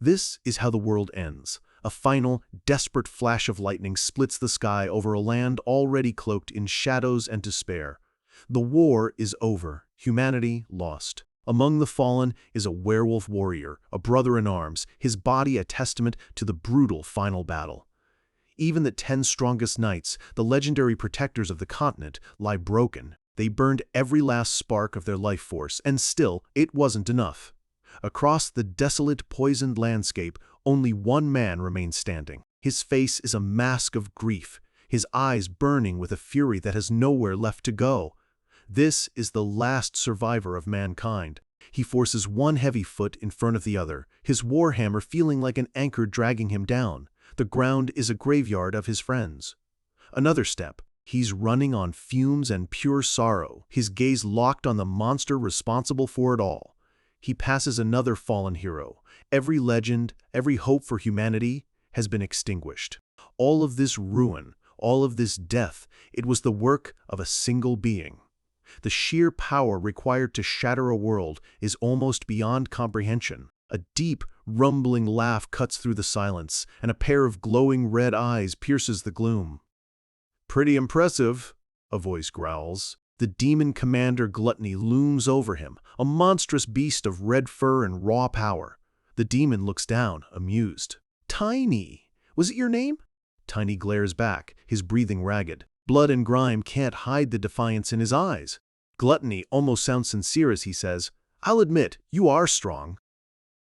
This is how the world ends. A final, desperate flash of lightning splits the sky over a land already cloaked in shadows and despair. The war is over, humanity lost. Among the fallen is a werewolf warrior, a brother in arms, his body a testament to the brutal final battle. Even the 10 strongest knights, the legendary protectors of the continent, lie broken. They burned every last spark of their life force, and still, it wasn't enough. Across the desolate, poisoned landscape, only one man remains standing. His face is a mask of grief, his eyes burning with a fury that has nowhere left to go. This is the last survivor of mankind. He forces one heavy foot in front of the other, his warhammer feeling like an anchor dragging him down. The ground is a graveyard of his friends. Another step. He's running on fumes and pure sorrow, his gaze locked on the monster responsible for it all. He passes another fallen hero. Every legend, every hope for humanity has been extinguished. All of this ruin, all of this death, it was the work of a single being. The sheer power required to shatter a world is almost beyond comprehension. A deep, rumbling laugh cuts through the silence, and a pair of glowing red eyes pierces the gloom. "Pretty impressive," a voice growls. The demon commander Gluttony looms over him, a monstrous beast of red fur and raw power. The demon looks down, amused. "Tiny, was it your name?" Tiny glares back, his breathing ragged. Blood and grime can't hide the defiance in his eyes. Gluttony almost sounds sincere as he says, "I'll admit, you are strong."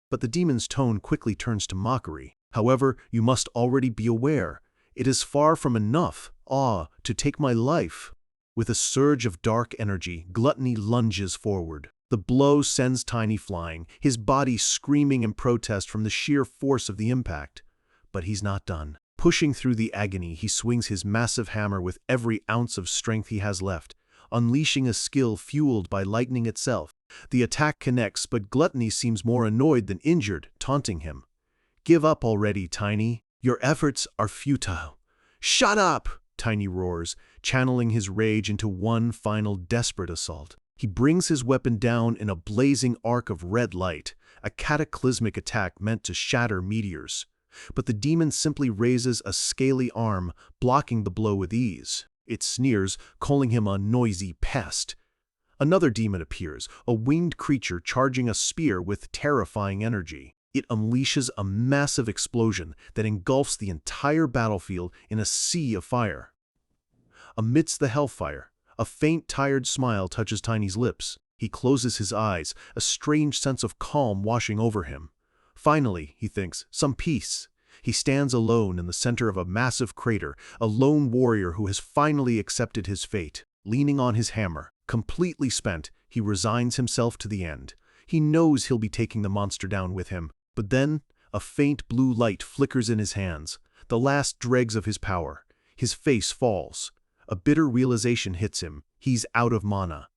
But the demon's tone quickly turns to mockery. "However, you must already be aware, it is far from enough, to take my life." With a surge of dark energy, Gluttony lunges forward. The blow sends Tiny flying, his body screaming in protest from the sheer force of the impact. But he's not done. Pushing through the agony, he swings his massive hammer with every ounce of strength he has left, unleashing a skill fueled by lightning itself. The attack connects, but Gluttony seems more annoyed than injured, taunting him. "Give up already, Tiny. Your efforts are futile." "Shut up!" Tiny roars, channeling his rage into one final desperate assault. He brings his weapon down in a blazing arc of red light, a cataclysmic attack meant to shatter meteors. But the demon simply raises a scaly arm, blocking the blow with ease. It sneers, calling him a noisy pest. Another demon appears, a winged creature charging a spear with terrifying energy. It unleashes a massive explosion that engulfs the entire battlefield in a sea of fire. Amidst the hellfire, a faint, tired smile touches Tiny's lips. He closes his eyes, a strange sense of calm washing over him. Finally, he thinks, some peace. He stands alone in the center of a massive crater, a lone warrior who has finally accepted his fate. Leaning on his hammer, completely spent, he resigns himself to the end. He knows he'll be taking the monster down with him. But then, a faint blue light flickers in his hands, the last dregs of his power. His face falls. A bitter realization hits him. He's out of mana.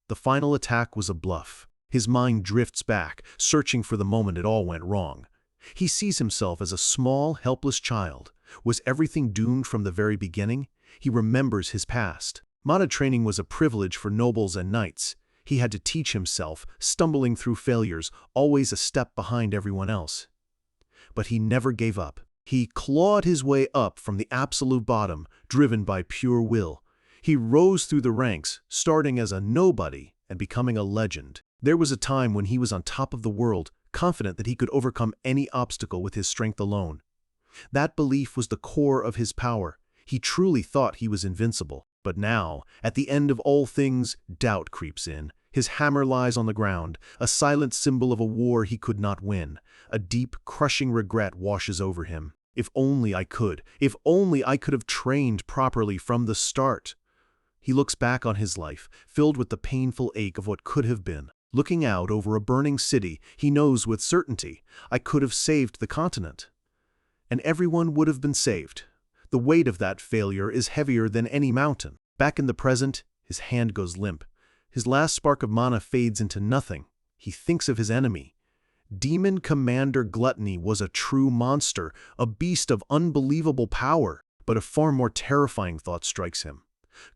The final attack was a bluff. His mind drifts back, searching for the moment it all went wrong. He sees himself as a small, helpless child. Was everything doomed from the very beginning? He remembers his past. Mana training was a privilege for nobles and knights. He had to teach himself, stumbling through failures, always a step behind everyone else. But he never gave up. He clawed his way up from the absolute bottom, driven by pure will. He rose through the ranks, starting as a nobody and becoming a legend. There was a time when he was on top of the world, confident that he could overcome any obstacle with his strength alone. That belief was the core of his power. He truly thought he was invincible. But now, at the end of all things, doubt creeps in. His hammer lies on the ground, a silent symbol of a war he could not win. A deep, crushing regret washes over him. If only I could have trained properly from the start. He looks back on his life, filled with the painful ache of what could have been. Looking out over a burning city, he knows with certainty, I could have saved the continent. And everyone would have been saved. The weight of that failure is heavier than any mountain. Back in the present, his hand goes limp. His last spark of mana fades into nothing. He thinks of his enemy. Demon Commander Gluttony was a true monster, a beast of unbelievable power. But a far more terrifying thought strikes him.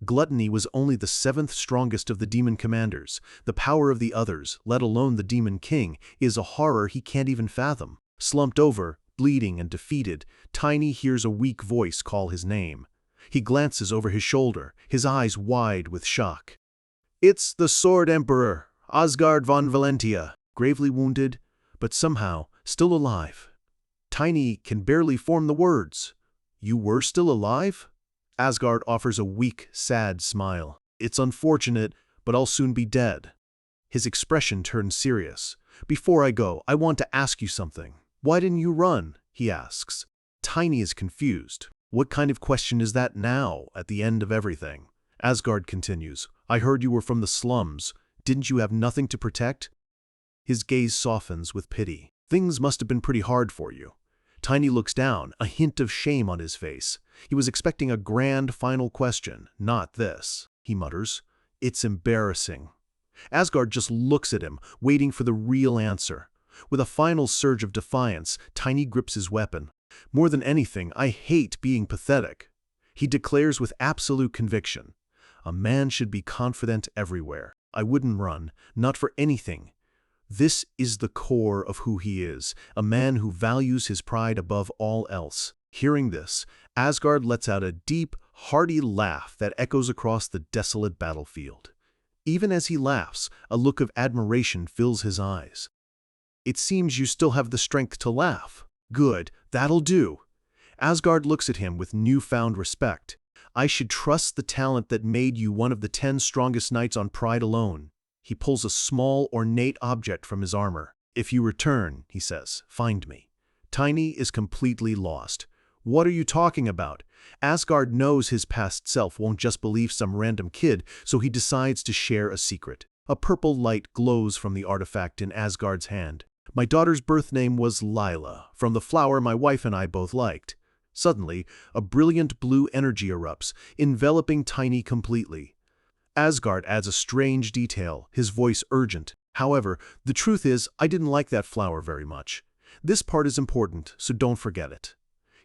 Gluttony was only the 7th strongest of the demon commanders. The power of the others, let alone the demon king, is a horror he can't even fathom. Slumped over, bleeding and defeated, Tiny hears a weak voice call his name. He glances over his shoulder, his eyes wide with shock. It's the Sword Emperor, Asgard von Valentia, gravely wounded, but somehow still alive. Tiny can barely form the words. You were still alive? Asgard offers a weak, sad smile. It's unfortunate, but I'll soon be dead. His expression turns serious. Before I go, I want to ask you something. Why didn't you run? He asks. Tiny is confused. What kind of question is that now, at the end of everything? Asgard continues. I heard you were from the slums. Didn't you have nothing to protect? His gaze softens with pity. Things must have been pretty hard for you. Tiny looks down, a hint of shame on his face. He was expecting a grand final question, not this. He mutters. It's embarrassing. Asgard just looks at him, waiting for the real answer. With a final surge of defiance, Tiny grips his weapon. More than anything, I hate being pathetic. He declares with absolute conviction. A man should be confident everywhere. I wouldn't run, not for anything. This is the core of who he is, a man who values his pride above all else. Hearing this, Asgard lets out a deep, hearty laugh that echoes across the desolate battlefield. Even as he laughs, a look of admiration fills his eyes. It seems you still have the strength to laugh. Good, that'll do. Asgard looks at him with newfound respect. I should trust the talent that made you one of the 10 strongest knights on pride alone. He pulls a small, ornate object from his armor. If you return, he says, find me. Tiny is completely lost. What are you talking about? Asgard knows his past self won't just believe some random kid, so he decides to share a secret. A purple light glows from the artifact in Asgard's hand. My daughter's birth name was Lila, from the flower my wife and I both liked. Suddenly, a brilliant blue energy erupts, enveloping Tiny completely. Asgard adds a strange detail, his voice urgent. However, the truth is, I didn't like that flower very much. This part is important, so don't forget it.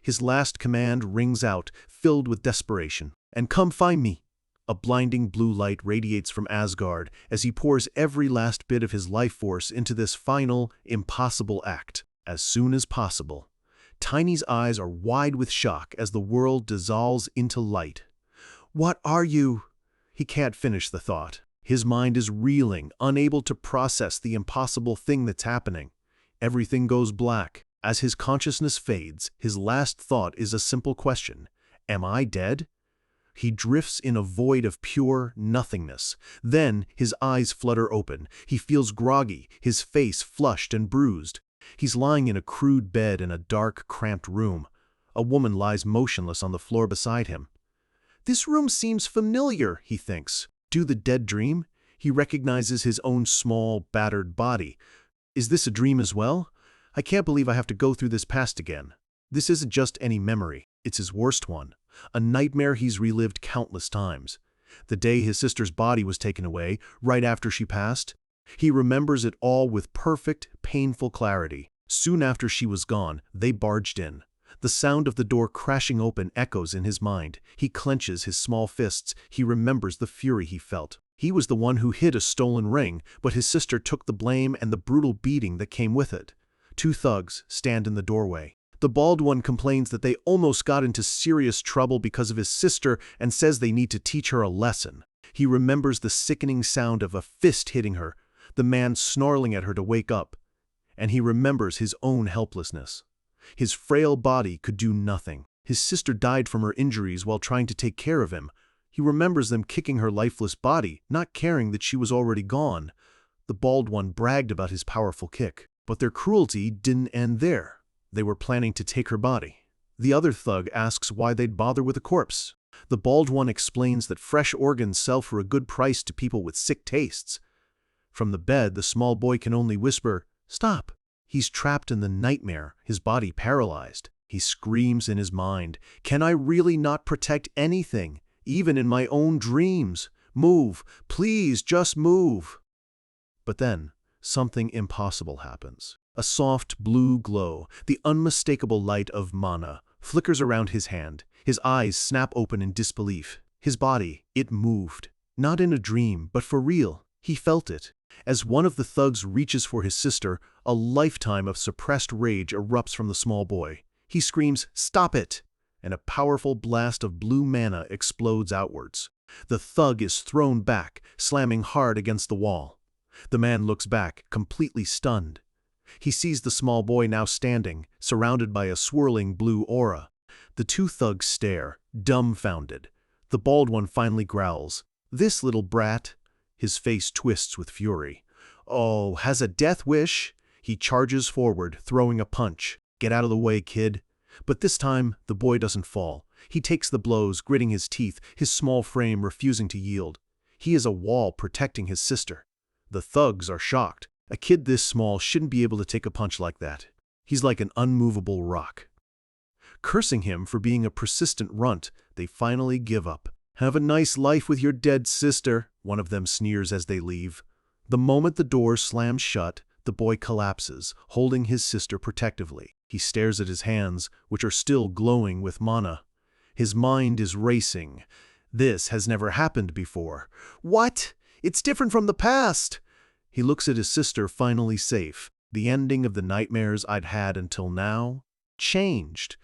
His last command rings out, filled with desperation. And come find me. A blinding blue light radiates from Asgard as he pours every last bit of his life force into this final, impossible act. As soon as possible. Tiny's eyes are wide with shock as the world dissolves into light. What are you? He can't finish the thought. His mind is reeling, unable to process the impossible thing that's happening. Everything goes black. As his consciousness fades, his last thought is a simple question. Am I dead? He drifts in a void of pure nothingness. Then his eyes flutter open. He feels groggy, his face flushed and bruised. He's lying in a crude bed in a dark, cramped room. A woman lies motionless on the floor beside him. This room seems familiar, he thinks. Do the dead dream? He recognizes his own small, battered body. Is this a dream as well? I can't believe I have to go through this past again. This isn't just any memory. It's his worst one. A nightmare he's relived countless times. The day his sister's body was taken away, right after she passed. He remembers it all with perfect, painful clarity. Soon after she was gone, they barged in. The sound of the door crashing open echoes in his mind. He clenches his small fists. He remembers the fury he felt. He was the one who hid a stolen ring, but his sister took the blame and the brutal beating that came with it. 2 thugs stand in the doorway. The bald one complains that they almost got into serious trouble because of his sister and says they need to teach her a lesson. He remembers the sickening sound of a fist hitting her, the man snarling at her to wake up. And he remembers his own helplessness. His frail body could do nothing. His sister died from her injuries while trying to take care of him. He remembers them kicking her lifeless body, not caring that she was already gone. The bald one bragged about his powerful kick. But their cruelty didn't end there. They were planning to take her body. The other thug asks why they'd bother with a corpse. The bald one explains that fresh organs sell for a good price to people with sick tastes. From the bed, the small boy can only whisper, "Stop." He's trapped in the nightmare, his body paralyzed. He screams in his mind, "Can I really not protect anything, even in my own dreams? Move, please, just move." But then, something impossible happens. A soft blue glow, the unmistakable light of mana, flickers around his hand. His eyes snap open in disbelief. His body, it moved. Not in a dream, but for real. He felt it. As one of the thugs reaches for his sister, a lifetime of suppressed rage erupts from the small boy. He screams, "Stop it!" and a powerful blast of blue mana explodes outwards. The thug is thrown back, slamming hard against the wall. The man looks back, completely stunned. He sees the small boy now standing, surrounded by a swirling blue aura. The two thugs stare, dumbfounded. The bald one finally growls, "This little brat." His face twists with fury. "Oh, has a death wish?" He charges forward, throwing a punch. "Get out of the way, kid." But this time, the boy doesn't fall. He takes the blows, gritting his teeth, his small frame refusing to yield. He is a wall protecting his sister. The thugs are shocked. A kid this small shouldn't be able to take a punch like that. He's like an unmovable rock. Cursing him for being a persistent runt, they finally give up. "Have a nice life with your dead sister," one of them sneers as they leave. The moment the door slams shut, the boy collapses, holding his sister protectively. He stares at his hands, which are still glowing with mana. His mind is racing. This has never happened before. What? It's different from the past! He looks at his sister, finally safe. The ending of the nightmares I'd had until now changed.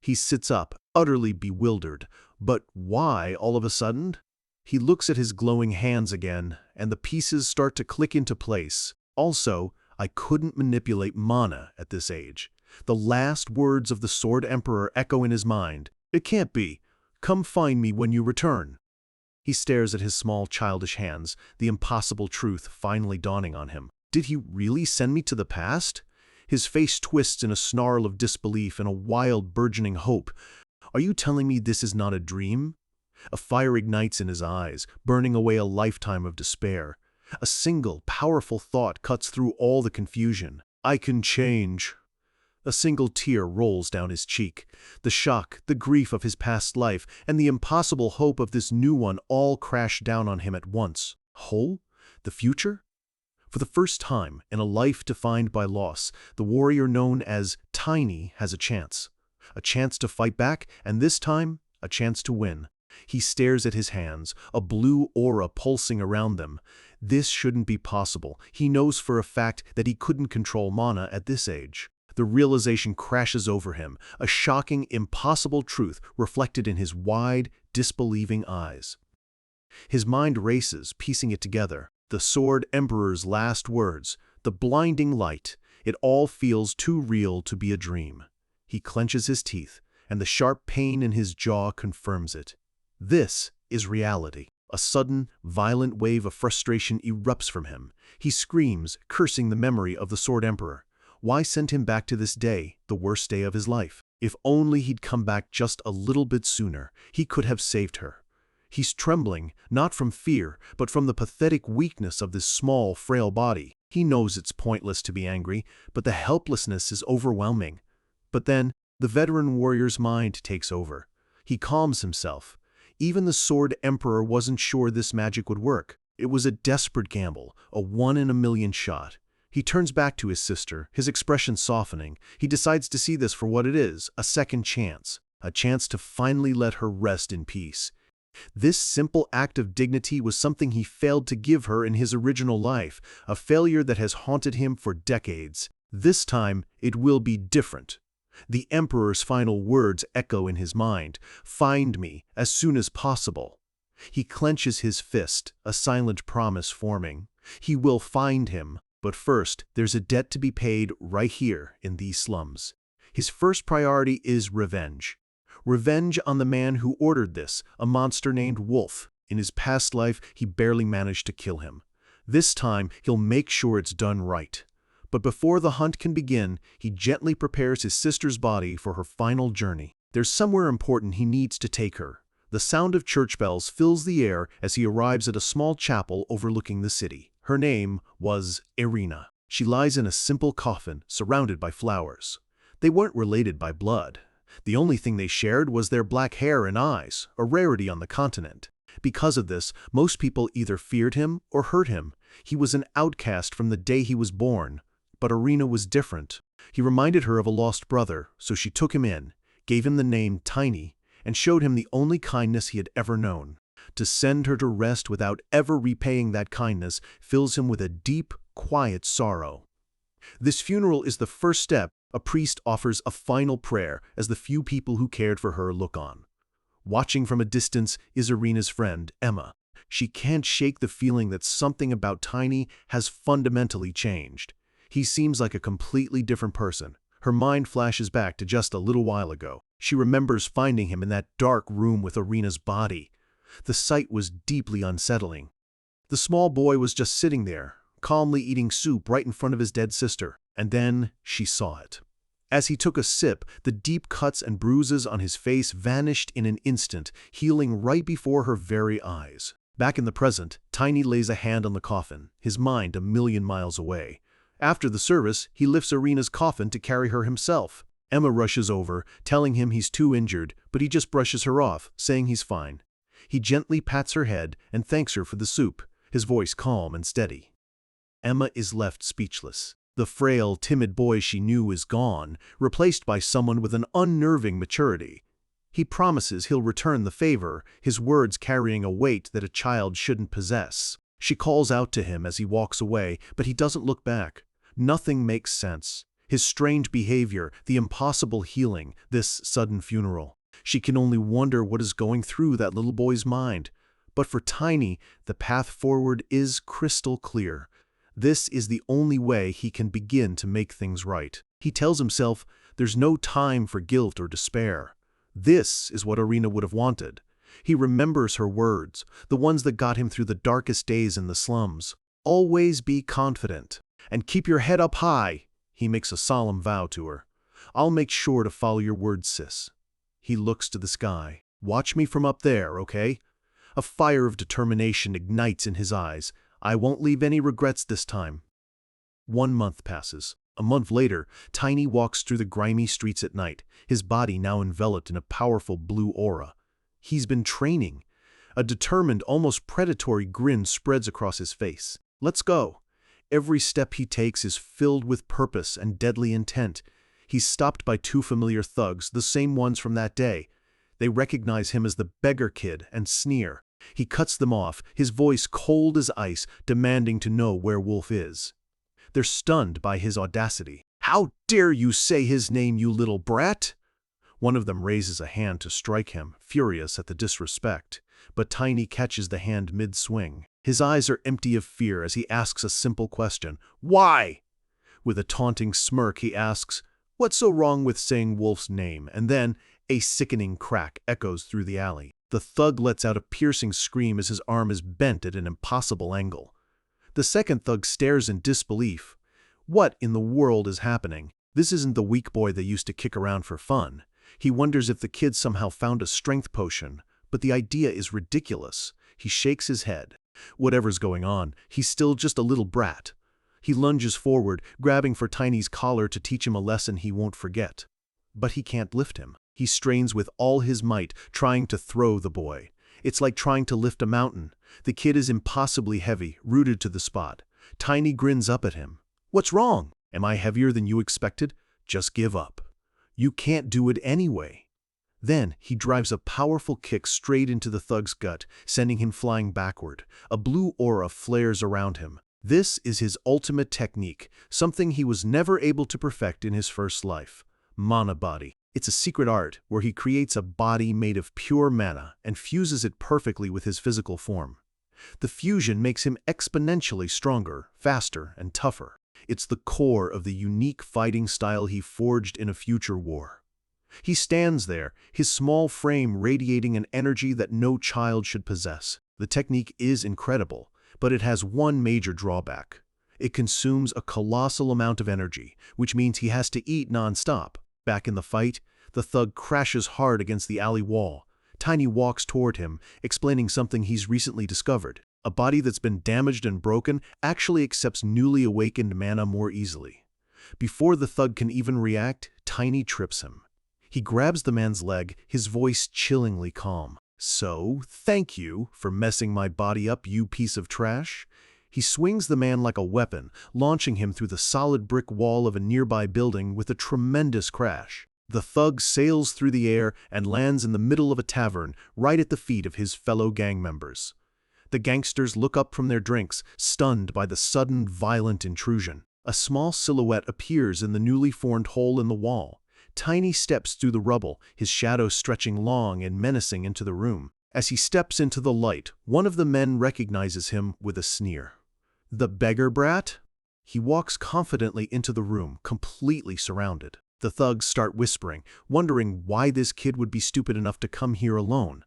He sits up, utterly bewildered. But why all of a sudden? He looks at his glowing hands again, and the pieces start to click into place. Also, I couldn't manipulate mana at this age. The last words of the Sword Emperor echo in his mind. "It can't be. Come find me when you return." He stares at his small childish hands, the impossible truth finally dawning on him. Did he really send me to the past? His face twists in a snarl of disbelief and a wild, burgeoning hope. Are you telling me this is not a dream? A fire ignites in his eyes, burning away a lifetime of despair. A single, powerful thought cuts through all the confusion. I can change. A single tear rolls down his cheek. The shock, the grief of his past life, and the impossible hope of this new one all crash down on him at once. Whole? The future? For the first time in a life defined by loss, the warrior known as Tiny has a chance. A chance to fight back, and this time, a chance to win. He stares at his hands, a blue aura pulsing around them. This shouldn't be possible. He knows for a fact that he couldn't control mana at this age. The realization crashes over him, a shocking, impossible truth reflected in his wide, disbelieving eyes. His mind races, piecing it together. The Sword Emperor's last words, the blinding light, it all feels too real to be a dream. He clenches his teeth, and the sharp pain in his jaw confirms it. This is reality. A sudden, violent wave of frustration erupts from him. He screams, cursing the memory of the Sword Emperor. Why send him back to this day, the worst day of his life? If only he'd come back just a little bit sooner, he could have saved her. He's trembling, not from fear, but from the pathetic weakness of this small, frail body. He knows it's pointless to be angry, but the helplessness is overwhelming. But then, the veteran warrior's mind takes over. He calms himself. Even the Sword Emperor wasn't sure this magic would work. It was a desperate gamble, a 1-in-a-million shot. He turns back to his sister, his expression softening. He decides to see this for what it is, a second chance. A chance to finally let her rest in peace. This simple act of dignity was something he failed to give her in his original life, a failure that has haunted him for decades. This time, it will be different. The Emperor's final words echo in his mind. Find me, as soon as possible. He clenches his fist, a silent promise forming. He will find him. But first, there's a debt to be paid right here in these slums. His first priority is revenge. Revenge on the man who ordered this, a monster named Wolf. In his past life, he barely managed to kill him. This time, he'll make sure it's done right. But before the hunt can begin, he gently prepares his sister's body for her final journey. There's somewhere important he needs to take her. The sound of church bells fills the air as he arrives at a small chapel overlooking the city. Her name was Irina. She lies in a simple coffin, surrounded by flowers. They weren't related by blood. The only thing they shared was their black hair and eyes, a rarity on the continent. Because of this, most people either feared him or hurt him. He was an outcast from the day he was born. But Irina was different. He reminded her of a lost brother, so she took him in, gave him the name Tiny, and showed him the only kindness he had ever known. To send her to rest without ever repaying that kindness fills him with a deep, quiet sorrow. This funeral is the first step. A priest offers a final prayer as the few people who cared for her look on. Watching from a distance is Irina's friend, Emma. She can't shake the feeling that something about Tiny has fundamentally changed. He seems like a completely different person. Her mind flashes back to just a little while ago. She remembers finding him in that dark room with Irina's body. The sight was deeply unsettling. The small boy was just sitting there, calmly eating soup right in front of his dead sister, and then she saw it. As he took a sip, the deep cuts and bruises on his face vanished in an instant, healing right before her very eyes. Back in the present, Tiny lays a hand on the coffin, his mind a million miles away. After the service, he lifts Irina's coffin to carry her himself. Emma rushes over, telling him he's too injured, but he just brushes her off, saying he's fine. He gently pats her head and thanks her for the soup, his voice calm and steady. Emma is left speechless. The frail, timid boy she knew is gone, replaced by someone with an unnerving maturity. He promises he'll return the favor, his words carrying a weight that a child shouldn't possess. She calls out to him as he walks away, but he doesn't look back. Nothing makes sense. His strange behavior, the impossible healing, this sudden funeral. She can only wonder what is going through that little boy's mind. But for Tiny, the path forward is crystal clear. This is the only way he can begin to make things right. He tells himself there's no time for guilt or despair. This is what Irina would have wanted. He remembers her words, the ones that got him through the darkest days in the slums. Always be confident, and keep your head up high. He makes a solemn vow to her. I'll make sure to follow your words, sis. He looks to the sky. Watch me from up there, okay? A fire of determination ignites in his eyes. I won't leave any regrets this time. 1 month passes. A month later, Tiny walks through the grimy streets at night, his body now enveloped in a powerful blue aura. He's been training. A determined, almost predatory grin spreads across his face. Let's go. Every step he takes is filled with purpose and deadly intent. He's stopped by 2 familiar thugs, the same ones from that day. They recognize him as the beggar kid and sneer. He cuts them off, his voice cold as ice, demanding to know where Wolf is. They're stunned by his audacity. How dare you say his name, you little brat? One of them raises a hand to strike him, furious at the disrespect. But Tiny catches the hand mid-swing. His eyes are empty of fear as he asks a simple question. Why? With a taunting smirk, he asks, what's so wrong with saying Wolf's name? And then a sickening crack echoes through the alley. The thug lets out a piercing scream as his arm is bent at an impossible angle. The second thug stares in disbelief. What in the world is happening? This isn't the weak boy they used to kick around for fun. He wonders if the kid somehow found a strength potion, but the idea is ridiculous. He shakes his head. Whatever's going on, he's still just a little brat. He lunges forward, grabbing for Tiny's collar to teach him a lesson he won't forget. But he can't lift him. He strains with all his might, trying to throw the boy. It's like trying to lift a mountain. The kid is impossibly heavy, rooted to the spot. Tiny grins up at him. What's wrong? Am I heavier than you expected? Just give up. You can't do it anyway. Then he drives a powerful kick straight into the thug's gut, sending him flying backward. A blue aura flares around him. This is his ultimate technique, something he was never able to perfect in his first life. Mana body. It's a secret art where he creates a body made of pure mana and fuses it perfectly with his physical form. The fusion makes him exponentially stronger, faster, and tougher. It's the core of the unique fighting style he forged in a future war. He stands there, his small frame radiating an energy that no child should possess. The technique is incredible, but it has one major drawback. It consumes a colossal amount of energy, which means he has to eat non-stop. Back in the fight, the thug crashes hard against the alley wall. Tiny walks toward him, explaining something he's recently discovered. A body that's been damaged and broken actually accepts newly awakened mana more easily. Before the thug can even react, Tiny trips him. He grabs the man's leg, his voice chillingly calm. So, thank you for messing my body up, you piece of trash. He swings the man like a weapon, launching him through the solid brick wall of a nearby building with a tremendous crash. The thug sails through the air and lands in the middle of a tavern, right at the feet of his fellow gang members. The gangsters look up from their drinks, stunned by the sudden, violent intrusion. A small silhouette appears in the newly formed hole in the wall. Tiny steps through the rubble, his shadow stretching long and menacing into the room. As he steps into the light, one of the men recognizes him with a sneer. "The beggar brat?" He walks confidently into the room, completely surrounded. The thugs start whispering, wondering why this kid would be stupid enough to come here alone.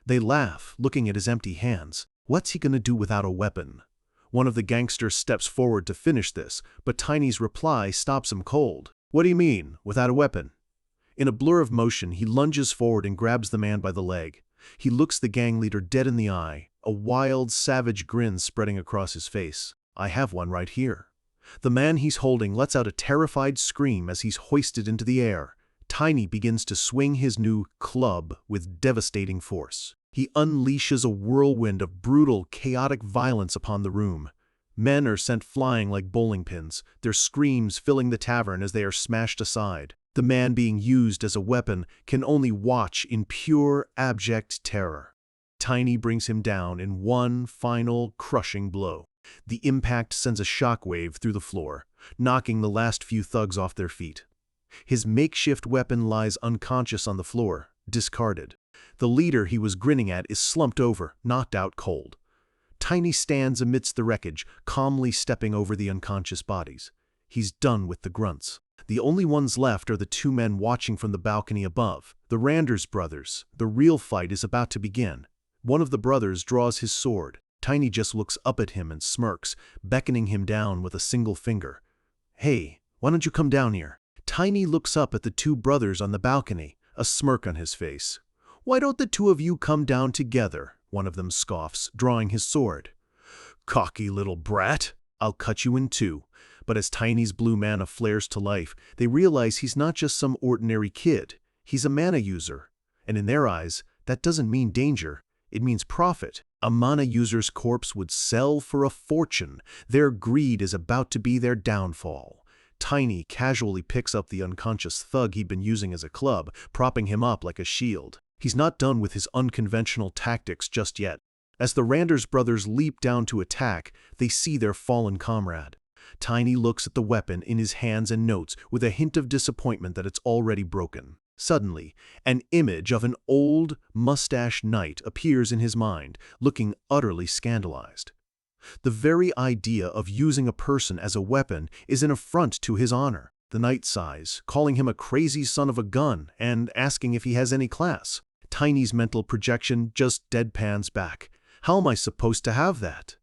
They laugh, looking at his empty hands. What's he gonna do without a weapon? One of the gangsters steps forward to finish this, but Tiny's reply stops him cold. "What do you mean, without a weapon?" In a blur of motion, he lunges forward and grabs the man by the leg. He looks the gang leader dead in the eye, a wild, savage grin spreading across his face. "I have one right here." The man he's holding lets out a terrified scream as he's hoisted into the air. Tiny begins to swing his new club with devastating force. He unleashes a whirlwind of brutal, chaotic violence upon the room. Men are sent flying like bowling pins, their screams filling the tavern as they are smashed aside. The man being used as a weapon can only watch in pure, abject terror. Tiny brings him down in one final, crushing blow. The impact sends a shockwave through the floor, knocking the last few thugs off their feet. His makeshift weapon lies unconscious on the floor, discarded. The leader he was grinning at is slumped over, knocked out cold. Tiny stands amidst the wreckage, calmly stepping over the unconscious bodies. He's done with the grunts. The only ones left are the two men watching from the balcony above, the Randers brothers. The real fight is about to begin. One of the brothers draws his sword. Tiny just looks up at him and smirks, beckoning him down with a single finger. "Hey, why don't you come down here?" Tiny looks up at the two brothers on the balcony, a smirk on his face. "Why don't the two of you come down together?" One of them scoffs, drawing his sword. "Cocky little brat, I'll cut you in two." But as Tiny's blue mana flares to life, they realize he's not just some ordinary kid. He's a mana user. And in their eyes, that doesn't mean danger. It means profit. A mana user's corpse would sell for a fortune. Their greed is about to be their downfall. Tiny casually picks up the unconscious thug he'd been using as a club, propping him up like a shield. He's not done with his unconventional tactics just yet. As the Randers brothers leap down to attack, they see their fallen comrade. Tiny looks at the weapon in his hands and notes with a hint of disappointment that it's already broken. Suddenly, an image of an old, mustached knight appears in his mind, looking utterly scandalized. The very idea of using a person as a weapon is an affront to his honor. The knight sighs, calling him a crazy son of a gun and asking if he has any class. Tiny's mental projection just deadpans back. How am I supposed to have that?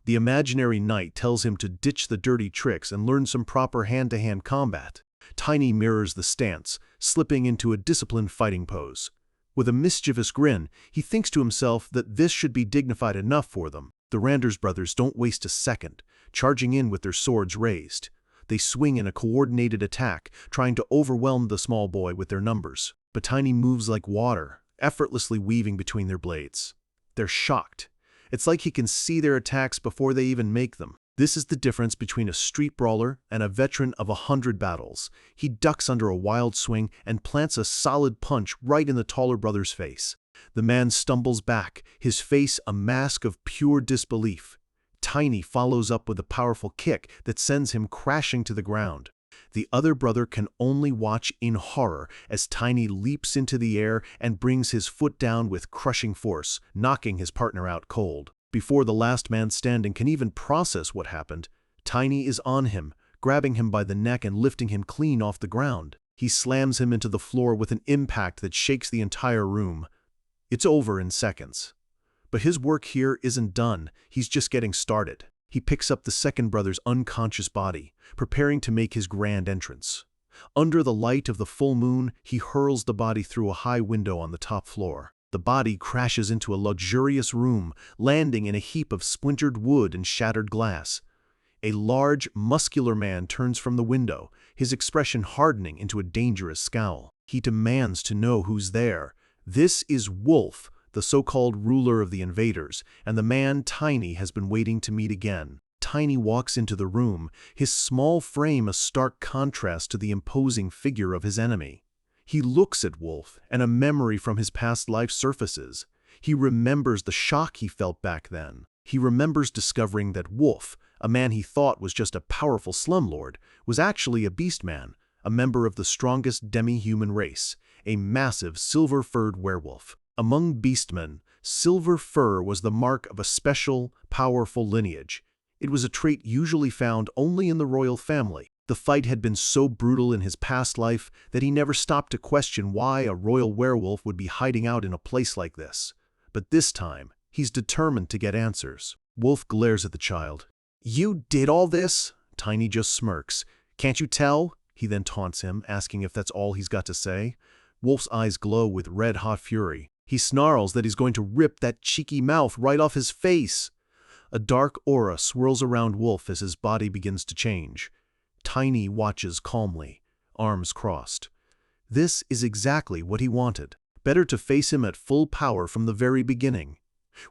The imaginary knight tells him to ditch the dirty tricks and learn some proper hand-to-hand combat. Tiny mirrors the stance, slipping into a disciplined fighting pose. With a mischievous grin, he thinks to himself that this should be dignified enough for them. The Randers brothers don't waste a second, charging in with their swords raised. They swing in a coordinated attack, trying to overwhelm the small boy with their numbers. But Tiny moves like water, effortlessly weaving between their blades. They're shocked. It's like he can see their attacks before they even make them. This is the difference between a street brawler and a veteran of 100 battles. He ducks under a wild swing and plants a solid punch right in the taller brother's face. The man stumbles back, his face a mask of pure disbelief. Tiny follows up with a powerful kick that sends him crashing to the ground. The other brother can only watch in horror as Tiny leaps into the air and brings his foot down with crushing force, knocking his partner out cold. Before the last man standing can even process what happened, Tiny is on him, grabbing him by the neck and lifting him clean off the ground. He slams him into the floor with an impact that shakes the entire room. It's over in seconds. But his work here isn't done. He's just getting started. He picks up the second brother's unconscious body, preparing to make his grand entrance. Under the light of the full moon, he hurls the body through a high window on the top floor. The body crashes into a luxurious room, landing in a heap of splintered wood and shattered glass. A large, muscular man turns from the window, his expression hardening into a dangerous scowl. He demands to know who's there. This is Wolf, the so-called ruler of the invaders, and the man Tiny has been waiting to meet again. Tiny walks into the room, his small frame a stark contrast to the imposing figure of his enemy. He looks at Wolf, and a memory from his past life surfaces. He remembers the shock he felt back then. He remembers discovering that Wolf, a man he thought was just a powerful slumlord, was actually a beastman, a member of the strongest demi-human race, a massive silver-furred werewolf. Among beastmen, silver fur was the mark of a special, powerful lineage. It was a trait usually found only in the royal family. The fight had been so brutal in his past life that he never stopped to question why a royal werewolf would be hiding out in a place like this. But this time, he's determined to get answers. Wolf glares at the child. "You did all this?" Tiny just smirks. "Can't you tell?" He then taunts him, asking if that's all he's got to say. Wolf's eyes glow with red-hot fury. He snarls that he's going to rip that cheeky mouth right off his face. A dark aura swirls around Wolf as his body begins to change. Tiny watches calmly, arms crossed. This is exactly what he wanted. Better to face him at full power from the very beginning.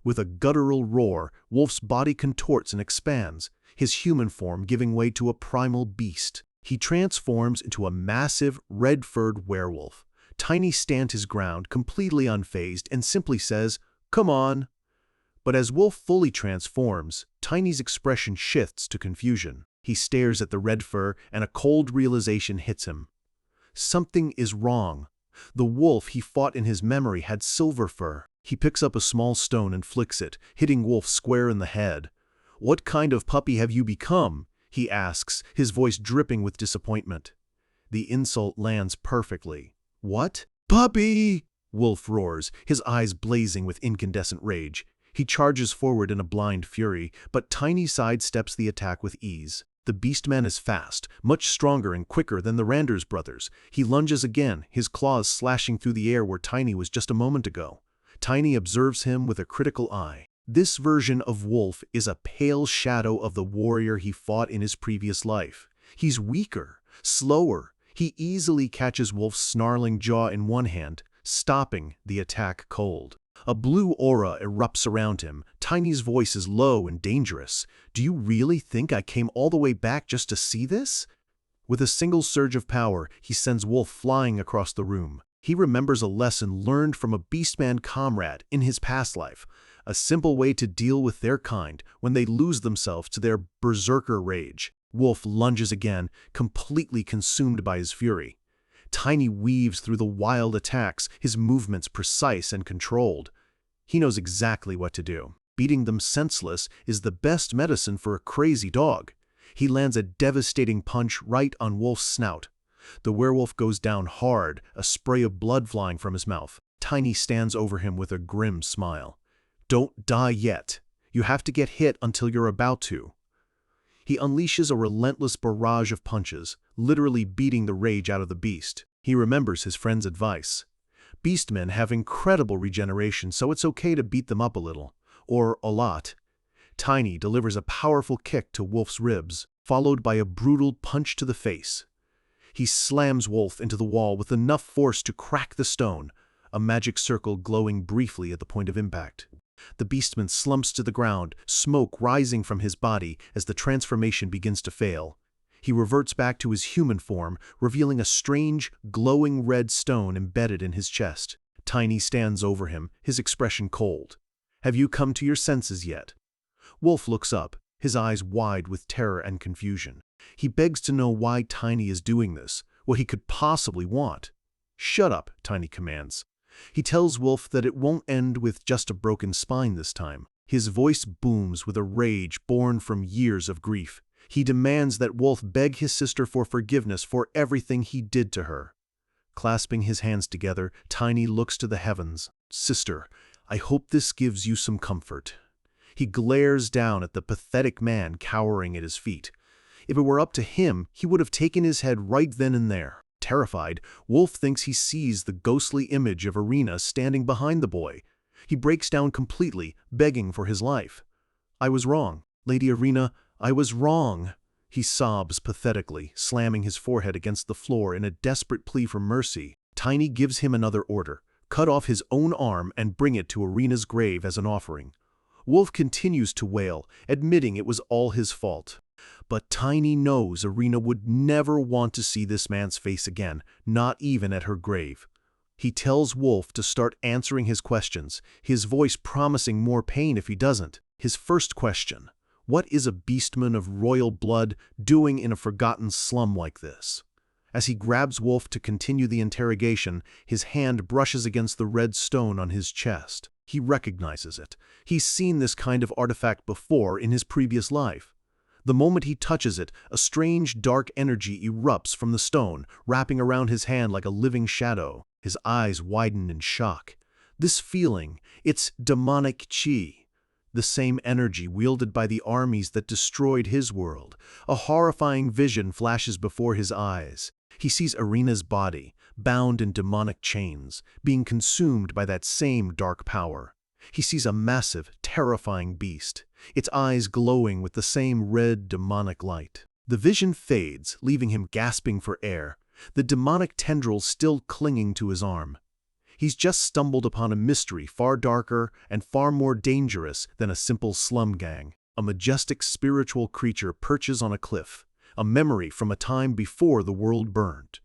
With a guttural roar, Wolf's body contorts and expands, his human form giving way to a primal beast. He transforms into a massive, red-furred werewolf. Tiny stands his ground, completely unfazed, and simply says, "Come on." But as Wolf fully transforms, Tiny's expression shifts to confusion. He stares at the red fur, and a cold realization hits him. Something is wrong. The wolf he fought in his memory had silver fur. He picks up a small stone and flicks it, hitting Wolf square in the head. "What kind of puppy have you become?" he asks, his voice dripping with disappointment. The insult lands perfectly. "What? Puppy!" Wolf roars, his eyes blazing with incandescent rage. He charges forward in a blind fury, but Tiny sidesteps the attack with ease. The beastman is fast, much stronger and quicker than the Randers brothers. He lunges again, his claws slashing through the air where Tiny was just a moment ago. Tiny observes him with a critical eye. This version of Wolf is a pale shadow of the warrior he fought in his previous life. He's weaker, slower. He easily catches Wolf's snarling jaw in one hand, stopping the attack cold. A blue aura erupts around him. Tiny's voice is low and dangerous. "Do you really think I came all the way back just to see this?" With a single surge of power, he sends Wolf flying across the room. He remembers a lesson learned from a beastman comrade in his past life, a simple way to deal with their kind when they lose themselves to their berserker rage. Wolf lunges again, completely consumed by his fury. Tiny weaves through the wild attacks, his movements precise and controlled. He knows exactly what to do. Beating them senseless is the best medicine for a crazy dog. He lands a devastating punch right on Wolf's snout. The werewolf goes down hard, a spray of blood flying from his mouth. Tiny stands over him with a grim smile. "Don't die yet. You have to get hit until you're about to." He unleashes a relentless barrage of punches, literally beating the rage out of the beast. He remembers his friend's advice. Beastmen have incredible regeneration, so it's okay to beat them up a little, or a lot. Tiny delivers a powerful kick to Wolf's ribs, followed by a brutal punch to the face. He slams Wolf into the wall with enough force to crack the stone, a magic circle glowing briefly at the point of impact. The beastman slumps to the ground, smoke rising from his body as the transformation begins to fail. He reverts back to his human form, revealing a strange, glowing red stone embedded in his chest. Tiny stands over him, his expression cold. "Have you come to your senses yet?" Wolf looks up, his eyes wide with terror and confusion. He begs to know why Tiny is doing this, what he could possibly want. "Shut up," Tiny commands. He tells Wolf that it won't end with just a broken spine this time. His voice booms with a rage born from years of grief. He demands that Wolf beg his sister for forgiveness for everything he did to her. Clasping his hands together, Tiny looks to the heavens. "Sister, I hope this gives you some comfort." He glares down at the pathetic man cowering at his feet. If it were up to him, he would have taken his head right then and there. Terrified, Wolf thinks he sees the ghostly image of Irina standing behind the boy. He breaks down completely, begging for his life. "I was wrong. Lady Irina, I was wrong." He sobs pathetically, slamming his forehead against the floor in a desperate plea for mercy. Tiny gives him another order: cut off his own arm and bring it to Irina's grave as an offering. Wolf continues to wail, admitting it was all his fault. But Tiny knows Irina would never want to see this man's face again, not even at her grave. He tells Wolf to start answering his questions, his voice promising more pain if he doesn't. His first question: what is a beastman of royal blood doing in a forgotten slum like this? As he grabs Wolf to continue the interrogation, his hand brushes against the red stone on his chest. He recognizes it. He's seen this kind of artifact before in his previous life. The moment he touches it, a strange dark energy erupts from the stone, wrapping around his hand like a living shadow. His eyes widen in shock. This feeling, it's demonic chi. The same energy wielded by the armies that destroyed his world. A horrifying vision flashes before his eyes. He sees Irina's body, bound in demonic chains, being consumed by that same dark power. He sees a massive, terrifying beast, its eyes glowing with the same red demonic light. The vision fades, leaving him gasping for air, the demonic tendrils still clinging to his arm. He's just stumbled upon a mystery far darker and far more dangerous than a simple slum gang. A majestic spiritual creature perches on a cliff, a memory from a time before the world burned.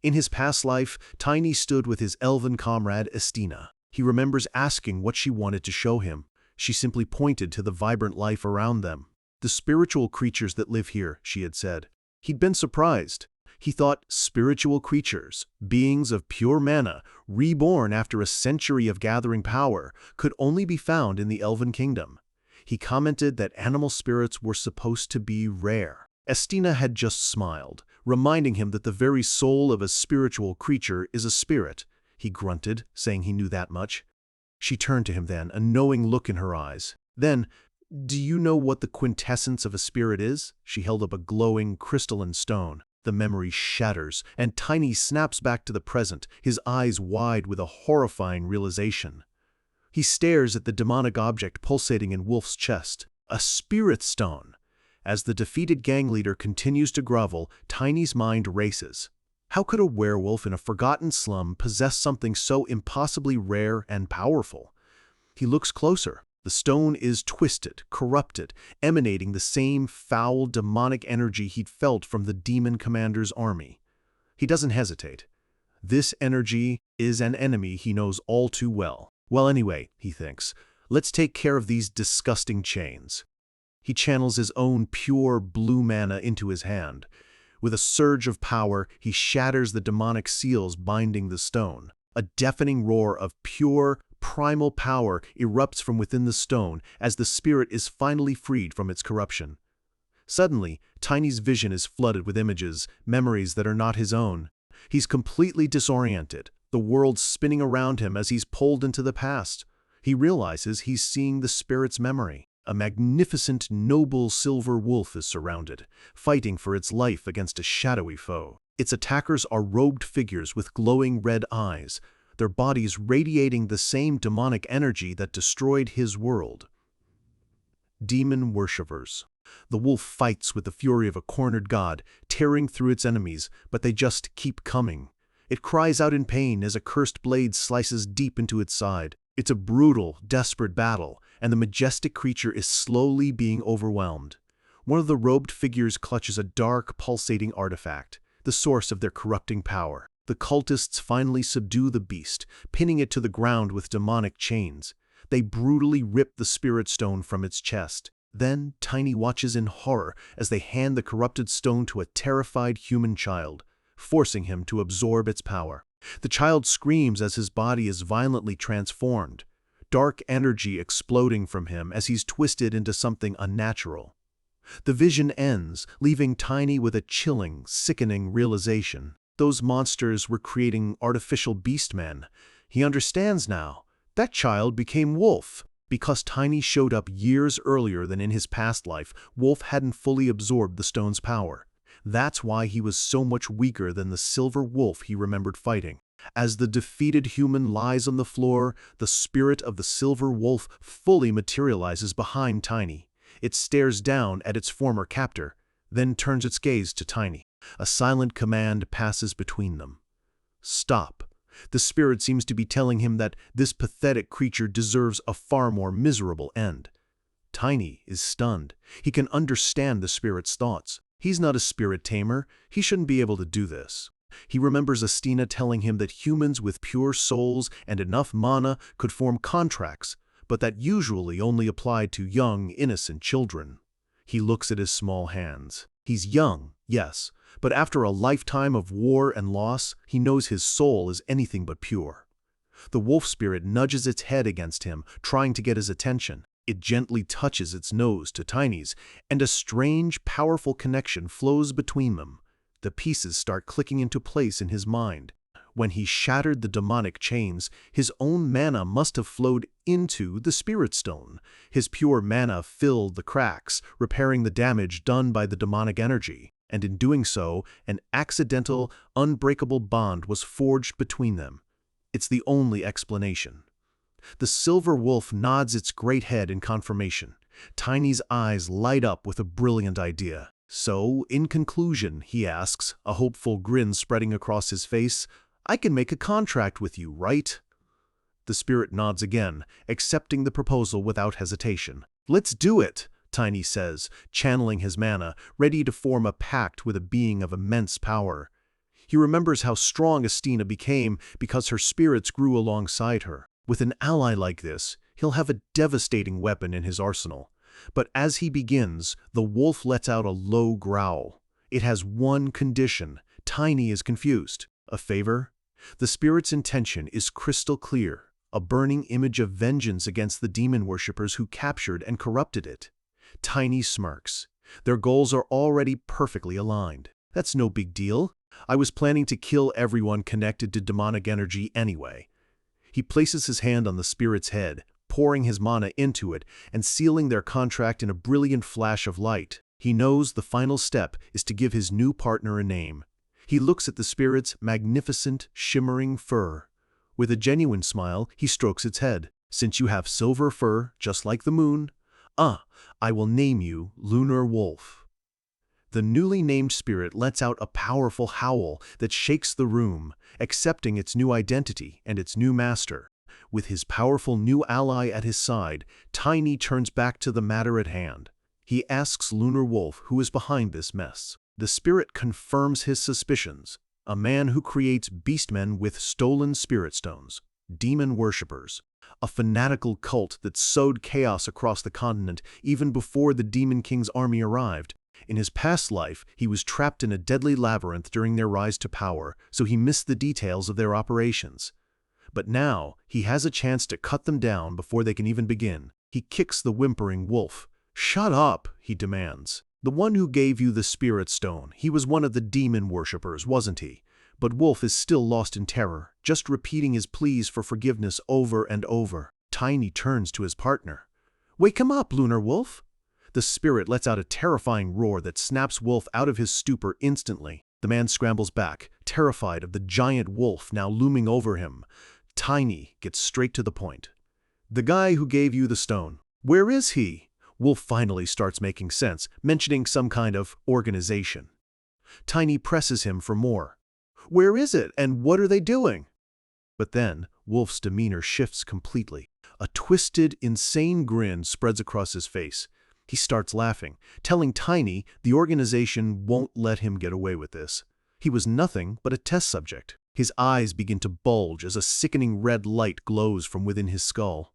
In his past life, Tiny stood with his elven comrade Estina. He remembers asking what she wanted to show him. She simply pointed to the vibrant life around them. The spiritual creatures that live here, she had said. He'd been surprised. He thought spiritual creatures, beings of pure mana, reborn after a century of gathering power, could only be found in the Elven Kingdom. He commented that animal spirits were supposed to be rare. Estina had just smiled, reminding him that the very soul of a spiritual creature is a spirit. He grunted, saying he knew that much. She turned to him then, a knowing look in her eyes. Then, "Do you know what the quintessence of a spirit is?" She held up a glowing, crystalline stone. The memory shatters, and Tiny snaps back to the present, his eyes wide with a horrifying realization. He stares at the demonic object pulsating in Wolf's chest. A spirit stone! As the defeated gang leader continues to grovel, Tiny's mind races. How could a werewolf in a forgotten slum possess something so impossibly rare and powerful? He looks closer. The stone is twisted, corrupted, emanating the same foul, demonic energy he'd felt from the demon commander's army. He doesn't hesitate. This energy is an enemy he knows all too well. Well, anyway, he thinks, let's take care of these disgusting chains. He channels his own pure blue mana into his hand. With a surge of power, he shatters the demonic seals binding the stone. A deafening roar of pure, primal power erupts from within the stone as the spirit is finally freed from its corruption. Suddenly, Tiny's vision is flooded with images, memories that are not his own. He's completely disoriented, the world spinning around him as he's pulled into the past. He realizes he's seeing the spirit's memory. A magnificent, noble silver wolf is surrounded, fighting for its life against a shadowy foe. Its attackers are robed figures with glowing red eyes, their bodies radiating the same demonic energy that destroyed his world. Demon worshippers. The wolf fights with the fury of a cornered god, tearing through its enemies, but they just keep coming. It cries out in pain as a cursed blade slices deep into its side. It's a brutal, desperate battle, and the majestic creature is slowly being overwhelmed. One of the robed figures clutches a dark, pulsating artifact, the source of their corrupting power. The cultists finally subdue the beast, pinning it to the ground with demonic chains. They brutally rip the spirit stone from its chest. Then Tiny watches in horror as they hand the corrupted stone to a terrified human child, forcing him to absorb its power. The child screams as his body is violently transformed, dark energy exploding from him as he's twisted into something unnatural. The vision ends, leaving Tiny with a chilling, sickening realization. Those monsters were creating artificial beastmen. He understands now. That child became Wolf. Because Tiny showed up years earlier than in his past life, Wolf hadn't fully absorbed the stone's power. That's why he was so much weaker than the silver wolf he remembered fighting. As the defeated human lies on the floor, the spirit of the silver wolf fully materializes behind Tiny. It stares down at its former captor, then turns its gaze to Tiny. A silent command passes between them. Stop. The spirit seems to be telling him that this pathetic creature deserves a far more miserable end. Tiny is stunned. He can understand the spirit's thoughts. He's not a spirit tamer. He shouldn't be able to do this. He remembers Astina telling him that humans with pure souls and enough mana could form contracts, but that usually only applied to young, innocent children. He looks at his small hands. He's young, yes, but after a lifetime of war and loss, he knows his soul is anything but pure. The wolf spirit nudges its head against him, trying to get his attention. It gently touches its nose to Tiny's, and a strange, powerful connection flows between them. The pieces start clicking into place in his mind. When he shattered the demonic chains, his own mana must have flowed into the spirit stone. His pure mana filled the cracks, repairing the damage done by the demonic energy. And in doing so, an accidental, unbreakable bond was forged between them. It's the only explanation. The silver wolf nods its great head in confirmation. Tiny's eyes light up with a brilliant idea. So, in conclusion, he asks, a hopeful grin spreading across his face, I can make a contract with you, right? The spirit nods again, accepting the proposal without hesitation. Let's do it, Tiny says, channeling his mana, ready to form a pact with a being of immense power. He remembers how strong Astina became because her spirits grew alongside her. With an ally like this, he'll have a devastating weapon in his arsenal. But as he begins, the wolf lets out a low growl. It has one condition. Tiny is confused. A favor? The spirit's intention is crystal clear, a burning image of vengeance against the demon worshippers who captured and corrupted it. Tiny smirks. Their goals are already perfectly aligned. That's no big deal. I was planning to kill everyone connected to demonic energy anyway. He places his hand on the spirit's head, pouring his mana into it and sealing their contract in a brilliant flash of light. He knows the final step is to give his new partner a name. He looks at the spirit's magnificent, shimmering fur. With a genuine smile, he strokes its head. Since you have silver fur, just like the moon, I will name you Lunar Wolf. The newly named spirit lets out a powerful howl that shakes the room, accepting its new identity and its new master. With his powerful new ally at his side, Tiny turns back to the matter at hand. He asks Lunar Wolf who is behind this mess. The spirit confirms his suspicions. A man who creates beastmen with stolen spirit stones. Demon worshippers. A fanatical cult that sowed chaos across the continent even before the Demon King's army arrived. In his past life, he was trapped in a deadly labyrinth during their rise to power, so he missed the details of their operations. But now, he has a chance to cut them down before they can even begin. He kicks the whimpering wolf. "Shut up," he demands. "The one who gave you the spirit stone, he was one of the demon worshippers, wasn't he?" But Wolf is still lost in terror, just repeating his pleas for forgiveness over and over. Tiny turns to his partner. "Wake him up, Lunar Wolf." The spirit lets out a terrifying roar that snaps Wolf out of his stupor instantly. The man scrambles back, terrified of the giant wolf now looming over him. Tiny gets straight to the point. "The guy who gave you the stone. Where is he?" Wolf finally starts making sense, mentioning some kind of organization. Tiny presses him for more. "Where is it, and what are they doing?" But then, Wolf's demeanor shifts completely. A twisted, insane grin spreads across his face. He starts laughing, telling Tiny the organization won't let him get away with this. He was nothing but a test subject. His eyes begin to bulge as a sickening red light glows from within his skull.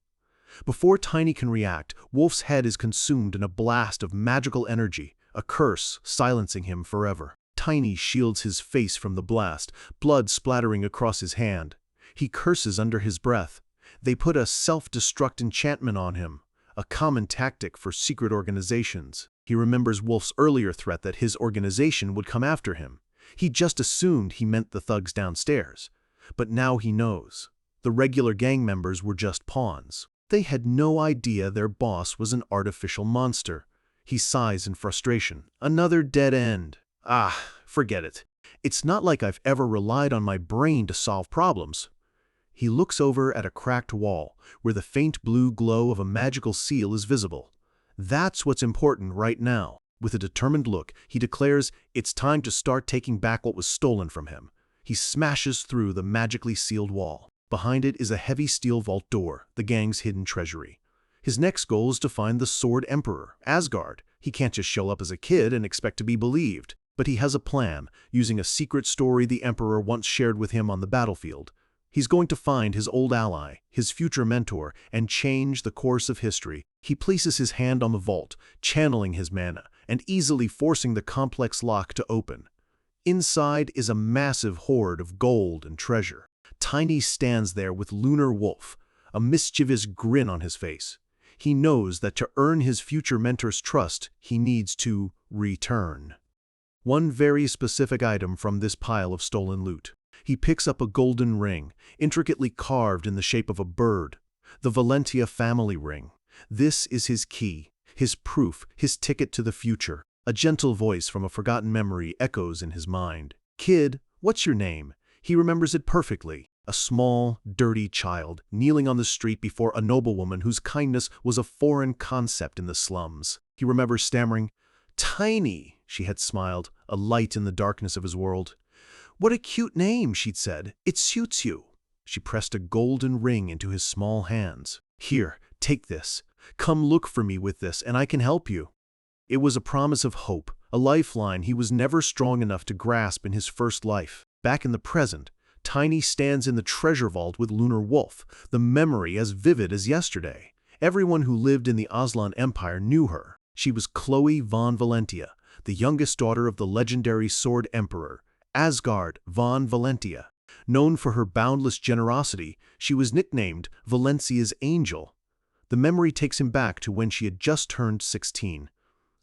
Before Tiny can react, Wolf's head is consumed in a blast of magical energy, a curse silencing him forever. Tiny shields his face from the blast, blood splattering across his hand. He curses under his breath. They put a self-destruct enchantment on him, a common tactic for secret organizations. He remembers Wolf's earlier threat that his organization would come after him. He just assumed he meant the thugs downstairs. But now he knows. The regular gang members were just pawns. They had no idea their boss was an artificial monster. He sighs in frustration. Another dead end. Forget it. It's not like I've ever relied on my brain to solve problems. He looks over at a cracked wall, where the faint blue glow of a magical seal is visible. That's what's important right now. With a determined look, he declares it's time to start taking back what was stolen from him. He smashes through the magically sealed wall. Behind it is a heavy steel vault door, the gang's hidden treasury. His next goal is to find the Sword Emperor, Asgard. He can't just show up as a kid and expect to be believed. But he has a plan, using a secret story the Emperor once shared with him on the battlefield. He's going to find his old ally, his future mentor, and change the course of history. He places his hand on the vault, channeling his mana, and easily forcing the complex lock to open. Inside is a massive hoard of gold and treasure. Tiny stands there with Lunar Wolf, a mischievous grin on his face. He knows that to earn his future mentor's trust, he needs to return. One very specific item from this pile of stolen loot. He picks up a golden ring, intricately carved in the shape of a bird, the Valentia family ring. This is his key, his proof, his ticket to the future. A gentle voice from a forgotten memory echoes in his mind. "Kid, what's your name?" He remembers it perfectly. A small, dirty child, kneeling on the street before a noblewoman whose kindness was a foreign concept in the slums. He remembers stammering, "Tiny," she had smiled, a light in the darkness of his world. "What a cute name," she'd said. "It suits you." She pressed a golden ring into his small hands. "Here, take this. Come look for me with this, and I can help you." It was a promise of hope, a lifeline he was never strong enough to grasp in his first life. Back in the present, Tiny stands in the treasure vault with Lunar Wolf, the memory as vivid as yesterday. Everyone who lived in the Aslan Empire knew her. She was Chloe von Valentia, the youngest daughter of the legendary Sword Emperor, Asgard von Valentia. Known for her boundless generosity, she was nicknamed Valencia's Angel. The memory takes him back to when she had just turned 16.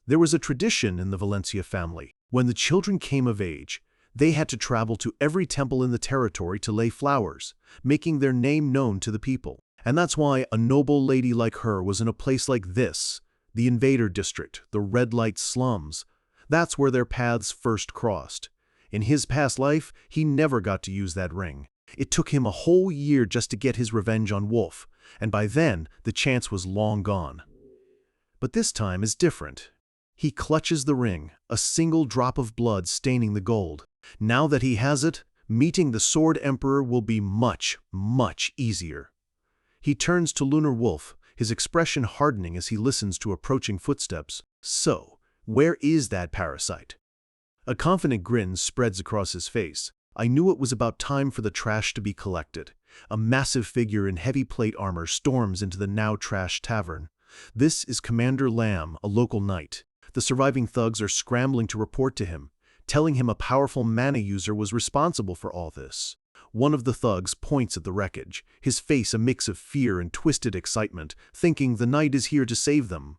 There was a tradition in the Valencia family. When the children came of age, they had to travel to every temple in the territory to lay flowers, making their name known to the people. And that's why a noble lady like her was in a place like this, the Invader District, the red light slums. That's where their paths first crossed. In his past life, he never got to use that ring. It took him a whole year just to get his revenge on Wolf, and by then, the chance was long gone. But this time is different. He clutches the ring, a single drop of blood staining the gold. Now that he has it, meeting the Sword Emperor will be much, much easier. He turns to Lunar Wolf, his expression hardening as he listens to approaching footsteps. "So, where is that parasite?" A confident grin spreads across his face. "I knew it was about time for the trash to be collected." A massive figure in heavy plate armor storms into the now-trashed tavern. This is Commander Lamb, a local knight. The surviving thugs are scrambling to report to him, telling him a powerful mana user was responsible for all this. One of the thugs points at the wreckage, his face a mix of fear and twisted excitement, thinking the knight is here to save them.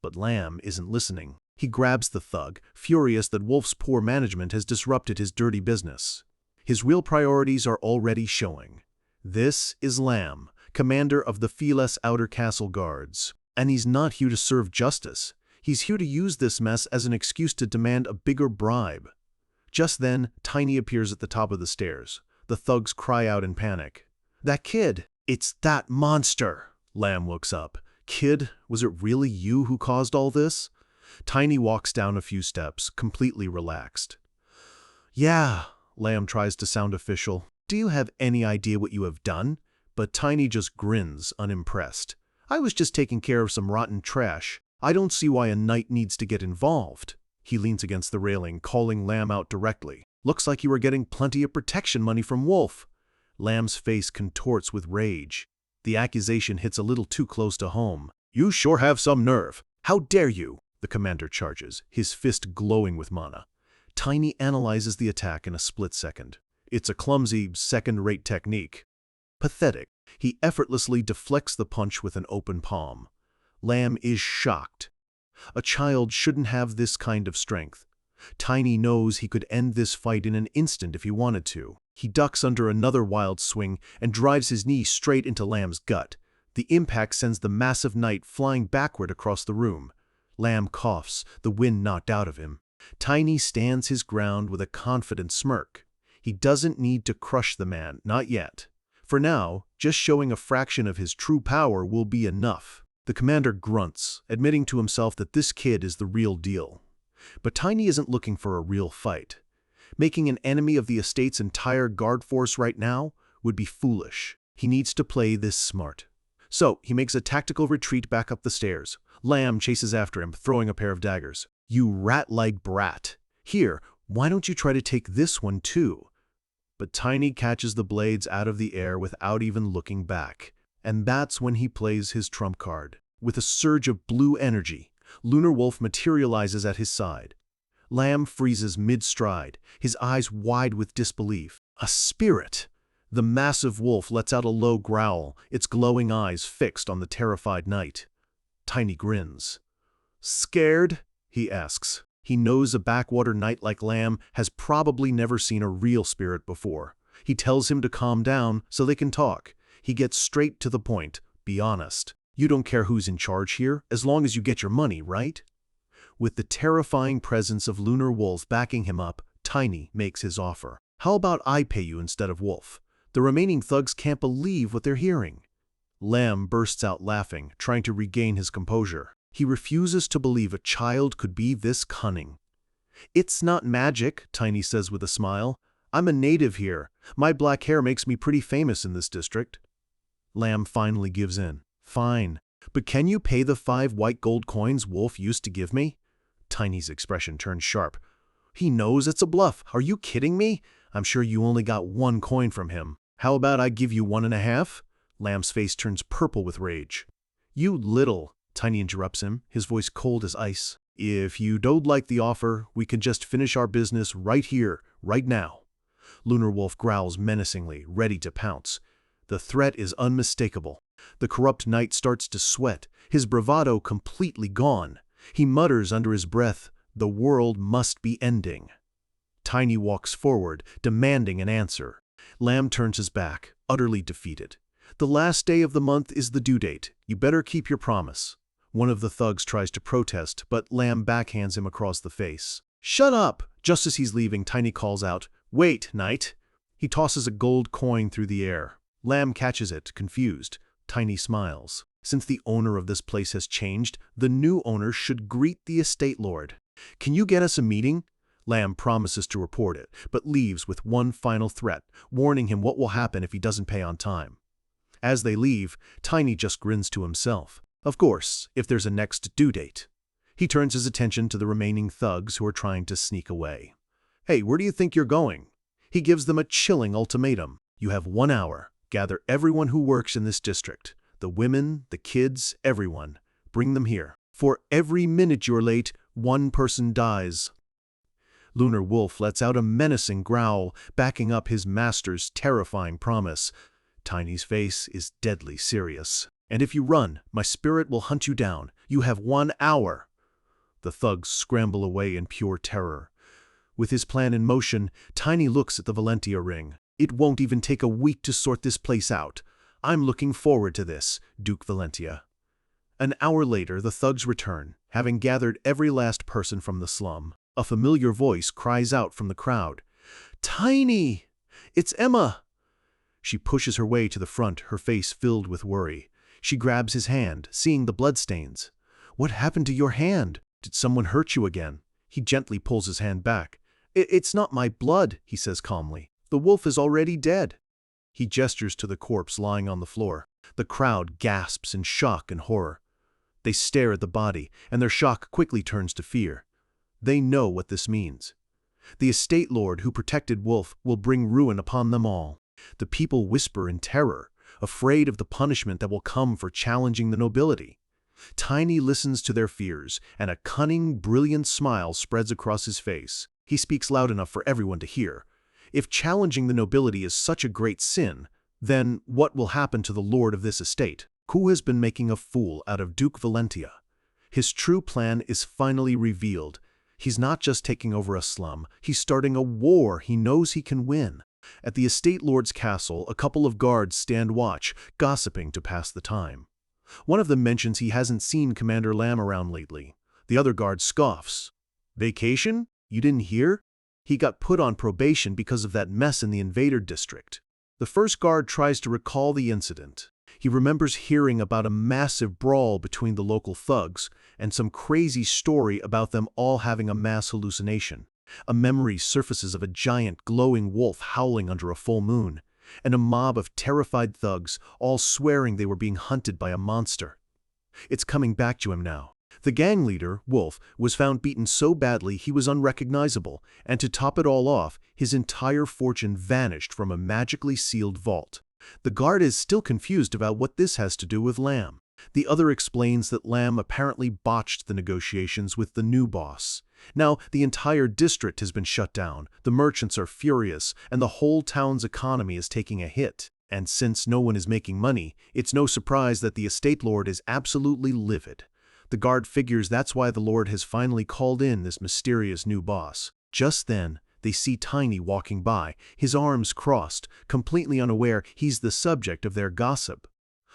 But Lamb isn't listening. He grabs the thug, furious that Wolf's poor management has disrupted his dirty business. His real priorities are already showing. This is Lamb, commander of the Feles Outer Castle Guards. And he's not here to serve justice. He's here to use this mess as an excuse to demand a bigger bribe. Just then, Tiny appears at the top of the stairs. The thugs cry out in panic. "That kid! It's that monster!" Lamb looks up. "Kid, was it really you who caused all this?" Tiny walks down a few steps, completely relaxed. "Yeah," Lamb tries to sound official. "Do you have any idea what you have done?" But Tiny just grins, unimpressed. "I was just taking care of some rotten trash. I don't see why a knight needs to get involved." He leans against the railing, calling Lamb out directly. "Looks like you were getting plenty of protection money from Wolf." Lamb's face contorts with rage. The accusation hits a little too close to home. "You sure have some nerve. How dare you?" the commander charges, his fist glowing with mana. Tiny analyzes the attack in a split second. It's a clumsy, second-rate technique. Pathetic. He effortlessly deflects the punch with an open palm. Lamb is shocked. A child shouldn't have this kind of strength. Tiny knows he could end this fight in an instant if he wanted to. He ducks under another wild swing and drives his knee straight into Lamb's gut. The impact sends the massive knight flying backward across the room. Lamb coughs, the wind knocked out of him. Tiny stands his ground with a confident smirk. He doesn't need to crush the man, not yet. For now, just showing a fraction of his true power will be enough. The commander grunts, admitting to himself that this kid is the real deal. But Tiny isn't looking for a real fight. Making an enemy of the estate's entire guard force right now would be foolish. He needs to play this smart. So he makes a tactical retreat back up the stairs. Lamb chases after him, throwing a pair of daggers. "You rat-like brat. Here, why don't you try to take this one too?" But Tiny catches the blades out of the air without even looking back. And that's when he plays his trump card. With a surge of blue energy, Lunar Wolf materializes at his side. Lamb freezes mid-stride, his eyes wide with disbelief. A spirit! The massive wolf lets out a low growl, its glowing eyes fixed on the terrified knight. Tiny grins. "Scared?" he asks. He knows a backwater knight like Lamb has probably never seen a real spirit before. He tells him to calm down so they can talk. He gets straight to the point. "Be honest. You don't care who's in charge here, as long as you get your money, right?" With the terrifying presence of Lunar Wolf backing him up, Tiny makes his offer. "How about I pay you instead of Wolf?" The remaining thugs can't believe what they're hearing. Lamb bursts out laughing, trying to regain his composure. He refuses to believe a child could be this cunning. "It's not magic," Tiny says with a smile. "I'm a native here. My black hair makes me pretty famous in this district." Lamb finally gives in. "Fine. But can you pay the 5 white gold coins Wolf used to give me?" Tiny's expression turns sharp. "He knows it's a bluff. Are you kidding me? I'm sure you only got 1 coin from him. How about I give you 1.5? Lamb's face turns purple with rage. "You little," Tiny interrupts him, his voice cold as ice. "If you don't like the offer, we can just finish our business right here, right now." Lunar Wolf growls menacingly, ready to pounce. The threat is unmistakable. The corrupt knight starts to sweat, his bravado completely gone. He mutters under his breath, "The world must be ending." Tiny walks forward, demanding an answer. Lamb turns his back, utterly defeated. "The last day of the month is the due date. You better keep your promise." One of the thugs tries to protest, but Lamb backhands him across the face. "Shut up!" Just as he's leaving, Tiny calls out, "Wait, knight!" He tosses a gold coin through the air. Lamb catches it, confused. Tiny smiles. Since the owner of this place has changed, the new owner should greet the estate lord. "Can you get us a meeting?" Lamb promises to report it, but leaves with one final threat, warning him what will happen if he doesn't pay on time. As they leave, Tiny just grins to himself. Of course, if there's a next due date. He turns his attention to the remaining thugs who are trying to sneak away. "Hey, where do you think you're going?" He gives them a chilling ultimatum. "You have 1 hour. Gather everyone who works in this district. The women, the kids, everyone. Bring them here. For every minute you're late, 1 person dies." Lunar Wolf lets out a menacing growl, backing up his master's terrifying promise. Tiny's face is deadly serious. "And if you run, my spirit will hunt you down. You have 1 hour." The thugs scramble away in pure terror. With his plan in motion, Tiny looks at the Valentia ring. "It won't even take a week to sort this place out. I'm looking forward to this, Duke Valentia." An hour later, the thugs return, having gathered every last person from the slum. A familiar voice cries out from the crowd. "Tiny! It's Emma!" She pushes her way to the front, her face filled with worry. She grabs his hand, seeing the bloodstains. "What happened to your hand? Did someone hurt you again?" He gently pulls his hand back. It's not my blood," he says calmly. "The wolf is already dead." He gestures to the corpse lying on the floor. The crowd gasps in shock and horror. They stare at the body, and their shock quickly turns to fear. They know what this means. The estate lord who protected Wolf will bring ruin upon them all. The people whisper in terror, afraid of the punishment that will come for challenging the nobility. Tiny listens to their fears, and a cunning, brilliant smile spreads across his face. He speaks loud enough for everyone to hear. If challenging the nobility is such a great sin, then what will happen to the lord of this estate, who has been making a fool out of Duke Valentia? His true plan is finally revealed. He's not just taking over a slum, he's starting a war he knows he can win. At the estate lord's castle, a couple of guards stand watch, gossiping to pass the time. One of them mentions he hasn't seen Commander Lamb around lately. The other guard scoffs. "Vacation? You didn't hear? He got put on probation because of that mess in the invader district." The first guard tries to recall the incident. He remembers hearing about a massive brawl between the local thugs and some crazy story about them all having a mass hallucination. A memory surfaces of a giant glowing wolf howling under a full moon. and a mob of terrified thugs, all swearing they were being hunted by a monster. It's coming back to him now. The gang leader, Wolf, was found beaten so badly he was unrecognizable, and to top it all off, his entire fortune vanished from a magically sealed vault. The guard is still confused about what this has to do with Lamb. The other explains that Lamb apparently botched the negotiations with the new boss. Now, the entire district has been shut down, the merchants are furious, and the whole town's economy is taking a hit. And since no one is making money, it's no surprise that the estate lord is absolutely livid. The guard figures that's why the lord has finally called in this mysterious new boss. Just then, they see Tiny walking by, his arms crossed, completely unaware he's the subject of their gossip.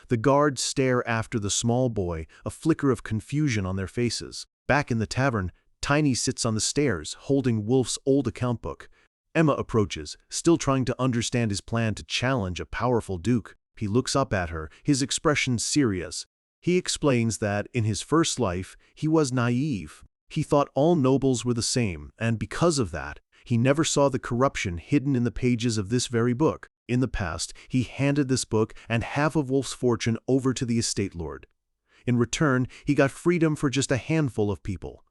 The guards stare after the small boy, a flicker of confusion on their faces. Back in the tavern, Tiny sits on the stairs, holding Wolf's old account book. Emma approaches, still trying to understand his plan to challenge a powerful duke. He looks up at her, his expression serious. He explains that, in his first life, he was naive. He thought all nobles were the same, and because of that, he never saw the corruption hidden in the pages of this very book. In the past, he handed this book and half of Wolf's fortune over to the estate lord. In return, he got freedom for just a handful of people.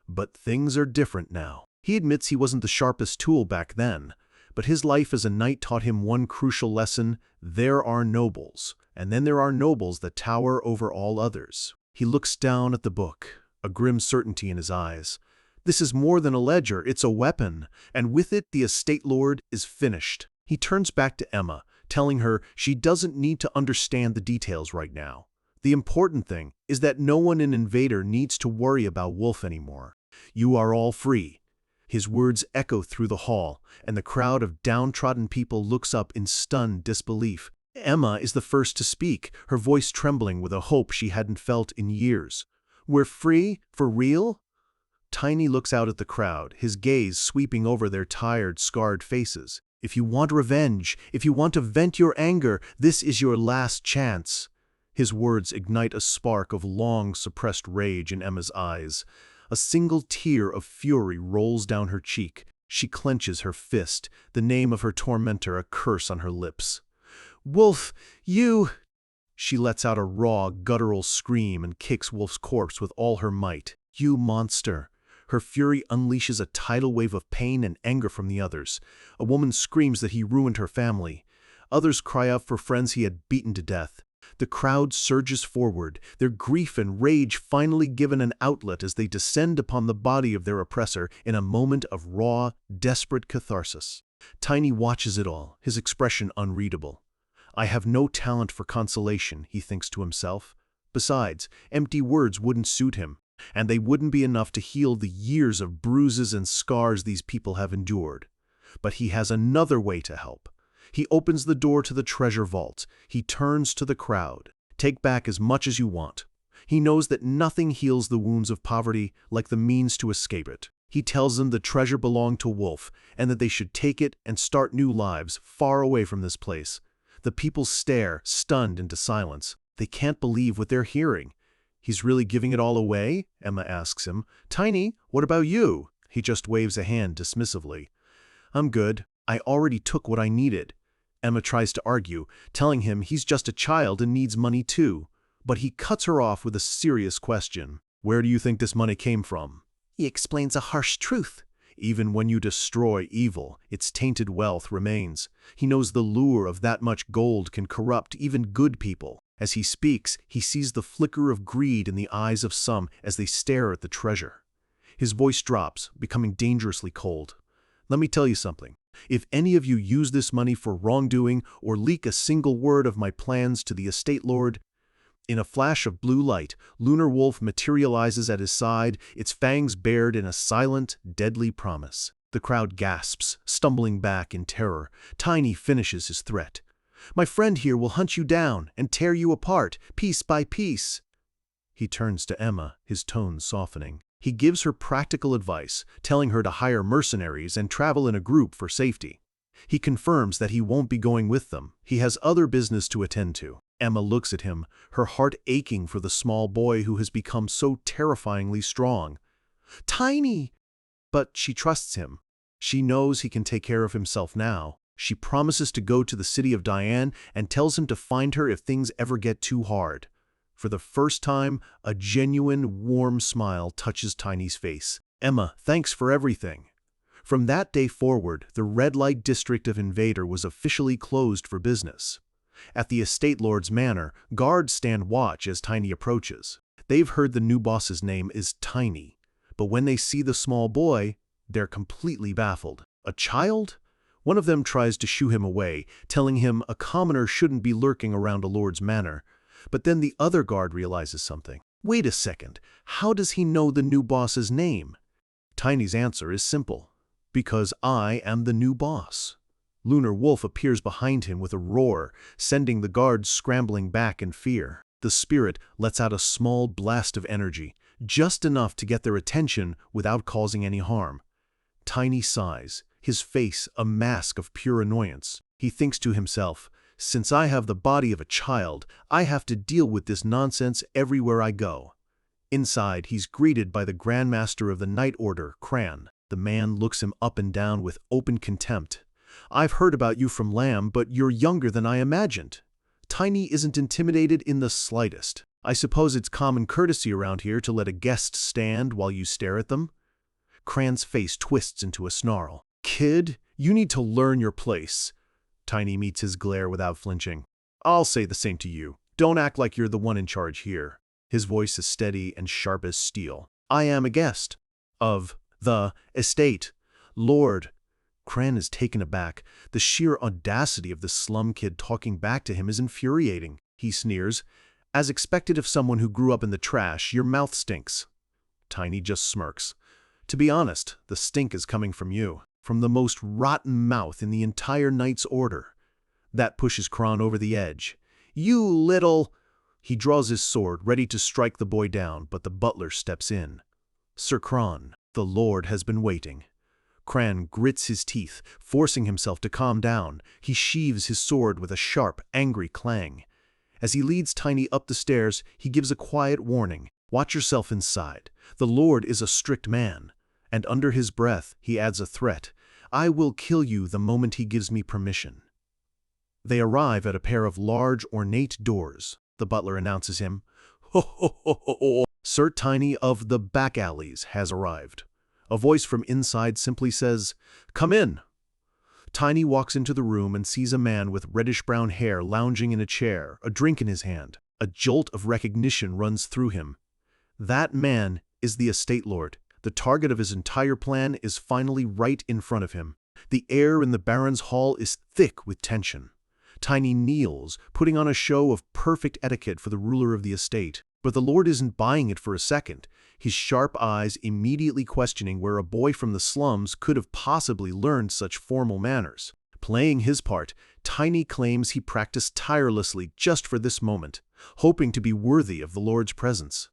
But things are different now. He admits he wasn't the sharpest tool back then, but his life as a knight taught him one crucial lesson: there are nobles, and then there are nobles that tower over all others. He looks down at the book, a grim certainty in his eyes. This is more than a ledger, it's a weapon, and with it the estate lord is finished. He turns back to Emma, telling her she doesn't need to understand the details right now. The important thing is that no one in Invader needs to worry about Wolf anymore. You are all free. His words echo through the hall, and the crowd of downtrodden people looks up in stunned disbelief. Emma is the first to speak, her voice trembling with a hope she hadn't felt in years. We're free? For real? Tiny looks out at the crowd, his gaze sweeping over their tired, scarred faces. If you want revenge, if you want to vent your anger, this is your last chance. His words ignite a spark of long-suppressed rage in Emma's eyes. A single tear of fury rolls down her cheek. She clenches her fist, the name of her tormentor a curse on her lips. Wolf, you... She lets out a raw, guttural scream and kicks Wolf's corpse with all her might. You monster. Her fury unleashes a tidal wave of pain and anger from the others. A woman screams that he ruined her family. Others cry out for friends he had beaten to death. The crowd surges forward, their grief and rage finally given an outlet as they descend upon the body of their oppressor in a moment of raw, desperate catharsis. Tiny watches it all, his expression unreadable. I have no talent for consolation, he thinks to himself. Besides, empty words wouldn't suit him, and they wouldn't be enough to heal the years of bruises and scars these people have endured. But he has another way to help. He opens the door to the treasure vault. He turns to the crowd. Take back as much as you want. He knows that nothing heals the wounds of poverty like the means to escape it. He tells them the treasure belonged to Wolf, and that they should take it and start new lives far away from this place. The people stare, stunned into silence. They can't believe what they're hearing. He's really giving it all away? Emma asks him. Tiny, what about you? He just waves a hand dismissively. I'm good. I already took what I needed. Emma tries to argue, telling him he's just a child and needs money too. But he cuts her off with a serious question. Where do you think this money came from? He explains a harsh truth. Even when you destroy evil, its tainted wealth remains. He knows the lure of that much gold can corrupt even good people. As he speaks, he sees the flicker of greed in the eyes of some as they stare at the treasure. His voice drops, becoming dangerously cold. Let me tell you something. If any of you use this money for wrongdoing or leak a single word of my plans to the estate lord... In a flash of blue light, Lunar Wolf materializes at his side, its fangs bared in a silent, deadly promise. The crowd gasps, stumbling back in terror. Tiny finishes his threat. My friend here will hunt you down and tear you apart, piece by piece. He turns to Emma, his tone softening. He gives her practical advice, telling her to hire mercenaries and travel in a group for safety. He confirms that he won't be going with them. He has other business to attend to. Emma looks at him, her heart aching for the small boy who has become so terrifyingly strong. Tiny! But she trusts him. She knows he can take care of himself now. She promises to go to the city of Diane and tells him to find her if things ever get too hard. For the first time, a genuine, warm smile touches Tiny's face. "Emma, thanks for everything." From that day forward, the red light district of Invader was officially closed for business. At the estate lord's manor, guards stand watch as Tiny approaches. They've heard the new boss's name is Tiny, but when they see the small boy, they're completely baffled. A child? One of them tries to shoo him away, telling him a commoner shouldn't be lurking around a lord's manor. But then the other guard realizes something. Wait a second, how does he know the new boss's name? Tiny's answer is simple. Because I am the new boss. Lunar Wolf appears behind him with a roar, sending the guards scrambling back in fear. The spirit lets out a small blast of energy, just enough to get their attention without causing any harm. Tiny sighs, his face a mask of pure annoyance. He thinks to himself, "Since I have the body of a child, I have to deal with this nonsense everywhere I go." Inside, he's greeted by the Grandmaster of the Night Order, Cran. The man looks him up and down with open contempt. "I've heard about you from Lamb, but you're younger than I imagined." Tiny isn't intimidated in the slightest. "I suppose it's common courtesy around here to let a guest stand while you stare at them?" Cran's face twists into a snarl. "Kid, you need to learn your place." Tiny meets his glare without flinching. "I'll say the same to you. Don't act like you're the one in charge here." His voice is steady and sharp as steel. "I am a guest of the estate lord." Cran is taken aback. The sheer audacity of this slum kid talking back to him is infuriating. He sneers. "As expected of someone who grew up in the trash, your mouth stinks." Tiny just smirks. "To be honest, the stink is coming from you. From the most rotten mouth in the entire Knight's Order." That pushes Cran over the edge. "You little—" He draws his sword, ready to strike the boy down, but the butler steps in. "Sir Cran, the Lord has been waiting." Cran grits his teeth, forcing himself to calm down. He sheaves his sword with a sharp, angry clang. As he leads Tiny up the stairs, he gives a quiet warning. "Watch yourself inside. The Lord is a strict man." And under his breath, he adds a threat. "I will kill you the moment he gives me permission." They arrive at a pair of large, ornate doors. The butler announces him. "Ho, ho, ho, ho, ho. Sir Tiny of the back alleys has arrived." A voice from inside simply says, "Come in." Tiny walks into the room and sees a man with reddish-brown hair lounging in a chair, a drink in his hand. A jolt of recognition runs through him. That man is the estate lord. The target of his entire plan is finally right in front of him. The air in the Baron's hall is thick with tension. Tiny kneels, putting on a show of perfect etiquette for the ruler of the estate. But the Lord isn't buying it for a second, his sharp eyes immediately questioning where a boy from the slums could have possibly learned such formal manners. Playing his part, Tiny claims he practiced tirelessly just for this moment, hoping to be worthy of the Lord's presence.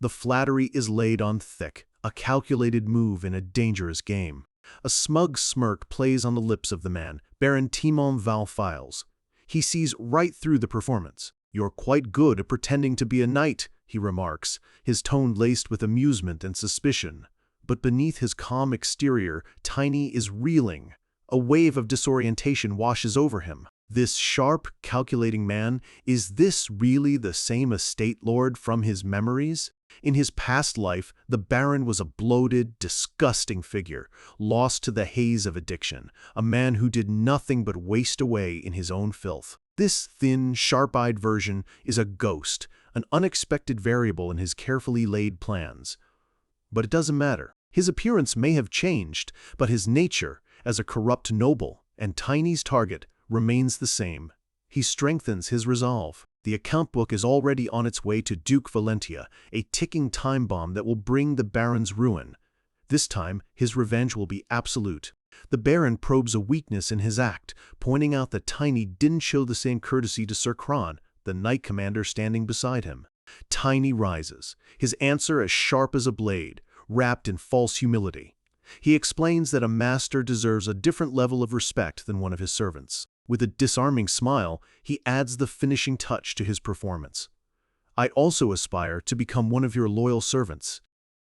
The flattery is laid on thick, a calculated move in a dangerous game. A smug smirk plays on the lips of the man, Baron Timon Valfiles. He sees right through the performance. "You're quite good at pretending to be a knight," he remarks, his tone laced with amusement and suspicion. But beneath his calm exterior, Tiny is reeling. A wave of disorientation washes over him. This sharp, calculating man, is this really the same estate lord from his memories? In his past life, the Baron was a bloated, disgusting figure, lost to the haze of addiction, a man who did nothing but waste away in his own filth. This thin, sharp-eyed version is a ghost, an unexpected variable in his carefully laid plans. But it doesn't matter. His appearance may have changed, but his nature, as a corrupt noble and Tiny's target, remains the same. He strengthens his resolve. The account book is already on its way to Duke Valentia, a ticking time bomb that will bring the Baron's ruin. This time, his revenge will be absolute. The Baron probes a weakness in his act, pointing out that Tiny didn't show the same courtesy to Sir Cran, the knight commander standing beside him. Tiny rises, his answer as sharp as a blade, wrapped in false humility. He explains that a master deserves a different level of respect than one of his servants. With a disarming smile, he adds the finishing touch to his performance. "I also aspire to become one of your loyal servants."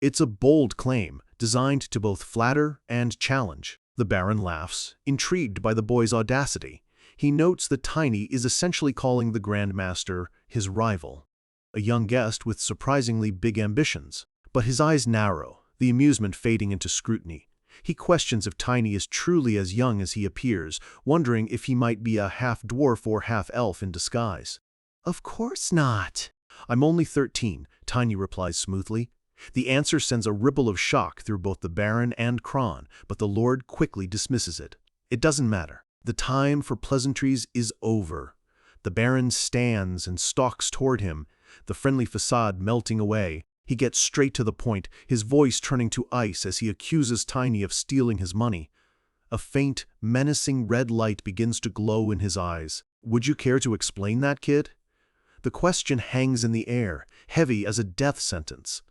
It's a bold claim, designed to both flatter and challenge. The Baron laughs, intrigued by the boy's audacity. He notes that Tiny is essentially calling the Grandmaster his rival, a young guest with surprisingly big ambitions. But his eyes narrow, the amusement fading into scrutiny. He questions if Tiny is truly as young as he appears, wondering if he might be a half-dwarf or half-elf in disguise. "Of course not." "I'm only 13, Tiny replies smoothly. The answer sends a ripple of shock through both the Baron and Kron, but the Lord quickly dismisses it. It doesn't matter. The time for pleasantries is over. The Baron stands and stalks toward him, the friendly facade melting away. He gets straight to the point, his voice turning to ice as he accuses Tiny of stealing his money. A faint, menacing red light begins to glow in his eyes. "Would you care to explain that, kid?" The question hangs in the air, heavy as a death sentence.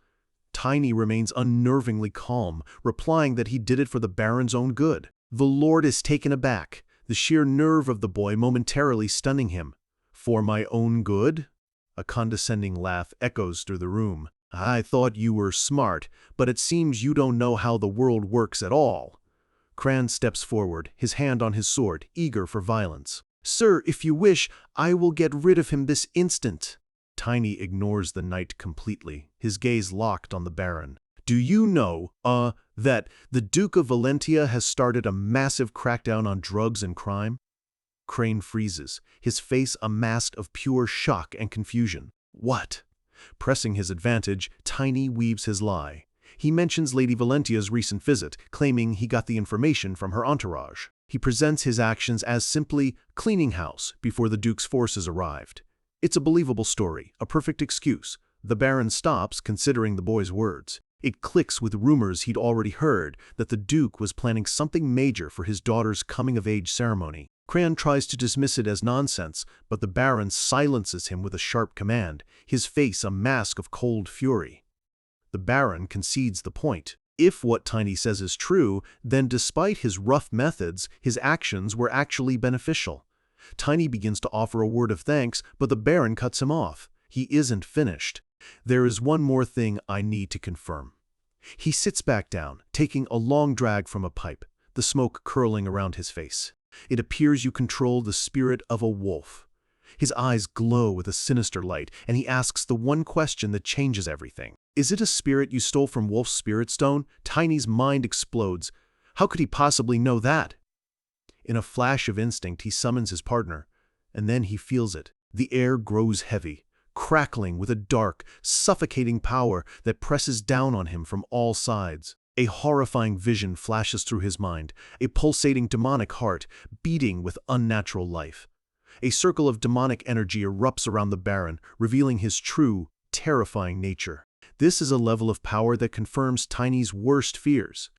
Tiny remains unnervingly calm, replying that he did it for the Baron's own good. The Lord is taken aback, the sheer nerve of the boy momentarily stunning him. "For my own good?" A condescending laugh echoes through the room. "I thought you were smart, but it seems you don't know how the world works at all." Kran steps forward, his hand on his sword, eager for violence. "Sir, if you wish, I will get rid of him this instant." Tiny ignores the knight completely, his gaze locked on the Baron. "Do you know, that the Duke of Valentia has started a massive crackdown on drugs and crime?" Crane freezes, his face a mask of pure shock and confusion. "What?" Pressing his advantage, Tiny weaves his lie. He mentions Lady Valentia's recent visit, claiming he got the information from her entourage. He presents his actions as simply cleaning house before the Duke's forces arrived. It's a believable story, a perfect excuse. The Baron stops, considering the boy's words. It clicks with rumors he'd already heard that the Duke was planning something major for his daughter's coming-of-age ceremony. Cran tries to dismiss it as nonsense, but the Baron silences him with a sharp command, his face a mask of cold fury. The Baron concedes the point. If what Tiny says is true, then despite his rough methods, his actions were actually beneficial. Tiny begins to offer a word of thanks, but the Baron cuts him off. He isn't finished. "There is one more thing I need to confirm." He sits back down, taking a long drag from a pipe, the smoke curling around his face. "It appears you control the spirit of a wolf." His eyes glow with a sinister light, and he asks the one question that changes everything. "Is it a spirit you stole from Wolf's spirit stone?" Tiny's mind explodes. How could he possibly know that? In a flash of instinct, he summons his partner, and then he feels it. The air grows heavy, crackling with a dark, suffocating power that presses down on him from all sides. A horrifying vision flashes through his mind, a pulsating demonic heart beating with unnatural life. A circle of demonic energy erupts around the Baron, revealing his true, terrifying nature. This is a level of power that confirms Tiny's worst fears.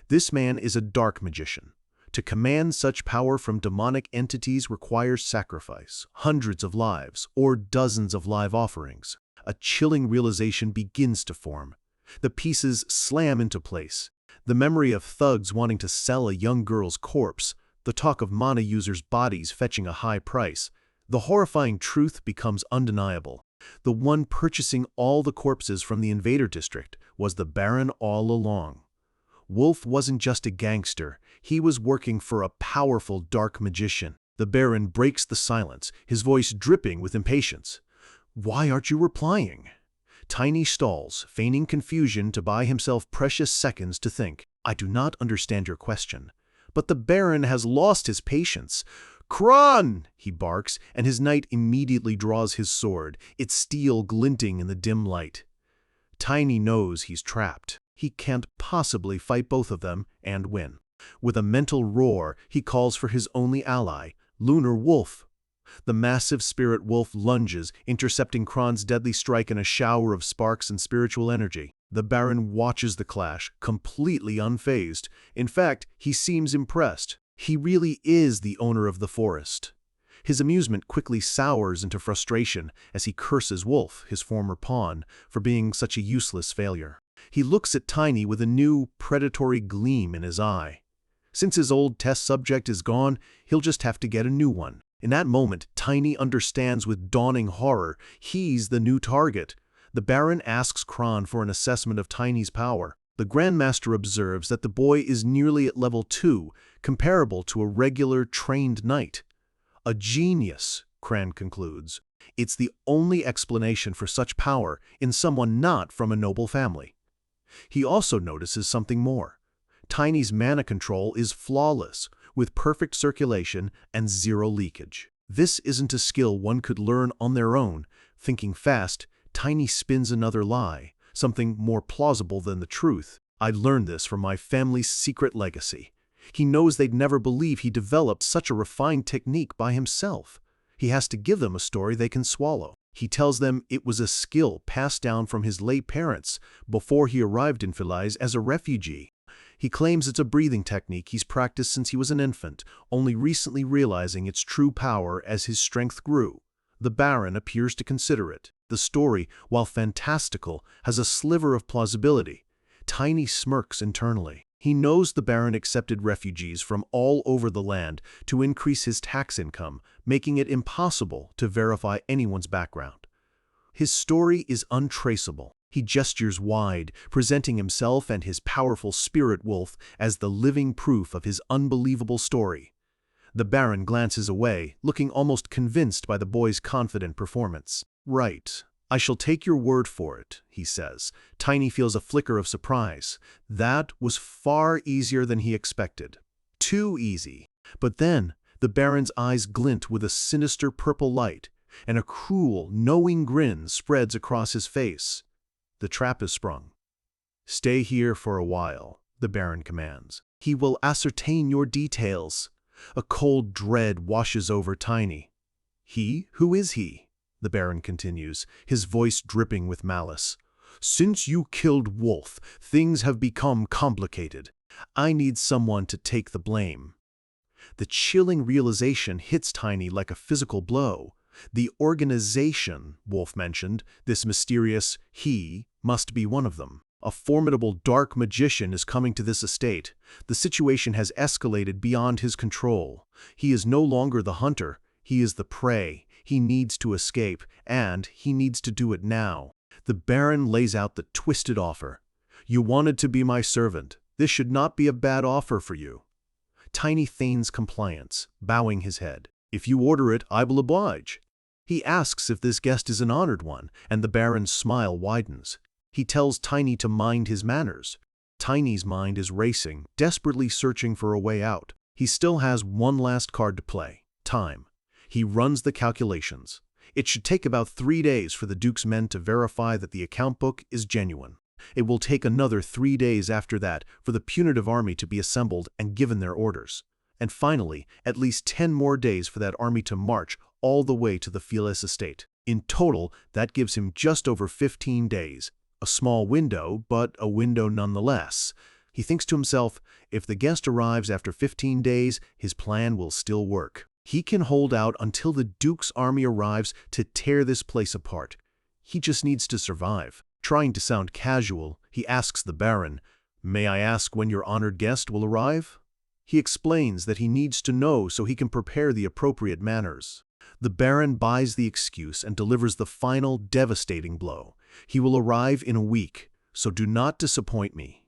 This man is a dark magician. To command such power from demonic entities requires sacrifice, hundreds of lives, or dozens of live offerings. A chilling realization begins to form. The pieces slam into place. The memory of thugs wanting to sell a young girl's corpse, the talk of mana users' bodies fetching a high price. The horrifying truth becomes undeniable. The one purchasing all the corpses from the invader district was the Baron all along. Wolf wasn't just a gangster, he was working for a powerful dark magician. The Baron breaks the silence, his voice dripping with impatience. "Why aren't you replying?" Tiny stalls, feigning confusion to buy himself precious seconds to think. "I do not understand your question." But the Baron has lost his patience. "Kron!" he barks, and his knight immediately draws his sword, its steel glinting in the dim light. Tiny knows he's trapped. He can't possibly fight both of them and win. With a mental roar, he calls for his only ally, Lunar Wolf. The massive spirit wolf lunges, intercepting Kron's deadly strike in a shower of sparks and spiritual energy. The Baron watches the clash, completely unfazed. In fact, he seems impressed. He really is the owner of the forest. His amusement quickly sours into frustration as he curses Wolf, his former pawn, for being such a useless failure. He looks at Tiny with a new, predatory gleam in his eye. Since his old test subject is gone, he'll just have to get a new one. In that moment, Tiny understands with dawning horror he's the new target. The Baron asks Kron for an assessment of Tiny's power. The Grandmaster observes that the boy is nearly at level 2, comparable to a regular trained knight. A genius, Cran concludes. It's the only explanation for such power in someone not from a noble family. He also notices something more. Tiny's mana control is flawless, with perfect circulation and zero leakage. This isn't a skill one could learn on their own. Thinking fast, Tiny spins another lie, something more plausible than the truth. I learned this from my family's secret legacy. He knows they'd never believe he developed such a refined technique by himself. He has to give them a story they can swallow. He tells them it was a skill passed down from his late parents before he arrived in Feliz as a refugee. He claims it's a breathing technique he's practiced since he was an infant, only recently realizing its true power as his strength grew. The Baron appears to consider it. The story, while fantastical, has a sliver of plausibility. Tiny smirks internally. He knows the Baron accepted refugees from all over the land to increase his tax income, making it impossible to verify anyone's background. His story is untraceable. He gestures wide, presenting himself and his powerful spirit wolf as the living proof of his unbelievable story. The Baron glances away, looking almost convinced by the boy's confident performance. Right. I shall take your word for it, he says. Tiny feels a flicker of surprise. That was far easier than he expected. Too easy. But then, the Baron's eyes glint with a sinister purple light, and a cruel, knowing grin spreads across his face. The trap is sprung. Stay here for a while, the Baron commands. He will ascertain your details. A cold dread washes over Tiny. He? Who is he? The Baron continues, his voice dripping with malice. Since you killed Wolf, things have become complicated. I need someone to take the blame. The chilling realization hits Tiny like a physical blow. The organization Wolf mentioned, this mysterious he, must be one of them. A formidable dark magician is coming to this estate. The situation has escalated beyond his control. He is no longer the hunter, he is the prey. He needs to escape, and he needs to do it now. The Baron lays out the twisted offer. You wanted to be my servant. This should not be a bad offer for you. Tiny feigns compliance, bowing his head. If you order it, I will oblige. He asks if this guest is an honored one, and the Baron's smile widens. He tells Tiny to mind his manners. Tiny's mind is racing, desperately searching for a way out. He still has one last card to play: time. He runs the calculations. It should take about 3 days for the Duke's men to verify that the account book is genuine. It will take another 3 days after that for the punitive army to be assembled and given their orders. And finally, at least 10 more days for that army to march all the way to the Feliz estate. In total, that gives him just over 15 days. A small window, but a window nonetheless. He thinks to himself, if the guest arrives after 15 days, his plan will still work. He can hold out until the Duke's army arrives to tear this place apart. He just needs to survive. Trying to sound casual, he asks the Baron, "May I ask when your honored guest will arrive?" He explains that he needs to know so he can prepare the appropriate manners. The Baron buys the excuse and delivers the final devastating blow. He will arrive in a week, so do not disappoint me.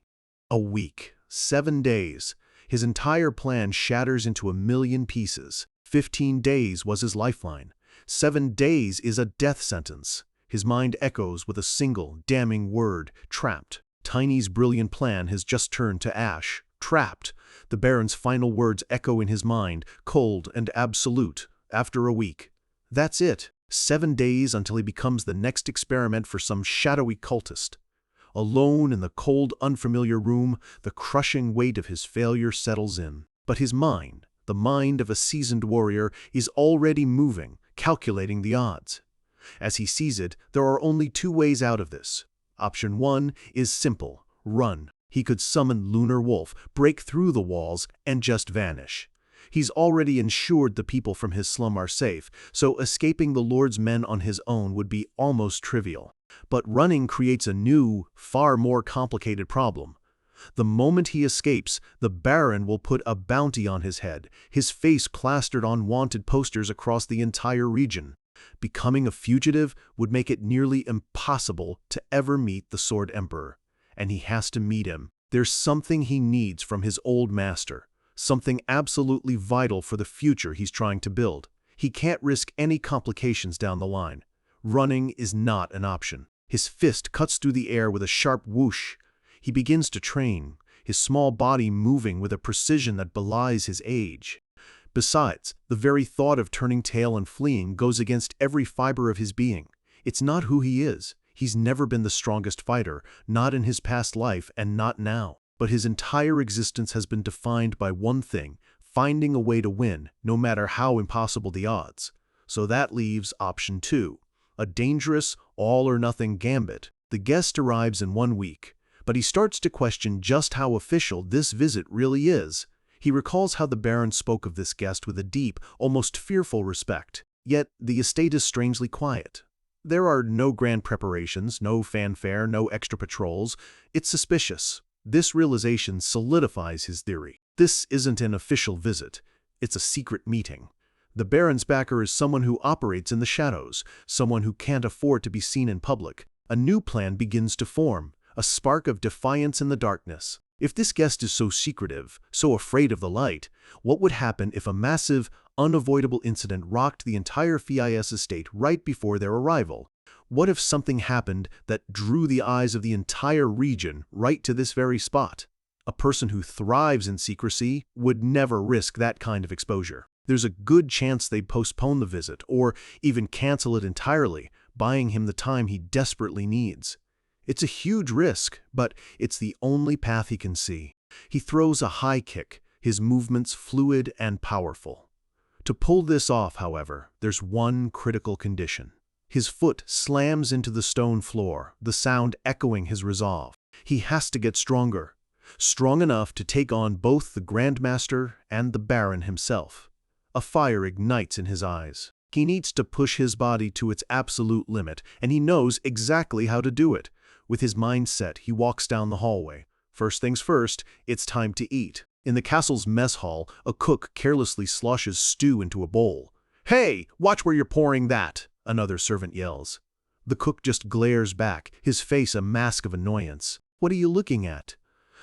A week. 7 days. His entire plan shatters into a million pieces. 15 days was his lifeline. 7 days is a death sentence. His mind echoes with a single, damning word: trapped. Tiny's brilliant plan has just turned to ash. Trapped. The Baron's final words echo in his mind, cold and absolute. After a week. That's it. 7 days until he becomes the next experiment for some shadowy cultist. Alone in the cold, unfamiliar room, the crushing weight of his failure settles in. But his mind, the mind of a seasoned warrior, is already moving, calculating the odds. As he sees it, there are only 2 ways out of this. Option 1 is simple: run. He could summon Lunar Wolf, break through the walls, and just vanish. He's already ensured the people from his slum are safe, so escaping the Lord's men on his own would be almost trivial. But running creates a new, far more complicated problem. The moment he escapes, the Baron will put a bounty on his head, his face plastered on wanted posters across the entire region. Becoming a fugitive would make it nearly impossible to ever meet the Sword Emperor. and he has to meet him. There's something he needs from his old master, something absolutely vital for the future he's trying to build. He can't risk any complications down the line. Running is not an option. His fist cuts through the air with a sharp whoosh. He begins to train, his small body moving with a precision that belies his age. Besides, the very thought of turning tail and fleeing goes against every fiber of his being. It's not who he is. He's never been the strongest fighter, not in his past life and not now. But his entire existence has been defined by one thing: finding a way to win, no matter how impossible the odds. So that leaves option 2, a dangerous, all-or-nothing gambit. The guest arrives in 1 week, but he starts to question just how official this visit really is. He recalls how the Baron spoke of this guest with a deep, almost fearful respect. Yet the estate is strangely quiet. There are no grand preparations, no fanfare, no extra patrols. It's suspicious. This realization solidifies his theory. This isn't an official visit. It's a secret meeting. The Baron's backer is someone who operates in the shadows, someone who can't afford to be seen in public. A new plan begins to form, a spark of defiance in the darkness. If this guest is so secretive, so afraid of the light, what would happen if a massive, unavoidable incident rocked the entire FIS estate right before their arrival? What if something happened that drew the eyes of the entire region right to this very spot? A person who thrives in secrecy would never risk that kind of exposure. There's a good chance they'd postpone the visit, or even cancel it entirely, buying him the time he desperately needs. It's a huge risk, but it's the only path he can see. He throws a high kick, his movements fluid and powerful. To pull this off, however, there's one critical condition. His foot slams into the stone floor, the sound echoing his resolve. He has to get stronger, strong enough to take on both the Grandmaster and the Baron himself. A fire ignites in his eyes. He needs to push his body to its absolute limit, and he knows exactly how to do it. With his mind set, he walks down the hallway. First things first, it's time to eat. In the castle's mess hall, a cook carelessly sloshes stew into a bowl. "Hey, watch where you're pouring that!" another servant yells. The cook just glares back, his face a mask of annoyance. "What are you looking at?"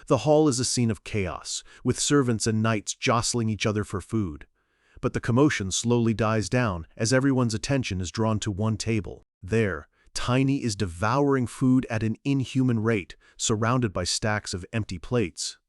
The hall is a scene of chaos, with servants and knights jostling each other for food. But the commotion slowly dies down as everyone's attention is drawn to one table. There, Tiny is devouring food at an inhuman rate, surrounded by stacks of empty plates.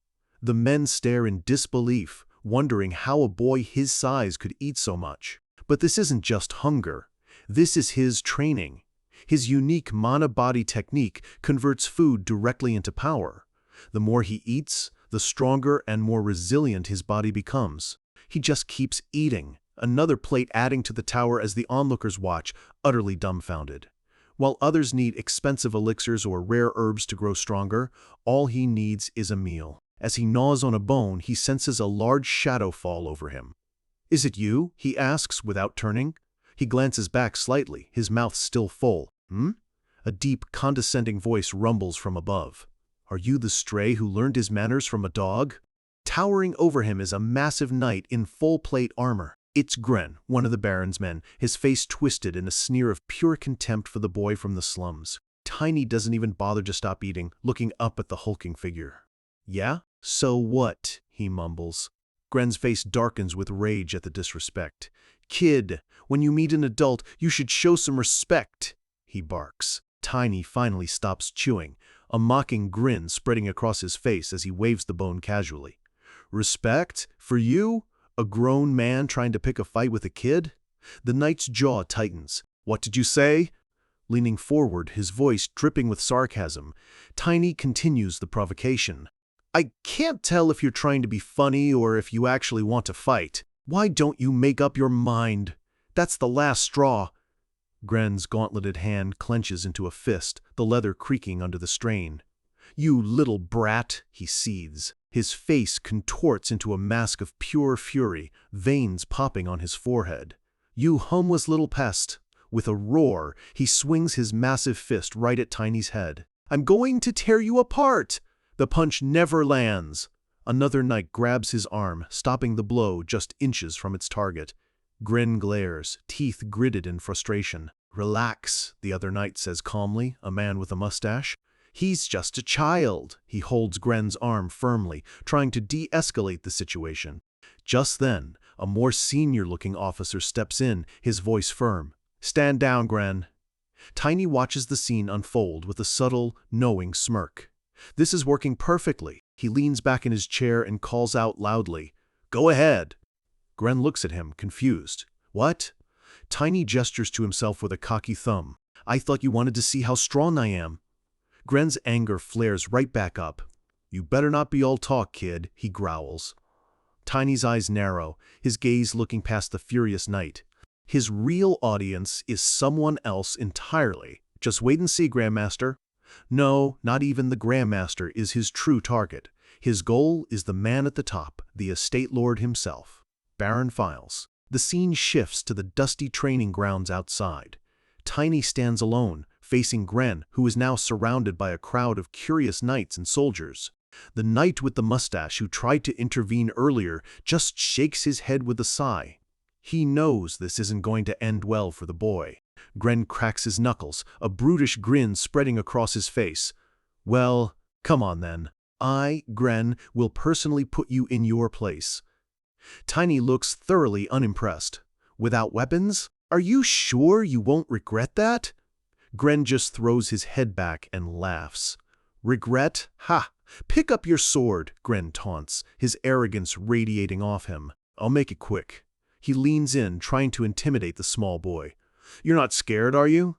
The men stare in disbelief, wondering how a boy his size could eat so much. But this isn't just hunger. This is his training. His unique mana body technique converts food directly into power. The more he eats, the stronger and more resilient his body becomes. He just keeps eating, another plate adding to the tower as the onlookers watch, utterly dumbfounded. While others need expensive elixirs or rare herbs to grow stronger, all he needs is a meal. As he gnaws on a bone, he senses a large shadow fall over him. "Is it you?" he asks without turning. He glances back slightly, his mouth still full. A deep, condescending voice rumbles from above. "Are you the stray who learned his manners from a dog?" Towering over him is a massive knight in full plate armor. It's Gren, one of the Baron's men, his face twisted in a sneer of pure contempt for the boy from the slums. Tiny doesn't even bother to stop eating, looking up at the hulking figure. "Yeah? So what?" he mumbles. Gren's face darkens with rage at the disrespect. "Kid, when you meet an adult, you should show some respect," he barks. Tiny finally stops chewing, a mocking grin spreading across his face as he waves the bone casually. "Respect? For you? A grown man trying to pick a fight with a kid?" The knight's jaw tightens. "What did you say?" Leaning forward, his voice dripping with sarcasm, Tiny continues the provocation. "I can't tell if you're trying to be funny or if you actually want to fight. Why don't you make up your mind? That's the last straw." Gren's gauntleted hand clenches into a fist, the leather creaking under the strain. "You little brat," he seethes. His face contorts into a mask of pure fury, veins popping on his forehead. "You homeless little pest." With a roar, he swings his massive fist right at Tiny's head. "I'm going to tear you apart!" The punch never lands. Another knight grabs his arm, stopping the blow just inches from its target. Gren glares, teeth gritted in frustration. "Relax," the other knight says calmly, a man with a mustache. He's just a child. He holds Gren's arm firmly, trying to de-escalate the situation. Just then, a more senior-looking officer steps in, his voice firm. "Stand down, Gren." Tiny watches the scene unfold with a subtle, knowing smirk. This is working perfectly. He leans back in his chair and calls out loudly, "Go ahead." Gren looks at him, confused. "What?" Tiny gestures to himself with a cocky thumb. "I thought you wanted to see how strong I am." Gren's anger flares right back up. "You better not be all talk, kid," he growls. Tiny's eyes narrow, his gaze looking past the furious knight. His real audience is someone else entirely. Just wait and see, Grandmaster. No, not even the Grandmaster is his true target. His goal is the man at the top, the estate lord himself. Baron Files. The scene shifts to the dusty training grounds outside. Tiny stands alone, facing Gren, who is now surrounded by a crowd of curious knights and soldiers. The knight with the mustache who tried to intervene earlier just shakes his head with a sigh. He knows this isn't going to end well for the boy. Gren cracks his knuckles, a brutish grin spreading across his face. "Well, come on then. I, Gren, will personally put you in your place." Tiny looks thoroughly unimpressed. "Without weapons? Are you sure you won't regret that?" Gren just throws his head back and laughs. "Regret? Ha! Pick up your sword," Gren taunts, his arrogance radiating off him. "I'll make it quick." He leans in, trying to intimidate the small boy. "You're not scared, are you?"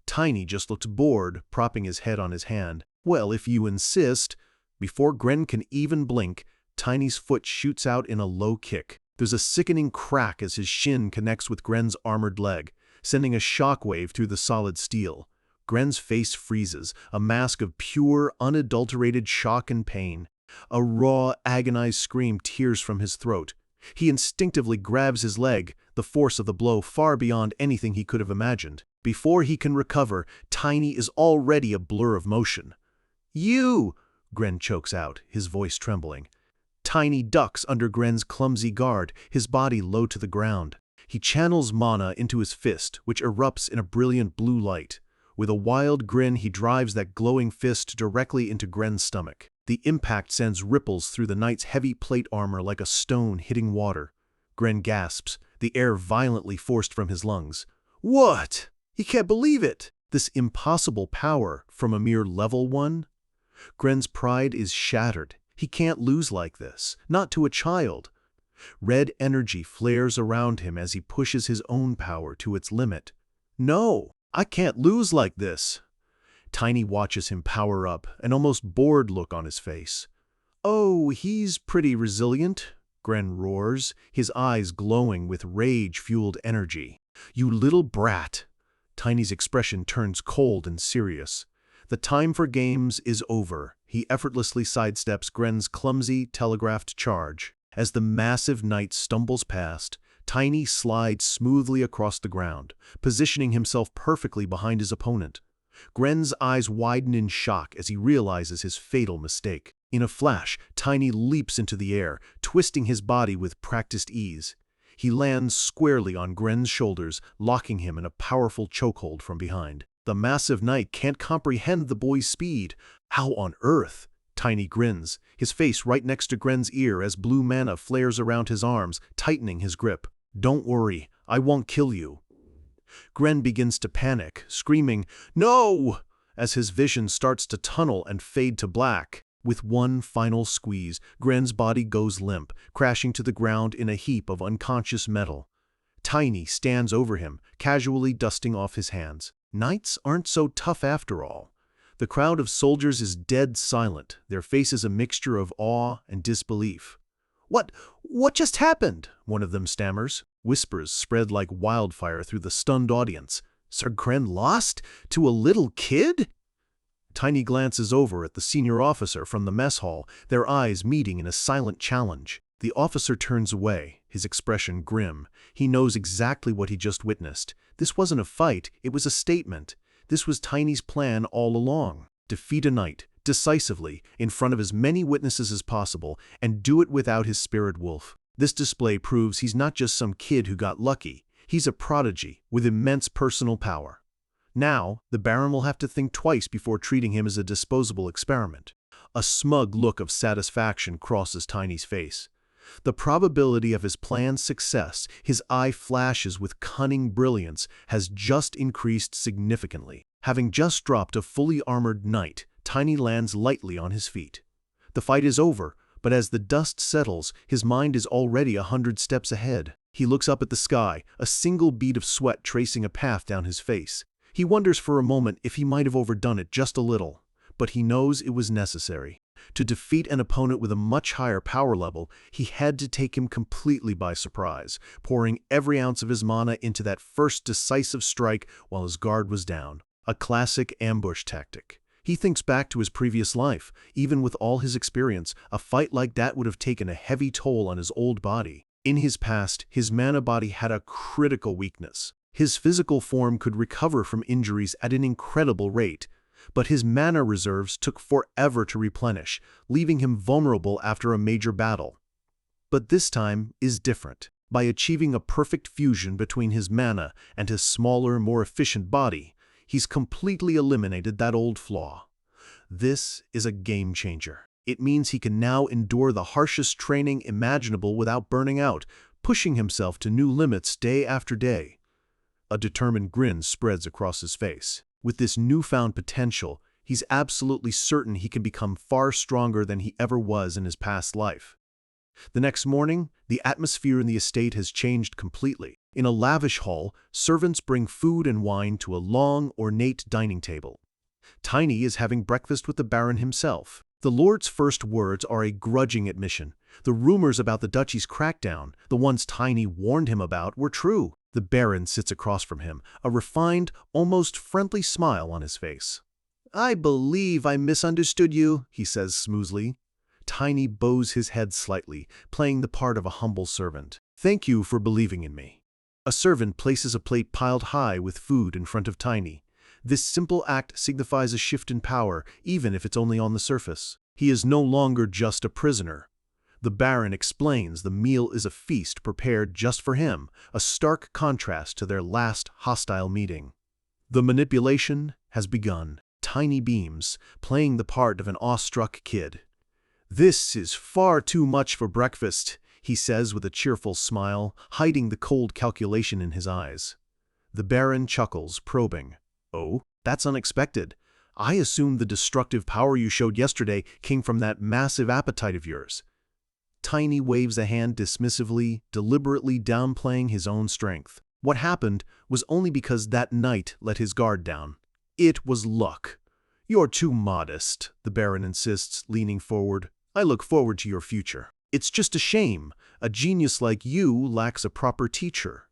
Tiny just looks bored, propping his head on his hand. "Well, if you insist." Before Gren can even blink, Tiny's foot shoots out in a low kick. There's a sickening crack as his shin connects with Gren's armored leg, sending a shockwave through the solid steel. Gren's face freezes, a mask of pure, unadulterated shock and pain. A raw, agonized scream tears from his throat. He instinctively grabs his leg, the force of the blow far beyond anything he could have imagined. Before he can recover, Tiny is already a blur of motion. "You!" Gren chokes out, his voice trembling. Tiny ducks under Gren's clumsy guard, his body low to the ground. He channels mana into his fist, which erupts in a brilliant blue light. With a wild grin, he drives that glowing fist directly into Gren's stomach. The impact sends ripples through the knight's heavy plate armor like a stone hitting water. Gren gasps, the air violently forced from his lungs. "What? He can't believe it! This impossible power from a mere level 1? Gren's pride is shattered. He can't lose like this, not to a child. Red energy flares around him as he pushes his own power to its limit. "No, I can't lose like this." Tiny watches him power up, an almost bored look on his face. "Oh, he's pretty resilient," Gren roars, his eyes glowing with rage-fueled energy. "You little brat." Tiny's expression turns cold and serious. The time for games is over. He effortlessly sidesteps Gren's clumsy, telegraphed charge. As the massive knight stumbles past, Tiny slides smoothly across the ground, positioning himself perfectly behind his opponent. Gren's eyes widen in shock as he realizes his fatal mistake. In a flash, Tiny leaps into the air, twisting his body with practiced ease. He lands squarely on Gren's shoulders, locking him in a powerful chokehold from behind. The massive knight can't comprehend the boy's speed. How on earth? Tiny grins, his face right next to Gren's ear as blue mana flares around his arms, tightening his grip. "Don't worry, I won't kill you." Gren begins to panic, screaming, "No!" as his vision starts to tunnel and fade to black. With one final squeeze, Gren's body goes limp, crashing to the ground in a heap of unconscious metal. Tiny stands over him, casually dusting off his hands. Knights aren't so tough after all. The crowd of soldiers is dead silent, their faces a mixture of awe and disbelief. What just happened?" one of them stammers. Whispers spread like wildfire through the stunned audience. "Sir Gren lost? To a little kid?" Tiny glances over at the senior officer from the mess hall, their eyes meeting in a silent challenge. The officer turns away, his expression grim. He knows exactly what he just witnessed. This wasn't a fight, it was a statement. This was Tiny's plan all along. Defeat a knight, decisively, in front of as many witnesses as possible, and do it without his spirit wolf. This display proves he's not just some kid who got lucky. He's a prodigy with immense personal power. Now, the Baron will have to think twice before treating him as a disposable experiment. A smug look of satisfaction crosses Tiny's face. The probability of his plan's success, his eye flashes with cunning brilliance, has just increased significantly. Having just dropped a fully armored knight, Tiny lands lightly on his feet. The fight is over, but as the dust settles, his mind is already 100 steps ahead. He looks up at the sky, a single bead of sweat tracing a path down his face. He wonders for a moment if he might have overdone it just a little, but he knows it was necessary. To defeat an opponent with a much higher power level, he had to take him completely by surprise, pouring every ounce of his mana into that first decisive strike while his guard was down. A classic ambush tactic. He thinks back to his previous life. Even with all his experience, a fight like that would have taken a heavy toll on his old body. In his past, his mana body had a critical weakness. His physical form could recover from injuries at an incredible rate, but his mana reserves took forever to replenish, leaving him vulnerable after a major battle. But this time is different. By achieving a perfect fusion between his mana and his smaller, more efficient body, he's completely eliminated that old flaw. This is a game changer. It means he can now endure the harshest training imaginable without burning out, pushing himself to new limits day after day. A determined grin spreads across his face. With this newfound potential, he's absolutely certain he can become far stronger than he ever was in his past life. The next morning, the atmosphere in the estate has changed completely. In a lavish hall, servants bring food and wine to a long, ornate dining table. Tiny is having breakfast with the Baron himself. The Lord's first words are a grudging admission. The rumors about the Duchy's crackdown, the ones Tiny warned him about, were true. The Baron sits across from him, a refined, almost friendly smile on his face. "I believe I misunderstood you," he says smoothly. Tiny bows his head slightly, playing the part of a humble servant. "Thank you for believing in me." A servant places a plate piled high with food in front of Tiny. This simple act signifies a shift in power, even if it's only on the surface. He is no longer just a prisoner. The Baron explains the meal is a feast prepared just for him, a stark contrast to their last hostile meeting. The manipulation has begun. Tiny beams, playing the part of an awestruck kid. "This is far too much for breakfast," he says with a cheerful smile, hiding the cold calculation in his eyes. The Baron chuckles, probing. "Oh, that's unexpected. I assumed the destructive power you showed yesterday came from that massive appetite of yours." Tiny waves a hand dismissively, deliberately downplaying his own strength. What happened was only because that knight let his guard down. It was luck. "You're too modest," the Baron insists, leaning forward. "I look forward to your future. It's just a shame. A genius like you lacks a proper teacher."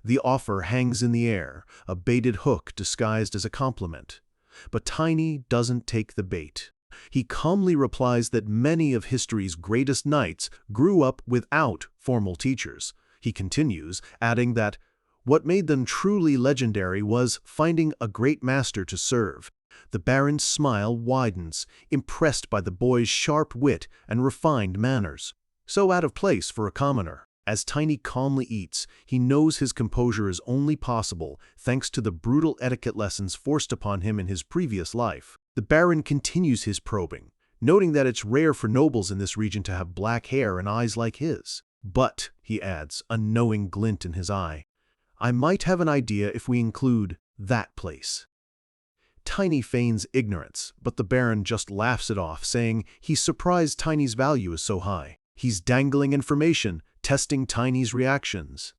The offer hangs in the air, a baited hook disguised as a compliment. But Tiny doesn't take the bait. He calmly replies that many of history's greatest knights grew up without formal teachers. He continues, adding that what made them truly legendary was finding a great master to serve. The Baron's smile widens, impressed by the boy's sharp wit and refined manners. So out of place for a commoner. As Tiny calmly eats, he knows his composure is only possible thanks to the brutal etiquette lessons forced upon him in his previous life. The Baron continues his probing, noting that it's rare for nobles in this region to have black hair and eyes like his. "But," he adds, a knowing glint in his eye, "I might have an idea if we include that place." Tiny feigns ignorance, but the Baron just laughs it off, saying he's surprised Tiny's value is so high. He's dangling information, testing Tiny's reactions.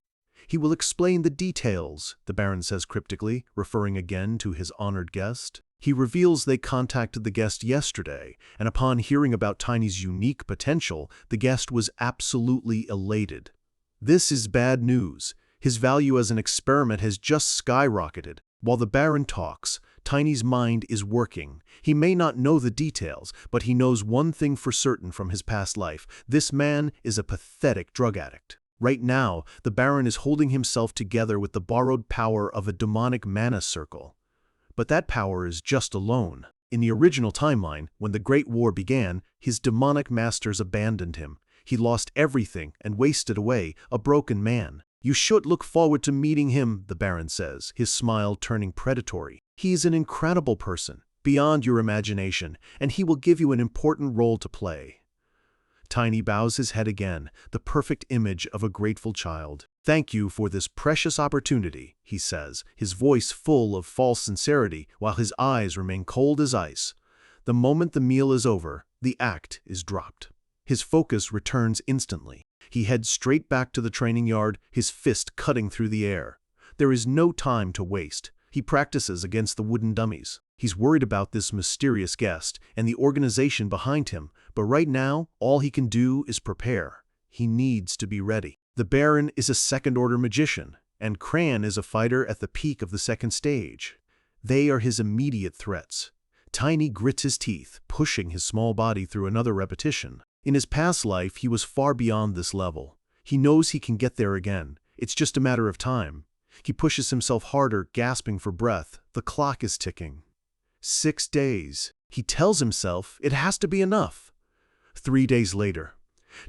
"He will explain the details," the Baron says cryptically, referring again to his honored guest. He reveals they contacted the guest yesterday, and upon hearing about Tiny's unique potential, the guest was absolutely elated. This is bad news. His value as an experiment has just skyrocketed. While the Baron talks, Tiny's mind is working. He may not know the details, but he knows one thing for certain from his past life. This man is a pathetic drug addict. Right now, the Baron is holding himself together with the borrowed power of a demonic mana circle. But that power is just a loan. In the original timeline, when the Great War began, his demonic masters abandoned him. He lost everything and wasted away, a broken man. You should look forward to meeting him, the Baron says, his smile turning predatory. He's an incredible person, beyond your imagination, and he will give you an important role to play. Tiny bows his head again, the perfect image of a grateful child. Thank you for this precious opportunity, he says, his voice full of false sincerity while his eyes remain cold as ice. The moment the meal is over, the act is dropped. His focus returns instantly. He heads straight back to the training yard, his fist cutting through the air. There is no time to waste. He practices against the wooden dummies. He's worried about this mysterious guest and the organization behind him, but right now, all he can do is prepare. He needs to be ready. The Baron is a second-order magician, and Cran is a fighter at the peak of the second stage. They are his immediate threats. Tiny grits his teeth, pushing his small body through another repetition. In his past life, he was far beyond this level. He knows he can get there again. It's just a matter of time. He pushes himself harder, gasping for breath. The clock is ticking. 6 days. He tells himself it has to be enough. 3 days later.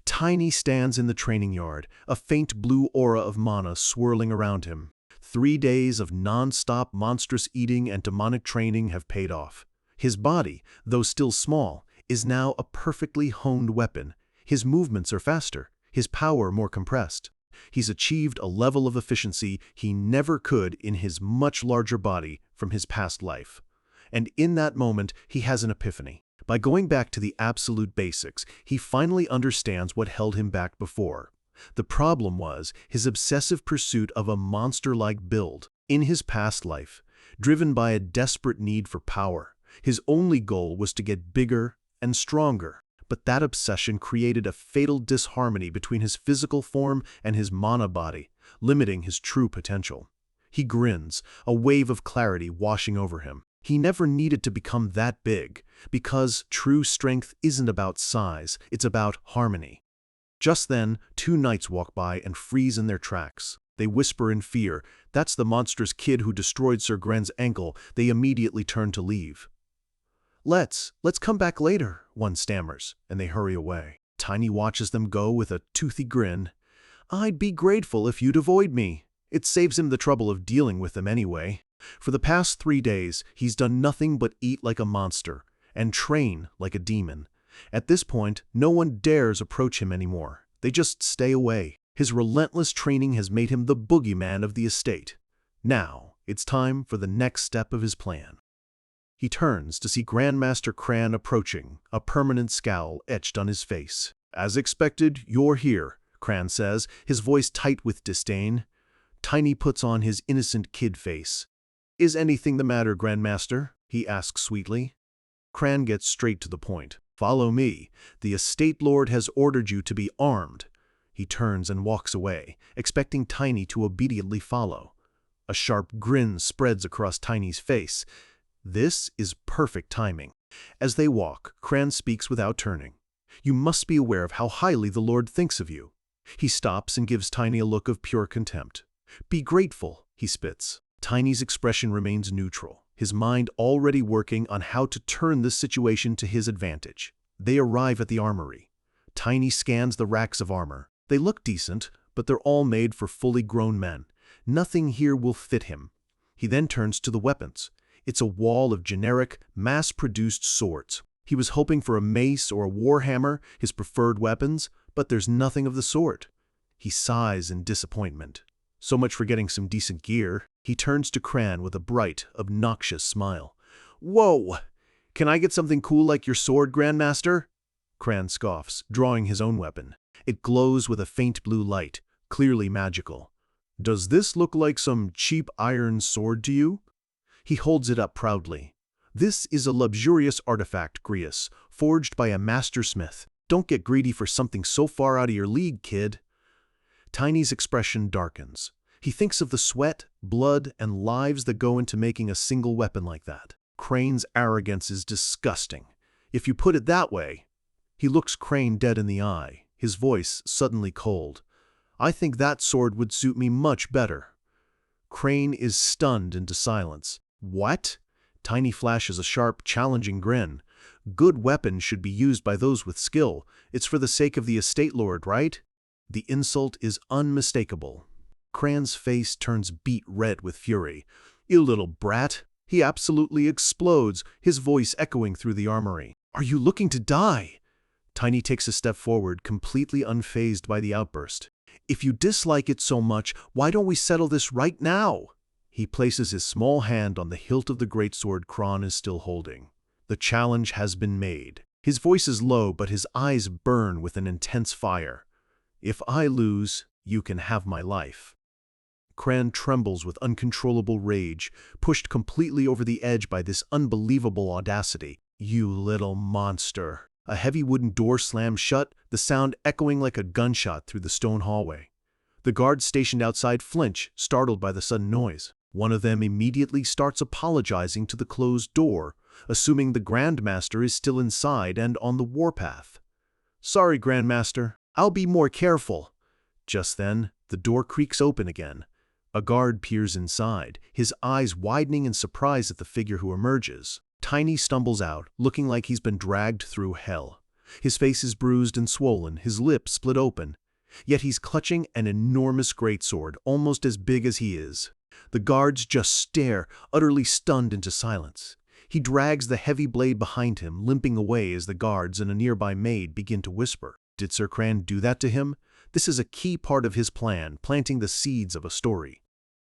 Tiny stands in the training yard, a faint blue aura of mana swirling around him. 3 days of non-stop monstrous eating and demonic training have paid off. His body, though still small, is now a perfectly honed weapon. His movements are faster, his power more compressed. He's achieved a level of efficiency he never could in his much larger body from his past life. And in that moment, he has an epiphany. By going back to the absolute basics, he finally understands what held him back before. The problem was his obsessive pursuit of a monster-like build. In his past life, driven by a desperate need for power, his only goal was to get bigger and stronger. But that obsession created a fatal disharmony between his physical form and his mana body, limiting his true potential. He grins, a wave of clarity washing over him. He never needed to become that big, because true strength isn't about size, it's about harmony. Just then, 2 knights walk by and freeze in their tracks. They whisper in fear, "That's the monstrous kid who destroyed Sir Gren's ankle." They immediately turn to leave. Let's come back later," one stammers, and they hurry away. Tiny watches them go with a toothy grin. "I'd be grateful if you'd avoid me." It saves him the trouble of dealing with them anyway. For the past 3 days, he's done nothing but eat like a monster and train like a demon. At this point, no one dares approach him anymore. They just stay away. His relentless training has made him the boogeyman of the estate. Now, it's time for the next step of his plan. He turns to see Grandmaster Cran approaching, a permanent scowl etched on his face. "As expected, you're here," Cran says, his voice tight with disdain. Tiny puts on his innocent kid face. "Is anything the matter, Grandmaster?" he asks sweetly. Cran gets straight to the point. "Follow me. The estate lord has ordered you to be armed." He turns and walks away, expecting Tiny to obediently follow. A sharp grin spreads across Tiny's face. This is perfect timing. As they walk, Cran speaks without turning. "You must be aware of how highly the Lord thinks of you." He stops and gives Tiny a look of pure contempt. "Be grateful," he spits. Tiny's expression remains neutral, his mind already working on how to turn this situation to his advantage. They arrive at the armory. Tiny scans the racks of armor. They look decent, but they're all made for fully grown men. Nothing here will fit him. He then turns to the weapons. It's a wall of generic, mass-produced swords. He was hoping for a mace or a warhammer, his preferred weapons, but there's nothing of the sort. He sighs in disappointment. So much for getting some decent gear. He turns to Cran with a bright, obnoxious smile. "Whoa! Can I get something cool like your sword, Grandmaster?" Cran scoffs, drawing his own weapon. It glows with a faint blue light, clearly magical. "Does this look like some cheap iron sword to you?" He holds it up proudly. "This is a luxurious artifact, Grius, forged by a master smith. Don't get greedy for something so far out of your league, kid." Tiny's expression darkens. He thinks of the sweat, blood, and lives that go into making a single weapon like that. Crane's arrogance is disgusting. If you put it that way. He looks Crane dead in the eye, his voice suddenly cold. "I think that sword would suit me much better." Crane is stunned into silence. "What?" Tiny flashes a sharp, challenging grin. "Good weapons should be used by those with skill. It's for the sake of the estate lord, right?" The insult is unmistakable. Cran's face turns beet red with fury. "You little brat!" He absolutely explodes, his voice echoing through the armory. "Are you looking to die?" Tiny takes a step forward, completely unfazed by the outburst. "If you dislike it so much, why don't we settle this right now?" He places his small hand on the hilt of the greatsword Kron is still holding. The challenge has been made. His voice is low, but his eyes burn with an intense fire. "If I lose, you can have my life." Kran trembles with uncontrollable rage, pushed completely over the edge by this unbelievable audacity. "You little monster." A heavy wooden door slams shut, the sound echoing like a gunshot through the stone hallway. The guards stationed outside flinch, startled by the sudden noise. One of them immediately starts apologizing to the closed door, assuming the Grandmaster is still inside and on the warpath. "Sorry, Grandmaster, I'll be more careful." Just then, the door creaks open again. A guard peers inside, his eyes widening in surprise at the figure who emerges. Tiny stumbles out, looking like he's been dragged through hell. His face is bruised and swollen, his lips split open. Yet he's clutching an enormous greatsword, almost as big as he is. The guards just stare, utterly stunned into silence. He drags the heavy blade behind him, limping away as the guards and a nearby maid begin to whisper. Did Sir Kran do that to him? This is a key part of his plan, planting the seeds of a story.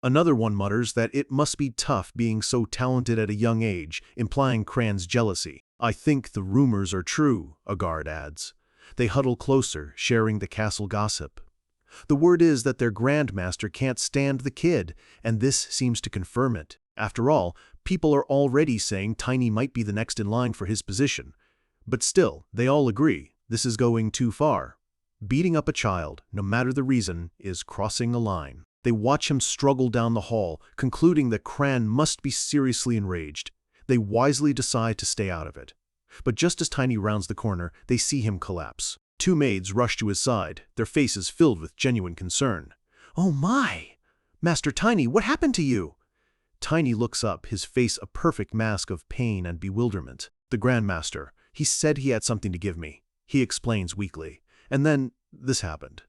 Another one mutters that it must be tough being so talented at a young age, implying Kran's jealousy. "I think the rumors are true," a guard adds. They huddle closer, sharing the castle gossip. The word is that their Grandmaster can't stand the kid, and this seems to confirm it. After all, people are already saying Tiny might be the next in line for his position. But still, they all agree, this is going too far. Beating up a child, no matter the reason, is crossing a line. They watch him struggle down the hall, concluding that Kran must be seriously enraged. They wisely decide to stay out of it. But just as Tiny rounds the corner, they see him collapse. Two maids rush to his side, their faces filled with genuine concern. "Oh my! Master Tiny, what happened to you?" Tiny looks up, his face a perfect mask of pain and bewilderment. "The Grandmaster, he said he had something to give me," he explains weakly. "And then, this happened."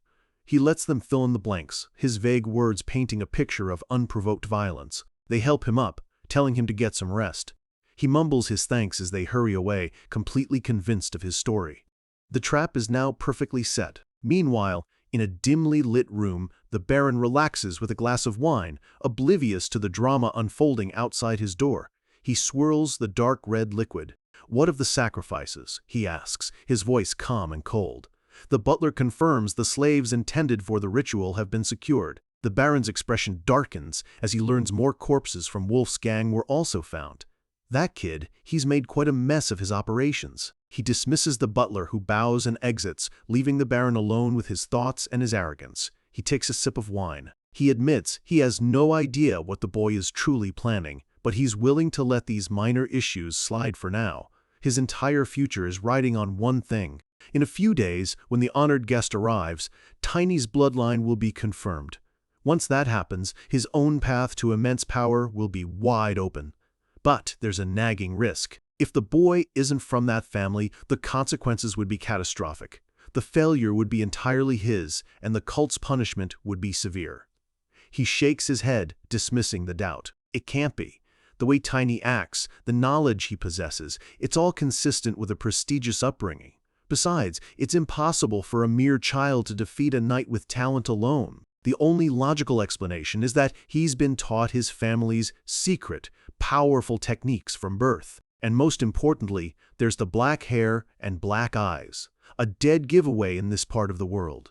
He lets them fill in the blanks, his vague words painting a picture of unprovoked violence. They help him up, telling him to get some rest. He mumbles his thanks as they hurry away, completely convinced of his story. The trap is now perfectly set. Meanwhile, in a dimly lit room, the Baron relaxes with a glass of wine, oblivious to the drama unfolding outside his door. He swirls the dark red liquid. "What of the sacrifices?" he asks, his voice calm and cold. The butler confirms the slaves intended for the ritual have been secured. The Baron's expression darkens as he learns more corpses from Wolf's gang were also found. That kid, he's made quite a mess of his operations. He dismisses the butler who bows and exits, leaving the Baron alone with his thoughts and his arrogance. He takes a sip of wine. He admits he has no idea what the boy is truly planning, but he's willing to let these minor issues slide for now. His entire future is riding on one thing. In a few days, when the honored guest arrives, Tiny's bloodline will be confirmed. Once that happens, his own path to immense power will be wide open. But there's a nagging risk. If the boy isn't from that family, the consequences would be catastrophic. The failure would be entirely his, and the cult's punishment would be severe. He shakes his head, dismissing the doubt. It can't be. The way Tiny acts, the knowledge he possesses, it's all consistent with a prestigious upbringing. Besides, it's impossible for a mere child to defeat a knight with talent alone. The only logical explanation is that he's been taught his family's secret, powerful techniques from birth. And most importantly, there's the black hair and black eyes, a dead giveaway in this part of the world.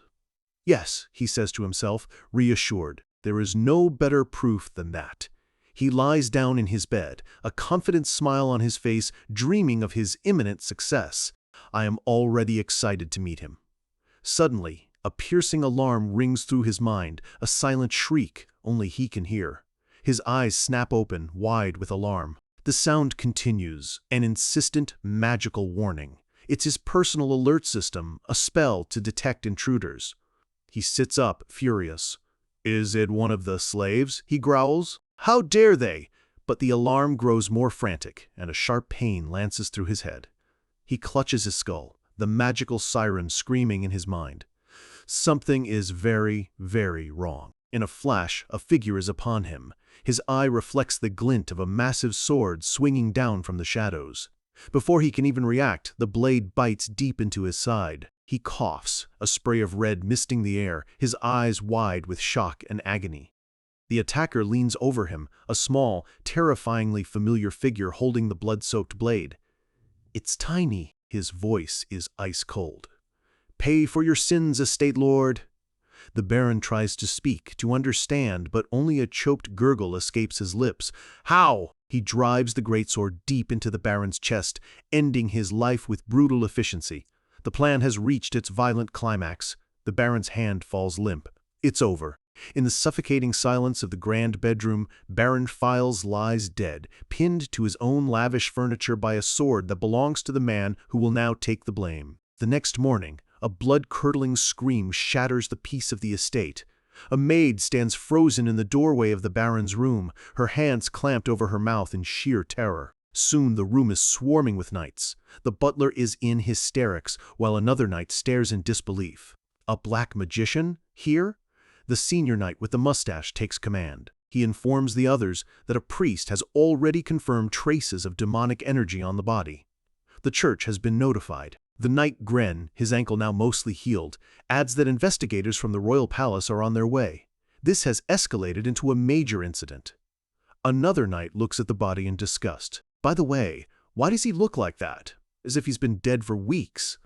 Yes, he says to himself, reassured, there is no better proof than that. He lies down in his bed, a confident smile on his face, dreaming of his imminent success. I am already excited to meet him. Suddenly, a piercing alarm rings through his mind, a silent shriek only he can hear. His eyes snap open, wide with alarm. The sound continues, an insistent, magical warning. It's his personal alert system, a spell to detect intruders. He sits up, furious. Is it one of the slaves? He growls. How dare they? But the alarm grows more frantic, and a sharp pain lances through his head. He clutches his skull, the magical siren screaming in his mind. Something is very, very wrong. In a flash, a figure is upon him. His eye reflects the glint of a massive sword swinging down from the shadows. Before he can even react, the blade bites deep into his side. He coughs, a spray of red misting the air, his eyes wide with shock and agony. The attacker leans over him, a small, terrifyingly familiar figure holding the blood-soaked blade. It's Tiny. His voice is ice cold. "Pay for your sins, estate lord." The Baron tries to speak, to understand, but only a choked gurgle escapes his lips. "How?" He drives the greatsword deep into the Baron's chest, ending his life with brutal efficiency. The plan has reached its violent climax. The Baron's hand falls limp. It's over. In the suffocating silence of the grand bedroom, Baron Files lies dead, pinned to his own lavish furniture by a sword that belongs to the man who will now take the blame. The next morning, a blood-curdling scream shatters the peace of the estate. A maid stands frozen in the doorway of the Baron's room, her hands clamped over her mouth in sheer terror. Soon the room is swarming with knights. The butler is in hysterics, while another knight stares in disbelief. A black magician? Here? The senior knight with the mustache takes command. He informs the others that a priest has already confirmed traces of demonic energy on the body. The church has been notified. The knight Gren, his ankle now mostly healed, adds that investigators from the royal palace are on their way. This has escalated into a major incident. Another knight looks at the body in disgust. By the way, why does he look like that? As if he's been dead for weeks.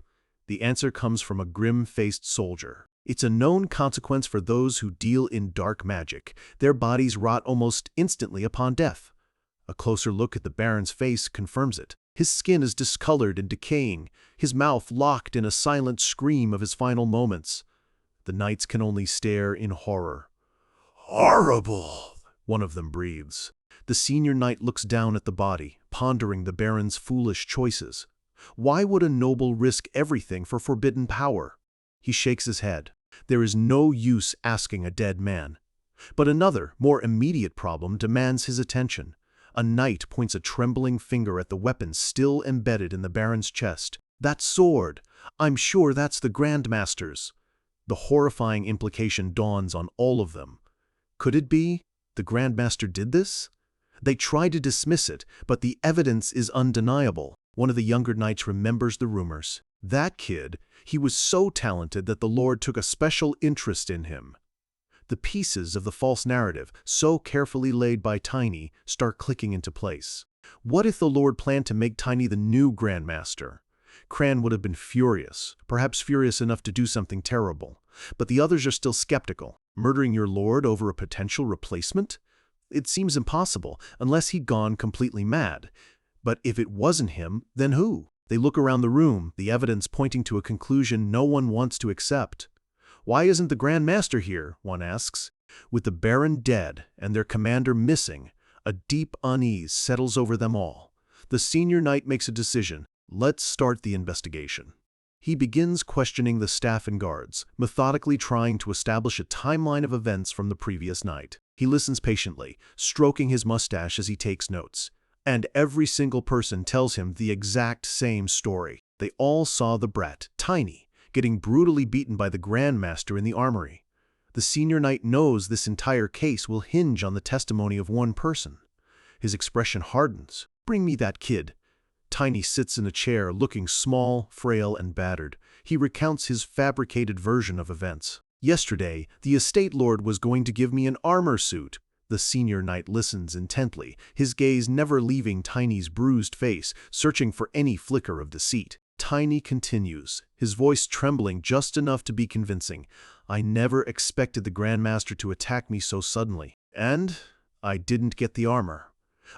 The answer comes from a grim-faced soldier. It's a known consequence for those who deal in dark magic. Their bodies rot almost instantly upon death. A closer look at the Baron's face confirms it. His skin is discolored and decaying, his mouth locked in a silent scream of his final moments. The knights can only stare in horror. "Horrible!" one of them breathes. The senior knight looks down at the body, pondering the Baron's foolish choices. Why would a noble risk everything for forbidden power? He shakes his head. There is no use asking a dead man. But another, more immediate problem demands his attention. A knight points a trembling finger at the weapon still embedded in the Baron's chest. "That sword! I'm sure that's the Grandmaster's." The horrifying implication dawns on all of them. Could it be the Grandmaster did this? They try to dismiss it, but the evidence is undeniable. One of the younger knights remembers the rumors. That kid, he was so talented that the Lord took a special interest in him. The pieces of the false narrative, so carefully laid by Tiny, start clicking into place. What if the Lord planned to make Tiny the new Grandmaster? Cran would have been furious, perhaps furious enough to do something terrible. But the others are still skeptical. Murdering your Lord over a potential replacement? It seems impossible, unless he'd gone completely mad. But if it wasn't him, then who? They look around the room, the evidence pointing to a conclusion no one wants to accept. "Why isn't the Grand Master here?" one asks. With the Baron dead and their commander missing, a deep unease settles over them all. The senior knight makes a decision. Let's start the investigation. He begins questioning the staff and guards, methodically trying to establish a timeline of events from the previous night. He listens patiently, stroking his mustache as he takes notes. And every single person tells him the exact same story. They all saw the brat, Tiny, getting brutally beaten by the Grandmaster in the armory. The senior knight knows this entire case will hinge on the testimony of one person. His expression hardens. "Bring me that kid." Tiny sits in a chair, looking small, frail, and battered. He recounts his fabricated version of events. "Yesterday, the estate lord was going to give me an armor suit." The senior knight listens intently, his gaze never leaving Tiny's bruised face, searching for any flicker of deceit. Tiny continues, his voice trembling just enough to be convincing. "I never expected the Grandmaster to attack me so suddenly. And I didn't get the armor."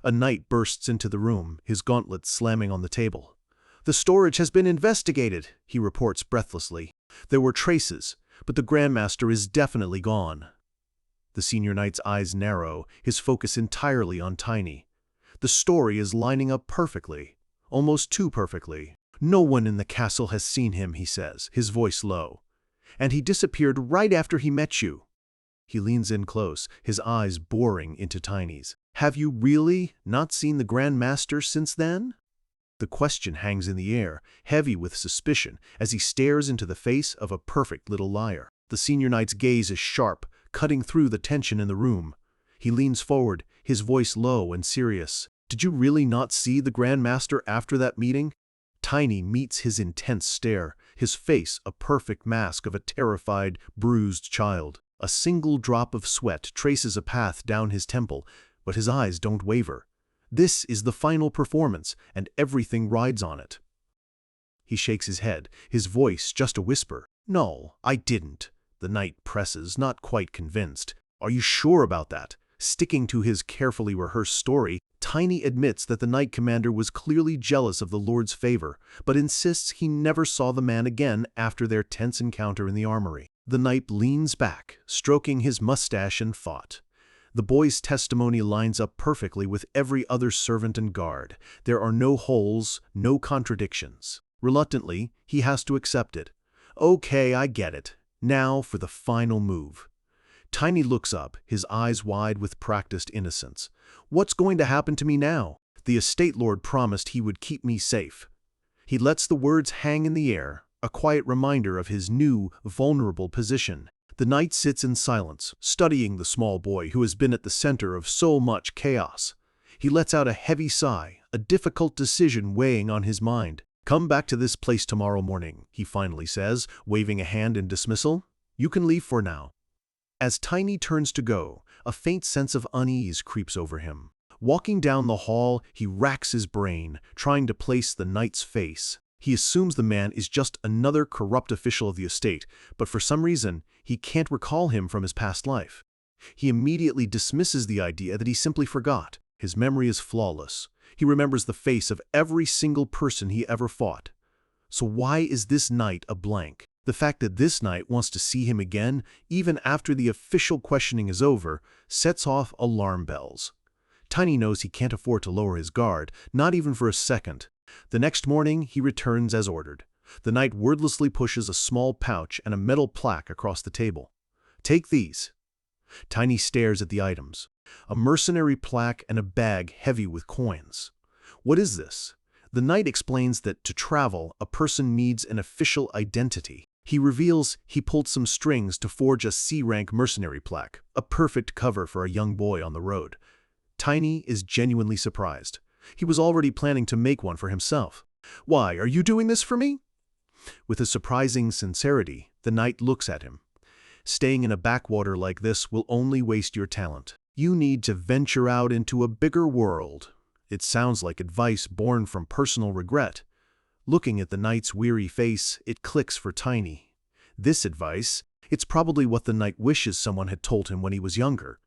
A knight bursts into the room, his gauntlet slamming on the table. "The storage has been investigated," he reports breathlessly. "There were traces, but the Grandmaster is definitely gone." The senior knight's eyes narrow, his focus entirely on Tiny. The story is lining up perfectly, almost too perfectly. "No one in the castle has seen him," he says, his voice low. "And he disappeared right after he met you." He leans in close, his eyes boring into Tiny's. "Have you really not seen the Grandmaster since then?" The question hangs in the air, heavy with suspicion, as he stares into the face of a perfect little liar. The senior knight's gaze is sharp, cutting through the tension in the room. He leans forward, his voice low and serious. "Did you really not see the Grand Master after that meeting?" Tiny meets his intense stare, his face a perfect mask of a terrified, bruised child. A single drop of sweat traces a path down his temple, but his eyes don't waver. This is the final performance, and everything rides on it. He shakes his head, his voice just a whisper. "No, I didn't." The knight presses, not quite convinced. "Are you sure about that?" Sticking to his carefully rehearsed story, Tiny admits that the knight commander was clearly jealous of the Lord's favor, but insists he never saw the man again after their tense encounter in the armory. The knight leans back, stroking his mustache in thought. The boy's testimony lines up perfectly with every other servant and guard. There are no holes, no contradictions. Reluctantly, he has to accept it. "Okay, I get it. Now for the final move." Tiny looks up, his eyes wide with practiced innocence. "What's going to happen to me now? The estate lord promised he would keep me safe." He lets the words hang in the air, a quiet reminder of his new, vulnerable position. The knight sits in silence, studying the small boy who has been at the center of so much chaos. He lets out a heavy sigh, a difficult decision weighing on his mind. "Come back to this place tomorrow morning," he finally says, waving a hand in dismissal. "You can leave for now." As Tiny turns to go, a faint sense of unease creeps over him. Walking down the hall, he racks his brain, trying to place the knight's face. He assumes the man is just another corrupt official of the estate, but for some reason, he can't recall him from his past life. He immediately dismisses the idea that he simply forgot. His memory is flawless. He remembers the face of every single person he ever fought. So why is this knight a blank? The fact that this knight wants to see him again, even after the official questioning is over, sets off alarm bells. Tiny knows he can't afford to lower his guard, not even for a second. The next morning, he returns as ordered. The knight wordlessly pushes a small pouch and a metal plaque across the table. "Take these." Tiny stares at the items. A mercenary plaque and a bag heavy with coins. What is this? The knight explains that to travel, a person needs an official identity. He reveals he pulled some strings to forge a C-rank mercenary plaque, a perfect cover for a young boy on the road. Tiny is genuinely surprised. He was already planning to make one for himself. "Why, are you doing this for me?" With a surprising sincerity, the knight looks at him. "Staying in a backwater like this will only waste your talent. You need to venture out into a bigger world." It sounds like advice born from personal regret. Looking at the knight's weary face, it clicks for Tiny. This advice, it's probably what the knight wishes someone had told him when he was younger.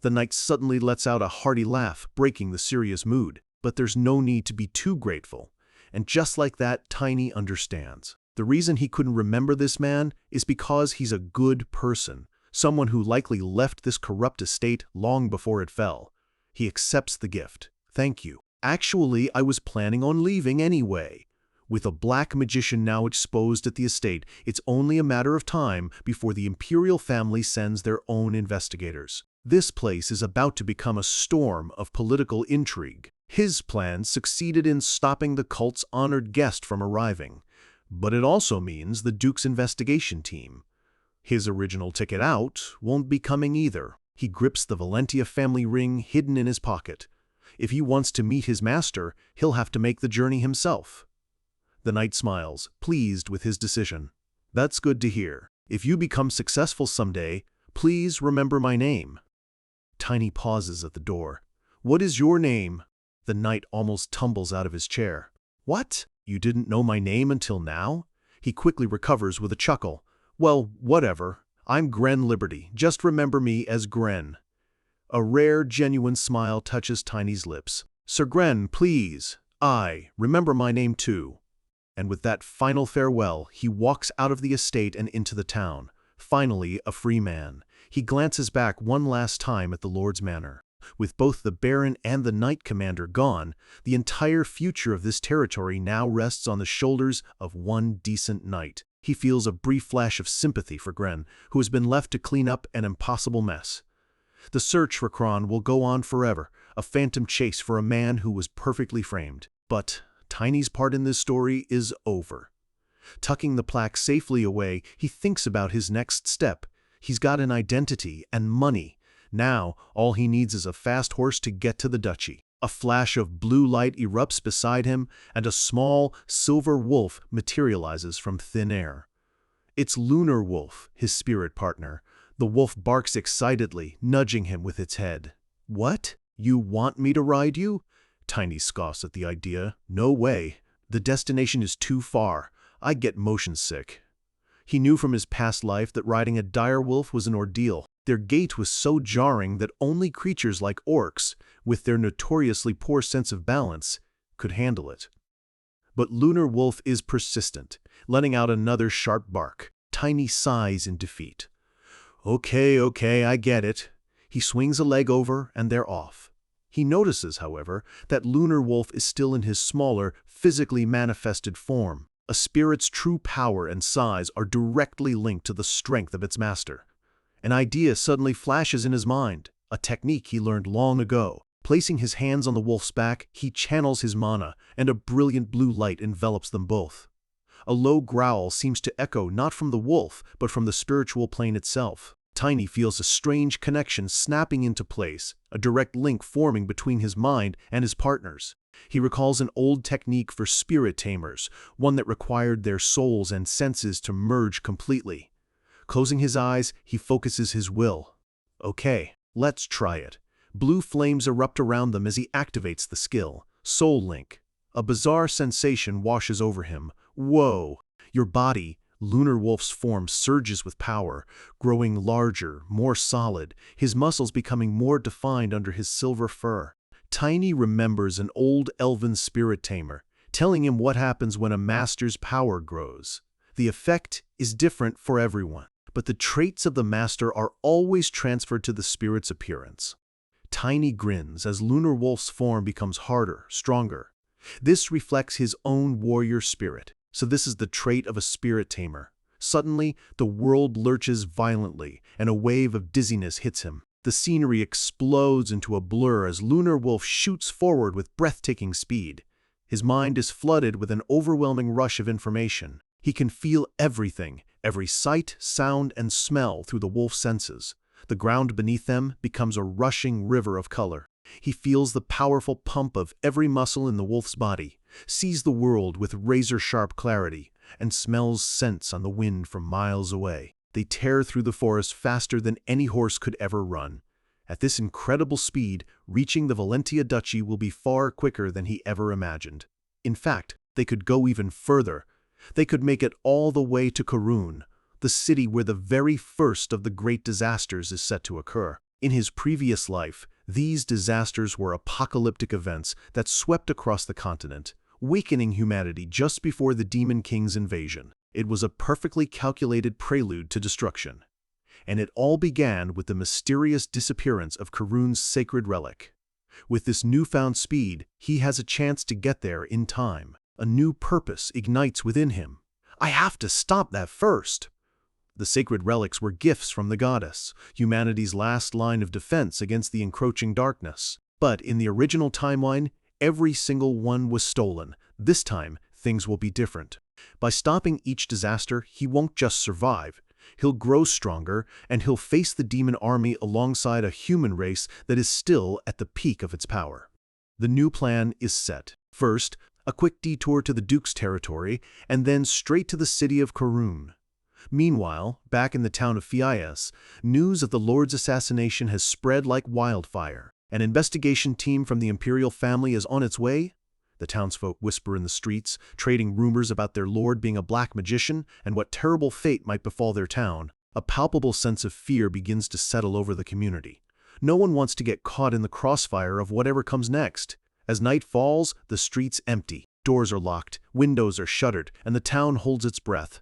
The knight suddenly lets out a hearty laugh, breaking the serious mood. But there's no need to be too grateful. And just like that, Tiny understands. The reason he couldn't remember this man is because he's a good person, someone who likely left this corrupt estate long before it fell. He accepts the gift. "Thank you. Actually, I was planning on leaving anyway." With a black magician now exposed at the estate, it's only a matter of time before the imperial family sends their own investigators. This place is about to become a storm of political intrigue. His plan succeeded in stopping the cult's honored guest from arriving, but it also means the Duke's investigation team. His original ticket out won't be coming either. He grips the Valentia family ring hidden in his pocket. If he wants to meet his master, he'll have to make the journey himself. The knight smiles, pleased with his decision. "That's good to hear. If you become successful someday, please remember my name." Tiny pauses at the door. "What is your name?" The knight almost tumbles out of his chair. "What? You didn't know my name until now?" He quickly recovers with a chuckle. "Well, whatever. I'm Gren Liberty. Just remember me as Gren." A rare, genuine smile touches Tiny's lips. "Sir Gren, please. Remember my name too." And with that final farewell, he walks out of the estate and into the town. Finally, a free man. He glances back one last time at the Lord's manor. With both the Baron and the Knight Commander gone, the entire future of this territory now rests on the shoulders of one decent knight. He feels a brief flash of sympathy for Gren, who has been left to clean up an impossible mess. The search for Kron will go on forever, a phantom chase for a man who was perfectly framed. But Tiny's part in this story is over. Tucking the plaque safely away, he thinks about his next step. He's got an identity and money. Now, all he needs is a fast horse to get to the duchy. A flash of blue light erupts beside him, and a small, silver wolf materializes from thin air. It's Lunar Wolf, his spirit partner. The wolf barks excitedly, nudging him with its head. "What? You want me to ride you?" Tiny scoffs at the idea. "No way. The destination is too far. I get motion sick." He knew from his past life that riding a dire wolf was an ordeal. Their gait was so jarring that only creatures like orcs, with their notoriously poor sense of balance, could handle it. But Lunar Wolf is persistent, letting out another sharp bark. Tiny sighs in defeat. Okay, I get it." He swings a leg over, and they're off. He notices, however, that Lunar Wolf is still in his smaller, physically manifested form. A spirit's true power and size are directly linked to the strength of its master. An idea suddenly flashes in his mind, a technique he learned long ago. Placing his hands on the wolf's back, he channels his mana, and a brilliant blue light envelops them both. A low growl seems to echo not from the wolf, but from the spiritual plane itself. Tiny feels a strange connection snapping into place, a direct link forming between his mind and his partner's. He recalls an old technique for spirit tamers, one that required their souls and senses to merge completely. Closing his eyes, he focuses his will. Okay, let's try it. Blue flames erupt around them as he activates the skill. Soul Link. A bizarre sensation washes over him. Whoa! Your body, Lunar Wolf's form, surges with power, growing larger, more solid, his muscles becoming more defined under his silver fur. Tiny remembers an old elven spirit tamer, telling him what happens when a master's power grows. The effect is different for everyone, but the traits of the master are always transferred to the spirit's appearance. Tiny grins as Lunar Wolf's form becomes harder, stronger. This reflects his own warrior spirit. So this is the trait of a spirit tamer. Suddenly, the world lurches violently, and a wave of dizziness hits him. The scenery explodes into a blur as Lunar Wolf shoots forward with breathtaking speed. His mind is flooded with an overwhelming rush of information. He can feel everything, every sight, sound, and smell through the wolf's senses. The ground beneath them becomes a rushing river of color. He feels the powerful pump of every muscle in the wolf's body, sees the world with razor-sharp clarity, and smells scents on the wind from miles away. They tear through the forest faster than any horse could ever run. At this incredible speed, reaching the Valentia Duchy will be far quicker than he ever imagined. In fact, they could go even further. They could make it all the way to Karun, the city where the very first of the great disasters is set to occur. In his previous life, these disasters were apocalyptic events that swept across the continent, weakening humanity just before the Demon King's invasion. It was a perfectly calculated prelude to destruction. And it all began with the mysterious disappearance of Karun's sacred relic. With this newfound speed, he has a chance to get there in time. A new purpose ignites within him. I have to stop that first. The sacred relics were gifts from the goddess, humanity's last line of defense against the encroaching darkness. But in the original timeline, every single one was stolen. This time, things will be different. By stopping each disaster, he won't just survive. He'll grow stronger, and he'll face the demon army alongside a human race that is still at the peak of its power. The new plan is set. First, a quick detour to the Duke's territory, and then straight to the city of Karun. Meanwhile, back in the town of Fias, news of the Lord's assassination has spread like wildfire. An investigation team from the imperial family is on its way. The townsfolk whisper in the streets, trading rumors about their lord being a black magician and what terrible fate might befall their town. A palpable sense of fear begins to settle over the community. No one wants to get caught in the crossfire of whatever comes next. As night falls, the streets empty. Doors are locked, windows are shuttered, and the town holds its breath.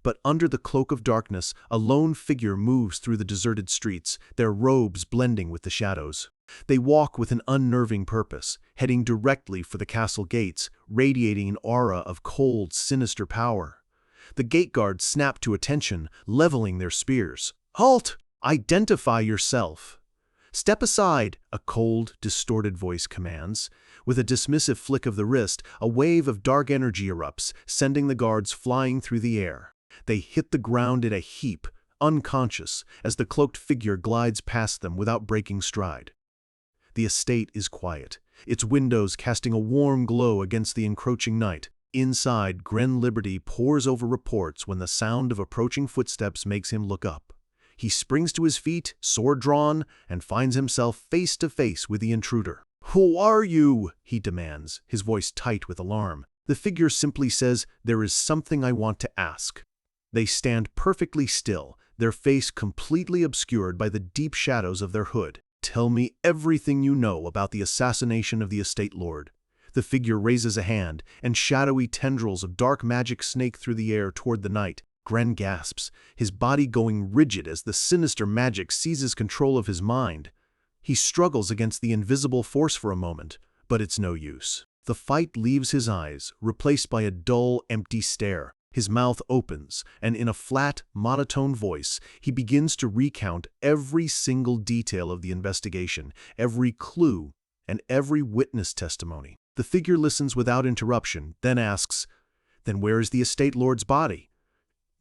But under the cloak of darkness, a lone figure moves through the deserted streets, their robes blending with the shadows. They walk with an unnerving purpose, heading directly for the castle gates, radiating an aura of cold, sinister power. The gate guards snap to attention, leveling their spears. "Halt! Identify yourself!" "Step aside," a cold, distorted voice commands. With a dismissive flick of the wrist, a wave of dark energy erupts, sending the guards flying through the air. They hit the ground in a heap, unconscious as the cloaked figure glides past them without breaking stride. The estate is quiet, its windows casting a warm glow against the encroaching night. Inside, Gren Liberty pores over reports when the sound of approaching footsteps makes him look up. He springs to his feet, sword drawn, and finds himself face to face with the intruder. "Who are you?" he demands, his voice tight with alarm. The figure simply says, "There is something I want to ask." They stand perfectly still, their face completely obscured by the deep shadows of their hood. "Tell me everything you know about the assassination of the estate lord." The figure raises a hand, and shadowy tendrils of dark magic snake through the air toward the night. Gren gasps, his body going rigid as the sinister magic seizes control of his mind. He struggles against the invisible force for a moment, but it's no use. The fight leaves his eyes, replaced by a dull, empty stare. His mouth opens, and in a flat, monotone voice, he begins to recount every single detail of the investigation, every clue, and every witness testimony. The figure listens without interruption, then asks, "Then where is the estate lord's body?"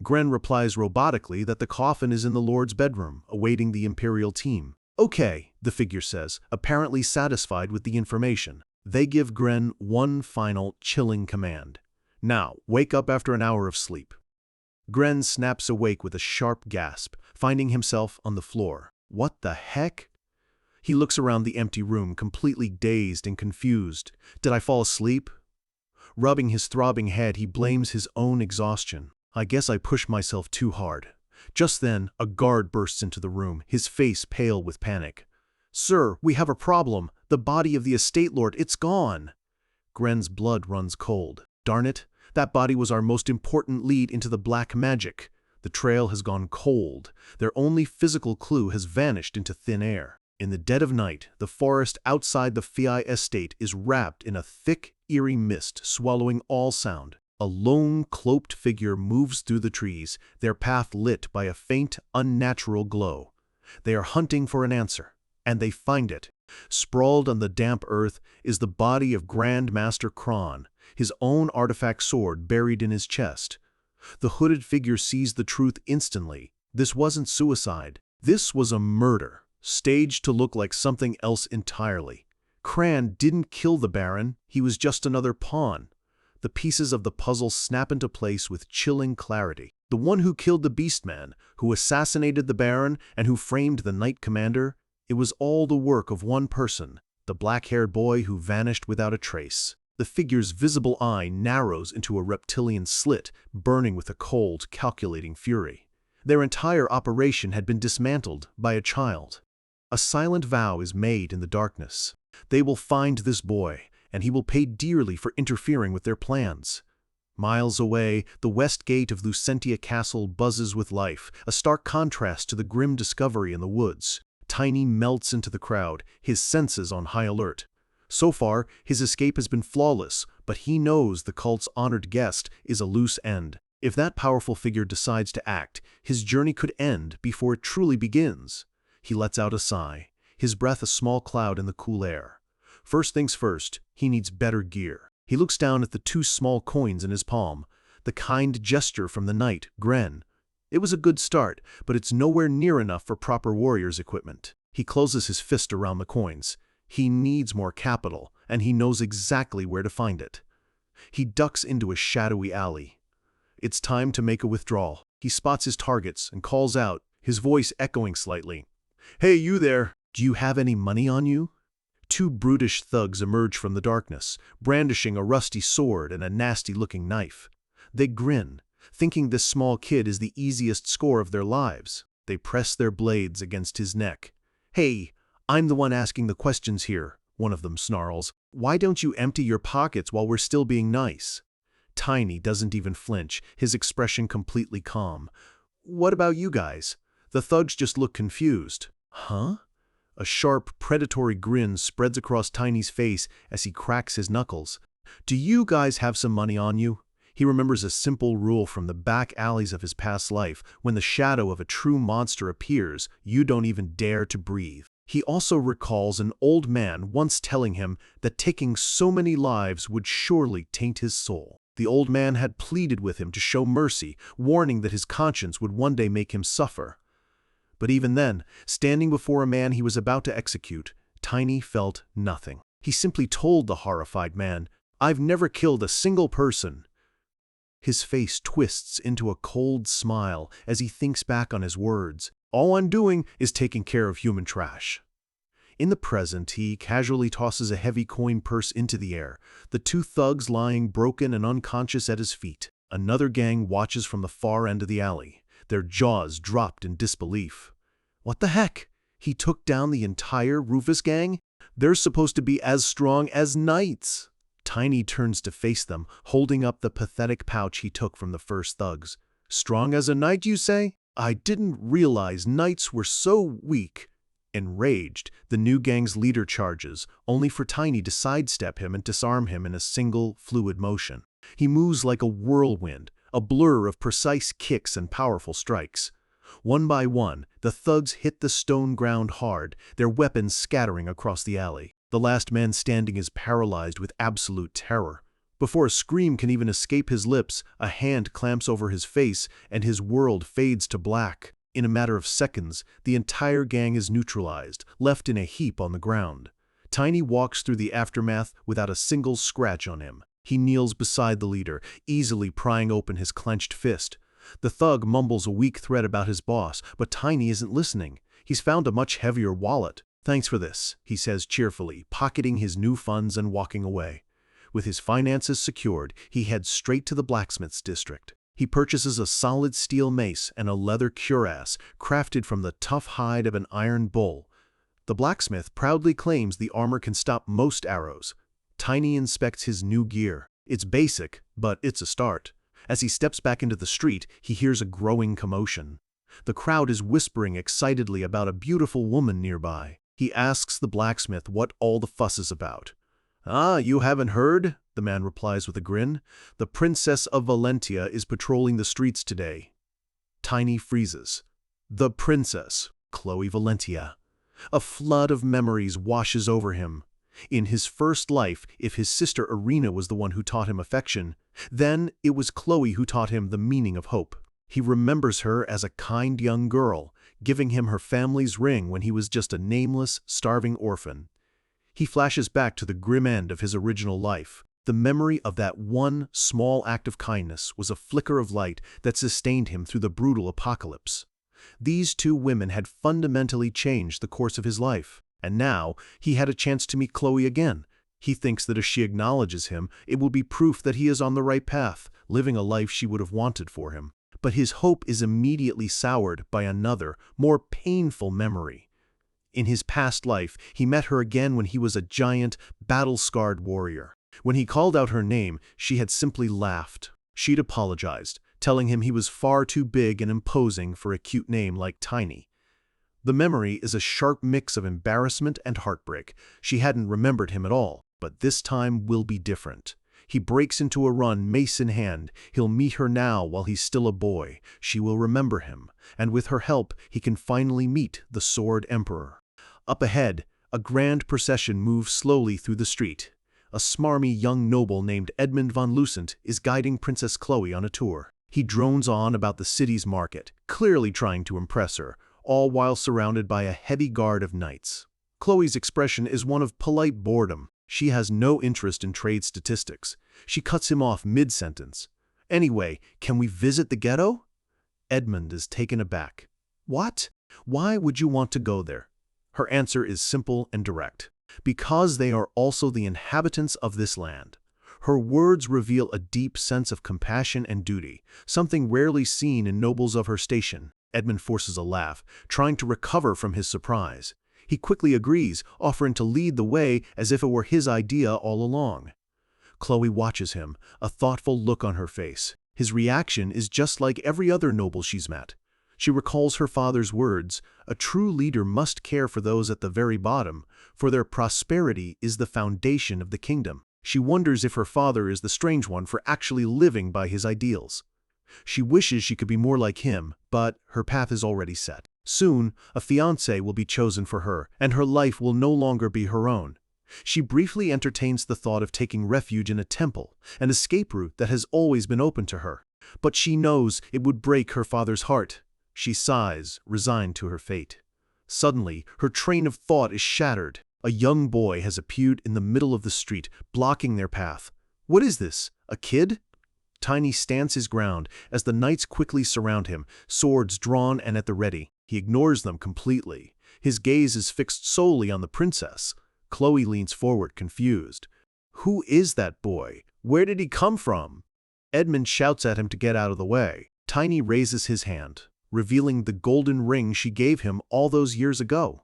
Gren replies robotically that the coffin is in the lord's bedroom, awaiting the Imperial team. "Okay," the figure says, apparently satisfied with the information. They give Gren one final, chilling command. "Now, wake up after an hour of sleep." Gren snaps awake with a sharp gasp, finding himself on the floor. What the heck? He looks around the empty room, completely dazed and confused. Did I fall asleep? Rubbing his throbbing head, he blames his own exhaustion. "I guess I pushed myself too hard." Just then, a guard bursts into the room, his face pale with panic. "Sir, we have a problem. The body of the estate lord, it's gone." Gren's blood runs cold. Darn it, that body was our most important lead into the black magic. The trail has gone cold. Their only physical clue has vanished into thin air. In the dead of night, the forest outside the Fei estate is wrapped in a thick, eerie mist, swallowing all sound. A lone, cloaked figure moves through the trees, their path lit by a faint, unnatural glow. They are hunting for an answer, and they find it. Sprawled on the damp earth is the body of Grand Master Kron, his own artifact sword buried in his chest. The hooded figure sees the truth instantly. This wasn't suicide. This was a murder, staged to look like something else entirely. Kran didn't kill the Baron, he was just another pawn. The pieces of the puzzle snap into place with chilling clarity. The one who killed the Beastman, who assassinated the Baron, and who framed the Knight Commander, it was all the work of one person, the black-haired boy who vanished without a trace. The figure's visible eye narrows into a reptilian slit, burning with a cold, calculating fury. Their entire operation had been dismantled by a child. A silent vow is made in the darkness. They will find this boy, and he will pay dearly for interfering with their plans. Miles away, the west gate of Lucentia Castle buzzes with life, a stark contrast to the grim discovery in the woods. Tiny melts into the crowd, his senses on high alert. So far, his escape has been flawless, but he knows the cult's honored guest is a loose end. If that powerful figure decides to act, his journey could end before it truly begins. He lets out a sigh, his breath a small cloud in the cool air. First things first, he needs better gear. He looks down at the 2 small coins in his palm, the kind gesture from the knight, Gren. It was a good start, but it's nowhere near enough for proper warrior's equipment. He closes his fist around the coins. He needs more capital, and he knows exactly where to find it. He ducks into a shadowy alley. It's time to make a withdrawal. He spots his targets and calls out, his voice echoing slightly. "Hey, you there! Do you have any money on you?" 2 brutish thugs emerge from the darkness, brandishing a rusty sword and a nasty-looking knife. They grin, thinking this small kid is the easiest score of their lives. They press their blades against his neck. "Hey, I'm the one asking the questions here," one of them snarls. "Why don't you empty your pockets while we're still being nice?" Tiny doesn't even flinch, his expression completely calm. "What about you guys?" The thugs just look confused. "Huh?" A sharp, predatory grin spreads across Tiny's face as he cracks his knuckles. "Do you guys have some money on you?" He remembers a simple rule from the back alleys of his past life. When the shadow of a true monster appears, you don't even dare to breathe. He also recalls an old man once telling him that taking so many lives would surely taint his soul. The old man had pleaded with him to show mercy, warning that his conscience would one day make him suffer. But even then, standing before a man he was about to execute, Tiny felt nothing. He simply told the horrified man, "I've never killed a single person." His face twists into a cold smile as he thinks back on his words. "All I'm doing is taking care of human trash." In the present, he casually tosses a heavy coin purse into the air, the two thugs lying broken and unconscious at his feet. Another gang watches from the far end of the alley, their jaws dropped in disbelief. What the heck? He took down the entire Rufus gang? They're supposed to be as strong as knights. Tiny turns to face them, holding up the pathetic pouch he took from the first thugs. "Strong as a knight, you say? I didn't realize knights were so weak." Enraged, the new gang's leader charges, only for Tiny to sidestep him and disarm him in a single, fluid motion. He moves like a whirlwind, a blur of precise kicks and powerful strikes. One by one, the thugs hit the stone ground hard, their weapons scattering across the alley. The last man standing is paralyzed with absolute terror. Before a scream can even escape his lips, a hand clamps over his face and his world fades to black. In a matter of seconds, the entire gang is neutralized, left in a heap on the ground. Tiny walks through the aftermath without a single scratch on him. He kneels beside the leader, easily prying open his clenched fist. The thug mumbles a weak threat about his boss, but Tiny isn't listening. He's found a much heavier wallet. "Thanks for this," he says cheerfully, pocketing his new funds and walking away. With his finances secured, he heads straight to the blacksmith's district. He purchases a solid steel mace and a leather cuirass crafted from the tough hide of an iron bull. The blacksmith proudly claims the armor can stop most arrows. Tiny inspects his new gear. It's basic, but it's a start. As he steps back into the street, he hears a growing commotion. The crowd is whispering excitedly about a beautiful woman nearby. He asks the blacksmith what all the fuss is about. "Ah, you haven't heard?" the man replies with a grin. "The Princess of Valentia is patrolling the streets today." Tiny freezes. The princess, Chloe Valentia. A flood of memories washes over him. In his first life, if his sister Irina was the one who taught him affection, then it was Chloe who taught him the meaning of hope. He remembers her as a kind young girl, giving him her family's ring when he was just a nameless, starving orphan. He flashes back to the grim end of his original life. The memory of that one small act of kindness was a flicker of light that sustained him through the brutal apocalypse. These two women had fundamentally changed the course of his life, and now he had a chance to meet Chloe again. He thinks that if she acknowledges him, it will be proof that he is on the right path, living a life she would have wanted for him. But his hope is immediately soured by another, more painful memory. In his past life, he met her again when he was a giant, battle-scarred warrior. When he called out her name, she had simply laughed. She'd apologized, telling him he was far too big and imposing for a cute name like Tiny. The memory is a sharp mix of embarrassment and heartbreak. She hadn't remembered him at all, but this time will be different. He breaks into a run, mace in hand. He'll meet her now while he's still a boy. She will remember him, and with her help, he can finally meet the Sword Emperor. Up ahead, a grand procession moves slowly through the street. A smarmy young noble named Edmund von Lucent is guiding Princess Chloe on a tour. He drones on about the city's market, clearly trying to impress her, all while surrounded by a heavy guard of knights. Chloe's expression is one of polite boredom. She has no interest in trade statistics. She cuts him off mid-sentence. "Anyway, can we visit the ghetto?" Edmund is taken aback. "What? Why would you want to go there?" Her answer is simple and direct. "Because they are also the inhabitants of this land." Her words reveal a deep sense of compassion and duty, something rarely seen in nobles of her station. Edmund forces a laugh, trying to recover from his surprise. He quickly agrees, offering to lead the way as if it were his idea all along. Chloe watches him, a thoughtful look on her face. His reaction is just like every other noble she's met. She recalls her father's words, "A true leader must care for those at the very bottom, for their prosperity is the foundation of the kingdom." She wonders if her father is the strange one for actually living by his ideals. She wishes she could be more like him, but her path is already set. Soon, a fiancé will be chosen for her, and her life will no longer be her own. She briefly entertains the thought of taking refuge in a temple, an escape route that has always been open to her. But she knows it would break her father's heart. She sighs, resigned to her fate. Suddenly, her train of thought is shattered. A young boy has appeared in the middle of the street, blocking their path. What is this? A kid? Tiny stands his ground as the knights quickly surround him, swords drawn and at the ready. He ignores them completely. His gaze is fixed solely on the princess. Chloe leans forward, confused. Who is that boy? Where did he come from? Edmund shouts at him to get out of the way. Tiny raises his hand, revealing the golden ring she gave him all those years ago.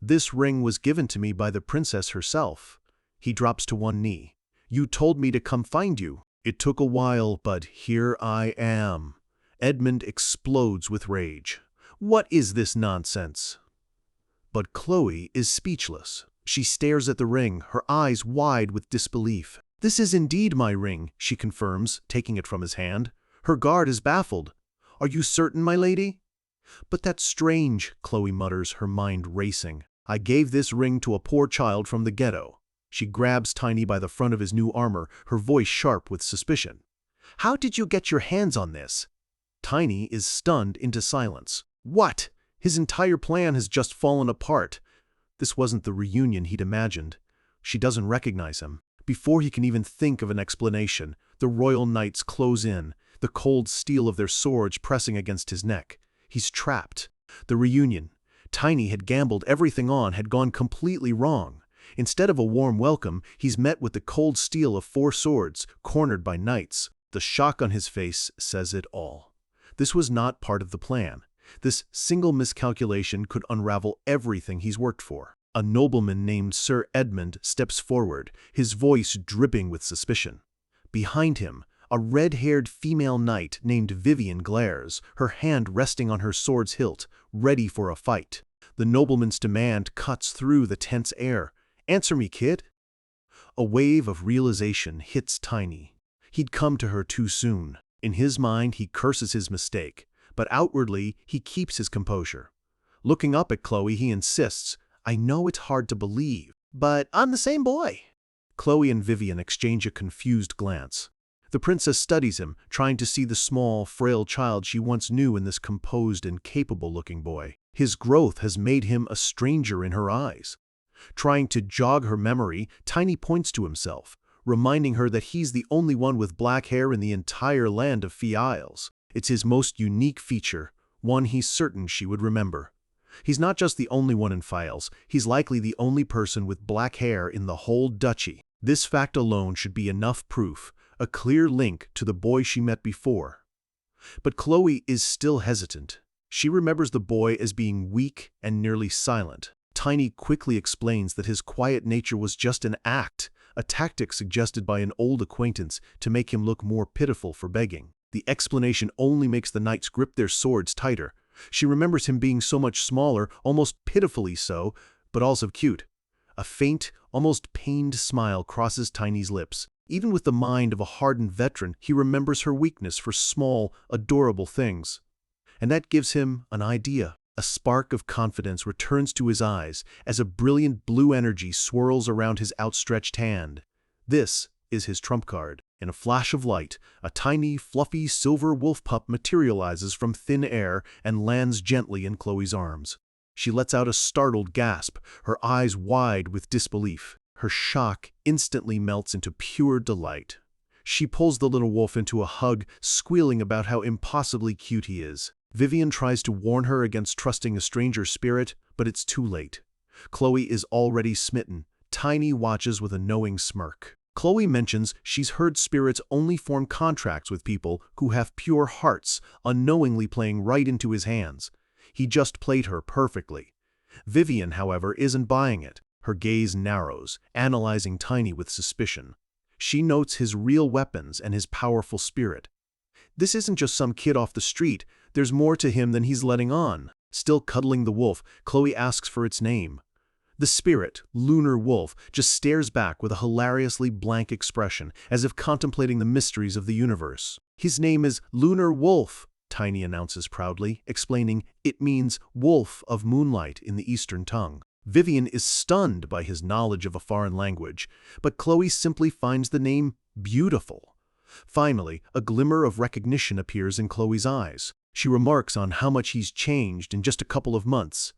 This ring was given to me by the princess herself. He drops to one knee. You told me to come find you. It took a while, but here I am. Edmund explodes with rage. What is this nonsense? But Chloe is speechless. She stares at the ring, her eyes wide with disbelief. This is indeed my ring, she confirms, taking it from his hand. Her guard is baffled. Are you certain, my lady? But that's strange, Chloe mutters, her mind racing. I gave this ring to a poor child from the ghetto. She grabs Tiny by the front of his new armor, her voice sharp with suspicion. How did you get your hands on this? Tiny is stunned into silence. What? His entire plan has just fallen apart. This wasn't the reunion he'd imagined. She doesn't recognize him. Before he can even think of an explanation, the royal knights close in, the cold steel of their swords pressing against his neck. He's trapped. The reunion Tiny had gambled everything on had gone completely wrong. Instead of a warm welcome, he's met with the cold steel of 4 swords, cornered by knights. The shock on his face says it all. This was not part of the plan. This single miscalculation could unravel everything he's worked for. A nobleman named Sir Edmund steps forward, his voice dripping with suspicion. Behind him, a red-haired female knight named Vivian glares, her hand resting on her sword's hilt, ready for a fight. The nobleman's demand cuts through the tense air. Answer me, kid. A wave of realization hits Tiny. He'd come to her too soon. In his mind, he curses his mistake, but outwardly, he keeps his composure. Looking up at Chloe, he insists, I know it's hard to believe, but I'm the same boy. Chloe and Vivian exchange a confused glance. The princess studies him, trying to see the small, frail child she once knew in this composed and capable-looking boy. His growth has made him a stranger in her eyes. Trying to jog her memory, Tiny points to himself, reminding her that he's the only one with black hair in the entire land of Phi Isles. It's his most unique feature, one he's certain she would remember. He's not just the only one in Phi Isles, he's likely the only person with black hair in the whole duchy. This fact alone should be enough proof, a clear link to the boy she met before. But Chloe is still hesitant. She remembers the boy as being weak and nearly silent. Tiny quickly explains that his quiet nature was just an act, a tactic suggested by an old acquaintance to make him look more pitiful for begging. The explanation only makes the knights grip their swords tighter. She remembers him being so much smaller, almost pitifully so, but also cute. A faint, almost pained smile crosses Tiny's lips. Even with the mind of a hardened veteran, he remembers her weakness for small, adorable things. And that gives him an idea. A spark of confidence returns to his eyes as a brilliant blue energy swirls around his outstretched hand. This is his trump card. In a flash of light, a tiny, fluffy silver wolf pup materializes from thin air and lands gently in Chloe's arms. She lets out a startled gasp, her eyes wide with disbelief. Her shock instantly melts into pure delight. She pulls the little wolf into a hug, squealing about how impossibly cute he is. Vivian tries to warn her against trusting a stranger's spirit, but it's too late. Chloe is already smitten. Tiny watches with a knowing smirk. Chloe mentions she's heard spirits only form contracts with people who have pure hearts, unknowingly playing right into his hands. He just played her perfectly. Vivian, however, isn't buying it. Her gaze narrows, analyzing Tiny with suspicion. She notes his real weapons and his powerful spirit. This isn't just some kid off the street. There's more to him than he's letting on. Still cuddling the wolf, Chloe asks for its name. The spirit, Lunar Wolf, just stares back with a hilariously blank expression, as if contemplating the mysteries of the universe. His name is Lunar Wolf, Tiny announces proudly, explaining it means wolf of moonlight in the Eastern tongue. Vivian is stunned by his knowledge of a foreign language, but Chloe simply finds the name beautiful. Finally, a glimmer of recognition appears in Chloe's eyes. She remarks on how much he's changed in just a couple of months.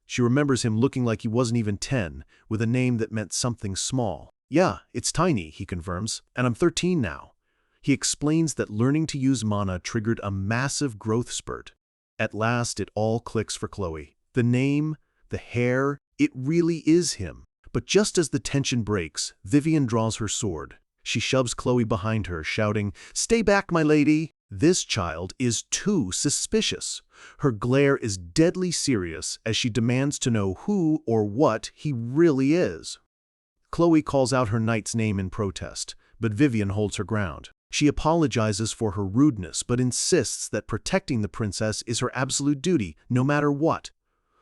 She remembers him looking like he wasn't even 10, with a name that meant something small. "Yeah, it's Tiny," he confirms, "and I'm 13 now." He explains that learning to use mana triggered a massive growth spurt. At last, it all clicks for Chloe. The name, the hair, it really is him. But just as the tension breaks, Vivian draws her sword. She shoves Chloe behind her, shouting, "Stay back, my lady!" This child is too suspicious. Her glare is deadly serious as she demands to know who or what he really is. Chloe calls out her knight's name in protest, but Vivian holds her ground. She apologizes for her rudeness, but insists that protecting the princess is her absolute duty, no matter what.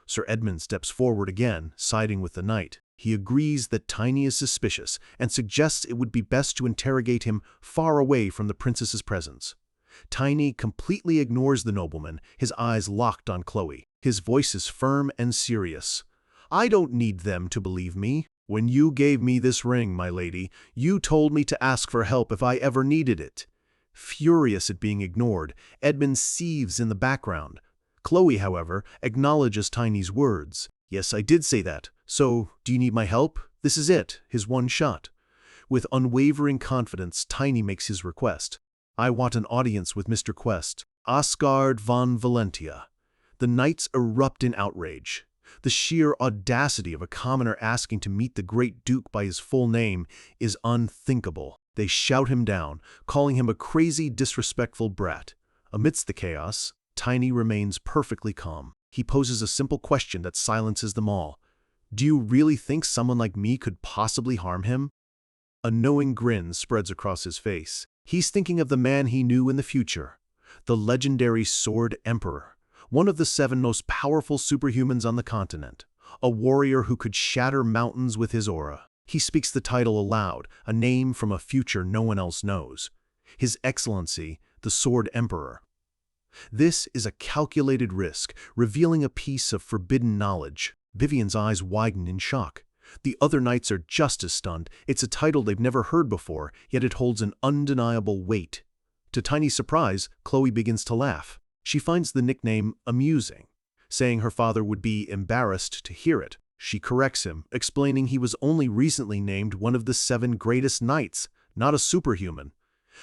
Sir Edmund steps forward again, siding with the knight. He agrees that Tiny is suspicious and suggests it would be best to interrogate him far away from the princess's presence. Tiny completely ignores the nobleman, his eyes locked on Chloe. His voice is firm and serious. "I don't need them to believe me. When you gave me this ring, my lady, you told me to ask for help if I ever needed it." Furious at being ignored, Edmund seethes in the background. Chloe, however, acknowledges Tiny's words. "Yes, I did say that. So, do you need my help? This is it, his one shot." With unwavering confidence, Tiny makes his request. "I want an audience with Mr. Quest, Osgard von Valentia." The knights erupt in outrage. The sheer audacity of a commoner asking to meet the great duke by his full name is unthinkable. They shout him down, calling him a crazy, disrespectful brat. Amidst the chaos, Tiny remains perfectly calm. He poses a simple question that silences them all. "Do you really think someone like me could possibly harm him?" A knowing grin spreads across his face. He's thinking of the man he knew in the future, the legendary Sword Emperor, one of the 7 most powerful superhumans on the continent, a warrior who could shatter mountains with his aura. He speaks the title aloud, a name from a future no one else knows. His Excellency, the Sword Emperor. This is a calculated risk, revealing a piece of forbidden knowledge. Vivian's eyes widen in shock. The other knights are just as stunned. It's a title they've never heard before, yet it holds an undeniable weight. To Tiny's surprise, Chloe begins to laugh. She finds the nickname amusing, saying her father would be embarrassed to hear it. She corrects him, explaining he was only recently named one of the 7 greatest knights, not a superhuman.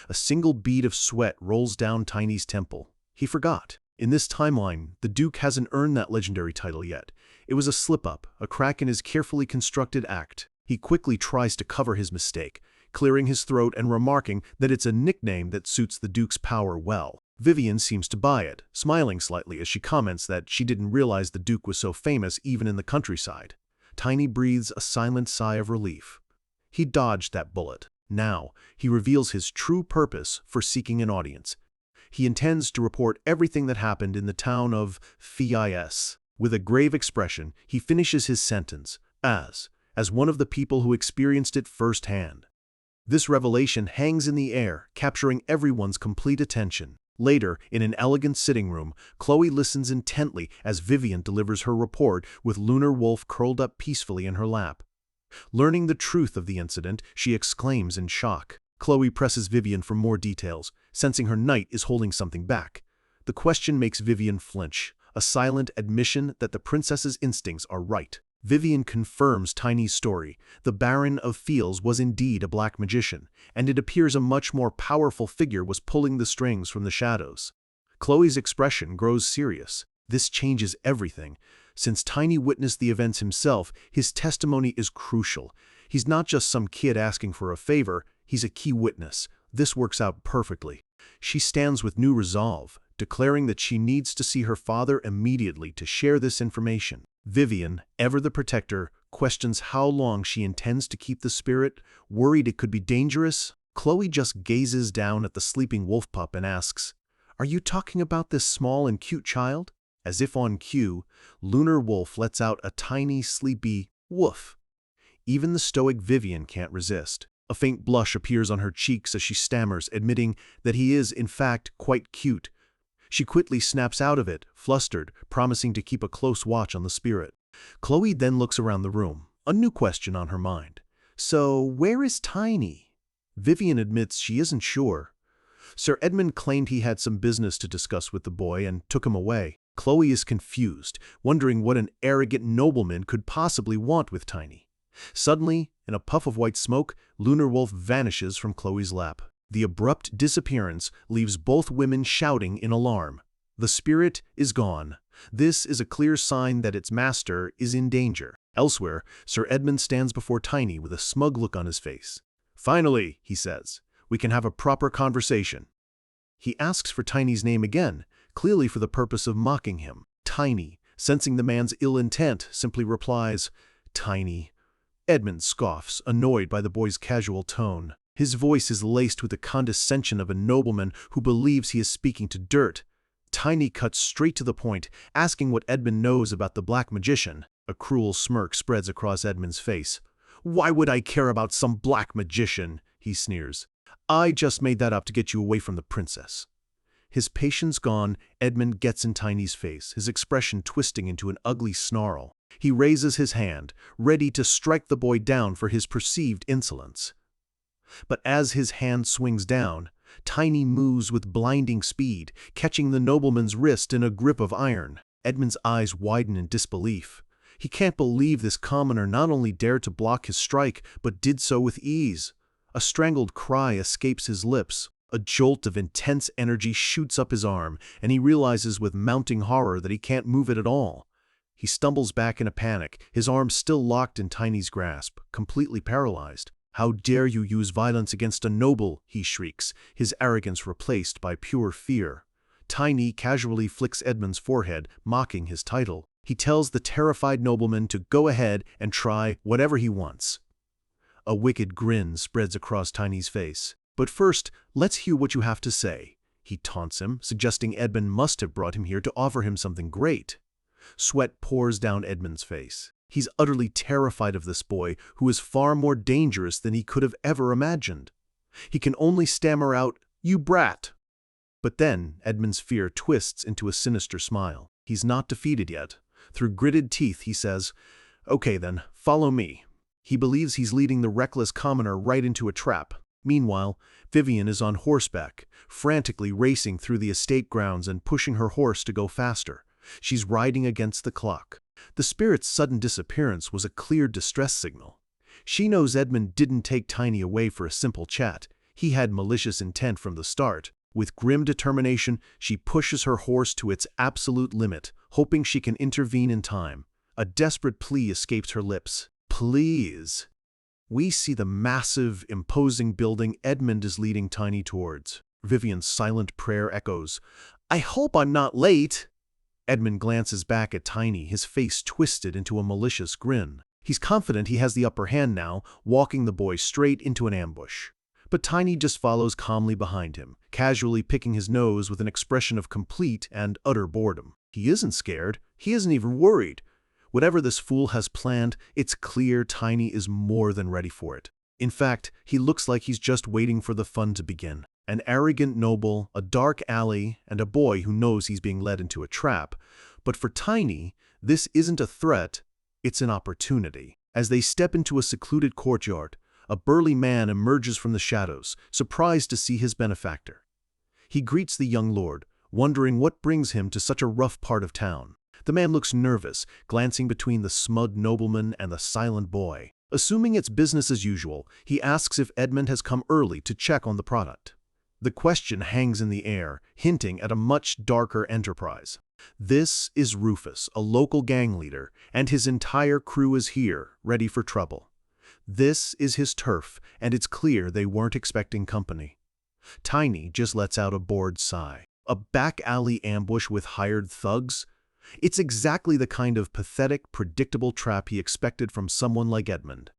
A single bead of sweat rolls down Tiny's temple. He forgot. In this timeline, the Duke hasn't earned that legendary title yet. It was a slip-up, a crack in his carefully constructed act. He quickly tries to cover his mistake, clearing his throat and remarking that it's a nickname that suits the Duke's power well. Vivian seems to buy it, smiling slightly as she comments that she didn't realize the Duke was so famous even in the countryside. Tiny breathes a silent sigh of relief. He dodged that bullet. Now, he reveals his true purpose for seeking an audience. He intends to report everything that happened in the town of Fis. With a grave expression, he finishes his sentence, as one of the people who experienced it firsthand. This revelation hangs in the air, capturing everyone's complete attention. Later, in an elegant sitting room, Chloe listens intently as Vivian delivers her report with Lunar Wolf curled up peacefully in her lap. Learning the truth of the incident, she exclaims in shock. Chloe presses Vivian for more details, sensing her knight is holding something back. The question makes Vivian flinch, a silent admission that the princess's instincts are right. Vivian confirms Tiny's story. The Baron of Fields was indeed a black magician, and it appears a much more powerful figure was pulling the strings from the shadows. Chloe's expression grows serious. This changes everything. Since Tiny witnessed the events himself, his testimony is crucial. He's not just some kid asking for a favor, he's a key witness. This works out perfectly. She stands with new resolve, declaring that she needs to see her father immediately to share this information. Vivian, ever the protector, questions how long she intends to keep the spirit, worried it could be dangerous. Chloe just gazes down at the sleeping wolf pup and asks, "Are you talking about this small and cute child?" As if on cue, Lunar Wolf lets out a tiny, sleepy woof. Even the stoic Vivian can't resist. A faint blush appears on her cheeks as she stammers, admitting that he is, in fact, quite cute. She quickly snaps out of it, flustered, promising to keep a close watch on the spirit. Chloe then looks around the room, a new question on her mind. So, where is Tiny? Vivian admits she isn't sure. Sir Edmund claimed he had some business to discuss with the boy and took him away. Chloe is confused, wondering what an arrogant nobleman could possibly want with Tiny. Suddenly, in a puff of white smoke, Lunar Wolf vanishes from Chloe's lap. The abrupt disappearance leaves both women shouting in alarm. The spirit is gone. This is a clear sign that its master is in danger. Elsewhere, Sir Edmund stands before Tiny with a smug look on his face. "Finally," he says, "we can have a proper conversation." He asks for Tiny's name again, clearly for the purpose of mocking him. Tiny, sensing the man's ill intent, simply replies, "Tiny." Edmund scoffs, annoyed by the boy's casual tone. His voice is laced with the condescension of a nobleman who believes he is speaking to dirt. Tiny cuts straight to the point, asking what Edmund knows about the black magician. A cruel smirk spreads across Edmund's face. "Why would I care about some black magician?" he sneers. "I just made that up to get you away from the princess." His patience gone, Edmund gets in Tiny's face, his expression twisting into an ugly snarl. He raises his hand, ready to strike the boy down for his perceived insolence. But as his hand swings down, Tiny moves with blinding speed, catching the nobleman's wrist in a grip of iron. Edmund's eyes widen in disbelief. He can't believe this commoner not only dared to block his strike, but did so with ease. A strangled cry escapes his lips. A jolt of intense energy shoots up his arm, and he realizes with mounting horror that he can't move it at all. He stumbles back in a panic, his arm still locked in Tiny's grasp, completely paralyzed. "How dare you use violence against a noble?" he shrieks, his arrogance replaced by pure fear. Tiny casually flicks Edmund's forehead, mocking his title. He tells the terrified nobleman to go ahead and try whatever he wants. A wicked grin spreads across Tiny's face. "But first, let's hear what you have to say," he taunts him, suggesting Edmund must have brought him here to offer him something great. Sweat pours down Edmund's face. He's utterly terrified of this boy, who is far more dangerous than he could have ever imagined. He can only stammer out, "You brat!" But then Edmund's fear twists into a sinister smile. He's not defeated yet. Through gritted teeth, he says, "Okay then, follow me." He believes he's leading the reckless commoner right into a trap. Meanwhile, Vivian is on horseback, frantically racing through the estate grounds and pushing her horse to go faster. She's riding against the clock. The spirit's sudden disappearance was a clear distress signal. She knows Edmund didn't take Tiny away for a simple chat. He had malicious intent from the start. With grim determination, she pushes her horse to its absolute limit, hoping she can intervene in time. A desperate plea escapes her lips. "Please." We see the massive, imposing building Edmund is leading Tiny towards. Vivian's silent prayer echoes, "I hope I'm not late." Edmund glances back at Tiny, his face twisted into a malicious grin. He's confident he has the upper hand now, walking the boy straight into an ambush. But Tiny just follows calmly behind him, casually picking his nose with an expression of complete and utter boredom. He isn't scared. He isn't even worried. Whatever this fool has planned, it's clear Tiny is more than ready for it. In fact, he looks like he's just waiting for the fun to begin. An arrogant noble, a dark alley, and a boy who knows he's being led into a trap. But for Tiny, this isn't a threat, it's an opportunity. As they step into a secluded courtyard, a burly man emerges from the shadows, surprised to see his benefactor. He greets the young lord, wondering what brings him to such a rough part of town. The man looks nervous, glancing between the smug nobleman and the silent boy. Assuming it's business as usual, he asks if Edmund has come early to check on the product. The question hangs in the air, hinting at a much darker enterprise. This is Rufus, a local gang leader, and his entire crew is here, ready for trouble. This is his turf, and it's clear they weren't expecting company. Tiny just lets out a bored sigh. A back alley ambush with hired thugs? It's exactly the kind of pathetic, predictable trap he expected from someone like Edmund.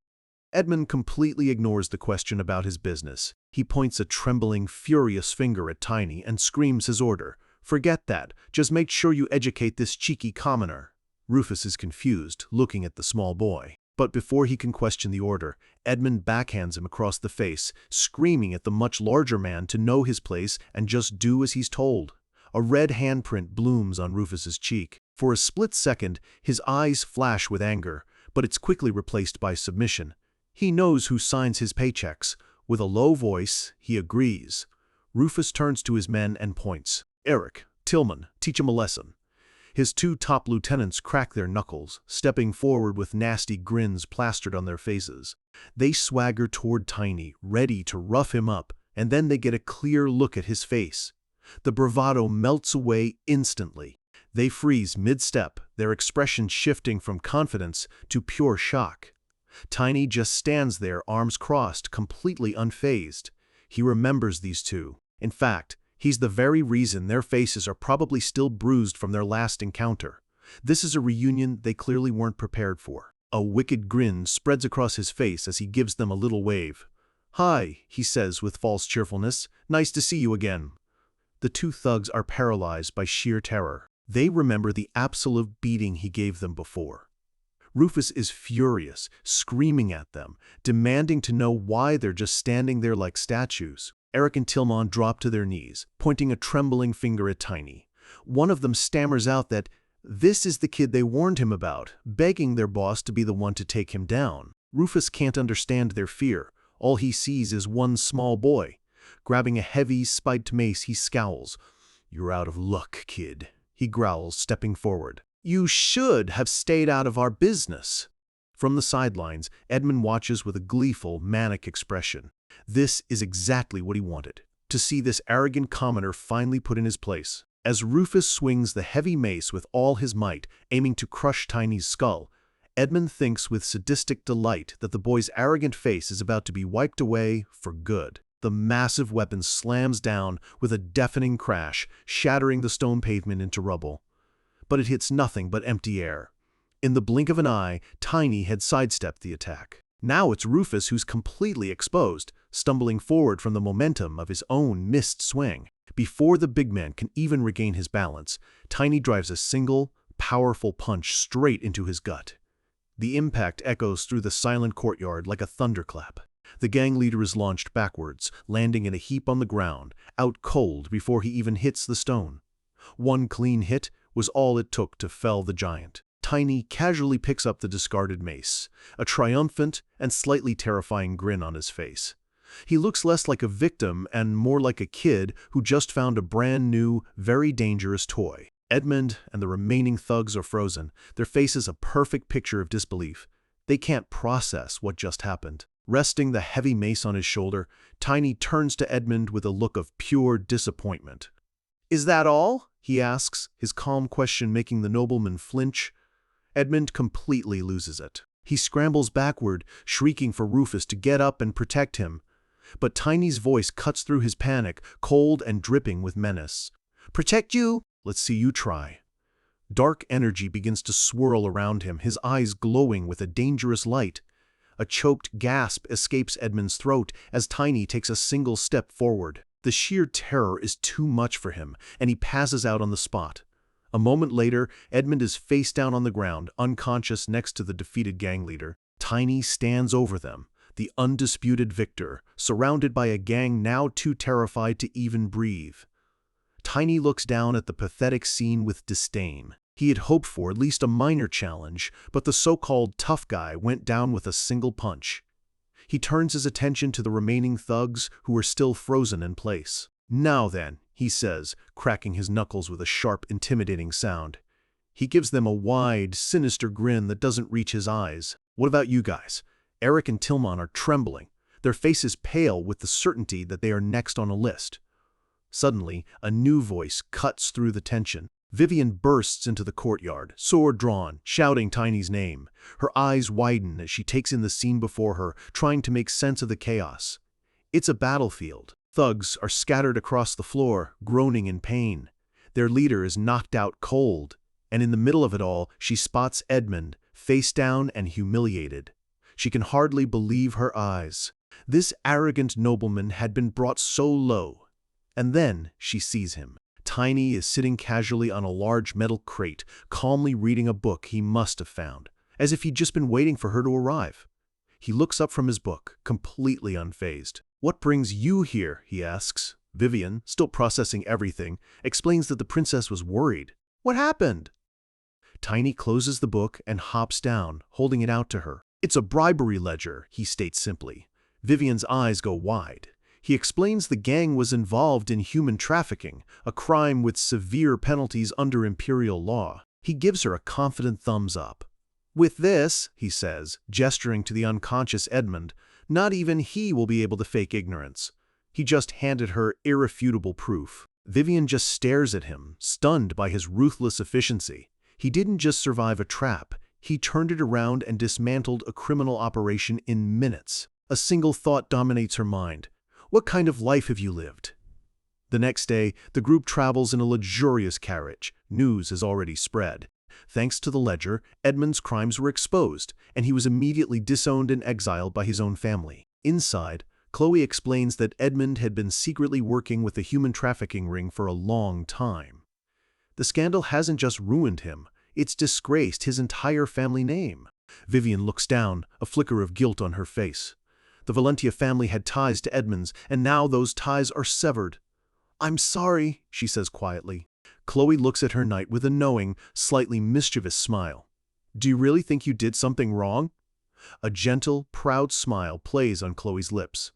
Edmund completely ignores the question about his business. He points a trembling, furious finger at Tiny and screams his order. "Forget that. Just make sure you educate this cheeky commoner." Rufus is confused, looking at the small boy. But before he can question the order, Edmund backhands him across the face, screaming at the much larger man to know his place and just do as he's told. A red handprint blooms on Rufus's cheek. For a split second, his eyes flash with anger, but it's quickly replaced by submission. He knows who signs his paychecks. With a low voice, he agrees. Rufus turns to his men and points. Eric, Tillman, teach him a lesson. His two top lieutenants crack their knuckles, stepping forward with nasty grins plastered on their faces. They swagger toward Tiny, ready to rough him up, and then they get a clear look at his face. The bravado melts away instantly. They freeze mid-step, their expression shifting from confidence to pure shock. Tiny just stands there, arms crossed, completely unfazed. He remembers these two. In fact, he's the very reason their faces are probably still bruised from their last encounter. This is a reunion they clearly weren't prepared for. A wicked grin spreads across his face as he gives them a little wave. "Hi," he says with false cheerfulness. "Nice to see you again." The two thugs are paralyzed by sheer terror. They remember the absolute beating he gave them before. Rufus is furious, screaming at them, demanding to know why they're just standing there like statues. Eric and Tillman drop to their knees, pointing a trembling finger at Tiny. One of them stammers out that this is the kid they warned him about, begging their boss to be the one to take him down. Rufus can't understand their fear. All he sees is one small boy. Grabbing a heavy, spiked mace, he scowls. "You're out of luck, kid," he growls, stepping forward. "You should have stayed out of our business." From the sidelines, Edmund watches with a gleeful, manic expression. This is exactly what he wanted, to see this arrogant commoner finally put in his place. As Rufus swings the heavy mace with all his might, aiming to crush Tiny's skull, Edmund thinks with sadistic delight that the boy's arrogant face is about to be wiped away for good. The massive weapon slams down with a deafening crash, shattering the stone pavement into rubble. But it hits nothing but empty air. In the blink of an eye, Tiny had sidestepped the attack. Now it's Rufus who's completely exposed, stumbling forward from the momentum of his own missed swing. Before the big man can even regain his balance, Tiny drives a single, powerful punch straight into his gut. The impact echoes through the silent courtyard like a thunderclap. The gang leader is launched backwards, landing in a heap on the ground, out cold before he even hits the stone. One clean hit was all it took to fell the giant. Tiny casually picks up the discarded mace, a triumphant and slightly terrifying grin on his face. He looks less like a victim and more like a kid who just found a brand new, very dangerous toy. Edmund and the remaining thugs are frozen, their faces a perfect picture of disbelief. They can't process what just happened. Resting the heavy mace on his shoulder, Tiny turns to Edmund with a look of pure disappointment. "Is that all?" he asks, his calm question making the nobleman flinch. Edmund completely loses it. He scrambles backward, shrieking for Rufus to get up and protect him. But Tiny's voice cuts through his panic, cold and dripping with menace. "Protect you? Let's see you try." Dark energy begins to swirl around him, his eyes glowing with a dangerous light. A choked gasp escapes Edmund's throat as Tiny takes a single step forward. The sheer terror is too much for him, and he passes out on the spot. A moment later, Edmund is face down on the ground, unconscious next to the defeated gang leader. Tiny stands over them, the undisputed victor, surrounded by a gang now too terrified to even breathe. Tiny looks down at the pathetic scene with disdain. He had hoped for at least a minor challenge, but the so-called tough guy went down with a single punch. He turns his attention to the remaining thugs who are still frozen in place. "Now then," he says, cracking his knuckles with a sharp, intimidating sound. He gives them a wide, sinister grin that doesn't reach his eyes. "What about you guys?" Eric and Tillman are trembling, their faces pale with the certainty that they are next on a list. Suddenly, a new voice cuts through the tension. Vivian bursts into the courtyard, sword drawn, shouting Tiny's name. Her eyes widen as she takes in the scene before her, trying to make sense of the chaos. It's a battlefield. Thugs are scattered across the floor, groaning in pain. Their leader is knocked out cold, and in the middle of it all, she spots Edmund, face down and humiliated. She can hardly believe her eyes. This arrogant nobleman had been brought so low. And then she sees him. Tiny is sitting casually on a large metal crate, calmly reading a book he must have found, as if he'd just been waiting for her to arrive. He looks up from his book, completely unfazed. "What brings you here?" he asks. Vivian, still processing everything, explains that the princess was worried. "What happened?" Tiny closes the book and hops down, holding it out to her. "It's a bribery ledger," he states simply. Vivian's eyes go wide. He explains the gang was involved in human trafficking, a crime with severe penalties under imperial law. He gives her a confident thumbs up. "With this," he says, gesturing to the unconscious Edmund, "not even he will be able to fake ignorance." He just handed her irrefutable proof. Vivian just stares at him, stunned by his ruthless efficiency. He didn't just survive a trap, he turned it around and dismantled a criminal operation in minutes. A single thought dominates her mind. What kind of life have you lived? The next day, the group travels in a luxurious carriage. News has already spread. Thanks to the ledger, Edmund's crimes were exposed, and he was immediately disowned and exiled by his own family. Inside, Chloe explains that Edmund had been secretly working with the human trafficking ring for a long time. The scandal hasn't just ruined him, it's disgraced his entire family name. Vivian looks down, a flicker of guilt on her face. The Valentia family had ties to Edmund's, and now those ties are severed. "I'm sorry," she says quietly. Chloe looks at her knight with a knowing, slightly mischievous smile. "Do you really think you did something wrong?" A gentle, proud smile plays on Chloe's lips.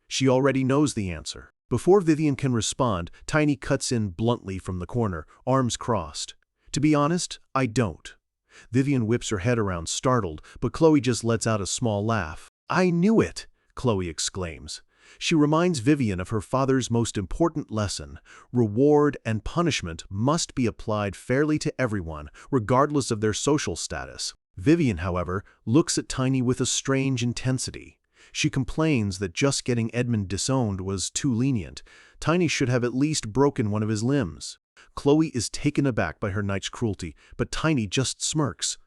She already knows the answer. Before Vivian can respond, Tiny cuts in bluntly from the corner, arms crossed. "To be honest, I don't." Vivian whips her head around, startled, but Chloe just lets out a small laugh. "I knew it!" Chloe exclaims. She reminds Vivian of her father's most important lesson: reward and punishment must be applied fairly to everyone, regardless of their social status. Vivian, however, looks at Tiny with a strange intensity. She complains that just getting Edmund disowned was too lenient. Tiny should have at least broken one of his limbs. Chloe is taken aback by her knight's cruelty, but Tiny just smirks.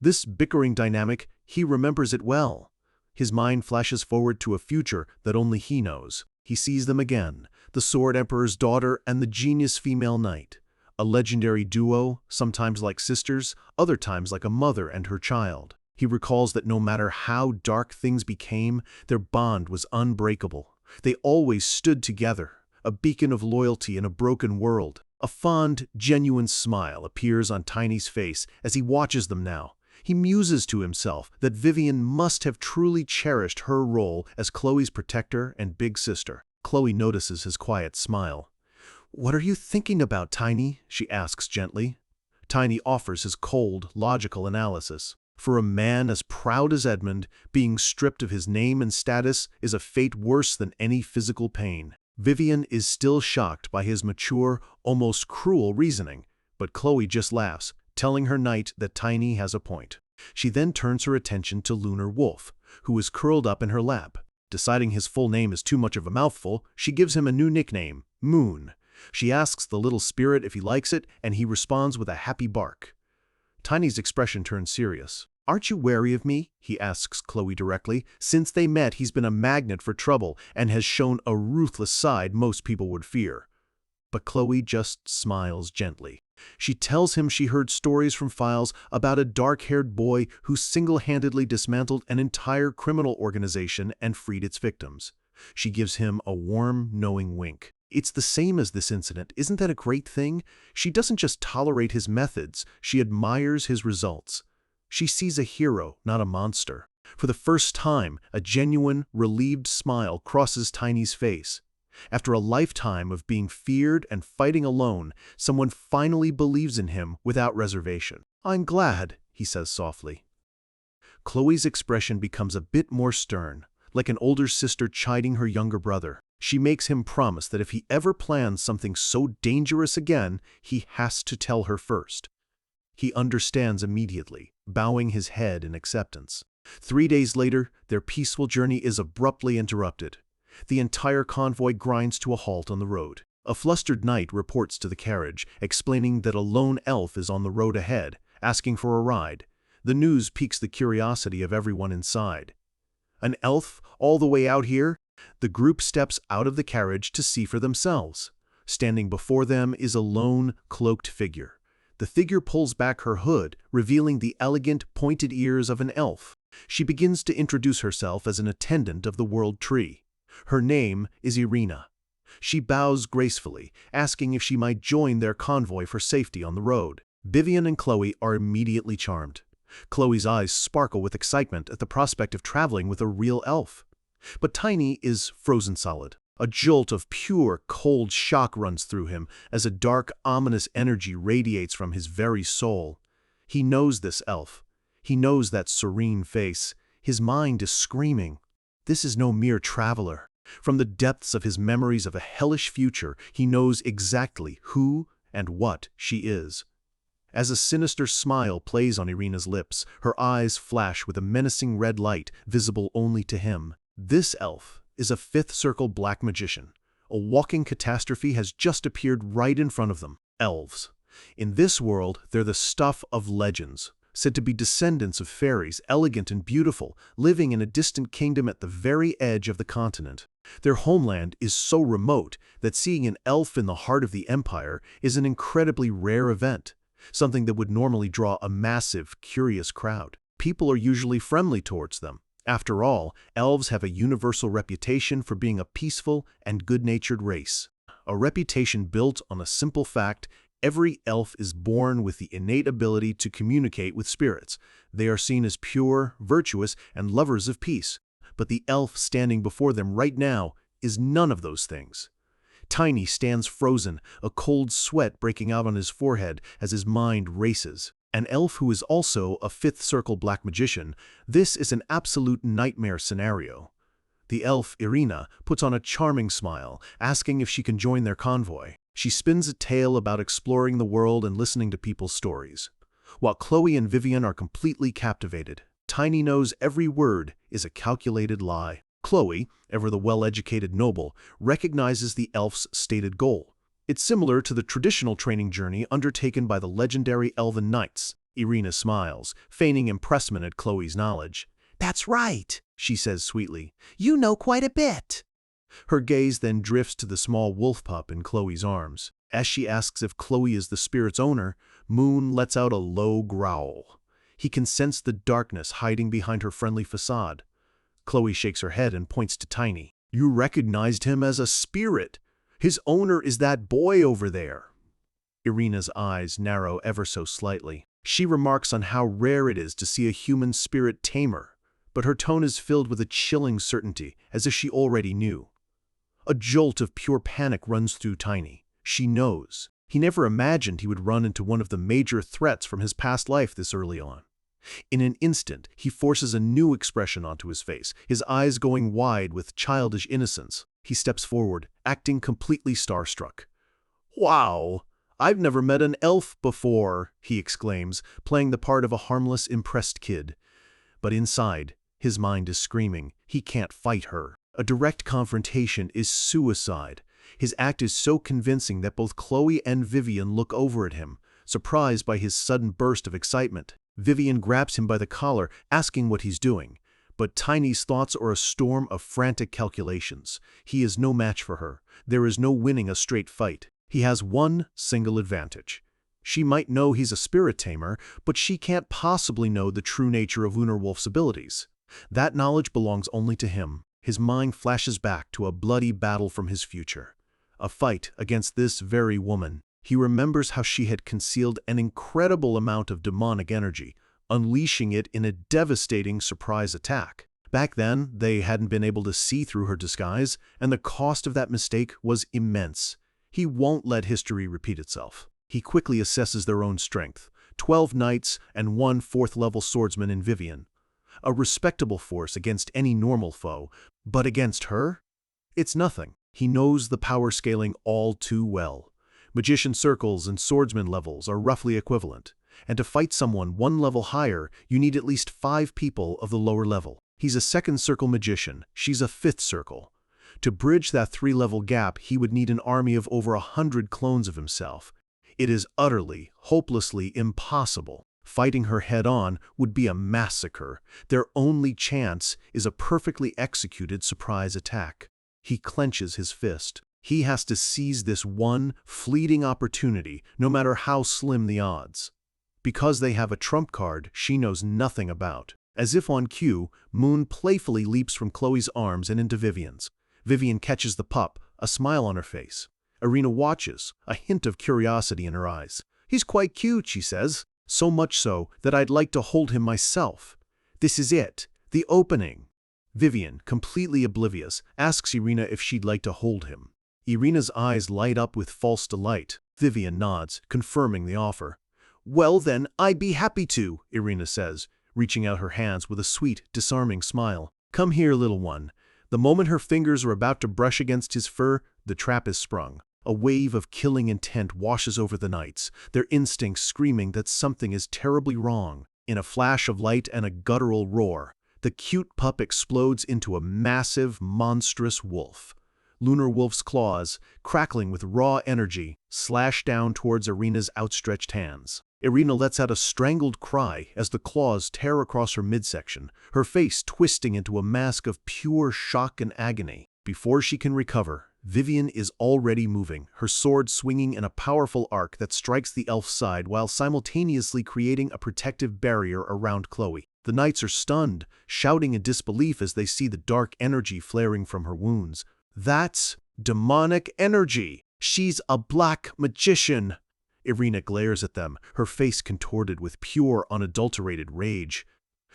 This bickering dynamic, he remembers it well. His mind flashes forward to a future that only he knows. He sees them again, the Sword Emperor's daughter and the genius female knight. A legendary duo, sometimes like sisters, other times like a mother and her child. He recalls that no matter how dark things became, their bond was unbreakable. They always stood together, a beacon of loyalty in a broken world. A fond, genuine smile appears on Tiny's face as he watches them now. He muses to himself that Vivian must have truly cherished her role as Chloe's protector and big sister. Chloe notices his quiet smile. "What are you thinking about, Tiny?" she asks gently. Tiny offers his cold, logical analysis. For a man as proud as Edmund, being stripped of his name and status is a fate worse than any physical pain. Vivian is still shocked by his mature, almost cruel reasoning, but Chloe just laughs, telling her knight that Tiny has a point. She then turns her attention to Lunar Wolf, who is curled up in her lap. Deciding his full name is too much of a mouthful, she gives him a new nickname, Moon. She asks the little spirit if he likes it, and he responds with a happy bark. Tiny's expression turns serious. "Aren't you wary of me?" he asks Chloe directly. Since they met, he's been a magnet for trouble and has shown a ruthless side most people would fear. But Chloe just smiles gently. She tells him she heard stories from files about a dark-haired boy who single-handedly dismantled an entire criminal organization and freed its victims. She gives him a warm, knowing wink. It's the same as this incident. Isn't that a great thing? She doesn't just tolerate his methods, she admires his results. She sees a hero, not a monster. For the first time, a genuine, relieved smile crosses Tiny's face. After a lifetime of being feared and fighting alone, someone finally believes in him without reservation. "I'm glad," he says softly. Chloe's expression becomes a bit more stern, like an older sister chiding her younger brother. She makes him promise that if he ever plans something so dangerous again, he has to tell her first. He understands immediately, bowing his head in acceptance. 3 days later, their peaceful journey is abruptly interrupted. The entire convoy grinds to a halt on the road. A flustered knight reports to the carriage, explaining that a lone elf is on the road ahead, asking for a ride. The news piques the curiosity of everyone inside. An elf all the way out here? The group steps out of the carriage to see for themselves. Standing before them is a lone, cloaked figure. The figure pulls back her hood, revealing the elegant, pointed ears of an elf. She begins to introduce herself as an attendant of the World Tree. Her name is Irina. She bows gracefully, asking if she might join their convoy for safety on the road. Vivian and Chloe are immediately charmed. Chloe's eyes sparkle with excitement at the prospect of traveling with a real elf. But Tiny is frozen solid. A jolt of pure, cold shock runs through him as a dark, ominous energy radiates from his very soul. He knows this elf. He knows that serene face. His mind is screaming. This is no mere traveler. From the depths of his memories of a hellish future, he knows exactly who and what she is. As a sinister smile plays on Irina's lips, her eyes flash with a menacing red light visible only to him. This elf is a fifth circle black magician. A walking catastrophe has just appeared right in front of them. Elves. In this world, they're the stuff of legends, said to be descendants of fairies, elegant and beautiful, living in a distant kingdom at the very edge of the continent. Their homeland is so remote that seeing an elf in the heart of the empire is an incredibly rare event, something that would normally draw a massive, curious crowd. People are usually friendly towards them. After all, elves have a universal reputation for being a peaceful and good-natured race. A reputation built on a simple fact: every elf is born with the innate ability to communicate with spirits. They are seen as pure, virtuous, and lovers of peace. But the elf standing before them right now is none of those things. Tiny stands frozen, a cold sweat breaking out on his forehead as his mind races. An elf who is also a fifth circle black magician, this is an absolute nightmare scenario. The elf, Irina, puts on a charming smile, asking if she can join their convoy. She spins a tale about exploring the world and listening to people's stories. While Chloe and Vivian are completely captivated, Tiny knows every word is a calculated lie. Chloe, ever the well-educated noble, recognizes the elf's stated goal. It's similar to the traditional training journey undertaken by the legendary elven knights. Irina smiles, feigning impressment at Chloe's knowledge. "That's right," she says sweetly. "You know quite a bit." Her gaze then drifts to the small wolf pup in Chloe's arms. As she asks if Chloe is the spirit's owner, Moon lets out a low growl. He can sense the darkness hiding behind her friendly facade. Chloe shakes her head and points to Tiny. "You recognized him as a spirit. His owner is that boy over there." Irina's eyes narrow ever so slightly. She remarks on how rare it is to see a human spirit tamer, but her tone is filled with a chilling certainty, as if she already knew. A jolt of pure panic runs through Tiny. She knows. He never imagined he would run into one of the major threats from his past life this early on. In an instant, he forces a new expression onto his face, his eyes going wide with childish innocence. He steps forward, acting completely starstruck. "Wow! I've never met an elf before," he exclaims, playing the part of a harmless, impressed kid. But inside, his mind is screaming. He can't fight her. A direct confrontation is suicide. His act is so convincing that both Chloe and Vivian look over at him, surprised by his sudden burst of excitement. Vivian grabs him by the collar, asking what he's doing. But Tiny's thoughts are a storm of frantic calculations. He is no match for her. There is no winning a straight fight. He has one single advantage. She might know he's a spirit tamer, but she can't possibly know the true nature of Lunar Wolf's abilities. That knowledge belongs only to him. His mind flashes back to a bloody battle from his future. A fight against this very woman. He remembers how she had concealed an incredible amount of demonic energy, unleashing it in a devastating surprise attack. Back then, they hadn't been able to see through her disguise, and the cost of that mistake was immense. He won't let history repeat itself. He quickly assesses their own strength. 12 knights and 1 fourth-level swordsman in Vivian. A respectable force against any normal foe, but against her? It's nothing. He knows the power scaling all too well. Magician circles and swordsman levels are roughly equivalent, and to fight someone 1 level higher, you need at least 5 people of the lower level. He's a 2nd circle magician, she's a 5th circle. To bridge that 3-level gap, he would need an army of over 100 clones of himself. It is utterly, hopelessly impossible. Fighting her head-on would be a massacre. Their only chance is a perfectly executed surprise attack. He clenches his fist. He has to seize this one fleeting opportunity, no matter how slim the odds. Because they have a trump card she knows nothing about. As if on cue, Moon playfully leaps from Chloe's arms and into Vivian's. Vivian catches the pup, a smile on her face. Irina watches, a hint of curiosity in her eyes. He's quite cute, she says. So much so that I'd like to hold him myself. This is it, the opening. Vivian, completely oblivious, asks Irina if she'd like to hold him. Irina's eyes light up with false delight. Vivian nods, confirming the offer. Well then, I'd be happy to, Irina says, reaching out her hands with a sweet, disarming smile. Come here, little one. The moment her fingers are about to brush against his fur, the trap is sprung. A wave of killing intent washes over the knights, their instincts screaming that something is terribly wrong. In a flash of light and a guttural roar, the cute pup explodes into a massive, monstrous wolf. Lunar Wolf's claws, crackling with raw energy, slash down towards Irina's outstretched hands. Irina lets out a strangled cry as the claws tear across her midsection, her face twisting into a mask of pure shock and agony. Before she can recover, Vivian is already moving, her sword swinging in a powerful arc that strikes the elf's side while simultaneously creating a protective barrier around Chloe. The knights are stunned, shouting in disbelief as they see the dark energy flaring from her wounds. That's demonic energy! She's a black magician! Irina glares at them, her face contorted with pure, unadulterated rage.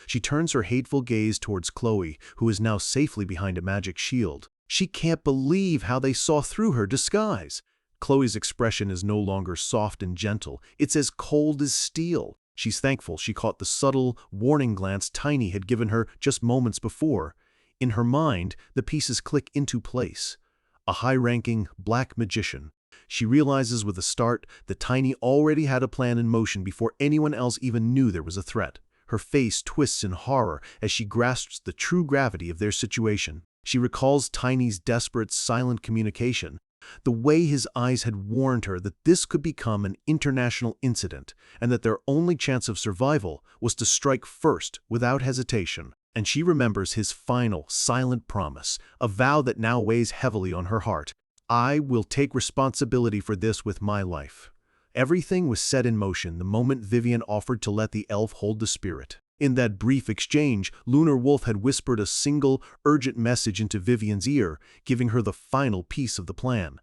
She turns her hateful gaze towards Chloe, who is now safely behind a magic shield. She can't believe how they saw through her disguise. Chloe's expression is no longer soft and gentle. It's as cold as steel. She's thankful she caught the subtle, warning glance Tiny had given her just moments before. In her mind, the pieces click into place. A high-ranking black magician. She realizes with a start that Tiny already had a plan in motion before anyone else even knew there was a threat. Her face twists in horror as she grasps the true gravity of their situation. She recalls Tiny's desperate, silent communication, the way his eyes had warned her that this could become an international incident and that their only chance of survival was to strike first without hesitation. And she remembers his final, silent promise, a vow that now weighs heavily on her heart. I will take responsibility for this with my life. Everything was set in motion the moment Vivian offered to let the elf hold the spirit. In that brief exchange, Lunar Wolf had whispered a single, urgent message into Vivian's ear, giving her the final piece of the plan.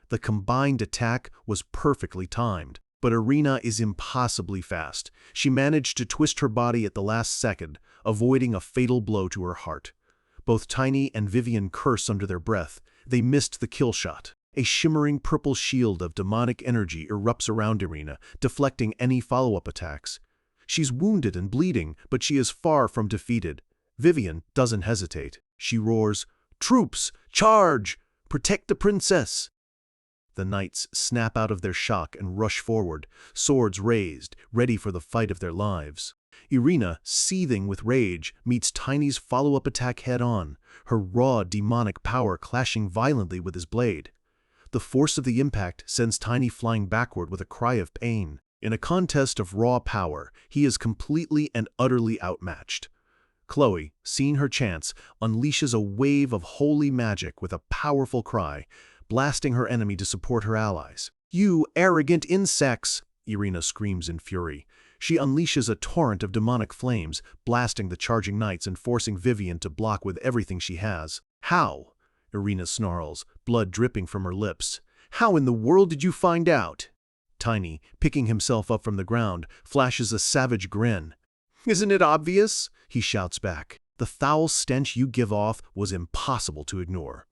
The combined attack was perfectly timed, but Irina is impossibly fast. She managed to twist her body at the last second, avoiding a fatal blow to her heart. Both Tiny and Vivian curse under their breath. They missed the kill shot. A shimmering purple shield of demonic energy erupts around Irina, deflecting any follow-up attacks. She's wounded and bleeding, but she is far from defeated. Vivian doesn't hesitate. She roars, "Troops, charge! Protect the princess!" The knights snap out of their shock and rush forward, swords raised, ready for the fight of their lives. Irina, seething with rage, meets Tiny's follow-up attack head-on, her raw demonic power clashing violently with his blade. The force of the impact sends Tiny flying backward with a cry of pain. In a contest of raw power, he is completely and utterly outmatched. Chloe, seeing her chance, unleashes a wave of holy magic with a powerful cry, blasting her enemy to support her allies. "You arrogant insects!" Irina screams in fury. She unleashes a torrent of demonic flames, blasting the charging knights and forcing Vivian to block with everything she has. "How?" Irina snarls, blood dripping from her lips. "How in the world did you find out?" Tiny, picking himself up from the ground, flashes a savage grin. "Isn't it obvious?" he shouts back. The foul stench you give off was impossible to ignore.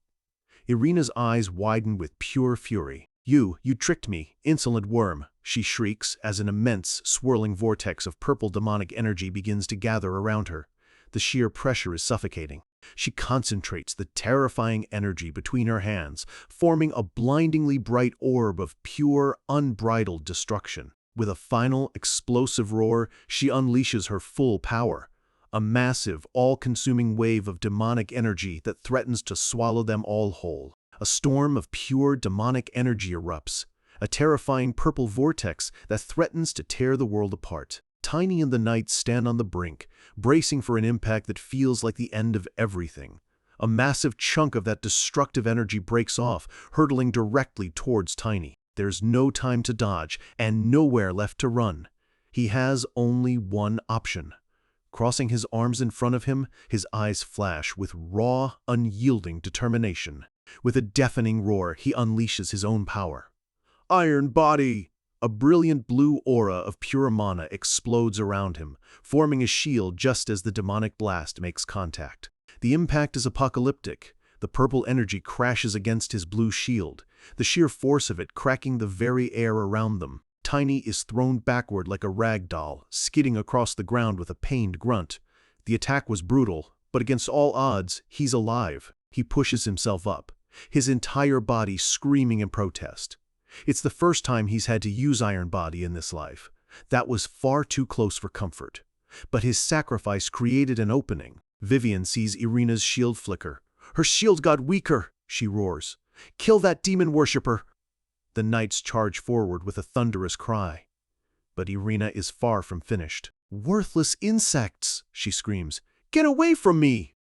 Irina's eyes widen with pure fury. You tricked me, insolent worm," she shrieks as an immense, swirling vortex of purple demonic energy begins to gather around her. The sheer pressure is suffocating. She concentrates the terrifying energy between her hands, forming a blindingly bright orb of pure, unbridled destruction. With a final, explosive roar, she unleashes her full power. A massive, all-consuming wave of demonic energy that threatens to swallow them all whole. A storm of pure demonic energy erupts, a terrifying purple vortex that threatens to tear the world apart. Tiny and the knights stand on the brink, bracing for an impact that feels like the end of everything. A massive chunk of that destructive energy breaks off, hurtling directly towards Tiny. There's no time to dodge, and nowhere left to run. He has only one option. Crossing his arms in front of him, his eyes flash with raw, unyielding determination. With a deafening roar, he unleashes his own power. "Iron Body!" A brilliant blue aura of pure mana explodes around him, forming a shield just as the demonic blast makes contact. The impact is apocalyptic. The purple energy crashes against his blue shield, the sheer force of it cracking the very air around them. Tiny is thrown backward like a rag doll, skidding across the ground with a pained grunt. The attack was brutal, but against all odds, he's alive. He pushes himself up, his entire body screaming in protest. It's the first time he's had to use Iron Body in this life. That was far too close for comfort. But his sacrifice created an opening. Vivian sees Irina's shield flicker. Her shield got weaker, she roars. Kill that demon worshipper! The knights charge forward with a thunderous cry. But Irina is far from finished. Worthless insects, she screams. Get away from me!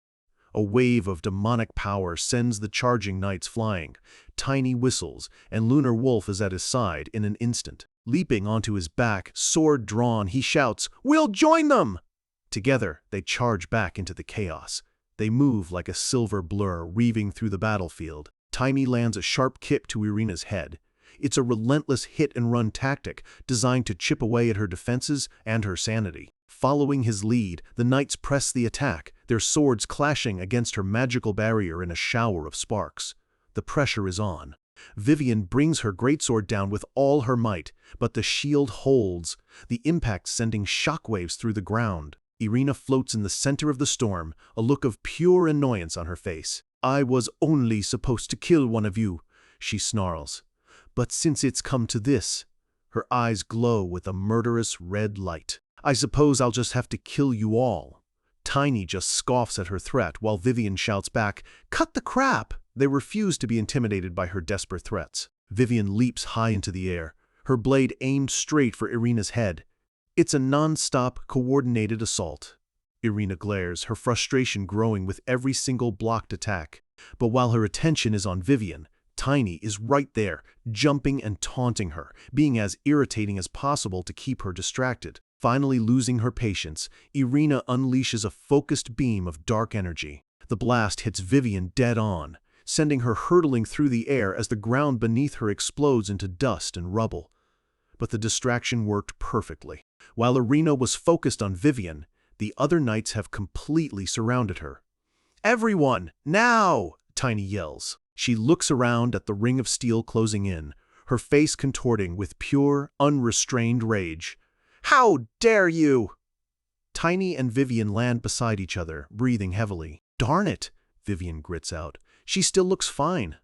A wave of demonic power sends the charging knights flying. Tiny whistles, and Lunar Wolf is at his side in an instant. Leaping onto his back, sword drawn, he shouts, "We'll join them!" Together, they charge back into the chaos. They move like a silver blur, weaving through the battlefield. Tiny lands a sharp kick to Irina's head. It's a relentless hit-and-run tactic designed to chip away at her defenses and her sanity. Following his lead, the knights press the attack, their swords clashing against her magical barrier in a shower of sparks. The pressure is on. Vivian brings her greatsword down with all her might, but the shield holds, the impact sending shockwaves through the ground. Irina floats in the center of the storm, a look of pure annoyance on her face. "I was only supposed to kill one of you," she snarls. "But since it's come to this," her eyes glow with a murderous red light, "I suppose I'll just have to kill you all." Tiny just scoffs at her threat while Vivian shouts back, "Cut the crap!" They refuse to be intimidated by her desperate threats. Vivian leaps high into the air, her blade aimed straight for Irina's head. It's a non-stop, coordinated assault. Irina glares, her frustration growing with every single blocked attack. But while her attention is on Vivian, Tiny is right there, jumping and taunting her, being as irritating as possible to keep her distracted. Finally losing her patience, Irina unleashes a focused beam of dark energy. The blast hits Vivian dead on, sending her hurtling through the air as the ground beneath her explodes into dust and rubble. But the distraction worked perfectly. While Irina was focused on Vivian, the other knights have completely surrounded her. "Everyone, now!" Tiny yells. She looks around at the ring of steel closing in, her face contorting with pure, unrestrained rage. "How dare you!" Tiny and Vivian land beside each other, breathing heavily. "Darn it," Vivian grits out. "She still looks fine."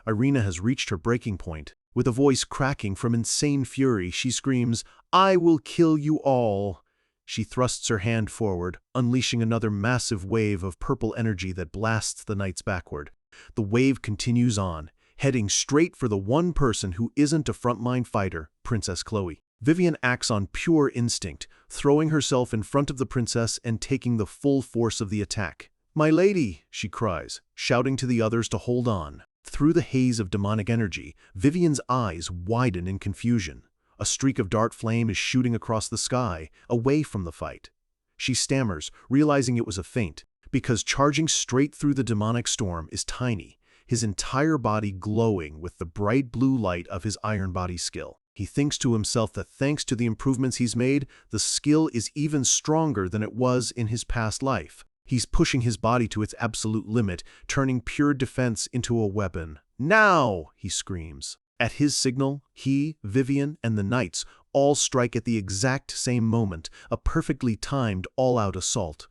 Irina has reached her breaking point. With a voice cracking from insane fury, she screams, "I will kill you all." She thrusts her hand forward, unleashing another massive wave of purple energy that blasts the knights backward. The wave continues on, heading straight for the one person who isn't a frontline fighter, Princess Chloe. Vivian acts on pure instinct, throwing herself in front of the princess and taking the full force of the attack. "My lady!" she cries, shouting to the others to hold on. Through the haze of demonic energy, Vivian's eyes widen in confusion. A streak of dark flame is shooting across the sky, away from the fight. She stammers, realizing it was a feint, because charging straight through the demonic storm is Tiny, his entire body glowing with the bright blue light of his Iron Body skill. He thinks to himself that thanks to the improvements he's made, the skill is even stronger than it was in his past life. He's pushing his body to its absolute limit, turning pure defense into a weapon. "Now!" he screams. At his signal, he, Vivian, and the knights all strike at the exact same moment, a perfectly timed all-out assault.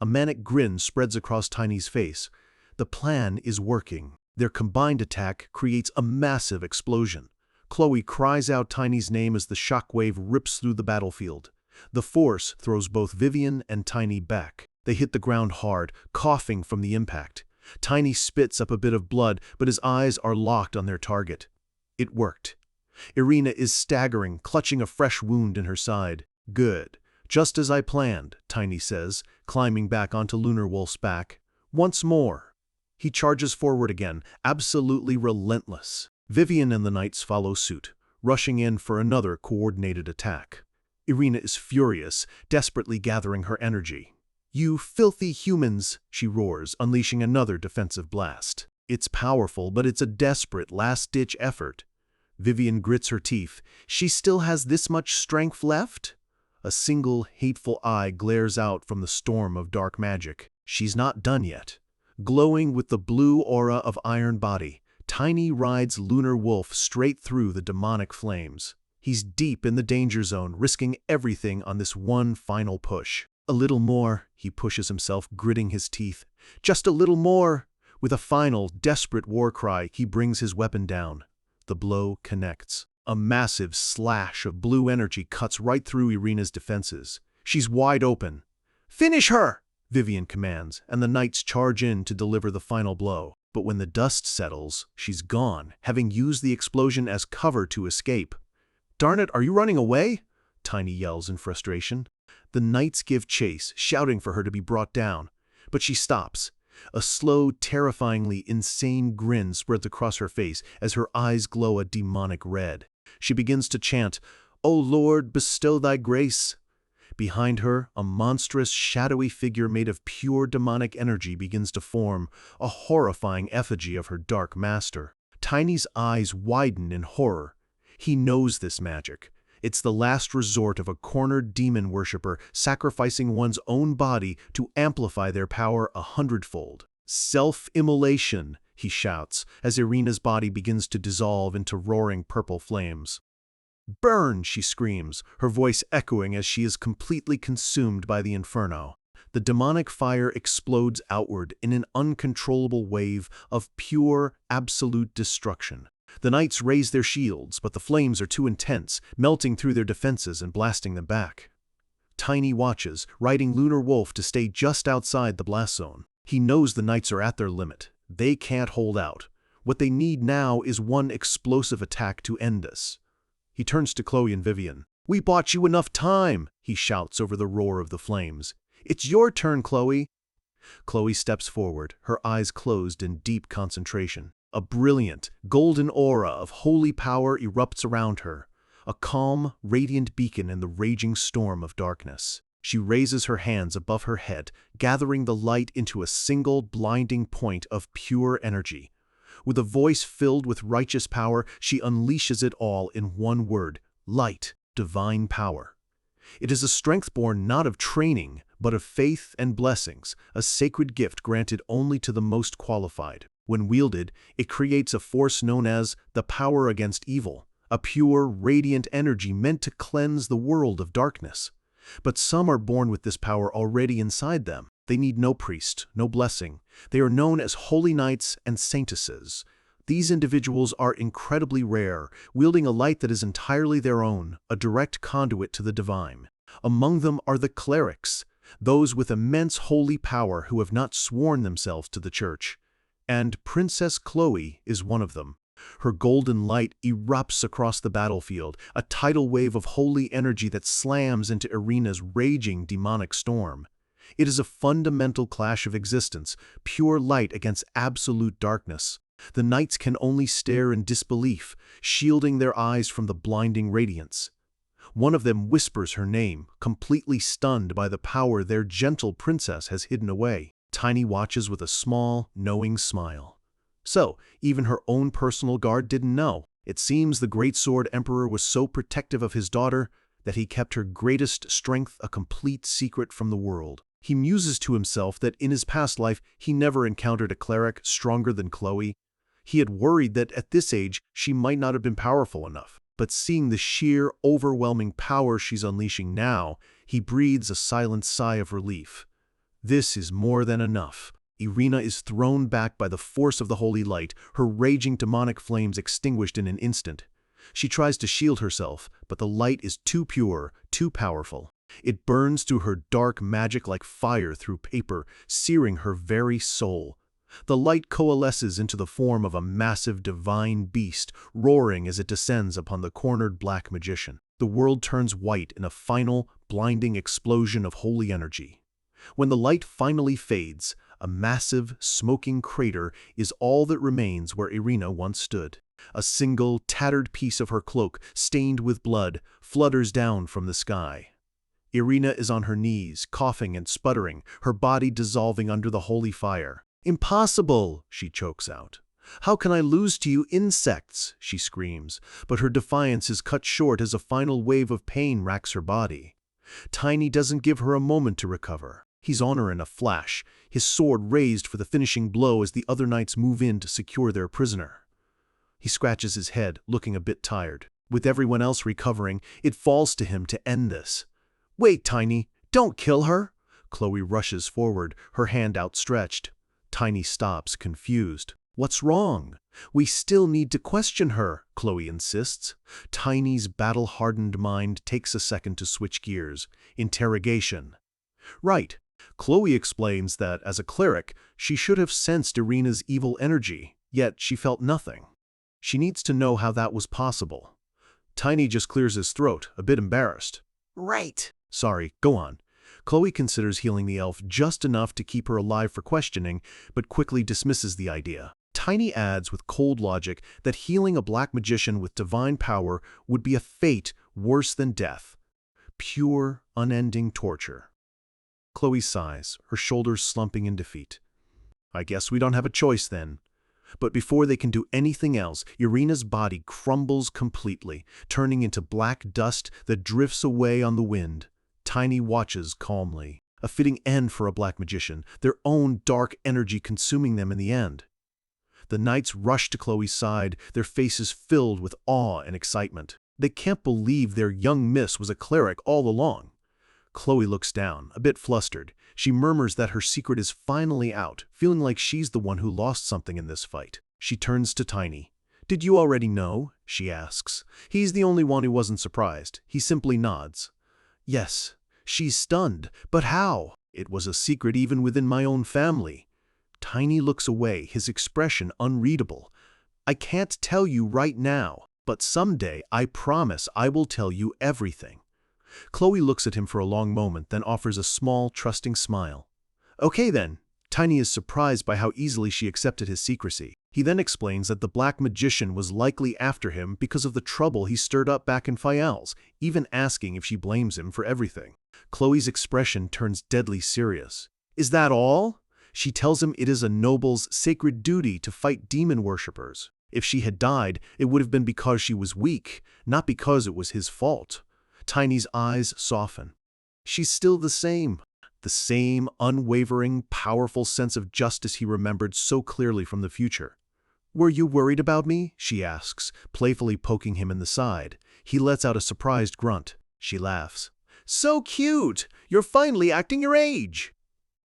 A manic grin spreads across Tiny's face. The plan is working. Their combined attack creates a massive explosion. Chloe cries out Tiny's name as the shockwave rips through the battlefield. The force throws both Vivian and Tiny back. They hit the ground hard, coughing from the impact. Tiny spits up a bit of blood, but his eyes are locked on their target. It worked. Irina is staggering, clutching a fresh wound in her side. "Good. Just as I planned," Tiny says, climbing back onto Lunar Wolf's back. "Once more." He charges forward again, absolutely relentless. Vivian and the knights follow suit, rushing in for another coordinated attack. Irina is furious, desperately gathering her energy. "You filthy humans," she roars, unleashing another defensive blast. It's powerful, but it's a desperate last-ditch effort. Vivian grits her teeth. She still has this much strength left? A single hateful eye glares out from the storm of dark magic. She's not done yet. Glowing with the blue aura of Iron Body, Tiny rides Lunar Wolf straight through the demonic flames. He's deep in the danger zone, risking everything on this one final push. A little more, he pushes himself, gritting his teeth. Just a little more! With a final, desperate war cry, he brings his weapon down. The blow connects. A massive slash of blue energy cuts right through Irina's defenses. She's wide open. "Finish her!" Vivian commands, and the knights charge in to deliver the final blow. But when the dust settles, she's gone, having used the explosion as cover to escape. "Darn it, are you running away?" Tiny yells in frustration. The knights give chase, shouting for her to be brought down. But she stops. A slow, terrifyingly insane grin spreads across her face as her eyes glow a demonic red. She begins to chant, "O Lord, bestow thy grace." Behind her, a monstrous, shadowy figure made of pure demonic energy begins to form, a horrifying effigy of her dark master. Tiny's eyes widen in horror. He knows this magic. It's the last resort of a cornered demon worshipper sacrificing one's own body to amplify their power 100-fold. "Self-immolation," he shouts, as Irina's body begins to dissolve into roaring purple flames. "Burn!" she screams, her voice echoing as she is completely consumed by the inferno. The demonic fire explodes outward in an uncontrollable wave of pure, absolute destruction. The knights raise their shields, but the flames are too intense, melting through their defenses and blasting them back. Tiny watches, riding Lunar Wolf to stay just outside the blast zone. He knows the knights are at their limit. They can't hold out. What they need now is one explosive attack to end this. He turns to Chloe and Vivian. "We bought you enough time," he shouts over the roar of the flames. "It's your turn, Chloe." Chloe steps forward, her eyes closed in deep concentration. A brilliant, golden aura of holy power erupts around her, a calm, radiant beacon in the raging storm of darkness. She raises her hands above her head, gathering the light into a single, blinding point of pure energy. With a voice filled with righteous power, she unleashes it all in one word: light, divine power. It is a strength born not of training, but of faith and blessings, a sacred gift granted only to the most qualified. When wielded, it creates a force known as the power against evil, a pure, radiant energy meant to cleanse the world of darkness. But some are born with this power already inside them. They need no priest, no blessing. They are known as holy knights and saintesses. These individuals are incredibly rare, wielding a light that is entirely their own, a direct conduit to the divine. Among them are the clerics, those with immense holy power who have not sworn themselves to the church. And Princess Chloe is one of them. Her golden light erupts across the battlefield, a tidal wave of holy energy that slams into Irina's raging demonic storm. It is a fundamental clash of existence, pure light against absolute darkness. The knights can only stare in disbelief, shielding their eyes from the blinding radiance. One of them whispers her name, completely stunned by the power their gentle princess has hidden away. Tiny watches with a small, knowing smile. So, even her own personal guard didn't know. It seems the Great Sword Emperor was so protective of his daughter that he kept her greatest strength a complete secret from the world. He muses to himself that in his past life he never encountered a cleric stronger than Chloe. He had worried that at this age she might not have been powerful enough. But seeing the sheer, overwhelming power she's unleashing now, he breathes a silent sigh of relief. This is more than enough. Irina is thrown back by the force of the holy light, her raging demonic flames extinguished in an instant. She tries to shield herself, but the light is too pure, too powerful. It burns through her dark magic like fire through paper, searing her very soul. The light coalesces into the form of a massive divine beast, roaring as it descends upon the cornered black magician. The world turns white in a final, blinding explosion of holy energy. When the light finally fades, a massive, smoking crater is all that remains where Irina once stood. A single, tattered piece of her cloak, stained with blood, flutters down from the sky. Irina is on her knees, coughing and sputtering, her body dissolving under the holy fire. "Impossible!" she chokes out. "How can I lose to you insects?" she screams, but her defiance is cut short as a final wave of pain racks her body. Tiny doesn't give her a moment to recover. He's on her in a flash, his sword raised for the finishing blow as the other knights move in to secure their prisoner. He scratches his head, looking a bit tired. With everyone else recovering, it falls to him to end this. "Wait, Tiny, don't kill her!" Chloe rushes forward, her hand outstretched. Tiny stops, confused. "What's wrong? We still need to question her," Chloe insists. Tiny's battle-hardened mind takes a second to switch gears. Interrogation. Right. Chloe explains that, as a cleric, she should have sensed Irina's evil energy, yet she felt nothing. She needs to know how that was possible. Tiny just clears his throat, a bit embarrassed. Right. "Sorry, go on." Chloe considers healing the elf just enough to keep her alive for questioning, but quickly dismisses the idea. Tiny adds with cold logic that healing a black magician with divine power would be a fate worse than death. Pure, unending torture. Chloe sighs, her shoulders slumping in defeat. "I guess we don't have a choice then." But before they can do anything else, Irina's body crumbles completely, turning into black dust that drifts away on the wind. Tiny watches calmly. A fitting end for a black magician, their own dark energy consuming them in the end. The knights rush to Chloe's side, their faces filled with awe and excitement. They can't believe their young miss was a cleric all along. Chloe looks down, a bit flustered. She murmurs that her secret is finally out, feeling like she's the one who lost something in this fight. She turns to Tiny. "Did you already know?" she asks. He's the only one who wasn't surprised. He simply nods. "Yes." She's stunned. "But how?" "It was a secret even within my own family." Tiny looks away, his expression unreadable. "I can't tell you right now, but someday I promise I will tell you everything." Chloe looks at him for a long moment, then offers a small, trusting smile. "Okay then." Tiny is surprised by how easily she accepted his secrecy. He then explains that the black magician was likely after him because of the trouble he stirred up back in Fayal's, even asking if she blames him for everything. Chloe's expression turns deadly serious. "Is that all?" She tells him it is a noble's sacred duty to fight demon worshippers. If she had died, it would have been because she was weak, not because it was his fault. Tiny's eyes soften. She's still the same unwavering, powerful sense of justice he remembered so clearly from the future. "Were you worried about me?" she asks, playfully poking him in the side. He lets out a surprised grunt. She laughs. "So cute! You're finally acting your age!"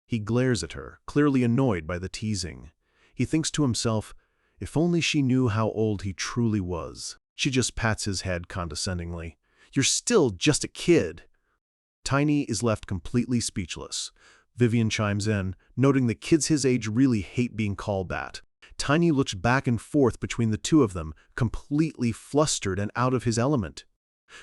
He glares at her, clearly annoyed by the teasing. He thinks to himself, if only she knew how old he truly was. She just pats his head condescendingly. "You're still just a kid." Tiny is left completely speechless. Vivian chimes in, noting that kids his age really hate being called that. Tiny looks back and forth between the two of them, completely flustered and out of his element.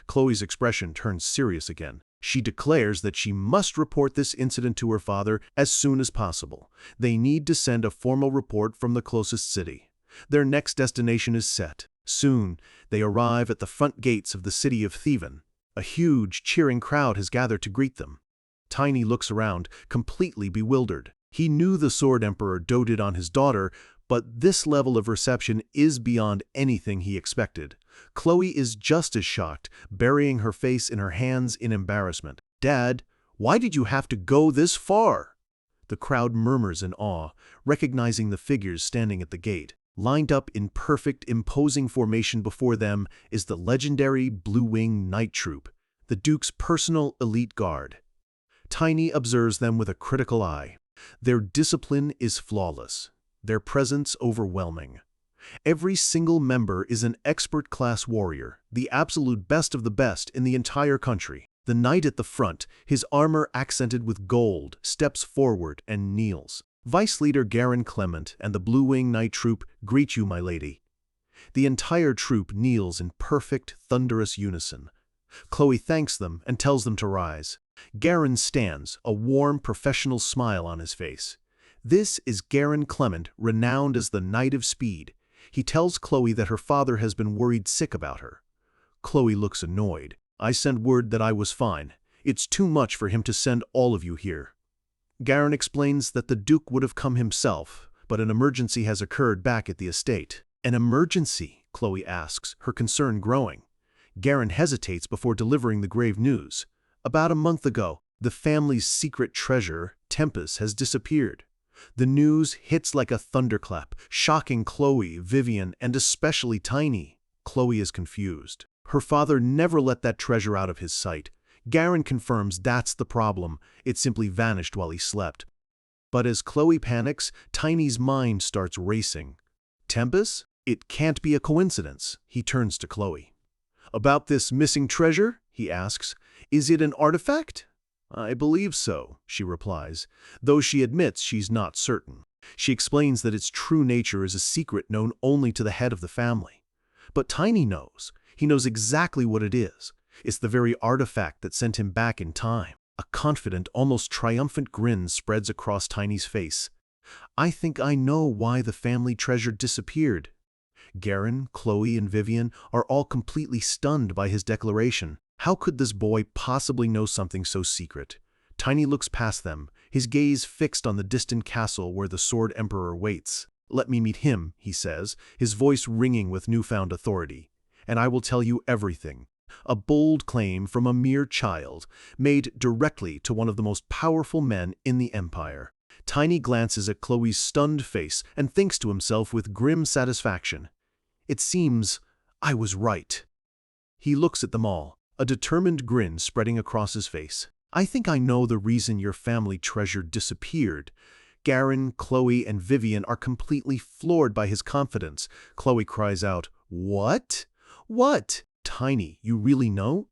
Chloe's expression turns serious again. She declares that she must report this incident to her father as soon as possible. They need to send a formal report from the closest city. Their next destination is set. Soon, they arrive at the front gates of the city of Thevan. A huge, cheering crowd has gathered to greet them. Tiny looks around, completely bewildered. He knew the Sword Emperor doted on his daughter, but this level of reception is beyond anything he expected. Chloe is just as shocked, burying her face in her hands in embarrassment. "Dad, why did you have to go this far?" The crowd murmurs in awe, recognizing the figures standing at the gate. Lined up in perfect, imposing formation before them is the legendary Blue Wing Knight Troop, the Duke's personal elite guard. Tiny observes them with a critical eye. Their discipline is flawless, their presence overwhelming. Every single member is an expert-class warrior, the absolute best of the best in the entire country. The knight at the front, his armor accented with gold, steps forward and kneels. Vice Leader Garen Clement and the Blue Wing Knight Troop greet you, my lady. The entire troop kneels in perfect, thunderous unison. Chloe thanks them and tells them to rise. Garen stands, a warm, professional smile on his face. This is Garen Clement, renowned as the Knight of Speed. He tells Chloe that her father has been worried sick about her. Chloe looks annoyed. "I sent word that I was fine. It's too much for him to send all of you here." Garen explains that the Duke would have come himself, but an emergency has occurred back at the estate. An emergency? Chloe asks, her concern growing. Garen hesitates before delivering the grave news. About a month ago, the family's secret treasure, Tempest, has disappeared. The news hits like a thunderclap, shocking Chloe, Vivian, and especially Tiny. Chloe is confused. Her father never let that treasure out of his sight. Garen confirms that's the problem. It simply vanished while he slept. But as Chloe panics, Tiny's mind starts racing. Tempest? It can't be a coincidence. He turns to Chloe. About this missing treasure? He asks. Is it an artifact? I believe so, she replies, though she admits she's not certain. She explains that its true nature is a secret known only to the head of the family. But Tiny knows. He knows exactly what it is. It's the very artifact that sent him back in time. A confident, almost triumphant grin spreads across Tiny's face. I think I know why the family treasure disappeared. Garen, Chloe, and Vivian are all completely stunned by his declaration. How could this boy possibly know something so secret? Tiny looks past them, his gaze fixed on the distant castle where the Sword Emperor waits. Let me meet him, he says, his voice ringing with newfound authority. And I will tell you everything. A bold claim from a mere child, made directly to one of the most powerful men in the Empire. Tiny glances at Chloe's stunned face and thinks to himself with grim satisfaction. It seems I was right. He looks at them all, a determined grin spreading across his face. I think I know the reason your family treasure disappeared. Garen, Chloe, and Vivian are completely floored by his confidence. Chloe cries out, What? What? Tiny, you really know?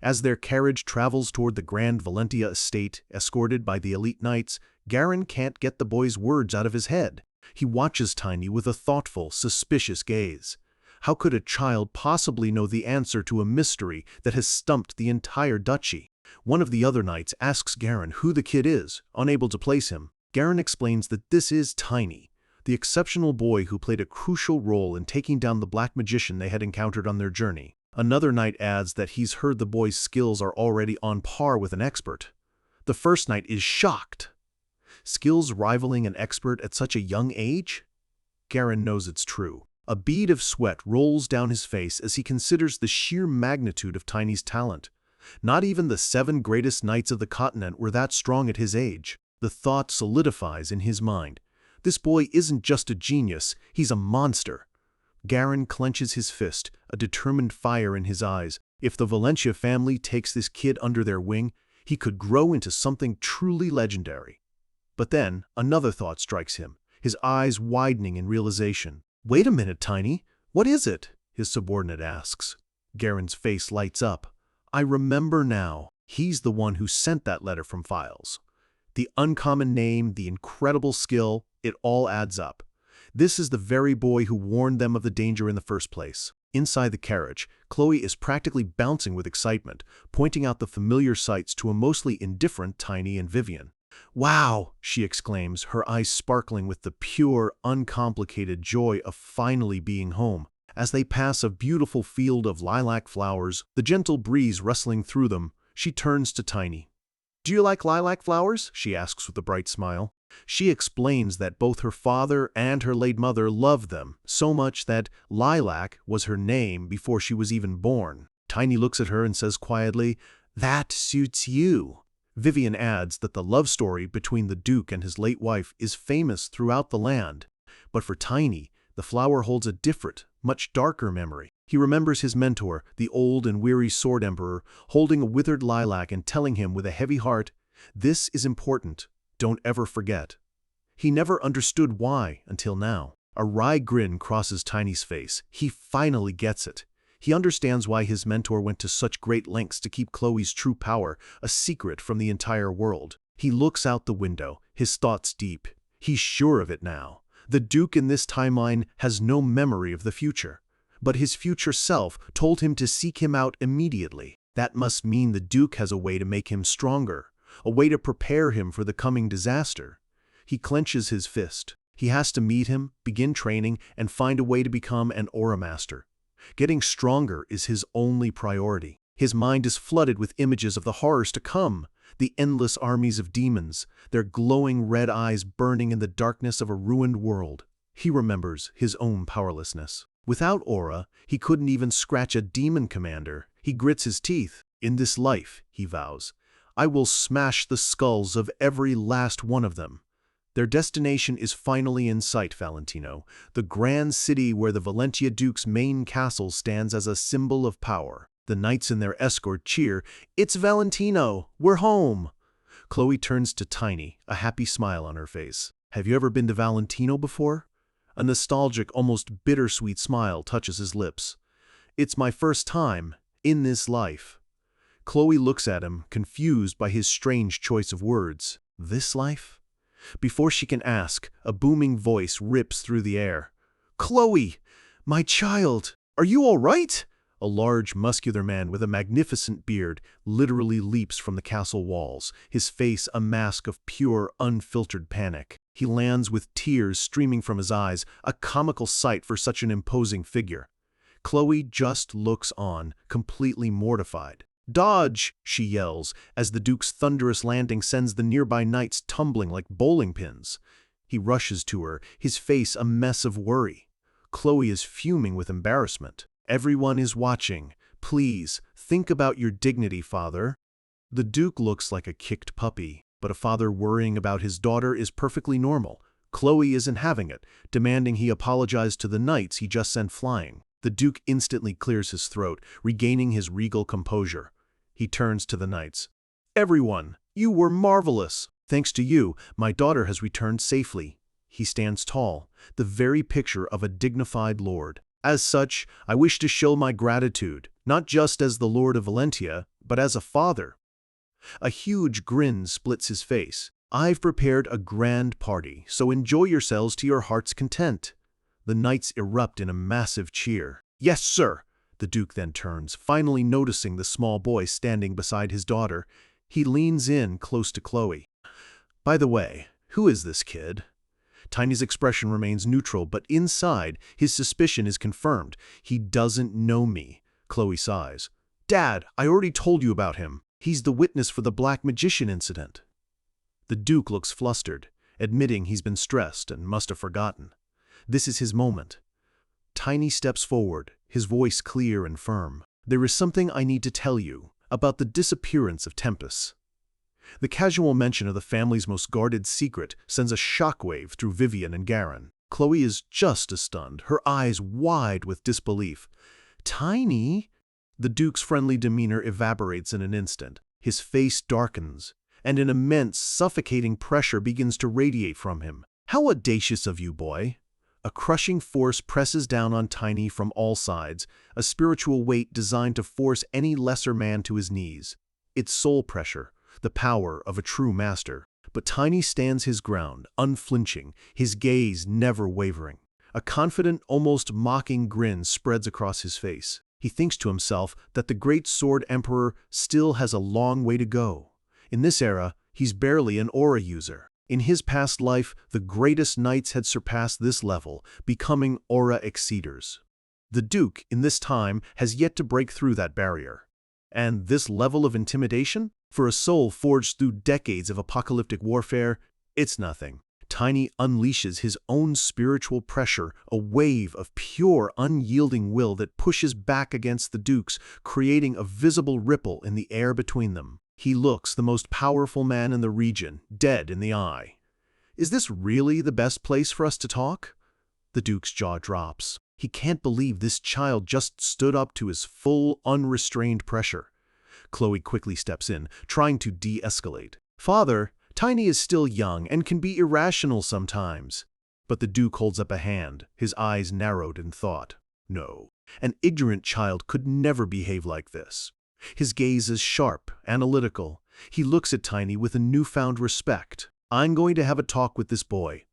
As their carriage travels toward the Grand Valentia estate, escorted by the elite knights, Garen can't get the boy's words out of his head. He watches Tiny with a thoughtful, suspicious gaze. How could a child possibly know the answer to a mystery that has stumped the entire duchy? One of the other knights asks Garen who the kid is, unable to place him. Garen explains that this is Tiny, the exceptional boy who played a crucial role in taking down the black magician they had encountered on their journey. Another knight adds that he's heard the boy's skills are already on par with an expert. The first knight is shocked. Skills rivaling an expert at such a young age? Garen knows it's true. A bead of sweat rolls down his face as he considers the sheer magnitude of Tiny's talent. Not even the 7 greatest knights of the continent were that strong at his age. The thought solidifies in his mind. This boy isn't just a genius, he's a monster. Garen clenches his fist, a determined fire in his eyes. If the Valentia family takes this kid under their wing, he could grow into something truly legendary. But then, another thought strikes him, his eyes widening in realization. Wait a minute, Tiny. What is it? His subordinate asks. Garen's face lights up. I remember now. He's the one who sent that letter from Files. The uncommon name, the incredible skill, it all adds up. This is the very boy who warned them of the danger in the first place. Inside the carriage, Chloe is practically bouncing with excitement, pointing out the familiar sights to a mostly indifferent Tiny and Vivian. Wow, she exclaims, her eyes sparkling with the pure, uncomplicated joy of finally being home. As they pass a beautiful field of lilac flowers, the gentle breeze rustling through them, she turns to Tiny. Do you like lilac flowers? She asks with a bright smile. She explains that both her father and her late mother loved them, so much that Lilac was her name before she was even born. Tiny looks at her and says quietly, That suits you. Vivian adds that the love story between the Duke and his late wife is famous throughout the land. But for Tiny, the flower holds a different, much darker memory. He remembers his mentor, the old and weary Sword Emperor, holding a withered lilac and telling him with a heavy heart, This is important. Don't ever forget. He never understood why until now. A wry grin crosses Tiny's face. He finally gets it. He understands why his mentor went to such great lengths to keep Chloe's true power a secret from the entire world. He looks out the window, his thoughts deep. He's sure of it now. The Duke in this timeline has no memory of the future. But his future self told him to seek him out immediately. That must mean the Duke has a way to make him stronger, a way to prepare him for the coming disaster. He clenches his fist. He has to meet him, begin training, and find a way to become an Aura Master. Getting stronger is his only priority. His mind is flooded with images of the horrors to come. the endless armies of demons, their glowing red eyes burning in the darkness of a ruined world. He remembers his own powerlessness. Without aura, he couldn't even scratch a demon commander. He grits his teeth. In this life, he vows, I will smash the skulls of every last one of them. Their destination is finally in sight, Valentino, the grand city where the Valentia Duke's main castle stands as a symbol of power. The knights in their escort cheer, "It's Valentino! We're home!" Chloe turns to Tiny, a happy smile on her face. "Have you ever been to Valentino before?" A nostalgic, almost bittersweet smile touches his lips. "It's my first time, in this life." Chloe looks at him, confused by his strange choice of words. This life? Before she can ask, a booming voice rips through the air. "Chloe! My child! Are you all right?" A large, muscular man with a magnificent beard literally leaps from the castle walls, his face a mask of pure, unfiltered panic. He lands with tears streaming from his eyes, a comical sight for such an imposing figure. Chloe just looks on, completely mortified. "Dodge!" she yells, as the Duke's thunderous landing sends the nearby knights tumbling like bowling pins. He rushes to her, his face a mess of worry. Chloe is fuming with embarrassment. "Everyone is watching. Please, think about your dignity, father." The Duke looks like a kicked puppy, but a father worrying about his daughter is perfectly normal. Chloe isn't having it, demanding he apologize to the knights he just sent flying. The Duke instantly clears his throat, regaining his regal composure. He turns to the knights. "Everyone, you were marvelous. Thanks to you, my daughter has returned safely." He stands tall, the very picture of a dignified lord. "As such, I wish to show my gratitude, not just as the Lord of Valentia, but as a father." A huge grin splits his face. "I've prepared a grand party, so enjoy yourselves to your heart's content." The knights erupt in a massive cheer. "Yes, sir!" The Duke then turns, finally noticing the small boy standing beside his daughter. He leans in close to Chloe. "By the way, who is this kid?" Tiny's expression remains neutral, but inside, his suspicion is confirmed. "He doesn't know me." Chloe sighs. "Dad, I already told you about him. He's the witness for the Black Magician incident." The Duke looks flustered, admitting he's been stressed and must have forgotten. This is his moment. Tiny steps forward, his voice clear and firm. "There is something I need to tell you about the disappearance of Tempest." The casual mention of the family's most guarded secret sends a shockwave through Vivian and Garen. Chloe is just as stunned, her eyes wide with disbelief. "Tiny?" The Duke's friendly demeanor evaporates in an instant. His face darkens, and an immense, suffocating pressure begins to radiate from him. "How audacious of you, boy!" A crushing force presses down on Tiny from all sides, a spiritual weight designed to force any lesser man to his knees. It's soul pressure, the power of a true master. But Tiny stands his ground, unflinching, his gaze never wavering. A confident, almost mocking grin spreads across his face. He thinks to himself that the great Sword Emperor still has a long way to go. In this era, he's barely an aura user. In his past life, the greatest knights had surpassed this level, becoming aura exceeders. The Duke, in this time, has yet to break through that barrier. And this level of intimidation? For a soul forged through decades of apocalyptic warfare, it's nothing. Tiny unleashes his own spiritual pressure, a wave of pure, unyielding will that pushes back against the Duke's, creating a visible ripple in the air between them. He looks the most powerful man in the region, dead in the eye. "Is this really the best place for us to talk?" The Duke's jaw drops. He can't believe this child just stood up to his full, unrestrained pressure. Chloe quickly steps in, trying to de-escalate. "Father, Tiny is still young and can be irrational sometimes." But the Duke holds up a hand, his eyes narrowed in thought. "No, an ignorant child could never behave like this." His gaze is sharp, analytical. He looks at Tiny with a newfound respect. "I'm going to have a talk with this boy."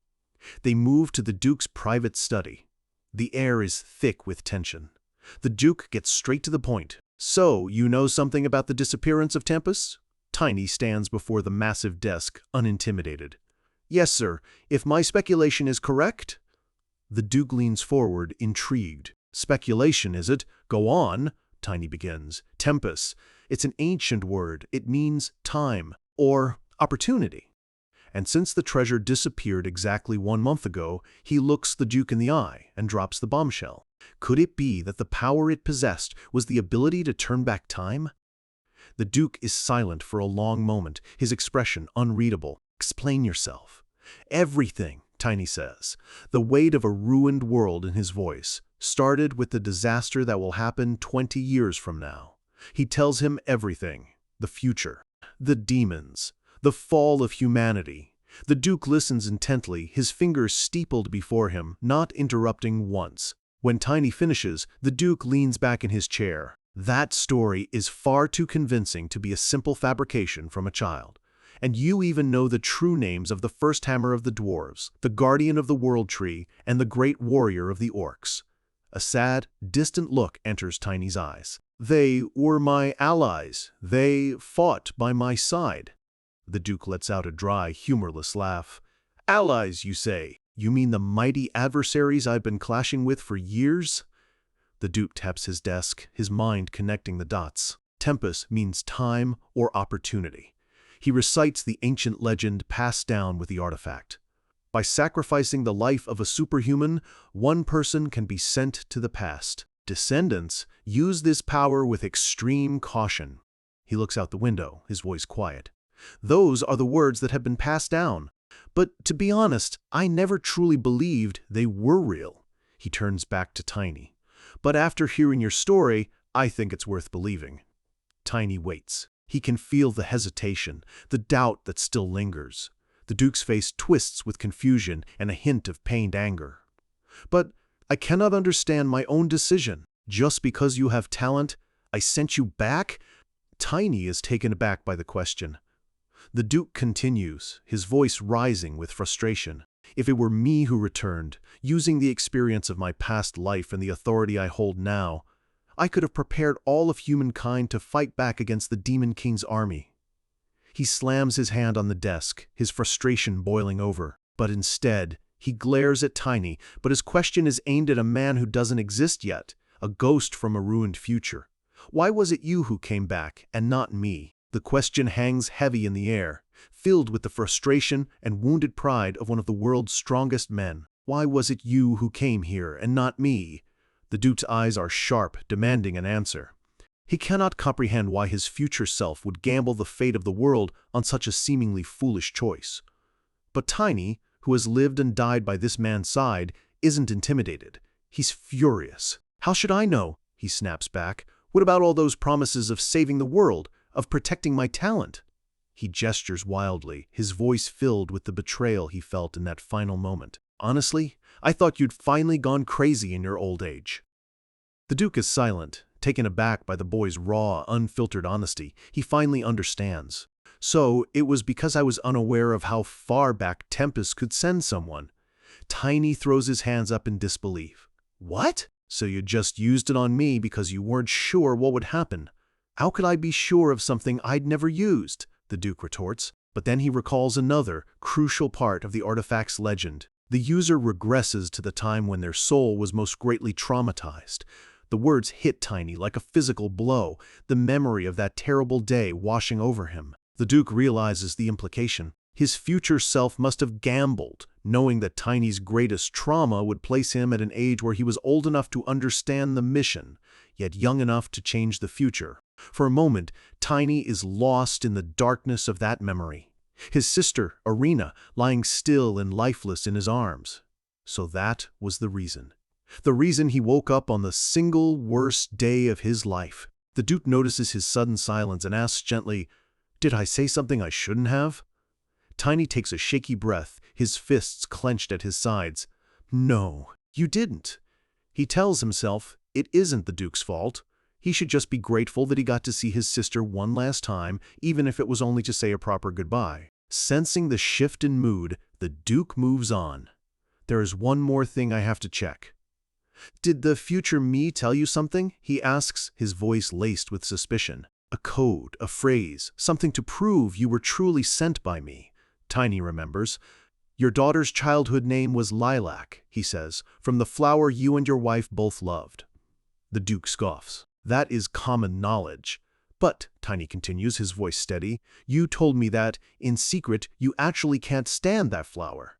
They move to the Duke's private study. The air is thick with tension. The Duke gets straight to the point. "So, you know something about the disappearance of Tempest?" Tiny stands before the massive desk, unintimidated. "Yes, sir. If my speculation is correct?" The Duke leans forward, intrigued. "Speculation, is it? Go on." Tiny begins. "Tempest. It's an ancient word. It means time. or opportunity. And since the treasure disappeared exactly 1 month ago, he looks the Duke in the eye and drops the bombshell. Could it be that the power it possessed was the ability to turn back time? The Duke is silent for a long moment, his expression unreadable. "Explain yourself." "Everything," Tiny says, the weight of a ruined world in his voice, started with the disaster that will happen 20 years from now. He tells him everything. The future, the demons, the fall of humanity. The Duke listens intently, his fingers steepled before him, not interrupting once. When Tiny finishes, the Duke leans back in his chair. "That story is far too convincing to be a simple fabrication from a child. And you even know the true names of the first hammer of the dwarves, the guardian of the world tree, and the great warrior of the orcs." A sad, distant look enters Tiny's eyes. "They were my allies. They fought by my side." The Duke lets out a dry, humorless laugh. "Allies, you say? You mean the mighty adversaries I've been clashing with for years?" The Duke taps his desk, his mind connecting the dots. Tempus means time or opportunity. He recites the ancient legend passed down with the artifact. By sacrificing the life of a superhuman, one person can be sent to the past. Descendants use this power with extreme caution. He looks out the window, his voice quiet. "Those are the words that have been passed down. But to be honest, I never truly believed they were real." He turns back to Tiny. "But after hearing your story, I think it's worth believing." Tiny waits. He can feel the hesitation, the doubt that still lingers. The Duke's face twists with confusion and a hint of pained anger. "But I cannot understand my own decision. Just because you have talent, I sent you back?" Tiny is taken aback by the question. The Duke continues, his voice rising with frustration. "If it were me who returned, using the experience of my past life and the authority I hold now, I could have prepared all of humankind to fight back against the Demon King's army." He slams his hand on the desk, his frustration boiling over. But instead, he glares at Tiny, but his question is aimed at a man who doesn't exist yet, a ghost from a ruined future. "Why was it you who came back, and not me?" The question hangs heavy in the air, filled with the frustration and wounded pride of one of the world's strongest men. "Why was it you who came here, and not me?" The Duke's eyes are sharp, demanding an answer. He cannot comprehend why his future self would gamble the fate of the world on such a seemingly foolish choice. But Tiny, who has lived and died by this man's side, isn't intimidated. He's furious. "How should I know?" he snaps back. "What about all those promises of saving the world, of protecting my talent?" He gestures wildly, his voice filled with the betrayal he felt in that final moment. "Honestly, I thought you'd finally gone crazy in your old age." The Duke is silent, taken aback by the boy's raw, unfiltered honesty. He finally understands. "So it was because I was unaware of how far back Tempest could send someone." Tiny throws his hands up in disbelief. "What? So you just used it on me because you weren't sure what would happen?" "How could I be sure of something I'd never used?" the Duke retorts. But then he recalls another, crucial part of the artifact's legend. The user regresses to the time when their soul was most greatly traumatized. The words hit Tiny like a physical blow, the memory of that terrible day washing over him. The Duke realizes the implication. His future self must have gambled, knowing that Tiny's greatest trauma would place him at an age where he was old enough to understand the mission, yet young enough to change the future. For a moment, Tiny is lost in the darkness of that memory. His sister, Arena, lying still and lifeless in his arms. So that was the reason. The reason he woke up on the single worst day of his life. The Duke notices his sudden silence and asks gently, "Did I say something I shouldn't have?" Tiny takes a shaky breath, his fists clenched at his sides. "No, you didn't." He tells himself it isn't the Duke's fault. He should just be grateful that he got to see his sister one last time, even if it was only to say a proper goodbye. Sensing the shift in mood, the Duke moves on. "There is one more thing I have to check." "Did the future me tell you something?" he asks, his voice laced with suspicion. "A code, a phrase, something to prove you were truly sent by me." Tiny remembers. "Your daughter's childhood name was Lilac," he says, "from the flower you and your wife both loved." The Duke scoffs. "That is common knowledge. But, Tiny continues, his voice steady, you told me that, in secret, you actually can't stand that flower.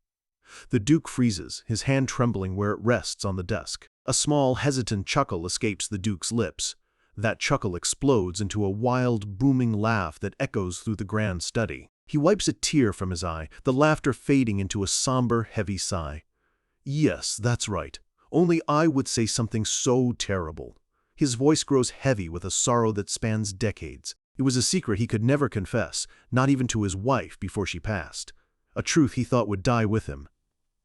The Duke freezes, his hand trembling where it rests on the desk. A small, hesitant chuckle escapes the Duke's lips. That chuckle explodes into a wild, booming laugh that echoes through the grand study. He wipes a tear from his eye, the laughter fading into a somber, heavy sigh. Yes, that's right. Only I would say something so terrible. His voice grows heavy with a sorrow that spans decades. It was a secret he could never confess, not even to his wife before she passed. A truth he thought would die with him.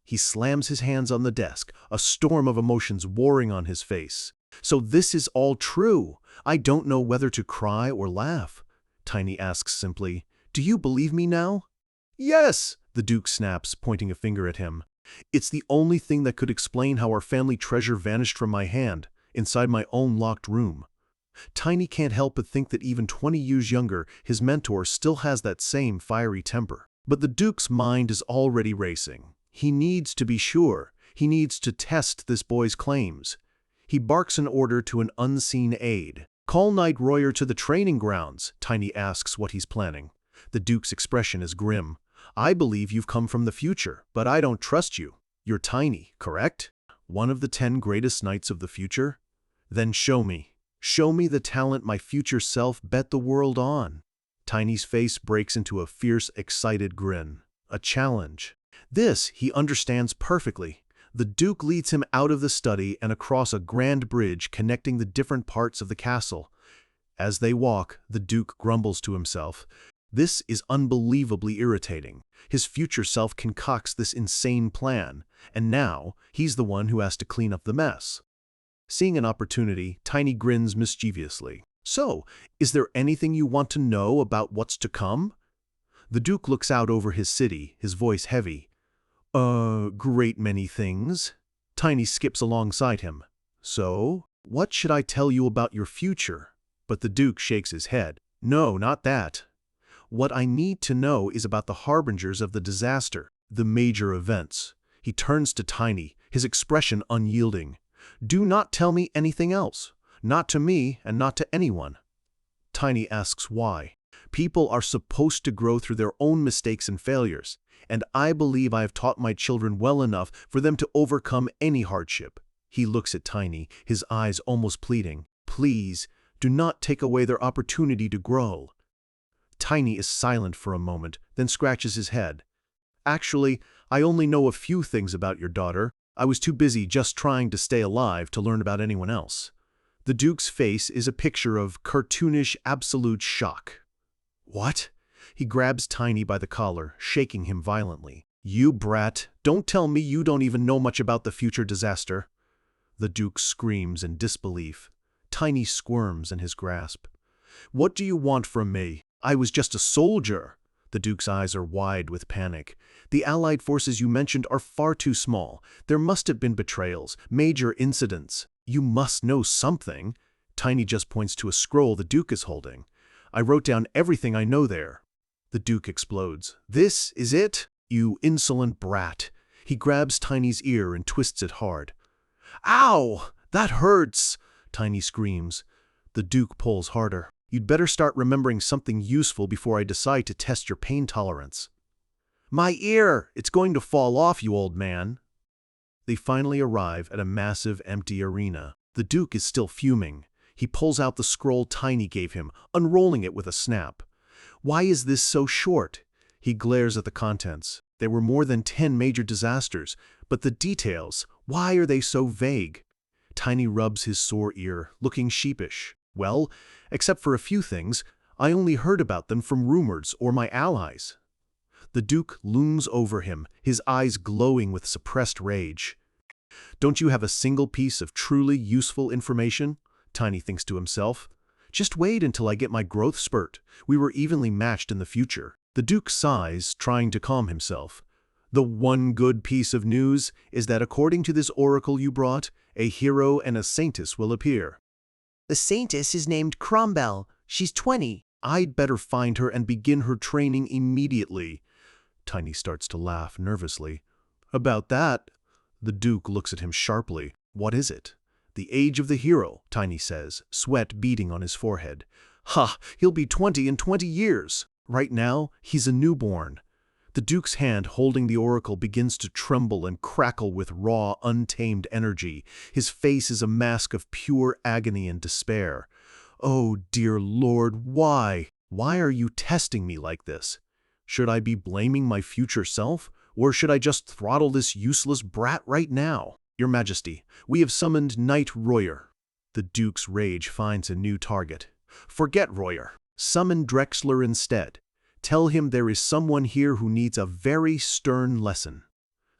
He slams his hands on the desk, a storm of emotions warring on his face. So this is all true. I don't know whether to cry or laugh. Tiny asks simply, do you believe me now? Yes, the Duke snaps, pointing a finger at him. It's the only thing that could explain how our family treasure vanished from my hand, inside my own locked room. Tiny can't help but think that even 20 years younger, his mentor still has that same fiery temper. But the Duke's mind is already racing. He needs to be sure. He needs to test this boy's claims. He barks an order to an unseen aide. Call Knight Royer to the training grounds, Tiny asks what he's planning. The Duke's expression is grim. I believe you've come from the future, but I don't trust you. You're Tiny, correct? One of the 10 greatest knights of the future? Then show me. Show me the talent my future self bet the world on. Tiny's face breaks into a fierce, excited grin. A challenge. This he understands perfectly. The Duke leads him out of the study and across a grand bridge connecting the different parts of the castle. As they walk, the Duke grumbles to himself. This is unbelievably irritating. His future self concocts this insane plan, and now he's the one who has to clean up the mess. Seeing an opportunity, Tiny grins mischievously. So, is there anything you want to know about what's to come? The Duke looks out over his city, his voice heavy. Great many things. Tiny skips alongside him. So, what should I tell you about your future? But the Duke shakes his head. No, not that. What I need to know is about the harbingers of the disaster, the major events. He turns to Tiny, his expression unyielding. Do not tell me anything else. Not to me and not to anyone. Tiny asks why. People are supposed to grow through their own mistakes and failures, and I believe I have taught my children well enough for them to overcome any hardship. He looks at Tiny, his eyes almost pleading. Please, do not take away their opportunity to grow. Tiny is silent for a moment, then scratches his head. Actually, I only know a few things about your daughter. I was too busy just trying to stay alive to learn about anyone else. The Duke's face is a picture of cartoonish absolute shock. What? He grabs Tiny by the collar, shaking him violently. You brat, don't tell me you don't even know much about the future disaster. The Duke screams in disbelief. Tiny squirms in his grasp. What do you want from me? I was just a soldier. The Duke's eyes are wide with panic. The Allied forces you mentioned are far too small. There must have been betrayals, major incidents. You must know something. Tiny just points to a scroll the Duke is holding. I wrote down everything I know there. The Duke explodes. This is it? You insolent brat. He grabs Tiny's ear and twists it hard. Ow! That hurts! Tiny screams. The Duke pulls harder. You'd better start remembering something useful before I decide to test your pain tolerance. My ear! It's going to fall off, you old man. They finally arrive at a massive, empty arena. The Duke is still fuming. He pulls out the scroll Tiny gave him, unrolling it with a snap. Why is this so short? He glares at the contents. There were more than 10 major disasters, but the details, why are they so vague? Tiny rubs his sore ear, looking sheepish. Well, except for a few things, I only heard about them from rumors or my allies. The Duke looms over him, his eyes glowing with suppressed rage. Don't you have a single piece of truly useful information? Tiny thinks to himself. Just wait until I get my growth spurt. We were evenly matched in the future. The Duke sighs, trying to calm himself. The one good piece of news is that according to this oracle you brought, a hero and a saintess will appear. The saintess is named Cromwell. She's 20. I'd better find her and begin her training immediately. Tiny starts to laugh nervously. About that? The Duke looks at him sharply. What is it? The age of the hero, Tiny says, sweat beading on his forehead. Ha, he'll be 20 in 20 years. Right now, he's a newborn. The Duke's hand holding the oracle begins to tremble and crackle with raw, untamed energy. His face is a mask of pure agony and despair. Oh, dear Lord, why? Why are you testing me like this? Should I be blaming my future self? Or should I just throttle this useless brat right now? Your Majesty, we have summoned Knight Royer. The Duke's rage finds a new target. Forget Royer. Summon Drexler instead. Tell him there is someone here who needs a very stern lesson.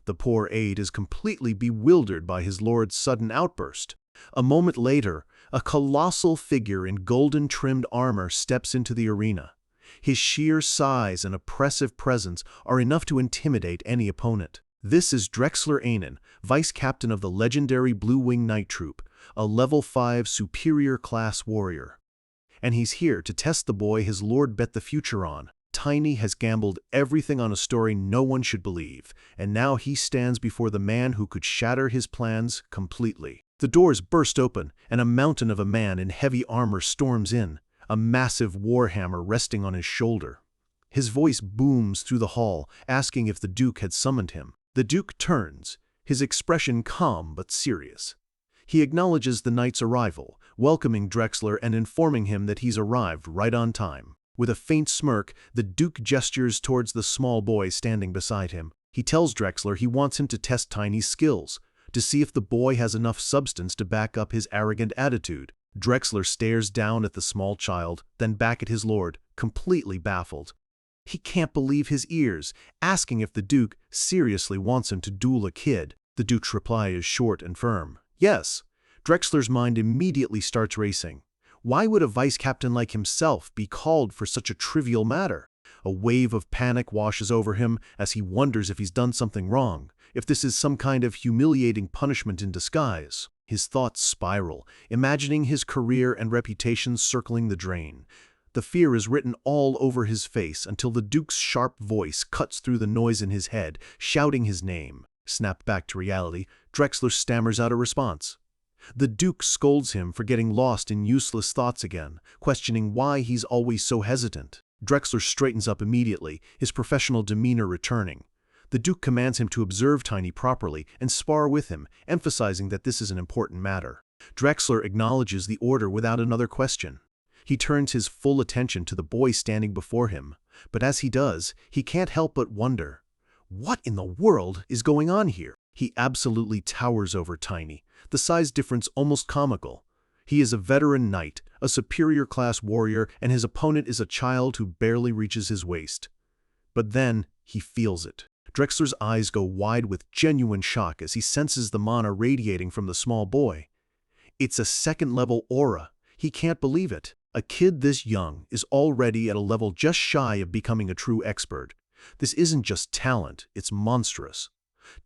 The poor aide is completely bewildered by his lord's sudden outburst. A moment later, a colossal figure in golden-trimmed armor steps into the arena. His sheer size and oppressive presence are enough to intimidate any opponent. This is Drexler Ainen, vice captain of the legendary Blue Wing Knight Troop, a level 5 superior class warrior. And he's here to test the boy his lord bet the future on. Tiny has gambled everything on a story no one should believe, and now he stands before the man who could shatter his plans completely. The doors burst open, and a mountain of a man in heavy armor storms in, a massive warhammer resting on his shoulder. His voice booms through the hall, asking if the Duke had summoned him. The Duke turns, his expression calm but serious. He acknowledges the knight's arrival, welcoming Drexler and informing him that he's arrived right on time. With a faint smirk, the Duke gestures towards the small boy standing beside him. He tells Drexler he wants him to test Tiny's skills, to see if the boy has enough substance to back up his arrogant attitude. Drexler stares down at the small child, then back at his lord, completely baffled. He can't believe his ears, asking if the Duke seriously wants him to duel a kid. The Duke's reply is short and firm. Yes. Drexler's mind immediately starts racing. Why would a vice captain like himself be called for such a trivial matter? A wave of panic washes over him as he wonders if he's done something wrong, if this is some kind of humiliating punishment in disguise. His thoughts spiral, imagining his career and reputation circling the drain. The fear is written all over his face until the Duke's sharp voice cuts through the noise in his head, shouting his name. Snapped back to reality, Drexler stammers out a response. The Duke scolds him for getting lost in useless thoughts again, questioning why he's always so hesitant. Drexler straightens up immediately, his professional demeanor returning. The Duke commands him to observe Tiny properly and spar with him, emphasizing that this is an important matter. Drexler acknowledges the order without another question. He turns his full attention to the boy standing before him, but as he does, he can't help but wonder, what in the world is going on here? He absolutely towers over Tiny, the size difference almost comical. He is a veteran knight, a superior class warrior, and his opponent is a child who barely reaches his waist. But then, he feels it. Drexler's eyes go wide with genuine shock as he senses the mana radiating from the small boy. It's a second-level aura. He can't believe it. A kid this young is already at a level just shy of becoming a true expert. This isn't just talent, it's monstrous.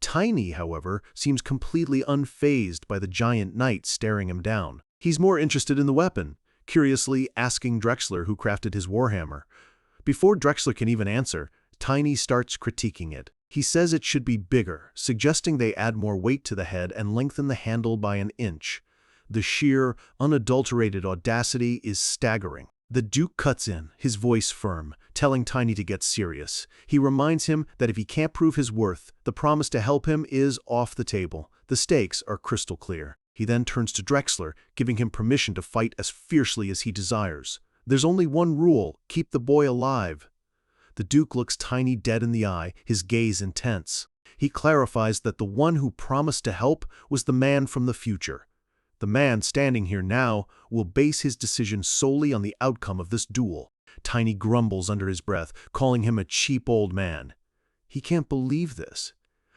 Tiny, however, seems completely unfazed by the giant knight staring him down. He's more interested in the weapon, curiously asking Drexler who crafted his warhammer. Before Drexler can even answer, Tiny starts critiquing it. He says it should be bigger, suggesting they add more weight to the head and lengthen the handle by an inch. The sheer, unadulterated audacity is staggering. The Duke cuts in, his voice firm, telling Tiny to get serious. He reminds him that if he can't prove his worth, the promise to help him is off the table. The stakes are crystal clear. He then turns to Drexler, giving him permission to fight as fiercely as he desires. There's only one rule: keep the boy alive. The Duke looks Tiny dead in the eye, his gaze intense. He clarifies that the one who promised to help was the man from the future. The man standing here now will base his decision solely on the outcome of this duel. Tiny grumbles under his breath, calling him a cheap old man. He can't believe this.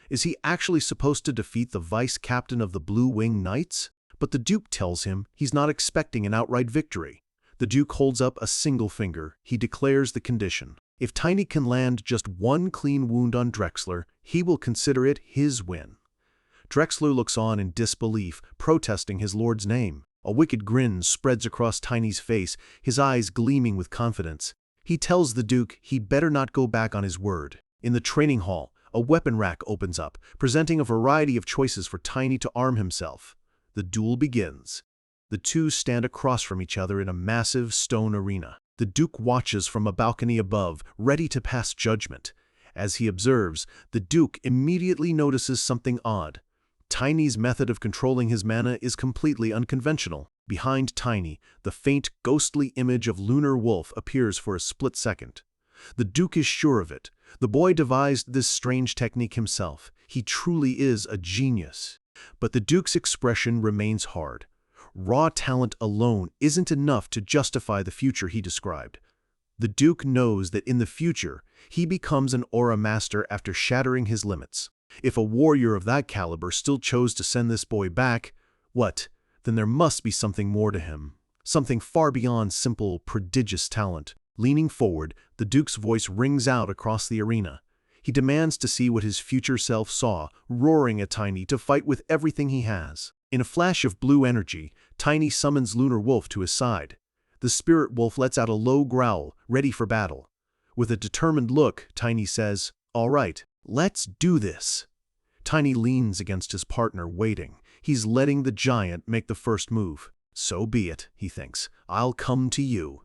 Is he actually supposed to defeat the vice captain of the Blue Wing Knights? But the Duke tells him he's not expecting an outright victory. The Duke holds up a single finger. He declares the condition. If Tiny can land just one clean wound on Drexler, he will consider it his win. Drexler looks on in disbelief, protesting his lord's name. A wicked grin spreads across Tiny's face, his eyes gleaming with confidence. He tells the Duke he'd better not go back on his word. In the training hall, a weapon rack opens up, presenting a variety of choices for Tiny to arm himself. The duel begins. The two stand across from each other in a massive stone arena. The Duke watches from a balcony above, ready to pass judgment. As he observes, the Duke immediately notices something odd. Tiny's method of controlling his mana is completely unconventional. Behind Tiny, the faint, ghostly image of Lunar Wolf appears for a split second. The Duke is sure of it. The boy devised this strange technique himself. He truly is a genius. But the Duke's expression remains hard. Raw talent alone isn't enough to justify the future he described. The Duke knows that in the future, he becomes an aura master after shattering his limits. If a warrior of that caliber still chose to send this boy back, then there must be something more to him. Something far beyond simple, prodigious talent. Leaning forward, the Duke's voice rings out across the arena. He demands to see what his future self saw, roaring at Tiny to fight with everything he has. In a flash of blue energy, Tiny summons Lunar Wolf to his side. The spirit wolf lets out a low growl, ready for battle. With a determined look, Tiny says, "All right, let's do this." Tiny leans against his partner, waiting. He's letting the giant make the first move. So be it, he thinks. I'll come to you.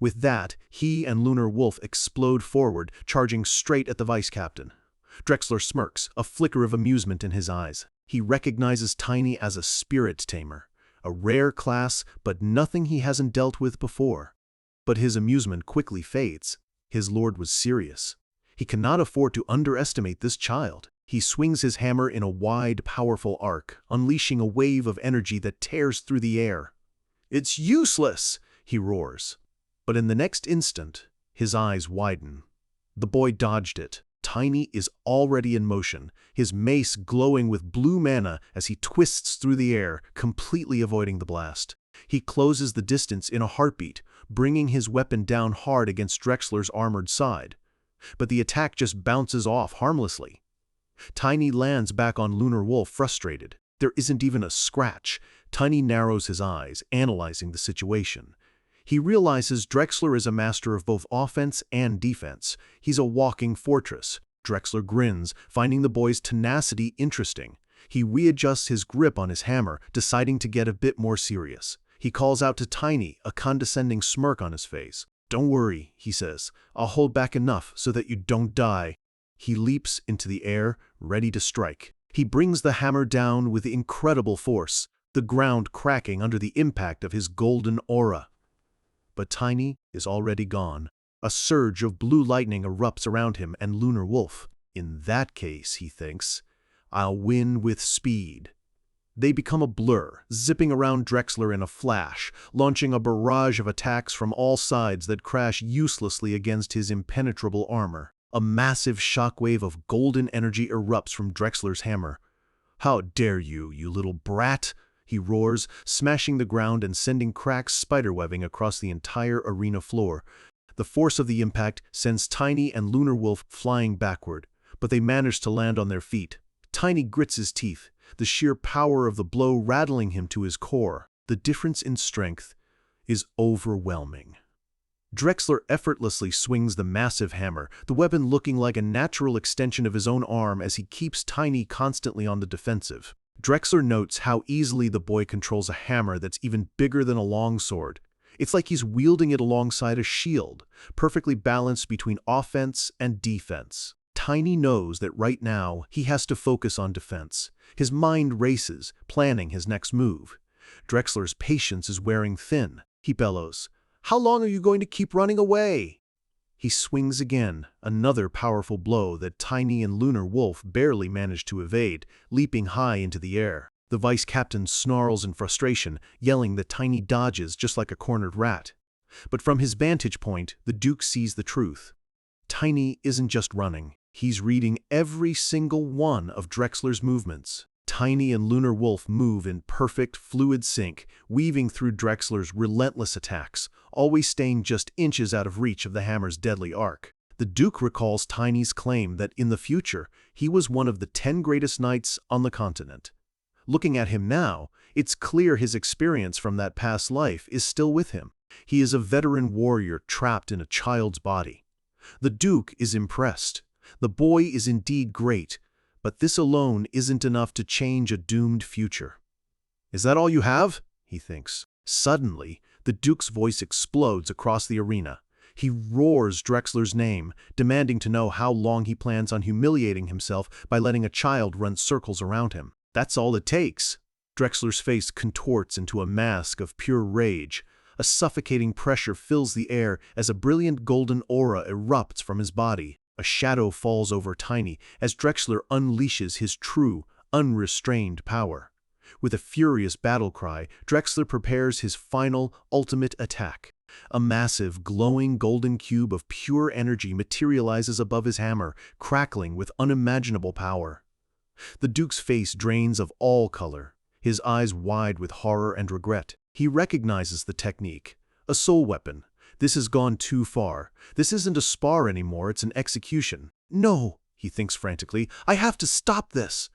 With that, he and Lunar Wolf explode forward, charging straight at the vice captain. Drexler smirks, a flicker of amusement in his eyes. He recognizes Tiny as a spirit tamer, a rare class, but nothing he hasn't dealt with before. But his amusement quickly fades. His lord was serious. He cannot afford to underestimate this child. He swings his hammer in a wide, powerful arc, unleashing a wave of energy that tears through the air. "It's useless!" he roars. But in the next instant, his eyes widen. The boy dodged it. Tiny is already in motion, his mace glowing with blue mana as he twists through the air, completely avoiding the blast. He closes the distance in a heartbeat, bringing his weapon down hard against Drexler's armored side. But the attack just bounces off harmlessly. Tiny lands back on Lunar Wolf, frustrated. There isn't even a scratch. Tiny narrows his eyes, analyzing the situation. He realizes Drexler is a master of both offense and defense. He's a walking fortress. Drexler grins, finding the boy's tenacity interesting. He readjusts his grip on his hammer, deciding to get a bit more serious. He calls out to Tiny, a condescending smirk on his face. "Don't worry," he says. "I'll hold back enough so that you don't die." He leaps into the air, ready to strike. He brings the hammer down with incredible force, the ground cracking under the impact of his golden aura. But Tiny is already gone. A surge of blue lightning erupts around him and Lunar Wolf. In that case, he thinks, I'll win with speed. They become a blur, zipping around Drexler in a flash, launching a barrage of attacks from all sides that crash uselessly against his impenetrable armor. A massive shockwave of golden energy erupts from Drexler's hammer. "How dare you, you little brat!" he roars, smashing the ground and sending cracks spiderwebbing across the entire arena floor. The force of the impact sends Tiny and Lunar Wolf flying backward, but they manage to land on their feet. Tiny grits his teeth, the sheer power of the blow rattling him to his core. The difference in strength is overwhelming. Drexler effortlessly swings the massive hammer, the weapon looking like a natural extension of his own arm as he keeps Tiny constantly on the defensive. Drexler notes how easily the boy controls a hammer that's even bigger than a longsword. It's like he's wielding it alongside a shield, perfectly balanced between offense and defense. Tiny knows that right now he has to focus on defense. His mind races, planning his next move. Drexler's patience is wearing thin. He bellows, "How long are you going to keep running away?" He swings again, another powerful blow that Tiny and Lunar Wolf barely manage to evade, leaping high into the air. The vice captain snarls in frustration, yelling that Tiny dodges just like a cornered rat. But from his vantage point, the Duke sees the truth. Tiny isn't just running. He's reading every single one of Drexler's movements. Tiny and Lunar Wolf move in perfect, fluid sync, weaving through Drexler's relentless attacks, always staying just inches out of reach of the hammer's deadly arc. The Duke recalls Tiny's claim that in the future, he was one of the 10 greatest knights on the continent. Looking at him now, it's clear his experience from that past life is still with him. He is a veteran warrior trapped in a child's body. The Duke is impressed. The boy is indeed great, but this alone isn't enough to change a doomed future. "Is that all you have?" he thinks. Suddenly, the Duke's voice explodes across the arena. He roars Drexler's name, demanding to know how long he plans on humiliating himself by letting a child run circles around him. That's all it takes. Drexler's face contorts into a mask of pure rage. A suffocating pressure fills the air as a brilliant golden aura erupts from his body. A shadow falls over Tiny as Drexler unleashes his true, unrestrained power. With a furious battle cry, Drexler prepares his final, ultimate attack. A massive, glowing golden cube of pure energy materializes above his hammer, crackling with unimaginable power. The Duke's face drains of all color, his eyes wide with horror and regret. He recognizes the technique. A soul weapon. This has gone too far. This isn't a spar anymore, it's an execution. No, he thinks frantically, I have to stop this.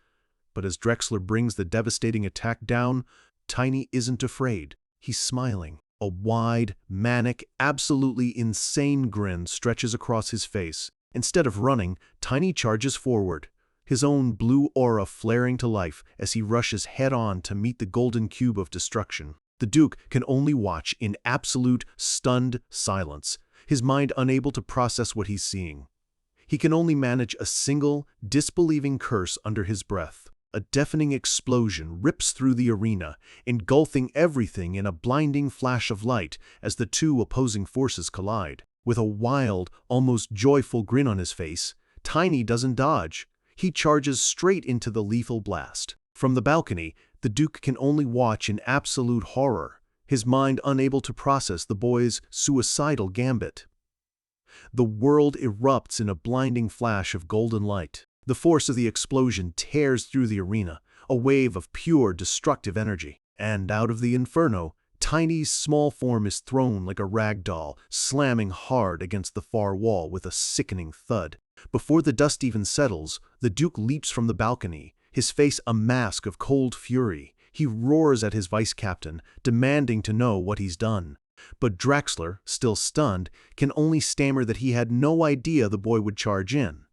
But as Drexler brings the devastating attack down, Tiny isn't afraid. He's smiling. A wide, manic, absolutely insane grin stretches across his face. Instead of running, Tiny charges forward, his own blue aura flaring to life as he rushes head-on to meet the golden cube of destruction. The Duke can only watch in absolute, stunned silence, his mind unable to process what he's seeing. He can only manage a single, disbelieving curse under his breath. A deafening explosion rips through the arena, engulfing everything in a blinding flash of light as the two opposing forces collide. With a wild, almost joyful grin on his face, Tiny doesn't dodge. He charges straight into the lethal blast. From the balcony, the Duke can only watch in absolute horror, his mind unable to process the boy's suicidal gambit. The world erupts in a blinding flash of golden light. The force of the explosion tears through the arena, a wave of pure destructive energy. And out of the inferno, Tiny's small form is thrown like a rag doll, slamming hard against the far wall with a sickening thud. Before the dust even settles, the Duke leaps from the balcony, his face a mask of cold fury. He roars at his vice-captain, demanding to know what he's done. But Drexler, still stunned, can only stammer that he had no idea the boy would charge in.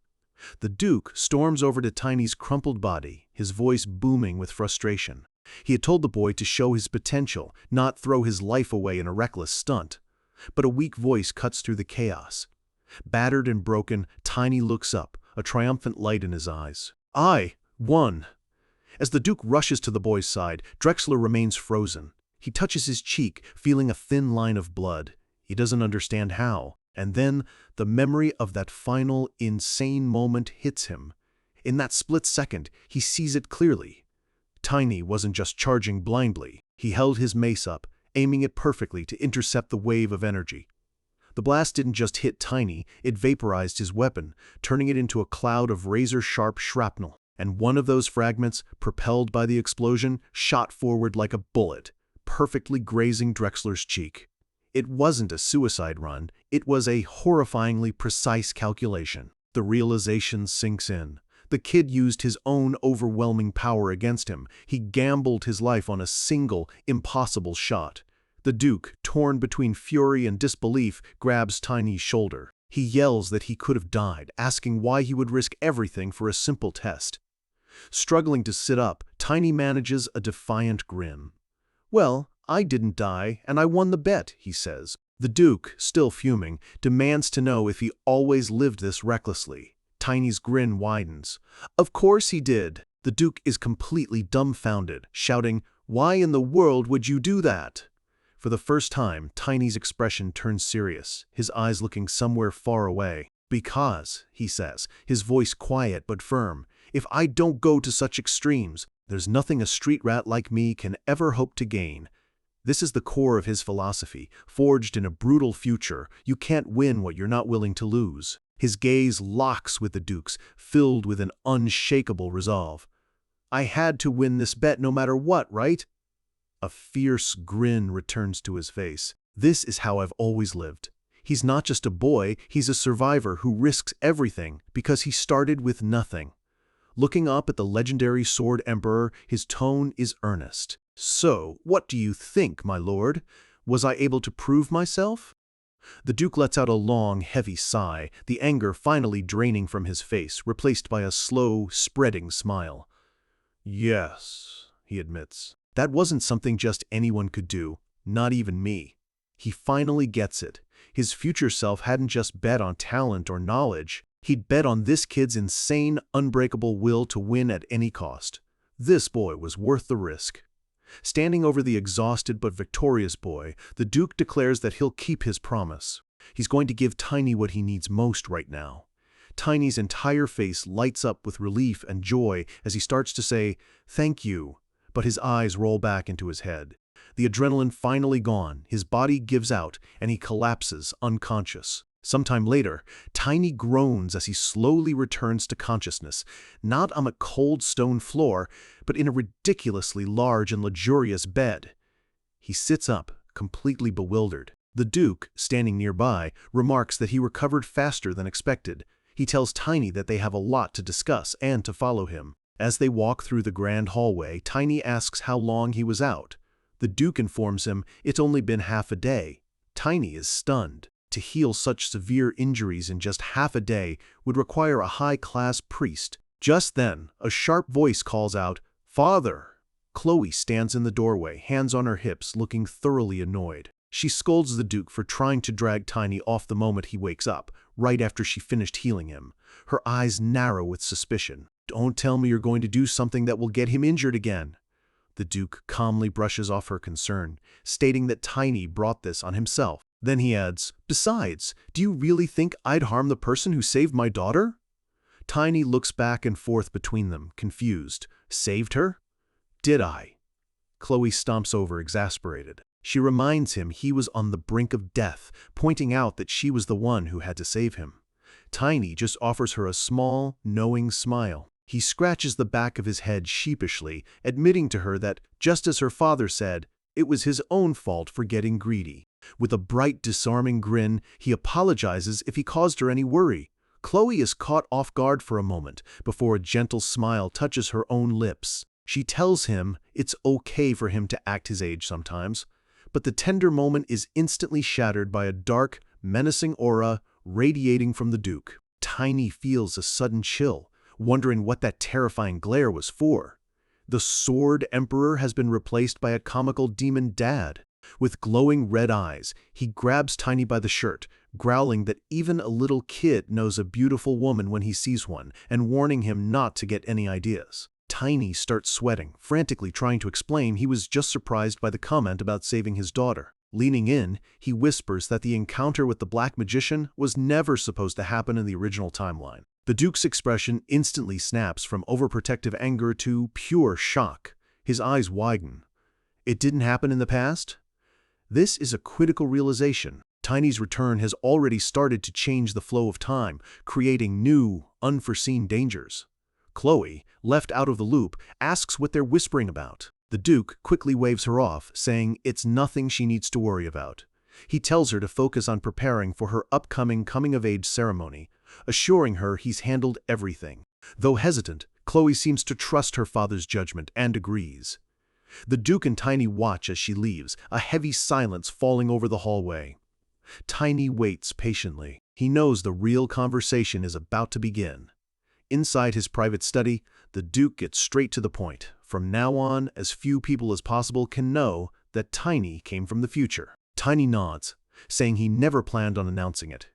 The Duke storms over to Tiny's crumpled body, his voice booming with frustration. He had told the boy to show his potential, not throw his life away in a reckless stunt. But a weak voice cuts through the chaos. Battered and broken, Tiny looks up, a triumphant light in his eyes. I won! As the Duke rushes to the boy's side, Drexler remains frozen. He touches his cheek, feeling a thin line of blood. He doesn't understand how. And then, the memory of that final, insane moment hits him. In that split second, he sees it clearly. Tiny wasn't just charging blindly. He held his mace up, aiming it perfectly to intercept the wave of energy. The blast didn't just hit Tiny, it vaporized his weapon, turning it into a cloud of razor-sharp shrapnel. And one of those fragments, propelled by the explosion, shot forward like a bullet, perfectly grazing Drexler's cheek. It wasn't a suicide run, it was a horrifyingly precise calculation. The realization sinks in. The kid used his own overwhelming power against him. He gambled his life on a single, impossible shot. The Duke, torn between fury and disbelief, grabs Tiny's shoulder. He yells that he could have died, asking why he would risk everything for a simple test. Struggling to sit up, Tiny manages a defiant grin. Well, I didn't die, and I won the bet, he says. The Duke, still fuming, demands to know if he always lived this recklessly. Tiny's grin widens. Of course he did. The Duke is completely dumbfounded, shouting, Why in the world would you do that? For the first time, Tiny's expression turns serious, his eyes looking somewhere far away. Because, he says, his voice quiet but firm, if I don't go to such extremes, there's nothing a street rat like me can ever hope to gain. This is the core of his philosophy, forged in a brutal future. You can't win what you're not willing to lose. His gaze locks with the Duke's, filled with an unshakable resolve. I had to win this bet no matter what, right? A fierce grin returns to his face. This is how I've always lived. He's not just a boy, he's a survivor who risks everything because he started with nothing. Looking up at the legendary Sword Emperor, his tone is earnest. So, what do you think, my lord? Was I able to prove myself? The Duke lets out a long, heavy sigh, the anger finally draining from his face, replaced by a slow, spreading smile. Yes, he admits. That wasn't something just anyone could do, not even me. He finally gets it. His future self hadn't just bet on talent or knowledge. He'd bet on this kid's insane, unbreakable will to win at any cost. This boy was worth the risk. Standing over the exhausted but victorious boy, the Duke declares that he'll keep his promise. He's going to give Tiny what he needs most right now. Tiny's entire face lights up with relief and joy as he starts to say, "Thank you," but his eyes roll back into his head. The adrenaline finally gone, his body gives out, and he collapses unconscious. Sometime later, Tiny groans as he slowly returns to consciousness, not on a cold stone floor, but in a ridiculously large and luxurious bed. He sits up, completely bewildered. The Duke, standing nearby, remarks that he recovered faster than expected. He tells Tiny that they have a lot to discuss and to follow him. As they walk through the grand hallway, Tiny asks how long he was out. The Duke informs him it's only been half a day. Tiny is stunned. To heal such severe injuries in just half a day would require a high-class priest. Just then, a sharp voice calls out, "Father!" Chloe stands in the doorway, hands on her hips, looking thoroughly annoyed. She scolds the Duke for trying to drag Tiny off the moment he wakes up, right after she finished healing him. Her eyes narrow with suspicion. "Don't tell me you're going to do something that will get him injured again." The Duke calmly brushes off her concern, stating that Tiny brought this on himself. Then he adds, "Besides, do you really think I'd harm the person who saved my daughter?" Tiny looks back and forth between them, confused. Saved her? Did I? Chloe stomps over, exasperated. She reminds him he was on the brink of death, pointing out that she was the one who had to save him. Tiny just offers her a small, knowing smile. He scratches the back of his head sheepishly, admitting to her that, just as her father said, it was his own fault for getting greedy. With a bright, disarming grin, he apologizes if he caused her any worry. Chloe is caught off guard for a moment before a gentle smile touches her own lips. She tells him it's okay for him to act his age sometimes, but the tender moment is instantly shattered by a dark, menacing aura radiating from the Duke. Tiny feels a sudden chill, wondering what that terrifying glare was for. The Sword Emperor has been replaced by a comical demon dad. With glowing red eyes, he grabs Tiny by the shirt, growling that even a little kid knows a beautiful woman when he sees one, and warning him not to get any ideas. Tiny starts sweating, frantically trying to explain he was just surprised by the comment about saving his daughter. Leaning in, he whispers that the encounter with the Black Magician was never supposed to happen in the original timeline. The Duke's expression instantly snaps from overprotective anger to pure shock. His eyes widen. It didn't happen in the past? This is a critical realization. Tiny's return has already started to change the flow of time, creating new, unforeseen dangers. Chloe, left out of the loop, asks what they're whispering about. The Duke quickly waves her off, saying it's nothing she needs to worry about. He tells her to focus on preparing for her upcoming coming-of-age ceremony, assuring her he's handled everything. Though hesitant, Chloe seems to trust her father's judgment and agrees. The Duke and Tiny watch as she leaves, a heavy silence falling over the hallway. Tiny waits patiently. He knows the real conversation is about to begin. Inside his private study, the Duke gets straight to the point. From now on, as few people as possible can know that Tiny came from the future. Tiny nods, saying he never planned on announcing it.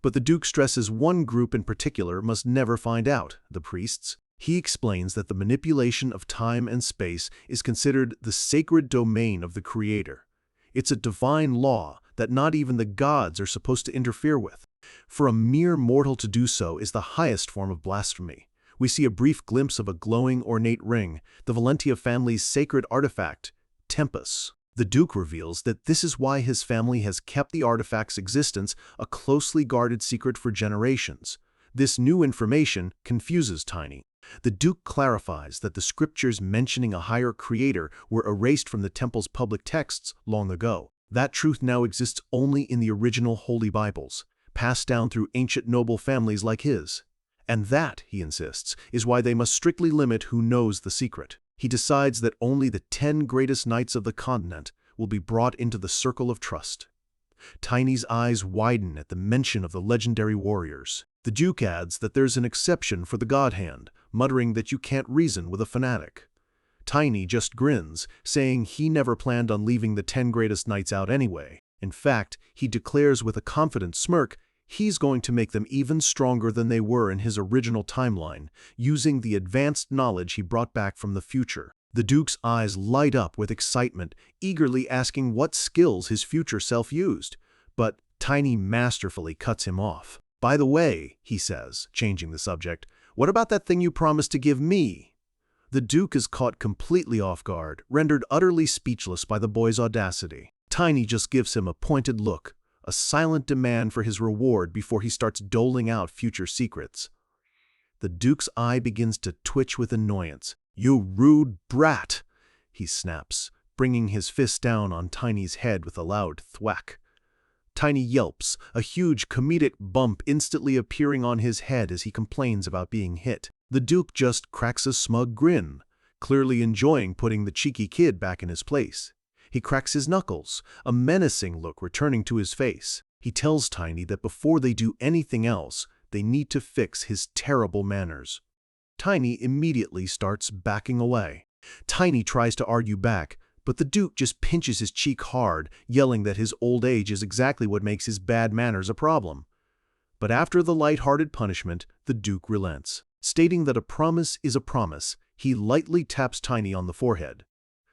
But the Duke stresses one group in particular must never find out, the priests. He explains that the manipulation of time and space is considered the sacred domain of the Creator. It's a divine law that not even the gods are supposed to interfere with. For a mere mortal to do so is the highest form of blasphemy. We see a brief glimpse of a glowing, ornate ring, the Valentia family's sacred artifact, Tempus. The Duke reveals that this is why his family has kept the artifact's existence a closely guarded secret for generations. This new information confuses Tiny. The Duke clarifies that the scriptures mentioning a higher creator were erased from the temple's public texts long ago. That truth now exists only in the original Holy Bibles, passed down through ancient noble families like his. And that, he insists, is why they must strictly limit who knows the secret. He decides that only the 10 greatest knights of the continent will be brought into the circle of trust. Tiny's eyes widen at the mention of the legendary warriors. The Duke adds that there's an exception for the God Hand, muttering that you can't reason with a fanatic. Tiny just grins, saying he never planned on leaving the 10 greatest knights out anyway. In fact, he declares with a confident smirk he's going to make them even stronger than they were in his original timeline, using the advanced knowledge he brought back from the future. The Duke's eyes light up with excitement, eagerly asking what skills his future self used. But Tiny masterfully cuts him off. "By the way," he says, changing the subject, "what about that thing you promised to give me?" The Duke is caught completely off guard, rendered utterly speechless by the boy's audacity. Tiny just gives him a pointed look, a silent demand for his reward before he starts doling out future secrets. The Duke's eye begins to twitch with annoyance. "You rude brat!" he snaps, bringing his fist down on Tiny's head with a loud thwack. Tiny yelps, a huge comedic bump instantly appearing on his head as he complains about being hit. The Duke just cracks a smug grin, clearly enjoying putting the cheeky kid back in his place. He cracks his knuckles, a menacing look returning to his face. He tells Tiny that before they do anything else, they need to fix his terrible manners. Tiny immediately starts backing away. Tiny tries to argue back, but the Duke just pinches his cheek hard, yelling that his old age is exactly what makes his bad manners a problem. But after the light-hearted punishment, the Duke relents. Stating that a promise is a promise, he lightly taps Tiny on the forehead.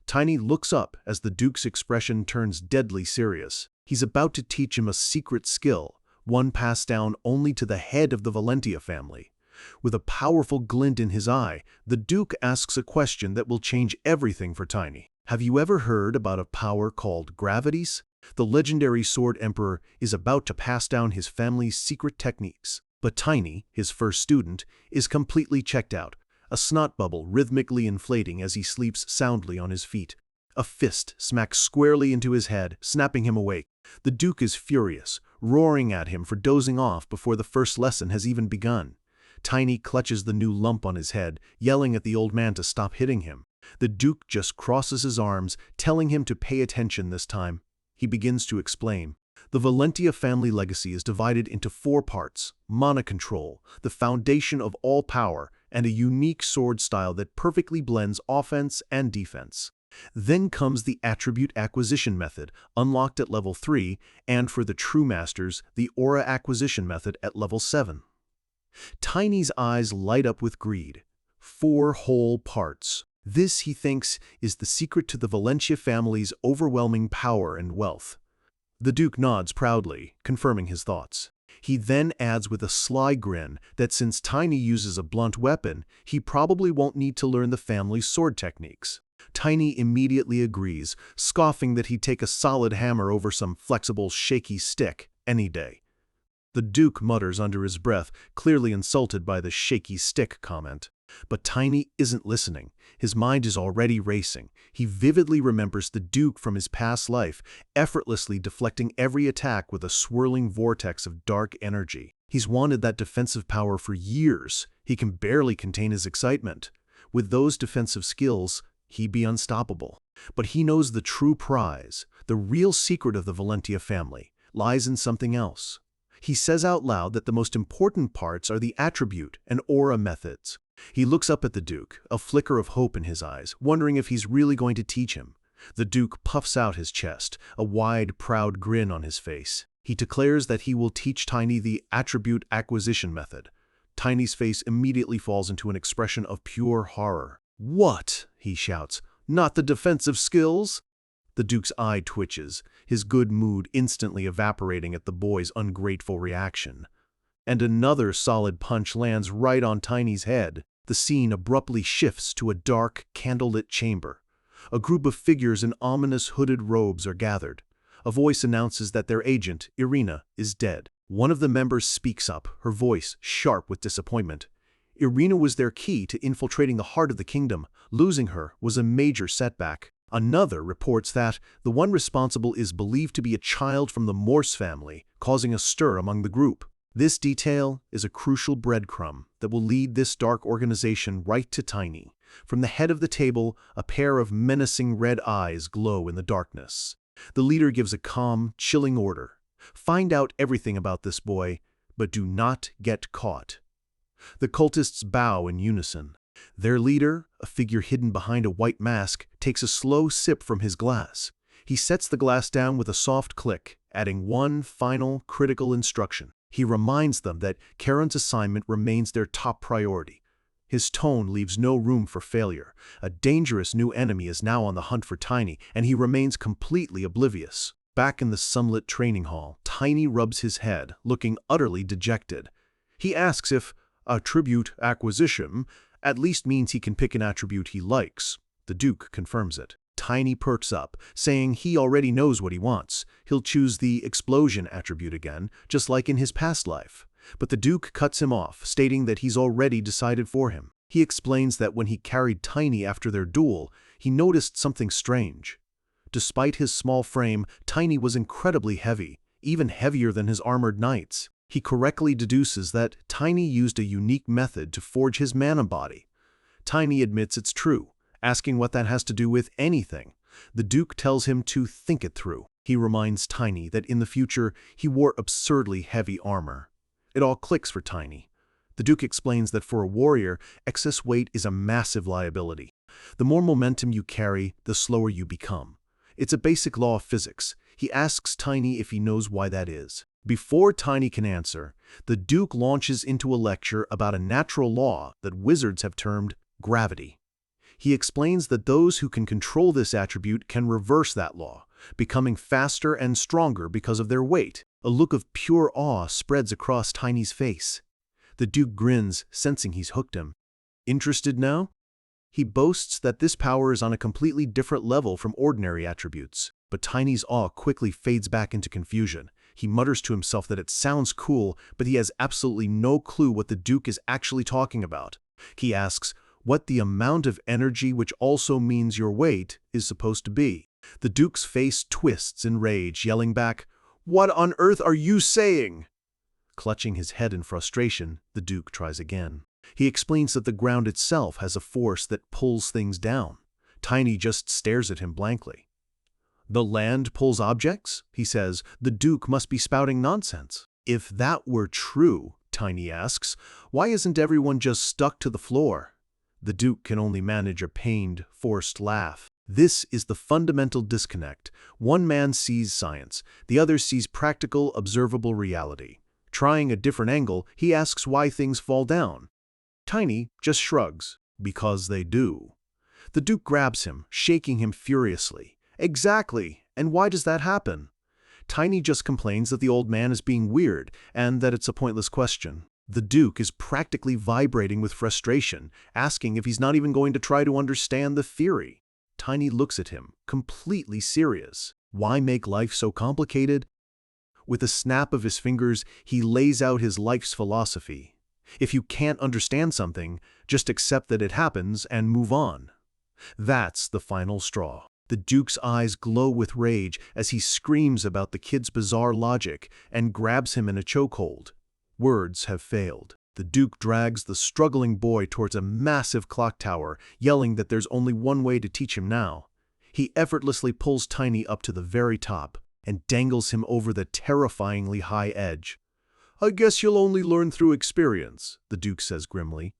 Tiny looks up as the Duke's expression turns deadly serious. He's about to teach him a secret skill, one passed down only to the head of the Valentia family. With a powerful glint in his eye, the Duke asks a question that will change everything for Tiny. "Have you ever heard about a power called gravities? The legendary Sword Emperor is about to pass down his family's secret techniques." But Tiny, his first student, is completely checked out, a snot bubble rhythmically inflating as he sleeps soundly on his feet. A fist smacks squarely into his head, snapping him awake. The Duke is furious, roaring at him for dozing off before the first lesson has even begun. Tiny clutches the new lump on his head, yelling at the old man to stop hitting him. The Duke just crosses his arms, telling him to pay attention this time. He begins to explain. The Valentia family legacy is divided into 4 parts: mana control, the foundation of all power, and a unique sword style that perfectly blends offense and defense. Then comes the attribute acquisition method, unlocked at level 3, and for the true masters, the aura acquisition method at level 7. Tiny's eyes light up with greed. 4 whole parts. This, he thinks, is the secret to the Valentia family's overwhelming power and wealth. The Duke nods proudly, confirming his thoughts. He then adds with a sly grin that since Tiny uses a blunt weapon, he probably won't need to learn the family's sword techniques. Tiny immediately agrees, scoffing that he'd take a solid hammer over some flexible, shaky stick any day. The Duke mutters under his breath, clearly insulted by the shaky stick comment. But Tiny isn't listening. His mind is already racing. He vividly remembers the Duke from his past life, effortlessly deflecting every attack with a swirling vortex of dark energy. He's wanted that defensive power for years. He can barely contain his excitement. With those defensive skills, he'd be unstoppable. But he knows the true prize, the real secret of the Valentia family, lies in something else. He says out loud that the most important parts are the attribute and aura methods. He looks up at the Duke, a flicker of hope in his eyes, wondering if he's really going to teach him. The Duke puffs out his chest, a wide, proud grin on his face. He declares that he will teach Tiny the attribute acquisition method. Tiny's face immediately falls into an expression of pure horror. "What?" he shouts. "Not the defensive skills?" The Duke's eye twitches, his good mood instantly evaporating at the boy's ungrateful reaction. And another solid punch lands right on Tiny's head. The scene abruptly shifts to a dark, candlelit chamber. A group of figures in ominous hooded robes are gathered. A voice announces that their agent, Irina, is dead. One of the members speaks up, her voice sharp with disappointment. Irina was their key to infiltrating the heart of the kingdom. Losing her was a major setback. Another reports that the one responsible is believed to be a child from the Morse family, causing a stir among the group. This detail is a crucial breadcrumb that will lead this dark organization right to Tiny. From the head of the table, a pair of menacing red eyes glow in the darkness. The leader gives a calm, chilling order. Find out everything about this boy, but do not get caught. The cultists bow in unison. Their leader, a figure hidden behind a white mask, takes a slow sip from his glass. He sets the glass down with a soft click, adding one final, critical instruction. He reminds them that Karen's assignment remains their top priority. His tone leaves no room for failure. A dangerous new enemy is now on the hunt for Tiny, and he remains completely oblivious. Back in the sunlit training hall, Tiny rubs his head, looking utterly dejected. He asks if attribute acquisition at least means he can pick an attribute he likes. The Duke confirms it. Tiny perks up, saying he already knows what he wants. He'll choose the explosion attribute again, just like in his past life. But the Duke cuts him off, stating that he's already decided for him. He explains that when he carried Tiny after their duel, he noticed something strange. Despite his small frame, Tiny was incredibly heavy, even heavier than his armored knights. He correctly deduces that Tiny used a unique method to forge his mana body. Tiny admits it's true, asking what that has to do with anything. The Duke tells him to think it through. He reminds Tiny that in the future he wore absurdly heavy armor. It all clicks for Tiny. The Duke explains that for a warrior, excess weight is a massive liability. The more momentum you carry, the slower you become. It's a basic law of physics. He asks Tiny if he knows why that is. Before Tiny can answer, the Duke launches into a lecture about a natural law that wizards have termed gravity. He explains that those who can control this attribute can reverse that law, becoming faster and stronger because of their weight. A look of pure awe spreads across Tiny's face. The Duke grins, sensing he's hooked him. Interested now? He boasts that this power is on a completely different level from ordinary attributes. But Tiny's awe quickly fades back into confusion. He mutters to himself that it sounds cool, but he has absolutely no clue what the Duke is actually talking about. He asks what the amount of energy, which also means your weight, is supposed to be. The Duke's face twists in rage, yelling back, "What on earth are you saying?" Clutching his head in frustration, the Duke tries again. He explains that the ground itself has a force that pulls things down. Tiny just stares at him blankly. "The land pulls objects?" he says. The Duke must be spouting nonsense. If that were true, Tiny asks, why isn't everyone just stuck to the floor? The Duke can only manage a pained, forced laugh. This is the fundamental disconnect. One man sees science, the other sees practical, observable reality. Trying a different angle, he asks why things fall down. Tiny just shrugs, because they do. The Duke grabs him, shaking him furiously. Exactly, and why does that happen? Tiny just complains that the old man is being weird, and that it's a pointless question. The Duke is practically vibrating with frustration, asking if he's not even going to try to understand the theory. Tiny looks at him, completely serious. Why make life so complicated? With a snap of his fingers, he lays out his life's philosophy. If you can't understand something, just accept that it happens and move on. That's the final straw. The Duke's eyes glow with rage as he screams about the kid's bizarre logic and grabs him in a chokehold. Words have failed. The Duke drags the struggling boy towards a massive clock tower, yelling that there's only one way to teach him now. He effortlessly pulls Tiny up to the very top and dangles him over the terrifyingly high edge. "I guess you'll only learn through experience," the Duke says grimly.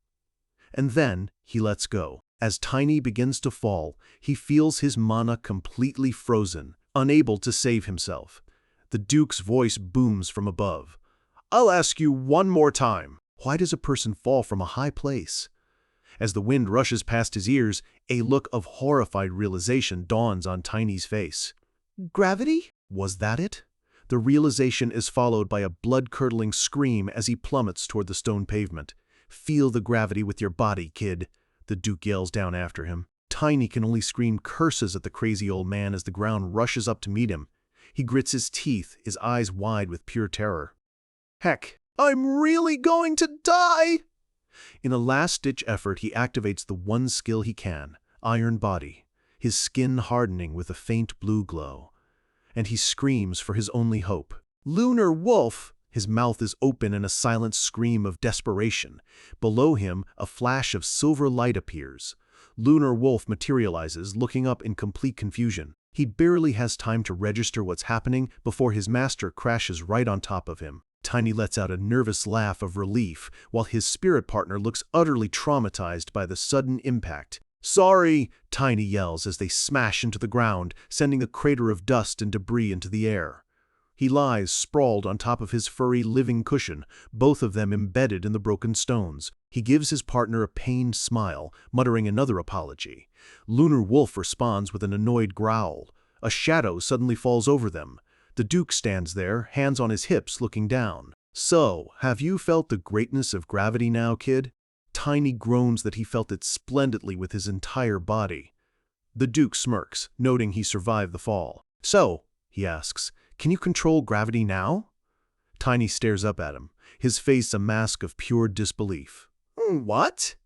And then he lets go. As Tiny begins to fall, he feels his mana completely frozen, unable to save himself. The Duke's voice booms from above. "I'll ask you one more time. Why does a person fall from a high place?" As the wind rushes past his ears, a look of horrified realization dawns on Tiny's face. Gravity? Was that it? The realization is followed by a blood-curdling scream as he plummets toward the stone pavement. "Feel the gravity with your body, kid," the Duke yells down after him. Tiny can only scream curses at the crazy old man as the ground rushes up to meet him. He grits his teeth, his eyes wide with pure terror. "Heck, I'm really going to die!" In a last-ditch effort, he activates the one skill he can, Iron Body, his skin hardening with a faint blue glow. And he screams for his only hope. "Lunar Wolf!" His mouth is open in a silent scream of desperation. Below him, a flash of silver light appears. Lunar Wolf materializes, looking up in complete confusion. He barely has time to register what's happening before his master crashes right on top of him. Tiny lets out a nervous laugh of relief, while his spirit partner looks utterly traumatized by the sudden impact. "Sorry!" Tiny yells as they smash into the ground, sending a crater of dust and debris into the air. He lies sprawled on top of his furry living cushion, both of them embedded in the broken stones. He gives his partner a pained smile, muttering another apology. Lunar Wolf responds with an annoyed growl. A shadow suddenly falls over them. The Duke stands there, hands on his hips, looking down. "So, have you felt the greatness of gravity now, kid?" Tiny groans that he felt it splendidly with his entire body. The Duke smirks, noting he survived the fall. "So," he asks, "can you control gravity now?" Tiny stares up at him, his face a mask of pure disbelief. "What?"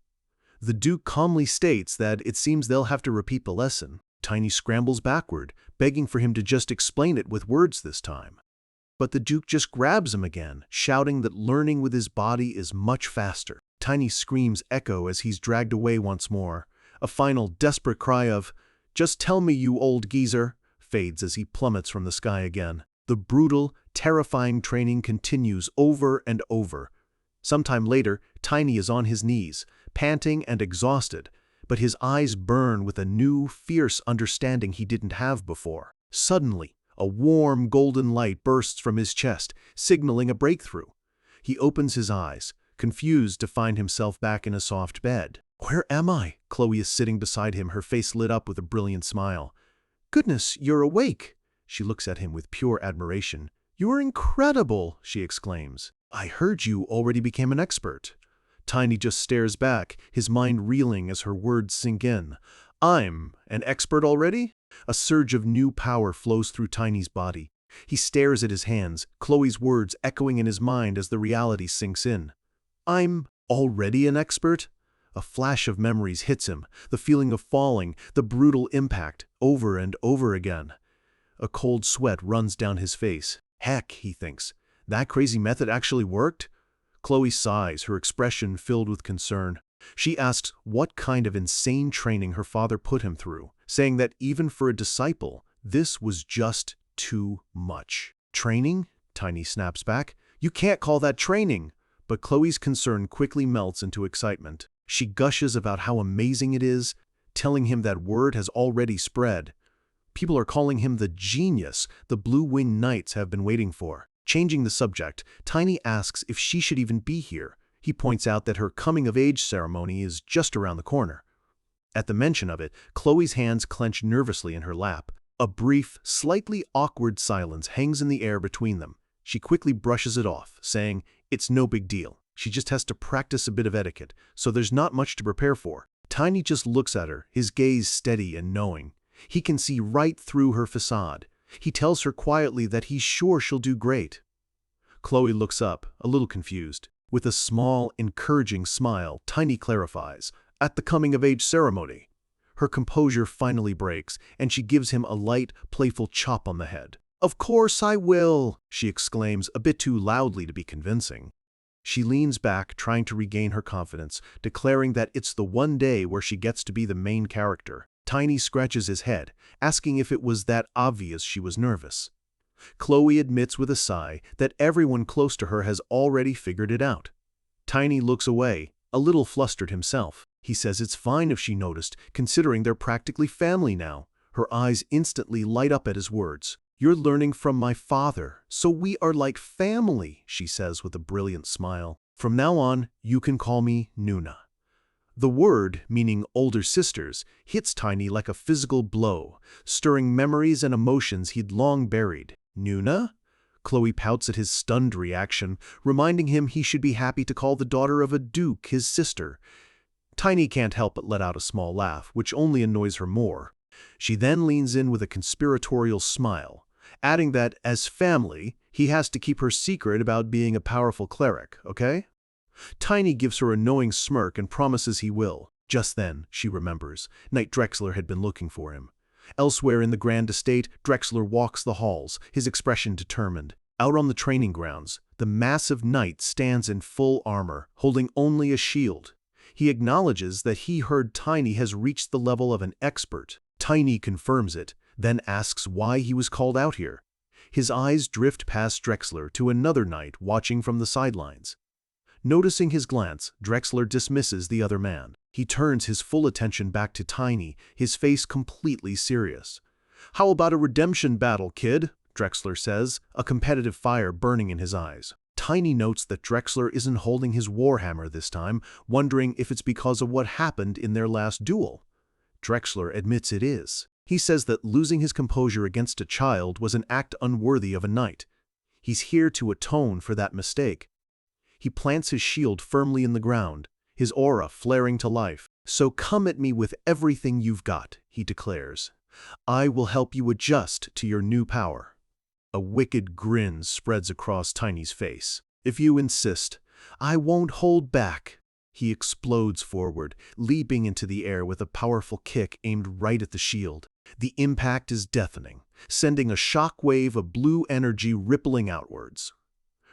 The Duke calmly states that it seems they'll have to repeat the lesson. Tiny scrambles backward, begging for him to just explain it with words this time. But the Duke just grabs him again, shouting that learning with his body is much faster. Tiny's screams echo as he's dragged away once more. A final desperate cry of, "Just tell me, you old geezer," fades as he plummets from the sky again. The brutal, terrifying training continues over and over. Sometime later, Tiny is on his knees, panting and exhausted, but his eyes burn with a new, fierce understanding he didn't have before. Suddenly, a warm, golden light bursts from his chest, signaling a breakthrough. He opens his eyes, confused to find himself back in a soft bed. "Where am I?" Chloe is sitting beside him, her face lit up with a brilliant smile. "Goodness, you're awake!" She looks at him with pure admiration. "You're incredible!" she exclaims. "I heard you already became an expert." Tiny just stares back, his mind reeling as her words sink in. "I'm an expert already?" A surge of new power flows through Tiny's body. He stares at his hands, Chloe's words echoing in his mind as the reality sinks in. "I'm already an expert?" A flash of memories hits him, the feeling of falling, the brutal impact, over and over again. A cold sweat runs down his face. Heck, he thinks, that crazy method actually worked? Chloe sighs, her expression filled with concern. She asks what kind of insane training her father put him through, saying that even for a disciple, this was just too much. "Training?" Tiny snaps back. "You can't call that training!" But Chloe's concern quickly melts into excitement. She gushes about how amazing it is, telling him that word has already spread. People are calling him the genius the Blue Wing Knights have been waiting for. Changing the subject, Tiny asks if she should even be here. He points out that her coming-of-age ceremony is just around the corner. At the mention of it, Chloe's hands clench nervously in her lap. A brief, slightly awkward silence hangs in the air between them. She quickly brushes it off, saying, "It's no big deal. She just has to practice a bit of etiquette, so there's not much to prepare for." Tiny just looks at her, his gaze steady and knowing. He can see right through her facade. He tells her quietly that he's sure she'll do great. Chloe looks up, a little confused. With a small, encouraging smile, Tiny clarifies, "At the coming-of-age ceremony." Her composure finally breaks, and she gives him a light, playful chop on the head. "Of course I will," she exclaims, a bit too loudly to be convincing. She leans back, trying to regain her confidence, declaring that it's the one day where she gets to be the main character. Tiny scratches his head, asking if it was that obvious she was nervous. Chloe admits with a sigh that everyone close to her has already figured it out. Tiny looks away, a little flustered himself. He says it's fine if she noticed, considering they're practically family now. Her eyes instantly light up at his words. "You're learning from my father, so we are like family," she says with a brilliant smile. "From now on, you can call me Nuna." The word, meaning older sisters, hits Tiny like a physical blow, stirring memories and emotions he'd long buried. "Nuna?" Chloe pouts at his stunned reaction, reminding him he should be happy to call the daughter of a duke his sister. Tiny can't help but let out a small laugh, which only annoys her more. She then leans in with a conspiratorial smile, adding that, as family, he has to keep her secret about being a powerful cleric, okay? Tiny gives her a knowing smirk and promises he will. Just then, she remembers, Knight Drexler had been looking for him. Elsewhere in the grand estate, Drexler walks the halls, his expression determined. Out on the training grounds, the massive knight stands in full armor, holding only a shield. He acknowledges that he heard Tiny has reached the level of an expert. Tiny confirms it, then asks why he was called out here. His eyes drift past Drexler to another knight watching from the sidelines. Noticing his glance, Drexler dismisses the other man. He turns his full attention back to Tiny, his face completely serious. "How about a redemption battle, kid?" Drexler says, a competitive fire burning in his eyes. Tiny notes that Drexler isn't holding his warhammer this time, wondering if it's because of what happened in their last duel. Drexler admits it is. He says that losing his composure against a child was an act unworthy of a knight. He's here to atone for that mistake. He plants his shield firmly in the ground, his aura flaring to life. "So come at me with everything you've got," he declares. "I will help you adjust to your new power." A wicked grin spreads across Tiny's face. "If you insist, I won't hold back." He explodes forward, leaping into the air with a powerful kick aimed right at the shield. The impact is deafening, sending a shock wave of blue energy rippling outwards.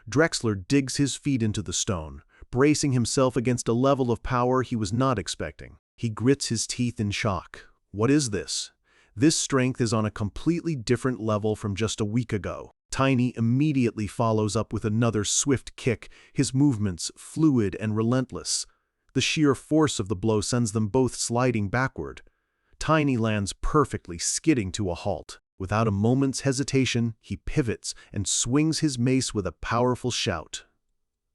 Drexler digs his feet into the stone, bracing himself against a level of power he was not expecting. He grits his teeth in shock. What is this? This strength is on a completely different level from just a week ago. Tiny immediately follows up with another swift kick, his movements fluid and relentless. The sheer force of the blow sends them both sliding backward. Tiny lands perfectly, skidding to a halt. Without a moment's hesitation, he pivots and swings his mace with a powerful shout.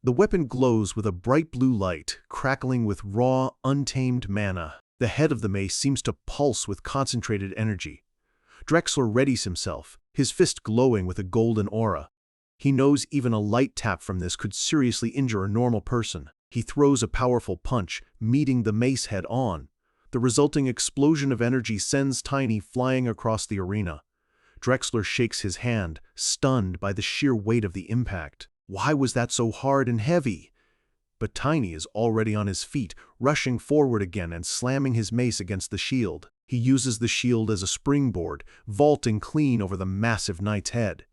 The weapon glows with a bright blue light, crackling with raw, untamed mana. The head of the mace seems to pulse with concentrated energy. Drexler readies himself, his fist glowing with a golden aura. He knows even a light tap from this could seriously injure a normal person. He throws a powerful punch, meeting the mace head-on. The resulting explosion of energy sends Tiny flying across the arena. Drexler shakes his hand, stunned by the sheer weight of the impact. Why was that so hard and heavy? But Tiny is already on his feet, rushing forward again and slamming his mace against the shield. He uses the shield as a springboard, vaulting clean over the massive knight's head.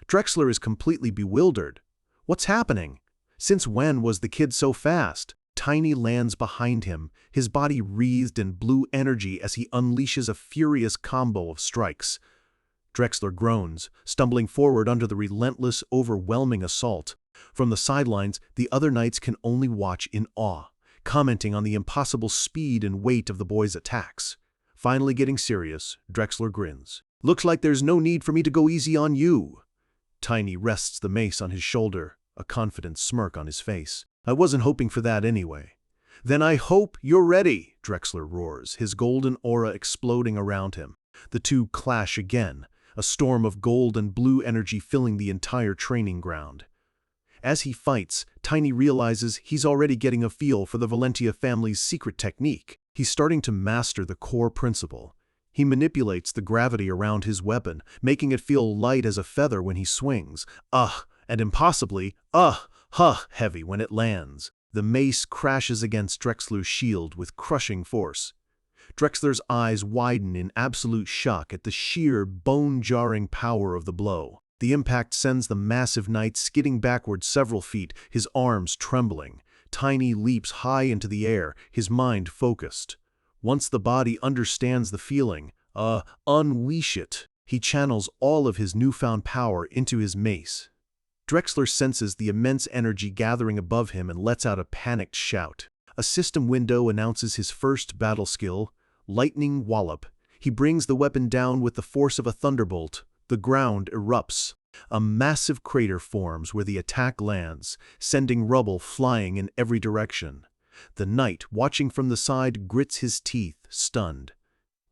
Drexler is completely bewildered. What's happening? Since when was the kid so fast? Tiny lands behind him, his body wreathed in blue energy as he unleashes a furious combo of strikes. Drexler groans, stumbling forward under the relentless, overwhelming assault. From the sidelines, the other knights can only watch in awe, commenting on the impossible speed and weight of the boy's attacks. Finally getting serious, Drexler grins. "Looks like there's no need for me to go easy on you." Tiny rests the mace on his shoulder, a confident smirk on his face. "I wasn't hoping for that anyway." "Then I hope you're ready," Drexler roars, his golden aura exploding around him. The two clash again, a storm of gold and blue energy filling the entire training ground. As he fights, Tiny realizes he's already getting a feel for the Valentia family's secret technique. He's starting to master the core principle. He manipulates the gravity around his weapon, making it feel light as a feather when he swings, and impossibly, heavy when it lands. The mace crashes against Drexler's shield with crushing force. Drexler's eyes widen in absolute shock at the sheer, bone-jarring power of the blow. The impact sends the massive knight skidding backward several feet, his arms trembling. Tiny leaps high into the air, his mind focused. Once the body understands the feeling, unleash it. He channels all of his newfound power into his mace. Drexler senses the immense energy gathering above him and lets out a panicked shout. A system window announces his first battle skill, Lightning Wallop. He brings the weapon down with the force of a thunderbolt. The ground erupts. A massive crater forms where the attack lands, sending rubble flying in every direction. The knight, watching from the side, grits his teeth, stunned.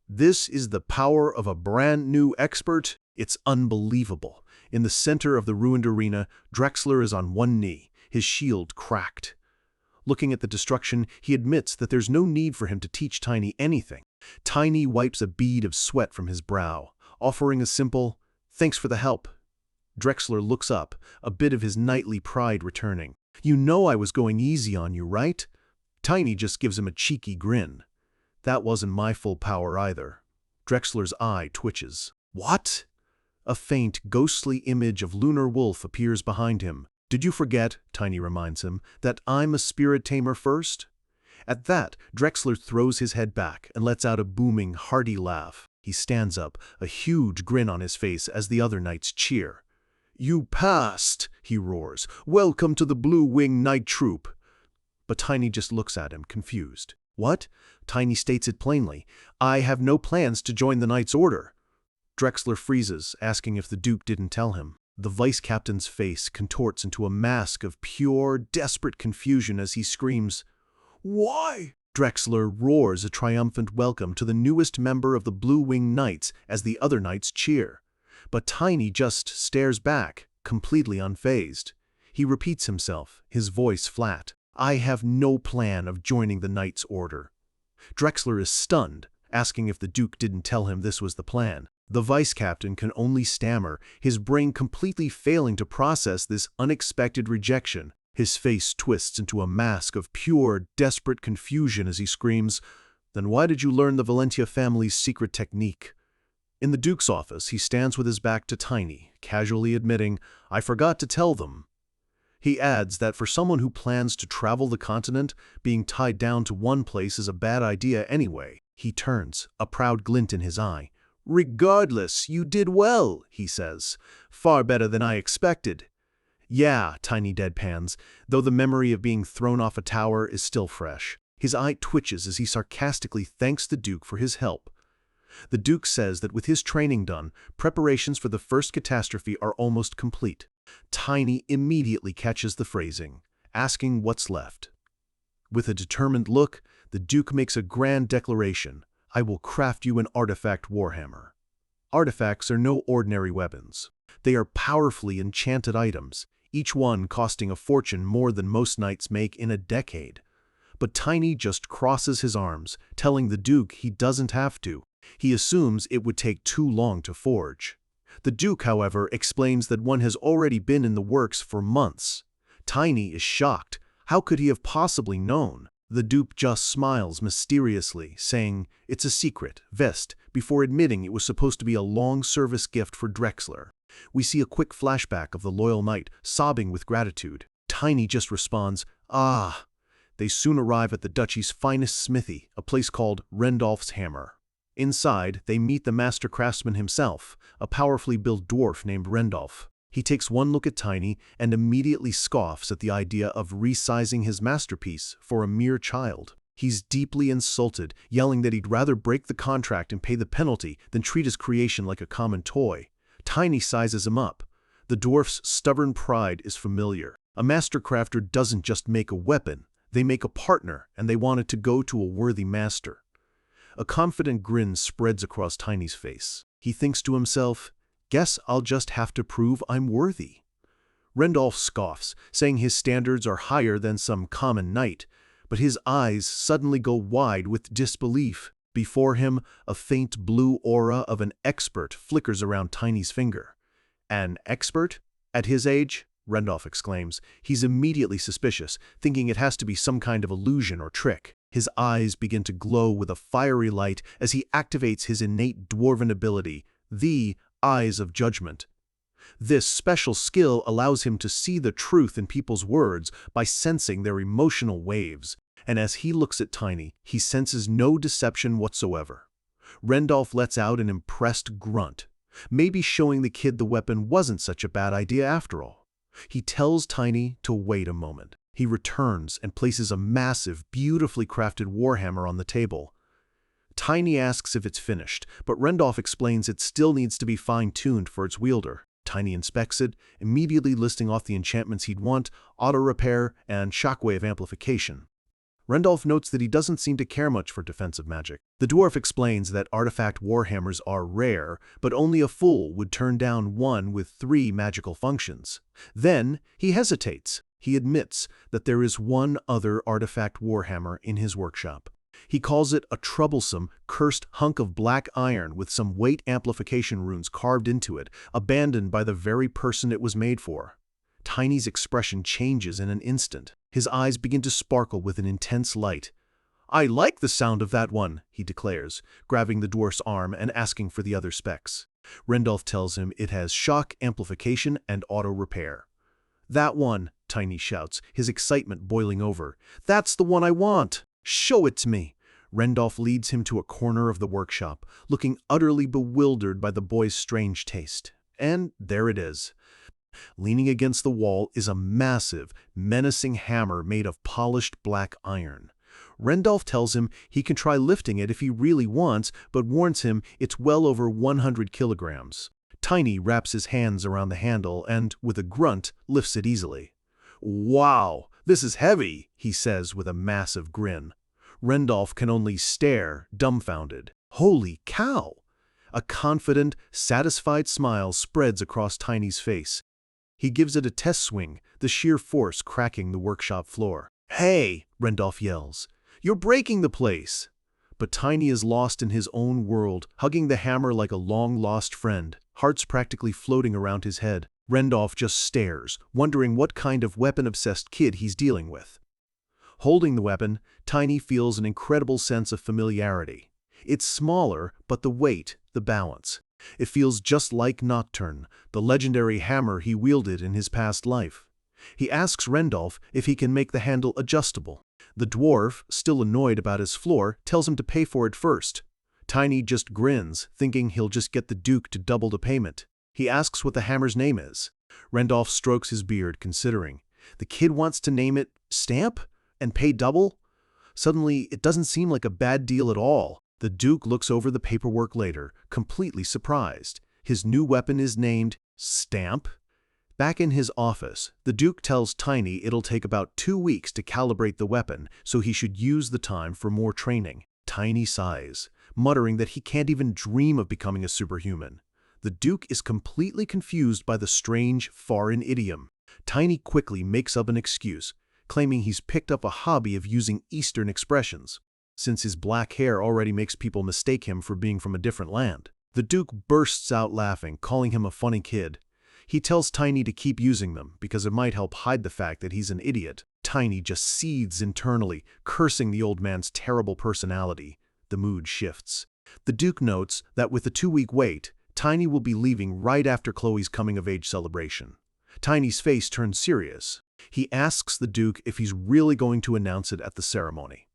This is the power of a brand new expert? It's unbelievable. In the center of the ruined arena, Drexler is on one knee, his shield cracked. Looking at the destruction, he admits that there's no need for him to teach Tiny anything. Tiny wipes a bead of sweat from his brow, offering a simple, "Thanks for the help." Drexler looks up, a bit of his knightly pride returning. "You know I was going easy on you, right?" Tiny just gives him a cheeky grin. "That wasn't my full power either." Drexler's eye twitches. "What?" A faint, ghostly image of Lunar Wolf appears behind him. "Did you forget," Tiny reminds him, "that I'm a spirit tamer first?" At that, Drexler throws his head back and lets out a booming, hearty laugh. He stands up, a huge grin on his face as the other knights cheer. "You passed," he roars. "Welcome to the Blue Wing Night Troop." But Tiny just looks at him, confused. "What?" Tiny states it plainly. "I have no plans to join the Knight's Order." Drexler freezes, asking if the Duke didn't tell him. The vice captain's face contorts into a mask of pure, desperate confusion as he screams, "Why?" Drexler roars a triumphant welcome to the newest member of the Blue Wing Knights as the other knights cheer. But Tiny just stares back, completely unfazed. He repeats himself, his voice flat. "I have no plan of joining the Knight's Order." Drexler is stunned, asking if the Duke didn't tell him this was the plan. The vice captain can only stammer, his brain completely failing to process this unexpected rejection. His face twists into a mask of pure, desperate confusion as he screams, "Then why did you learn the Valentia family's secret technique?" In the Duke's office, he stands with his back to Tiny, casually admitting, "I forgot to tell them." He adds that for someone who plans to travel the continent, being tied down to one place is a bad idea anyway. He turns, a proud glint in his eye. "Regardless, you did well," he says. "Far better than I expected." "Yeah," Tiny deadpans, though the memory of being thrown off a tower is still fresh. His eye twitches as he sarcastically thanks the Duke for his help. The Duke says that with his training done, preparations for the first catastrophe are almost complete. Tiny immediately catches the phrasing, asking what's left. With a determined look, the Duke makes a grand declaration. "I will craft you an artifact warhammer." Artifacts are no ordinary weapons. They are powerfully enchanted items, each one costing a fortune more than most knights make in a decade. But Tiny just crosses his arms, telling the Duke he doesn't have to. He assumes it would take too long to forge. The Duke, however, explains that one has already been in the works for months. Tiny is shocked. How could he have possibly known? The Duke just smiles mysteriously, saying, "It's a secret, Vest," before admitting it was supposed to be a long-service gift for Drexler. We see a quick flashback of the loyal knight, sobbing with gratitude. Tiny just responds, "Ah." They soon arrive at the duchy's finest smithy, a place called Rendolph's Hammer. Inside, they meet the master craftsman himself, a powerfully built dwarf named Rendolph. He takes one look at Tiny and immediately scoffs at the idea of resizing his masterpiece for a mere child. He's deeply insulted, yelling that he'd rather break the contract and pay the penalty than treat his creation like a common toy. Tiny sizes him up. The dwarf's stubborn pride is familiar. A master crafter doesn't just make a weapon, they make a partner, and they want it to go to a worthy master. A confident grin spreads across Tiny's face. He thinks to himself, "Guess I'll just have to prove I'm worthy." Rendolph scoffs, saying his standards are higher than some common knight, but his eyes suddenly go wide with disbelief. Before him, a faint blue aura of an expert flickers around Tiny's finger. "An expert? At his age?" Rendolph exclaims. He's immediately suspicious, thinking it has to be some kind of illusion or trick. His eyes begin to glow with a fiery light as he activates his innate dwarven ability, the Eyes of Judgment. This special skill allows him to see the truth in people's words by sensing their emotional waves, and as he looks at Tiny, he senses no deception whatsoever. Rendolph lets out an impressed grunt, maybe showing the kid the weapon wasn't such a bad idea after all. He tells Tiny to wait a moment. He returns and places a massive, beautifully crafted warhammer on the table. Tiny asks if it's finished, but Rendolph explains it still needs to be fine-tuned for its wielder. Tiny inspects it, immediately listing off the enchantments he'd want: auto-repair and shockwave amplification. Rendolph notes that he doesn't seem to care much for defensive magic. The dwarf explains that artifact warhammers are rare, but only a fool would turn down one with 3 magical functions. Then he hesitates. He admits that there is one other artifact warhammer in his workshop. He calls it a troublesome, cursed hunk of black iron with some weight amplification runes carved into it, abandoned by the very person it was made for. Tiny's expression changes in an instant. His eyes begin to sparkle with an intense light. "I like the sound of that one," he declares, grabbing the dwarf's arm and asking for the other specs. Rendolph tells him it has shock amplification and auto-repair. "That one," Tiny shouts, his excitement boiling over. "That's the one I want! Show it to me!" Rendolph leads him to a corner of the workshop, looking utterly bewildered by the boy's strange taste. And there it is. Leaning against the wall is a massive, menacing hammer made of polished black iron. Rendolph tells him he can try lifting it if he really wants, but warns him it's well over 100 kilograms. Tiny wraps his hands around the handle and, with a grunt, lifts it easily. "Wow, this is heavy," he says with a massive grin. Rendolph can only stare, dumbfounded. Holy cow! A confident, satisfied smile spreads across Tiny's face. He gives it a test swing, the sheer force cracking the workshop floor. "Hey!" Rendolph yells. "You're breaking the place!" But Tiny is lost in his own world, hugging the hammer like a long-lost friend, hearts practically floating around his head. Rendolph just stares, wondering what kind of weapon-obsessed kid he's dealing with. Holding the weapon, Tiny feels an incredible sense of familiarity. It's smaller, but the weight, the balance. It feels just like Nocturne, the legendary hammer he wielded in his past life. He asks Rendolph if he can make the handle adjustable. The dwarf, still annoyed about his floor, tells him to pay for it first. Tiny just grins, thinking he'll just get the Duke to double the payment. He asks what the hammer's name is. Rendolph strokes his beard, considering. The kid wants to name it Stamp? And pay double? Suddenly, it doesn't seem like a bad deal at all. The Duke looks over the paperwork later, completely surprised. His new weapon is named Stamp. Back in his office, the Duke tells Tiny it'll take about 2 weeks to calibrate the weapon, so he should use the time for more training. Tiny sighs, muttering that he can't even dream of becoming a superhuman. The Duke is completely confused by the strange, foreign idiom. Tiny quickly makes up an excuse, claiming he's picked up a hobby of using Eastern expressions, since his black hair already makes people mistake him for being from a different land. The Duke bursts out laughing, calling him a funny kid. He tells Tiny to keep using them, because it might help hide the fact that he's an idiot. Tiny just seethes internally, cursing the old man's terrible personality. The mood shifts. The Duke notes that with a 2-week wait, Tiny will be leaving right after Chloe's coming-of-age celebration. Tiny's face turns serious. He asks the Duke if he's really going to announce it at the ceremony.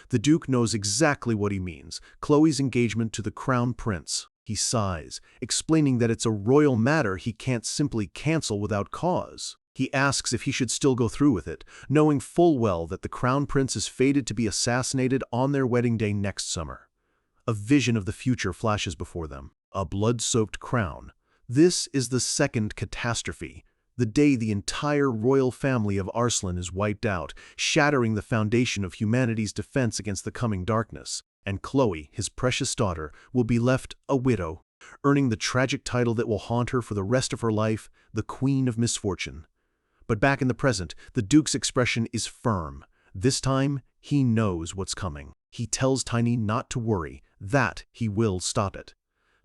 The Duke knows exactly what he means, Chloe's engagement to the Crown Prince. He sighs, explaining that it's a royal matter he can't simply cancel without cause. He asks if he should still go through with it, knowing full well that the Crown Prince is fated to be assassinated on their wedding day next summer. A vision of the future flashes before them. A blood-soaked crown. This is the second catastrophe. The day the entire royal family of Arslan is wiped out, shattering the foundation of humanity's defense against the coming darkness. And Chloe, his precious daughter, will be left a widow, earning the tragic title that will haunt her for the rest of her life, the Queen of Misfortune. But back in the present, the Duke's expression is firm. This time, he knows what's coming. He tells Tiny not to worry, that he will stop it.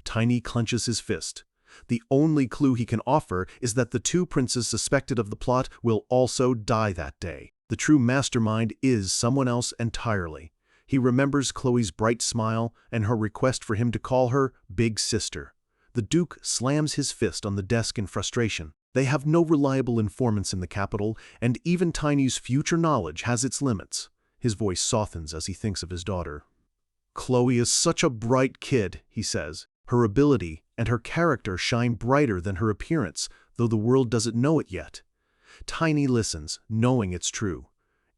Tiny clenches his fist. The only clue he can offer is that the 2 princes suspected of the plot will also die that day. The true mastermind is someone else entirely. He remembers Chloe's bright smile and her request for him to call her Big Sister. The Duke slams his fist on the desk in frustration. They have no reliable informants in the capital, and even Tiny's future knowledge has its limits. His voice softens as he thinks of his daughter. "Chloe is such a bright kid," he says. "Her ability and her character shine brighter than her appearance, though the world doesn't know it yet." Tiny listens, knowing it's true.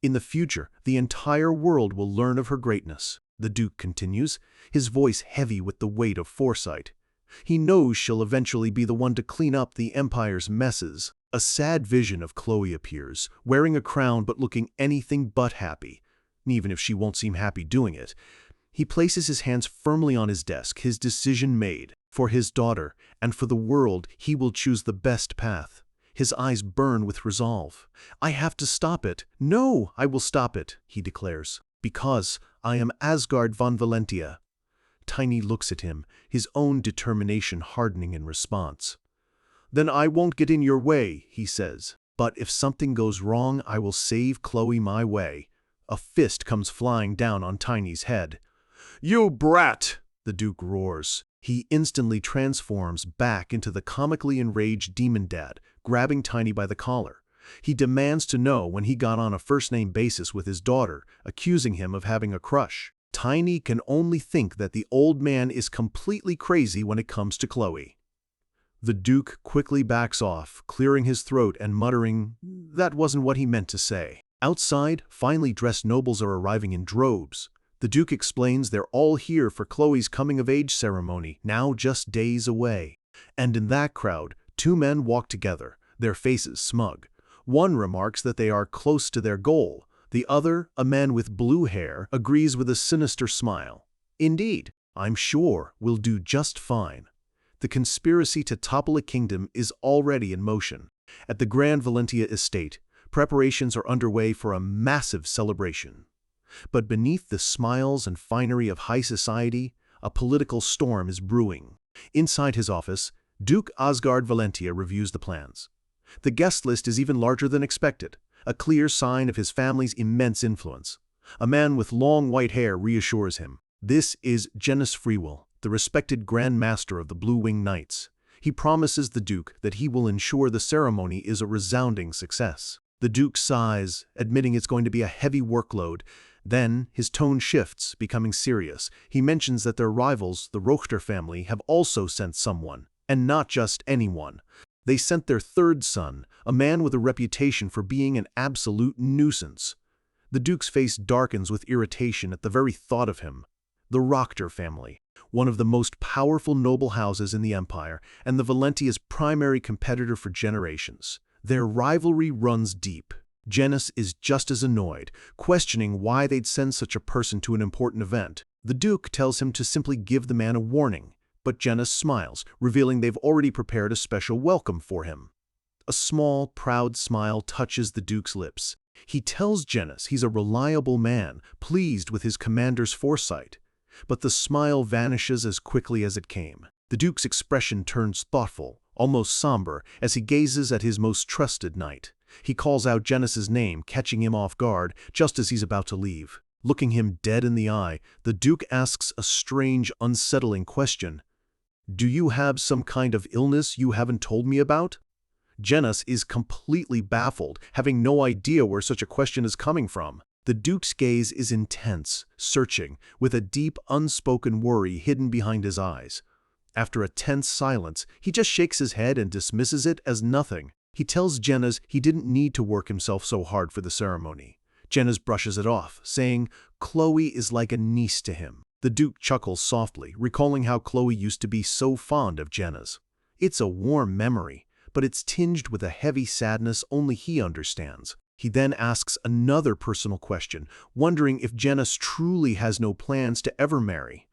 In the future, the entire world will learn of her greatness. The Duke continues, his voice heavy with the weight of foresight. He knows she'll eventually be the one to clean up the Empire's messes. A sad vision of Chloe appears, wearing a crown but looking anything but happy, even if she won't seem happy doing it. He places his hands firmly on his desk, his decision made. For his daughter, and for the world, he will choose the best path. His eyes burn with resolve. "I have to stop it. No, I will stop it," he declares. "Because I am Asgard von Valentia." Tiny looks at him, his own determination hardening in response. "Then I won't get in your way," he says. "But if something goes wrong, I will save Chloe my way." A fist comes flying down on Tiny's head. "You brat!" the Duke roars. He instantly transforms back into the comically enraged demon dad, grabbing Tiny by the collar. He demands to know when he got on a first-name basis with his daughter, accusing him of having a crush. Tiny can only think that the old man is completely crazy when it comes to Chloe. The Duke quickly backs off, clearing his throat and muttering, "That wasn't what he meant to say." Outside, finely dressed nobles are arriving in droves. The Duke explains they're all here for Chloe's coming-of-age ceremony, now just days away. And in that crowd, two men walk together, their faces smug. One remarks that they are close to their goal. The other, a man with blue hair, agrees with a sinister smile. "Indeed, I'm sure we'll do just fine." The conspiracy to topple a kingdom is already in motion. At the Grand Valentia estate, preparations are underway for a massive celebration. But beneath the smiles and finery of high society, a political storm is brewing. Inside his office, Duke Asgard Valentia reviews the plans. The guest list is even larger than expected, a clear sign of his family's immense influence. A man with long white hair reassures him. This is Genus Freewill, the respected Grand Master of the Blue Wing Knights. He promises the Duke that he will ensure the ceremony is a resounding success. The Duke sighs, admitting it's going to be a heavy workload. Then, his tone shifts, becoming serious. He mentions that their rivals, the Rochter family, have also sent someone, and not just anyone. They sent their third son, a man with a reputation for being an absolute nuisance. The Duke's face darkens with irritation at the very thought of him. The Rochter family, one of the most powerful noble houses in the Empire, and the Valentia's primary competitor for generations. Their rivalry runs deep. Genus is just as annoyed, questioning why they'd send such a person to an important event. The Duke tells him to simply give the man a warning, but Genus smiles, revealing they've already prepared a special welcome for him. A small, proud smile touches the Duke's lips. He tells Genus he's a reliable man, pleased with his commander's foresight. But the smile vanishes as quickly as it came. The Duke's expression turns thoughtful, almost somber, as he gazes at his most trusted knight. He calls out Genus's name, catching him off guard just as he's about to leave. Looking him dead in the eye, the Duke asks a strange, unsettling question. "Do you have some kind of illness you haven't told me about?" Genus is completely baffled, having no idea where such a question is coming from. The Duke's gaze is intense, searching, with a deep, unspoken worry hidden behind his eyes. After a tense silence, he just shakes his head and dismisses it as nothing. He tells Genus he didn't need to work himself so hard for the ceremony. Genus brushes it off, saying Chloe is like a niece to him. The Duke chuckles softly, recalling how Chloe used to be so fond of Genus. It's a warm memory, but it's tinged with a heavy sadness only he understands. He then asks another personal question, wondering if Genus truly has no plans to ever marry.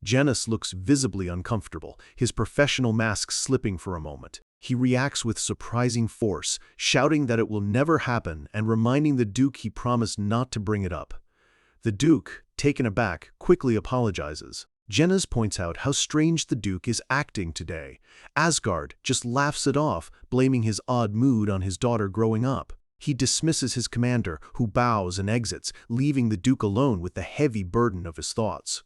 Genus looks visibly uncomfortable, his professional mask slipping for a moment. He reacts with surprising force, shouting that it will never happen and reminding the Duke he promised not to bring it up. The Duke, taken aback, quickly apologizes. Genus points out how strange the Duke is acting today. Asgard just laughs it off, blaming his odd mood on his daughter growing up. He dismisses his commander, who bows and exits, leaving the Duke alone with the heavy burden of his thoughts.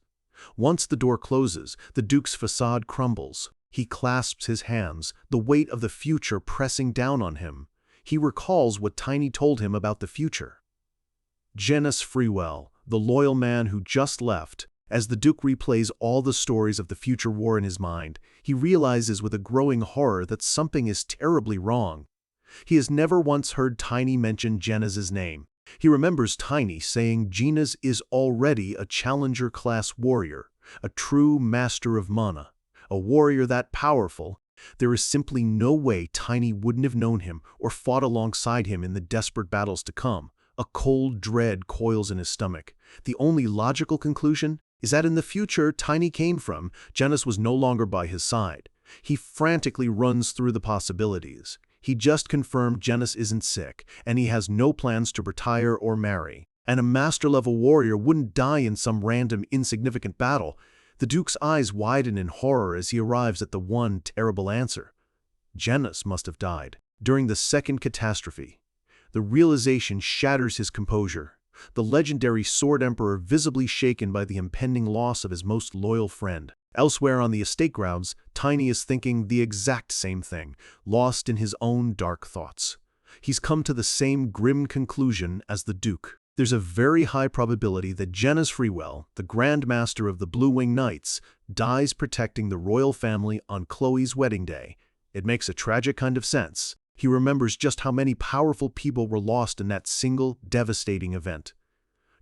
Once the door closes, the Duke's facade crumbles. He clasps his hands, the weight of the future pressing down on him. He recalls what Tiny told him about the future. Genus Freewill, the loyal man who just left. As the Duke replays all the stories of the future war in his mind, he realizes with a growing horror that something is terribly wrong. He has never once heard Tiny mention Genus's name. He remembers Tiny saying Genus is already a challenger-class warrior, a true master of mana. A warrior that powerful, there is simply no way Tiny wouldn't have known him or fought alongside him in the desperate battles to come. A cold dread coils in his stomach. The only logical conclusion is that in the future Tiny came from, Genus was no longer by his side. He frantically runs through the possibilities. He just confirmed Genus isn't sick, and he has no plans to retire or marry. And a master-level warrior wouldn't die in some random, insignificant battle. The Duke's eyes widen in horror as he arrives at the one terrible answer. Genus must have died during the second catastrophe. The realization shatters his composure. The legendary Sword Emperor visibly shaken by the impending loss of his most loyal friend. Elsewhere on the estate grounds, Tiny is thinking the exact same thing, lost in his own dark thoughts. He's come to the same grim conclusion as the Duke. There's a very high probability that Genus Freewill, the Grand Master of the Blue Wing Knights, dies protecting the royal family on Chloe's wedding day, It makes a tragic kind of sense. He remembers just how many powerful people were lost in that single, devastating event.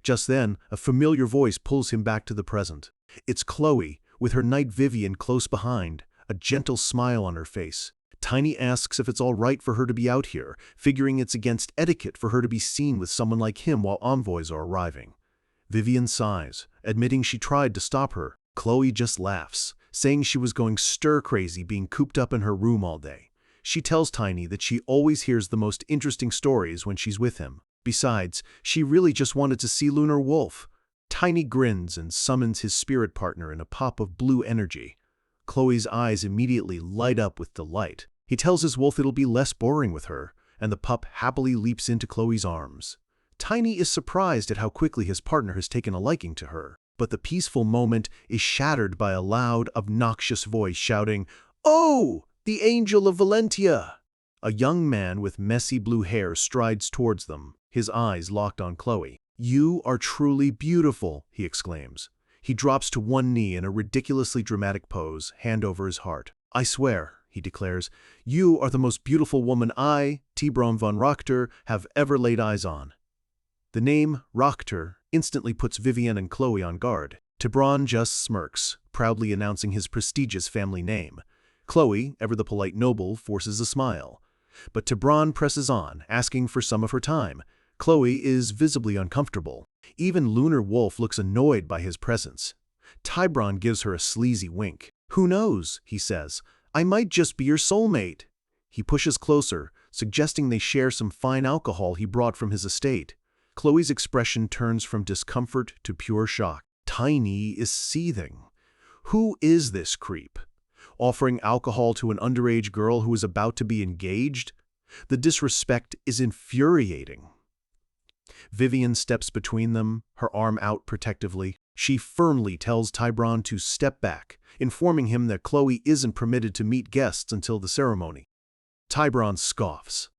Just then, a familiar voice pulls him back to the present. It's Chloe, with her knight Vivian close behind, a gentle smile on her face. Tiny asks if it's all right for her to be out here, figuring it's against etiquette for her to be seen with someone like him while envoys are arriving. Vivian sighs, admitting she tried to stop her. Chloe just laughs, saying she was going stir-crazy being cooped up in her room all day. She tells Tiny that she always hears the most interesting stories when she's with him. Besides, she really just wanted to see Lunar Wolf. Tiny grins and summons his spirit partner in a pop of blue energy. Chloe's eyes immediately light up with delight. He tells his wolf it'll be less boring with her, and the pup happily leaps into Chloe's arms. Tiny is surprised at how quickly his partner has taken a liking to her, but the peaceful moment is shattered by a loud, obnoxious voice shouting, "Oh, the Angel of Valentia!" A young man with messy blue hair strides towards them, his eyes locked on Chloe. "You are truly beautiful," he exclaims. He drops to one knee in a ridiculously dramatic pose, hand over his heart. "I swear," he declares, "you are the most beautiful woman I, Tibron von Rochter, have ever laid eyes on." The name Rochter instantly puts Vivian and Chloe on guard. Tibron just smirks, proudly announcing his prestigious family name. Chloe, ever the polite noble, forces a smile. But Tibron presses on, asking for some of her time. Chloe is visibly uncomfortable. Even Lunar Wolf looks annoyed by his presence. Tibron gives her a sleazy wink. "Who knows," he says, "I might just be your soulmate." He pushes closer, suggesting they share some fine alcohol he brought from his estate. Chloe's expression turns from discomfort to pure shock. Tiny is seething. Who is this creep? Offering alcohol to an underage girl who is about to be engaged? The disrespect is infuriating. Vivian steps between them, her arm out protectively. She firmly tells Tibron to step back, informing him that Chloe isn't permitted to meet guests until the ceremony. Tibron scoffs.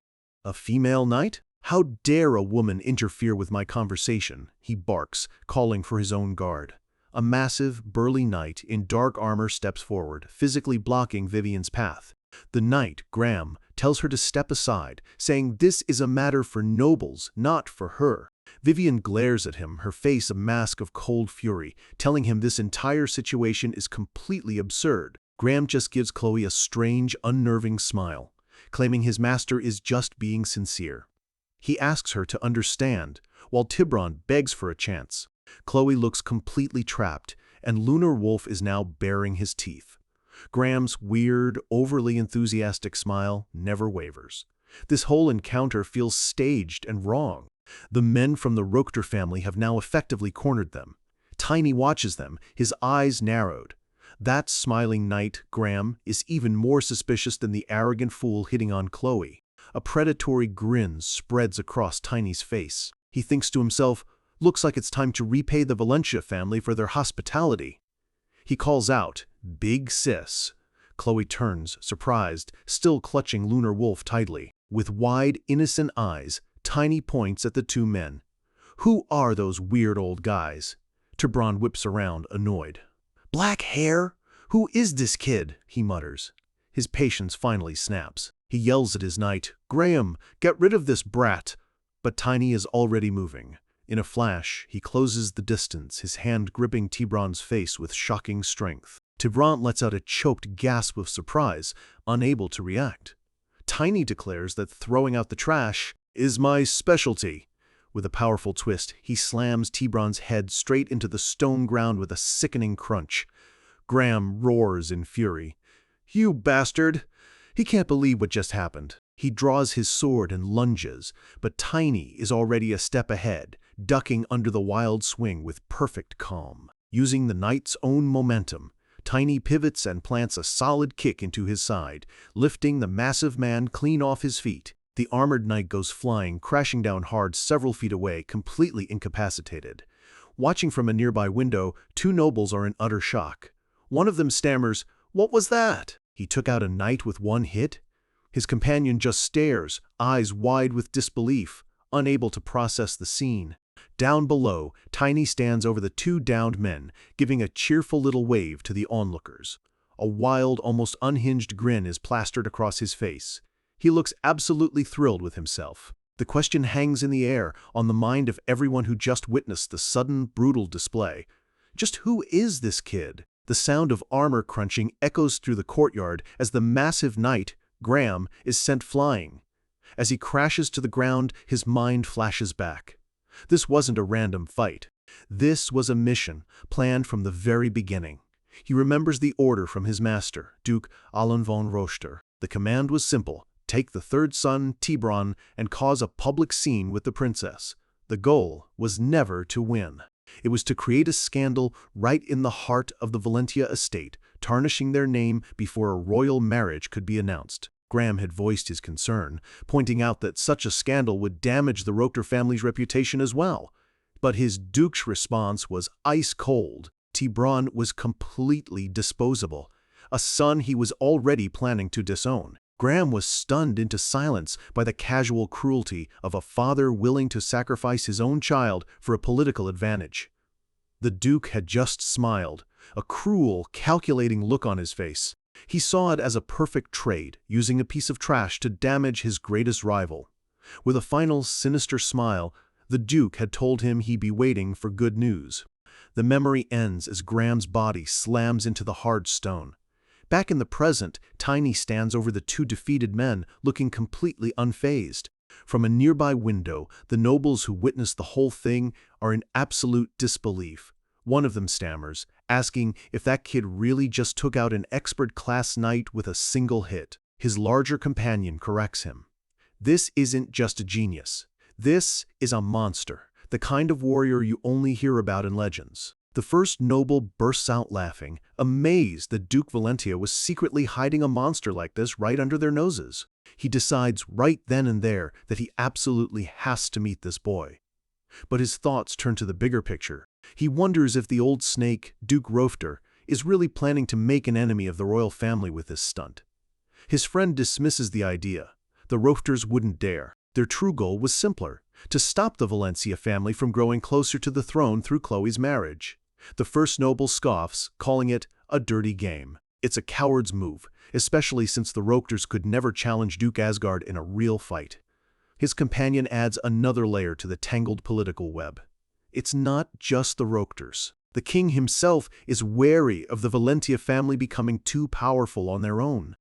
"A female knight? How dare a woman interfere with my conversation?" he barks, calling for his own guard. A massive, burly knight in dark armor steps forward, physically blocking Vivian's path. The knight, Graham, tells her to step aside, saying this is a matter for nobles, not for her. Vivian glares at him, her face a mask of cold fury, telling him this entire situation is completely absurd. Graham just gives Chloe a strange, unnerving smile, claiming his master is just being sincere. He asks her to understand, while Tibron begs for a chance. Chloe looks completely trapped, and Lunar Wolf is now baring his teeth. Graham's weird, overly enthusiastic smile never wavers. This whole encounter feels staged and wrong. The men from the Rochter family have now effectively cornered them. Tiny watches them, his eyes narrowed. That smiling knight, Graham, is even more suspicious than the arrogant fool hitting on Chloe. A predatory grin spreads across Tiny's face. He thinks to himself, looks like it's time to repay the Valentia family for their hospitality. He calls out, "Big sis." Chloe turns, surprised, still clutching Lunar Wolf tightly. With wide, innocent eyes, Tiny points at the two men. "Who are those weird old guys?" Tibron whips around, annoyed. "Black hair? Who is this kid?" he mutters. His patience finally snaps. He yells at his knight, "Graham, get rid of this brat!" But Tiny is already moving. In a flash, he closes the distance, his hand gripping Tibron's face with shocking strength. Tibron lets out a choked gasp of surprise, unable to react. Tiny declares that throwing out the trash is my specialty. With a powerful twist, he slams Tibron's head straight into the stone ground with a sickening crunch. Graham roars in fury. "You bastard!" He can't believe what just happened. He draws his sword and lunges, but Tiny is already a step ahead, ducking under the wild swing with perfect calm. Using the knight's own momentum, Tiny pivots and plants a solid kick into his side, lifting the massive man clean off his feet. The armored knight goes flying, crashing down hard several feet away, completely incapacitated. Watching from a nearby window, two nobles are in utter shock. One of them stammers, "What was that?" He took out a knight with one hit? His companion just stares, eyes wide with disbelief, unable to process the scene. Down below, Tiny stands over the two downed men, giving a cheerful little wave to the onlookers. A wild, almost unhinged grin is plastered across his face. He looks absolutely thrilled with himself. The question hangs in the air, on the mind of everyone who just witnessed the sudden, brutal display. Just who is this kid? The sound of armor crunching echoes through the courtyard as the massive knight, Graham, is sent flying. As he crashes to the ground, his mind flashes back. This wasn't a random fight. This was a mission, planned from the very beginning. He remembers the order from his master, Duke Alan von Roster. The command was simple: take the third son, Tibron, and cause a public scene with the princess. The goal was never to win. It was to create a scandal right in the heart of the Valentia estate, tarnishing their name before a royal marriage could be announced. Graham had voiced his concern, pointing out that such a scandal would damage the Rochter family's reputation as well. But his duke's response was ice cold. Tibron was completely disposable, a son he was already planning to disown. Graham was stunned into silence by the casual cruelty of a father willing to sacrifice his own child for a political advantage. The Duke had just smiled, a cruel, calculating look on his face. He saw it as a perfect trade, using a piece of trash to damage his greatest rival. With a final sinister smile, the Duke had told him he'd be waiting for good news. The memory ends as Graham's body slams into the hard stone. Back in the present, Tiny stands over the two defeated men, looking completely unfazed. From a nearby window, the nobles who witness the whole thing are in absolute disbelief. One of them stammers, asking if that kid really just took out an expert-class knight with a single hit. His larger companion corrects him. This isn't just a genius. This is a monster, the kind of warrior you only hear about in legends. The first noble bursts out laughing, amazed that Duke Valentia was secretly hiding a monster like this right under their noses. He decides right then and there that he absolutely has to meet this boy. But his thoughts turn to the bigger picture. He wonders if the old snake, Duke Rochter, is really planning to make an enemy of the royal family with this stunt. His friend dismisses the idea. The Rochters wouldn't dare. Their true goal was simpler: to stop the Valencia family from growing closer to the throne through Chloe's marriage. The first noble scoffs, calling it a dirty game. It's a coward's move, especially since the Rochters could never challenge Duke Asgard in a real fight. His companion adds another layer to the tangled political web. It's not just the Rochters. The king himself is wary of the Valentia family becoming too powerful on their own.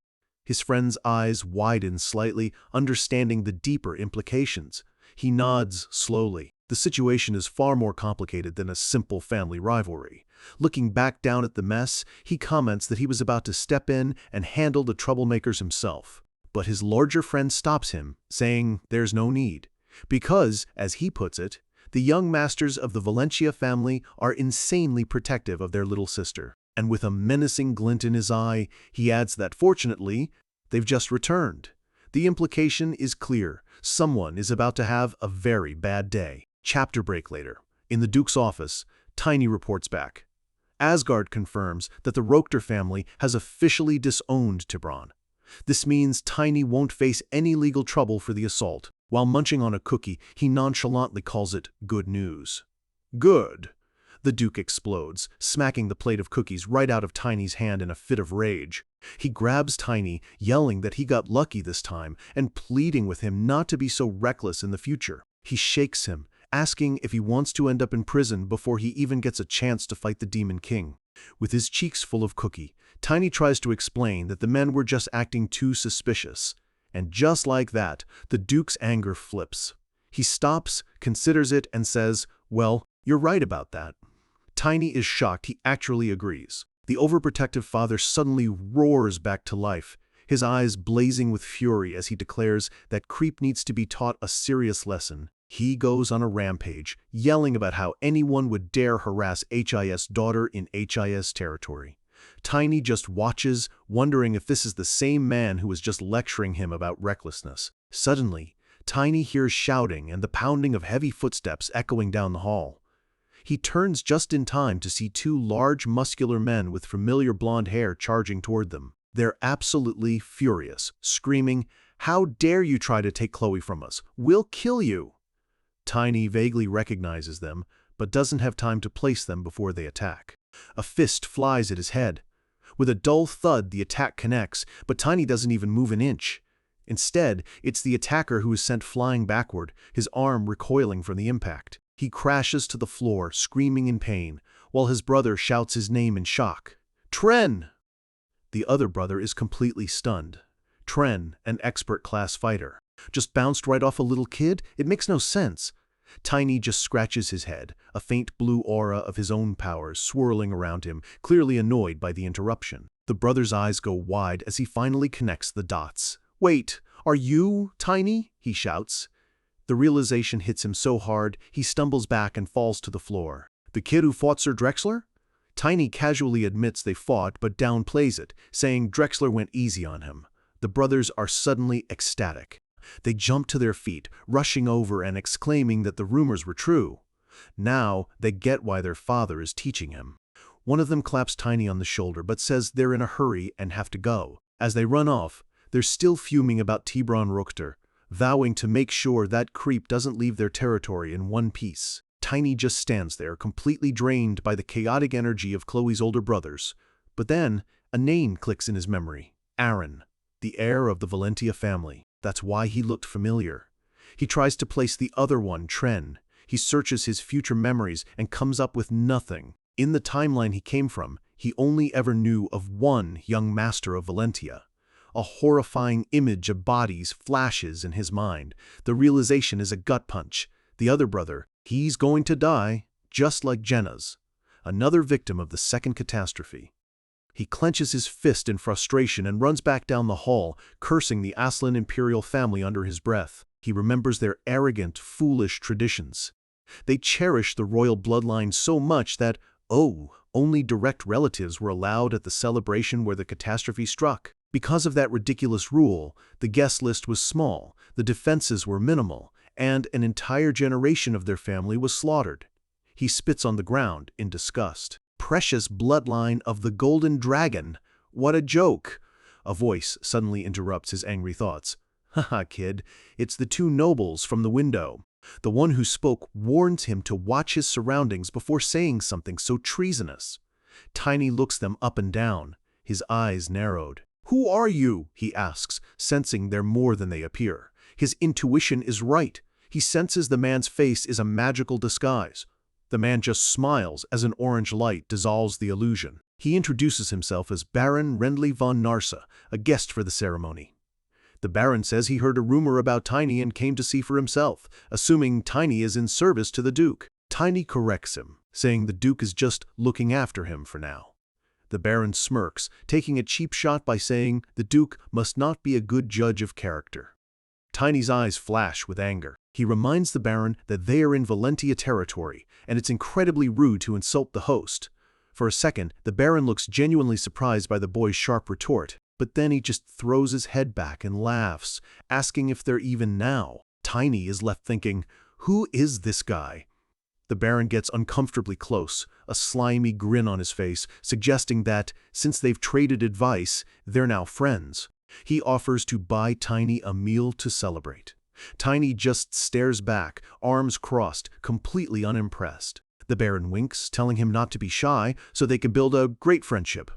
His friend's eyes widen slightly, understanding the deeper implications. He nods slowly. The situation is far more complicated than a simple family rivalry. Looking back down at the mess, he comments that he was about to step in and handle the troublemakers himself. But his larger friend stops him, saying there's no need. Because, as he puts it, the young masters of the Valentia family are insanely protective of their little sister. And with a menacing glint in his eye, he adds that fortunately, they've just returned. The implication is clear. Someone is about to have a very bad day. Chapter break later. In the Duke's office, Tiny reports back. Asgard confirms that the Rochter family has officially disowned Tibron. This means Tiny won't face any legal trouble for the assault. While munching on a cookie, he nonchalantly calls it good news. Good. The Duke explodes, smacking the plate of cookies right out of Tiny's hand in a fit of rage. He grabs Tiny, yelling that he got lucky this time and pleading with him not to be so reckless in the future. He shakes him, asking if he wants to end up in prison before he even gets a chance to fight the Demon King. With his cheeks full of cookie, Tiny tries to explain that the men were just acting too suspicious. And just like that, the Duke's anger flips. He stops, considers it, and says, "Well, you're right about that." Tiny is shocked he actually agrees. The overprotective father suddenly roars back to life, his eyes blazing with fury as he declares that Creep needs to be taught a serious lesson. He goes on a rampage, yelling about how anyone would dare harass HIS daughter in HIS territory. Tiny just watches, wondering if this is the same man who was just lecturing him about recklessness. Suddenly, Tiny hears shouting and the pounding of heavy footsteps echoing down the hall. He turns just in time to see two large, muscular men with familiar blonde hair charging toward them. They're absolutely furious, screaming, "How dare you try to take Chloe from us? We'll kill you!" Tiny vaguely recognizes them, but doesn't have time to place them before they attack. A fist flies at his head. With a dull thud, the attack connects, but Tiny doesn't even move an inch. Instead, it's the attacker who is sent flying backward, his arm recoiling from the impact. He crashes to the floor, screaming in pain, while his brother shouts his name in shock. Tren! The other brother is completely stunned. Tren, an expert class fighter. Just bounced right off a little kid? It makes no sense. Tiny just scratches his head, a faint blue aura of his own powers swirling around him, clearly annoyed by the interruption. The brother's eyes go wide as he finally connects the dots. Wait, are you Tiny? He shouts. The realization hits him so hard, he stumbles back and falls to the floor. The kid who fought Sir Drexler? Tiny casually admits they fought but downplays it, saying Drexler went easy on him. The brothers are suddenly ecstatic. They jump to their feet, rushing over and exclaiming that the rumors were true. Now they get why their father is teaching him. One of them claps Tiny on the shoulder but says they're in a hurry and have to go. As they run off, they're still fuming about Tibron Rukter, vowing to make sure that creep doesn't leave their territory in one piece. Tiny just stands there, completely drained by the chaotic energy of Chloe's older brothers. But then, a name clicks in his memory. Aaron, the heir of the Valentia family. That's why he looked familiar. He tries to place the other one, Tren. He searches his future memories and comes up with nothing. In the timeline he came from, he only ever knew of one young master of Valentia. A horrifying image of bodies flashes in his mind. The realization is a gut punch. The other brother, he's going to die, just like Jenna's. Another victim of the second catastrophe. He clenches his fist in frustration and runs back down the hall, cursing the Aslan imperial family under his breath. He remembers their arrogant, foolish traditions. They cherish the royal bloodline so much that, only direct relatives were allowed at the celebration where the catastrophe struck. Because of that ridiculous rule, the guest list was small, the defenses were minimal, and an entire generation of their family was slaughtered. He spits on the ground in disgust. Precious bloodline of the Golden Dragon! What a joke! A voice suddenly interrupts his angry thoughts. Haha, kid, it's the two nobles from the window. The one who spoke warns him to watch his surroundings before saying something so treasonous. Tiny looks them up and down, his eyes narrowed. Who are you? He asks, sensing they're more than they appear. His intuition is right. He senses the man's face is a magical disguise. The man just smiles as an orange light dissolves the illusion. He introduces himself as Baron Rendley von Narsa, a guest for the ceremony. The Baron says he heard a rumor about Tiny and came to see for himself, assuming Tiny is in service to the Duke. Tiny corrects him, saying the Duke is just looking after him for now. The Baron smirks, taking a cheap shot by saying the Duke must not be a good judge of character. Tiny's eyes flash with anger. He reminds the Baron that they are in Valentia territory, and it's incredibly rude to insult the host. For a second, the Baron looks genuinely surprised by the boy's sharp retort, but then he just throws his head back and laughs, asking if they're even now. Tiny is left thinking, who is this guy? The Baron gets uncomfortably close, a slimy grin on his face, suggesting that, since they've traded advice, they're now friends. He offers to buy Tiny a meal to celebrate. Tiny just stares back, arms crossed, completely unimpressed. The Baron winks, telling him not to be shy so they can build a great friendship.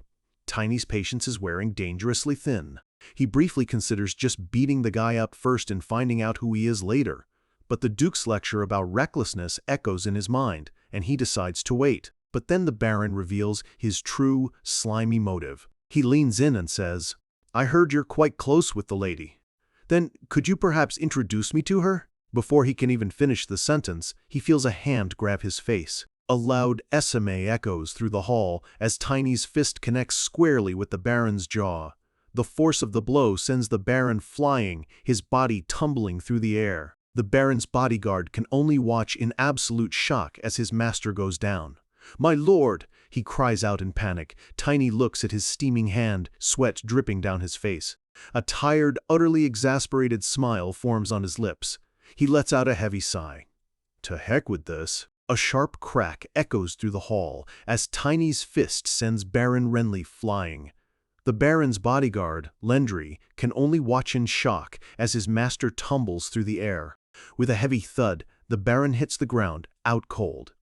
Tiny's patience is wearing dangerously thin. He briefly considers just beating the guy up first and finding out who he is later. But the Duke's lecture about recklessness echoes in his mind, and he decides to wait. But then the Baron reveals his true, slimy motive. He leans in and says, I heard you're quite close with the lady. Then could you perhaps introduce me to her? Before he can even finish the sentence, he feels a hand grab his face. A loud SMA echoes through the hall as Tiny's fist connects squarely with the Baron's jaw. The force of the blow sends the Baron flying, his body tumbling through the air. The Baron's bodyguard can only watch in absolute shock as his master goes down. My lord! He cries out in panic. Tiny looks at his steaming hand, sweat dripping down his face. A tired, utterly exasperated smile forms on his lips. He lets out a heavy sigh. To heck with this. A sharp crack echoes through the hall as Tiny's fist sends Baron Renly flying. The Baron's bodyguard, Lendry, can only watch in shock as his master tumbles through the air. With a heavy thud, the Baron hits the ground, out cold.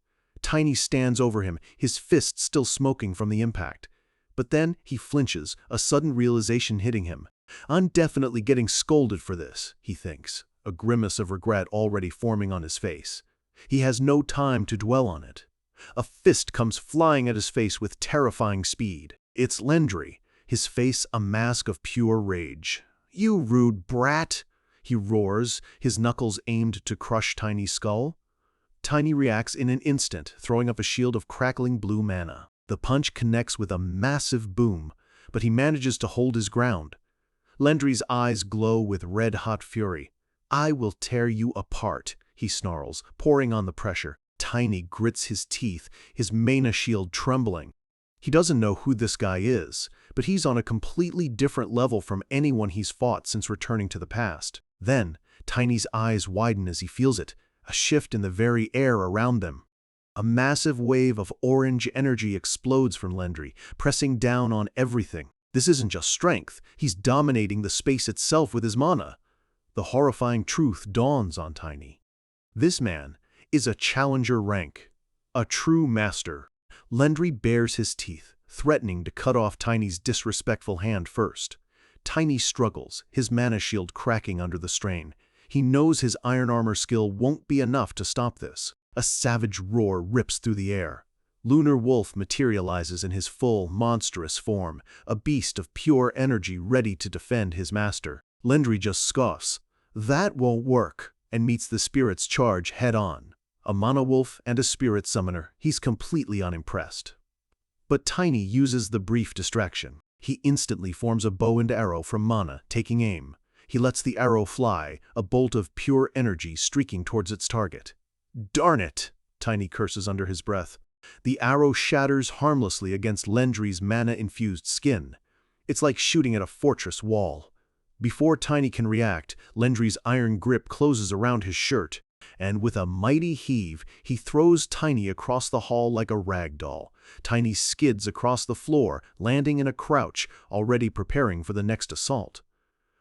Tiny stands over him, his fist still smoking from the impact. But then he flinches, a sudden realization hitting him. I'm definitely getting scolded for this, he thinks, a grimace of regret already forming on his face. He has no time to dwell on it. A fist comes flying at his face with terrifying speed. It's Lendry, his face a mask of pure rage. You rude brat, he roars, his knuckles aimed to crush Tiny's skull. Tiny reacts in an instant, throwing up a shield of crackling blue mana. The punch connects with a massive boom, but he manages to hold his ground. Lendry's eyes glow with red-hot fury. I will tear you apart, he snarls, pouring on the pressure. Tiny grits his teeth, his mana shield trembling. He doesn't know who this guy is, but he's on a completely different level from anyone he's fought since returning to the past. Then, Tiny's eyes widen as he feels it, a shift in the very air around them. A massive wave of orange energy explodes from Lendry, pressing down on everything. This isn't just strength, he's dominating the space itself with his mana. The horrifying truth dawns on Tiny. This man is a challenger rank, a true master. Lendry bares his teeth, threatening to cut off Tiny's disrespectful hand first. Tiny struggles, his mana shield cracking under the strain. He knows his iron armor skill won't be enough to stop this. A savage roar rips through the air. Lunar Wolf materializes in his full, monstrous form, a beast of pure energy ready to defend his master. Lendry just scoffs. That won't work, and meets the spirit's charge head-on. A mana wolf and a spirit summoner, he's completely unimpressed. But Tiny uses the brief distraction. He instantly forms a bow and arrow from mana, taking aim. He lets the arrow fly, a bolt of pure energy streaking towards its target. Darn it! Tiny curses under his breath. The arrow shatters harmlessly against Lendry's mana-infused skin. It's like shooting at a fortress wall. Before Tiny can react, Lendry's iron grip closes around his shirt, and with a mighty heave, he throws Tiny across the hall like a rag doll. Tiny skids across the floor, landing in a crouch, already preparing for the next assault.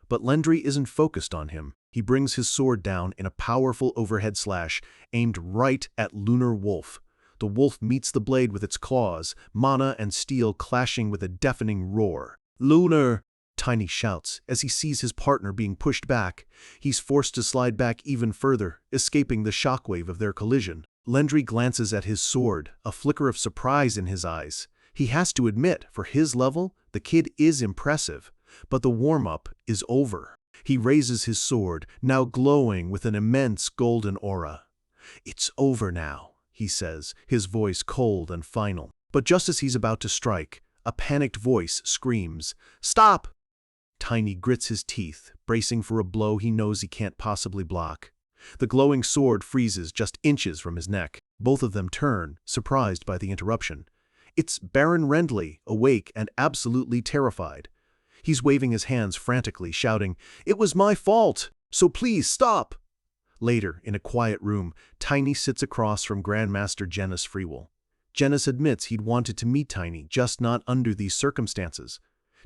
But Lendry isn't focused on him. He brings his sword down in a powerful overhead slash, aimed right at Lunar Wolf. The wolf meets the blade with its claws, mana and steel clashing with a deafening roar. Lunar! Tiny shouts as he sees his partner being pushed back. He's forced to slide back even further, escaping the shockwave of their collision. Lendry glances at his sword, a flicker of surprise in his eyes. He has to admit, for his level, the kid is impressive. But the warm-up is over. He raises his sword, now glowing with an immense golden aura. It's over now, he says, his voice cold and final. But just as he's about to strike, a panicked voice screams, "Stop!" Tiny grits his teeth, bracing for a blow he knows he can't possibly block. The glowing sword freezes just inches from his neck. Both of them turn, surprised by the interruption. It's Baron Rendley, awake and absolutely terrified. He's waving his hands frantically, shouting, "It was my fault, so please stop!" Later, in a quiet room, Tiny sits across from Grandmaster Genis Freewill. Genis admits he'd wanted to meet Tiny, just not under these circumstances.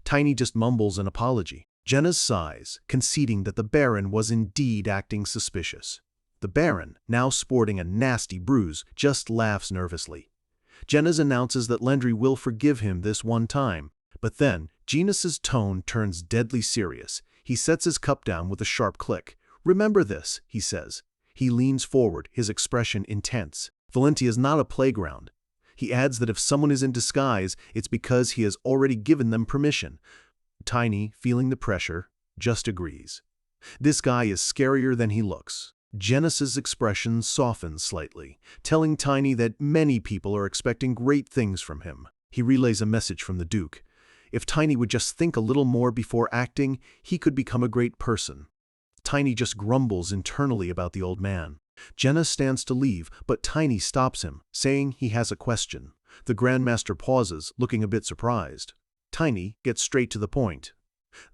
Tiny just mumbles an apology. Genis sighs, conceding that the Baron was indeed acting suspicious. The Baron, now sporting a nasty bruise, just laughs nervously. Genis announces that Lendry will forgive him this one time, but then Genis's tone turns deadly serious. He sets his cup down with a sharp click. "Remember this," he says. He leans forward, his expression intense. Valentia is not a playground. He adds that if someone is in disguise, it's because he has already given them permission. Tiny, feeling the pressure, just agrees. This guy is scarier than he looks. Genis's expression softens slightly, telling Tiny that many people are expecting great things from him. He relays a message from the Duke. If Tiny would just think a little more before acting, he could become a great person. Tiny just grumbles internally about the old man. Genis stands to leave, but Tiny stops him, saying he has a question. The Grandmaster pauses, looking a bit surprised. Tiny gets straight to the point.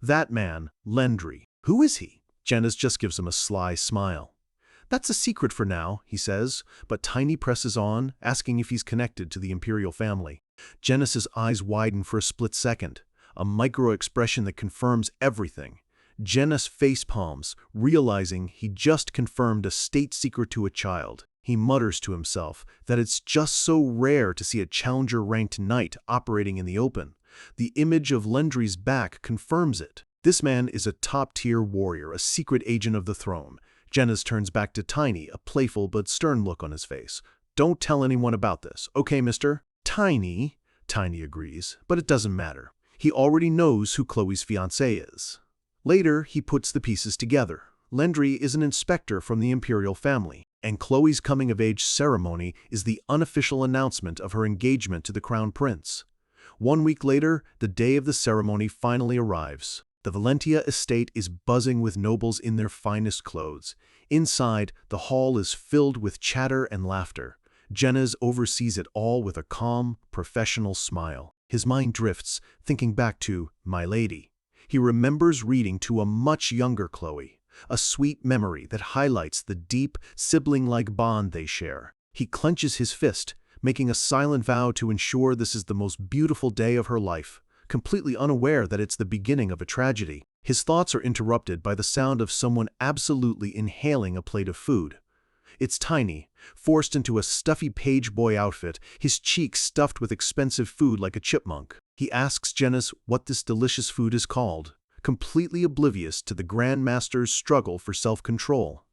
"That man, Lendry. Who is he?" Genis just gives him a sly smile. "That's a secret for now," he says, but Tiny presses on, asking if he's connected to the Imperial family. Genis's eyes widen for a split second, a micro-expression that confirms everything. Genis facepalms, realizing he just confirmed a state secret to a child. He mutters to himself that it's just so rare to see a challenger-ranked knight operating in the open. The image of Lendry's back confirms it. This man is a top-tier warrior, a secret agent of the throne. Genis turns back to Tiny, a playful but stern look on his face. Don't tell anyone about this, okay, mister? Tiny agrees, but it doesn't matter. He already knows who Chloe's fiancé is. Later, he puts the pieces together. Lendry is an inspector from the imperial family, and Chloe's coming-of-age ceremony is the unofficial announcement of her engagement to the crown prince. 1 week later, the day of the ceremony finally arrives. The Valentia estate is buzzing with nobles in their finest clothes. Inside, the hall is filled with chatter and laughter. Genis oversees it all with a calm, professional smile. His mind drifts, thinking back to My Lady. He remembers reading to a much younger Chloe, a sweet memory that highlights the deep, sibling-like bond they share. He clenches his fist, making a silent vow to ensure this is the most beautiful day of her life, completely unaware that it's the beginning of a tragedy. His thoughts are interrupted by the sound of someone absolutely inhaling a plate of food. It's Tiny, forced into a stuffy page boy outfit, his cheeks stuffed with expensive food like a chipmunk. He asks Genis what this delicious food is called, completely oblivious to the Grand Master's struggle for self-control.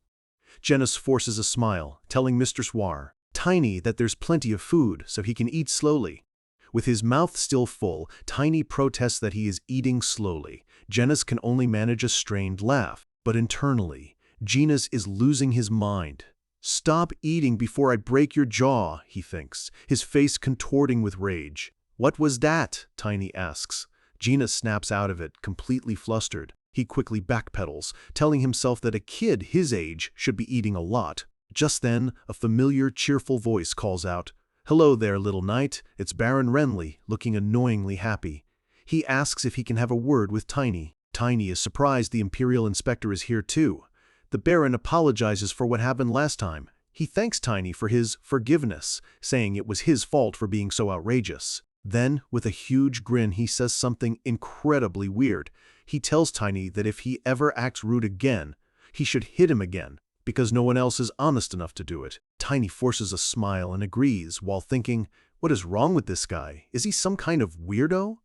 Genis forces a smile, telling Mistress War, Tiny, that there's plenty of food, so he can eat slowly. With his mouth still full, Tiny protests that he is eating slowly. Genis can only manage a strained laugh, but internally, Genis is losing his mind. Stop eating before I break your jaw, he thinks, his face contorting with rage. What was that? Tiny asks. Genis snaps out of it, completely flustered. He quickly backpedals, telling himself that a kid his age should be eating a lot. Just then, a familiar, cheerful voice calls out, Hello there, little knight. It's Baron Renly, looking annoyingly happy. He asks if he can have a word with Tiny. Tiny is surprised the Imperial Inspector is here too. The Baron apologizes for what happened last time. He thanks Tiny for his forgiveness, saying it was his fault for being so outrageous. Then, with a huge grin, he says something incredibly weird. He tells Tiny that if he ever acts rude again, he should hit him again, because no one else is honest enough to do it. Tiny forces a smile and agrees, while thinking, what is wrong with this guy? Is he some kind of weirdo?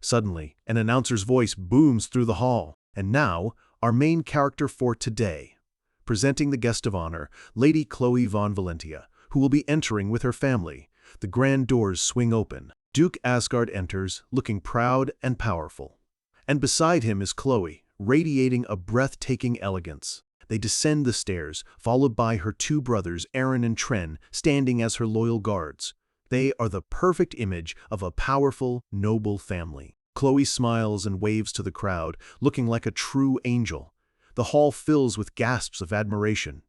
Suddenly, an announcer's voice booms through the hall. And now, our main character for today. Presenting the guest of honor, Lady Chloe von Valentia, who will be entering with her family. The grand doors swing open. Duke Asgard enters, looking proud and powerful. And beside him is Chloe, radiating a breathtaking elegance. They descend the stairs, followed by her two brothers, Aaron and Tren, standing as her loyal guards. They are the perfect image of a powerful, noble family. Chloe smiles and waves to the crowd, looking like a true angel. The hall fills with gasps of admiration.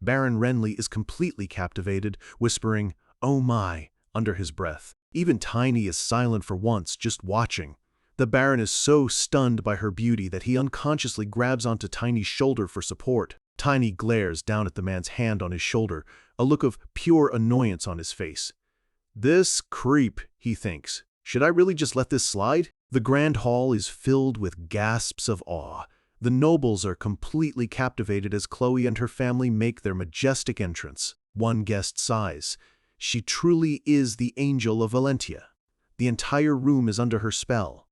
Baron Renly is completely captivated, whispering, "Oh my," under his breath. Even Tiny is silent for once, just watching. The Baron is so stunned by her beauty that he unconsciously grabs onto Tiny's shoulder for support. Tiny glares down at the man's hand on his shoulder, a look of pure annoyance on his face. This creep, he thinks. Should I really just let this slide? The grand hall is filled with gasps of awe. The nobles are completely captivated as Chloe and her family make their majestic entrance. One guest sighs. She truly is the angel of Valentia. The entire room is under her spell.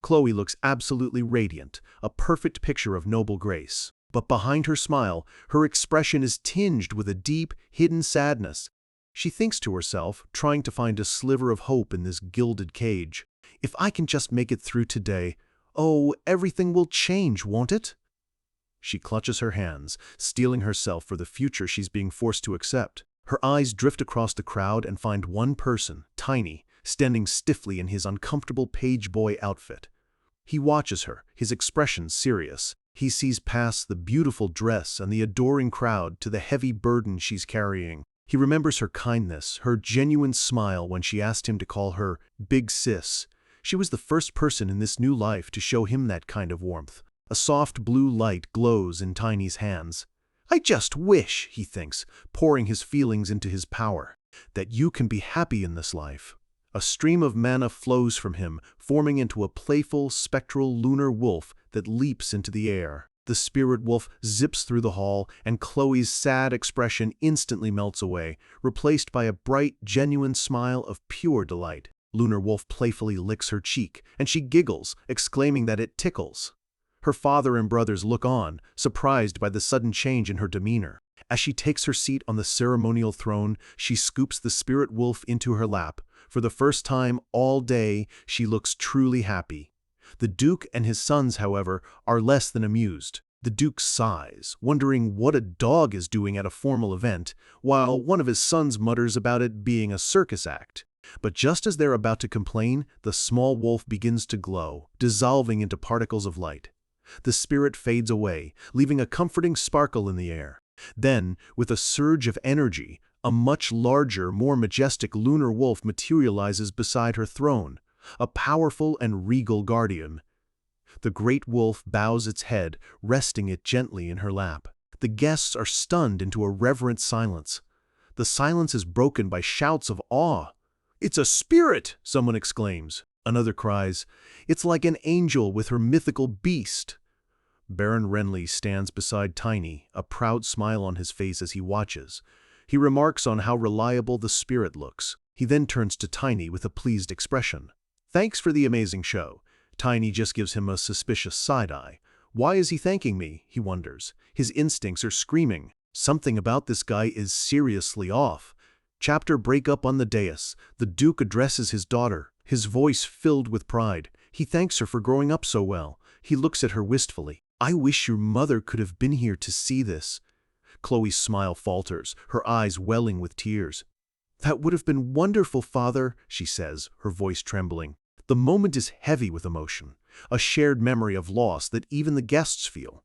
Chloe looks absolutely radiant, a perfect picture of noble grace. But behind her smile, her expression is tinged with a deep, hidden sadness. She thinks to herself, trying to find a sliver of hope in this gilded cage. If I can just make it through today, oh, everything will change, won't it? She clutches her hands, steeling herself for the future she's being forced to accept. Her eyes drift across the crowd and find one person, Tiny, standing stiffly in his uncomfortable page boy outfit. He watches her, his expression serious. He sees past the beautiful dress and the adoring crowd to the heavy burden she's carrying. He remembers her kindness, her genuine smile when she asked him to call her Big Sis. She was the first person in this new life to show him that kind of warmth. A soft blue light glows in Tiny's hands. I just wish, he thinks, pouring his feelings into his power, that you can be happy in this life. A stream of mana flows from him, forming into a playful, spectral lunar wolf that leaps into the air. The spirit wolf zips through the hall, and Chloe's sad expression instantly melts away, replaced by a bright, genuine smile of pure delight. Lunar Wolf playfully licks her cheek, and she giggles, exclaiming that it tickles. Her father and brothers look on, surprised by the sudden change in her demeanor. As she takes her seat on the ceremonial throne, she scoops the spirit wolf into her lap. For the first time all day, she looks truly happy. The Duke and his sons, however, are less than amused. The Duke sighs, wondering what a dog is doing at a formal event, while one of his sons mutters about it being a circus act. But just as they're about to complain, the small wolf begins to glow, dissolving into particles of light. The spirit fades away, leaving a comforting sparkle in the air. Then, with a surge of energy, a much larger, more majestic lunar wolf materializes beside her throne, a powerful and regal guardian. The great wolf bows its head, resting it gently in her lap. The guests are stunned into a reverent silence. The silence is broken by shouts of awe. "It's a spirit!" someone exclaims. Another cries, "It's like an angel with her mythical beast." Baron Renly stands beside Tiny, a proud smile on his face as he watches. He remarks on how reliable the spirit looks. He then turns to Tiny with a pleased expression. "Thanks for the amazing show." Tiny just gives him a suspicious side-eye. Why is he thanking me? He wonders. His instincts are screaming. Something about this guy is seriously off. Chapter break up on the dais. The Duke addresses his daughter, his voice filled with pride. He thanks her for growing up so well. He looks at her wistfully. "I wish your mother could have been here to see this." Chloe's smile falters, her eyes welling with tears. "That would have been wonderful, father," she says, her voice trembling. The moment is heavy with emotion, a shared memory of loss that even the guests feel.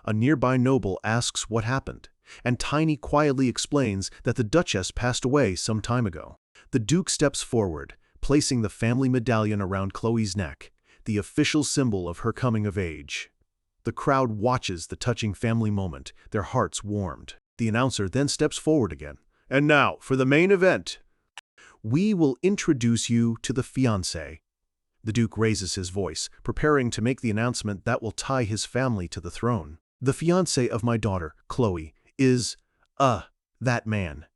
A nearby noble asks what happened, and Tiny quietly explains that the Duchess passed away some time ago. The Duke steps forward, placing the family medallion around Chloe's neck, the official symbol of her coming of age. The crowd watches the touching family moment, their hearts warmed. The announcer then steps forward again. "And now, for the main event. We will introduce you to the fiancé." The Duke raises his voice, preparing to make the announcement that will tie his family to the throne. "The fiancé of my daughter, Chloe, is, that man."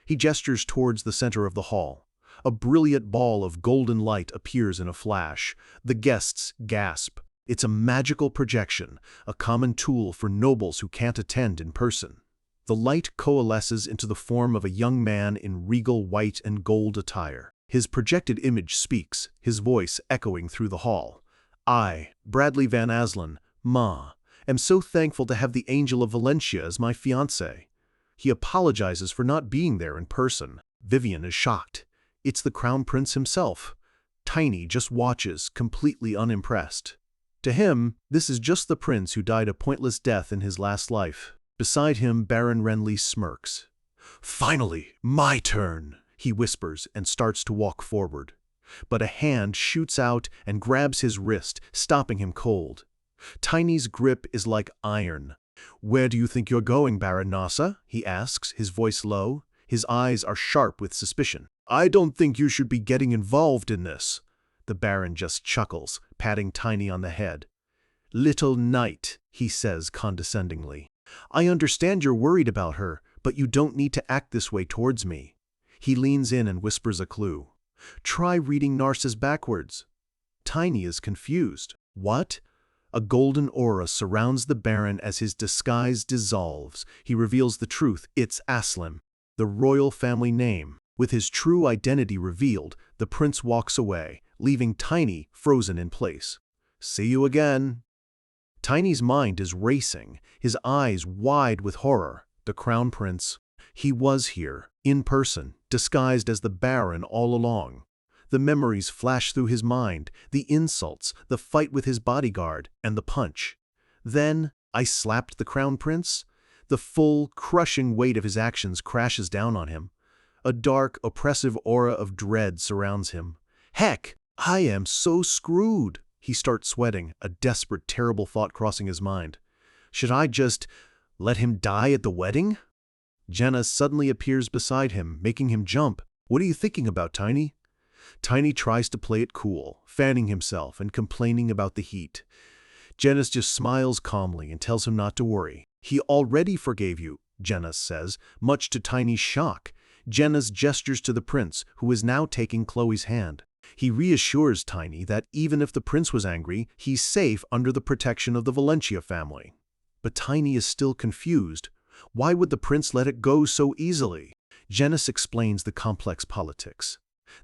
He gestures towards the center of the hall. A brilliant ball of golden light appears in a flash. The guests gasp. It's a magical projection, a common tool for nobles who can't attend in person. The light coalesces into the form of a young man in regal white and gold attire. His projected image speaks, his voice echoing through the hall. "I, Bradley Van Aslan, am so thankful to have the Angel of Valencia as my fiancé." He apologizes for not being there in person. Vivian is shocked. It's the Crown Prince himself. Tiny just watches, completely unimpressed. To him, this is just the prince who died a pointless death in his last life. Beside him, Baron Renly smirks. "Finally, my turn," he whispers and starts to walk forward. But a hand shoots out and grabs his wrist, stopping him cold. Tiny's grip is like iron. "Where do you think you're going, Baron Nasa?" he asks, his voice low. His eyes are sharp with suspicion. "I don't think you should be getting involved in this." The Baron just chuckles, patting Tiny on the head. "Little knight," he says condescendingly. "I understand you're worried about her, but you don't need to act this way towards me." He leans in and whispers a clue. "Try reading Narcissus backwards." Tiny is confused. What? A golden aura surrounds the Baron as his disguise dissolves. He reveals the truth. It's Aslam, the royal family name. With his true identity revealed, the prince walks away, leaving Tiny frozen in place. "See you again." Tiny's mind is racing, his eyes wide with horror. The Crown Prince. He was here, in person, disguised as the Baron all along. The memories flash through his mind, the insults, the fight with his bodyguard, and the punch. Then, I slapped the Crown Prince? The full, crushing weight of his actions crashes down on him. A dark, oppressive aura of dread surrounds him. Heck, I am so screwed. He starts sweating, a desperate, terrible thought crossing his mind. Should I just let him die at the wedding? Jenna suddenly appears beside him, making him jump. "What are you thinking about, Tiny?" Tiny tries to play it cool, fanning himself and complaining about the heat. Janice just smiles calmly and tells him not to worry. "He already forgave you," Janice says, much to Tiny's shock. Janice gestures to the prince, who is now taking Chloe's hand. He reassures Tiny that even if the prince was angry, he's safe under the protection of the Valencia family. But Tiny is still confused. Why would the prince let it go so easily? Genis explains the complex politics.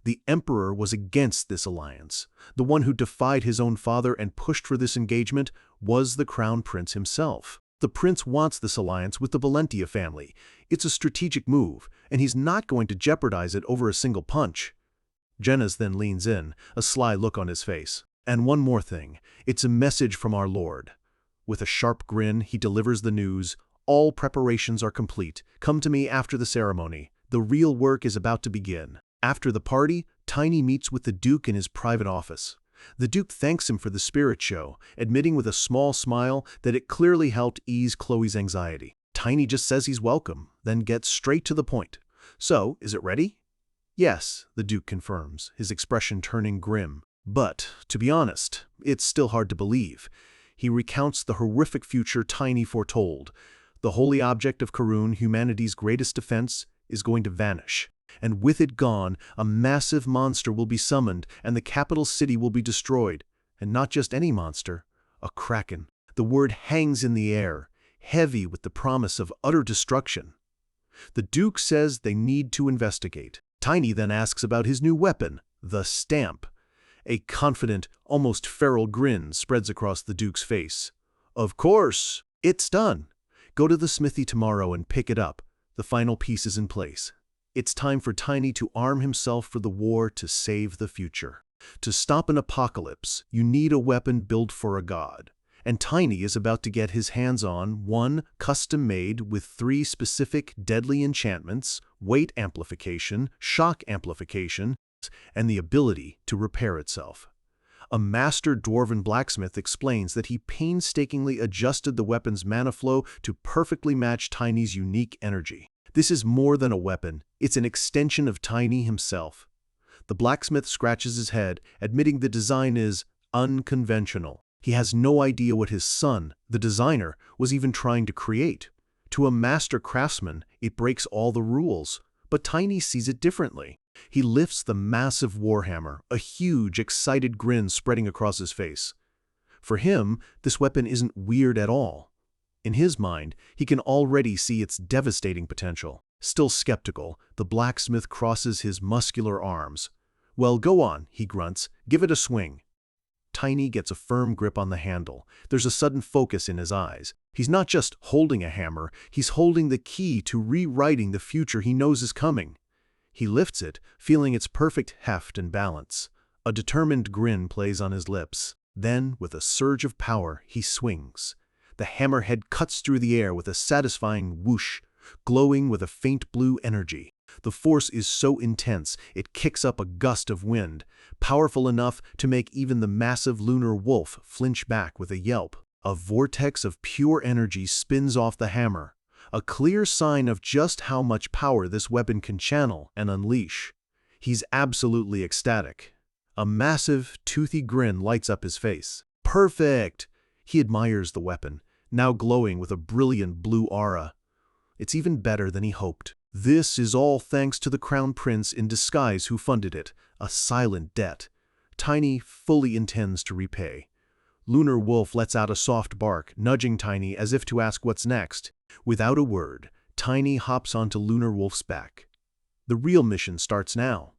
The emperor was against this alliance. The one who defied his own father and pushed for this engagement was the crown prince himself. The prince wants this alliance with the Valencia family. It's a strategic move, and he's not going to jeopardize it over a single punch. Genis then leans in, a sly look on his face. And one more thing, it's a message from our lord. With a sharp grin, he delivers the news. All preparations are complete. Come to me after the ceremony. The real work is about to begin. After the party, Tiny meets with the Duke in his private office. The Duke thanks him for the spirit show, admitting with a small smile that it clearly helped ease Chloe's anxiety. Tiny just says he's welcome, then gets straight to the point. So, is it ready? Yes, the Duke confirms, his expression turning grim. But, to be honest, it's still hard to believe. He recounts the horrific future Tiny foretold. The holy object of Karun, humanity's greatest defense, is going to vanish. And with it gone, a massive monster will be summoned, and the capital city will be destroyed. And not just any monster, a kraken. The word hangs in the air, heavy with the promise of utter destruction. The Duke says they need to investigate. Tiny then asks about his new weapon, the stamp. A confident, almost feral grin spreads across the Duke's face. Of course, it's done. Go to the smithy tomorrow and pick it up. The final piece is in place. It's time for Tiny to arm himself for the war to save the future. To stop an apocalypse, you need a weapon built for a god. And Tiny is about to get his hands on one custom-made with 3 specific deadly enchantments, weight amplification, shock amplification, and the ability to repair itself. A master dwarven blacksmith explains that he painstakingly adjusted the weapon's mana flow to perfectly match Tiny's unique energy. This is more than a weapon, it's an extension of Tiny himself. The blacksmith scratches his head, admitting the design is unconventional. He has no idea what his son, the designer, was even trying to create. To a master craftsman, it breaks all the rules, but Tiny sees it differently. He lifts the massive warhammer, a huge, excited grin spreading across his face. For him, this weapon isn't weird at all. In his mind, he can already see its devastating potential. Still skeptical, the blacksmith crosses his muscular arms. "Well, go on," he grunts. "Give it a swing." Tiny gets a firm grip on the handle. There's a sudden focus in his eyes. He's not just holding a hammer, he's holding the key to rewriting the future he knows is coming. He lifts it, feeling its perfect heft and balance. A determined grin plays on his lips. Then, with a surge of power, he swings. The hammerhead cuts through the air with a satisfying whoosh, glowing with a faint blue energy. The force is so intense, it kicks up a gust of wind, powerful enough to make even the massive lunar wolf flinch back with a yelp. A vortex of pure energy spins off the hammer, a clear sign of just how much power this weapon can channel and unleash. He's absolutely ecstatic. A massive, toothy grin lights up his face. Perfect! He admires the weapon, now glowing with a brilliant blue aura. It's even better than he hoped. This is all thanks to the Crown Prince in disguise who funded it, a silent debt. Tiny fully intends to repay. Lunar Wolf lets out a soft bark, nudging Tiny as if to ask what's next. Without a word, Tiny hops onto Lunar Wolf's back. The real mission starts now.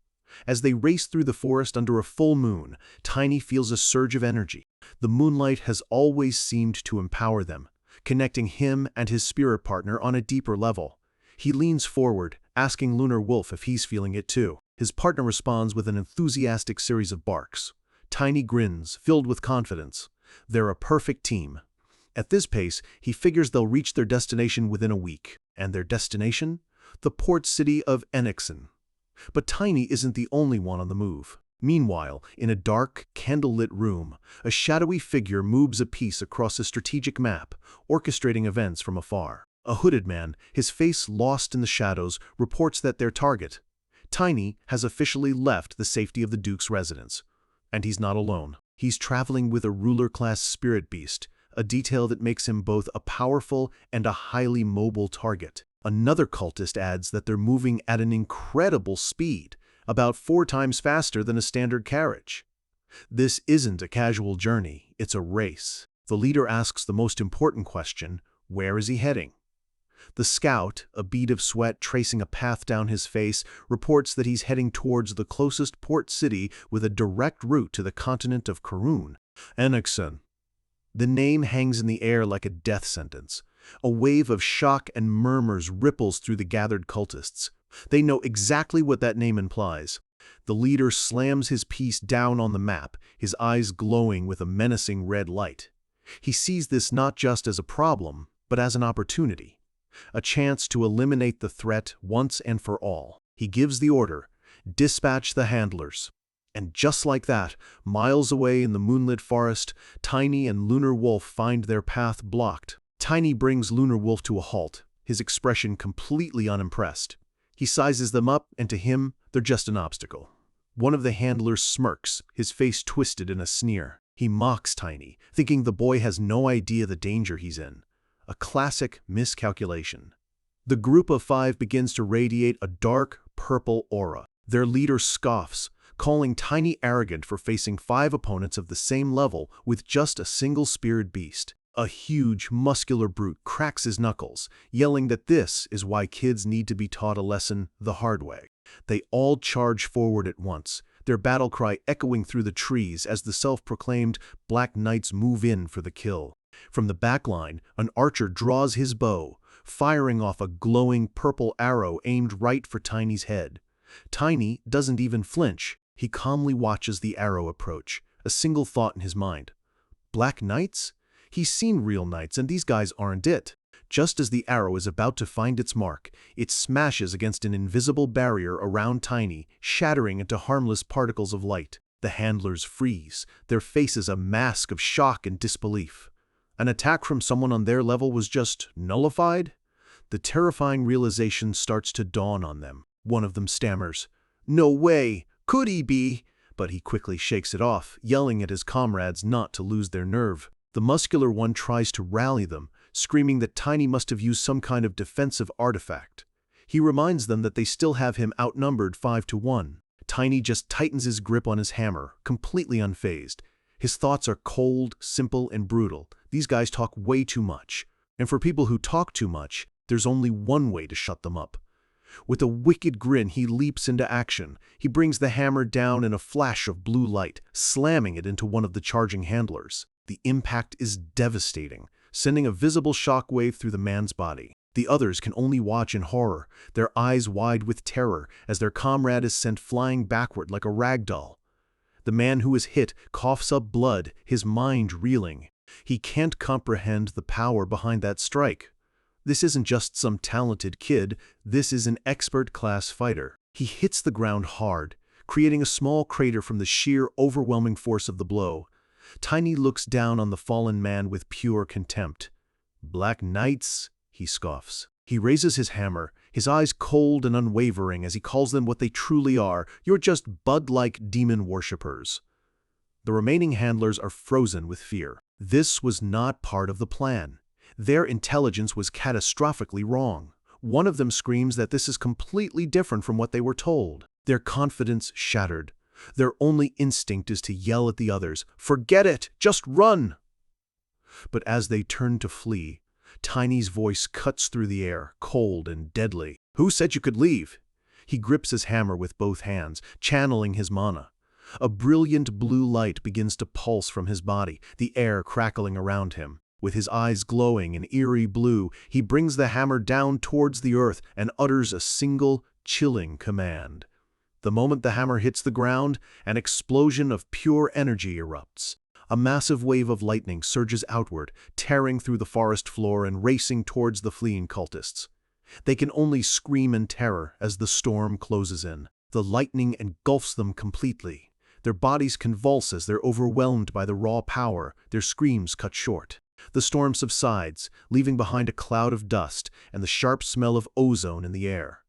As they race through the forest under a full moon, Tiny feels a surge of energy. The moonlight has always seemed to empower them, connecting him and his spirit partner on a deeper level. He leans forward, asking Lunar Wolf if he's feeling it too. His partner responds with an enthusiastic series of barks. Tiny grins, filled with confidence. They're a perfect team. At this pace, he figures they'll reach their destination within a week. And their destination? The port city of Enixon. But Tiny isn't the only one on the move. Meanwhile, in a dark, candlelit room, a shadowy figure moves a piece across a strategic map, orchestrating events from afar. A hooded man, his face lost in the shadows, reports that their target, Tiny, has officially left the safety of the Duke's residence. And he's not alone. He's traveling with a ruler-class spirit beast, a detail that makes him both a powerful and a highly mobile target. Another cultist adds that they're moving at an incredible speed, about 4 times faster than a standard carriage. This isn't a casual journey, it's a race. The leader asks the most important question: where is he heading? The scout, a bead of sweat tracing a path down his face, reports that he's heading towards the closest port city with a direct route to the continent of Karun. Anaxon. The name hangs in the air like a death sentence. A wave of shock and murmurs ripples through the gathered cultists. They know exactly what that name implies. The leader slams his piece down on the map, his eyes glowing with a menacing red light. He sees this not just as a problem, but as an opportunity. A chance to eliminate the threat once and for all. He gives the order: dispatch the handlers. And just like that, miles away in the moonlit forest, Tiny and Lunar Wolf find their path blocked. Tiny brings Lunar Wolf to a halt, his expression completely unimpressed. He sizes them up, and to him, they're just an obstacle. One of the handlers smirks, his face twisted in a sneer. He mocks Tiny, thinking the boy has no idea the danger he's in. A classic miscalculation. The group of 5 begins to radiate a dark, purple aura. Their leader scoffs, calling Tiny arrogant for facing 5 opponents of the same level with just a single speared beast. A huge, muscular brute cracks his knuckles, yelling that this is why kids need to be taught a lesson the hard way. They all charge forward at once, their battle cry echoing through the trees as the self-proclaimed Black Knights move in for the kill. From the back line, an archer draws his bow, firing off a glowing purple arrow aimed right for Tiny's head. Tiny doesn't even flinch. He calmly watches the arrow approach, a single thought in his mind. Black Knights? He's seen real knights, and these guys aren't it. Just as the arrow is about to find its mark, it smashes against an invisible barrier around Tiny, shattering into harmless particles of light. The handlers freeze, their faces a mask of shock and disbelief. An attack from someone on their level was just nullified? The terrifying realization starts to dawn on them. One of them stammers, "No way! Could he be?" But he quickly shakes it off, yelling at his comrades not to lose their nerve. The muscular one tries to rally them, screaming that Tiny must have used some kind of defensive artifact. He reminds them that they still have him outnumbered 5-1. Tiny just tightens his grip on his hammer, completely unfazed. His thoughts are cold, simple, and brutal. These guys talk way too much. And for people who talk too much, there's only one way to shut them up. With a wicked grin, he leaps into action. He brings the hammer down in a flash of blue light, slamming it into one of the charging handlers. The impact is devastating, sending a visible shockwave through the man's body. The others can only watch in horror, their eyes wide with terror as their comrade is sent flying backward like a rag doll. The man who is hit coughs up blood, his mind reeling. He can't comprehend the power behind that strike. This isn't just some talented kid, this is an expert-class fighter. He hits the ground hard, creating a small crater from the sheer, overwhelming force of the blow. Tiny looks down on the fallen man with pure contempt. "Black Knights?" he scoffs. He raises his hammer, his eyes cold and unwavering as he calls them what they truly are. "You're just bud-like demon worshippers." The remaining handlers are frozen with fear. This was not part of the plan. Their intelligence was catastrophically wrong. One of them screams that this is completely different from what they were told. Their confidence shattered. Their only instinct is to yell at the others, "Forget it! Just run!" But as they turn to flee, Tiny's voice cuts through the air, cold and deadly. "Who said you could leave?" He grips his hammer with both hands, channeling his mana. A brilliant blue light begins to pulse from his body, the air crackling around him. With his eyes glowing an eerie blue, he brings the hammer down towards the earth and utters a single, chilling command. The moment the hammer hits the ground, an explosion of pure energy erupts. A massive wave of lightning surges outward, tearing through the forest floor and racing towards the fleeing cultists. They can only scream in terror as the storm closes in. The lightning engulfs them completely. Their bodies convulse as they're overwhelmed by the raw power, their screams cut short. The storm subsides, leaving behind a cloud of dust and the sharp smell of ozone in the air.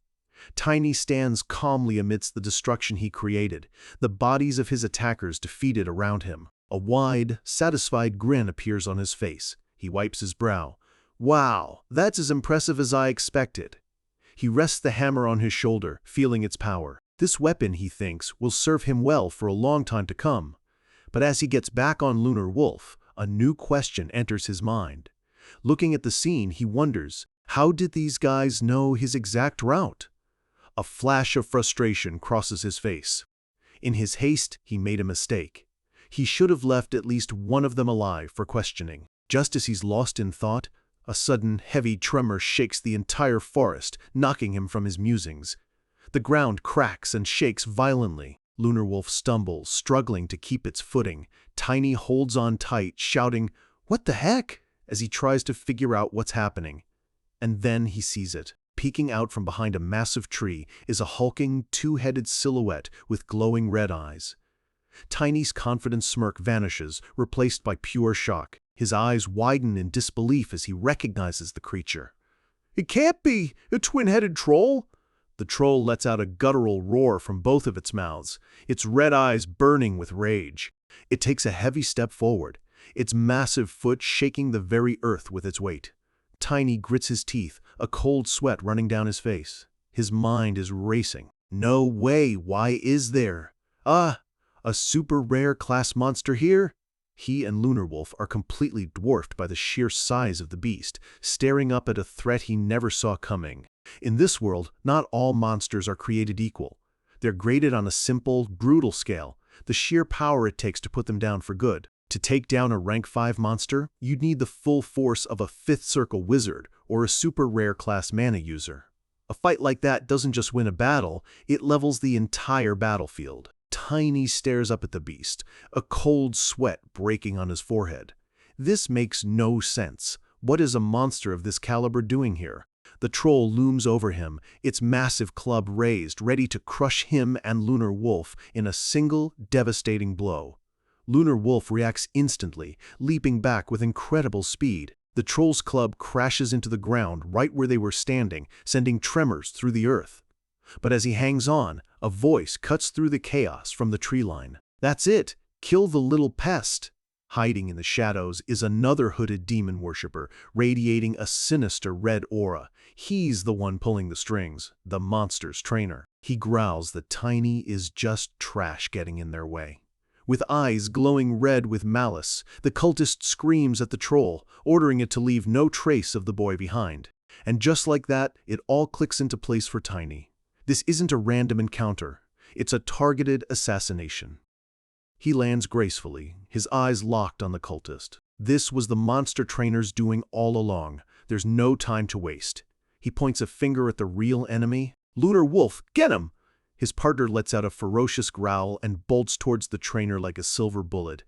Tiny stands calmly amidst the destruction he created, the bodies of his attackers defeated around him. A wide, satisfied grin appears on his face. He wipes his brow. "Wow, that's as impressive as I expected." He rests the hammer on his shoulder, feeling its power. This weapon, he thinks, will serve him well for a long time to come. But as he gets back on Lunar Wolf, a new question enters his mind. Looking at the scene, he wonders, how did these guys know his exact route? A flash of frustration crosses his face. In his haste, he made a mistake. He should have left at least one of them alive for questioning. Just as he's lost in thought, a sudden, heavy tremor shakes the entire forest, knocking him from his musings. The ground cracks and shakes violently. Lunar Wolf stumbles, struggling to keep its footing. Tiny holds on tight, shouting, "What the heck?" as he tries to figure out what's happening. And then he sees it. Peeking out from behind a massive tree is a hulking, two-headed silhouette with glowing red eyes. Tiny's confident smirk vanishes, replaced by pure shock. His eyes widen in disbelief as he recognizes the creature. "It can't be! A twin-headed troll!" The troll lets out a guttural roar from both of its mouths, its red eyes burning with rage. It takes a heavy step forward, its massive foot shaking the very earth with its weight. Tiny grits his teeth, a cold sweat running down his face. His mind is racing. No way! Why is there? A super rare class monster here? He and Lunar Wolf are completely dwarfed by the sheer size of the beast, staring up at a threat he never saw coming. In this world, not all monsters are created equal. They're graded on a simple, brutal scale, the sheer power it takes to put them down for good. To take down a rank 5 monster, you'd need the full force of a 5th circle wizard or a super rare class mana user. A fight like that doesn't just win a battle, it levels the entire battlefield. Tiny stares up at the beast, a cold sweat breaking on his forehead. This makes no sense. What is a monster of this caliber doing here? The troll looms over him, its massive club raised, ready to crush him and Lunar Wolf in a single, devastating blow. Lunar Wolf reacts instantly, leaping back with incredible speed. The troll's club crashes into the ground right where they were standing, sending tremors through the earth. But as he hangs on, a voice cuts through the chaos from the tree line. "That's it! Kill the little pest!" Hiding in the shadows is another hooded demon worshipper, radiating a sinister red aura. He's the one pulling the strings, the monster's trainer. He growls that Tiny is just trash getting in their way. With eyes glowing red with malice, the cultist screams at the troll, ordering it to leave no trace of the boy behind. And just like that, it all clicks into place for Tiny. This isn't a random encounter. It's a targeted assassination. He lands gracefully, his eyes locked on the cultist. This was the monster trainer's doing all along. There's no time to waste. He points a finger at the real enemy. "Lunar Wolf, get him!" His partner lets out a ferocious growl and bolts towards the trainer like a silver bullet.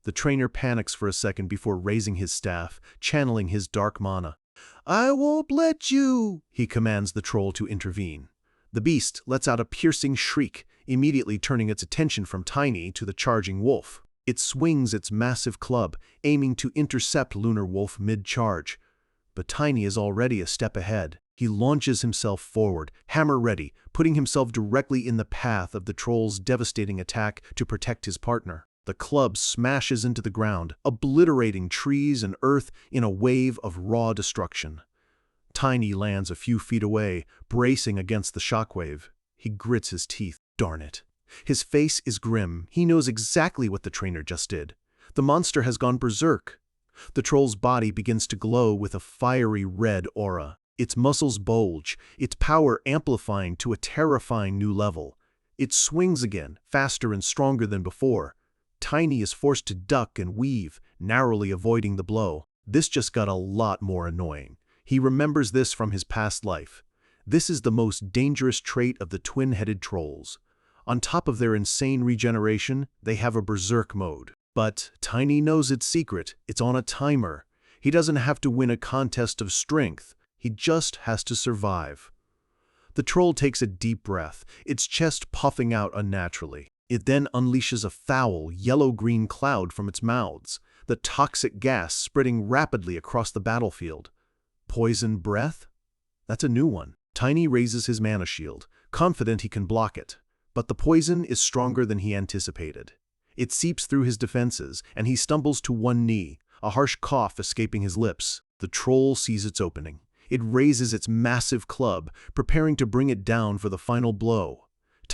The trainer panics for a second before raising his staff, channeling his dark mana. "I won't let you!" he commands the troll to intervene. The beast lets out a piercing shriek, immediately turning its attention from Tiny to the charging wolf. It swings its massive club, aiming to intercept Lunar Wolf mid-charge. But Tiny is already a step ahead. He launches himself forward, hammer ready, putting himself directly in the path of the troll's devastating attack to protect his partner. The club smashes into the ground, obliterating trees and earth in a wave of raw destruction. Tiny lands a few feet away, bracing against the shockwave. He grits his teeth. Darn it. His face is grim. He knows exactly what the trainer just did. The monster has gone berserk. The troll's body begins to glow with a fiery red aura. Its muscles bulge, its power amplifying to a terrifying new level. It swings again, faster and stronger than before. Tiny is forced to duck and weave, narrowly avoiding the blow. This just got a lot more annoying. He remembers this from his past life. This is the most dangerous trait of the twin-headed trolls. On top of their insane regeneration, they have a berserk mode. But Tiny knows its secret. It's on a timer. He doesn't have to win a contest of strength. He just has to survive. The troll takes a deep breath, its chest puffing out unnaturally. It then unleashes a foul, yellow-green cloud from its mouths, the toxic gas spreading rapidly across the battlefield. Poison breath? That's a new one. Tiny raises his mana shield, confident he can block it. But the poison is stronger than he anticipated. It seeps through his defenses, and he stumbles to one knee, a harsh cough escaping his lips. The troll sees its opening. It raises its massive club, preparing to bring it down for the final blow.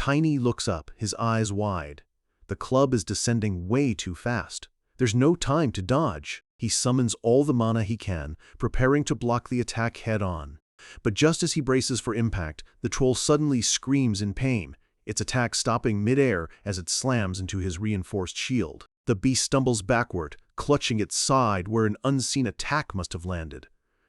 Tiny looks up, his eyes wide. The club is descending way too fast. There's no time to dodge. He summons all the mana he can, preparing to block the attack head-on. But just as he braces for impact, the troll suddenly screams in pain, its attack stopping mid-air as it slams into his reinforced shield. The beast stumbles backward, clutching its side where an unseen attack must have landed.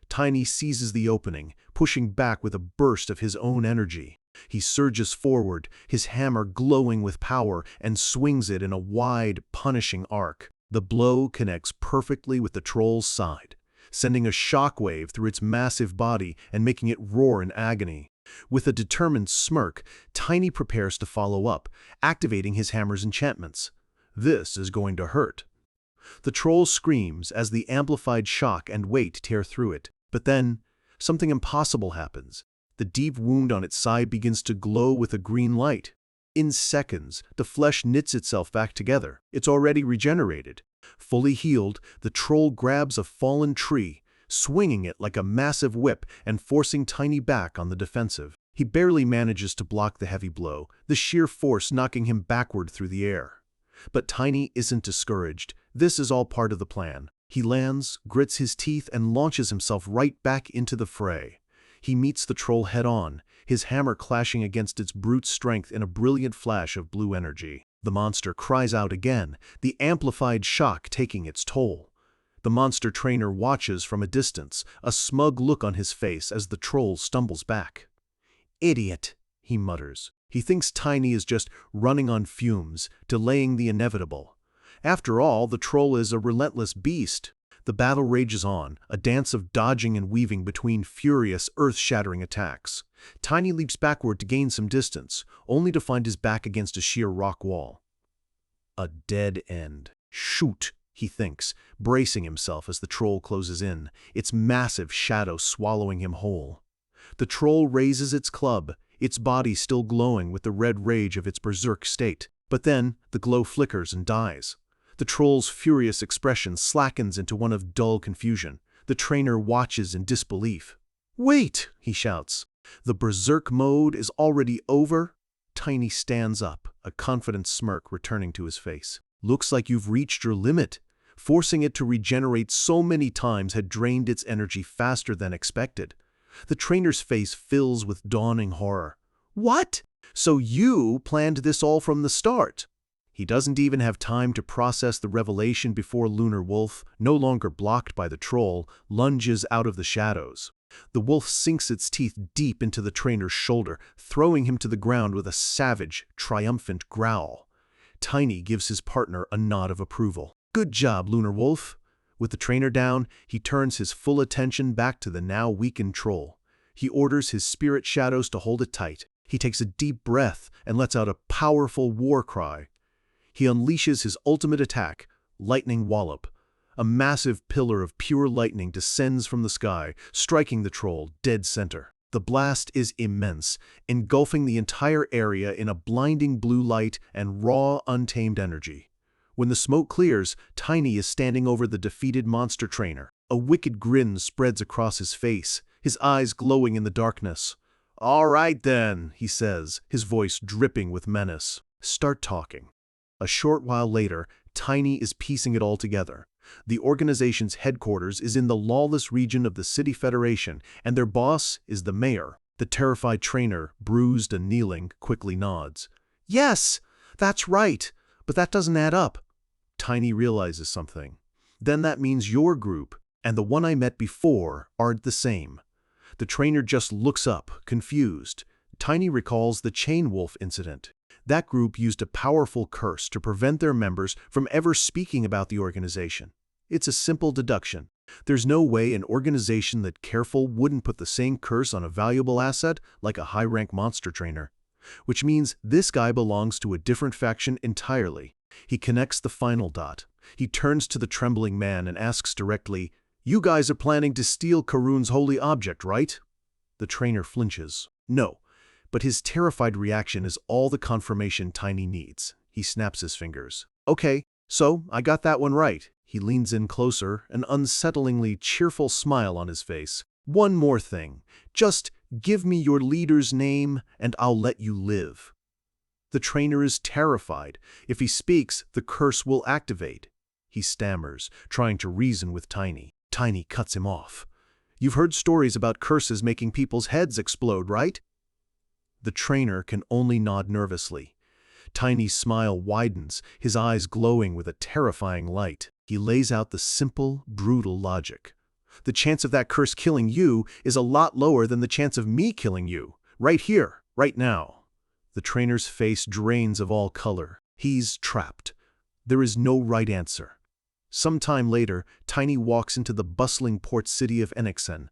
Tiny seizes the opening, pushing back with a burst of his own energy. He surges forward, his hammer glowing with power, and swings it in a wide, punishing arc. The blow connects perfectly with the troll's side, sending a shockwave through its massive body and making it roar in agony. With a determined smirk, Tiny prepares to follow up, activating his hammer's enchantments. This is going to hurt. The troll screams as the amplified shock and weight tear through it. But then, something impossible happens. The deep wound on its side begins to glow with a green light. In seconds, the flesh knits itself back together. It's already regenerated. Fully healed, the troll grabs a fallen tree, swinging it like a massive whip and forcing Tiny back on the defensive. He barely manages to block the heavy blow, the sheer force knocking him backward through the air. But Tiny isn't discouraged. This is all part of the plan. He lands, grits his teeth, and launches himself right back into the fray. He meets the troll head-on, his hammer clashing against its brute strength in a brilliant flash of blue energy. The monster cries out again, the amplified shock taking its toll. The monster trainer watches from a distance, a smug look on his face as the troll stumbles back. "Idiot," he mutters. He thinks Tiny is just running on fumes, delaying the inevitable. After all, the troll is a relentless beast. The battle rages on, a dance of dodging and weaving between furious, earth-shattering attacks. Tiny leaps backward to gain some distance, only to find his back against a sheer rock wall. A dead end. Shoot, he thinks, bracing himself as the troll closes in, its massive shadow swallowing him whole. The troll raises its club, its body still glowing with the red rage of its berserk state. But then, the glow flickers and dies. The troll's furious expression slackens into one of dull confusion. The trainer watches in disbelief. "Wait!" he shouts. "The berserk mode is already over?" Tiny stands up, a confident smirk returning to his face. "Looks like you've reached your limit." Forcing it to regenerate so many times had drained its energy faster than expected. The trainer's face fills with dawning horror. "What? So you planned this all from the start?" He doesn't even have time to process the revelation before Lunar Wolf, no longer blocked by the troll, lunges out of the shadows. The wolf sinks its teeth deep into the trainer's shoulder, throwing him to the ground with a savage, triumphant growl. Tiny gives his partner a nod of approval. "Good job, Lunar Wolf." With the trainer down, he turns his full attention back to the now weakened troll. He orders his spirit shadows to hold it tight. He takes a deep breath and lets out a powerful war cry. He unleashes his ultimate attack, Lightning Wallop. A massive pillar of pure lightning descends from the sky, striking the troll dead center. The blast is immense, engulfing the entire area in a blinding blue light and raw, untamed energy. When the smoke clears, Tiny is standing over the defeated monster trainer. A wicked grin spreads across his face, his eyes glowing in the darkness. "All right then," he says, his voice dripping with menace. "Start talking." A short while later, Tiny is piecing it all together. The organization's headquarters is in the lawless region of the City Federation, and their boss is the mayor. The terrified trainer, bruised and kneeling, quickly nods. "Yes, that's right, but that doesn't add up." Tiny realizes something. "Then that means your group and the one I met before aren't the same." The trainer just looks up, confused. Tiny recalls the Chain Wolf incident. That group used a powerful curse to prevent their members from ever speaking about the organization. It's a simple deduction. There's no way an organization that careful wouldn't put the same curse on a valuable asset like a high-rank monster trainer. Which means this guy belongs to a different faction entirely. He connects the final dot. He turns to the trembling man and asks directly, "You guys are planning to steal Karun's holy object, right?" The trainer flinches. "No." But his terrified reaction is all the confirmation Tiny needs. He snaps his fingers. "Okay, so I got that one right." He leans in closer, an unsettlingly cheerful smile on his face. "One more thing. Just give me your leader's name, and I'll let you live." The trainer is terrified. If he speaks, the curse will activate. He stammers, trying to reason with Tiny. Tiny cuts him off. You've heard stories about curses making people's heads explode, right? The trainer can only nod nervously. Tiny's smile widens, his eyes glowing with a terrifying light. He lays out the simple, brutal logic. The chance of that curse killing you is a lot lower than the chance of me killing you. Right here, right now. The trainer's face drains of all color. He's trapped. There is no right answer. Some time later, Tiny walks into the bustling port city of Enixen.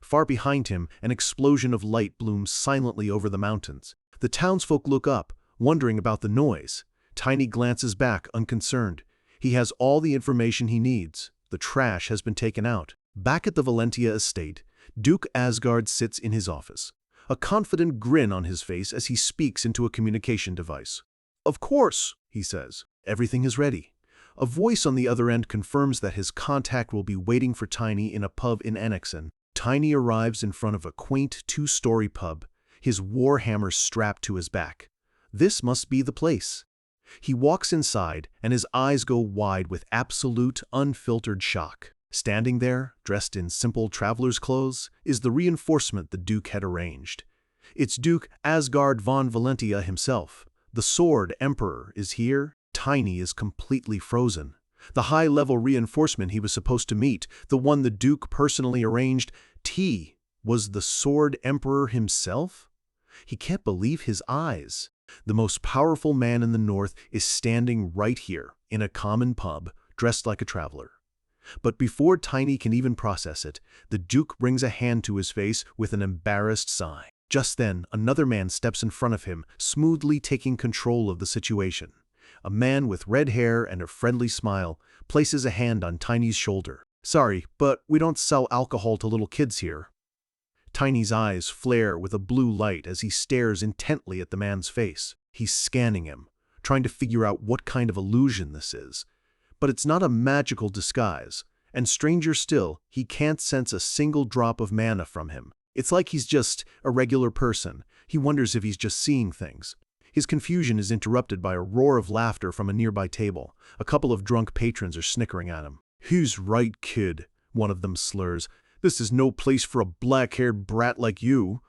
Far behind him, an explosion of light blooms silently over the mountains. The townsfolk look up, wondering about the noise. Tiny glances back, unconcerned. He has all the information he needs. The trash has been taken out. Back at the Valentia estate, Duke Asgard sits in his office, a confident grin on his face as he speaks into a communication device. "Of course," he says. "Everything is ready." A voice on the other end confirms that his contact will be waiting for Tiny in a pub in Enixen. Tiny arrives in front of a quaint two-story pub, his warhammer strapped to his back. This must be the place. He walks inside, and his eyes go wide with absolute, unfiltered shock. Standing there, dressed in simple traveler's clothes, is the reinforcement the Duke had arranged. It's Duke Asgard von Valentia himself. The Sword Emperor is here. Tiny is completely frozen. The high-level reinforcement he was supposed to meet, the one the Duke personally arranged, was the Sword Emperor himself? He can't believe his eyes. The most powerful man in the North is standing right here, in a common pub, dressed like a traveler. But before Tiny can even process it, the Duke brings a hand to his face with an embarrassed sigh. Just then, another man steps in front of him, smoothly taking control of the situation. A man with red hair and a friendly smile places a hand on Tiny's shoulder. "Sorry, but we don't sell alcohol to little kids here." Tiny's eyes flare with a blue light as he stares intently at the man's face. He's scanning him, trying to figure out what kind of illusion this is. But it's not a magical disguise, and stranger still, he can't sense a single drop of mana from him. It's like he's just a regular person. He wonders if he's just seeing things. His confusion is interrupted by a roar of laughter from a nearby table. A couple of drunk patrons are snickering at him. "He's right, kid," one of them slurs. "This is no place for a black-haired brat like you."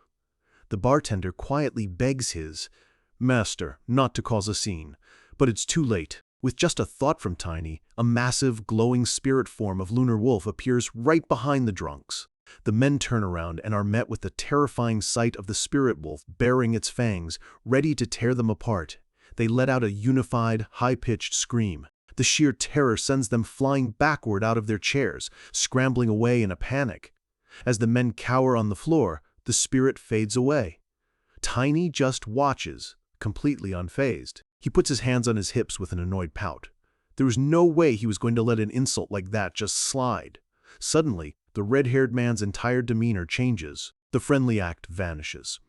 The bartender quietly begs his master not to cause a scene, but it's too late. With just a thought from Tiny, a massive, glowing spirit form of Lunar Wolf appears right behind the drunks. The men turn around and are met with the terrifying sight of the spirit wolf baring its fangs, ready to tear them apart. They let out a unified, high-pitched scream. The sheer terror sends them flying backward out of their chairs, scrambling away in a panic. As the men cower on the floor, the spirit fades away. Tiny just watches, completely unfazed. He puts his hands on his hips with an annoyed pout. There was no way he was going to let an insult like that just slide. Suddenly, the red-haired man's entire demeanor changes. The friendly act vanishes.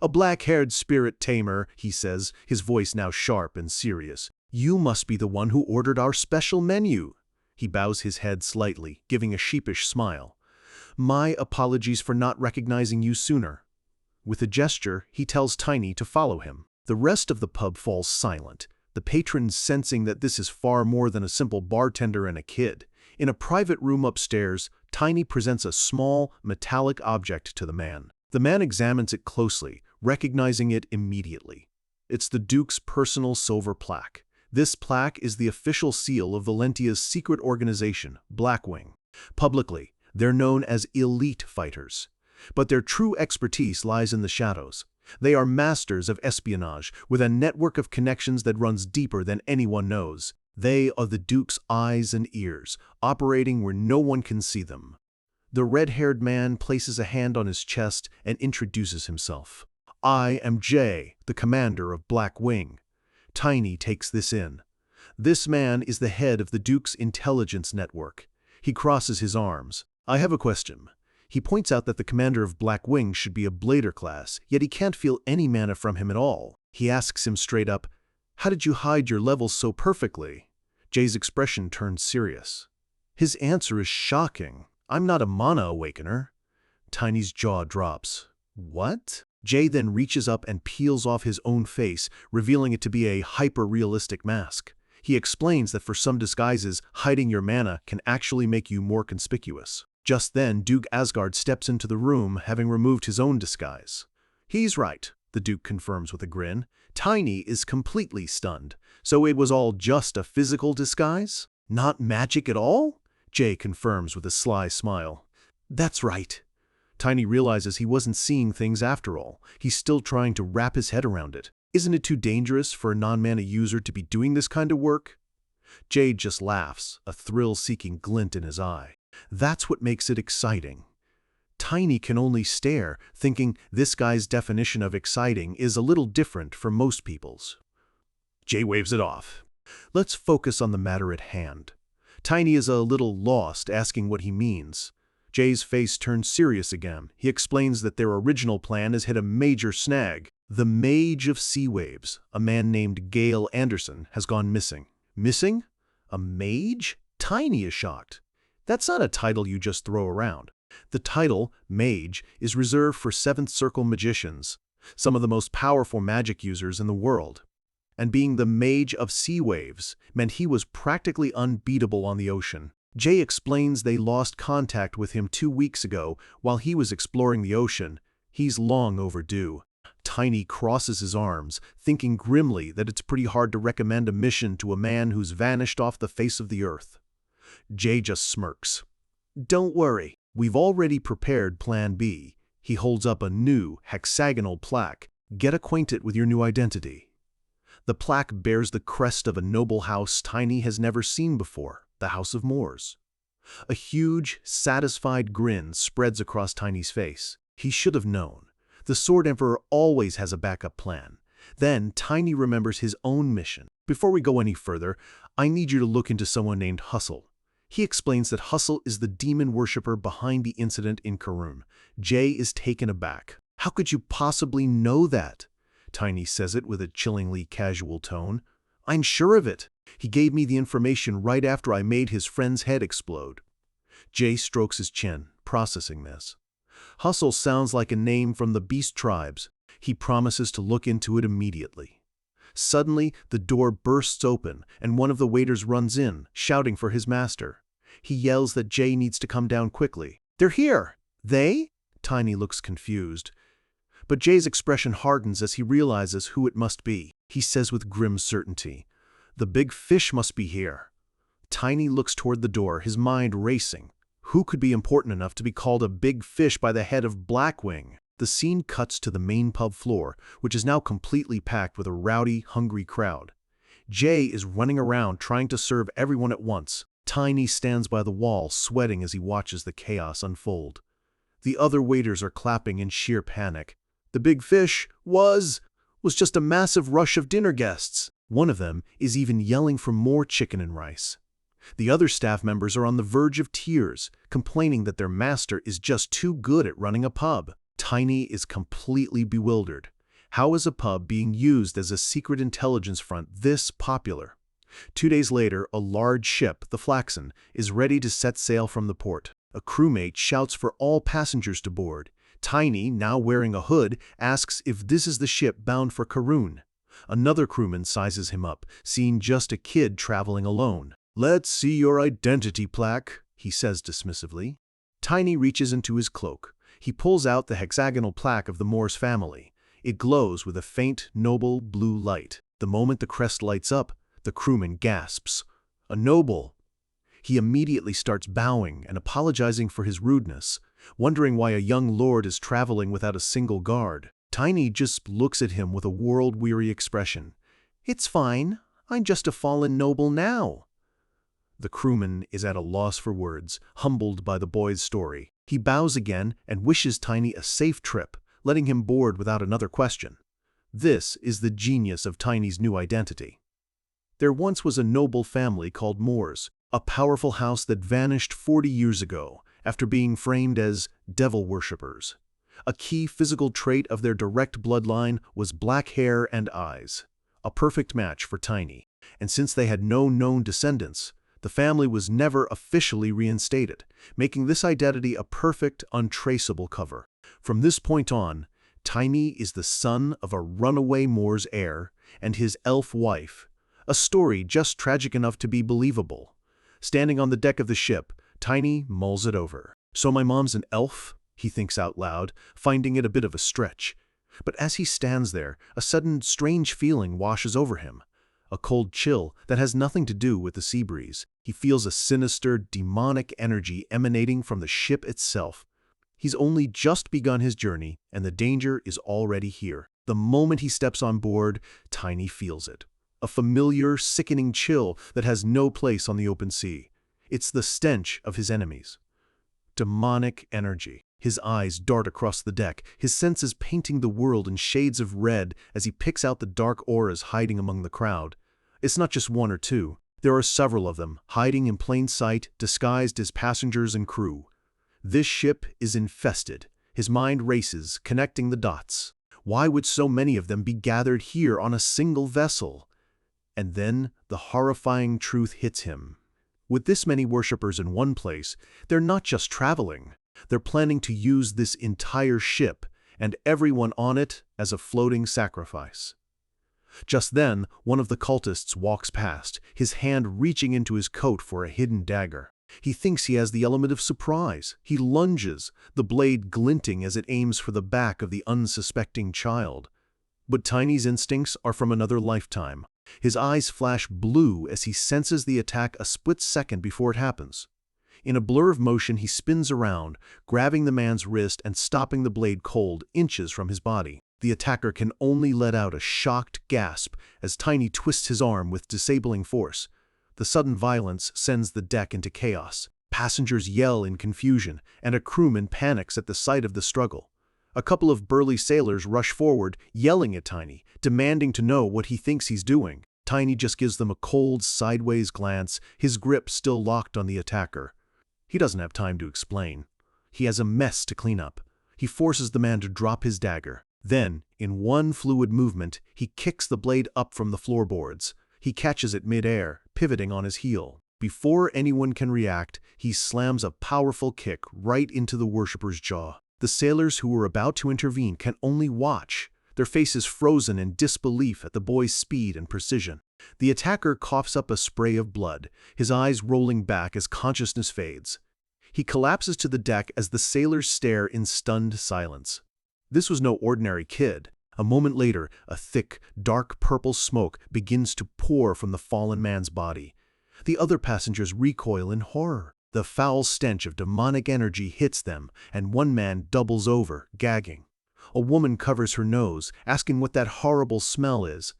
"A black-haired spirit tamer," he says, his voice now sharp and serious. "You must be the one who ordered our special menu." He bows his head slightly, giving a sheepish smile. "My apologies for not recognizing you sooner." With a gesture, he tells Tiny to follow him. The rest of the pub falls silent, the patrons sensing that this is far more than a simple bartender and a kid. In a private room upstairs, Tiny presents a small, metallic object to the man. The man examines it closely, recognizing it immediately. It's the Duke's personal silver plaque. This plaque is the official seal of Valentia's secret organization, Blackwing. Publicly, they're known as elite fighters. But their true expertise lies in the shadows. They are masters of espionage, with a network of connections that runs deeper than anyone knows. They are the Duke's eyes and ears, operating where no one can see them. The red-haired man places a hand on his chest and introduces himself. "I am Jay, the commander of Black Wing." Tiny takes this in. This man is the head of the Duke's intelligence network. He crosses his arms. "I have a question." He points out that the commander of Black Wing should be a blader class, yet he can't feel any mana from him at all. He asks him straight up, "How did you hide your levels so perfectly?" Jay's expression turns serious. His answer is shocking. "I'm not a mana awakener." Tiny's jaw drops. "What?" Jay then reaches up and peels off his own face, revealing it to be a hyper-realistic mask. He explains that for some disguises, hiding your mana can actually make you more conspicuous. Just then, Duke Asgard steps into the room, having removed his own disguise. He's right, the Duke confirms with a grin. Tiny is completely stunned. So it was all just a physical disguise? Not magic at all? Jay confirms with a sly smile. That's right. Tiny realizes he wasn't seeing things after all. He's still trying to wrap his head around it. Isn't it too dangerous for a non-mana user to be doing this kind of work? Jay just laughs, a thrill-seeking glint in his eye. That's what makes it exciting. Tiny can only stare, thinking this guy's definition of exciting is a little different from most people's. Jay waves it off. Let's focus on the matter at hand. Tiny is a little lost, asking what he means. Jay's face turns serious again. He explains that their original plan has hit a major snag. The Mage of Sea Waves, a man named Gale Anderson, has gone missing. Missing? A mage? Tiny is shocked. That's not a title you just throw around. The title, Mage, is reserved for Seventh Circle magicians, some of the most powerful magic users in the world. And being the Mage of Sea Waves meant he was practically unbeatable on the ocean. Jay explains they lost contact with him 2 weeks ago while he was exploring the ocean. He's long overdue. Tiny crosses his arms, thinking grimly that it's pretty hard to recommend a mission to a man who's vanished off the face of the earth. Jay just smirks. Don't worry, we've already prepared Plan B. He holds up a new, hexagonal plaque. Get acquainted with your new identity. The plaque bears the crest of a noble house Tiny has never seen before, the House of Moors. A huge, satisfied grin spreads across Tiny's face. He should have known. The Sword Emperor always has a backup plan. Then Tiny remembers his own mission. Before we go any further, I need you to look into someone named Hustle. He explains that Hustle is the demon worshipper behind the incident in Karun. Jay is taken aback. How could you possibly know that? Tiny says it with a chillingly casual tone. I'm sure of it. He gave me the information right after I made his friend's head explode. Jay strokes his chin, processing this. Hustle sounds like a name from the beast tribes. He promises to look into it immediately. Suddenly, the door bursts open, and one of the waiters runs in, shouting for his master. He yells that Jay needs to come down quickly. They're here! They? Tiny looks confused. But Jay's expression hardens as he realizes who it must be. He says with grim certainty, "The big fish must be here." Tiny looks toward the door, his mind racing. Who could be important enough to be called a big fish by the head of Blackwing? The scene cuts to the main pub floor, which is now completely packed with a rowdy, hungry crowd. Jay is running around trying to serve everyone at once. Tiny stands by the wall, sweating as he watches the chaos unfold. The other waiters are clapping in sheer panic. The big fish was just a massive rush of dinner guests. One of them is even yelling for more chicken and rice. The other staff members are on the verge of tears, complaining that their master is just too good at running a pub. Tiny is completely bewildered. How is a pub being used as a secret intelligence front this popular? 2 days later, a large ship, the Flaxen, is ready to set sail from the port. A crewmate shouts for all passengers to board. Tiny, now wearing a hood, asks if this is the ship bound for Karun. Another crewman sizes him up, seeing just a kid traveling alone. "Let's see your identity plaque," he says dismissively. Tiny reaches into his cloak. He pulls out the hexagonal plaque of the Moors family. It glows with a faint, noble blue light. The moment the crest lights up, the crewman gasps. "A noble!" He immediately starts bowing and apologizing for his rudeness, wondering why a young lord is traveling without a single guard. Tiny just looks at him with a world-weary expression. "It's fine. I'm just a fallen noble now." The crewman is at a loss for words, humbled by the boy's story. He bows again and wishes Tiny a safe trip, letting him board without another question. This is the genius of Tiny's new identity. There once was a noble family called Moors, a powerful house that vanished 40 years ago after being framed as devil worshippers. A key physical trait of their direct bloodline was black hair and eyes, a perfect match for Tiny. And since they had no known descendants, the family was never officially reinstated, making this identity a perfect, untraceable cover. From this point on, Tiny is the son of a runaway Moor's heir and his elf wife, a story just tragic enough to be believable. Standing on the deck of the ship, Tiny mulls it over. So my mom's an elf? He thinks out loud, finding it a bit of a stretch. But as he stands there, a sudden strange feeling washes over him. A cold chill that has nothing to do with the sea breeze. He feels a sinister, demonic energy emanating from the ship itself. He's only just begun his journey, and the danger is already here. The moment he steps on board, Tiny feels it. A familiar, sickening chill that has no place on the open sea. It's the stench of his enemies. Demonic energy. His eyes dart across the deck, his senses painting the world in shades of red as he picks out the dark auras hiding among the crowd. It's not just one or two. There are several of them, hiding in plain sight, disguised as passengers and crew. This ship is infested. His mind races, connecting the dots. Why would so many of them be gathered here on a single vessel? And then the horrifying truth hits him. With this many worshippers in one place, they're not just traveling. They're planning to use this entire ship and everyone on it as a floating sacrifice. Just then, one of the cultists walks past, his hand reaching into his coat for a hidden dagger. He thinks he has the element of surprise. He lunges, the blade glinting as it aims for the back of the unsuspecting child. But Tiny's instincts are from another lifetime. His eyes flash blue as he senses the attack a split second before it happens. In a blur of motion, he spins around, grabbing the man's wrist and stopping the blade cold inches from his body. The attacker can only let out a shocked gasp as Tiny twists his arm with disabling force. The sudden violence sends the deck into chaos. Passengers yell in confusion, and a crewman panics at the sight of the struggle. A couple of burly sailors rush forward, yelling at Tiny, demanding to know what he thinks he's doing. Tiny just gives them a cold, sideways glance, his grip still locked on the attacker. He doesn't have time to explain. He has a mess to clean up. He forces the man to drop his dagger. Then, in one fluid movement, he kicks the blade up from the floorboards. He catches it mid-air, pivoting on his heel. Before anyone can react, he slams a powerful kick right into the worshipper's jaw. The sailors who were about to intervene can only watch, their faces frozen in disbelief at the boy's speed and precision. The attacker coughs up a spray of blood, his eyes rolling back as consciousness fades. He collapses to the deck as the sailors stare in stunned silence. This was no ordinary kid. A moment later, a thick, dark purple smoke begins to pour from the fallen man's body. The other passengers recoil in horror. The foul stench of demonic energy hits them, and one man doubles over, gagging. A woman covers her nose, asking what that horrible smell is.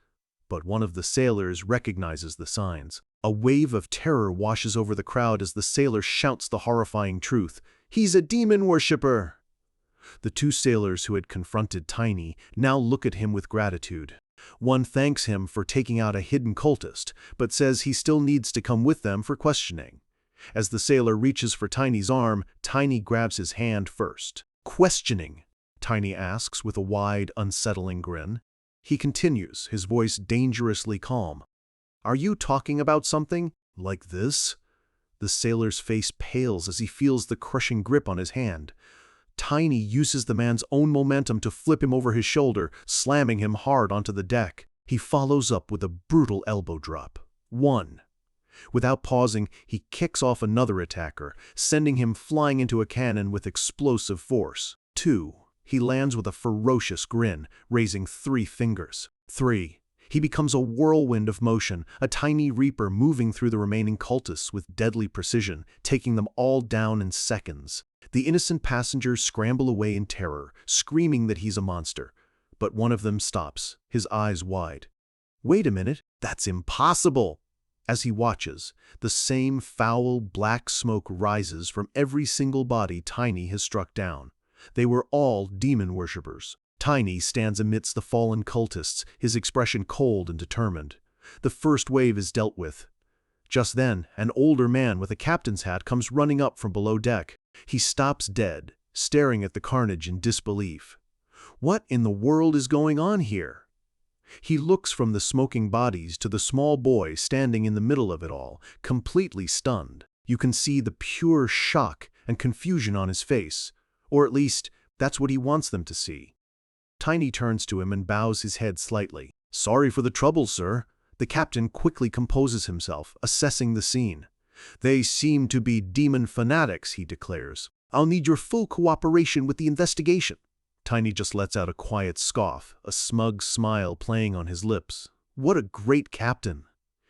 But one of the sailors recognizes the signs. A wave of terror washes over the crowd as the sailor shouts the horrifying truth. "He's a demon worshipper!" The two sailors who had confronted Tiny now look at him with gratitude. One thanks him for taking out a hidden cultist, but says he still needs to come with them for questioning. As the sailor reaches for Tiny's arm, Tiny grabs his hand first. "Questioning?" Tiny asks with a wide, unsettling grin. He continues, his voice dangerously calm. "Are you talking about something like this?" The sailor's face pales as he feels the crushing grip on his hand. Tiny uses the man's own momentum to flip him over his shoulder, slamming him hard onto the deck. He follows up with a brutal elbow drop. 1. Without pausing, he kicks off another attacker, sending him flying into a cannon with explosive force. 2. He lands with a ferocious grin, raising 3 fingers. 3. He becomes a whirlwind of motion, a tiny reaper moving through the remaining cultists with deadly precision, taking them all down in seconds. The innocent passengers scramble away in terror, screaming that he's a monster. But one of them stops, his eyes wide. "Wait a minute, that's impossible!" As he watches, the same foul, black smoke rises from every single body Tiny has struck down. They were all demon worshippers. Tiny stands amidst the fallen cultists, his expression cold and determined. The first wave is dealt with. Just then, an older man with a captain's hat comes running up from below deck. He stops dead, staring at the carnage in disbelief. What in the world is going on here? He looks from the smoking bodies to the small boy standing in the middle of it all, completely stunned. You can see the pure shock and confusion on his face, or at least that's what he wants them to see. Tiny turns to him and bows his head slightly. "Sorry for the trouble, sir." The captain quickly composes himself, assessing the scene. "They seem to be demon fanatics," he declares. "I'll need your full cooperation with the investigation." Tiny just lets out a quiet scoff, a smug smile playing on his lips. What a great captain!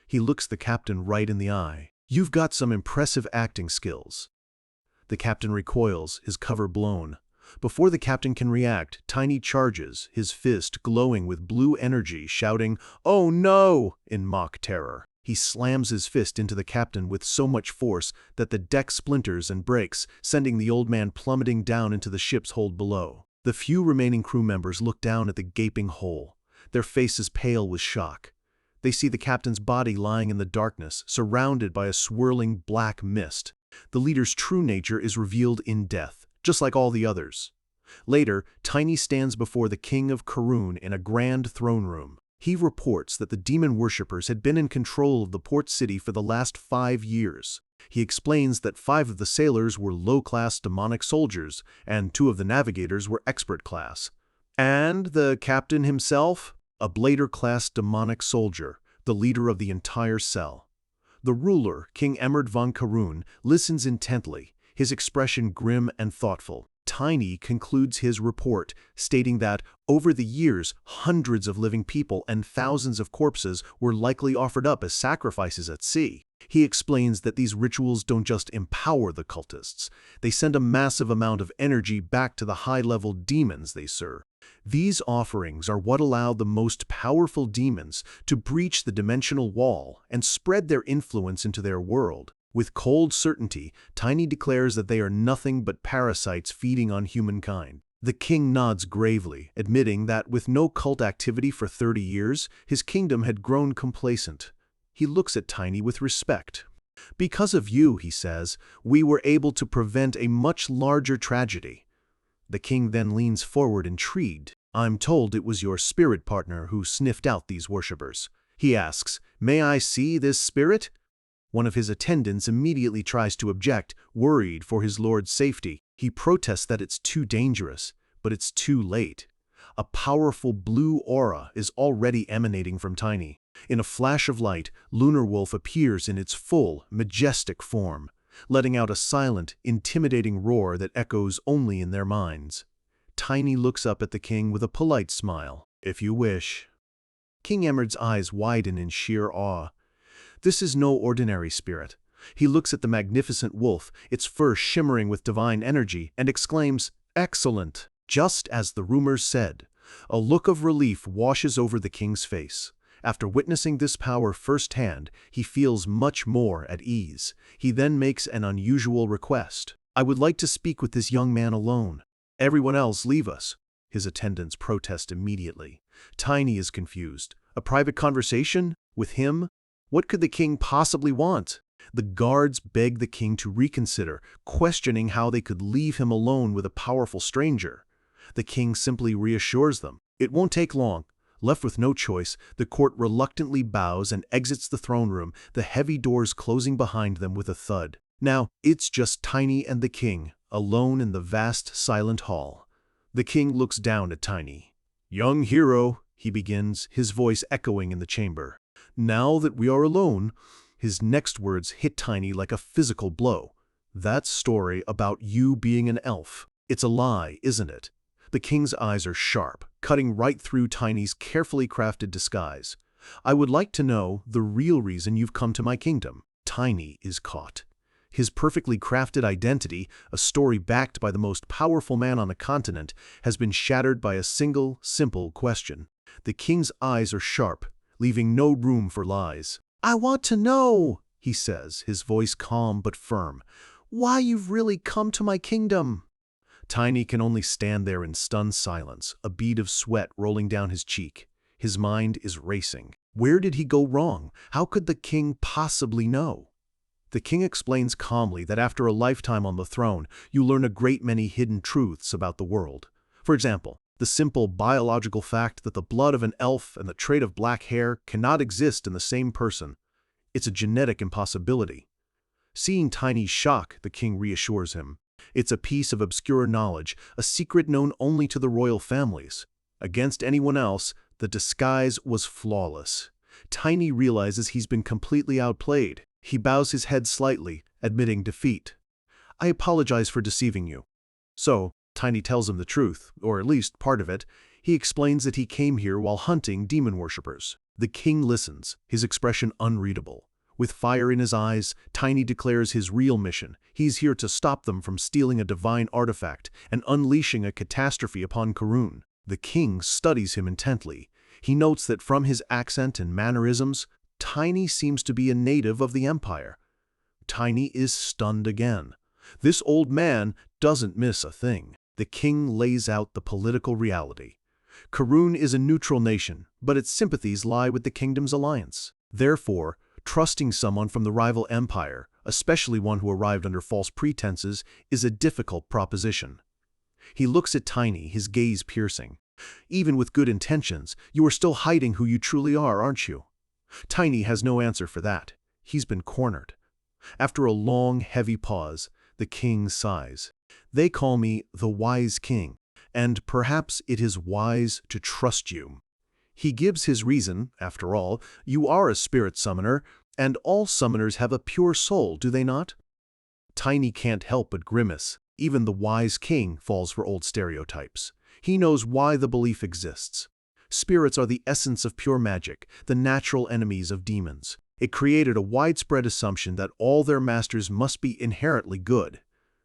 He looks the captain right in the eye. "You've got some impressive acting skills." The captain recoils, his cover blown. Before the captain can react, Tiny charges, his fist glowing with blue energy, shouting, "Oh no!" in mock terror. He slams his fist into the captain with so much force that the deck splinters and breaks, sending the old man plummeting down into the ship's hold below. The few remaining crew members look down at the gaping hole, their faces pale with shock. They see the captain's body lying in the darkness, surrounded by a swirling black mist. The leader's true nature is revealed in death, just like all the others. Later, Tiny stands before the king of Karun in a grand throne room. He reports that the demon worshippers had been in control of the port city for the last 5 years. He explains that 5 of the sailors were low-class demonic soldiers, and 2 of the navigators were expert class. And the captain himself? A blader-class demonic soldier, the leader of the entire cell. The ruler, King Emerd von Karun, listens intently, his expression grim and thoughtful. Tiny concludes his report, stating that, over the years, hundreds of living people and thousands of corpses were likely offered up as sacrifices at sea. He explains that these rituals don't just empower the cultists, they send a massive amount of energy back to the high-level demons they serve. These offerings are what allow the most powerful demons to breach the dimensional wall and spread their influence into their world. With cold certainty, Tiny declares that they are nothing but parasites feeding on humankind. The king nods gravely, admitting that with no cult activity for 30 years, his kingdom had grown complacent. He looks at Tiny with respect. "Because of you," he says, "we were able to prevent a much larger tragedy." The king then leans forward intrigued. "I'm told it was your spirit partner who sniffed out these worshippers." He asks, "May I see this spirit?" One of his attendants immediately tries to object, worried for his lord's safety. He protests that it's too dangerous, but it's too late. A powerful blue aura is already emanating from Tiny. In a flash of light, Lunar Wolf appears in its full, majestic form, letting out a silent, intimidating roar that echoes only in their minds. Tiny looks up at the king with a polite smile. "If you wish." King Emerd's eyes widen in sheer awe. This is no ordinary spirit. He looks at the magnificent wolf, its fur shimmering with divine energy, and exclaims, "Excellent!" Just as the rumors said, a look of relief washes over the king's face. After witnessing this power firsthand, he feels much more at ease. He then makes an unusual request. "I would like to speak with this young man alone. Everyone else leave us." His attendants protest immediately. Tiny is confused. A private conversation? With him? What could the king possibly want? The guards beg the king to reconsider, questioning how they could leave him alone with a powerful stranger. The king simply reassures them. It won't take long. Left with no choice, the court reluctantly bows and exits the throne room, the heavy doors closing behind them with a thud. Now, it's just Tiny and the king, alone in the vast, silent hall. The king looks down at Tiny. "Young hero," he begins, his voice echoing in the chamber. "Now that we are alone," his next words hit Tiny like a physical blow. "That story about you being an elf, it's a lie, isn't it?" The king's eyes are sharp, cutting right through Tiny's carefully crafted disguise. "I would like to know the real reason you've come to my kingdom." Tiny is caught. His perfectly crafted identity, a story backed by the most powerful man on the continent, has been shattered by a single, simple question. The king's eyes are sharp, leaving no room for lies. "I want to know," he says, his voice calm but firm, "why you've really come to my kingdom." Tiny can only stand there in stunned silence, a bead of sweat rolling down his cheek. His mind is racing. Where did he go wrong? How could the king possibly know? The king explains calmly that after a lifetime on the throne, you learn a great many hidden truths about the world. For example, the simple biological fact that the blood of an elf and the trait of black hair cannot exist in the same person. It's a genetic impossibility. Seeing Tiny's shock, the king reassures him. It's a piece of obscure knowledge, a secret known only to the royal families. Against anyone else, the disguise was flawless. Tiny realizes he's been completely outplayed. He bows his head slightly, admitting defeat. I apologize for deceiving you. So, Tiny tells him the truth, or at least part of it. He explains that he came here while hunting demon worshippers. The king listens, his expression unreadable. With fire in his eyes, Tiny declares his real mission. He's here to stop them from stealing a divine artifact and unleashing a catastrophe upon Karun. The king studies him intently. He notes that from his accent and mannerisms, Tiny seems to be a native of the empire. Tiny is stunned again. This old man doesn't miss a thing. The king lays out the political reality. Karun is a neutral nation, but its sympathies lie with the kingdom's alliance. Therefore, trusting someone from the rival empire, especially one who arrived under false pretenses, is a difficult proposition. He looks at Tiny, his gaze piercing. Even with good intentions, you are still hiding who you truly are, aren't you? Tiny has no answer for that. He's been cornered. After a long, heavy pause, the king sighs. They call me the wise king, and perhaps it is wise to trust you. He gives his reason. After all, you are a spirit summoner, and all summoners have a pure soul, do they not? Tiny can't help but grimace. Even the wise king falls for old stereotypes. He knows why the belief exists. Spirits are the essence of pure magic, the natural enemies of demons. It created a widespread assumption that all their masters must be inherently good.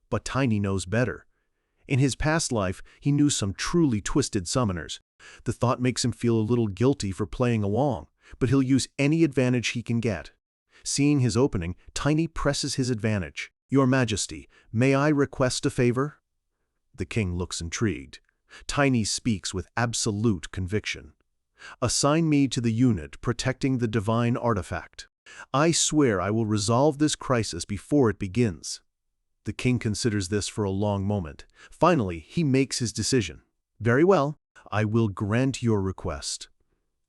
But Tiny knows better. In his past life, he knew some truly twisted summoners. The thought makes him feel a little guilty for playing along, but he'll use any advantage he can get. Seeing his opening, Tiny presses his advantage. Your Majesty, may I request a favor? The king looks intrigued. Tiny speaks with absolute conviction. Assign me to the unit protecting the divine artifact. I swear I will resolve this crisis before it begins. The king considers this for a long moment. Finally, he makes his decision. Very well, I will grant your request.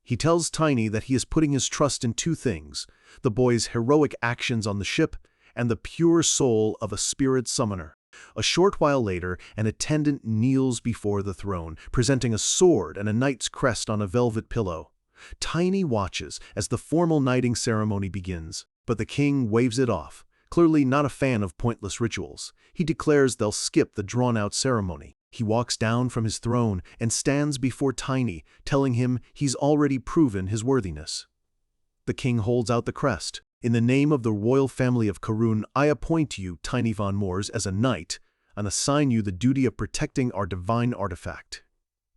He tells Tiny that he is putting his trust in two things: the boy's heroic actions on the ship and the pure soul of a spirit summoner. A short while later, an attendant kneels before the throne, presenting a sword and a knight's crest on a velvet pillow. Tiny watches as the formal knighting ceremony begins, but the king waves it off. Clearly not a fan of pointless rituals, he declares they'll skip the drawn-out ceremony. He walks down from his throne and stands before Tiny, telling him he's already proven his worthiness. The king holds out the crest. In the name of the royal family of Karun, I appoint you, Tiny von Moors, as a knight, and assign you the duty of protecting our divine artifact.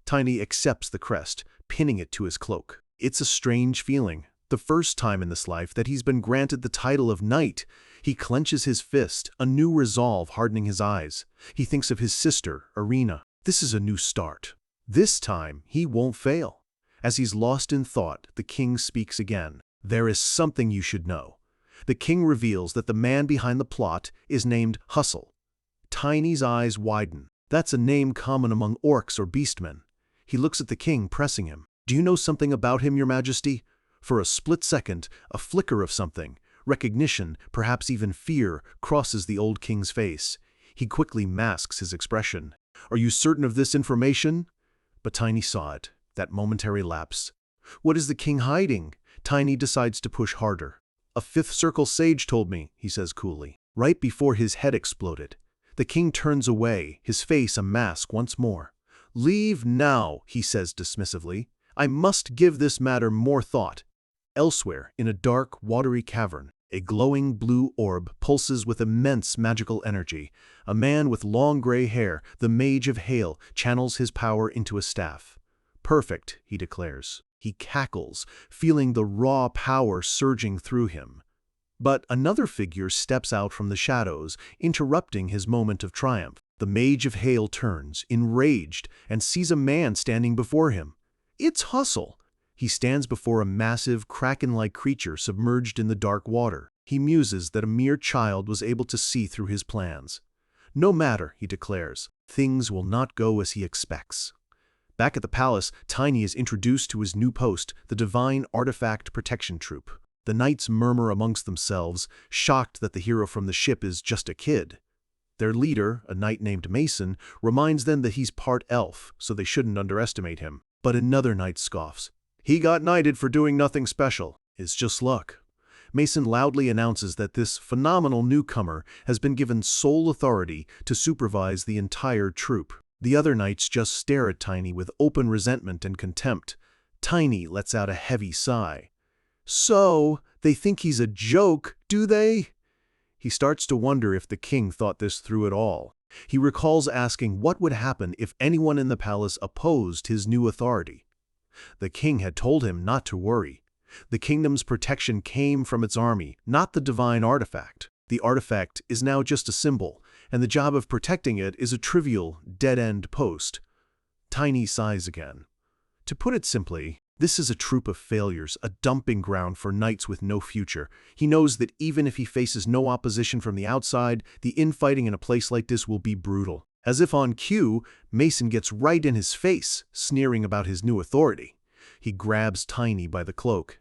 Tiny accepts the crest, pinning it to his cloak. It's a strange feeling. The first time in this life that he's been granted the title of knight. He clenches his fist, a new resolve hardening his eyes. He thinks of his sister, Irina. This is a new start. This time, he won't fail. As he's lost in thought, the king speaks again. There is something you should know. The king reveals that the man behind the plot is named Hustle. Tiny's eyes widen. That's a name common among orcs or beastmen. He looks at the king, pressing him. Do you know something about him, your majesty? For a split second, a flicker of something, recognition, perhaps even fear, crosses the old king's face. He quickly masks his expression. Are you certain of this information? But Tiny saw it, that momentary lapse. What is the king hiding? Tiny decides to push harder. A fifth circle sage told me, he says coolly. Right before his head exploded. The king turns away, his face a mask once more. Leave now, he says dismissively. I must give this matter more thought. Elsewhere, in a dark, watery cavern, a glowing blue orb pulses with immense magical energy. A man with long gray hair, the Mage of Hail, channels his power into a staff. Perfect, he declares. He cackles, feeling the raw power surging through him. But another figure steps out from the shadows, interrupting his moment of triumph. The Mage of Hail turns, enraged, and sees a man standing before him. It's Hustle. He stands before a massive, kraken-like creature submerged in the dark water. He muses that a mere child was able to see through his plans. No matter, he declares, things will not go as he expects. Back at the palace, Tiny is introduced to his new post, the Divine Artifact Protection Troop. The knights murmur amongst themselves, shocked that the hero from the ship is just a kid. Their leader, a knight named Mason, reminds them that he's part elf, so they shouldn't underestimate him. But another knight scoffs. He got knighted for doing nothing special. It's just luck. Mason loudly announces that this phenomenal newcomer has been given sole authority to supervise the entire troop. The other knights just stare at Tiny with open resentment and contempt. Tiny lets out a heavy sigh. So, they think he's a joke, do they? He starts to wonder if the king thought this through at all. He recalls asking what would happen if anyone in the palace opposed his new authority. The king had told him not to worry. The kingdom's protection came from its army, not the divine artifact. The artifact is now just a symbol, and the job of protecting it is a trivial, dead-end post. Tiny sighs again. To put it simply, this is a troop of failures, a dumping ground for knights with no future. He knows that even if he faces no opposition from the outside, the infighting in a place like this will be brutal. As if on cue, Mason gets right in his face, sneering about his new authority. He grabs Tiny by the cloak.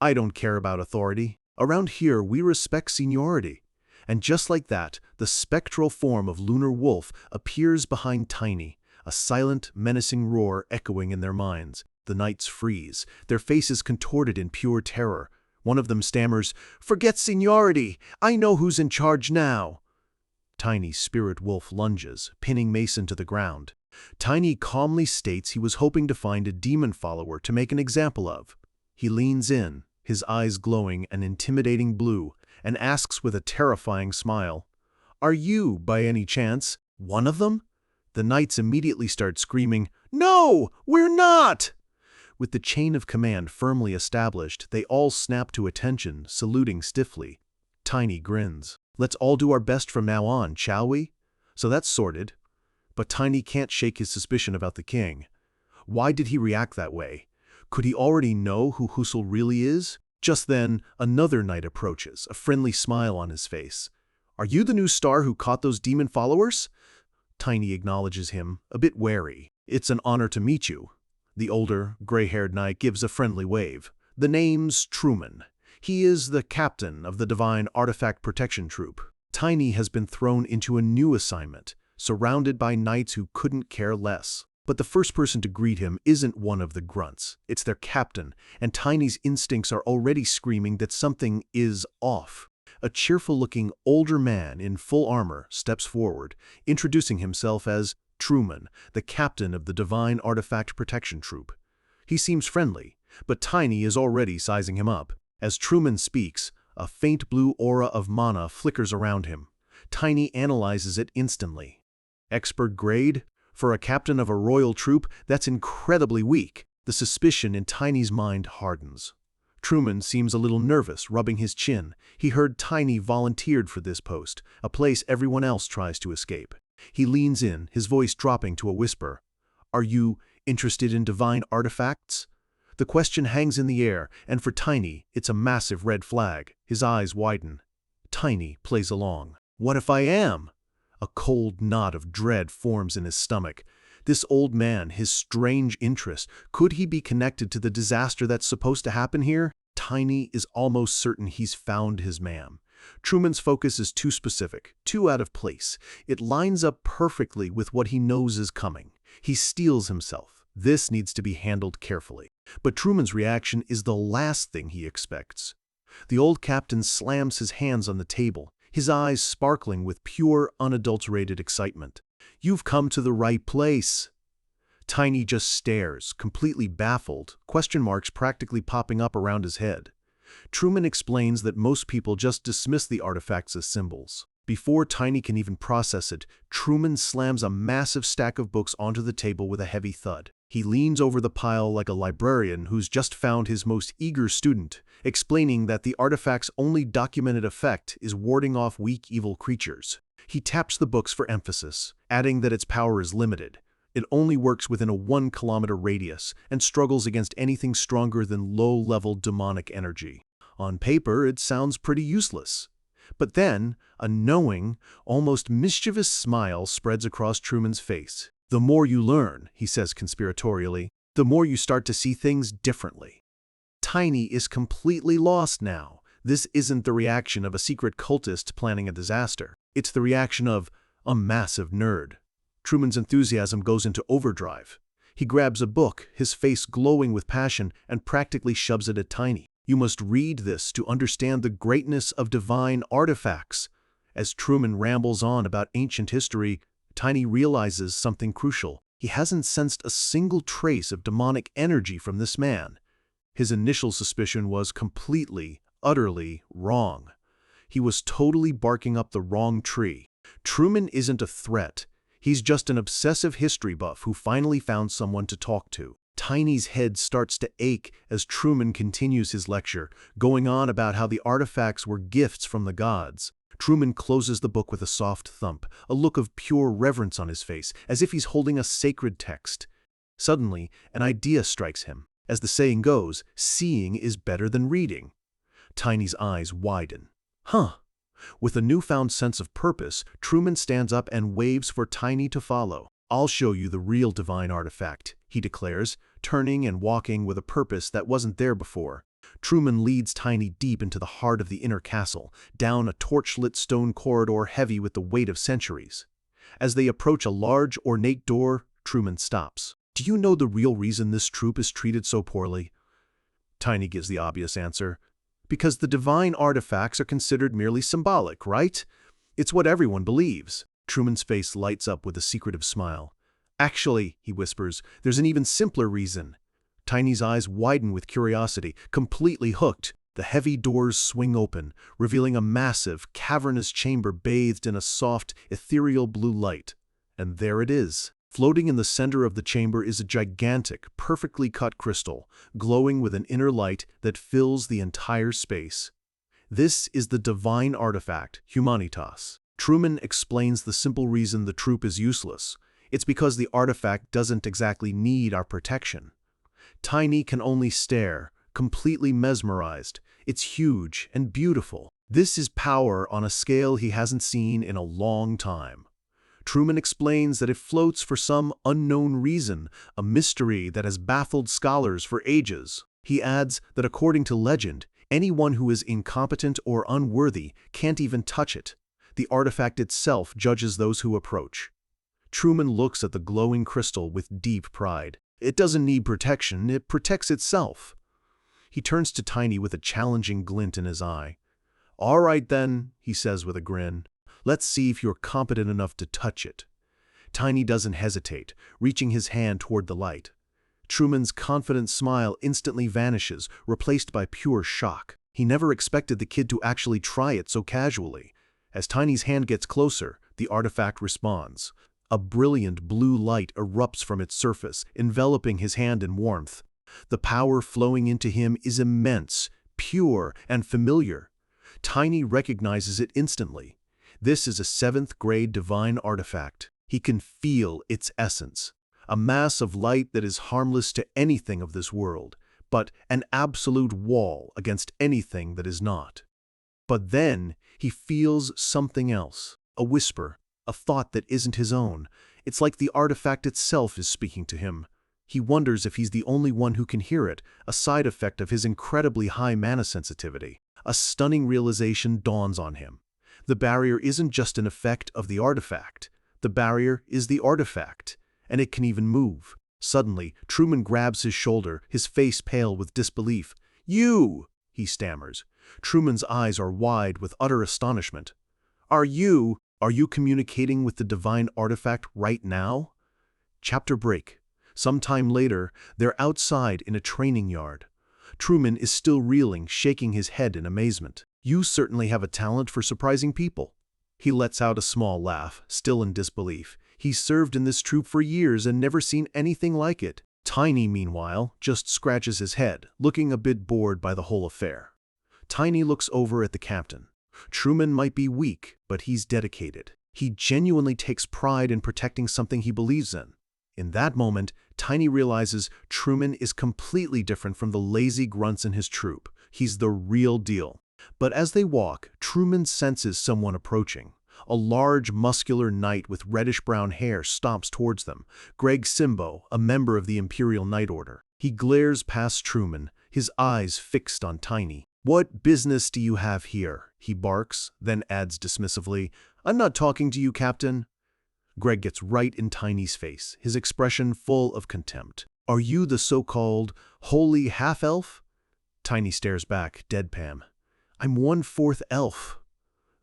I don't care about authority. Around here, we respect seniority. And just like that, the spectral form of Lunar Wolf appears behind Tiny, a silent, menacing roar echoing in their minds. The knights freeze, their faces contorted in pure terror. One of them stammers, "Forget seniority! I know who's in charge now!" Tiny's spirit wolf lunges, pinning Mason to the ground. Tiny calmly states he was hoping to find a demon follower to make an example of. He leans in, his eyes glowing an intimidating blue, and asks with a terrifying smile, "Are you, by any chance, one of them?" The knights immediately start screaming, "No, we're not!" With the chain of command firmly established, they all snap to attention, saluting stiffly. Tiny grins. "Let's all do our best from now on, shall we?" So that's sorted. But Tiny can't shake his suspicion about the king. Why did he react that way? Could he already know who Husel really is? Just then, another knight approaches, a friendly smile on his face. "Are you the new star who caught those demon followers?" Tiny acknowledges him, a bit wary. "It's an honor to meet you." The older, gray-haired knight gives a friendly wave. "The name's Truman. He is the captain of the Divine Artifact Protection Troop." Tiny has been thrown into a new assignment, surrounded by knights who couldn't care less. But the first person to greet him isn't one of the grunts. It's their captain, and Tiny's instincts are already screaming that something is off. A cheerful-looking older man in full armor steps forward, introducing himself as Truman, the captain of the Divine Artifact Protection Troop. He seems friendly, but Tiny is already sizing him up. As Truman speaks, a faint blue aura of mana flickers around him. Tiny analyzes it instantly. Expert grade? For a captain of a royal troop, that's incredibly weak. The suspicion in Tiny's mind hardens. Truman seems a little nervous, rubbing his chin. He heard Tiny volunteered for this post, a place everyone else tries to escape. He leans in, his voice dropping to a whisper. "Are you interested in divine artifacts?" The question hangs in the air, and for Tiny, it's a massive red flag. His eyes widen. Tiny plays along. "What if I am?" A cold knot of dread forms in his stomach. This old man, his strange interest, could he be connected to the disaster that's supposed to happen here? Tiny is almost certain he's found his man. Truman's focus is too specific, too out of place. It lines up perfectly with what he knows is coming. He steels himself. This needs to be handled carefully. But Truman's reaction is the last thing he expects. The old captain slams his hands on the table, his eyes sparkling with pure, unadulterated excitement. "You've come to the right place." Tiny just stares, completely baffled, question marks practically popping up around his head. Truman explains that most people just dismiss the artifacts as symbols. Before Tiny can even process it, Truman slams a massive stack of books onto the table with a heavy thud. He leans over the pile like a librarian who's just found his most eager student, explaining that the artifact's only documented effect is warding off weak evil creatures. He taps the books for emphasis, adding that its power is limited. It only works within a 1-kilometer radius and struggles against anything stronger than low-level demonic energy. On paper, it sounds pretty useless. But then, a knowing, almost mischievous smile spreads across Truman's face. "The more you learn," he says conspiratorially, "the more you start to see things differently." Tiny is completely lost now. This isn't the reaction of a secret cultist planning a disaster. It's the reaction of a massive nerd. Truman's enthusiasm goes into overdrive. He grabs a book, his face glowing with passion, and practically shoves it at Tiny. You must read this to understand the greatness of divine artifacts. As Truman rambles on about ancient history, Tiny realizes something crucial. He hasn't sensed a single trace of demonic energy from this man. His initial suspicion was completely, utterly wrong. He was totally barking up the wrong tree. Truman isn't a threat. He's just an obsessive history buff who finally found someone to talk to. Tiny's head starts to ache as Truman continues his lecture, going on about how the artifacts were gifts from the gods. Truman closes the book with a soft thump, a look of pure reverence on his face, as if he's holding a sacred text. Suddenly, an idea strikes him. As the saying goes, seeing is better than reading. Tiny's eyes widen. Huh. With a newfound sense of purpose, Truman stands up and waves for Tiny to follow. I'll show you the real divine artifact, he declares, turning and walking with a purpose that wasn't there before. Truman leads Tiny deep into the heart of the inner castle, down a torch-lit stone corridor heavy with the weight of centuries. As they approach a large, ornate door, Truman stops. Do you know the real reason this troop is treated so poorly? Tiny gives the obvious answer. Because the divine artifacts are considered merely symbolic, right? It's what everyone believes. Truman's face lights up with a secretive smile. Actually, he whispers, there's an even simpler reason. Tiny's eyes widen with curiosity, completely hooked. The heavy doors swing open, revealing a massive, cavernous chamber bathed in a soft, ethereal blue light. And there it is. Floating in the center of the chamber is a gigantic, perfectly cut crystal, glowing with an inner light that fills the entire space. This is the divine artifact, Humanitas. Truman explains the simple reason the troop is useless. It's because the artifact doesn't exactly need our protection. Tiny can only stare, completely mesmerized. It's huge and beautiful. This is power on a scale he hasn't seen in a long time. Truman explains that it floats for some unknown reason, a mystery that has baffled scholars for ages. He adds that according to legend, anyone who is incompetent or unworthy can't even touch it. The artifact itself judges those who approach. Truman looks at the glowing crystal with deep pride. It doesn't need protection, it protects itself. He turns to Tiny with a challenging glint in his eye. All right then, he says with a grin. Let's see if you're competent enough to touch it. Tiny doesn't hesitate, reaching his hand toward the light. Truman's confident smile instantly vanishes, replaced by pure shock. He never expected the kid to actually try it so casually. As Tiny's hand gets closer, the artifact responds. A brilliant blue light erupts from its surface, enveloping his hand in warmth. The power flowing into him is immense, pure, and familiar. Tiny recognizes it instantly. This is a 7th grade divine artifact. He can feel its essence. A mass of light that is harmless to anything of this world, but an absolute wall against anything that is not. But then he feels something else, a whisper, a thought that isn't his own. It's like the artifact itself is speaking to him. He wonders if he's the only one who can hear it, a side effect of his incredibly high mana sensitivity. A stunning realization dawns on him. The barrier isn't just an effect of the artifact. The barrier is the artifact, and it can even move. Suddenly, Truman grabs his shoulder, his face pale with disbelief. You! He stammers. Truman's eyes are wide with utter astonishment. Are you communicating with the divine artifact right now? Chapter break. Sometime later, they're outside in a training yard. Truman is still reeling, shaking his head in amazement. You certainly have a talent for surprising people. He lets out a small laugh, still in disbelief. He's served in this troop for years and never seen anything like it. Tiny, meanwhile, just scratches his head, looking a bit bored by the whole affair. Tiny looks over at the captain. Truman might be weak, but he's dedicated. He genuinely takes pride in protecting something he believes in. In that moment, Tiny realizes Truman is completely different from the lazy grunts in his troop. He's the real deal. But as they walk, Truman senses someone approaching. A large, muscular knight with reddish-brown hair stomps towards them. Greg Simbo, a member of the Imperial Knight Order. He glares past Truman, his eyes fixed on Tiny. What business do you have here? He barks, then adds dismissively, I'm not talking to you, Captain. Greg gets right in Tiny's face, his expression full of contempt. Are you the so-called holy half-elf? Tiny stares back, deadpan. I'm 1/4 elf.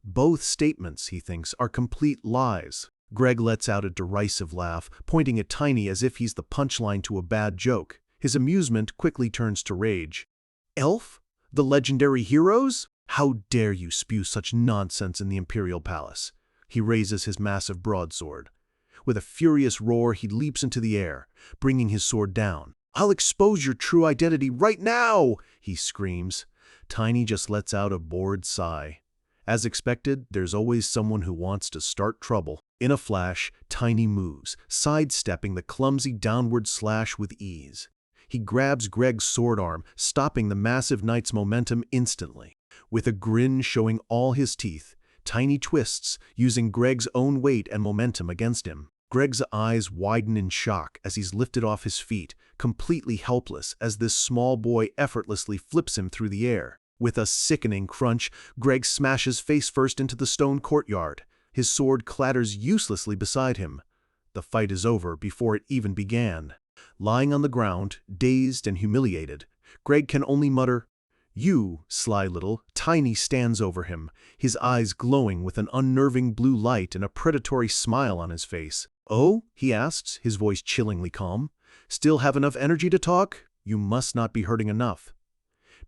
Both statements, he thinks, are complete lies. Greg lets out a derisive laugh, pointing at Tiny as if he's the punchline to a bad joke. His amusement quickly turns to rage. Elf? The legendary heroes? How dare you spew such nonsense in the Imperial Palace? He raises his massive broadsword. With a furious roar, he leaps into the air, bringing his sword down. I'll expose your true identity right now, he screams. Tiny just lets out a bored sigh. As expected, there's always someone who wants to start trouble. In a flash, Tiny moves, sidestepping the clumsy downward slash with ease. He grabs Greg's sword arm, stopping the massive knight's momentum instantly. With a grin showing all his teeth, Tiny twists, using Greg's own weight and momentum against him. Greg's eyes widen in shock as he's lifted off his feet, completely helpless as this small boy effortlessly flips him through the air. With a sickening crunch, Greg smashes face first into the stone courtyard. His sword clatters uselessly beside him. The fight is over before it even began. Lying on the ground, dazed and humiliated, Greg can only mutter, "You, sly little." Tiny stands over him, his eyes glowing with an unnerving blue light and a predatory smile on his face. "Oh?" he asks, his voice chillingly calm. "Still have enough energy to talk? You must not be hurting enough."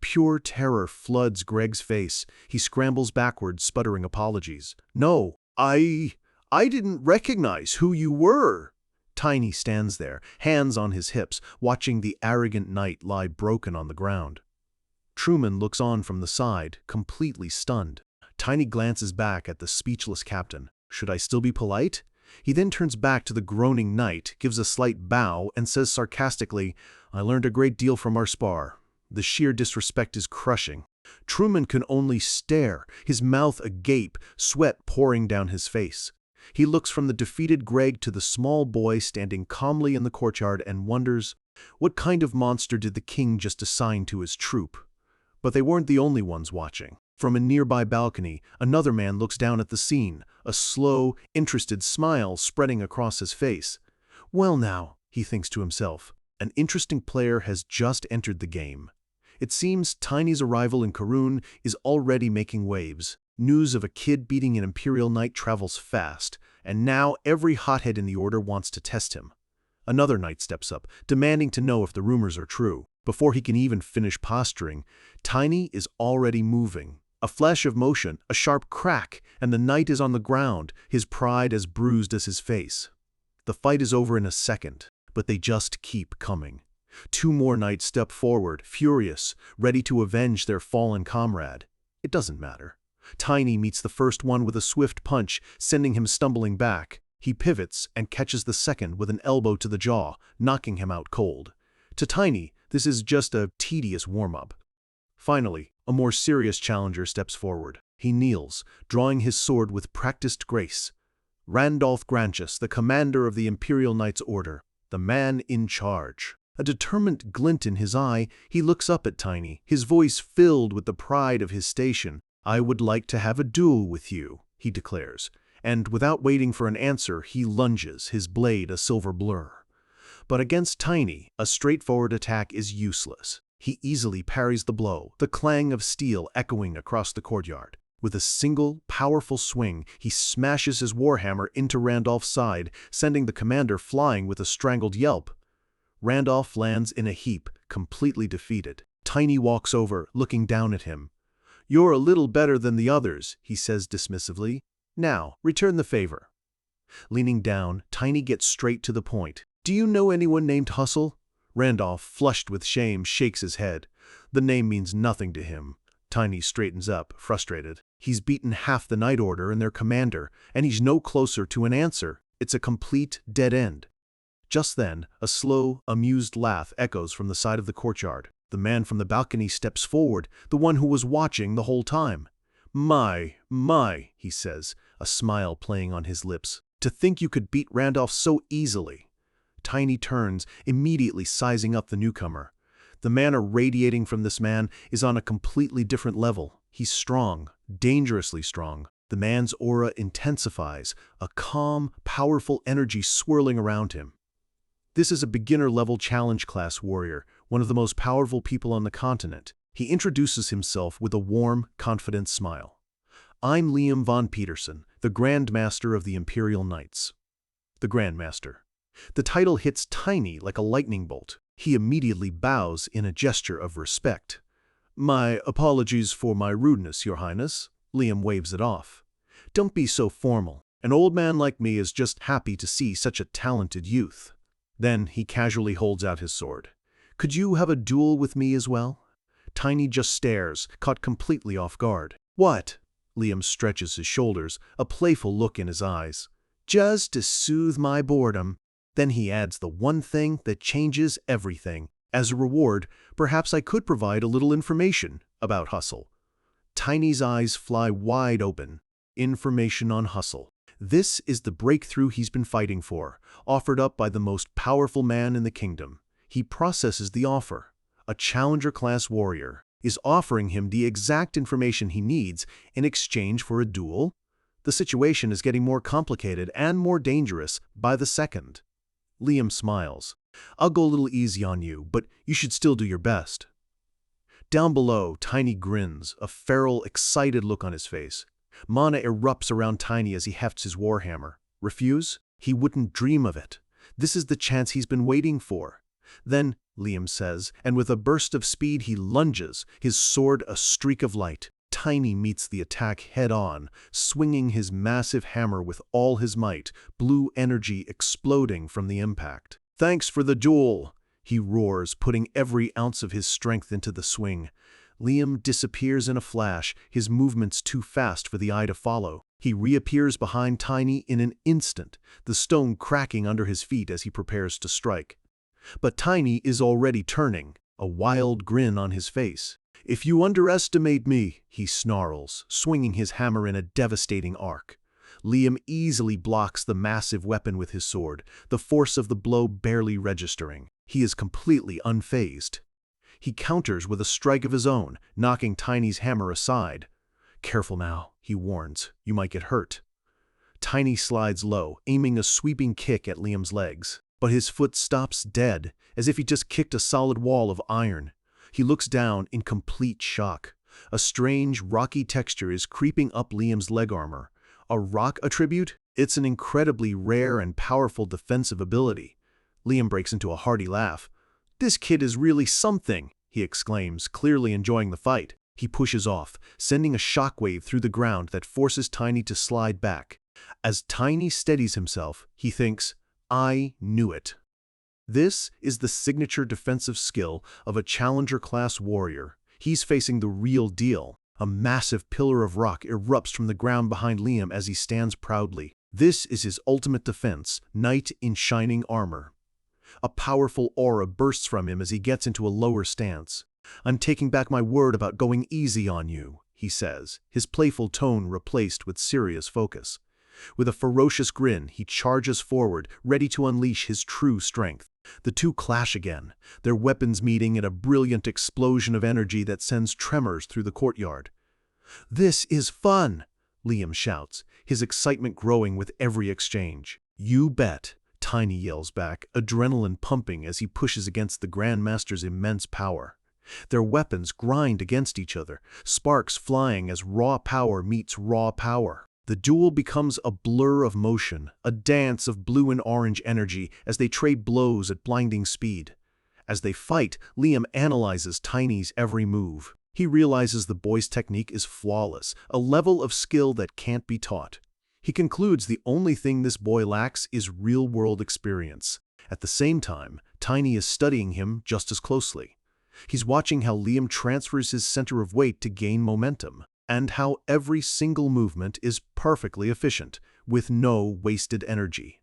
Pure terror floods Greg's face. He scrambles backwards, sputtering apologies. "No, I didn't recognize who you were." Tiny stands there, hands on his hips, watching the arrogant knight lie broken on the ground. Truman looks on from the side, completely stunned. Tiny glances back at the speechless captain. Should I still be polite? He then turns back to the groaning knight, gives a slight bow, and says sarcastically, "I learned a great deal from our spar." The sheer disrespect is crushing. Truman can only stare, his mouth agape, sweat pouring down his face. He looks from the defeated Greg to the small boy standing calmly in the courtyard and wonders, what kind of monster did the king just assign to his troop? But they weren't the only ones watching. From a nearby balcony, another man looks down at the scene, a slow, interested smile spreading across his face. Well now, he thinks to himself, an interesting player has just entered the game. It seems Tiny's arrival in Karun is already making waves. News of a kid beating an Imperial Knight travels fast, and now every hothead in the order wants to test him. Another knight steps up, demanding to know if the rumors are true. Before he can even finish posturing, Tiny is already moving. A flash of motion, a sharp crack, and the knight is on the ground, his pride as bruised as his face. The fight is over in a second, but they just keep coming. Two more knights step forward, furious, ready to avenge their fallen comrade. It doesn't matter. Tiny meets the first one with a swift punch, sending him stumbling back. He pivots and catches the second with an elbow to the jaw, knocking him out cold. To Tiny, this is just a tedious warm-up. Finally, a more serious challenger steps forward. He kneels, drawing his sword with practiced grace. Randolph Granchus, the commander of the Imperial Knights Order, the man in charge. A determined glint in his eye, he looks up at Tiny, his voice filled with the pride of his station. "I would like to have a duel with you," he declares, and without waiting for an answer, he lunges, his blade a silver blur. But against Tiny, a straightforward attack is useless. He easily parries the blow, the clang of steel echoing across the courtyard. With a single, powerful swing, he smashes his warhammer into Randolph's side, sending the commander flying with a strangled yelp. Randolph lands in a heap, completely defeated. Tiny walks over, looking down at him. "You're a little better than the others," he says dismissively. "Now, return the favor." Leaning down, Tiny gets straight to the point. "Do you know anyone named Hustle?" Randolph, flushed with shame, shakes his head. The name means nothing to him. Tiny straightens up, frustrated. He's beaten half the Knight Order and their commander, and he's no closer to an answer. It's a complete dead end. Just then, a slow, amused laugh echoes from the side of the courtyard. The man from the balcony steps forward, the one who was watching the whole time. My, he says, a smile playing on his lips. "To think you could beat Randolph so easily." Tiny turns, immediately sizing up the newcomer. The manner radiating from this man is on a completely different level. He's strong, dangerously strong. The man's aura intensifies, a calm, powerful energy swirling around him. This is a beginner-level challenge class warrior, one of the most powerful people on the continent. He introduces himself with a warm, confident smile. "I'm Liam von Peterson, the Grand Master of the Imperial Knights." The Grand Master. The title hits Tiny like a lightning bolt. He immediately bows in a gesture of respect. "My apologies for my rudeness, Your Highness." Liam waves it off. "Don't be so formal. An old man like me is just happy to see such a talented youth." Then he casually holds out his sword. "Could you have a duel with me as well?" Tiny just stares, caught completely off guard. "What?" Liam stretches his shoulders, a playful look in his eyes. "Just to soothe my boredom." Then he adds the one thing that changes everything. "As a reward, perhaps I could provide a little information about Hustle." Tiny's eyes fly wide open. Information on Hustle. This is the breakthrough he's been fighting for, offered up by the most powerful man in the kingdom. He processes the offer. A challenger-class warrior is offering him the exact information he needs in exchange for a duel. The situation is getting more complicated and more dangerous by the second. Liam smiles. "I'll go a little easy on you, but you should still do your best." Down below, Tiny grins, a feral, excited look on his face. Mana erupts around Tiny as he hefts his warhammer. Refuse? He wouldn't dream of it. This is the chance he's been waiting for. "Then," Liam says, and with a burst of speed he lunges, his sword a streak of light. Tiny meets the attack head-on, swinging his massive hammer with all his might, blue energy exploding from the impact. "Thanks for the duel," he roars, putting every ounce of his strength into the swing. Liam disappears in a flash, his movements too fast for the eye to follow. He reappears behind Tiny in an instant, the stone cracking under his feet as he prepares to strike. But Tiny is already turning, a wild grin on his face. "If you underestimate me," he snarls, swinging his hammer in a devastating arc. Liam easily blocks the massive weapon with his sword, the force of the blow barely registering. He is completely unfazed. He counters with a strike of his own, knocking Tiny's hammer aside. "Careful now," he warns. "You might get hurt." Tiny slides low, aiming a sweeping kick at Liam's legs. But his foot stops dead, as if he just kicked a solid wall of iron. He looks down in complete shock. A strange, rocky texture is creeping up Liam's leg armor. A rock attribute? It's an incredibly rare and powerful defensive ability. Liam breaks into a hearty laugh. "This kid is really something," he exclaims, clearly enjoying the fight. He pushes off, sending a shockwave through the ground that forces Tiny to slide back. As Tiny steadies himself, he thinks, "I knew it." This is the signature defensive skill of a challenger-class warrior. He's facing the real deal. A massive pillar of rock erupts from the ground behind Liam as he stands proudly. This is his ultimate defense, knight in shining armor. A powerful aura bursts from him as he gets into a lower stance. "I'm taking back my word about going easy on you," he says, his playful tone replaced with serious focus. With a ferocious grin, he charges forward, ready to unleash his true strength. The two clash again, their weapons meeting in a brilliant explosion of energy that sends tremors through the courtyard. "This is fun!" Liam shouts, his excitement growing with every exchange. "You bet," Tiny yells back, adrenaline pumping as he pushes against the Grandmaster's immense power. Their weapons grind against each other, sparks flying as raw power meets raw power. The duel becomes a blur of motion, a dance of blue and orange energy as they trade blows at blinding speed. As they fight, Liam analyzes Tiny's every move. He realizes the boy's technique is flawless, a level of skill that can't be taught. He concludes the only thing this boy lacks is real-world experience. At the same time, Tiny is studying him just as closely. He's watching how Liam transfers his center of weight to gain momentum, and how every single movement is perfectly efficient, with no wasted energy.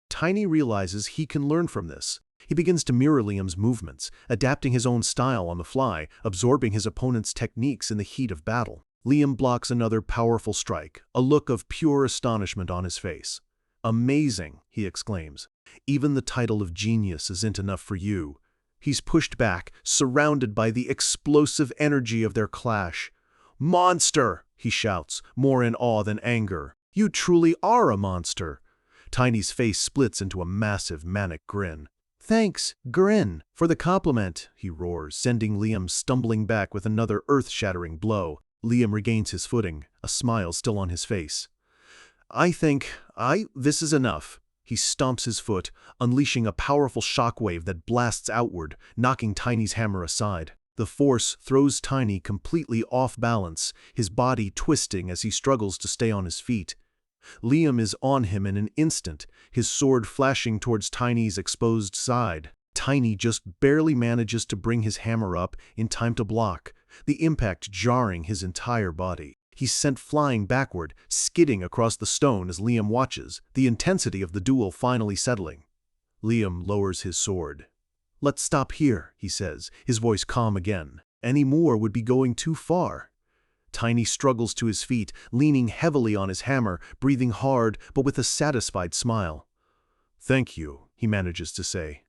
Tiny realizes he can learn from this. He begins to mirror Liam's movements, adapting his own style on the fly, absorbing his opponent's techniques in the heat of battle. Liam blocks another powerful strike, a look of pure astonishment on his face. "Amazing," he exclaims. "Even the title of genius isn't enough for you." He's pushed back, surrounded by the explosive energy of their clash. "Monster!" he shouts, more in awe than anger. You truly are a monster. Tiny's face splits into a massive, manic grin. Thanks, Grin, for the compliment, he roars, sending Liam stumbling back with another earth-shattering blow. Liam regains his footing, a smile still on his face. This is enough. He stomps his foot, unleashing a powerful shockwave that blasts outward, knocking Tiny's hammer aside. The force throws Tiny completely off balance, his body twisting as he struggles to stay on his feet. Liam is on him in an instant, his sword flashing towards Tiny's exposed side. Tiny just barely manages to bring his hammer up in time to block, the impact jarring his entire body. He's sent flying backward, skidding across the stone as Liam watches, the intensity of the duel finally settling. Liam lowers his sword. Let's stop here, he says, his voice calm again. Any more would be going too far. Tiny struggles to his feet, leaning heavily on his hammer, breathing hard but with a satisfied smile. Thank you, he manages to say.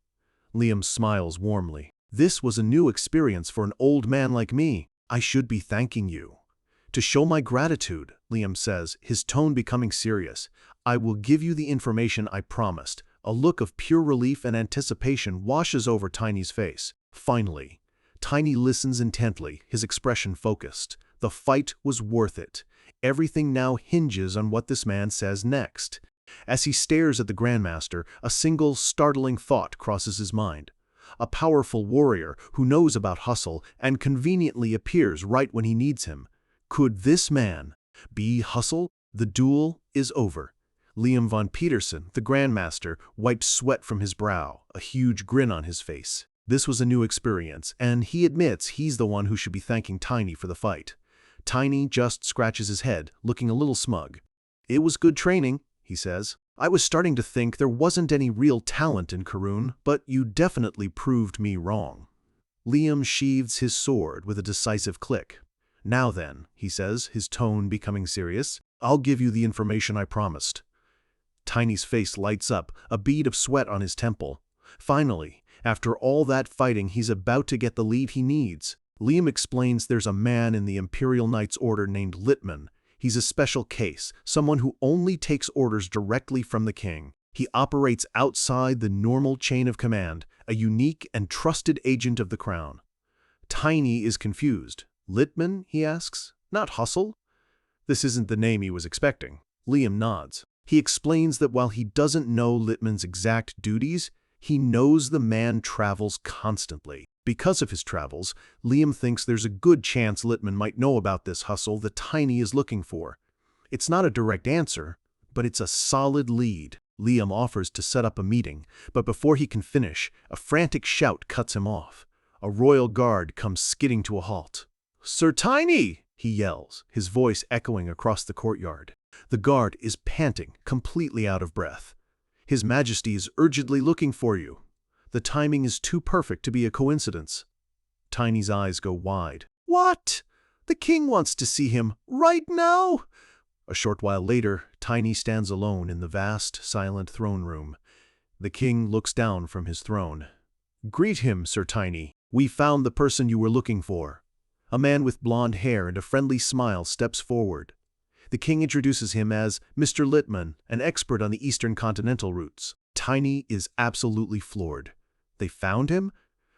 Liam smiles warmly. This was a new experience for an old man like me. I should be thanking you. To show my gratitude, Liam says, his tone becoming serious, I will give you the information I promised. A look of pure relief and anticipation washes over Tiny's face. Finally, Tiny listens intently, his expression focused. The fight was worth it. Everything now hinges on what this man says next. As he stares at the Grandmaster, a single startling thought crosses his mind. A powerful warrior who knows about hustle and conveniently appears right when he needs him. Could this man be Hustle? The duel is over. Liam von Petersen, the Grandmaster, wipes sweat from his brow, a huge grin on his face. This was a new experience, and he admits he's the one who should be thanking Tiny for the fight. Tiny just scratches his head, looking a little smug. It was good training, he says. I was starting to think there wasn't any real talent in Karun, but you definitely proved me wrong. Liam sheathes his sword with a decisive click. Now then, he says, his tone becoming serious, I'll give you the information I promised. Tiny's face lights up, a bead of sweat on his temple. Finally, after all that fighting, he's about to get the lead he needs. Liam explains there's a man in the Imperial Knights Order named Littman. He's a special case, someone who only takes orders directly from the king. He operates outside the normal chain of command, a unique and trusted agent of the crown. Tiny is confused. Littman, he asks. Not Hustle? This isn't the name he was expecting. Liam nods. He explains that while he doesn't know Littman's exact duties, he knows the man travels constantly. Because of his travels, Liam thinks there's a good chance Littman might know about this Hustle that Tiny is looking for. It's not a direct answer, but it's a solid lead. Liam offers to set up a meeting, but before he can finish, a frantic shout cuts him off. A royal guard comes skidding to a halt. Sir Tiny, he yells, his voice echoing across the courtyard. The guard is panting, completely out of breath. His Majesty is urgently looking for you. The timing is too perfect to be a coincidence. Tiny's eyes go wide. What? The king wants to see him right now? A short while later, Tiny stands alone in the vast, silent throne room. The king looks down from his throne. Greet him, Sir Tiny. We found the person you were looking for. A man with blonde hair and a friendly smile steps forward. The king introduces him as Mr. Littman, an expert on the Eastern Continental routes. Tiny is absolutely floored. They found him?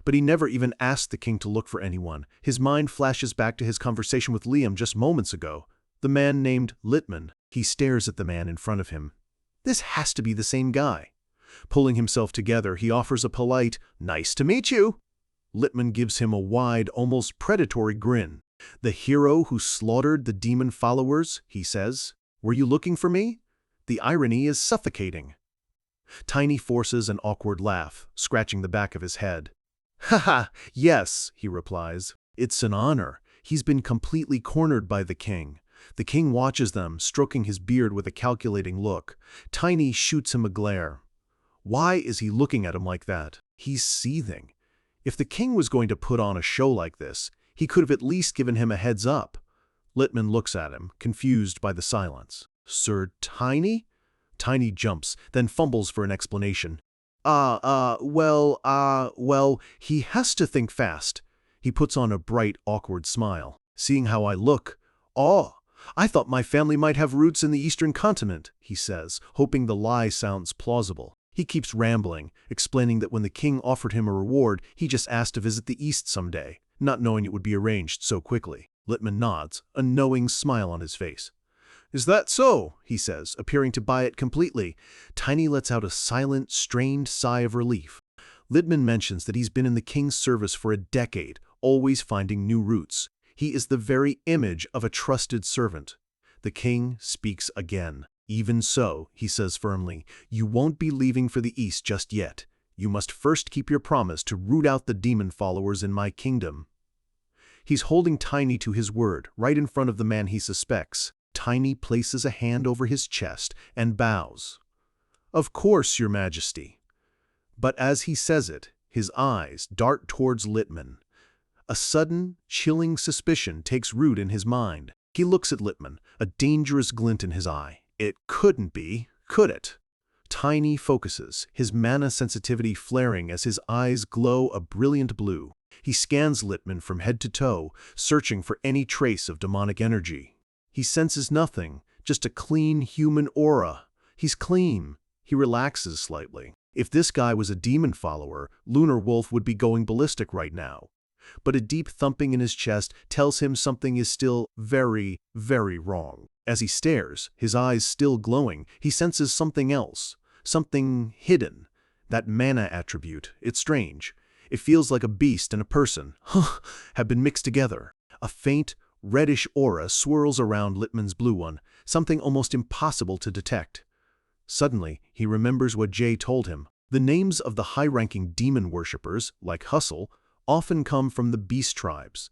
But he never even asked the king to look for anyone. His mind flashes back to his conversation with Liam just moments ago. The man named Littman. He stares at the man in front of him. This has to be the same guy. Pulling himself together, he offers a polite, "Nice to meet you." Littman gives him a wide, almost predatory grin. The hero who slaughtered the demon followers, he says. Were you looking for me? The irony is suffocating. Tiny forces an awkward laugh, scratching the back of his head. Haha, yes, he replies. It's an honor. He's been completely cornered by the king. The king watches them, stroking his beard with a calculating look. Tiny shoots him a glare. Why is he looking at him like that? He's seething. If the king was going to put on a show like this, he could have at least given him a heads up. Littman looks at him, confused by the silence. Sir Tiny? Tiny jumps, then fumbles for an explanation. Well, he has to think fast. He puts on a bright, awkward smile. Seeing how I look, I thought my family might have roots in the Eastern continent, he says, hoping the lie sounds plausible. He keeps rambling, explaining that when the king offered him a reward, he just asked to visit the East someday, not knowing it would be arranged so quickly. Littman nods, a knowing smile on his face. Is that so? He says, appearing to buy it completely. Tiny lets out a silent, strained sigh of relief. Littman mentions that he's been in the king's service for a decade, always finding new routes. He is the very image of a trusted servant. The king speaks again. Even so, he says firmly, you won't be leaving for the East just yet. You must first keep your promise to root out the demon followers in my kingdom. He's holding Tiny to his word, right in front of the man he suspects. Tiny places a hand over his chest and bows. Of course, Your Majesty. But as he says it, his eyes dart towards Littman. A sudden, chilling suspicion takes root in his mind. He looks at Littman, a dangerous glint in his eye. It couldn't be, could it? Tiny focuses, his mana sensitivity flaring as his eyes glow a brilliant blue. He scans Littman from head to toe, searching for any trace of demonic energy. He senses nothing, just a clean human aura. He's clean. He relaxes slightly. If this guy was a demon follower, Lunar Wolf would be going ballistic right now. But a deep thumping in his chest tells him something is still very, very wrong. As he stares, his eyes still glowing, he senses something else, something hidden. That mana attribute, it's strange. It feels like a beast and a person, have been mixed together. A faint, reddish aura swirls around Littman's blue one, something almost impossible to detect. Suddenly, he remembers what Jay told him. The names of the high-ranking demon worshippers, like Hustle, often come from the beast tribes.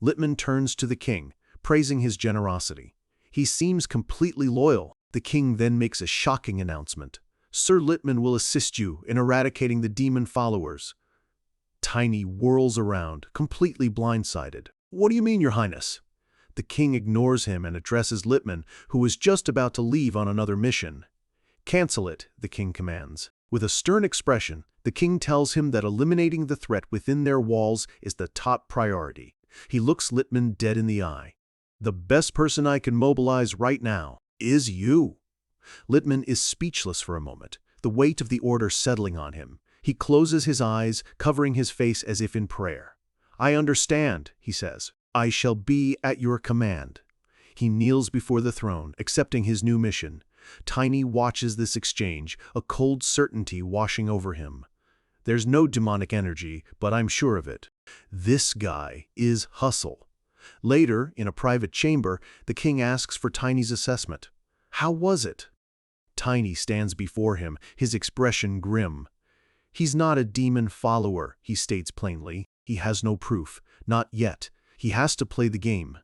Littman turns to the king, praising his generosity. He seems completely loyal. The king then makes a shocking announcement. Sir Littman will assist you in eradicating the demon followers. Tiny whirls around, completely blindsided. What do you mean, Your Highness? The king ignores him and addresses Littman, who was just about to leave on another mission. Cancel it, the king commands. With a stern expression, the king tells him that eliminating the threat within their walls is the top priority. He looks Littman dead in the eye. The best person I can mobilize right now is you. Littman is speechless for a moment, the weight of the order settling on him. He closes his eyes, covering his face as if in prayer. I understand, he says. I shall be at your command. He kneels before the throne, accepting his new mission. Tiny watches this exchange, a cold certainty washing over him. There's no demonic energy, but I'm sure of it. This guy is Hustle. Later, in a private chamber, the king asks for Tiny's assessment. How was it? Tiny stands before him, his expression grim. He's not a demon follower, he states plainly. He has no proof. Not yet. He has to play the game.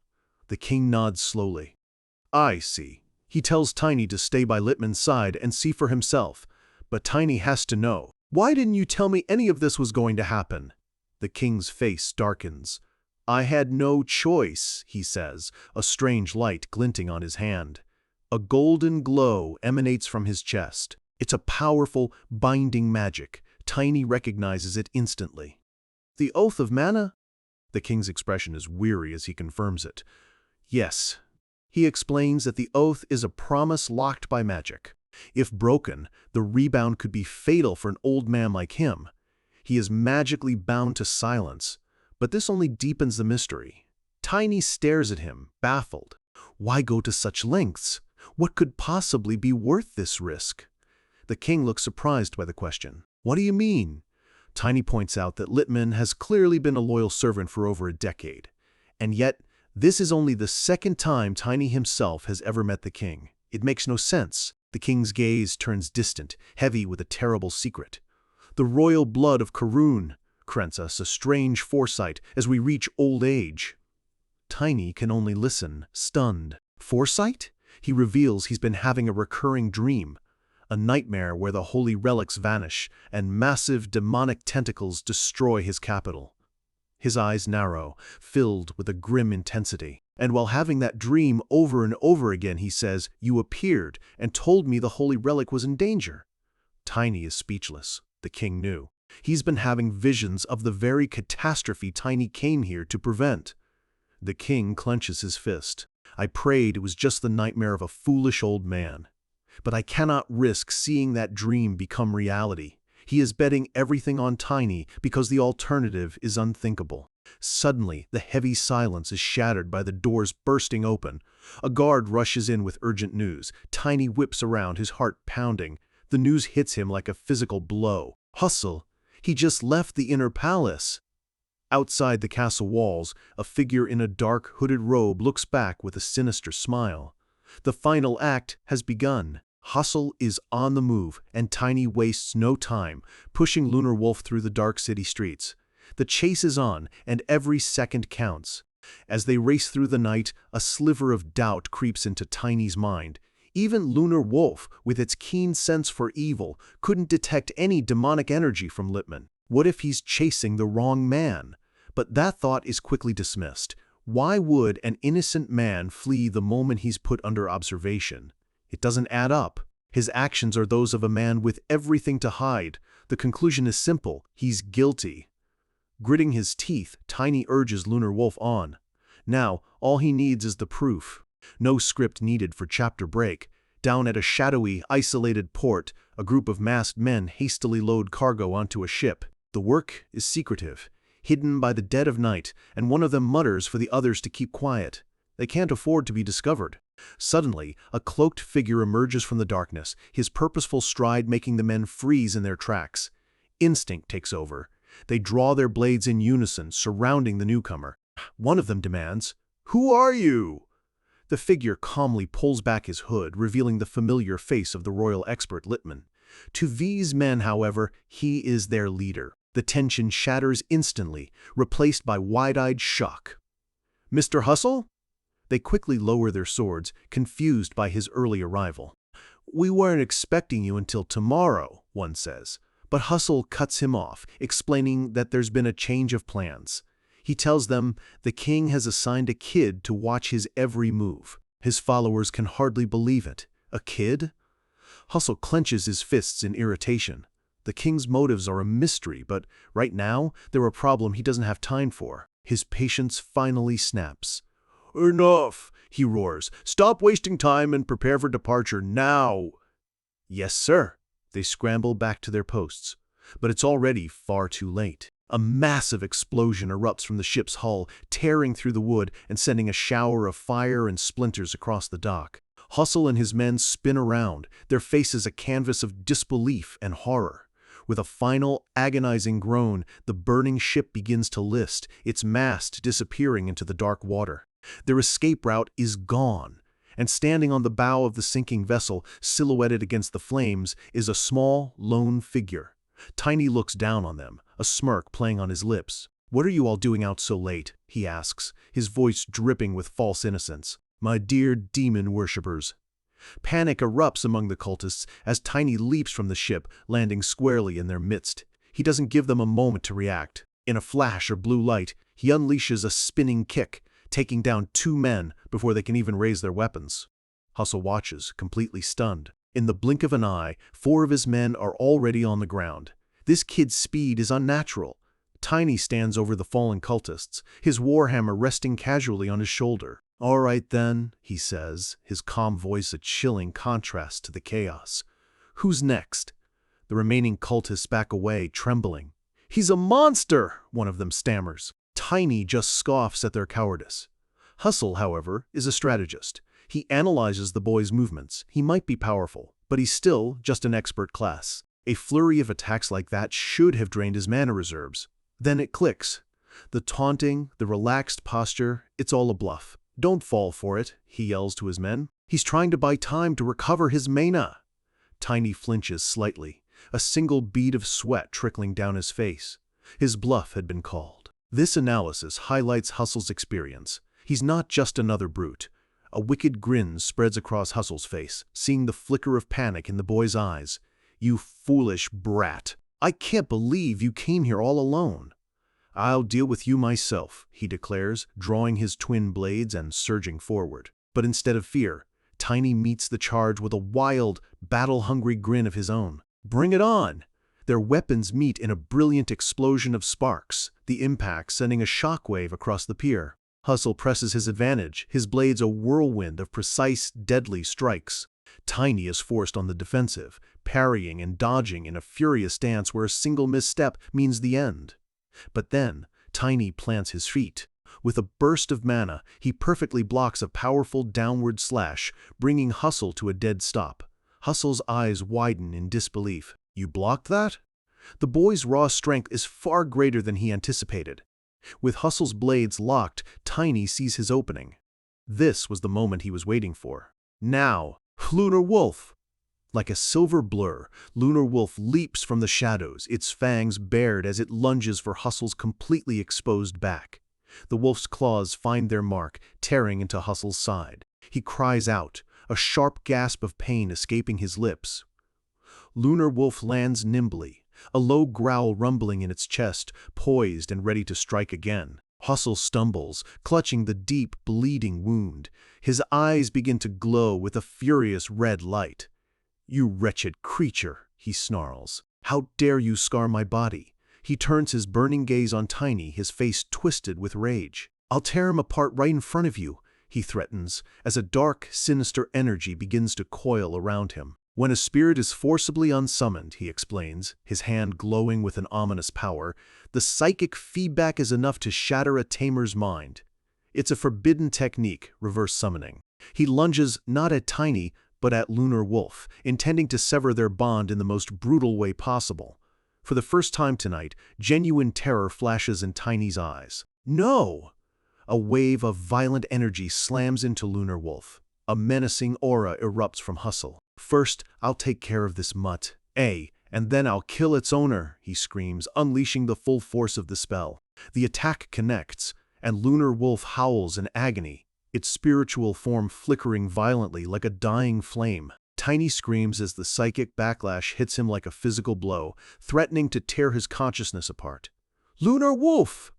The king nods slowly. I see. He tells Tiny to stay by Littman's side and see for himself. But Tiny has to know. Why didn't you tell me any of this was going to happen? The king's face darkens. I had no choice, he says, a strange light glinting on his hand. A golden glow emanates from his chest. It's a powerful, binding magic. Tiny recognizes it instantly. The Oath of Mana? The king's expression is weary as he confirms it. Yes. He explains that the oath is a promise locked by magic. If broken, the rebound could be fatal for an old man like him. He is magically bound to silence, but this only deepens the mystery. Tiny stares at him, baffled. Why go to such lengths? What could possibly be worth this risk? The king looks surprised by the question. What do you mean? Tiny points out that Littman has clearly been a loyal servant for over a decade. And yet, this is only the second time Tiny himself has ever met the king. It makes no sense. The king's gaze turns distant, heavy with a terrible secret. The royal blood of Karun grants us a strange foresight as we reach old age. Tiny can only listen, stunned. Foresight? He reveals he's been having a recurring dream. A nightmare where the holy relics vanish and massive demonic tentacles destroy his capital. His eyes narrow, filled with a grim intensity. And while having that dream over and over again, he says, "You appeared and told me the holy relic was in danger." Tiny is speechless. The king knew. He's been having visions of the very catastrophe Tiny came here to prevent. The king clenches his fist. I prayed it was just the nightmare of a foolish old man. But I cannot risk seeing that dream become reality. He is betting everything on Tiny because the alternative is unthinkable. Suddenly, the heavy silence is shattered by the doors bursting open. A guard rushes in with urgent news. Tiny whips around, his heart pounding. The news hits him like a physical blow. Hustle! He just left the inner palace. Outside the castle walls, a figure in a dark, hooded robe looks back with a sinister smile. The final act has begun. Hustle is on the move, and Tiny wastes no time, pushing Lunar Wolf through the dark city streets. The chase is on, and every second counts. As they race through the night, a sliver of doubt creeps into Tiny's mind. Even Lunar Wolf, with its keen sense for evil, couldn't detect any demonic energy from Lipman. What if he's chasing the wrong man? But that thought is quickly dismissed. Why would an innocent man flee the moment he's put under observation? It doesn't add up. His actions are those of a man with everything to hide. The conclusion is simple. He's guilty. Gritting his teeth, Tiny urges Lunar Wolf on. Now, all he needs is the proof. No script needed for chapter break. Down at a shadowy, isolated port, a group of masked men hastily load cargo onto a ship. The work is secretive, hidden by the dead of night, and one of them mutters for the others to keep quiet. They can't afford to be discovered. Suddenly, a cloaked figure emerges from the darkness, his purposeful stride making the men freeze in their tracks. Instinct takes over. They draw their blades in unison, surrounding the newcomer. One of them demands, "Who are you?" The figure calmly pulls back his hood, revealing the familiar face of the royal expert Littman. To these men, however, he is their leader. The tension shatters instantly, replaced by wide-eyed shock. "Mr. Hustle?" They quickly lower their swords, confused by his early arrival. "We weren't expecting you until tomorrow," one says. But Hustle cuts him off, explaining that there's been a change of plans. He tells them the king has assigned a kid to watch his every move. His followers can hardly believe it. A kid? Hustle clenches his fists in irritation. The king's motives are a mystery, but right now, they're a problem he doesn't have time for. His patience finally snaps. "Enough!" he roars. "Stop wasting time and prepare for departure now!" "Yes, sir." They scramble back to their posts. But it's already far too late. A massive explosion erupts from the ship's hull, tearing through the wood and sending a shower of fire and splinters across the dock. Hustle and his men spin around, their faces a canvas of disbelief and horror. With a final, agonizing groan, the burning ship begins to list, its mast disappearing into the dark water. Their escape route is gone, and standing on the bow of the sinking vessel, silhouetted against the flames, is a small, lone figure. Tiny looks down on them, a smirk playing on his lips. "What are you all doing out so late?" he asks, his voice dripping with false innocence. "My dear demon worshippers." Panic erupts among the cultists as Tiny leaps from the ship, landing squarely in their midst. He doesn't give them a moment to react. In a flash of blue light, he unleashes a spinning kick, taking down 2 men before they can even raise their weapons. Hustle watches, completely stunned. In the blink of an eye, 4 of his men are already on the ground. This kid's speed is unnatural. Tiny stands over the fallen cultists, his warhammer resting casually on his shoulder. "All right then," he says, his calm voice a chilling contrast to the chaos. "Who's next?" The remaining cultists back away, trembling. "He's a monster!" one of them stammers. Tiny just scoffs at their cowardice. Hustle, however, is a strategist. He analyzes the boy's movements. He might be powerful, but he's still just an expert class. A flurry of attacks like that should have drained his mana reserves. Then it clicks. The taunting, the relaxed posture, it's all a bluff. "Don't fall for it," he yells to his men. "He's trying to buy time to recover his mana." Tiny flinches slightly, a single bead of sweat trickling down his face. His bluff had been called. This analysis highlights Hustle's experience. He's not just another brute. A wicked grin spreads across Hustle's face, seeing the flicker of panic in the boy's eyes. "You foolish brat. I can't believe you came here all alone." "I'll deal with you myself," he declares, drawing his twin blades and surging forward. But instead of fear, Tiny meets the charge with a wild, battle-hungry grin of his own. "Bring it on!" Their weapons meet in a brilliant explosion of sparks, the impact sending a shockwave across the pier. Hustle presses his advantage, his blades a whirlwind of precise, deadly strikes. Tiny is forced on the defensive, parrying and dodging in a furious dance where a single misstep means the end. But then, Tiny plants his feet. With a burst of mana, he perfectly blocks a powerful downward slash, bringing Hustle to a dead stop. Hustle's eyes widen in disbelief. "You blocked that?" The boy's raw strength is far greater than he anticipated. With Hustle's blades locked, Tiny sees his opening. This was the moment he was waiting for. Now, Lunar Wolf! Like a silver blur, Lunar Wolf leaps from the shadows, its fangs bared as it lunges for Hustle's completely exposed back. The wolf's claws find their mark, tearing into Hustle's side. He cries out, a sharp gasp of pain escaping his lips. Lunar Wolf lands nimbly, a low growl rumbling in its chest, poised and ready to strike again. Hustle stumbles, clutching the deep, bleeding wound. His eyes begin to glow with a furious red light. "You wretched creature," he snarls. "How dare you scar my body?" He turns his burning gaze on Tiny, his face twisted with rage. "I'll tear him apart right in front of you," he threatens, as a dark, sinister energy begins to coil around him. "When a spirit is forcibly unsummoned," he explains, his hand glowing with an ominous power, "the psychic feedback is enough to shatter a tamer's mind. It's a forbidden technique, reverse summoning." He lunges not at Tiny, but at Lunar Wolf, intending to sever their bond in the most brutal way possible. For the first time tonight, genuine terror flashes in Tiny's eyes. "No!" A wave of violent energy slams into Lunar Wolf. A menacing aura erupts from Hustle. "First, I'll take care of this mutt, and then I'll kill its owner," he screams, unleashing the full force of the spell. The attack connects, and Lunar Wolf howls in agony, its spiritual form flickering violently like a dying flame. Tiny screams as the psychic backlash hits him like a physical blow, threatening to tear his consciousness apart. "Lunar Wolf!"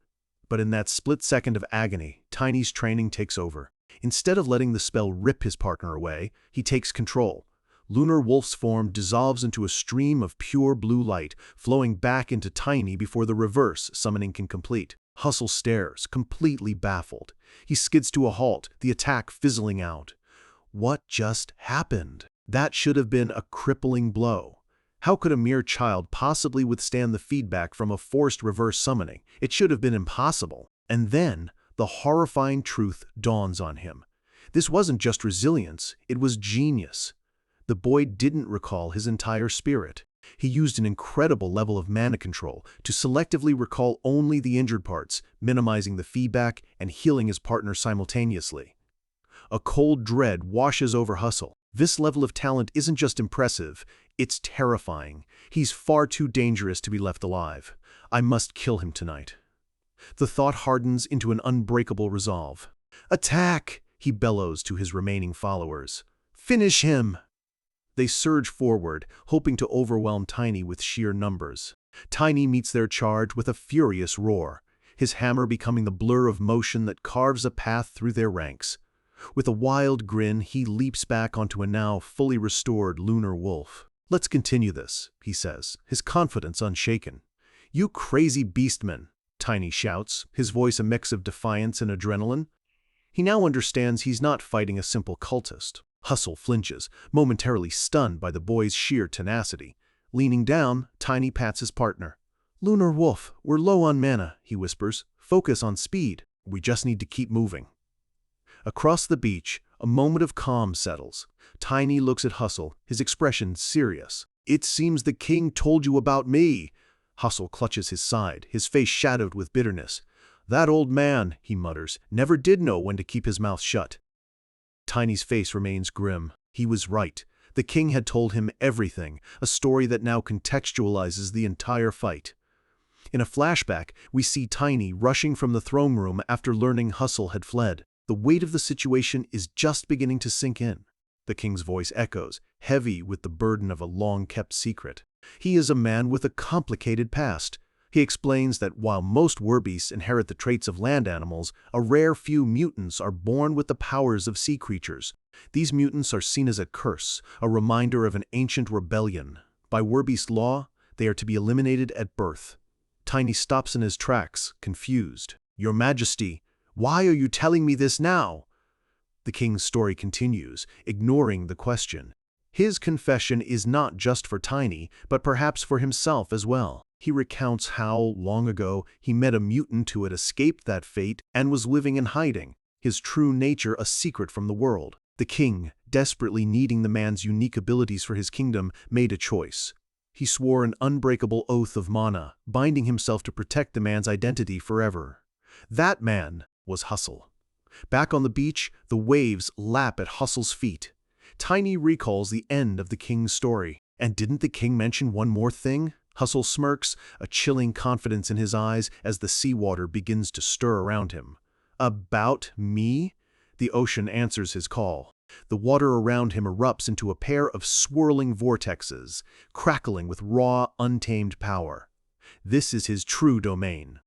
But in that split second of agony, Tiny's training takes over. Instead of letting the spell rip his partner away, he takes control. Lunar Wolf's form dissolves into a stream of pure blue light, flowing back into Tiny before the reverse summoning can complete. Hustle stares, completely baffled. He skids to a halt, the attack fizzling out. What just happened? That should have been a crippling blow. How could a mere child possibly withstand the feedback from a forced reverse summoning? It should have been impossible. And then, the horrifying truth dawns on him. This wasn't just resilience, it was genius. The boy didn't recall his entire spirit. He used an incredible level of mana control to selectively recall only the injured parts, minimizing the feedback and healing his partner simultaneously. A cold dread washes over Hustle. This level of talent isn't just impressive, it's terrifying. He's far too dangerous to be left alive. I must kill him tonight. The thought hardens into an unbreakable resolve. "Attack!" he bellows to his remaining followers. "Finish him!" They surge forward, hoping to overwhelm Tiny with sheer numbers. Tiny meets their charge with a furious roar, his hammer becoming the blur of motion that carves a path through their ranks. With a wild grin, he leaps back onto a now fully restored Lunar Wolf. "Let's continue this," he says, his confidence unshaken. "You crazy beastman," Tiny shouts, his voice a mix of defiance and adrenaline. He now understands he's not fighting a simple cultist. Hustle flinches, momentarily stunned by the boy's sheer tenacity. Leaning down, Tiny pats his partner. "Lunar Wolf, we're low on mana," he whispers. "Focus on speed. We just need to keep moving." Across the beach, a moment of calm settles. Tiny looks at Hustle, his expression serious. "It seems the king told you about me." Hustle clutches his side, his face shadowed with bitterness. "That old man," he mutters, "never did know when to keep his mouth shut." Tiny's face remains grim. He was right. The king had told him everything, a story that now contextualizes the entire fight. In a flashback, we see Tiny rushing from the throne room after learning Hustle had fled. The weight of the situation is just beginning to sink in. The king's voice echoes, heavy with the burden of a long-kept secret. He is a man with a complicated past. He explains that while most werbeasts inherit the traits of land animals, a rare few mutants are born with the powers of sea creatures. These mutants are seen as a curse, a reminder of an ancient rebellion. By werbeast law, they are to be eliminated at birth. Tiny stops in his tracks, confused. "Your Majesty, Why are you telling me this now? The king's story continues, ignoring the question. His confession is not just for Tiny, but perhaps for himself as well. He recounts how, long ago, he met a mutant who had escaped that fate and was living in hiding, his true nature a secret from the world. The king, desperately needing the man's unique abilities for his kingdom, made a choice. He swore an unbreakable oath of mana, binding himself to protect the man's identity forever. That man was Hustle. Back on the beach, the waves lap at Hustle's feet. Tiny recalls the end of the king's story. And didn't the king mention one more thing? Hustle smirks, a chilling confidence in his eyes as the seawater begins to stir around him. About me? The ocean answers his call. The water around him erupts into a pair of swirling vortexes, crackling with raw, untamed power. This is his true domain.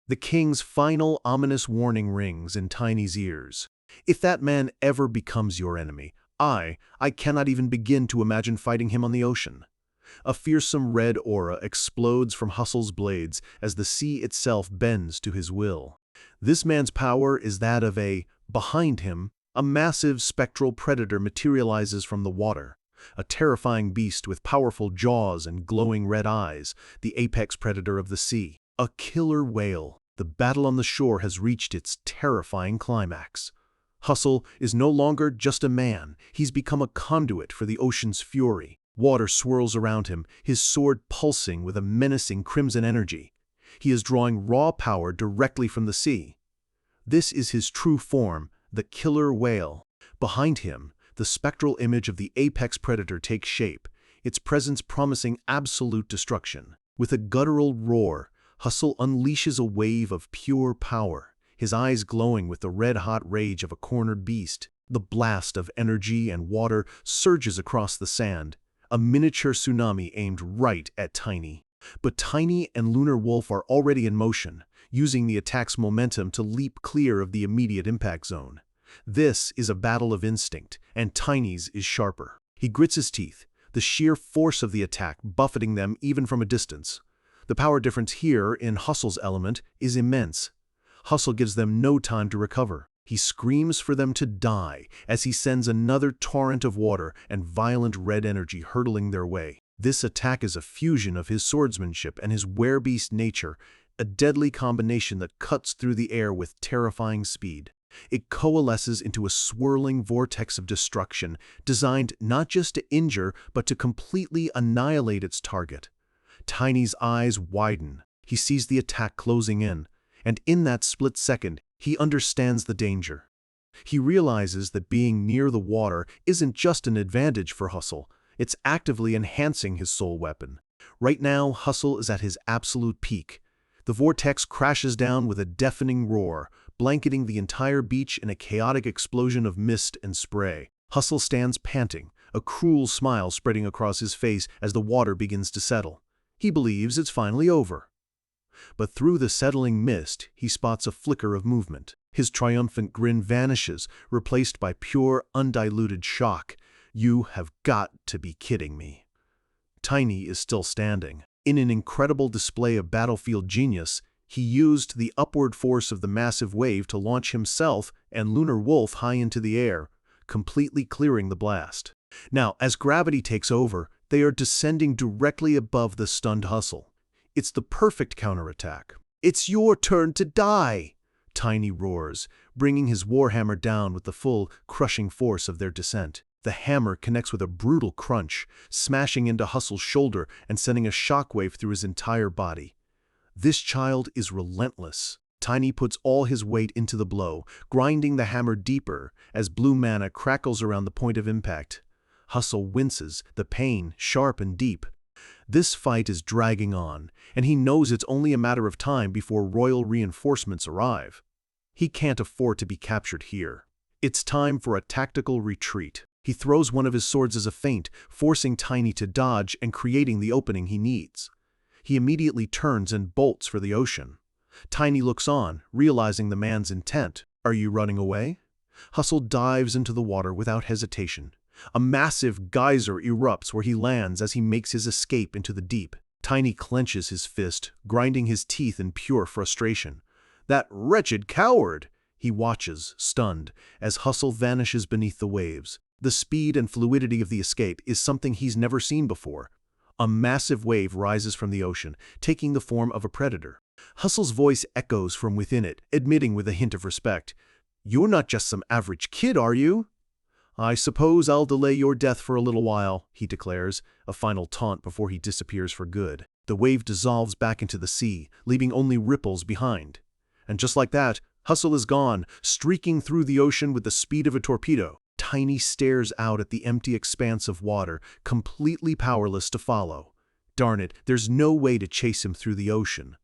The king's final ominous warning rings in Tiny's ears. If that man ever becomes your enemy, I cannot even begin to imagine fighting him on the ocean. A fearsome red aura explodes from Hustle's blades as the sea itself bends to his will. This man's power is that of behind him, a massive spectral predator materializes from the water. A terrifying beast with powerful jaws and glowing red eyes, the apex predator of the sea. A killer whale. The battle on the shore has reached its terrifying climax. Hustle is no longer just a man, he's become a conduit for the ocean's fury. Water swirls around him, his sword pulsing with a menacing crimson energy. He is drawing raw power directly from the sea. This is his true form, the killer whale. Behind him, the spectral image of the apex predator takes shape, its presence promising absolute destruction. With a guttural roar, Hustle unleashes a wave of pure power, his eyes glowing with the red-hot rage of a cornered beast. The blast of energy and water surges across the sand, a miniature tsunami aimed right at Tiny. But Tiny and Lunar Wolf are already in motion, using the attack's momentum to leap clear of the immediate impact zone. This is a battle of instinct, and Tiny's is sharper. He grits his teeth, the sheer force of the attack buffeting them even from a distance. The power difference here, in Hustle's element, is immense. Hustle gives them no time to recover. He screams for them to die as he sends another torrent of water and violent red energy hurtling their way. This attack is a fusion of his swordsmanship and his werebeast nature, a deadly combination that cuts through the air with terrifying speed. It coalesces into a swirling vortex of destruction, designed not just to injure, but to completely annihilate its target. Tiny's eyes widen. He sees the attack closing in, and in that split second, he understands the danger. He realizes that being near the water isn't just an advantage for Hustle, it's actively enhancing his soul weapon. Right now, Hustle is at his absolute peak. The vortex crashes down with a deafening roar, blanketing the entire beach in a chaotic explosion of mist and spray. Hustle stands panting, a cruel smile spreading across his face as the water begins to settle. He believes it's finally over. But through the settling mist, he spots a flicker of movement. His triumphant grin vanishes, replaced by pure, undiluted shock. You have got to be kidding me. Tiny is still standing. In an incredible display of battlefield genius, he used the upward force of the massive wave to launch himself and Lunar Wolf high into the air, completely clearing the blast. Now, as gravity takes over, they are descending directly above the stunned Hustle. It's the perfect counterattack. "It's your turn to die!" Tiny roars, bringing his warhammer down with the full, crushing force of their descent. The hammer connects with a brutal crunch, smashing into Hustle's shoulder and sending a shockwave through his entire body. This child is relentless. Tiny puts all his weight into the blow, grinding the hammer deeper as blue mana crackles around the point of impact. Hustle winces, the pain sharp and deep. This fight is dragging on, and he knows it's only a matter of time before royal reinforcements arrive. He can't afford to be captured here. It's time for a tactical retreat. He throws one of his swords as a feint, forcing Tiny to dodge and creating the opening he needs. He immediately turns and bolts for the ocean. Tiny looks on, realizing the man's intent. "Are you running away?" Hustle dives into the water without hesitation. A massive geyser erupts where he lands as he makes his escape into the deep. Tiny clenches his fist, grinding his teeth in pure frustration. That wretched coward! He watches, stunned, as Hustle vanishes beneath the waves. The speed and fluidity of the escape is something he's never seen before. A massive wave rises from the ocean, taking the form of a predator. Hustle's voice echoes from within it, admitting with a hint of respect, "You're not just some average kid, are you?" "I suppose I'll delay your death for a little while," he declares, a final taunt before he disappears for good. The wave dissolves back into the sea, leaving only ripples behind. And just like that, Hustle is gone, streaking through the ocean with the speed of a torpedo. Tiny stares out at the empty expanse of water, completely powerless to follow. Darn it, there's no way to chase him through the ocean.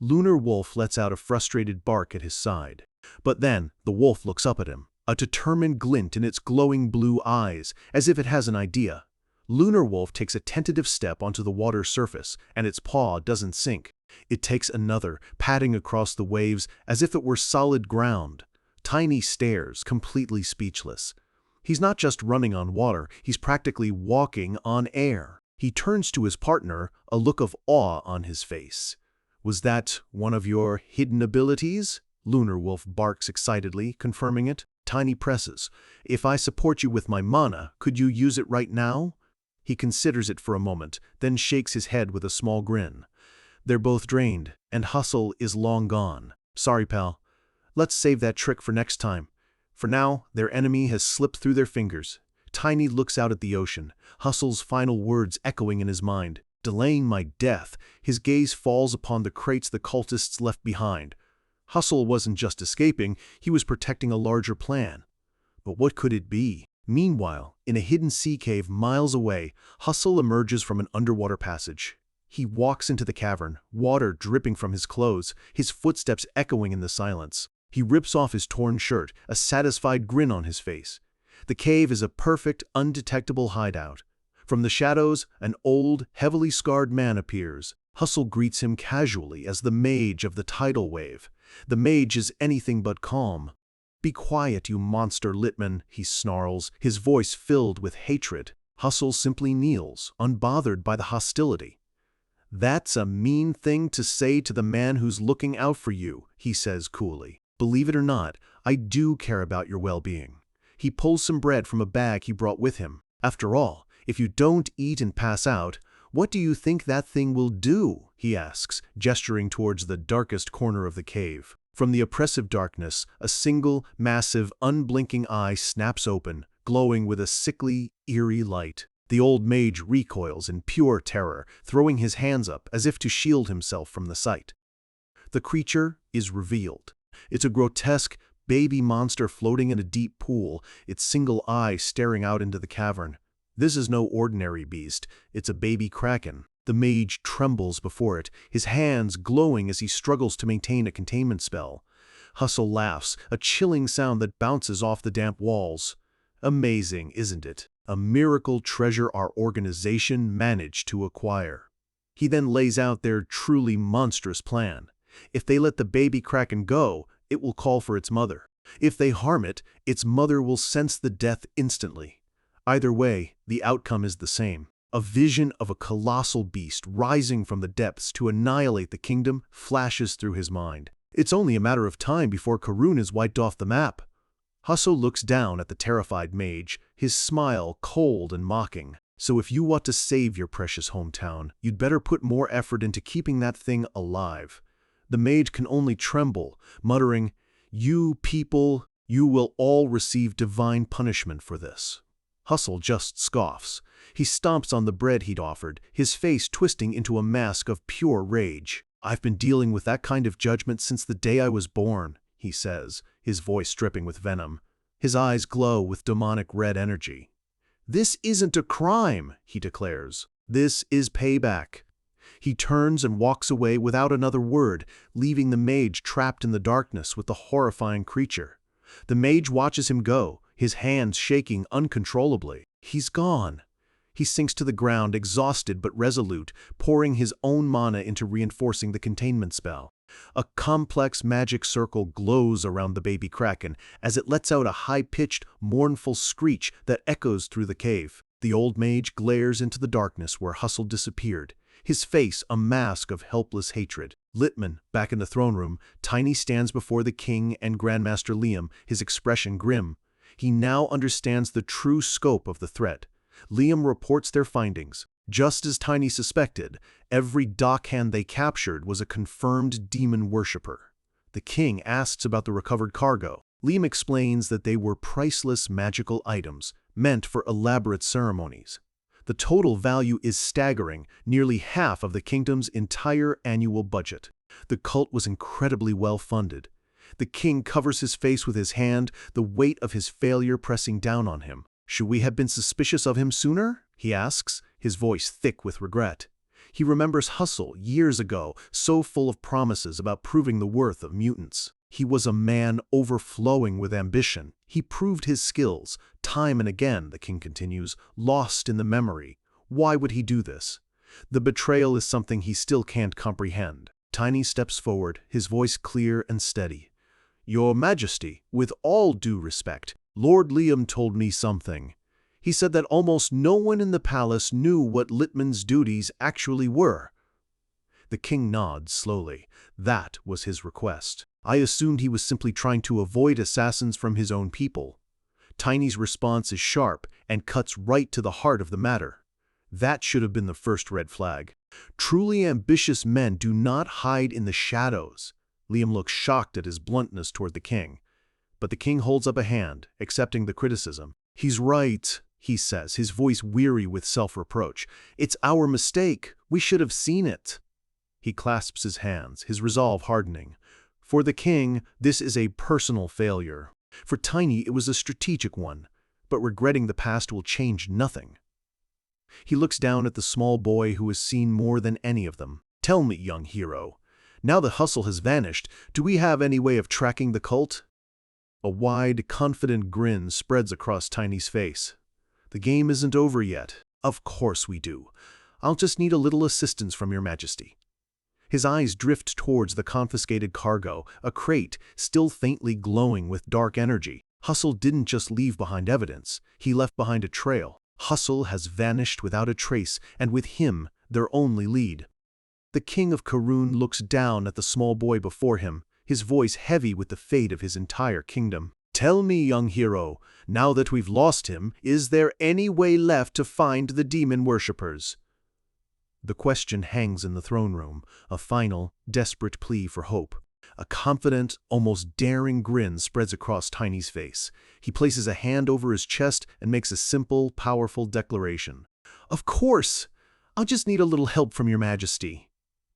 Lunar Wolf lets out a frustrated bark at his side. But then, the wolf looks up at him, a determined glint in its glowing blue eyes, as if it has an idea. Lunar Wolf takes a tentative step onto the water's surface, and its paw doesn't sink. It takes another, padding across the waves as if it were solid ground. Tiny stares, completely speechless. He's not just running on water, he's practically walking on air. He turns to his partner, a look of awe on his face. "Was that one of your hidden abilities?" Lunar Wolf barks excitedly, confirming it. Tiny presses. "If I support you with my mana, could you use it right now?" He considers it for a moment, then shakes his head with a small grin. They're both drained, and Hustle is long gone. "Sorry, pal. Let's save that trick for next time." For now, their enemy has slipped through their fingers. Tiny looks out at the ocean, Hustle's final words echoing in his mind. Delaying my death, his gaze falls upon the crates the cultists left behind. Hustle wasn't just escaping, he was protecting a larger plan. But what could it be? Meanwhile, in a hidden sea cave miles away, Hustle emerges from an underwater passage. He walks into the cavern, water dripping from his clothes, his footsteps echoing in the silence. He rips off his torn shirt, a satisfied grin on his face. The cave is a perfect, undetectable hideout. From the shadows, an old, heavily scarred man appears. Hustle greets him casually as the mage of the tidal wave. The mage is anything but calm. "Be quiet, you monster Litman," he snarls, his voice filled with hatred. Hustle simply kneels, unbothered by the hostility. "That's a mean thing to say to the man who's looking out for you," he says coolly. "Believe it or not, I do care about your well-being." He pulls some bread from a bag he brought with him. "After all, if you don't eat and pass out, what do you think that thing will do?" he asks, gesturing towards the darkest corner of the cave. From the oppressive darkness, a single, massive, unblinking eye snaps open, glowing with a sickly, eerie light. The old mage recoils in pure terror, throwing his hands up as if to shield himself from the sight. The creature is revealed. It's a grotesque, baby monster floating in a deep pool, its single eye staring out into the cavern. This is no ordinary beast, it's a baby kraken. The mage trembles before it, his hands glowing as he struggles to maintain a containment spell. Hustle laughs, a chilling sound that bounces off the damp walls. Amazing, isn't it? A miracle treasure our organization managed to acquire. He then lays out their truly monstrous plan. If they let the baby kraken go, it will call for its mother. If they harm it, its mother will sense the death instantly. Either way, the outcome is the same. A vision of a colossal beast rising from the depths to annihilate the kingdom flashes through his mind. It's only a matter of time before Karun is wiped off the map. Hustle looks down at the terrified mage, his smile cold and mocking. "So if you want to save your precious hometown, you'd better put more effort into keeping that thing alive." The mage can only tremble, muttering, "You people, you will all receive divine punishment for this." Hustle just scoffs. He stomps on the bread he'd offered, his face twisting into a mask of pure rage. "I've been dealing with that kind of judgment since the day I was born," he says, his voice dripping with venom. His eyes glow with demonic red energy. "This isn't a crime," he declares. "This is payback." He turns and walks away without another word, leaving the mage trapped in the darkness with the horrifying creature. The mage watches him go, his hands shaking uncontrollably. He's gone. He sinks to the ground, exhausted but resolute, pouring his own mana into reinforcing the containment spell. A complex magic circle glows around the baby kraken as it lets out a high-pitched, mournful screech that echoes through the cave. The old mage glares into the darkness where Hustle disappeared, his face a mask of helpless hatred. Litman, back in the throne room, Tiny stands before the king and Grandmaster Liam, his expression grim. He now understands the true scope of the threat. Liam reports their findings. Just as Tiny suspected, every dockhand they captured was a confirmed demon worshipper. The king asks about the recovered cargo. Liam explains that they were priceless magical items, meant for elaborate ceremonies. The total value is staggering, nearly half of the kingdom's entire annual budget. The cult was incredibly well funded. The king covers his face with his hand, the weight of his failure pressing down on him. "Should we have been suspicious of him sooner?" he asks, his voice thick with regret. He remembers Hustle years ago, so full of promises about proving the worth of mutants. He was a man overflowing with ambition. He proved his skills, time and again, the king continues, lost in the memory. Why would he do this? The betrayal is something he still can't comprehend. Tiny steps forward, his voice clear and steady. "Your Majesty, with all due respect, Lord Liam told me something. He said that almost no one in the palace knew what Litman's duties actually were." The king nods slowly. That was his request. "I assumed he was simply trying to avoid assassins from his own people." Tiny's response is sharp and cuts right to the heart of the matter. That should have been the first red flag. Truly ambitious men do not hide in the shadows. Liam looks shocked at his bluntness toward the king. But the king holds up a hand, accepting the criticism. "He's right," he says, his voice weary with self-reproach. "It's our mistake. We should have seen it." He clasps his hands, his resolve hardening. For the king, this is a personal failure. For Tiny, it was a strategic one. But regretting the past will change nothing. He looks down at the small boy who has seen more than any of them. "Tell me, young hero, now that Hustle has vanished, do we have any way of tracking the cult?" A wide, confident grin spreads across Tiny's face. "The game isn't over yet." "Of course we do. I'll just need a little assistance from your Majesty." His eyes drift towards the confiscated cargo, a crate still faintly glowing with dark energy. Hustle didn't just leave behind evidence, he left behind a trail. Hustle has vanished without a trace, and with him, their only lead. The king of Karun looks down at the small boy before him, his voice heavy with the fate of his entire kingdom. "Tell me, young hero, now that we've lost him, is there any way left to find the demon worshippers?" The question hangs in the throne room, a final, desperate plea for hope. A confident, almost daring grin spreads across Tiny's face. He places a hand over his chest and makes a simple, powerful declaration. "Of course! I'll just need a little help from your Majesty."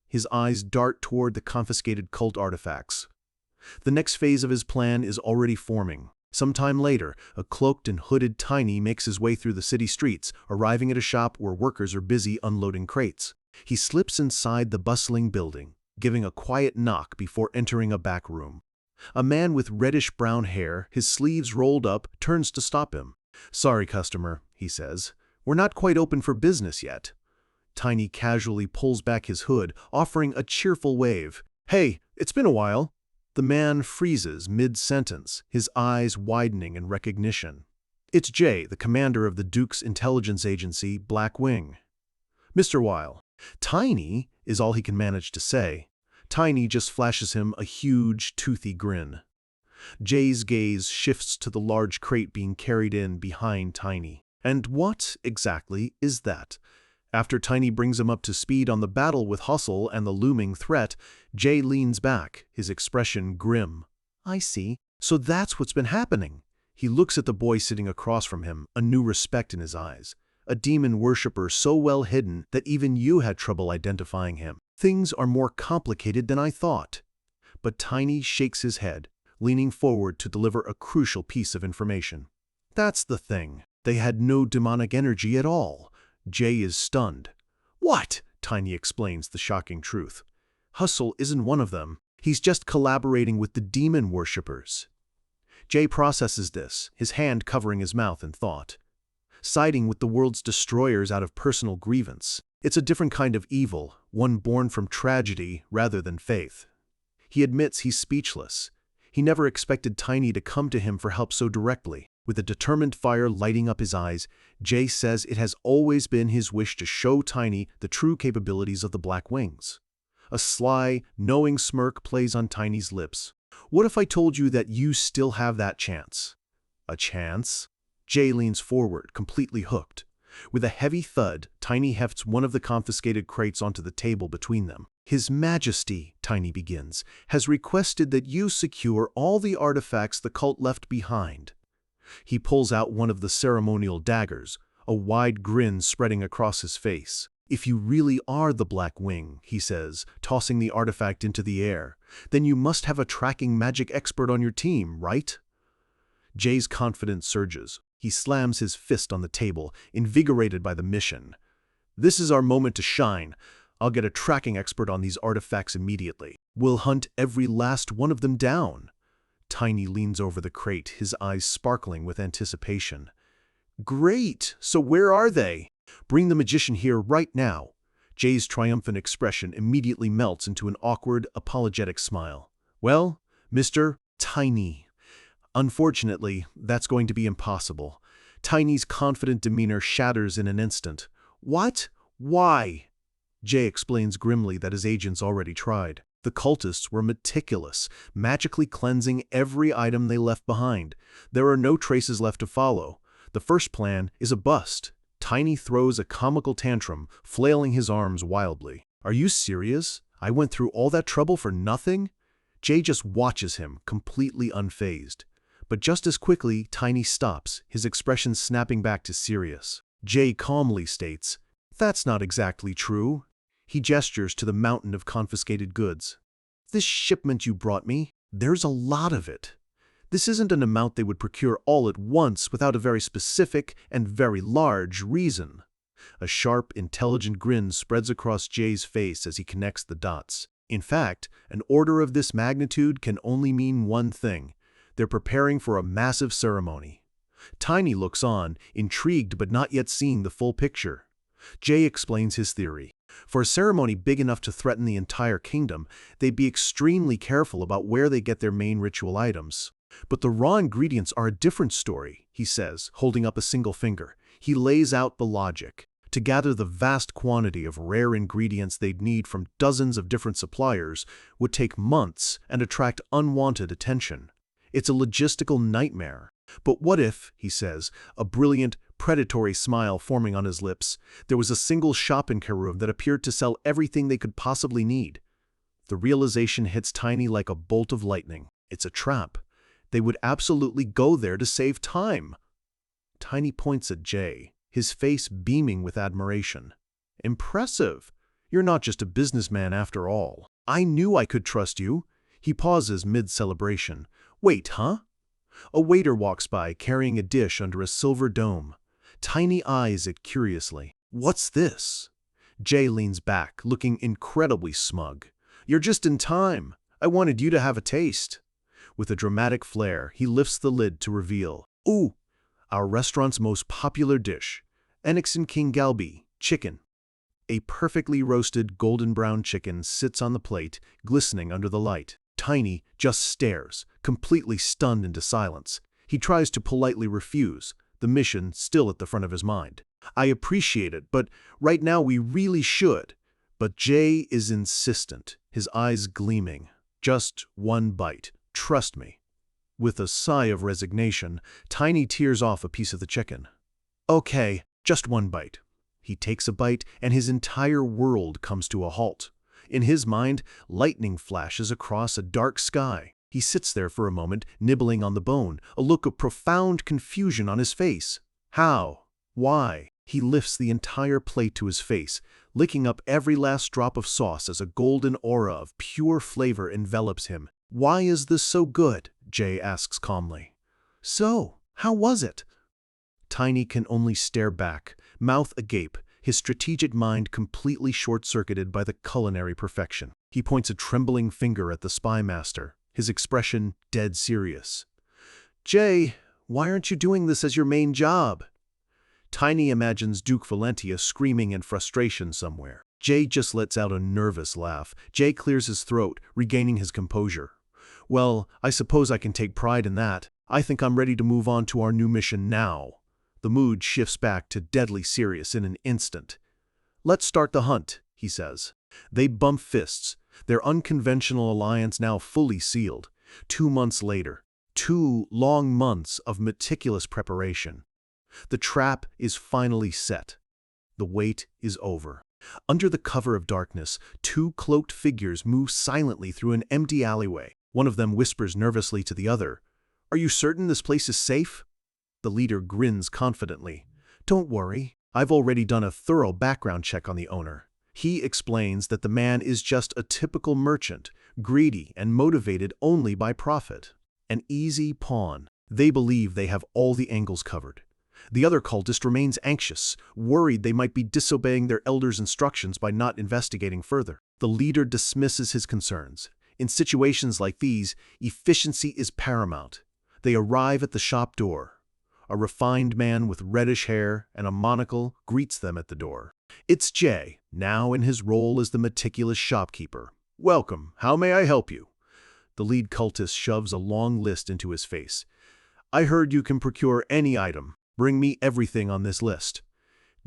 His eyes dart toward the confiscated cult artifacts. The next phase of his plan is already forming. Sometime later, a cloaked and hooded Tiny makes his way through the city streets, arriving at a shop where workers are busy unloading crates. He slips inside the bustling building, giving a quiet knock before entering a back room. A man with reddish-brown hair, his sleeves rolled up, turns to stop him. "Sorry, customer," he says. "We're not quite open for business yet." Tiny casually pulls back his hood, offering a cheerful wave. "Hey, it's been a while." The man freezes mid-sentence, his eyes widening in recognition. It's Jay, the commander of the Duke's intelligence agency, Black Wing. "Mr. Weil." "Tiny," is all he can manage to say. Tiny just flashes him a huge, toothy grin. Jay's gaze shifts to the large crate being carried in behind Tiny. "And what, exactly, is that?" After Tiny brings him up to speed on the battle with Hustle and the looming threat, Jay leans back, his expression grim. "I see. So that's what's been happening." He looks at the boy sitting across from him, a new respect in his eyes. A demon worshipper so well hidden that even you had trouble identifying him. "Things are more complicated than I thought." But Tiny shakes his head, leaning forward to deliver a crucial piece of information. "That's the thing. They had no demonic energy at all." Jay is stunned. "What?" Tiny explains the shocking truth. "Hustle isn't one of them. He's just collaborating with the demon worshippers." Jay processes this, his hand covering his mouth in thought. Siding with the world's destroyers out of personal grievance. It's a different kind of evil, one born from tragedy rather than faith. He admits he's speechless. He never expected Tiny to come to him for help so directly. With a determined fire lighting up his eyes, Jay says it has always been his wish to show Tiny the true capabilities of the Black Wings. A sly, knowing smirk plays on Tiny's lips. What if I told you that you still have that chance? A chance? Jay leans forward, completely hooked. With a heavy thud, Tiny hefts one of the confiscated crates onto the table between them. His Majesty, Tiny begins, has requested that you secure all the artifacts the cult left behind. He pulls out one of the ceremonial daggers, a wide grin spreading across his face. If you really are the Black Wing, he says, tossing the artifact into the air, then you must have a tracking magic expert on your team, right? Jay's confidence surges. He slams his fist on the table, invigorated by the mission. This is our moment to shine. I'll get a tracking expert on these artifacts immediately. We'll hunt every last one of them down. Tiny leans over the crate, his eyes sparkling with anticipation. Great! So where are they? Bring the magician here right now. Jay's triumphant expression immediately melts into an awkward, apologetic smile. Well, Mr. Tiny. Unfortunately, that's going to be impossible. Tiny's confident demeanor shatters in an instant. What? Why? Jay explains grimly that his agents already tried. The cultists were meticulous, magically cleansing every item they left behind. There are no traces left to follow. The first plan is a bust. Tiny throws a comical tantrum, flailing his arms wildly. Are you serious? I went through all that trouble for nothing? Jay just watches him, completely unfazed. But just as quickly, Tiny stops, his expression snapping back to serious. Jay calmly states, "That's not exactly true." He gestures to the mountain of confiscated goods. "This shipment you brought me, there's a lot of it. This isn't an amount they would procure all at once without a very specific and very large reason." A sharp, intelligent grin spreads across Jay's face as he connects the dots. In fact, an order of this magnitude can only mean one thing. They're preparing for a massive ceremony. Tiny looks on, intrigued but not yet seeing the full picture. Jay explains his theory. For a ceremony big enough to threaten the entire kingdom, they'd be extremely careful about where they get their main ritual items. But the raw ingredients are a different story, he says, holding up a single finger. He lays out the logic. To gather the vast quantity of rare ingredients they'd need from dozens of different suppliers would take months and attract unwanted attention. It's a logistical nightmare. But what if, he says, a brilliant, predatory smile forming on his lips, there was a single shop in Karoom that appeared to sell everything they could possibly need? The realization hits Tiny like a bolt of lightning. It's a trap. They would absolutely go there to save time. Tiny points at Jay, his face beaming with admiration. Impressive. You're not just a businessman after all. I knew I could trust you. He pauses mid-celebration. Wait, huh? A waiter walks by carrying a dish under a silver dome. Tiny eyes it curiously. What's this? Jay leans back, looking incredibly smug. You're just in time. I wanted you to have a taste. With a dramatic flair, he lifts the lid to reveal. Ooh, our restaurant's most popular dish. Enixin King Galbi, chicken. A perfectly roasted golden brown chicken sits on the plate, glistening under the light. Tiny just stares, completely stunned into silence. He tries to politely refuse, the mission still at the front of his mind. I appreciate it, but right now we really should. But Jay is insistent, his eyes gleaming. Just one bite. Trust me. With a sigh of resignation, Tiny tears off a piece of the chicken. Okay, just one bite. He takes a bite, and his entire world comes to a halt. In his mind, lightning flashes across a dark sky. He sits there for a moment, nibbling on the bone, a look of profound confusion on his face. How? Why? He lifts the entire plate to his face, licking up every last drop of sauce as a golden aura of pure flavor envelops him. Why is this so good? Jay asks calmly. So, how was it? Tiny can only stare back, mouth agape, his strategic mind completely short-circuited by the culinary perfection. He points a trembling finger at the spy master, his expression dead serious. Jay, why aren't you doing this as your main job? Tiny imagines Duke Valentia screaming in frustration somewhere. Jay just lets out a nervous laugh. Jay clears his throat, regaining his composure. Well, I suppose I can take pride in that. I think I'm ready to move on to our new mission now. The mood shifts back to deadly serious in an instant. Let's start the hunt, he says. They bump fists, their unconventional alliance now fully sealed. 2 months later, 2 long months of meticulous preparation. The trap is finally set. The wait is over. Under the cover of darkness, 2 cloaked figures move silently through an empty alleyway. One of them whispers nervously to the other, "Are you certain this place is safe?" The leader grins confidently. "Don't worry, I've already done a thorough background check on the owner." He explains that the man is just a typical merchant, greedy and motivated only by profit. An easy pawn. They believe they have all the angles covered. The other cultist remains anxious, worried they might be disobeying their elder's instructions by not investigating further. The leader dismisses his concerns. In situations like these, efficiency is paramount. They arrive at the shop door. A refined man with reddish hair and a monocle greets them at the door. It's Jay, now in his role as the meticulous shopkeeper. "Welcome. How may I help you?" The lead cultist shoves a long list into his face. "I heard you can procure any item. Bring me everything on this list."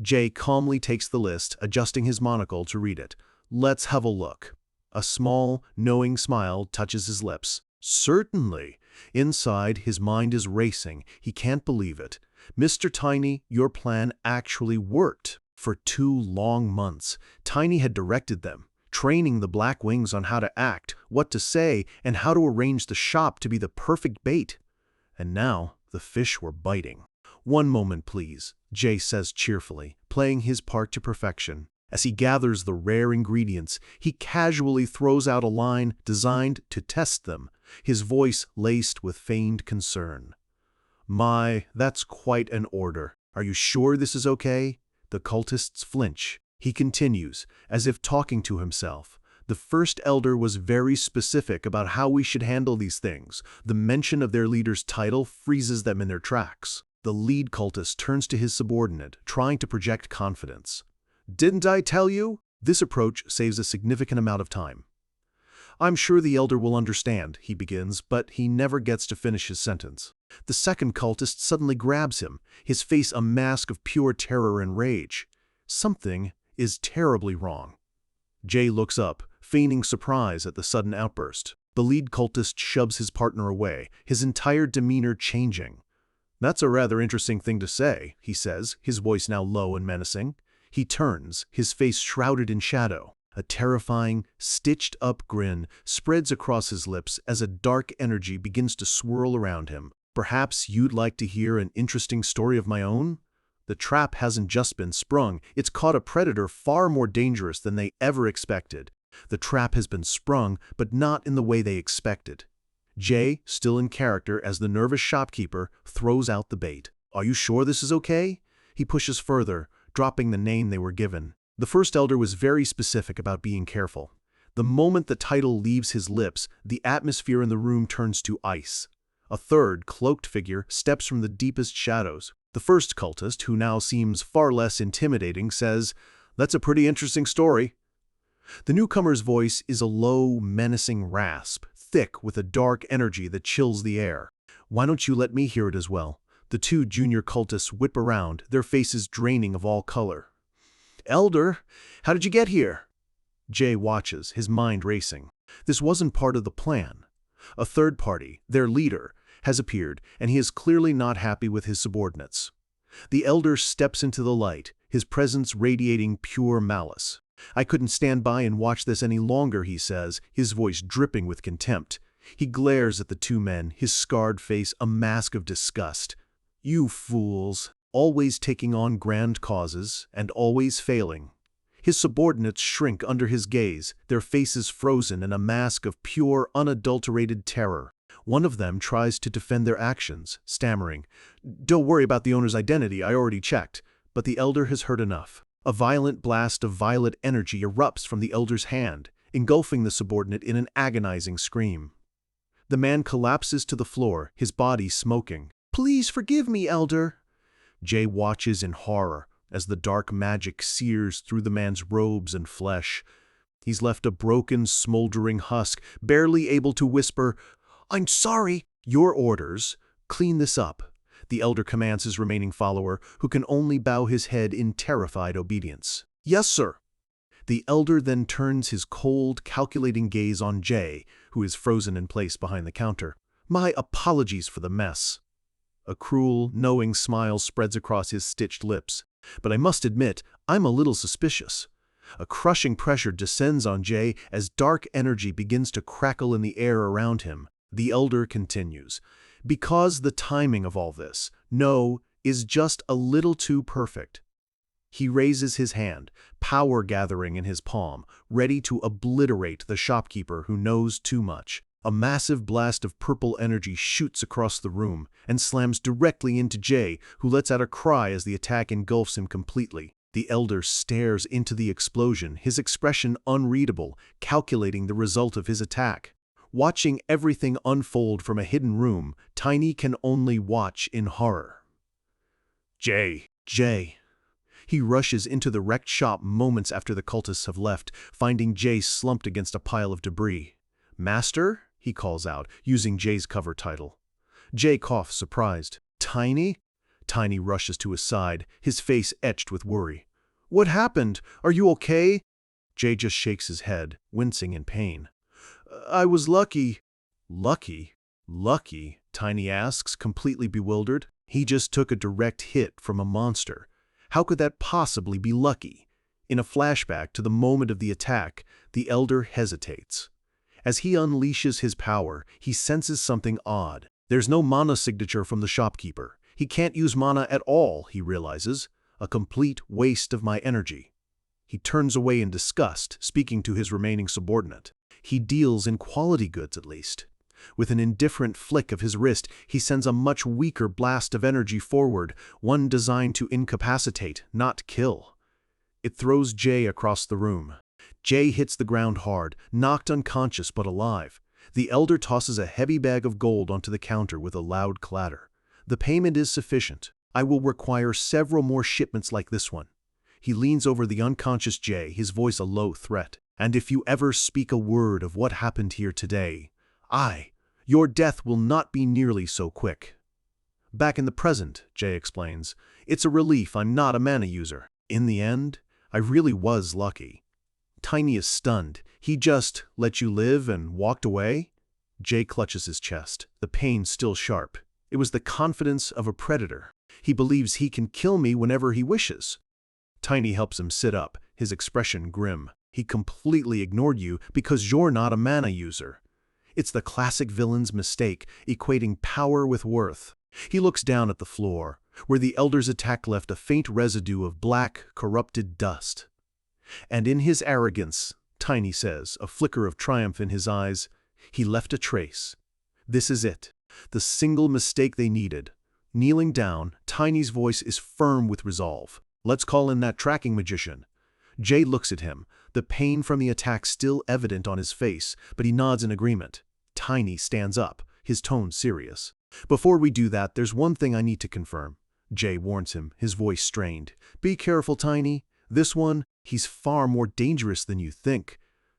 Jay calmly takes the list, adjusting his monocle to read it. "Let's have a look." A small, knowing smile touches his lips. "Certainly." Inside, his mind is racing. He can't believe it. "Mr. Tiny, your plan actually worked." For 2 long months, Tiny had directed them, training the Black Wings on how to act, what to say, and how to arrange the shop to be the perfect bait. And now, the fish were biting. "One moment, please," Jay says cheerfully, playing his part to perfection. As he gathers the rare ingredients, he casually throws out a line designed to test them, his voice laced with feigned concern. "My, that's quite an order. Are you sure this is okay?" The cultists flinch. He continues, as if talking to himself. "The first elder was very specific about how we should handle these things. The mention of their leader's title freezes them in their tracks." The lead cultist turns to his subordinate, trying to project confidence. "Didn't I tell you?" This approach saves a significant amount of time. "I'm sure the elder will understand," he begins, but he never gets to finish his sentence. The second cultist suddenly grabs him, his face a mask of pure terror and rage. Something is terribly wrong. Jay looks up, feigning surprise at the sudden outburst. The lead cultist shoves his partner away, his entire demeanor changing. "That's a rather interesting thing to say," he says, his voice now low and menacing. He turns, his face shrouded in shadow. A terrifying, stitched-up grin spreads across his lips as a dark energy begins to swirl around him. "Perhaps you'd like to hear an interesting story of my own?" The trap hasn't just been sprung, it's caught a predator far more dangerous than they ever expected. The trap has been sprung, but not in the way they expected. Jay, still in character as the nervous shopkeeper, throws out the bait. "Are you sure this is okay?" He pushes further, dropping the name they were given. The first elder was very specific about being careful. The moment the title leaves his lips, the atmosphere in the room turns to ice. A third, cloaked figure steps from the deepest shadows. The first cultist, who now seems far less intimidating, says, "That's a pretty interesting story." The newcomer's voice is a low, menacing rasp, thick with a dark energy that chills the air. "Why don't you let me hear it as well?" The 2 junior cultists whip around, their faces draining of all color. "Elder, how did you get here?" Jay watches, his mind racing. This wasn't part of the plan. A third party, their leader, has appeared, and he is clearly not happy with his subordinates. The elder steps into the light, his presence radiating pure malice. "I couldn't stand by and watch this any longer," he says, his voice dripping with contempt. He glares at the 2 men, his scarred face a mask of disgust. "You fools, always taking on grand causes, and always failing." His subordinates shrink under his gaze, their faces frozen in a mask of pure, unadulterated terror. One of them tries to defend their actions, stammering, "Don't worry about the owner's identity, I already checked." But the elder has heard enough. A violent blast of violet energy erupts from the elder's hand, engulfing the subordinate in an agonizing scream. The man collapses to the floor, his body smoking. "Please forgive me, elder." Jay watches in horror as the dark magic sears through the man's robes and flesh. He's left a broken, smoldering husk, barely able to whisper, "I'm sorry." "Your orders," Clean this up, the elder commands his remaining follower, who can only bow his head in terrified obedience. Yes, sir. The elder then turns his cold, calculating gaze on Jay, who is frozen in place behind the counter. My apologies for the mess. A cruel, knowing smile spreads across his stitched lips. But I must admit, I'm a little suspicious. A crushing pressure descends on Jay as dark energy begins to crackle in the air around him. The elder continues, because the timing of all this, is just a little too perfect. He raises his hand, power gathering in his palm, ready to obliterate the shopkeeper who knows too much. A massive blast of purple energy shoots across the room and slams directly into Jay, who lets out a cry as the attack engulfs him completely. The elder stares into the explosion, his expression unreadable, calculating the result of his attack. Watching everything unfold from a hidden room, Tiny can only watch in horror. Jay. He rushes into the wrecked shop moments after the cultists have left, finding Jay slumped against a pile of debris. Master? He calls out, using Jay's cover title. Jay coughs, surprised. Tiny? Tiny rushes to his side, his face etched with worry. What happened? Are you okay? Jay just shakes his head, wincing in pain. I was lucky. Lucky? Tiny asks, completely bewildered. He just took a direct hit from a monster. How could that possibly be lucky? In a flashback to the moment of the attack, the elder hesitates. As he unleashes his power, he senses something odd. There's no mana signature from the shopkeeper. He can't use mana at all, he realizes. A complete waste of my energy. He turns away in disgust, speaking to his remaining subordinate. He deals in quality goods, at least. With an indifferent flick of his wrist, he sends a much weaker blast of energy forward, one designed to incapacitate, not kill. It throws Jay across the room. Jay hits the ground hard, knocked unconscious but alive. The elder tosses a heavy bag of gold onto the counter with a loud clatter. The payment is sufficient. I will require several more shipments like this one. He leans over the unconscious Jay, his voice a low threat. And if you ever speak a word of what happened here today, your death will not be nearly so quick. Back in the present, Jay explains, it's a relief I'm not a mana user. In the end, I really was lucky. Tiny is stunned. He just let you live and walked away? Jay clutches his chest, the pain still sharp. It was the confidence of a predator. He believes he can kill me whenever he wishes. Tiny helps him sit up, his expression grim. He completely ignored you because you're not a mana user. It's the classic villain's mistake, equating power with worth. He looks down at the floor, where the elder's attack left a faint residue of black, corrupted dust. And in his arrogance, Tiny says, a flicker of triumph in his eyes, he left a trace. This is it, the single mistake they needed. Kneeling down, Tiny's voice is firm with resolve. Let's call in that tracking magician. Jay looks at him, the pain from the attack still evident on his face, but he nods in agreement. Tiny stands up, his tone serious. Before we do that, there's one thing I need to confirm. Jay warns him, his voice strained. Be careful, Tiny. This one, he's far more dangerous than you think.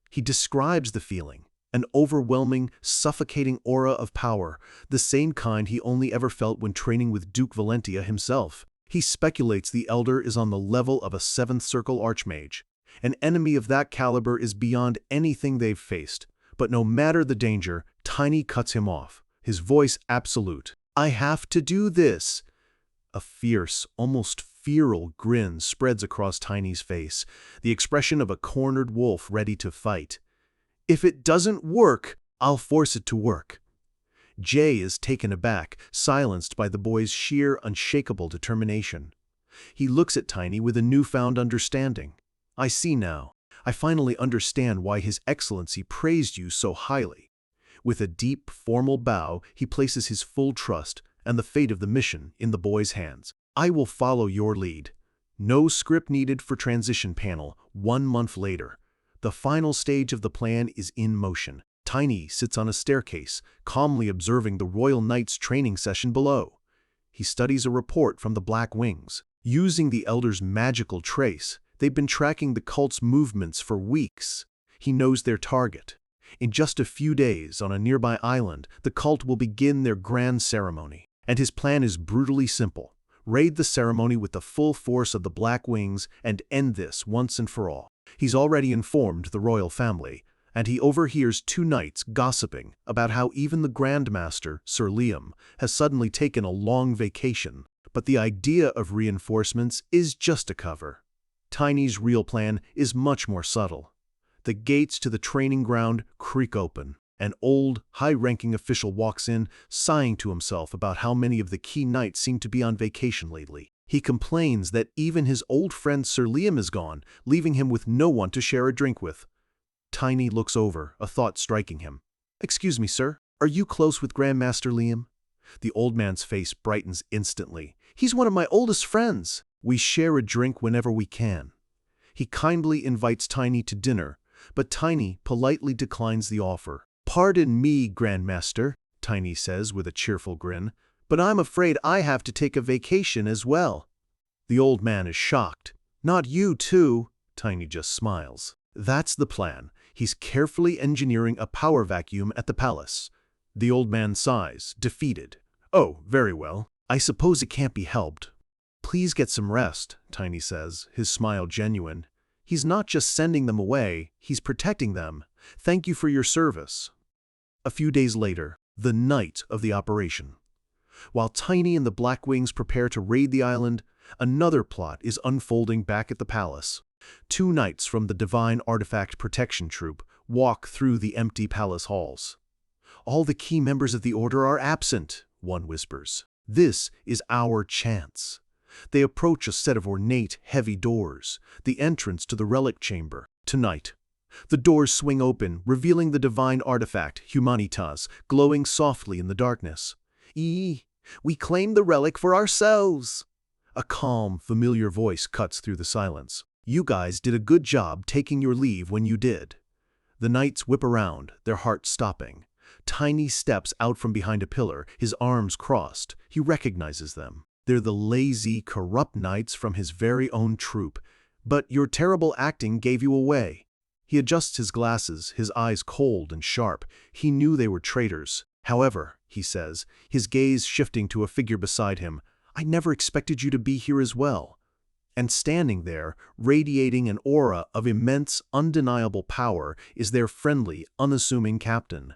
He describes the feeling, an overwhelming, suffocating aura of power, the same kind he only ever felt when training with Duke Valentia himself. He speculates the elder is on the level of a 7th Circle Archmage. An enemy of that caliber is beyond anything they've faced. But no matter the danger, Tiny cuts him off, his voice absolute. I have to do this. A fierce, almost feral grin spreads across Tiny's face, the expression of a cornered wolf ready to fight. If it doesn't work, I'll force it to work. Jay is taken aback, silenced by the boy's sheer, unshakable determination. He looks at Tiny with a newfound understanding. I see now. I finally understand why His Excellency praised you so highly. With a deep, formal bow, he places his full trust and the fate of the mission in the boy's hands. I will follow your lead. No script needed for transition panel 1 month later. The final stage of the plan is in motion. Tiny sits on a staircase, calmly observing the Royal Knight's training session below. He studies a report from the Black Wings. Using the Elder's magical trace, they've been tracking the cult's movements for weeks. He knows their target. In just a few days, on a nearby island, the cult will begin their grand ceremony. And his plan is brutally simple. Raid the ceremony with the full force of the Black Wings and end this once and for all. He's already informed the royal family, and he overhears two knights gossiping about how even the Grand Master, Sir Liam, has suddenly taken a long vacation. But the idea of reinforcements is just a cover. Tiny's real plan is much more subtle. The gates to the training ground creak open. An old, high-ranking official walks in, sighing to himself about how many of the key knights seem to be on vacation lately. He complains that even his old friend Sir Liam is gone, leaving him with no one to share a drink with. Tiny looks over, a thought striking him. "Excuse me, sir, are you close with Grandmaster Liam?" The old man's face brightens instantly. "He's one of my oldest friends. We share a drink whenever we can." He kindly invites Tiny to dinner, but Tiny politely declines the offer. "Pardon me, Grandmaster," Tiny says with a cheerful grin, "but I'm afraid I have to take a vacation as well." The old man is shocked. "Not you too," Tiny just smiles. That's the plan. He's carefully engineering a power vacuum at the palace. The old man sighs, defeated. "Oh, very well. I suppose it can't be helped." "Please get some rest," Tiny says, his smile genuine. He's not just sending them away, he's protecting them. "Thank you for your service." A few days later, the night of the operation. While Tiny and the Black Wings prepare to raid the island, another plot is unfolding back at the palace. Two knights from the Divine Artifact Protection Troop walk through the empty palace halls. "All the key members of the Order are absent," one whispers. "This is our chance." They approach a set of ornate, heavy doors, the entrance to the relic chamber. Tonight, the doors swing open, revealing the divine artifact, Humanitas, glowing softly in the darkness. "We claim the relic for ourselves." A calm, familiar voice cuts through the silence. "You guys did a good job taking your leave when you did." The knights whip around, their hearts stopping. Tiny steps out from behind a pillar, his arms crossed. He recognizes them. They're the lazy, corrupt knights from his very own troop. "But your terrible acting gave you away." He adjusts his glasses, his eyes cold and sharp. He knew they were traitors. "However," he says, his gaze shifting to a figure beside him, "I never expected you to be here as well." And standing there, radiating an aura of immense, undeniable power, is their friendly, unassuming captain.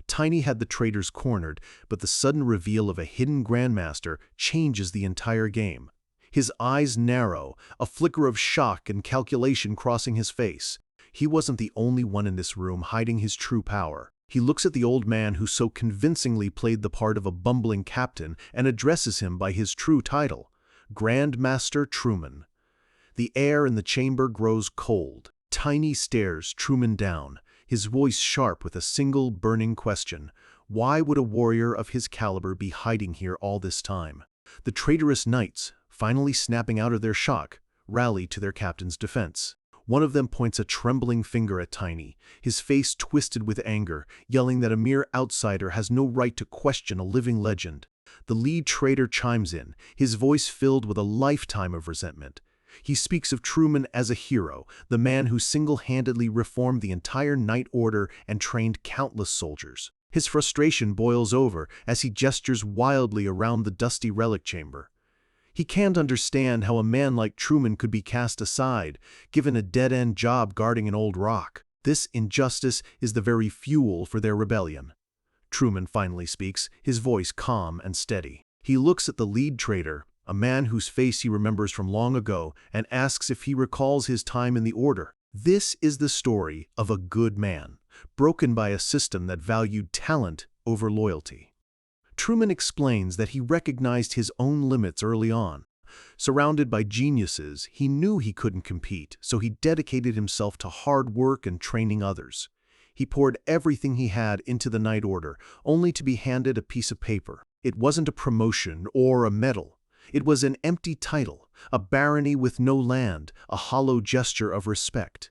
Tiny had the traitors cornered, but the sudden reveal of a hidden Grandmaster changes the entire game. His eyes narrow, a flicker of shock and calculation crossing his face. He wasn't the only one in this room hiding his true power. He looks at the old man who so convincingly played the part of a bumbling captain and addresses him by his true title, Grandmaster Truman. The air in the chamber grows cold. Tiny stares Truman down, his voice sharp with a single burning question. Why would a warrior of his caliber be hiding here all this time? The traitorous knights, finally snapping out of their shock, rally to their captain's defense. One of them points a trembling finger at Tiny, his face twisted with anger, yelling that a mere outsider has no right to question a living legend. The lead traitor chimes in, his voice filled with a lifetime of resentment. He speaks of Truman as a hero, the man who single-handedly reformed the entire Knight Order and trained countless soldiers. His frustration boils over as he gestures wildly around the dusty relic chamber. He can't understand how a man like Truman could be cast aside, given a dead-end job guarding an old rock. This injustice is the very fuel for their rebellion. Truman finally speaks, his voice calm and steady. He looks at the lead traitor, a man whose face he remembers from long ago, and asks if he recalls his time in the Order. This is the story of a good man, broken by a system that valued talent over loyalty. Truman explains that he recognized his own limits early on. Surrounded by geniuses, he knew he couldn't compete, so he dedicated himself to hard work and training others. He poured everything he had into the Knight Order, only to be handed a piece of paper. It wasn't a promotion or a medal. It was an empty title, a barony with no land, a hollow gesture of respect.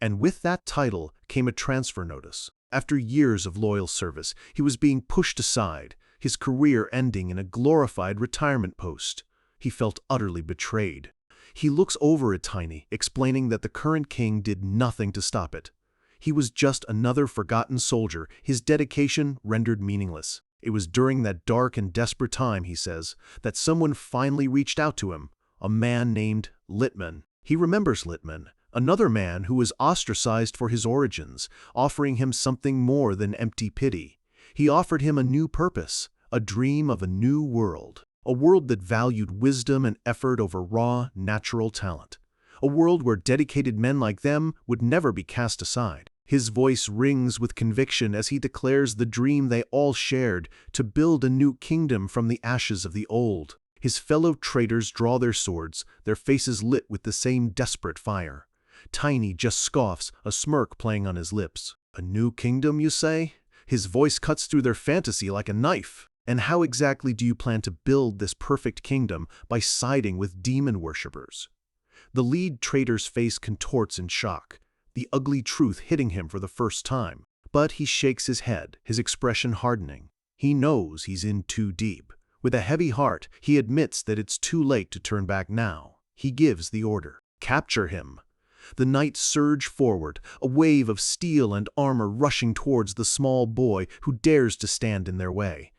And with that title came a transfer notice. After years of loyal service, he was being pushed aside, his career ending in a glorified retirement post. He felt utterly betrayed. He looks over at Tiny, explaining that the current king did nothing to stop it. He was just another forgotten soldier, his dedication rendered meaningless. It was during that dark and desperate time, he says, that someone finally reached out to him, a man named Littman. He remembers Littman, another man who was ostracized for his origins, offering him something more than empty pity. He offered him a new purpose, a dream of a new world, a world that valued wisdom and effort over raw, natural talent, a world where dedicated men like them would never be cast aside. His voice rings with conviction as he declares the dream they all shared, to build a new kingdom from the ashes of the old. His fellow traitors draw their swords, their faces lit with the same desperate fire. Tiny just scoffs, a smirk playing on his lips. A new kingdom, you say? His voice cuts through their fantasy like a knife. And how exactly do you plan to build this perfect kingdom? By siding with demon worshippers? The lead traitor's face contorts in shock, the ugly truth hitting him for the first time. But he shakes his head, his expression hardening. He knows he's in too deep. With a heavy heart, he admits that it's too late to turn back now. He gives the order. Capture him. The knights surge forward, a wave of steel and armor rushing towards the small boy who dares to stand in their way.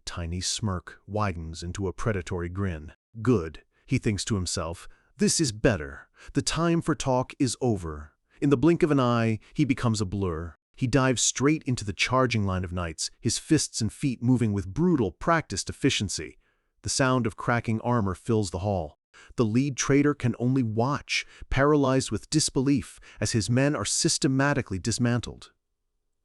Tiny's smirk widens into a predatory grin. Good, he thinks to himself. This is better. The time for talk is over. In the blink of an eye, he becomes a blur. He dives straight into the charging line of knights, his fists and feet moving with brutal, practiced efficiency. The sound of cracking armor fills the hall. The lead traitor can only watch, paralyzed with disbelief, as his men are systematically dismantled.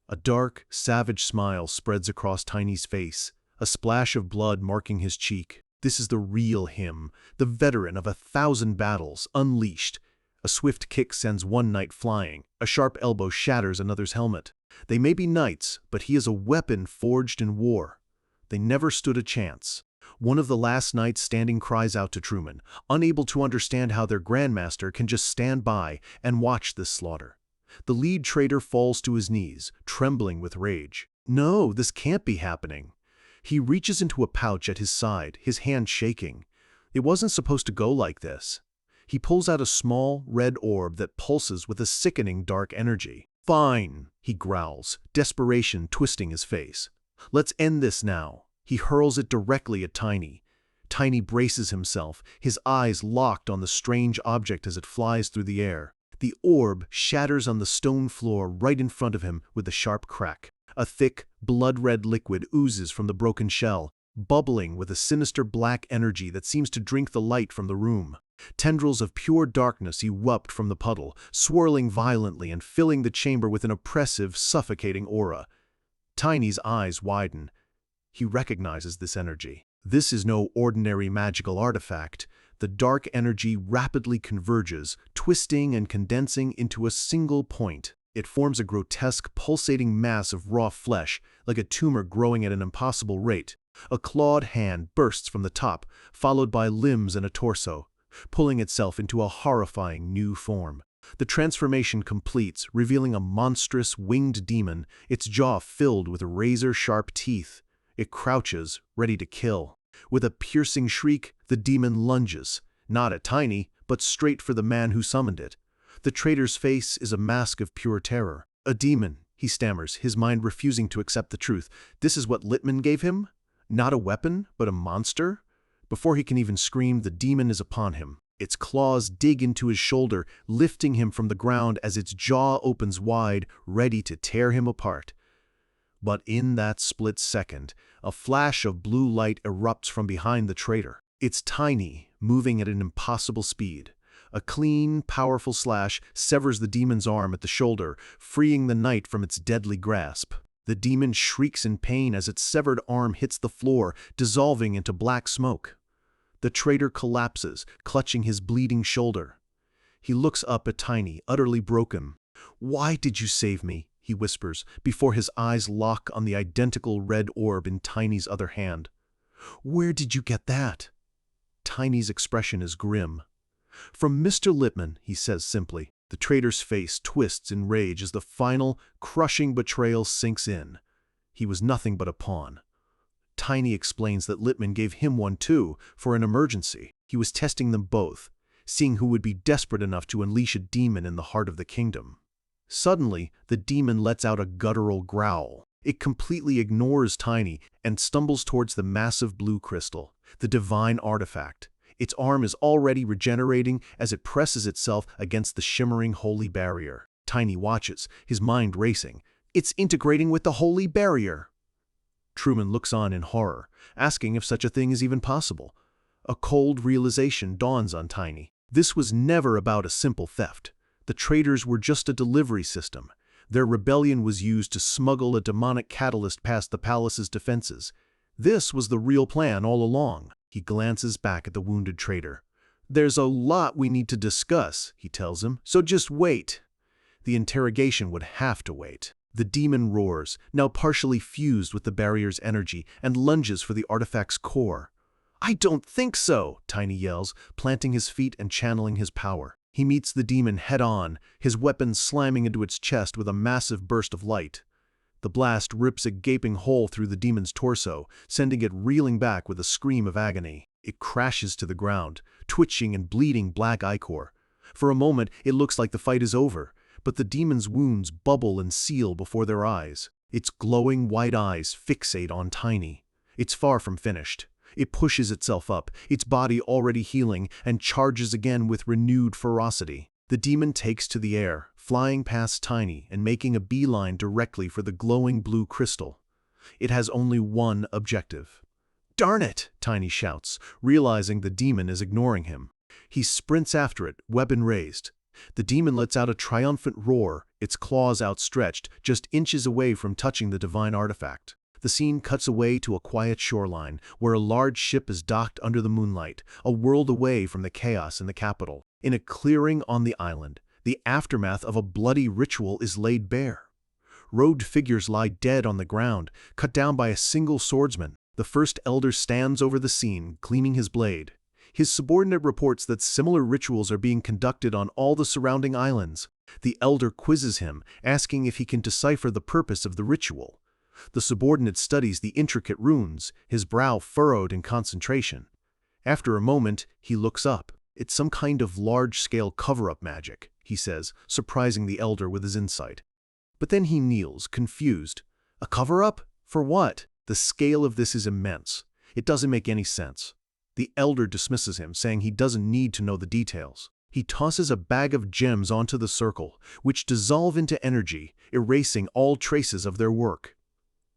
A dark, savage smile spreads across Tiny's face, a splash of blood marking his cheek. This is the real him, the veteran of 1,000 battles, unleashed. A swift kick sends one knight flying. A sharp elbow shatters another's helmet. They may be knights, but he is a weapon forged in war. They never stood a chance. One of the last knights standing cries out to Truman, unable to understand how their grandmaster can just stand by and watch this slaughter. The lead traitor falls to his knees, trembling with rage. No, this can't be happening. He reaches into a pouch at his side, his hand shaking. It wasn't supposed to go like this. He pulls out a small, red orb that pulses with a sickening dark energy. Fine, he growls, desperation twisting his face. Let's end this now. He hurls it directly at Tiny. Tiny braces himself, his eyes locked on the strange object as it flies through the air. The orb shatters on the stone floor right in front of him with a sharp crack. A thick, blood-red liquid oozes from the broken shell, bubbling with a sinister black energy that seems to drink the light from the room. Tendrils of pure darkness erupt from the puddle, swirling violently and filling the chamber with an oppressive, suffocating aura. Tiny's eyes widen. He recognizes this energy. This is no ordinary magical artifact. The dark energy rapidly converges, twisting and condensing into a single point. It forms a grotesque, pulsating mass of raw flesh, like a tumor growing at an impossible rate. A clawed hand bursts from the top, followed by limbs and a torso, pulling itself into a horrifying new form. The transformation completes, revealing a monstrous, winged demon, its jaw filled with razor-sharp teeth. It crouches, ready to kill. With a piercing shriek, the demon lunges, not at Tiny, but straight for the man who summoned it. The traitor's face is a mask of pure terror. A demon, he stammers, his mind refusing to accept the truth. This is what Littman gave him? Not a weapon, but a monster? Before he can even scream, the demon is upon him. Its claws dig into his shoulder, lifting him from the ground as its jaw opens wide, ready to tear him apart. But in that split second, a flash of blue light erupts from behind the traitor. It's Tiny, moving at an impossible speed. A clean, powerful slash severs the demon's arm at the shoulder, freeing the knight from its deadly grasp. The demon shrieks in pain as its severed arm hits the floor, dissolving into black smoke. The traitor collapses, clutching his bleeding shoulder. He looks up at Tiny, utterly broken. "Why did you save me?" he whispers, before his eyes lock on the identical red orb in Tiny's other hand. "Where did you get that?" Tiny's expression is grim. "From Mr. Littman," he says simply. The traitor's face twists in rage as the final, crushing betrayal sinks in. He was nothing but a pawn. Tiny explains that Littman gave him one too, for an emergency. He was testing them both, seeing who would be desperate enough to unleash a demon in the heart of the kingdom. Suddenly, the demon lets out a guttural growl. It completely ignores Tiny and stumbles towards the massive blue crystal, the divine artifact. Its arm is already regenerating as it presses itself against the shimmering holy barrier. Tiny watches, his mind racing. It's integrating with the holy barrier. Truman looks on in horror, asking if such a thing is even possible. A cold realization dawns on Tiny. This was never about a simple theft. The traders were just a delivery system. Their rebellion was used to smuggle a demonic catalyst past the palace's defenses. This was the real plan all along. He glances back at the wounded trader. "There's a lot we need to discuss," he tells him, "so just wait." The interrogation would have to wait. The demon roars, now partially fused with the barrier's energy, and lunges for the artifact's core. "I don't think so," Tiny yells, planting his feet and channeling his power. He meets the demon head-on, his weapon slamming into its chest with a massive burst of light. The blast rips a gaping hole through the demon's torso, sending it reeling back with a scream of agony. It crashes to the ground, twitching and bleeding black ichor. For a moment, it looks like the fight is over, but the demon's wounds bubble and seal before their eyes. Its glowing white eyes fixate on Tiny. It's far from finished. It pushes itself up, its body already healing, and charges again with renewed ferocity. The demon takes to the air, flying past Tiny and making a beeline directly for the glowing blue crystal. It has only one objective. "Darn it!" Tiny shouts, realizing the demon is ignoring him. He sprints after it, weapon raised. The demon lets out a triumphant roar, its claws outstretched, just inches away from touching the divine artifact. The scene cuts away to a quiet shoreline, where a large ship is docked under the moonlight, a world away from the chaos in the capital. In a clearing on the island, the aftermath of a bloody ritual is laid bare. Robed figures lie dead on the ground, cut down by a single swordsman. The first elder stands over the scene, gleaming his blade. His subordinate reports that similar rituals are being conducted on all the surrounding islands. The elder quizzes him, asking if he can decipher the purpose of the ritual. The subordinate studies the intricate runes, his brow furrowed in concentration. After a moment, he looks up. "It's some kind of large-scale cover-up magic," he says, surprising the elder with his insight. But then he kneels, confused. "A cover-up? For what?" The scale of this is immense. It doesn't make any sense. The elder dismisses him, saying he doesn't need to know the details. He tosses a bag of gems onto the circle, which dissolve into energy, erasing all traces of their work.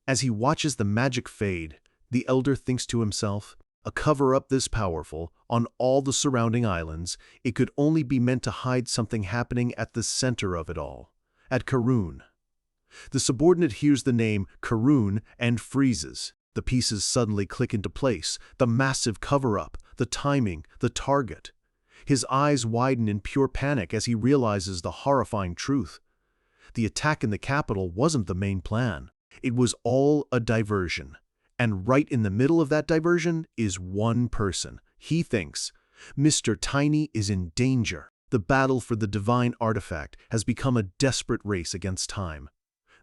As he watches the magic fade, the elder thinks to himself, a cover-up this powerful, on all the surrounding islands, it could only be meant to hide something happening at the center of it all, at Karun. The subordinate hears the name Karun and freezes. The pieces suddenly click into place, the massive cover-up, the timing, the target. His eyes widen in pure panic as he realizes the horrifying truth. The attack in the capital wasn't the main plan. It was all a diversion. And right in the middle of that diversion is one person. He thinks, Mr. Tiny is in danger. The battle for the divine artifact has become a desperate race against time.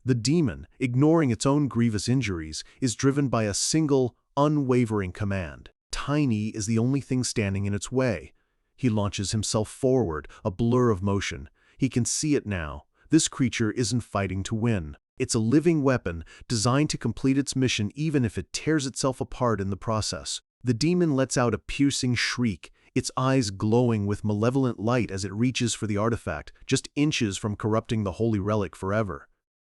The demon, ignoring its own grievous injuries, is driven by a single, unwavering command. Tiny is the only thing standing in its way. He launches himself forward, a blur of motion. He can see it now. This creature isn't fighting to win. It's a living weapon, designed to complete its mission even if it tears itself apart in the process. The demon lets out a piercing shriek, its eyes glowing with malevolent light as it reaches for the artifact, just inches from corrupting the holy relic forever.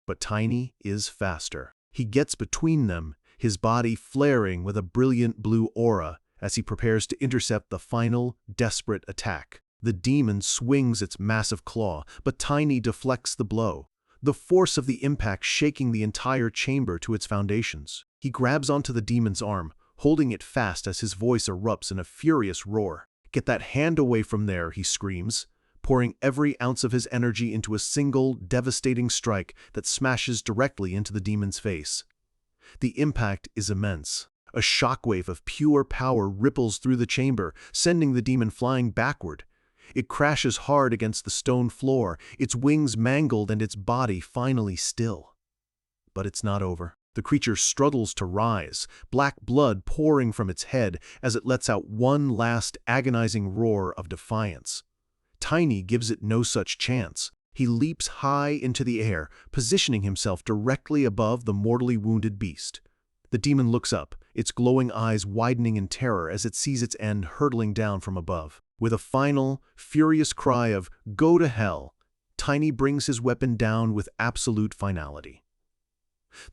But Tiny is faster. He gets between them, his body flaring with a brilliant blue aura as he prepares to intercept the final, desperate attack. The demon swings its massive claw, but Tiny deflects the blow, the force of the impact shaking the entire chamber to its foundations. He grabs onto the demon's arm, holding it fast as his voice erupts in a furious roar. "Get that hand away from there," he screams, pouring every ounce of his energy into a single, devastating strike that smashes directly into the demon's face. The impact is immense. A shockwave of pure power ripples through the chamber, sending the demon flying backward. It crashes hard against the stone floor, its wings mangled and its body finally still. But it's not over. The creature struggles to rise, black blood pouring from its head as it lets out one last agonizing roar of defiance. Tiny gives it no such chance. He leaps high into the air, positioning himself directly above the mortally wounded beast. The demon looks up, its glowing eyes widening in terror as it sees its end hurtling down from above. With a final, furious cry of, "Go to hell!" Tiny brings his weapon down with absolute finality.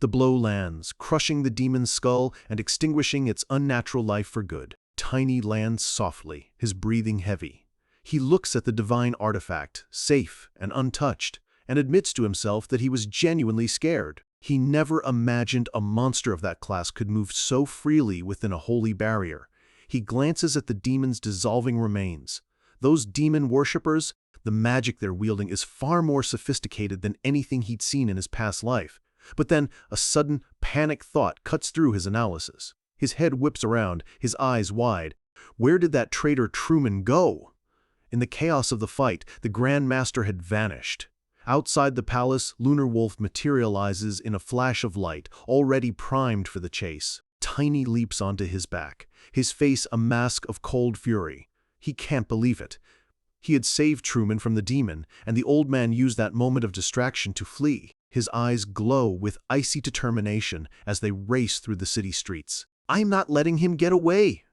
The blow lands, crushing the demon's skull and extinguishing its unnatural life for good. Tiny lands softly, his breathing heavy. He looks at the divine artifact, safe and untouched, and admits to himself that he was genuinely scared. He never imagined a monster of that class could move so freely within a holy barrier. He glances at the demon's dissolving remains. Those demon worshippers, the magic they're wielding is far more sophisticated than anything he'd seen in his past life. But then a sudden, panic thought cuts through his analysis. His head whips around, his eyes wide. Where did that traitor Truman go? In the chaos of the fight, the Grand Master had vanished. Outside the palace, Lunar Wolf materializes in a flash of light, already primed for the chase. Tiny leaps onto his back, his face a mask of cold fury. He can't believe it. He had saved Truman from the demon, and the old man used that moment of distraction to flee. His eyes glow with icy determination as they race through the city streets. "I'm not letting him get away!"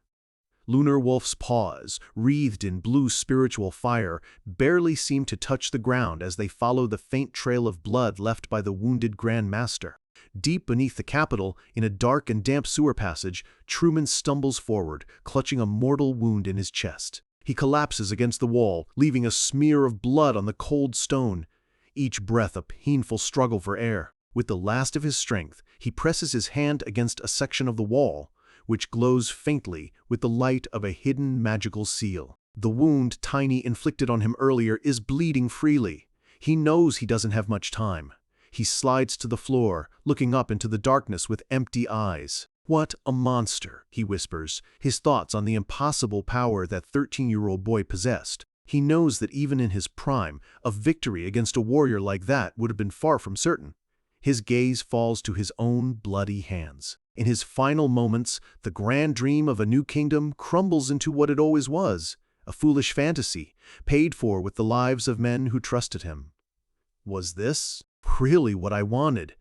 Lunar Wolf's paws, wreathed in blue spiritual fire, barely seem to touch the ground as they follow the faint trail of blood left by the wounded Grand Master. Deep beneath the capital, in a dark and damp sewer passage, Truman stumbles forward, clutching a mortal wound in his chest. He collapses against the wall, leaving a smear of blood on the cold stone, each breath a painful struggle for air. With the last of his strength, he presses his hand against a section of the wall, which glows faintly with the light of a hidden magical seal. The wound Tiny inflicted on him earlier is bleeding freely. He knows he doesn't have much time. He slides to the floor, looking up into the darkness with empty eyes. "What a monster," he whispers, his thoughts on the impossible power that 13-year-old boy possessed. He knows that even in his prime, a victory against a warrior like that would have been far from certain. His gaze falls to his own bloody hands. In his final moments, the grand dream of a new kingdom crumbles into what it always was, a foolish fantasy, paid for with the lives of men who trusted him. Was this really what I wanted?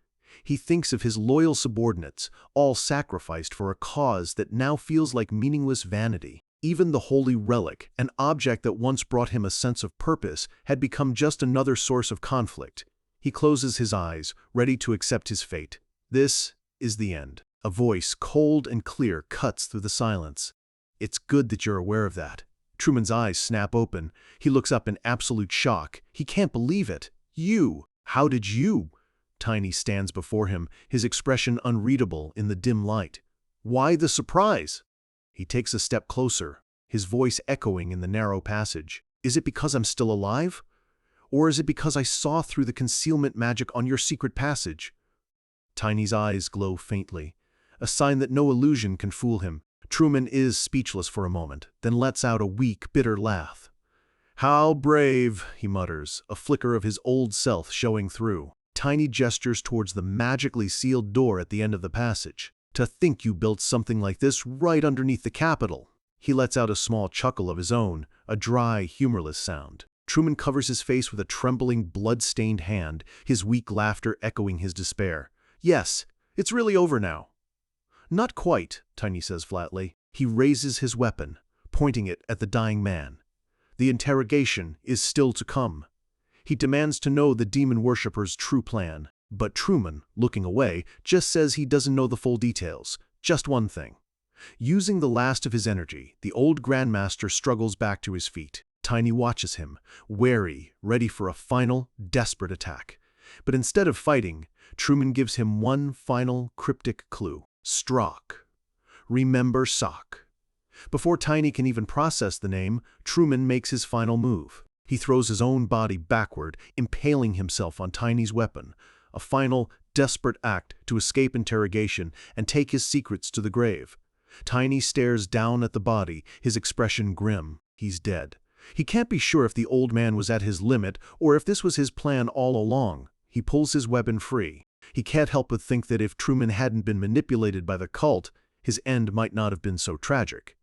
He thinks of his loyal subordinates, all sacrificed for a cause that now feels like meaningless vanity. Even the holy relic, an object that once brought him a sense of purpose, had become just another source of conflict. He closes his eyes, ready to accept his fate. This is the end. A voice, cold and clear, cuts through the silence. "It's good that you're aware of that." Truman's eyes snap open. He looks up in absolute shock. He can't believe it. "You! How did you?" Tiny stands before him, his expression unreadable in the dim light. "Why the surprise?" He takes a step closer, his voice echoing in the narrow passage. "Is it because I'm still alive? Or is it because I saw through the concealment magic on your secret passage?" Tiny's eyes glow faintly, a sign that no illusion can fool him. Truman is speechless for a moment, then lets out a weak, bitter laugh. "How brave," he mutters, a flicker of his old self showing through. Tiny gestures towards the magically sealed door at the end of the passage. "To think you built something like this right underneath the Capitol." He lets out a small chuckle of his own, a dry, humorless sound. Truman covers his face with a trembling, blood-stained hand, his weak laughter echoing his despair. "Yes, it's really over now." "Not quite," Tiny says flatly. He raises his weapon, pointing it at the dying man. "The interrogation is still to come." He demands to know the demon worshipper's true plan. But Truman, looking away, just says he doesn't know the full details. Just one thing. Using the last of his energy, the old Grandmaster struggles back to his feet. Tiny watches him, wary, ready for a final, desperate attack. But instead of fighting, Truman gives him one final, cryptic clue. Strock. Remember Sock. Before Tiny can even process the name, Truman makes his final move. He throws his own body backward, impaling himself on Tiny's weapon, a final, desperate act to escape interrogation and take his secrets to the grave. Tiny stares down at the body, his expression grim. He's dead. He can't be sure if the old man was at his limit or if this was his plan all along. He pulls his weapon free. He can't help but think that if Truman hadn't been manipulated by the cult, his end might not have been so tragic.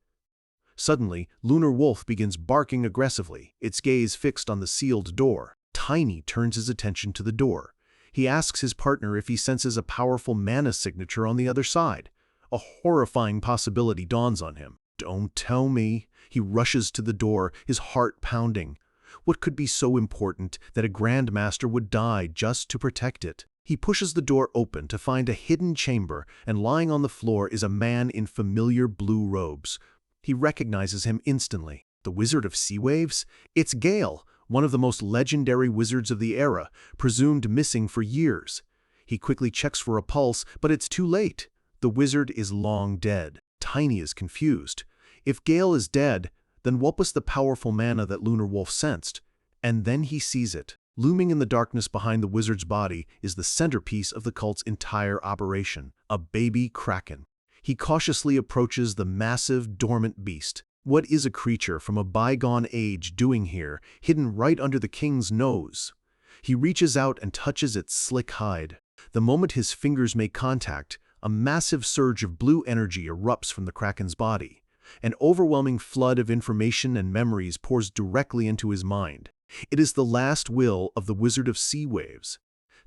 Suddenly, Lunar Wolf begins barking aggressively, its gaze fixed on the sealed door. Tiny turns his attention to the door. He asks his partner if he senses a powerful mana signature on the other side. A horrifying possibility dawns on him. Don't tell me. He rushes to the door, his heart pounding. What could be so important that a Grandmaster would die just to protect it? He pushes the door open to find a hidden chamber, and lying on the floor is a man in familiar blue robes. He recognizes him instantly. The Wizard of Sea Waves? It's Gale, one of the most legendary wizards of the era, presumed missing for years. He quickly checks for a pulse, but it's too late. The wizard is long dead. Tiny is confused. If Gale is dead, then what was the powerful mana that Lunar Wolf sensed? And then he sees it. Looming in the darkness behind the wizard's body is the centerpiece of the cult's entire operation, a baby kraken. He cautiously approaches the massive, dormant beast. What is a creature from a bygone age doing here, hidden right under the king's nose? He reaches out and touches its slick hide. The moment his fingers make contact, a massive surge of blue energy erupts from the kraken's body. An overwhelming flood of information and memories pours directly into his mind. It is the last will of the Wizard of Sea Waves.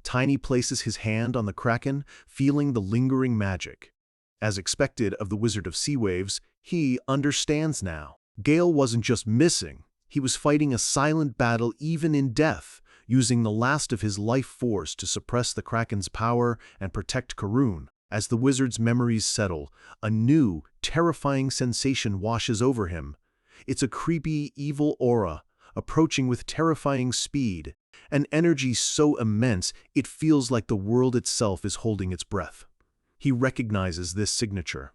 Tiny places his hand on the kraken, feeling the lingering magic. As expected of the Wizard of Sea Waves, he understands now. Gale wasn't just missing. He was fighting a silent battle even in death, using the last of his life force to suppress the kraken's power and protect Karun. As the wizard's memories settle, a new, terrifying sensation washes over him. It's a creepy, evil aura, approaching with terrifying speed, an energy so immense it feels like the world itself is holding its breath. He recognizes this signature.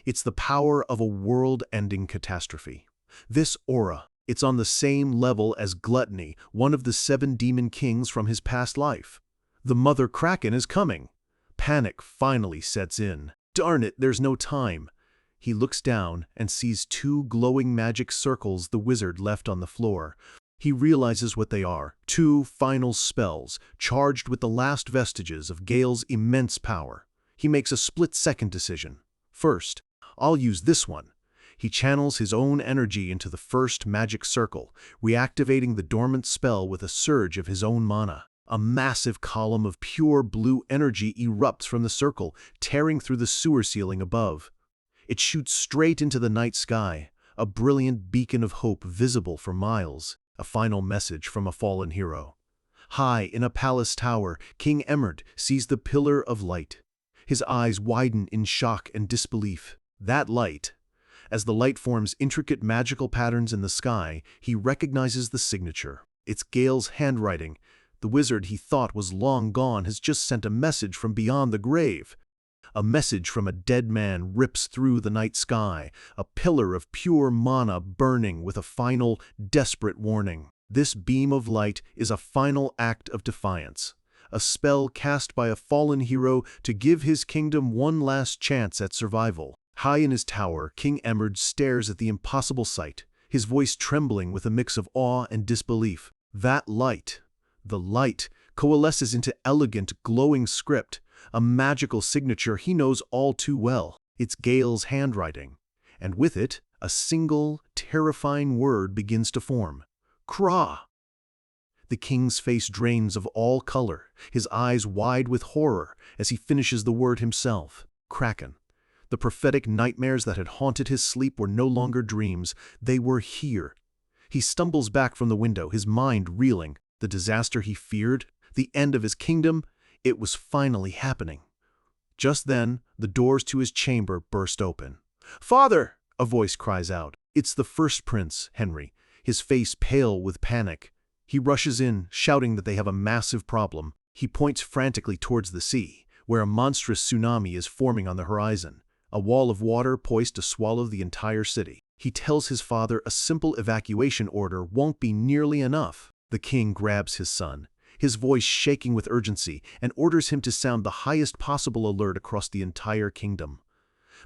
It's the power of a world-ending catastrophe. This aura, it's on the same level as Gluttony, one of the 7 demon kings from his past life. The Mother Kraken is coming. Panic finally sets in. Darn it, there's no time. He looks down and sees 2 glowing magic circles the wizard left on the floor. He realizes what they are, 2 final spells, charged with the last vestiges of Gale's immense power. He makes a split-second decision. First, I'll use this one. He channels his own energy into the first magic circle, reactivating the dormant spell with a surge of his own mana. A massive column of pure blue energy erupts from the circle, tearing through the sewer ceiling above. It shoots straight into the night sky, a brilliant beacon of hope visible for miles, a final message from a fallen hero. High in a palace tower, King Emerd sees the pillar of light. His eyes widen in shock and disbelief. That light. As the light forms intricate magical patterns in the sky, he recognizes the signature. It's Gale's handwriting. The wizard he thought was long gone has just sent a message from beyond the grave. A message from a dead man rips through the night sky, a pillar of pure mana burning with a final, desperate warning. This beam of light is a final act of defiance, a spell cast by a fallen hero to give his kingdom one last chance at survival. High in his tower, King Emerd stares at the impossible sight, his voice trembling with a mix of awe and disbelief. That light, the light, coalesces into elegant, glowing script, a magical signature he knows all too well. It's Gale's handwriting, and with it, a single, terrifying word begins to form. Kra! The king's face drains of all color, his eyes wide with horror as he finishes the word himself. Kraken. The prophetic nightmares that had haunted his sleep were no longer dreams, they were here. He stumbles back from the window, his mind reeling. The disaster he feared, the end of his kingdom, it was finally happening. Just then, the doors to his chamber burst open. "Father!" a voice cries out. It's the first prince, Henry, his face pale with panic. He rushes in, shouting that they have a massive problem. He points frantically towards the sea, where a monstrous tsunami is forming on the horizon, a wall of water poised to swallow the entire city. He tells his father a simple evacuation order won't be nearly enough. The king grabs his son, his voice shaking with urgency, and orders him to sound the highest possible alert across the entire kingdom.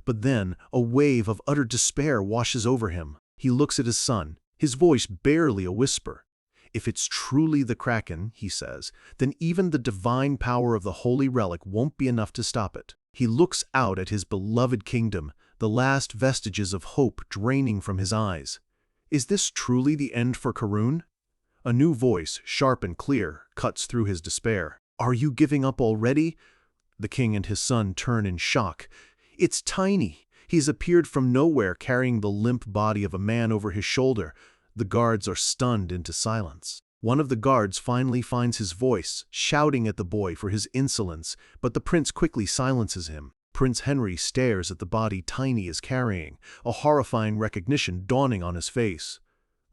But then, a wave of utter despair washes over him. He looks at his son, his voice barely a whisper. If it's truly the Kraken, he says, then even the divine power of the holy relic won't be enough to stop it. He looks out at his beloved kingdom, the last vestiges of hope draining from his eyes. Is this truly the end for Karun? A new voice, sharp and clear, cuts through his despair. "Are you giving up already?" The king and his son turn in shock. It's Tiny. He's appeared from nowhere carrying the limp body of a man over his shoulder. The guards are stunned into silence. One of the guards finally finds his voice, shouting at the boy for his insolence, but the prince quickly silences him. Prince Henry stares at the body Tiny is carrying, a horrifying recognition dawning on his face.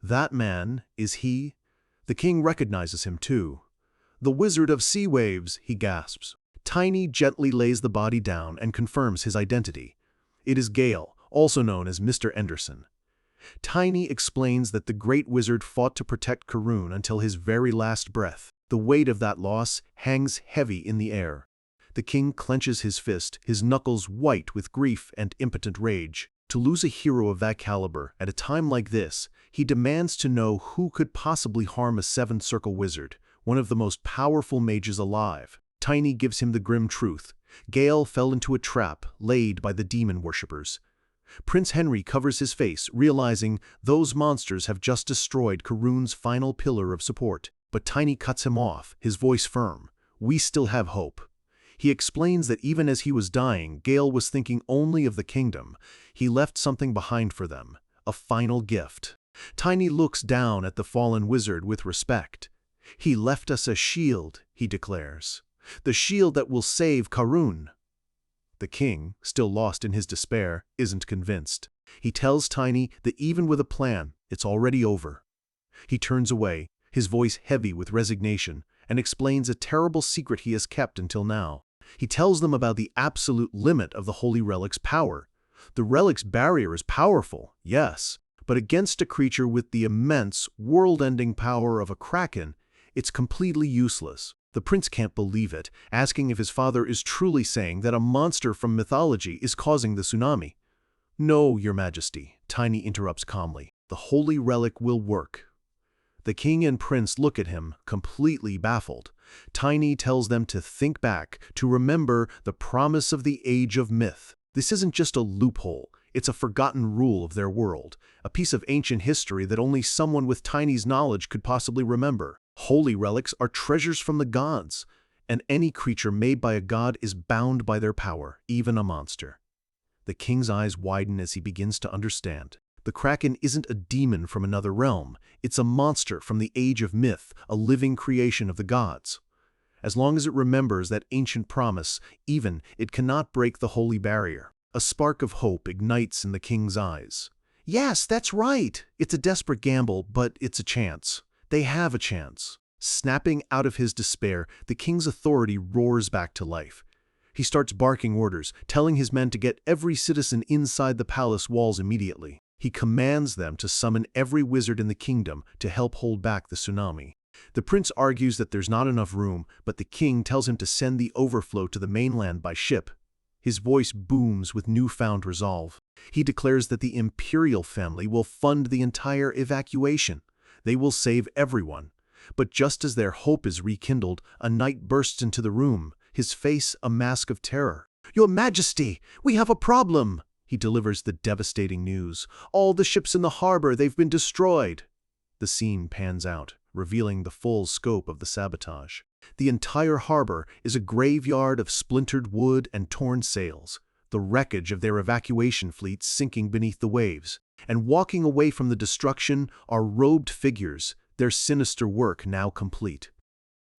That man, is he? The king recognizes him too. "The Wizard of Sea Waves," he gasps. Tiny gently lays the body down and confirms his identity. It is Gale, also known as Mr. Anderson. Tiny explains that the great wizard fought to protect Karun until his very last breath. The weight of that loss hangs heavy in the air. The king clenches his fist, his knuckles white with grief and impotent rage. To lose a hero of that caliber at a time like this, he demands to know who could possibly harm a Seventh Circle wizard, one of the most powerful mages alive. Tiny gives him the grim truth. Gale fell into a trap laid by the demon worshippers. Prince Henry covers his face, realizing those monsters have just destroyed Karun's final pillar of support. But Tiny cuts him off, his voice firm. "We still have hope." He explains that even as he was dying, Gale was thinking only of the kingdom. He left something behind for them, a final gift. Tiny looks down at the fallen wizard with respect. "He left us a shield," he declares. "The shield that will save Karun." The king, still lost in his despair, isn't convinced. He tells Tiny that even with a plan, it's already over. He turns away, his voice heavy with resignation, and explains a terrible secret he has kept until now. He tells them about the absolute limit of the Holy Relic's power. The Relic's barrier is powerful, yes, but against a creature with the immense, world-ending power of a kraken, it's completely useless. The prince can't believe it, asking if his father is truly saying that a monster from mythology is causing the tsunami. "No, your majesty," Tiny interrupts calmly. "The Holy Relic will work." The king and prince look at him, completely baffled. Tiny tells them to think back, to remember the promise of the Age of Myth. This isn't just a loophole, it's a forgotten rule of their world, a piece of ancient history that only someone with Tiny's knowledge could possibly remember. Holy relics are treasures from the gods, and any creature made by a god is bound by their power, even a monster. The king's eyes widen as he begins to understand. The kraken isn't a demon from another realm, it's a monster from the Age of Myth, a living creation of the gods. As long as it remembers that ancient promise, even it cannot break the holy barrier. A spark of hope ignites in the king's eyes. "Yes, that's right. It's a desperate gamble, but it's a chance. They have a chance." Snapping out of his despair, the king's authority roars back to life. He starts barking orders, telling his men to get every citizen inside the palace walls immediately. He commands them to summon every wizard in the kingdom to help hold back the tsunami. The prince argues that there's not enough room, but the king tells him to send the overflow to the mainland by ship. His voice booms with newfound resolve. He declares that the imperial family will fund the entire evacuation. They will save everyone. But just as their hope is rekindled, a knight bursts into the room, his face a mask of terror. "Your Majesty, we have a problem!" He delivers the devastating news. "All the ships in the harbor, they've been destroyed." The scene pans out, revealing the full scope of the sabotage. The entire harbor is a graveyard of splintered wood and torn sails, the wreckage of their evacuation fleet sinking beneath the waves. And walking away from the destruction are robed figures, their sinister work now complete.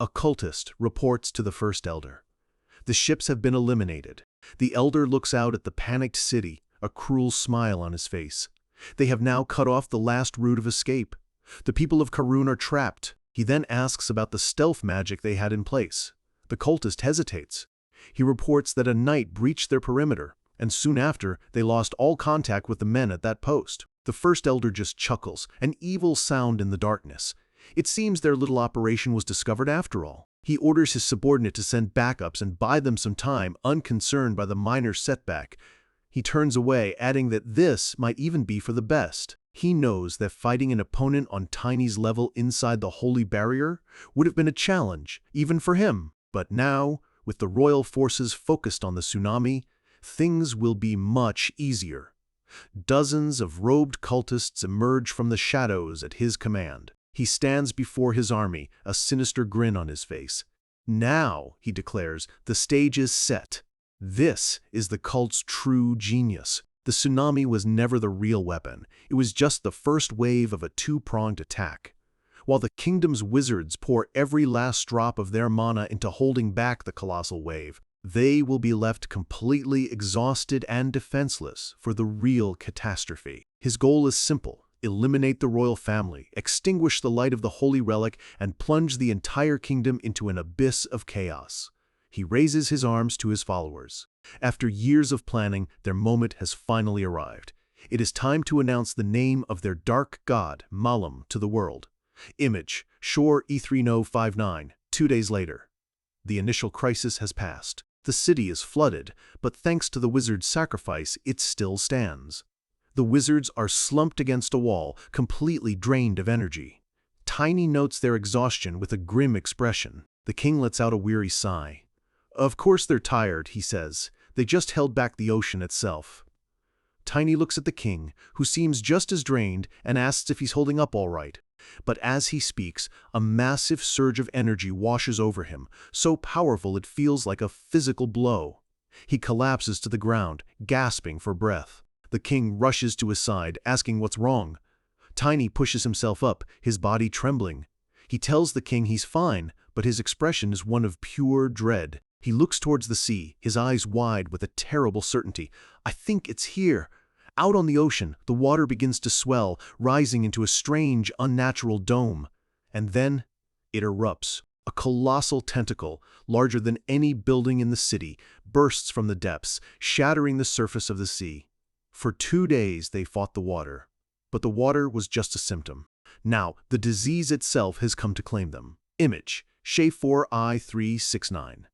A cultist reports to the First Elder. The ships have been eliminated. The Elder looks out at the panicked city, a cruel smile on his face. They have now cut off the last route of escape. The people of Karun are trapped. He then asks about the stealth magic they had in place. The cultist hesitates. He reports that a knight breached their perimeter, and soon after, they lost all contact with the men at that post. The First Elder just chuckles, an evil sound in the darkness. It seems their little operation was discovered after all. He orders his subordinate to send backups and buy them some time, unconcerned by the minor setback. He turns away, adding that this might even be for the best. He knows that fighting an opponent on Tiny's level inside the holy barrier would have been a challenge, even for him. But now, with the royal forces focused on the tsunami, things will be much easier. Dozens of robed cultists emerge from the shadows at his command. He stands before his army, a sinister grin on his face. Now, he declares, the stage is set. This is the cult's true genius. The tsunami was never the real weapon. It was just the first wave of a two-pronged attack. While the kingdom's wizards pour every last drop of their mana into holding back the colossal wave, they will be left completely exhausted and defenseless for the real catastrophe. His goal is simple: eliminate the royal family, extinguish the light of the holy relic, and plunge the entire kingdom into an abyss of chaos. He raises his arms to his followers. After years of planning, their moment has finally arrived. It is time to announce the name of their dark god, Malam, to the world. Image, Shore E3059, 2 days later. The initial crisis has passed. The city is flooded, but thanks to the wizard's sacrifice, it still stands. The wizards are slumped against a wall, completely drained of energy. Tiny notes their exhaustion with a grim expression. The king lets out a weary sigh. Of course they're tired, he says. They just held back the ocean itself. Tiny looks at the king, who seems just as drained, and asks if he's holding up all right. But as he speaks, a massive surge of energy washes over him, so powerful it feels like a physical blow. He collapses to the ground, gasping for breath. The king rushes to his side, asking what's wrong. Tiny pushes himself up, his body trembling. He tells the king he's fine, but his expression is one of pure dread. He looks towards the sea, his eyes wide with a terrible certainty. I think it's here. Out on the ocean, the water begins to swell, rising into a strange, unnatural dome. And then it erupts. A colossal tentacle, larger than any building in the city, bursts from the depths, shattering the surface of the sea. For 2 days they fought the water. But the water was just a symptom. Now, the disease itself has come to claim them. Image, Shea4 I369.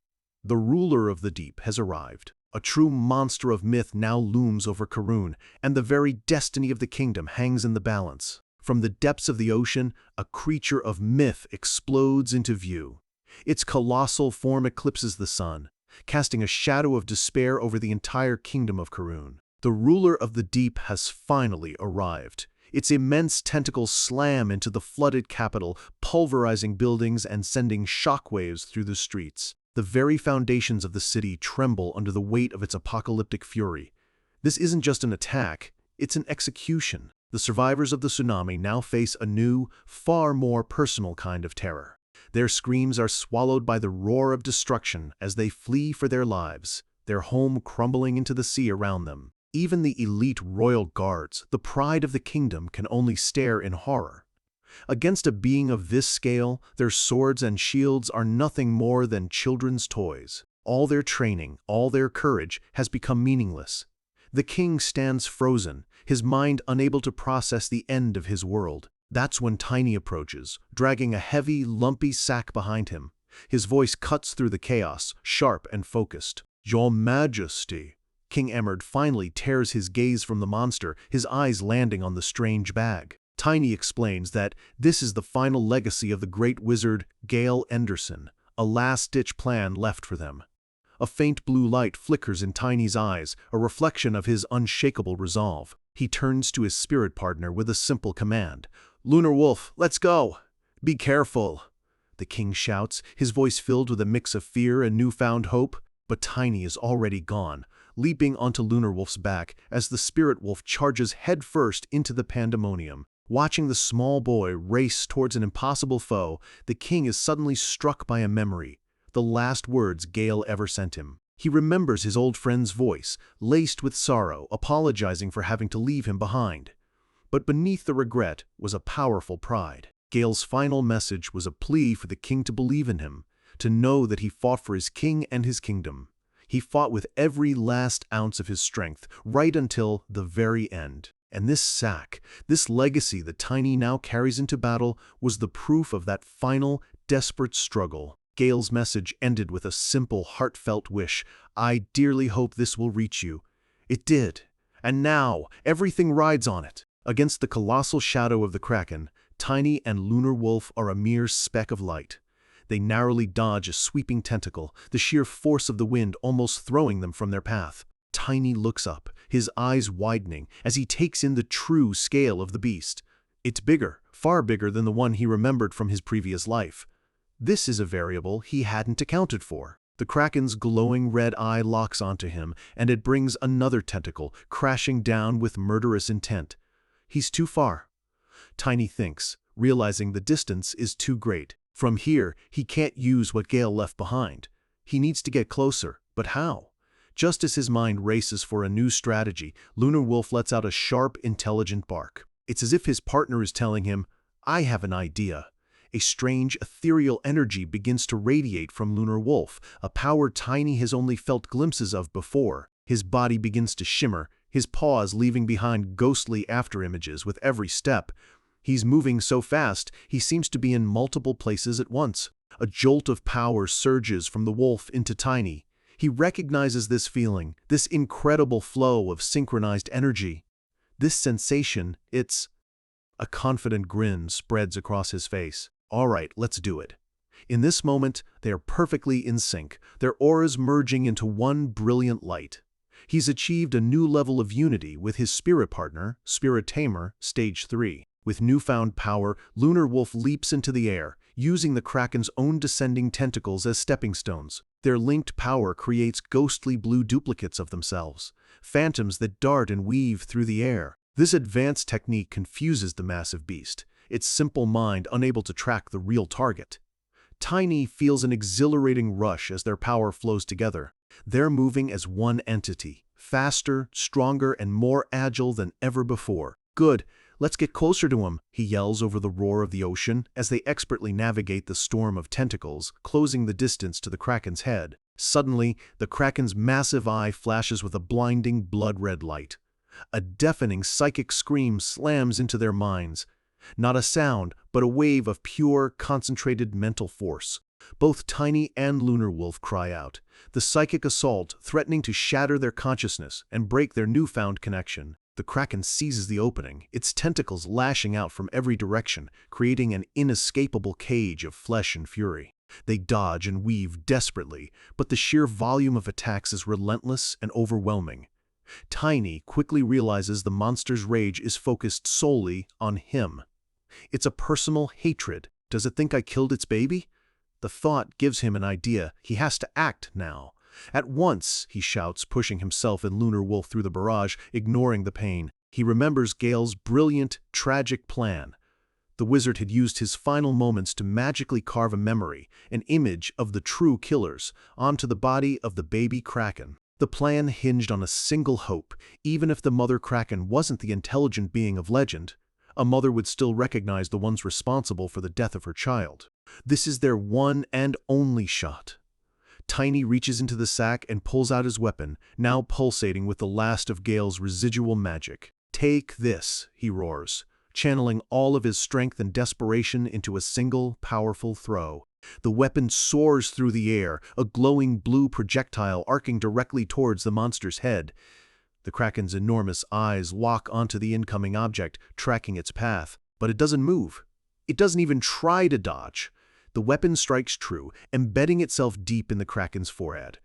The ruler of the deep has arrived. A true monster of myth now looms over Karun, and the very destiny of the kingdom hangs in the balance. From the depths of the ocean, a creature of myth explodes into view. Its colossal form eclipses the sun, casting a shadow of despair over the entire kingdom of Karun. The ruler of the deep has finally arrived. Its immense tentacles slam into the flooded capital, pulverizing buildings and sending shockwaves through the streets. The very foundations of the city tremble under the weight of its apocalyptic fury. This isn't just an attack, it's an execution. The survivors of the tsunami now face a new, far more personal kind of terror. Their screams are swallowed by the roar of destruction as they flee for their lives, their home crumbling into the sea around them. Even the elite royal guards, the pride of the kingdom, can only stare in horror. Against a being of this scale, their swords and shields are nothing more than children's toys. All their training, all their courage, has become meaningless. The king stands frozen, his mind unable to process the end of his world. That's when Tiny approaches, dragging a heavy, lumpy sack behind him. His voice cuts through the chaos, sharp and focused. "Your Majesty." King Emerd finally tears his gaze from the monster, his eyes landing on the strange bag. Tiny explains that this is the final legacy of the great wizard Gale Enderson, a last-ditch plan left for them. A faint blue light flickers in Tiny's eyes, a reflection of his unshakable resolve. He turns to his spirit partner with a simple command. "Lunar Wolf, let's go! Be careful!" The king shouts, his voice filled with a mix of fear and newfound hope. But Tiny is already gone, leaping onto Lunar Wolf's back as the spirit wolf charges headfirst into the pandemonium. Watching the small boy race towards an impossible foe, the king is suddenly struck by a memory, the last words Gale ever sent him. He remembers his old friend's voice, laced with sorrow, apologizing for having to leave him behind. But beneath the regret was a powerful pride. Gale's final message was a plea for the king to believe in him, to know that he fought for his king and his kingdom. He fought with every last ounce of his strength, right until the very end. And this sack, this legacy that Tiny now carries into battle, was the proof of that final, desperate struggle. Gale's message ended with a simple, heartfelt wish. "I dearly hope this will reach you." It did. And now, everything rides on it. Against the colossal shadow of the Kraken, Tiny and Lunar Wolf are a mere speck of light. They narrowly dodge a sweeping tentacle, the sheer force of the wind almost throwing them from their path. Tiny looks up, his eyes widening as he takes in the true scale of the beast. It's bigger, far bigger than the one he remembered from his previous life. This is a variable he hadn't accounted for. The Kraken's glowing red eye locks onto him, and it brings another tentacle, crashing down with murderous intent. He's too far. Tiny thinks, realizing the distance is too great. From here, he can't use what Gale left behind. He needs to get closer, but how? Just as his mind races for a new strategy, Lunar Wolf lets out a sharp, intelligent bark. It's as if his partner is telling him, "I have an idea." A strange, ethereal energy begins to radiate from Lunar Wolf, a power Tiny has only felt glimpses of before. His body begins to shimmer, his paws leaving behind ghostly afterimages with every step. He's moving so fast, he seems to be in multiple places at once. A jolt of power surges from the wolf into Tiny. He recognizes this feeling, this incredible flow of synchronized energy. This sensation, it's... A confident grin spreads across his face. All right, let's do it. In this moment, they are perfectly in sync, their auras merging into one brilliant light. He's achieved a new level of unity with his spirit partner, Spirit Tamer, Stage 3. With newfound power, Lunar Wolf leaps into the air, using the Kraken's own descending tentacles as stepping stones. Their linked power creates ghostly blue duplicates of themselves, phantoms that dart and weave through the air. This advanced technique confuses the massive beast, its simple mind unable to track the real target. Tiny feels an exhilarating rush as their power flows together. They're moving as one entity, faster, stronger, and more agile than ever before. Good. Let's get closer to him, he yells over the roar of the ocean as they expertly navigate the storm of tentacles, closing the distance to the Kraken's head. Suddenly, the Kraken's massive eye flashes with a blinding blood-red light. A deafening psychic scream slams into their minds. Not a sound, but a wave of pure, concentrated mental force. Both Tiny and Lunar Wolf cry out, the psychic assault threatening to shatter their consciousness and break their newfound connection. The Kraken seizes the opening, its tentacles lashing out from every direction, creating an inescapable cage of flesh and fury. They dodge and weave desperately, but the sheer volume of attacks is relentless and overwhelming. Tiny quickly realizes the monster's rage is focused solely on him. It's a personal hatred. Does it think I killed its baby? The thought gives him an idea. He has to act now. At once, he shouts, pushing himself and Lunar Wolf through the barrage, ignoring the pain. He remembers Gale's brilliant, tragic plan. The wizard had used his final moments to magically carve a memory, an image of the true killers, onto the body of the baby Kraken. The plan hinged on a single hope. Even if the mother Kraken wasn't the intelligent being of legend, a mother would still recognize the ones responsible for the death of her child. This is their one and only shot. Tiny reaches into the sack and pulls out his weapon, now pulsating with the last of Gale's residual magic. "Take this," he roars, channeling all of his strength and desperation into a single, powerful throw. The weapon soars through the air, a glowing blue projectile arcing directly towards the monster's head. The Kraken's enormous eyes lock onto the incoming object, tracking its path. But it doesn't move. It doesn't even try to dodge. The weapon strikes true, embedding itself deep in the Kraken's forehead.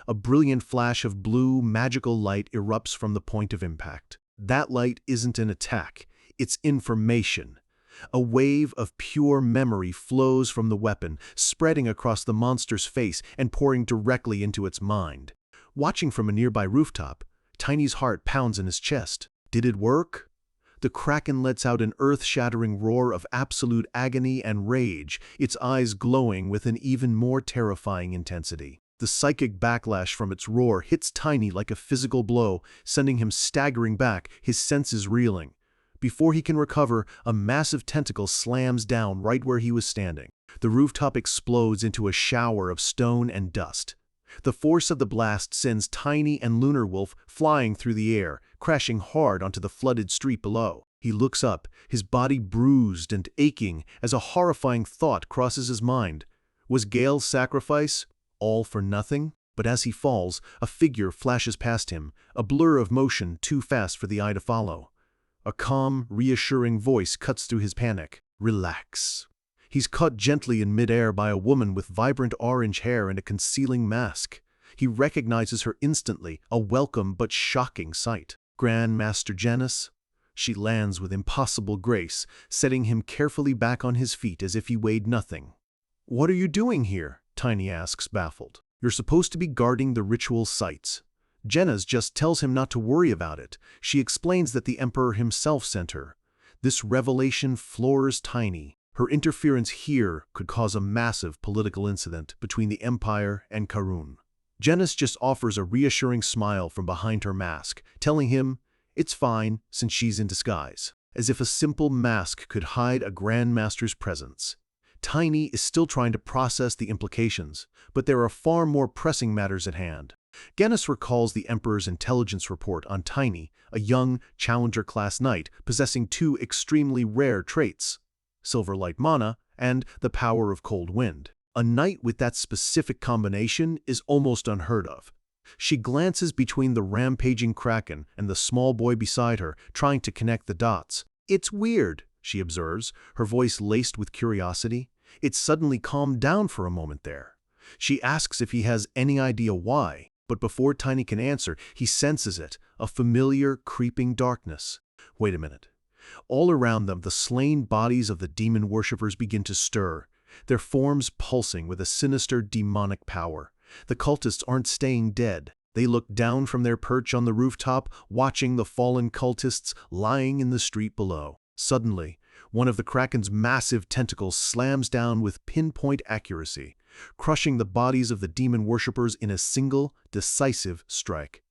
A brilliant flash of blue, magical light erupts from the point of impact. That light isn't an attack, it's information. A wave of pure memory flows from the weapon, spreading across the monster's face and pouring directly into its mind. Watching from a nearby rooftop, Tiny's heart pounds in his chest. Did it work? The Kraken lets out an earth-shattering roar of absolute agony and rage, its eyes glowing with an even more terrifying intensity. The psychic backlash from its roar hits Tiny like a physical blow, sending him staggering back, his senses reeling. Before he can recover, a massive tentacle slams down right where he was standing. The rooftop explodes into a shower of stone and dust. The force of the blast sends Tiny and Lunar Wolf flying through the air, crashing hard onto the flooded street below. He looks up, his body bruised and aching as a horrifying thought crosses his mind. Was Gale's sacrifice all for nothing? But as he falls, a figure flashes past him, a blur of motion too fast for the eye to follow. A calm, reassuring voice cuts through his panic. Relax. He's caught gently in midair by a woman with vibrant orange hair and a concealing mask. He recognizes her instantly, a welcome but shocking sight. Grand Master Janus? She lands with impossible grace, setting him carefully back on his feet as if he weighed nothing. "What are you doing here?" Tiny asks, baffled. "You're supposed to be guarding the ritual sites." Genas just tells him not to worry about it. She explains that the Emperor himself sent her. This revelation floors Tiny. Her interference here could cause a massive political incident between the Empire and Karun. Genas just offers a reassuring smile from behind her mask, telling him it's fine since she's in disguise, as if a simple mask could hide a Grandmaster's presence. Tiny is still trying to process the implications, but there are far more pressing matters at hand. Genas recalls the Emperor's intelligence report on Tiny, a young Challenger-class knight possessing two extremely rare traits: Silverlight Mana and the power of Cold Wind. A knight with that specific combination is almost unheard of. She glances between the rampaging kraken and the small boy beside her, trying to connect the dots. "It's weird," she observes, her voice laced with curiosity. It's suddenly calmed down for a moment there. She asks if he has any idea why, but before Tiny can answer, he senses it, a familiar, creeping darkness. Wait a minute. All around them, the slain bodies of the demon worshippers begin to stir, their forms pulsing with a sinister demonic power. The cultists aren't staying dead. They look down from their perch on the rooftop, watching the fallen cultists lying in the street below. Suddenly, one of the kraken's massive tentacles slams down with pinpoint accuracy, crushing the bodies of the demon worshippers in a single, decisive strike.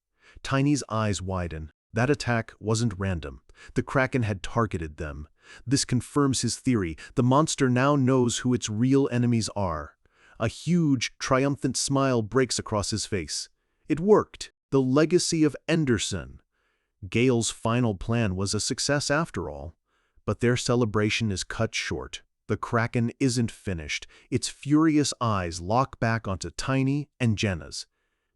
Tiny's eyes widen. That attack wasn't random. The kraken had targeted them. This confirms his theory. The monster now knows who its real enemies are. A huge, triumphant smile breaks across his face. It worked. The legacy of Enderson. Gale's final plan was a success after all. But their celebration is cut short. The kraken isn't finished. Its furious eyes lock back onto Tiny and Genas.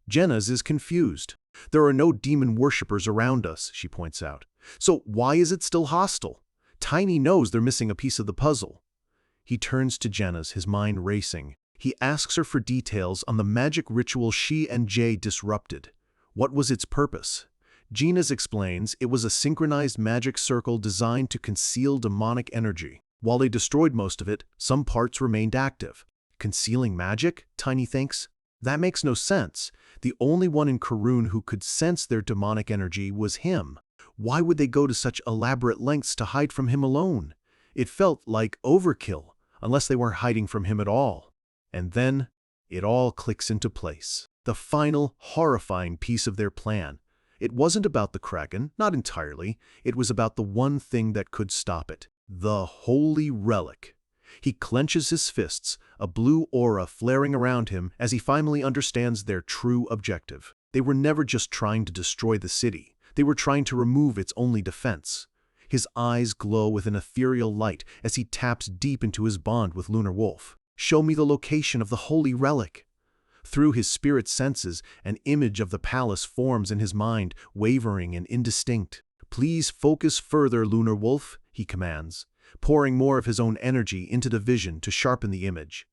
Genas is confused. "There are no demon worshippers around us," she points out. "So why is it still hostile?" Tiny knows they're missing a piece of the puzzle. He turns to Genas, his mind racing. He asks her for details on the magic ritual she and Jay disrupted. What was its purpose? Genas explains it was a synchronized magic circle designed to conceal demonic energy. While they destroyed most of it, some parts remained active. Concealing magic? Tiny thinks. That makes no sense. The only one in Karun who could sense their demonic energy was him. Why would they go to such elaborate lengths to hide from him alone? It felt like overkill, unless they weren't hiding from him at all. And then, it all clicks into place. The final, horrifying piece of their plan. It wasn't about the kraken, not entirely. It was about the one thing that could stop it. The Holy Relic. He clenches his fists, a blue aura flaring around him as he finally understands their true objective. They were never just trying to destroy the city. They were trying to remove its only defense. His eyes glow with an ethereal light as he taps deep into his bond with Lunar Wolf. "Show me the location of the Holy Relic." Through his spirit senses, an image of the palace forms in his mind, wavering and indistinct. "Please focus further, Lunar Wolf," he commands, pouring more of his own energy into the vision to sharpen the image.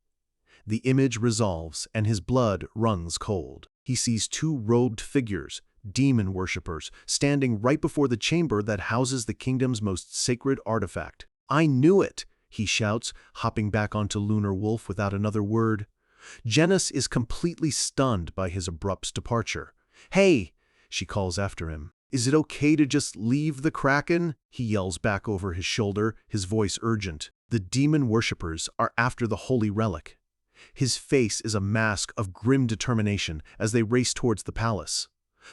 The image resolves, and his blood runs cold. He sees two robed figures, demon worshippers, standing right before the chamber that houses the kingdom's most sacred artifact. "I knew it!" he shouts, hopping back onto Lunar Wolf without another word. Genas is completely stunned by his abrupt departure. "Hey!" she calls after him. "Is it okay to just leave the kraken?" he yells back over his shoulder, his voice urgent. The demon worshippers are after the Holy Relic. His face is a mask of grim determination as they race towards the palace.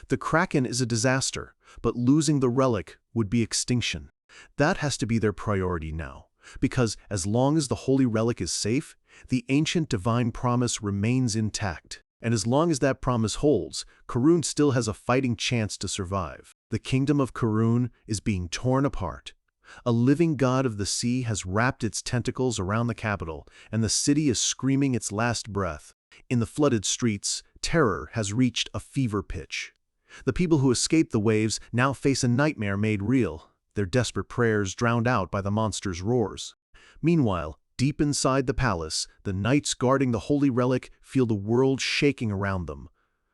The kraken is a disaster, but losing the relic would be extinction. That has to be their priority now, because as long as the Holy Relic is safe, the ancient divine promise remains intact. And as long as that promise holds, Karun still has a fighting chance to survive. The kingdom of Karun is being torn apart. A living god of the sea has wrapped its tentacles around the capital, and the city is screaming its last breath. In the flooded streets, terror has reached a fever pitch. The people who escaped the waves now face a nightmare made real, their desperate prayers drowned out by the monster's roars. Meanwhile, deep inside the palace, the knights guarding the Holy Relic feel the world shaking around them.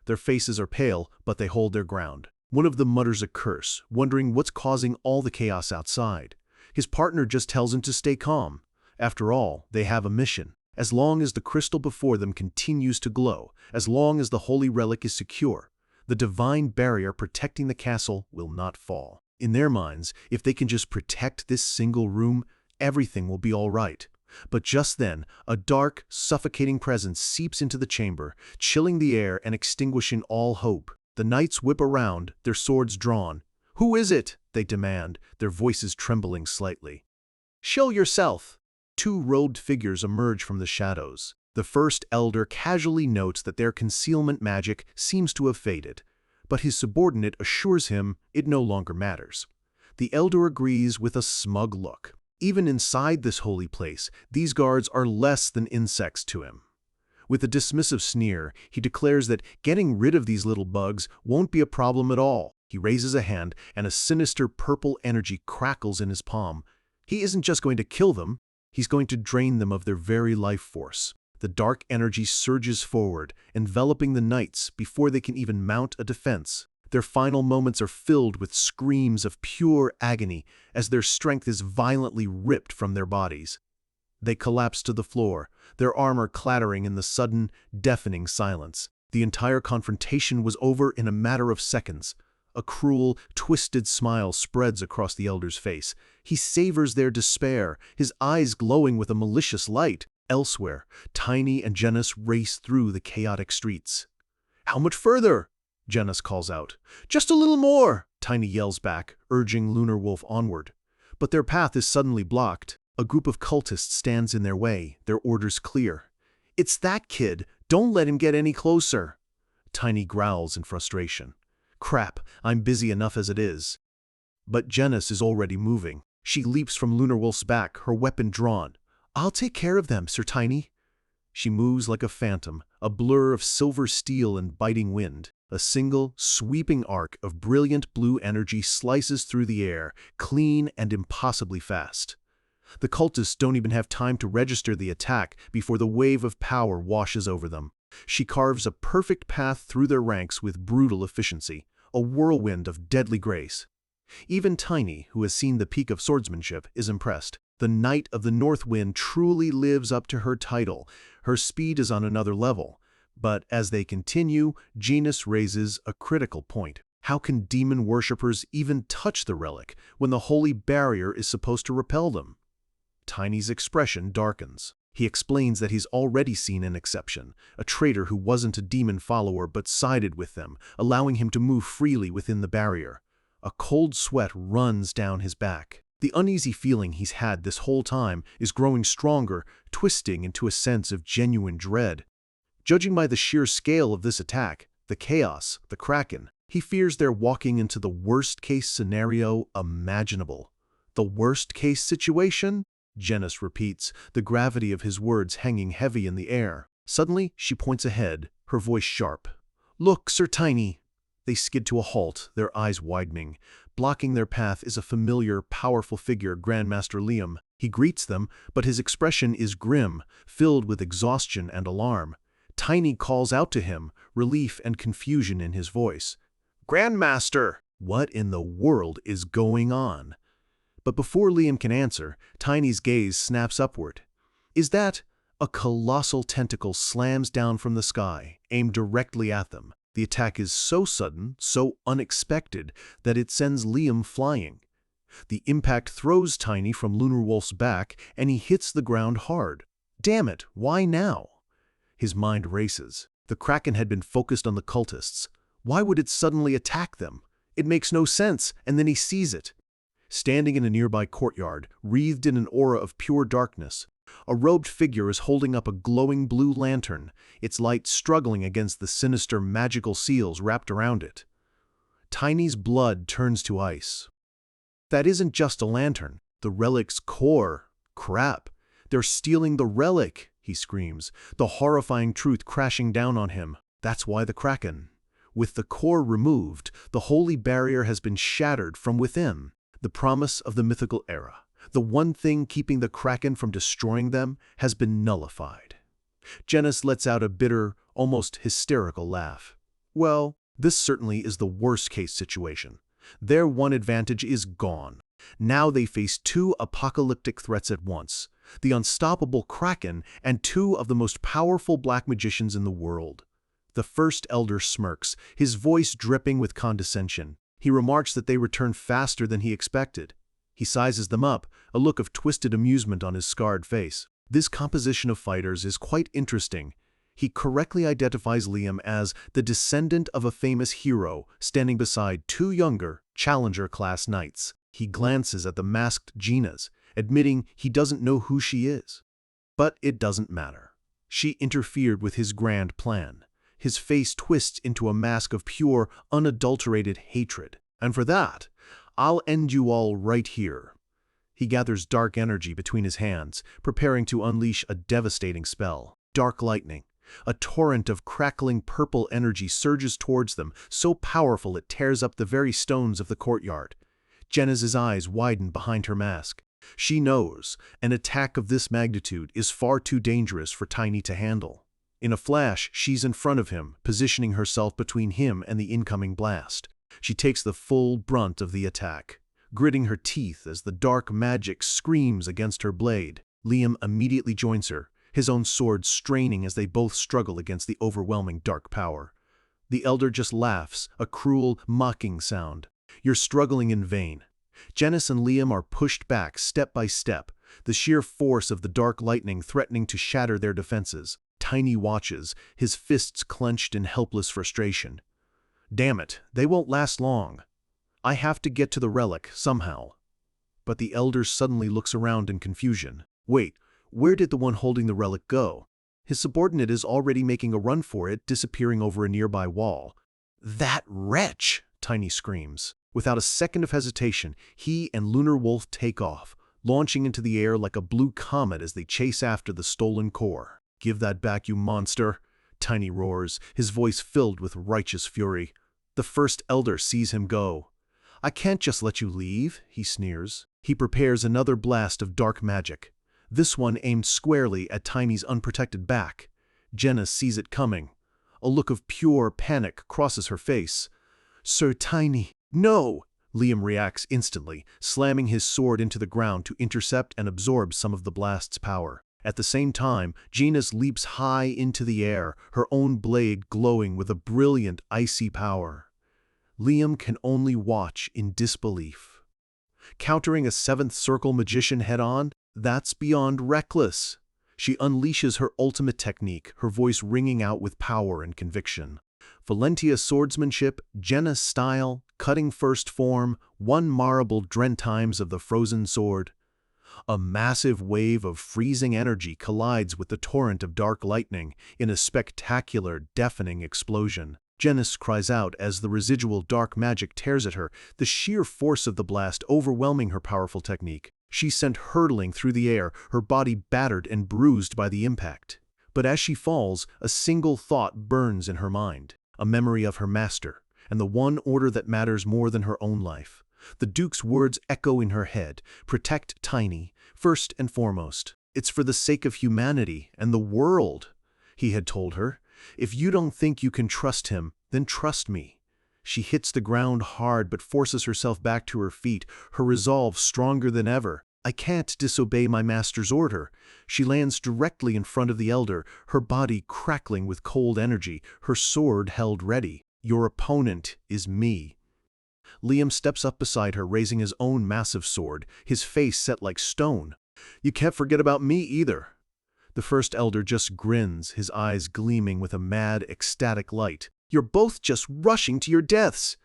Their faces are pale, but they hold their ground. One of them mutters a curse, wondering what's causing all the chaos outside. His partner just tells him to stay calm. After all, they have a mission. As long as the crystal before them continues to glow, as long as the holy relic is secure, the divine barrier protecting the castle will not fall. In their minds, if they can just protect this single room, everything will be all right. But just then, a dark, suffocating presence seeps into the chamber, chilling the air and extinguishing all hope. The knights whip around, their swords drawn. "Who is it?" they demand, their voices trembling slightly. "Show yourself!" Two robed figures emerge from the shadows. The first elder casually notes that their concealment magic seems to have faded, but his subordinate assures him it no longer matters. The elder agrees with a smug look. Even inside this holy place, these guards are less than insects to him. With a dismissive sneer, he declares that getting rid of these little bugs won't be a problem at all. He raises a hand, and a sinister purple energy crackles in his palm. He isn't just going to kill them, he's going to drain them of their very life force. The dark energy surges forward, enveloping the knights before they can even mount a defense. Their final moments are filled with screams of pure agony as their strength is violently ripped from their bodies. They collapse to the floor, their armor clattering in the sudden, deafening silence. The entire confrontation was over in a matter of seconds. A cruel, twisted smile spreads across the elder's face. He savors their despair, his eyes glowing with a malicious light. Elsewhere, Tiny and Genis race through the chaotic streets. "How much further?" Genis calls out. "Just a little more," Tiny yells back, urging Lunar Wolf onward. But their path is suddenly blocked. A group of cultists stands in their way, their orders clear. "It's that kid! Don't let him get any closer!" Tiny growls in frustration. "Crap, I'm busy enough as it is." But Genis is already moving. She leaps from Lunar Wolf's back, her weapon drawn. "I'll take care of them, Sir Tiny." She moves like a phantom, a blur of silver steel and biting wind. A single, sweeping arc of brilliant blue energy slices through the air, clean and impossibly fast. The cultists don't even have time to register the attack before the wave of power washes over them. She carves a perfect path through their ranks with brutal efficiency, a whirlwind of deadly grace. Even Tiny, who has seen the peak of swordsmanship, is impressed. The Knight of the North Wind truly lives up to her title. Her speed is on another level. But as they continue, Genis raises a critical point. How can demon worshippers even touch the relic when the holy barrier is supposed to repel them? Tiny's expression darkens. He explains that he's already seen an exception, a traitor who wasn't a demon follower but sided with them, allowing him to move freely within the barrier. A cold sweat runs down his back. The uneasy feeling he's had this whole time is growing stronger, twisting into a sense of genuine dread. Judging by the sheer scale of this attack, the chaos, the Kraken, he fears they're walking into the worst-case scenario imaginable. The worst-case situation? Genis repeats, the gravity of his words hanging heavy in the air. Suddenly, she points ahead, her voice sharp. "Look, Sir Tiny!" They skid to a halt, their eyes widening. Blocking their path is a familiar, powerful figure, Grandmaster Liam. He greets them, but his expression is grim, filled with exhaustion and alarm. Tiny calls out to him, relief and confusion in his voice. "Grandmaster!" What in the world is going on? But before Liam can answer, Tiny's gaze snaps upward. Is that? A colossal tentacle slams down from the sky, aimed directly at them. The attack is so sudden, so unexpected, that it sends Liam flying. The impact throws Tiny from Lunar Wolf's back, and he hits the ground hard. Damn it, why now? His mind races. The Kraken had been focused on the cultists. Why would it suddenly attack them? It makes no sense, and then he sees it. Standing in a nearby courtyard, wreathed in an aura of pure darkness, a robed figure is holding up a glowing blue lantern, its light struggling against the sinister magical seals wrapped around it. Tiny's blood turns to ice. That isn't just a lantern. The relic's core. Crap. They're stealing the relic, he screams, the horrifying truth crashing down on him. That's why the Kraken. With the core removed, the holy barrier has been shattered from within. The promise of the mythical era, the one thing keeping the Kraken from destroying them, has been nullified. Genis lets out a bitter, almost hysterical laugh. Well, This certainly is the worst-case situation. Their one advantage is gone. Now they face two apocalyptic threats at once, the unstoppable Kraken and two of the most powerful black magicians in the world. The first elder smirks, his voice dripping with condescension. He remarks that they return faster than he expected. He sizes them up, a look of twisted amusement on his scarred face. This composition of fighters is quite interesting. He correctly identifies Liam as the descendant of a famous hero standing beside two younger, challenger-class knights. He glances at the masked Gina's, admitting he doesn't know who she is. But it doesn't matter. She interfered with his grand plan. His face twists into a mask of pure, unadulterated hatred. And for that, I'll end you all right here. He gathers dark energy between his hands, preparing to unleash a devastating spell. Dark lightning. A torrent of crackling purple energy surges towards them, so powerful it tears up the very stones of the courtyard. Jenna's eyes widen behind her mask. She knows an attack of this magnitude is far too dangerous for Tiny to handle. In a flash, she's in front of him, positioning herself between him and the incoming blast. She takes the full brunt of the attack, gritting her teeth as the dark magic screams against her blade. Liam immediately joins her, his own sword straining as they both struggle against the overwhelming dark power. The elder just laughs, a cruel, mocking sound. You're struggling in vain. Janice and Liam are pushed back step by step, the sheer force of the dark lightning threatening to shatter their defenses. Tiny watches, his fists clenched in helpless frustration. Damn it, they won't last long. I have to get to the relic, somehow. But the elder suddenly looks around in confusion. Wait, where did the one holding the relic go? His subordinate is already making a run for it, disappearing over a nearby wall. That wretch! Tiny screams. Without a second of hesitation, he and Lunar Wolf take off, launching into the air like a blue comet as they chase after the stolen core. Give that back, you monster! Tiny roars, his voice filled with righteous fury. The first elder sees him go. I can't just let you leave, he sneers. He prepares another blast of dark magic, this one aimed squarely at Tiny's unprotected back. Jenna sees it coming. A look of pure panic crosses her face. Sir Tiny, no! Liam reacts instantly, slamming his sword into the ground to intercept and absorb some of the blast's power. At the same time, Gina's leaps high into the air, her own blade glowing with a brilliant, icy power. Liam can only watch in disbelief. Countering a seventh circle magician head-on? That's beyond reckless. She unleashes her ultimate technique, her voice ringing out with power and conviction. Valentia swordsmanship, Jenna's style, cutting first form, one marble dren times of the frozen sword. A massive wave of freezing energy collides with the torrent of dark lightning in a spectacular, deafening explosion. Janice cries out as the residual dark magic tears at her, the sheer force of the blast overwhelming her powerful technique. She's sent hurtling through the air, her body battered and bruised by the impact. But as she falls, a single thought burns in her mind, a memory of her master, and the one order that matters more than her own life. The Duke's words echo in her head, protect Tiny, first and foremost. It's for the sake of humanity and the world, he had told her. If you don't think you can trust him, then trust me. She hits the ground hard but forces herself back to her feet, her resolve stronger than ever. I can't disobey my master's order. She lands directly in front of the elder, her body crackling with cold energy, her sword held ready. Your opponent is me. Liam steps up beside her, raising his own massive sword, his face set like stone. You can't forget about me either. The first elder just grins, his eyes gleaming with a mad, ecstatic light. You're both just rushing to your deaths.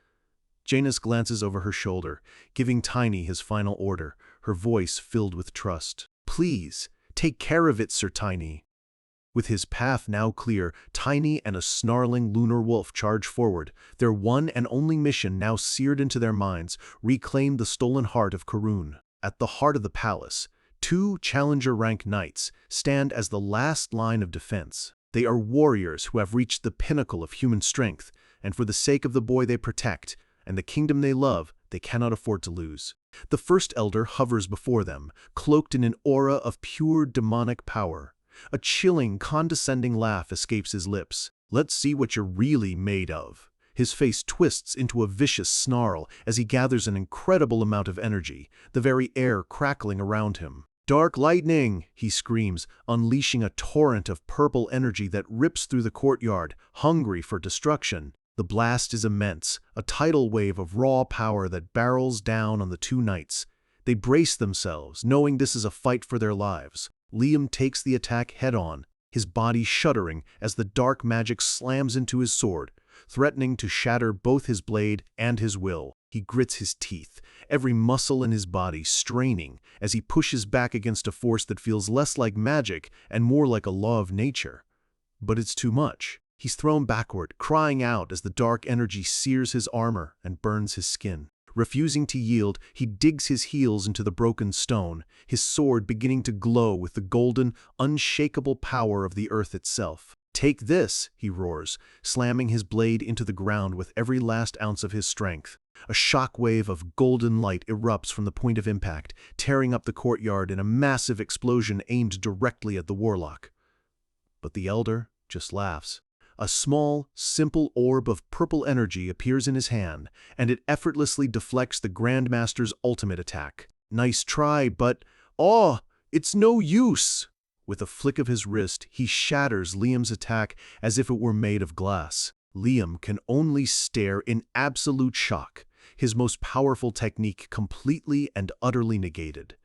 Janus glances over her shoulder, giving Tiny his final order, her voice filled with trust. Please, take care of it, Sir Tiny. With his path now clear, Tiny and a snarling lunar wolf charge forward, their one and only mission now seared into their minds, reclaim the stolen heart of Karun. At the heart of the palace, two challenger-rank knights stand as the last line of defense. They are warriors who have reached the pinnacle of human strength, and for the sake of the boy they protect, and the kingdom they love, they cannot afford to lose. The first elder hovers before them, cloaked in an aura of pure demonic power. A chilling, condescending laugh escapes his lips. Let's see what you're really made of. His face twists into a vicious snarl as he gathers an incredible amount of energy, the very air crackling around him. "Dark lightning!" he screams, unleashing a torrent of purple energy that rips through the courtyard, hungry for destruction. The blast is immense, a tidal wave of raw power that barrels down on the two knights. They brace themselves, knowing this is a fight for their lives. Liam takes the attack head-on, his body shuddering as the dark magic slams into his sword, threatening to shatter both his blade and his will. He grits his teeth, every muscle in his body straining as he pushes back against a force that feels less like magic and more like a law of nature. But it's too much. He's thrown backward, crying out as the dark energy sears his armor and burns his skin. Refusing to yield, he digs his heels into the broken stone, his sword beginning to glow with the golden, unshakable power of the earth itself. "Take this," he roars, slamming his blade into the ground with every last ounce of his strength. A shockwave of golden light erupts from the point of impact, tearing up the courtyard in a massive explosion aimed directly at the warlock. But the elder just laughs. A small, simple orb of purple energy appears in his hand, and it effortlessly deflects the Grandmaster's ultimate attack. "Nice try, but it's no use!" With a flick of his wrist, he shatters Liam's attack as if it were made of glass. Liam can only stare in absolute shock, his most powerful technique completely and utterly negated.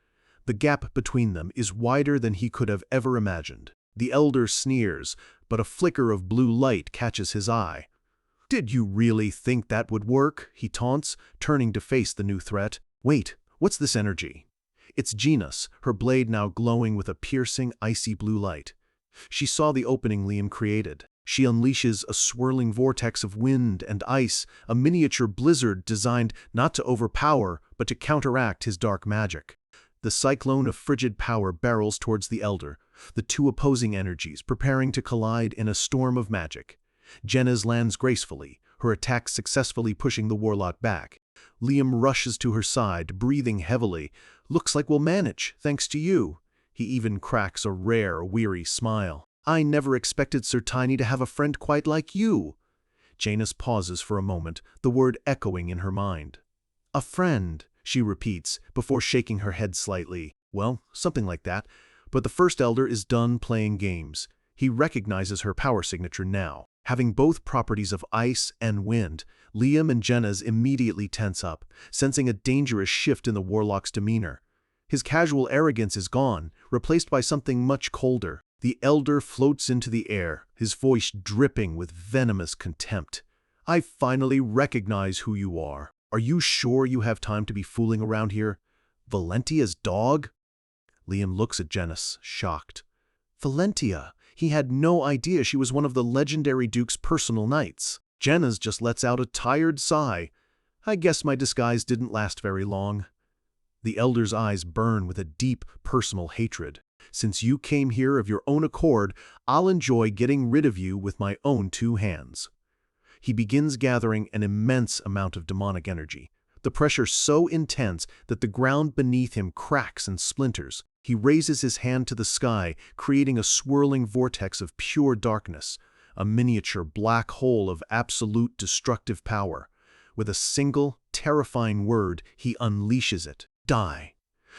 The gap between them is wider than he could have ever imagined. The elder sneers, but a flicker of blue light catches his eye. "Did you really think that would work?" he taunts, turning to face the new threat. "Wait, what's this energy?" It's Ichinose, her blade now glowing with a piercing, icy blue light. She saw the opening Liam created. She unleashes a swirling vortex of wind and ice, a miniature blizzard designed not to overpower, but to counteract his dark magic. The cyclone of frigid power barrels towards the elder, the two opposing energies preparing to collide in a storm of magic. Jenna's lands gracefully, her attack successfully pushing the warlock back. Liam rushes to her side, breathing heavily. "Looks like we'll manage, thanks to you." He even cracks a rare, weary smile. "I never expected Sir Tiny to have a friend quite like you." Janus pauses for a moment, the word echoing in her mind. "A friend," she repeats, before shaking her head slightly. "Well, something like that. But the first elder is done playing games." He recognizes her power signature now. Having both properties of ice and wind, Liam and Jenna's immediately tense up, sensing a dangerous shift in the warlock's demeanor. His casual arrogance is gone, replaced by something much colder. The elder floats into the air, his voice dripping with venomous contempt. "I finally recognize who you are. Are you sure you have time to be fooling around here? Valentia's dog?" Liam looks at Janus, shocked. Valentia! He had no idea she was one of the legendary Duke's personal knights. Janus just lets out a tired sigh. "I guess my disguise didn't last very long." The elder's eyes burn with a deep, personal hatred. "Since you came here of your own accord, I'll enjoy getting rid of you with my own two hands." He begins gathering an immense amount of demonic energy, the pressure so intense that the ground beneath him cracks and splinters. He raises his hand to the sky, creating a swirling vortex of pure darkness, a miniature black hole of absolute destructive power. With a single, terrifying word, he unleashes it. "Die!"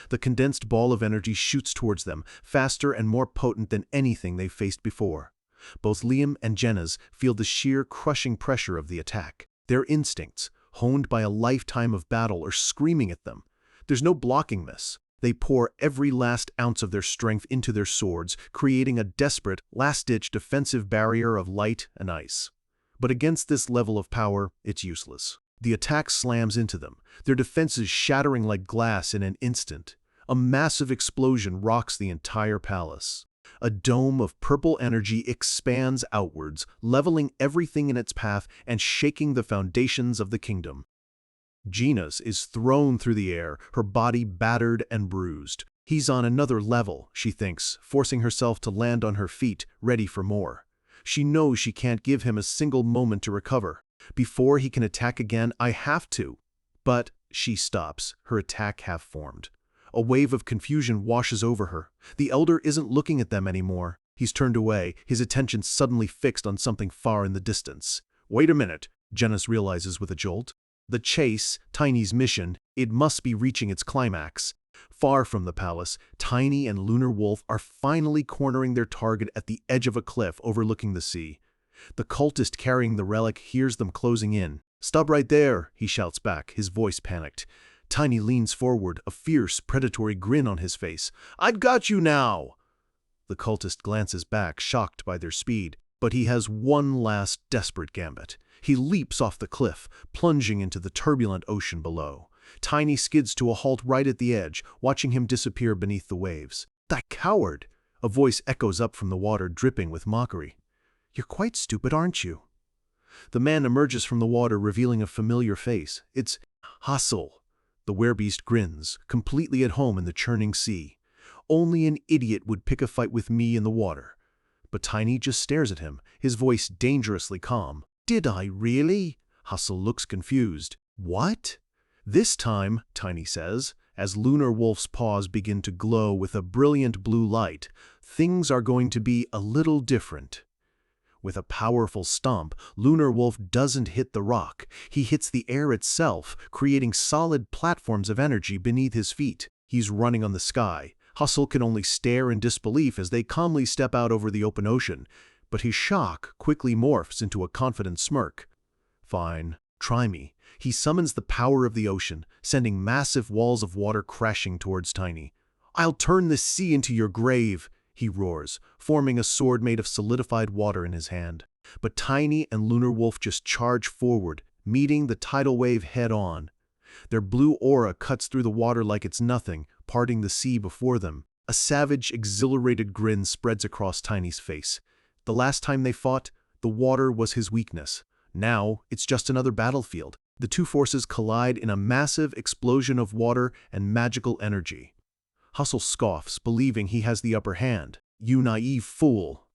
The condensed ball of energy shoots towards them, faster and more potent than anything they've faced before. Both Liam and Jenna's feel the sheer crushing pressure of the attack. Their instincts, honed by a lifetime of battle, are screaming at them. There's no blocking this. They pour every last ounce of their strength into their swords, creating a desperate, last-ditch defensive barrier of light and ice. But against this level of power, it's useless. The attack slams into them, their defenses shattering like glass in an instant. A massive explosion rocks the entire palace. A dome of purple energy expands outwards, leveling everything in its path and shaking the foundations of the kingdom. Ichinose is thrown through the air, her body battered and bruised. He's on another level, she thinks, forcing herself to land on her feet, ready for more. She knows she can't give him a single moment to recover. Before he can attack again, I have to. But she stops, her attack half-formed. A wave of confusion washes over her. The elder isn't looking at them anymore. He's turned away, his attention suddenly fixed on something far in the distance. "Wait a minute," Genis realizes with a jolt. The chase, Tiny's mission, it must be reaching its climax. Far from the palace, Tiny and Lunar Wolf are finally cornering their target at the edge of a cliff overlooking the sea. The cultist carrying the relic hears them closing in. "Stop right there," he shouts back, his voice panicked. Tiny leans forward, a fierce, predatory grin on his face. "I've got you now!" The cultist glances back, shocked by their speed, but he has one last desperate gambit. He leaps off the cliff, plunging into the turbulent ocean below. Tiny skids to a halt right at the edge, watching him disappear beneath the waves. "That coward!" A voice echoes up from the water, dripping with mockery. "You're quite stupid, aren't you?" The man emerges from the water, revealing a familiar face. It's Hustle. The werebeast grins, completely at home in the churning sea. "Only an idiot would pick a fight with me in the water." But Tiny just stares at him, his voice dangerously calm. "Did I really?" Hustle looks confused. "What?" "This time," Tiny says, as Lunar Wolf's paws begin to glow with a brilliant blue light, "things are going to be a little different." With a powerful stomp, Lunar Wolf doesn't hit the rock. He hits the air itself, creating solid platforms of energy beneath his feet. He's running on the sky. Hustle can only stare in disbelief as they calmly step out over the open ocean, but his shock quickly morphs into a confident smirk. "Fine, try me." He summons the power of the ocean, sending massive walls of water crashing towards Tiny. "I'll turn this sea into your grave," he roars, forming a sword made of solidified water in his hand. But Tiny and Lunar Wolf just charge forward, meeting the tidal wave head-on. Their blue aura cuts through the water like it's nothing, parting the sea before them. A savage, exhilarated grin spreads across Tiny's face. The last time they fought, the water was his weakness. Now, it's just another battlefield. The two forces collide in a massive explosion of water and magical energy. Hustle scoffs, believing he has the upper hand. "You naive fool."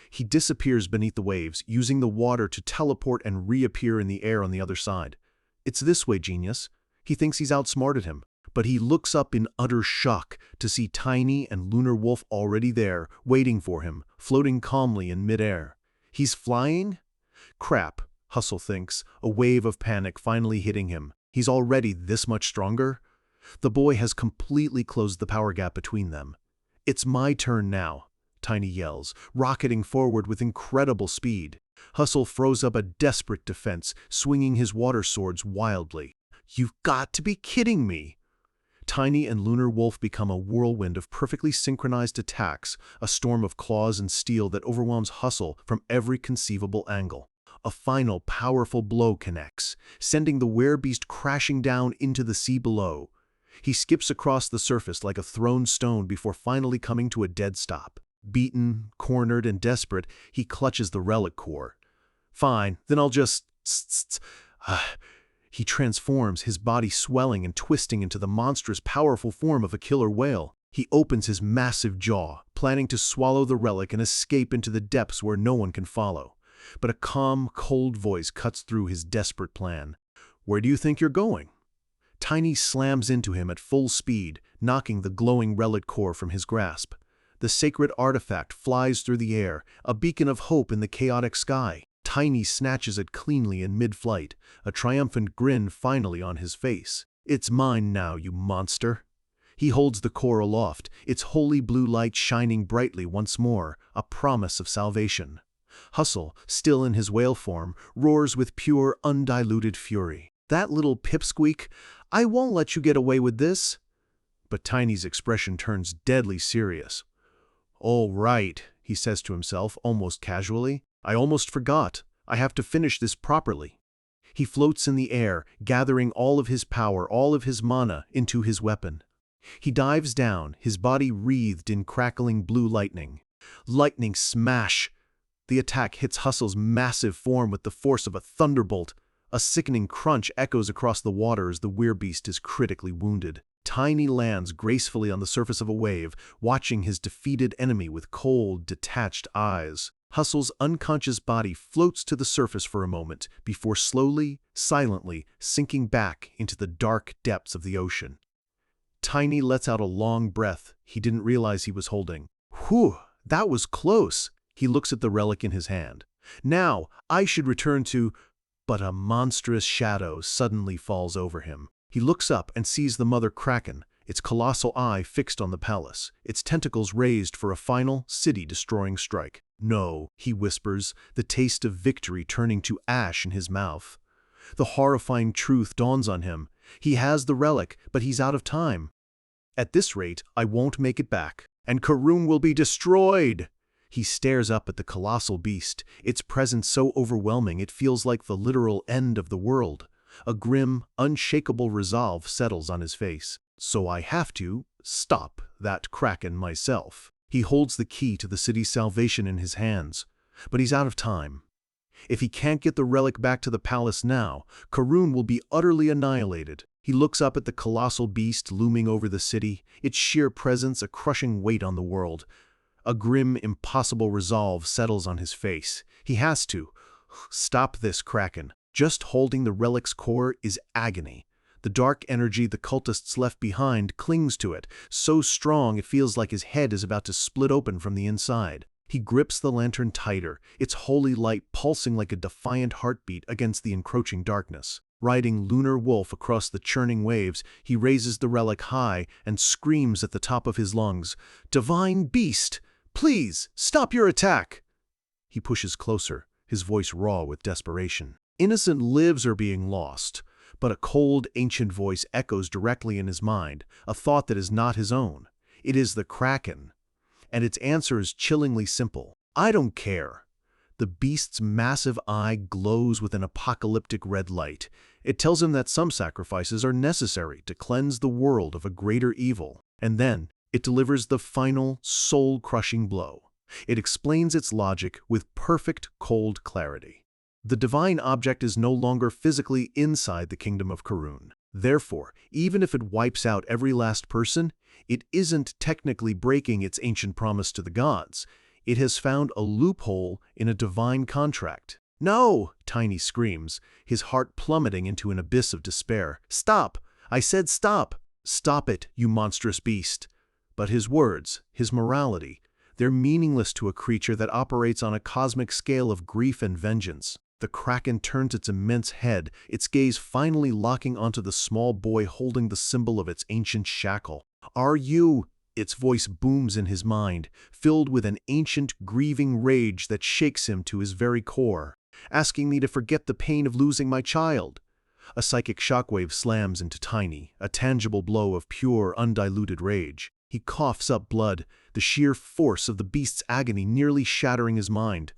He disappears beneath the waves, using the water to teleport and reappear in the air on the other side. "It's this way, genius." He thinks he's outsmarted him, but he looks up in utter shock to see Tiny and Lunar Wolf already there, waiting for him, floating calmly in midair. He's flying? Crap, Hustle thinks, a wave of panic finally hitting him. He's already this much stronger? The boy has completely closed the power gap between them. "It's my turn now," Tiny yells, rocketing forward with incredible speed. Hustle throws up a desperate defense, swinging his water swords wildly. "You've got to be kidding me!" Tiny and Lunar Wolf become a whirlwind of perfectly synchronized attacks, a storm of claws and steel that overwhelms Hustle from every conceivable angle. A final, powerful blow connects, sending the werebeast crashing down into the sea below. He skips across the surface like a thrown stone before finally coming to a dead stop. Beaten, cornered, and desperate, he clutches the relic core. "Fine, then I'll just... He transforms, his body swelling and twisting into the monstrous, powerful form of a killer whale. He opens his massive jaw, planning to swallow the relic and escape into the depths where no one can follow. But a calm, cold voice cuts through his desperate plan. "Where do you think you're going?" Tiny slams into him at full speed, knocking the glowing relic core from his grasp. The sacred artifact flies through the air, a beacon of hope in the chaotic sky. Tiny snatches it cleanly in mid-flight, a triumphant grin finally on his face. "It's mine now, you monster." He holds the core aloft, its holy blue light shining brightly once more, a promise of salvation. Hustle, still in his whale form, roars with pure, undiluted fury. "That little pipsqueak, I won't let you get away with this." But Tiny's expression turns deadly serious. "All right," he says to himself, almost casually. "I almost forgot. I have to finish this properly." He floats in the air, gathering all of his power, all of his mana, into his weapon. He dives down, his body wreathed in crackling blue lightning. Lightning smash! The attack hits Hustle's massive form with the force of a thunderbolt. A sickening crunch echoes across the water as the werebeast is critically wounded. Tiny lands gracefully on the surface of a wave, watching his defeated enemy with cold, detached eyes. Hustle's unconscious body floats to the surface for a moment before slowly, silently sinking back into the dark depths of the ocean. Tiny lets out a long breath he didn't realize he was holding. "Whew, that was close." He looks at the relic in his hand. "Now, I should return to..." But a monstrous shadow suddenly falls over him. He looks up and sees the mother kraken, its colossal eye fixed on the palace, its tentacles raised for a final, city-destroying strike. "No," he whispers, the taste of victory turning to ash in his mouth. The horrifying truth dawns on him. He has the relic, but he's out of time. "At this rate, I won't make it back, and Karun will be destroyed!" He stares up at the colossal beast, its presence so overwhelming it feels like the literal end of the world. A grim, unshakable resolve settles on his face. "So I have to stop that kraken myself." He holds the key to the city's salvation in his hands, but he's out of time. If he can't get the relic back to the palace now, Karun will be utterly annihilated. He looks up at the colossal beast looming over the city, its sheer presence a crushing weight on the world. A grim, impossible resolve settles on his face. He has to stop this kraken. Just holding the relic's core is agony. The dark energy the cultists left behind clings to it, so strong it feels like his head is about to split open from the inside. He grips the lantern tighter, its holy light pulsing like a defiant heartbeat against the encroaching darkness. Riding lunar wolf across the churning waves, he raises the relic high and screams at the top of his lungs, "Divine beast! Please, stop your attack!" He pushes closer, his voice raw with desperation. Innocent lives are being lost, but a cold, ancient voice echoes directly in his mind, a thought that is not his own. It is the kraken, and its answer is chillingly simple. "I don't care." The beast's massive eye glows with an apocalyptic red light. It tells him that some sacrifices are necessary to cleanse the world of a greater evil. And then it delivers the final, soul-crushing blow. It explains its logic with perfect, cold clarity. The divine object is no longer physically inside the kingdom of Karun. Therefore, even if it wipes out every last person, it isn't technically breaking its ancient promise to the gods. It has found a loophole in a divine contract. "No!" Tiny screams, his heart plummeting into an abyss of despair. "Stop! I said stop! Stop it, you monstrous beast!" But his words, his morality, they're meaningless to a creature that operates on a cosmic scale of grief and vengeance. The kraken turns its immense head, its gaze finally locking onto the small boy holding the symbol of its ancient shackle. "Are you?" Its voice booms in his mind, filled with an ancient, grieving rage that shakes him to his very core. "Asking me to forget the pain of losing my child." A psychic shockwave slams into Tiny, a tangible blow of pure, undiluted rage. He coughs up blood, the sheer force of the beast's agony nearly shattering his mind.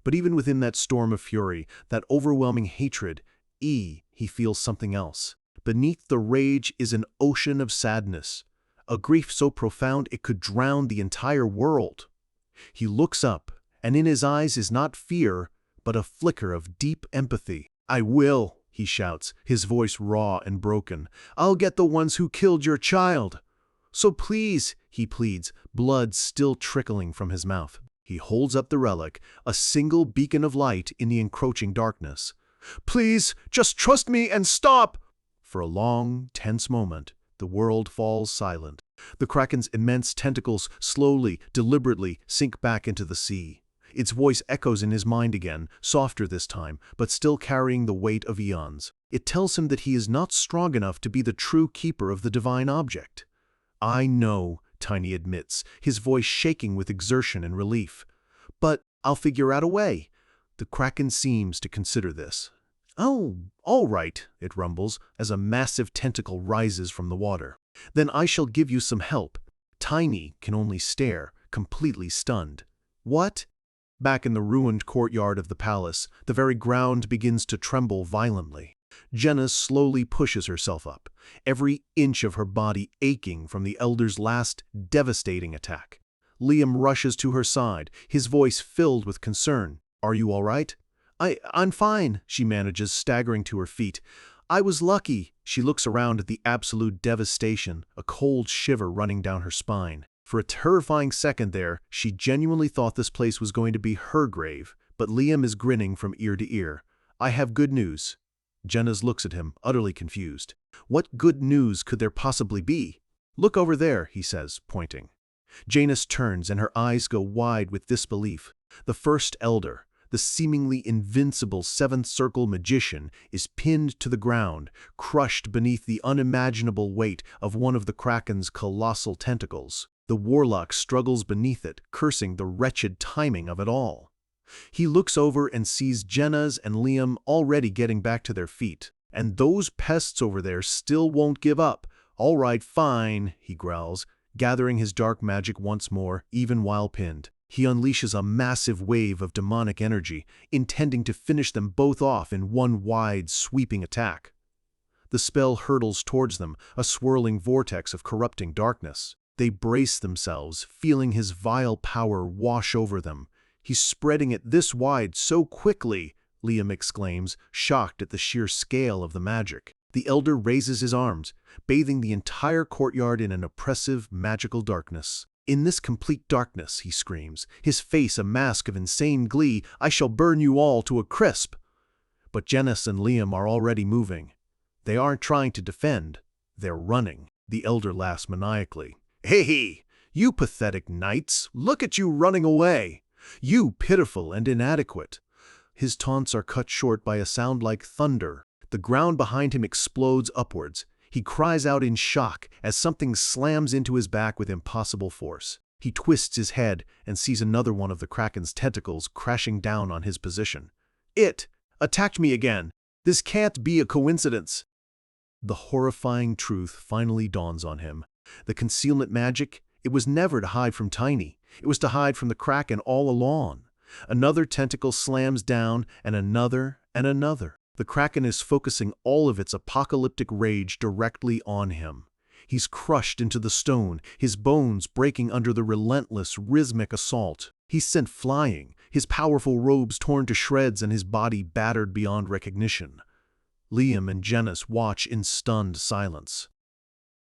But even within that storm of fury, that overwhelming hatred, he feels something else. Beneath the rage is an ocean of sadness, a grief so profound it could drown the entire world. He looks up, and in his eyes is not fear, but a flicker of deep empathy. "I will," he shouts, his voice raw and broken. "I'll get the ones who killed your child. So please," he pleads, blood still trickling from his mouth. He holds up the relic, a single beacon of light in the encroaching darkness. "Please, just trust me and stop!" For a long, tense moment, the world falls silent. The kraken's immense tentacles slowly, deliberately sink back into the sea. Its voice echoes in his mind again, softer this time, but still carrying the weight of eons. It tells him that he is not strong enough to be the true keeper of the divine object. "I know," Tiny admits, his voice shaking with exertion and relief. "But I'll figure out a way." The kraken seems to consider this. "Oh, all right," it rumbles, as a massive tentacle rises from the water. "Then I shall give you some help." Tiny can only stare, completely stunned. "What?" Back in the ruined courtyard of the palace, the very ground begins to tremble violently. Jenna slowly pushes herself up, every inch of her body aching from the elder's last devastating attack. Liam rushes to her side, his voice filled with concern. "Are you all right?" I'm fine," she manages, staggering to her feet. "I was lucky." She looks around at the absolute devastation, a cold shiver running down her spine. For a terrifying second there, she genuinely thought this place was going to be her grave, but Liam is grinning from ear to ear. "I have good news." Jenna's looks at him, utterly confused. "What good news could there possibly be?" "Look over there," he says, pointing. Janus turns and her eyes go wide with disbelief. The first elder, the The seemingly invincible seventh circle magician is pinned to the ground, crushed beneath the unimaginable weight of one of the Kraken's colossal tentacles. The warlock struggles beneath it, cursing the wretched timing of it all. He looks over and sees Jenna's and Liam already getting back to their feet. And those pests over there still won't give up. "All right, fine," he growls, gathering his dark magic once more, even while pinned. He unleashes a massive wave of demonic energy, intending to finish them both off in one wide, sweeping attack. The spell hurtles towards them, a swirling vortex of corrupting darkness. They brace themselves, feeling his vile power wash over them. "He's spreading it this wide so quickly," Liam exclaims, shocked at the sheer scale of the magic. The elder raises his arms, bathing the entire courtyard in an oppressive, magical darkness. "In this complete darkness," he screams, his face a mask of insane glee, "I shall burn you all to a crisp." But Janice and Liam are already moving. They aren't trying to defend, they're running. The elder laughs maniacally. "Hey, you pathetic knights, look at you running away! You pitiful and inadequate!" His taunts are cut short by a sound like thunder. The ground behind him explodes upwards. He cries out in shock as something slams into his back with impossible force. He twists his head and sees another one of the Kraken's tentacles crashing down on his position. "It attacked me again! This can't be a coincidence!" The horrifying truth finally dawns on him. The concealment magic, it was never to hide from Tiny. It was to hide from the Kraken all along. Another tentacle slams down, and another, and another. The Kraken is focusing all of its apocalyptic rage directly on him. He's crushed into the stone, his bones breaking under the relentless, rhythmic assault. He's sent flying, his powerful robes torn to shreds and his body battered beyond recognition. Liam and Janice watch in stunned silence.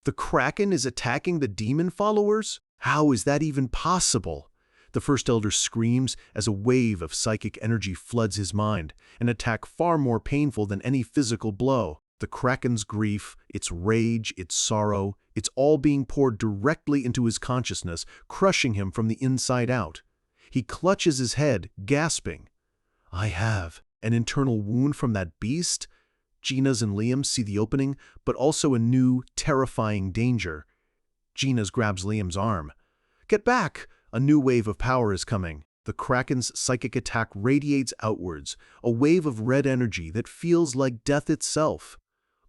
The Kraken is attacking the demon followers? How is that even possible? The First Elder screams as a wave of psychic energy floods his mind, an attack far more painful than any physical blow. The Kraken's grief, its rage, its sorrow, it's all being poured directly into his consciousness, crushing him from the inside out. He clutches his head, gasping. "I have an internal wound from that beast?" Gina's and Liam see the opening, but also a new, terrifying danger. Gina's grabs Liam's arm. "Get back! A new wave of power is coming." The Kraken's psychic attack radiates outwards, a wave of red energy that feels like death itself.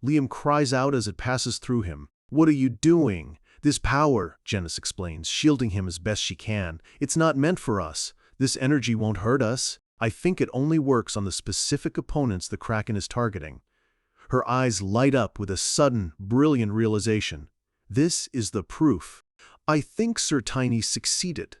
Liam cries out as it passes through him. "What are you doing? This power," Janice explains, shielding him as best she can, "it's not meant for us. This energy won't hurt us. I think it only works on the specific opponents the Kraken is targeting." Her eyes light up with a sudden, brilliant realization. This is the proof. "I think Sir Tiny succeeded."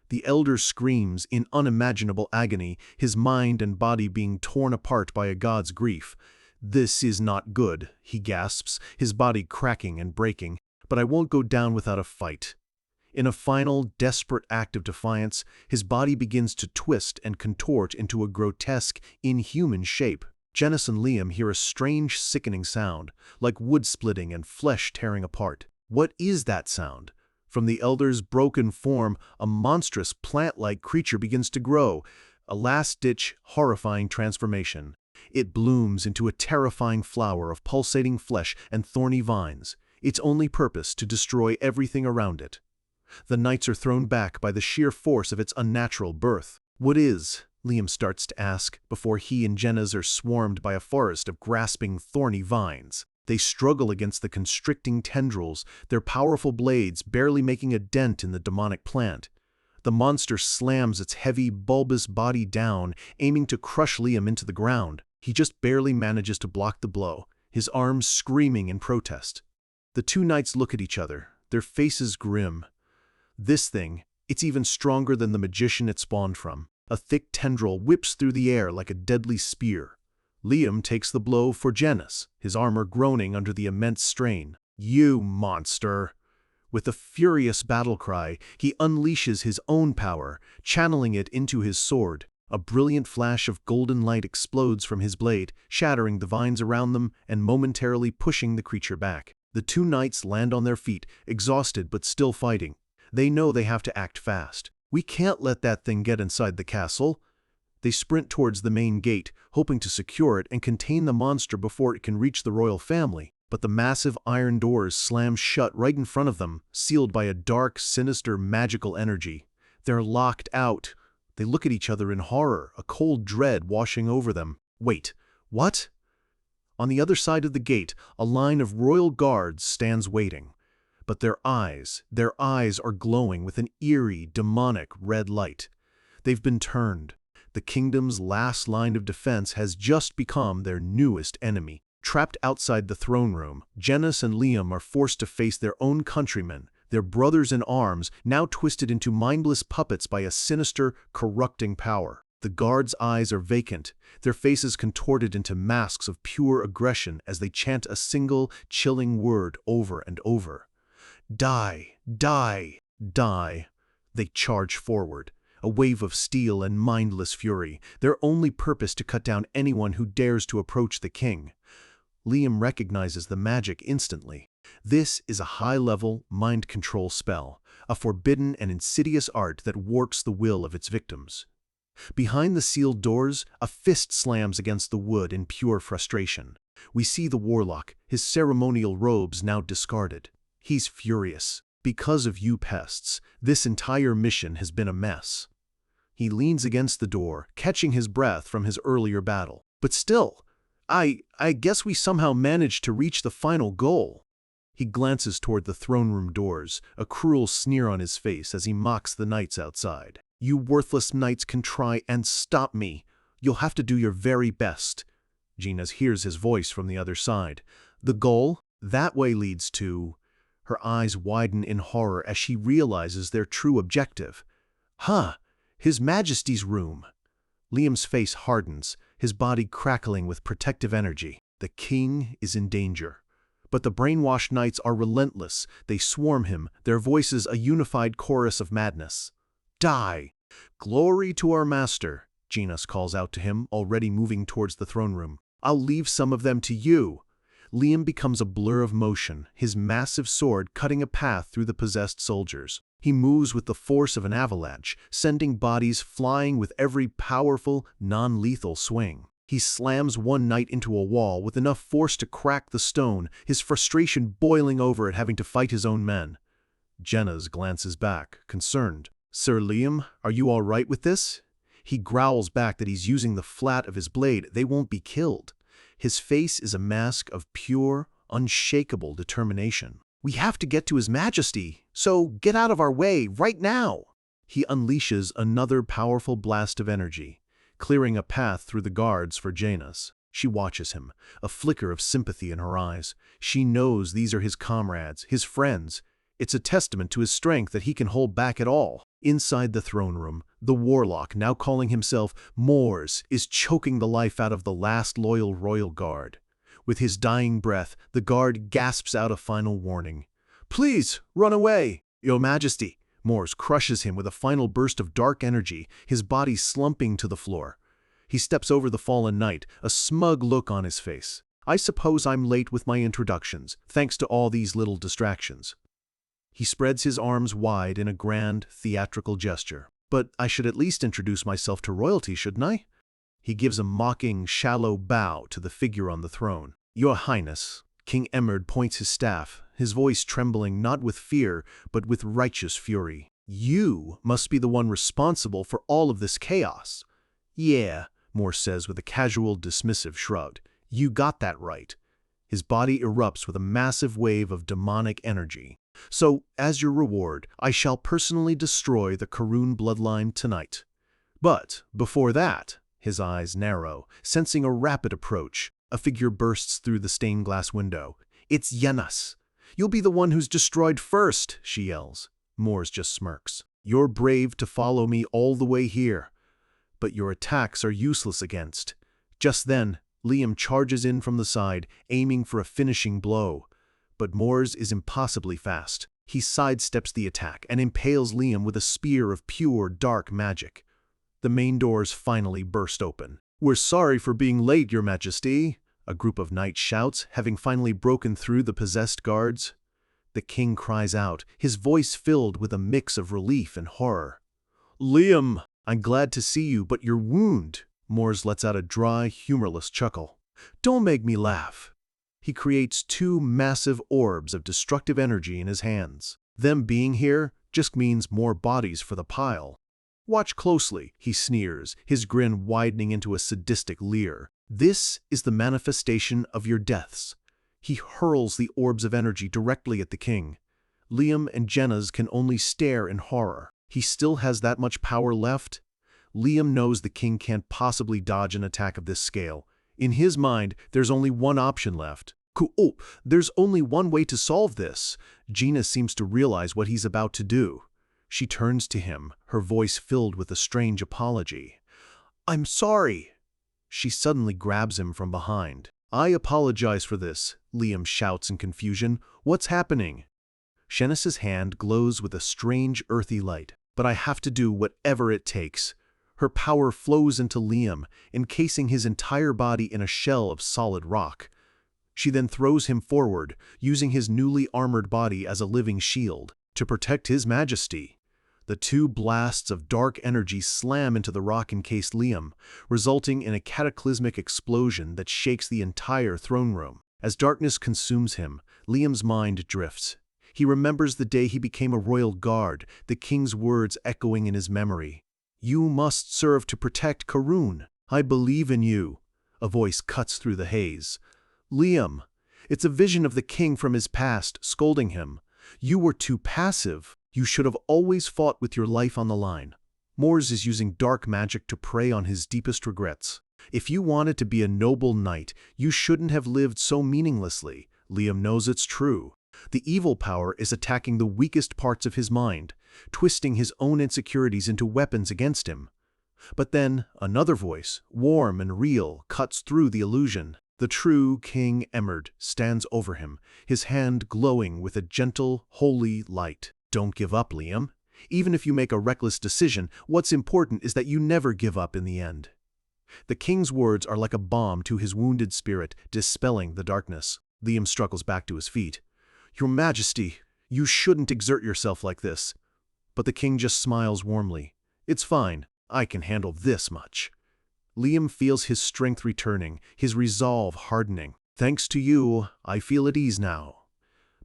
The elder screams in unimaginable agony, his mind and body being torn apart by a god's grief. "This is not good," he gasps, his body cracking and breaking, "but I won't go down without a fight." In a final, desperate act of defiance, his body begins to twist and contort into a grotesque, inhuman shape. Janice and Liam hear a strange, sickening sound, like wood splitting and flesh tearing apart. What is that sound? From the elder's broken form, a monstrous plant-like creature begins to grow, a last-ditch, horrifying transformation. It blooms into a terrifying flower of pulsating flesh and thorny vines, its only purpose to destroy everything around it. The knights are thrown back by the sheer force of its unnatural birth. "What is?" Liam starts to ask, before he and Jenna's are swarmed by a forest of grasping, thorny vines. They struggle against the constricting tendrils, their powerful blades barely making a dent in the demonic plant. The monster slams its heavy, bulbous body down, aiming to crush Liam into the ground. He just barely manages to block the blow, his arms screaming in protest. The two knights look at each other, their faces grim. This thing, it's even stronger than the magician it spawned from. A thick tendril whips through the air like a deadly spear. Liam takes the blow for Janice, his armor groaning under the immense strain. "You monster!" With a furious battle cry, he unleashes his own power, channeling it into his sword. A brilliant flash of golden light explodes from his blade, shattering the vines around them and momentarily pushing the creature back. The two knights land on their feet, exhausted but still fighting. They know they have to act fast. "We can't let that thing get inside the castle." They sprint towards the main gate, hoping to secure it and contain the monster before it can reach the royal family. But the massive iron doors slam shut right in front of them, sealed by a dark, sinister, magical energy. They're locked out. They look at each other in horror, a cold dread washing over them. Wait, what? On the other side of the gate, a line of royal guards stands waiting. But their eyes are glowing with an eerie, demonic red light. They've been turned. The kingdom's last line of defense has just become their newest enemy. Trapped outside the throne room, Genis and Liam are forced to face their own countrymen, their brothers in arms, now twisted into mindless puppets by a sinister, corrupting power. The guards' eyes are vacant, their faces contorted into masks of pure aggression as they chant a single, chilling word over and over. Die, die, die. They charge forward, a wave of steel and mindless fury, their only purpose to cut down anyone who dares to approach the king. Liam recognizes the magic instantly. This is a high-level mind control spell, a forbidden and insidious art that warps the will of its victims. Behind the sealed doors, a fist slams against the wood in pure frustration. We see the warlock, his ceremonial robes now discarded. He's furious. Because of you pests, this entire mission has been a mess. He leans against the door, catching his breath from his earlier battle. But still, I guess we somehow managed to reach the final goal. He glances toward the throne room doors, a cruel sneer on his face as he mocks the knights outside. You worthless knights can try and stop me. You'll have to do your very best. Genis hears his voice from the other side. The goal? That way leads to... Her eyes widen in horror as she realizes their true objective. His Majesty's room. Liam's face hardens, his body crackling with protective energy. The king is in danger. But the brainwashed knights are relentless. They swarm him, their voices a unified chorus of madness. Die! Glory to our master, Genis calls out to him, already moving towards the throne room. I'll leave some of them to you. Liam becomes a blur of motion, his massive sword cutting a path through the possessed soldiers. He moves with the force of an avalanche, sending bodies flying with every powerful, non-lethal swing. He slams one knight into a wall with enough force to crack the stone, his frustration boiling over at having to fight his own men. Genis glances back, concerned. Sir Liam, are you all right with this? He growls back that he's using the flat of his blade. They won't be killed. His face is a mask of pure, unshakable determination. We have to get to His Majesty, so get out of our way right now. He unleashes another powerful blast of energy, clearing a path through the guards for Genis. She watches him, a flicker of sympathy in her eyes. She knows these are his comrades, his friends. It's a testament to his strength that he can hold back at all. Inside the throne room, the warlock, now calling himself Mors, is choking the life out of the last loyal royal guard. With his dying breath, the guard gasps out a final warning. Please, run away! Your Majesty! Mors crushes him with a final burst of dark energy, his body slumping to the floor. He steps over the fallen knight, a smug look on his face. I suppose I'm late with my introductions, thanks to all these little distractions. He spreads his arms wide in a grand, theatrical gesture. But I should at least introduce myself to royalty, shouldn't I? He gives a mocking, shallow bow to the figure on the throne. Your Highness. King Emmerd points his staff, his voice trembling not with fear, but with righteous fury. You must be the one responsible for all of this chaos. Yeah, Mors says with a casual, dismissive shrug. You got that right. His body erupts with a massive wave of demonic energy. So, as your reward, I shall personally destroy the Karun bloodline tonight. But, before that, his eyes narrow, sensing a rapid approach. A figure bursts through the stained glass window. It's Genis. You'll be the one who's destroyed first, she yells. Mors just smirks. You're brave to follow me all the way here. But your attacks are useless against. Just then, Liam charges in from the side, aiming for a finishing blow. But Mors is impossibly fast. He sidesteps the attack and impales Liam with a spear of pure, dark magic. The main doors finally burst open. We're sorry for being late, Your Majesty, a group of knights shouts, having finally broken through the possessed guards. The king cries out, his voice filled with a mix of relief and horror. Liam, I'm glad to see you, but your wound. Mors lets out a dry, humorless chuckle. Don't make me laugh. He creates two massive orbs of destructive energy in his hands. Them being here just means more bodies for the pile. Watch closely, he sneers, his grin widening into a sadistic leer. This is the manifestation of your deaths. He hurls the orbs of energy directly at the king. Liam and Jenna's can only stare in horror. He still has that much power left? Liam knows the king can't possibly dodge an attack of this scale. In his mind, there's only one option left. Oh, there's only one way to solve this. Gina seems to realize what he's about to do. She turns to him, her voice filled with a strange apology. I'm sorry. She suddenly grabs him from behind. I apologize for this, Liam shouts in confusion. What's happening? Shenice's hand glows with a strange earthy light. But I have to do whatever it takes. Her power flows into Liam, encasing his entire body in a shell of solid rock. She then throws him forward, using his newly armored body as a living shield to protect his majesty. The two blasts of dark energy slam into the rock-encased Liam, resulting in a cataclysmic explosion that shakes the entire throne room. As darkness consumes him, Liam's mind drifts. He remembers the day he became a royal guard, the king's words echoing in his memory. You must serve to protect Karun. I believe in you. A voice cuts through the haze. Liam. It's a vision of the king from his past, scolding him. You were too passive. You should have always fought with your life on the line. Mors is using dark magic to prey on his deepest regrets. If you wanted to be a noble knight, you shouldn't have lived so meaninglessly. Liam knows it's true. The evil power is attacking the weakest parts of his mind, twisting his own insecurities into weapons against him. But then, another voice, warm and real, cuts through the illusion. The true King Emerd stands over him, his hand glowing with a gentle, holy light. Don't give up, Liam. Even if you make a reckless decision, what's important is that you never give up in the end. The king's words are like a balm to his wounded spirit, dispelling the darkness. Liam struggles back to his feet. Your Majesty, you shouldn't exert yourself like this. But the king just smiles warmly. It's fine. I can handle this much. Liam feels his strength returning, his resolve hardening. Thanks to you, I feel at ease now.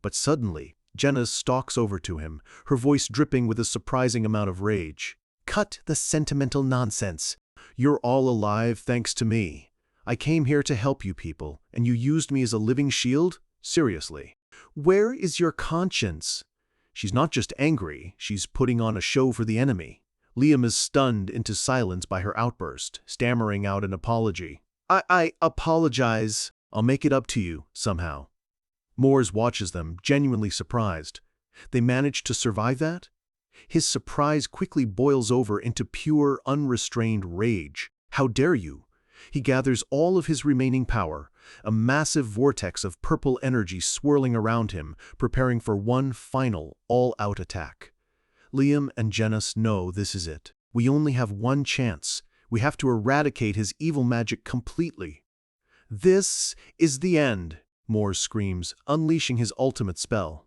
But suddenly, Jenna stalks over to him, her voice dripping with a surprising amount of rage. Cut the sentimental nonsense. You're all alive thanks to me. I came here to help you people, and you used me as a living shield? Seriously. Where is your conscience? She's not just angry, she's putting on a show for the enemy. Liam is stunned into silence by her outburst, stammering out an apology. I apologize. I'll make it up to you, somehow. Mors watches them, genuinely surprised. They managed to survive that? His surprise quickly boils over into pure, unrestrained rage. How dare you? He gathers all of his remaining power, a massive vortex of purple energy swirling around him, preparing for one final, all-out attack. Liam and Janice know this is it. We only have one chance. We have to eradicate his evil magic completely. This is the end, Mors screams, unleashing his ultimate spell.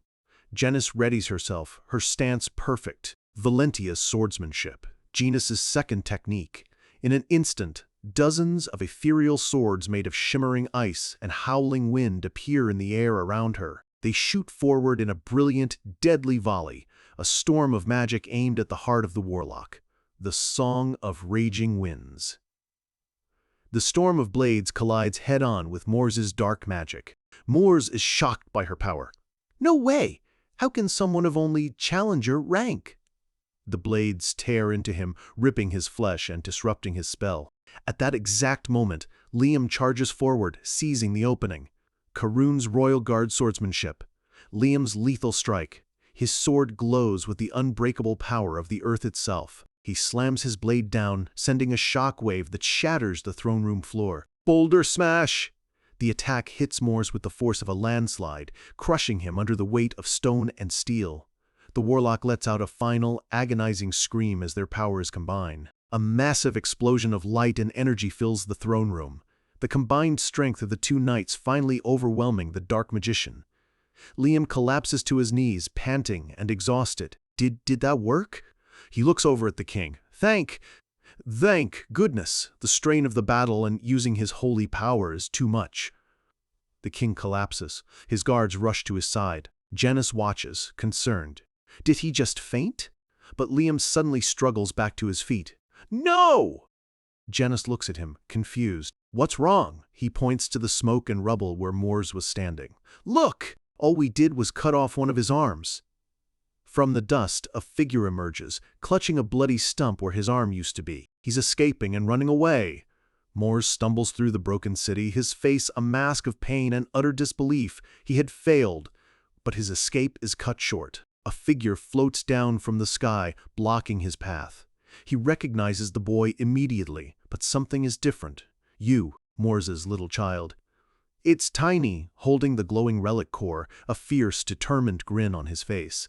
Janice readies herself, her stance perfect. Valentia's swordsmanship, Genus's second technique. In an instant, dozens of ethereal swords made of shimmering ice and howling wind appear in the air around her. They shoot forward in a brilliant, deadly volley, a storm of magic aimed at the heart of the warlock. The Song of Raging Winds. The storm of blades collides head-on with Mors's dark magic. Mors is shocked by her power. No way! How can someone of only challenger rank? The blades tear into him, ripping his flesh and disrupting his spell. At that exact moment, Liam charges forward, seizing the opening. Karun's Royal Guard swordsmanship. Liam's lethal strike. His sword glows with the unbreakable power of the earth itself. He slams his blade down, sending a shockwave that shatters the throne room floor. Boulder smash! The attack hits Mors with the force of a landslide, crushing him under the weight of stone and steel. The warlock lets out a final, agonizing scream as their powers combine. A massive explosion of light and energy fills the throne room, the combined strength of the two knights finally overwhelming the dark magician. Liam collapses to his knees, panting and exhausted. Did that work? He looks over at the king, Thank goodness, the strain of the battle and using his holy power is too much. The king collapses. His guards rush to his side. Janice watches, concerned. Did he just faint? But Liam suddenly struggles back to his feet. No! Janice looks at him, confused. What's wrong? He points to the smoke and rubble where Moores was standing. Look! All we did was cut off one of his arms. From the dust, a figure emerges, clutching a bloody stump where his arm used to be. He's escaping and running away. Moores stumbles through the broken city, his face a mask of pain and utter disbelief. He had failed, but his escape is cut short. A figure floats down from the sky, blocking his path. He recognizes the boy immediately, but something is different. You, Moores's little child. It's Tiny, holding the glowing relic core, a fierce, determined grin on his face.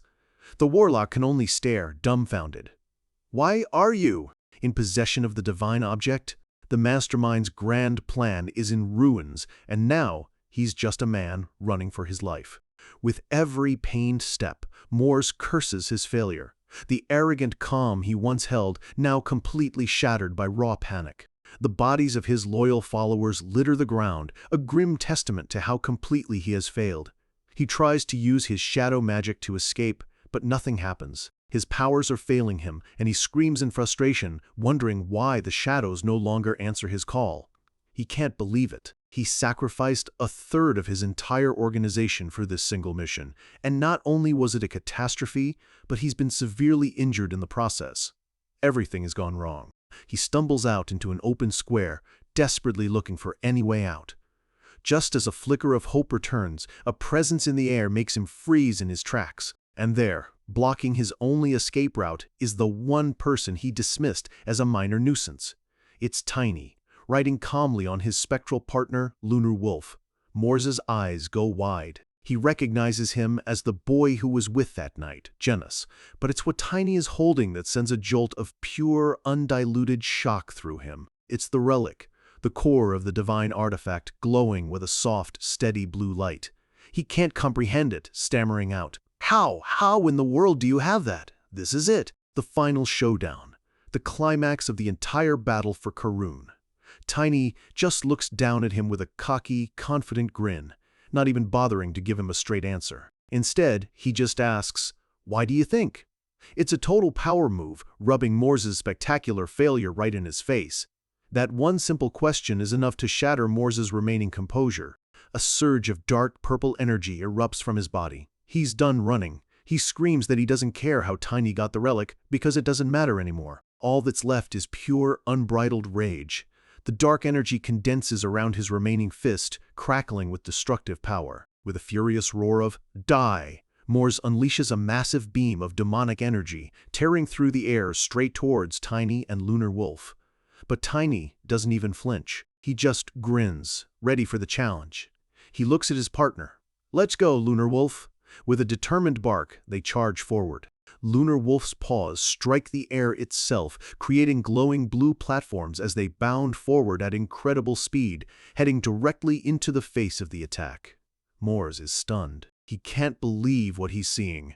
The warlock can only stare, dumbfounded. Why are you in possession of the divine object? The mastermind's grand plan is in ruins, and now he's just a man running for his life. With every pained step, Moores curses his failure. The arrogant calm he once held, now completely shattered by raw panic. The bodies of his loyal followers litter the ground, a grim testament to how completely he has failed. He tries to use his shadow magic to escape, but nothing happens. His powers are failing him, and he screams in frustration, wondering why the shadows no longer answer his call. He can't believe it. He sacrificed a third of his entire organization for this single mission, and not only was it a catastrophe, but he's been severely injured in the process. Everything has gone wrong. He stumbles out into an open square, desperately looking for any way out. Just as a flicker of hope returns, a presence in the air makes him freeze in his tracks. And there, blocking his only escape route, is the one person he dismissed as a minor nuisance. It's Tiny, riding calmly on his spectral partner, Lunar Wolf. Moores's eyes go wide. He recognizes him as the boy who was with that night, Janice, but it's what Tiny is holding that sends a jolt of pure, undiluted shock through him. It's the relic, the core of the divine artifact glowing with a soft, steady blue light. He can't comprehend it, stammering out, How in the world do you have that? This is it, the final showdown, the climax of the entire battle for Karun. Tiny just looks down at him with a cocky, confident grin, not even bothering to give him a straight answer. Instead, he just asks, "Why do you think?" It's a total power move, rubbing Moores's spectacular failure right in his face. That one simple question is enough to shatter Moores's remaining composure. A surge of dark purple energy erupts from his body. He's done running. He screams that he doesn't care how Tiny got the relic because it doesn't matter anymore. All that's left is pure, unbridled rage. The dark energy condenses around his remaining fist, crackling with destructive power. With a furious roar of "Die!", Moores unleashes a massive beam of demonic energy, tearing through the air straight towards Tiny and Lunar Wolf. But Tiny doesn't even flinch. He just grins, ready for the challenge. He looks at his partner. "Let's go, Lunar Wolf." With a determined bark, they charge forward. Lunar Wolf's paws strike the air itself, creating glowing blue platforms as they bound forward at incredible speed, heading directly into the face of the attack. Moores is stunned. He can't believe what he's seeing.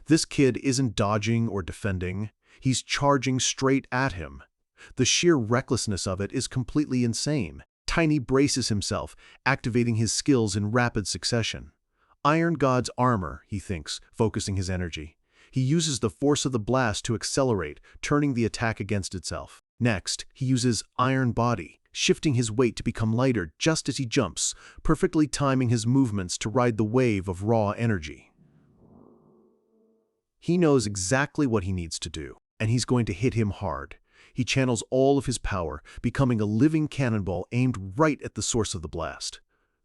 This kid isn't dodging or defending. He's charging straight at him. The sheer recklessness of it is completely insane. Tiny braces himself, activating his skills in rapid succession. Iron God's armor, he thinks, focusing his energy. He uses the force of the blast to accelerate, turning the attack against itself. Next, he uses Iron Body, shifting his weight to become lighter just as he jumps, perfectly timing his movements to ride the wave of raw energy. He knows exactly what he needs to do, and he's going to hit him hard. He channels all of his power, becoming a living cannonball aimed right at the source of the blast.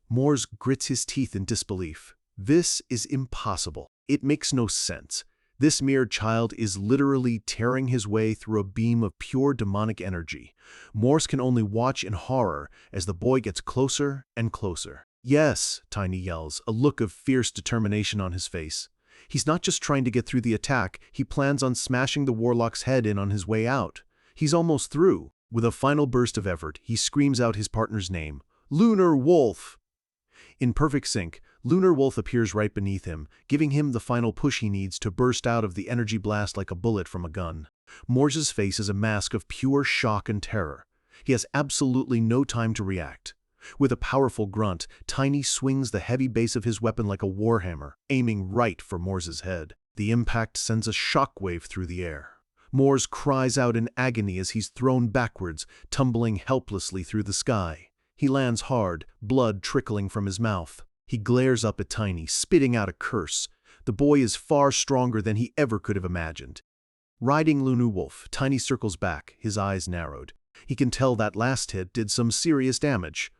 Moores grits his teeth in disbelief. This is impossible. It makes no sense. This mere child is literally tearing his way through a beam of pure demonic energy. Moores can only watch in horror as the boy gets closer and closer. "Yes," Tiny yells, a look of fierce determination on his face. He's not just trying to get through the attack, he plans on smashing the warlock's head in on his way out. He's almost through. With a final burst of effort, he screams out his partner's name, "Lunar Wolf!" In perfect sync, Lunar Wolf appears right beneath him, giving him the final push he needs to burst out of the energy blast like a bullet from a gun. Morse's face is a mask of pure shock and terror. He has absolutely no time to react. With a powerful grunt, Tiny swings the heavy base of his weapon like a warhammer, aiming right for Morse's head. The impact sends a shockwave through the air. Morse cries out in agony as he's thrown backwards, tumbling helplessly through the sky. He lands hard, blood trickling from his mouth. He glares up at Tiny, spitting out a curse. The boy is far stronger than he ever could have imagined. Riding Lunar Wolf, Tiny circles back, his eyes narrowed. He can tell that last hit did some serious damage.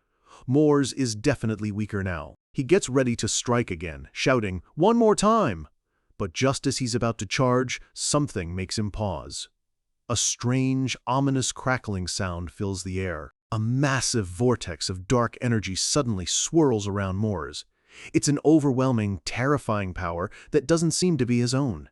Morse is definitely weaker now. He gets ready to strike again, shouting, "One more time!" But just as he's about to charge, something makes him pause. A strange, ominous crackling sound fills the air. A massive vortex of dark energy suddenly swirls around Morse. It's an overwhelming, terrifying power that doesn't seem to be his own.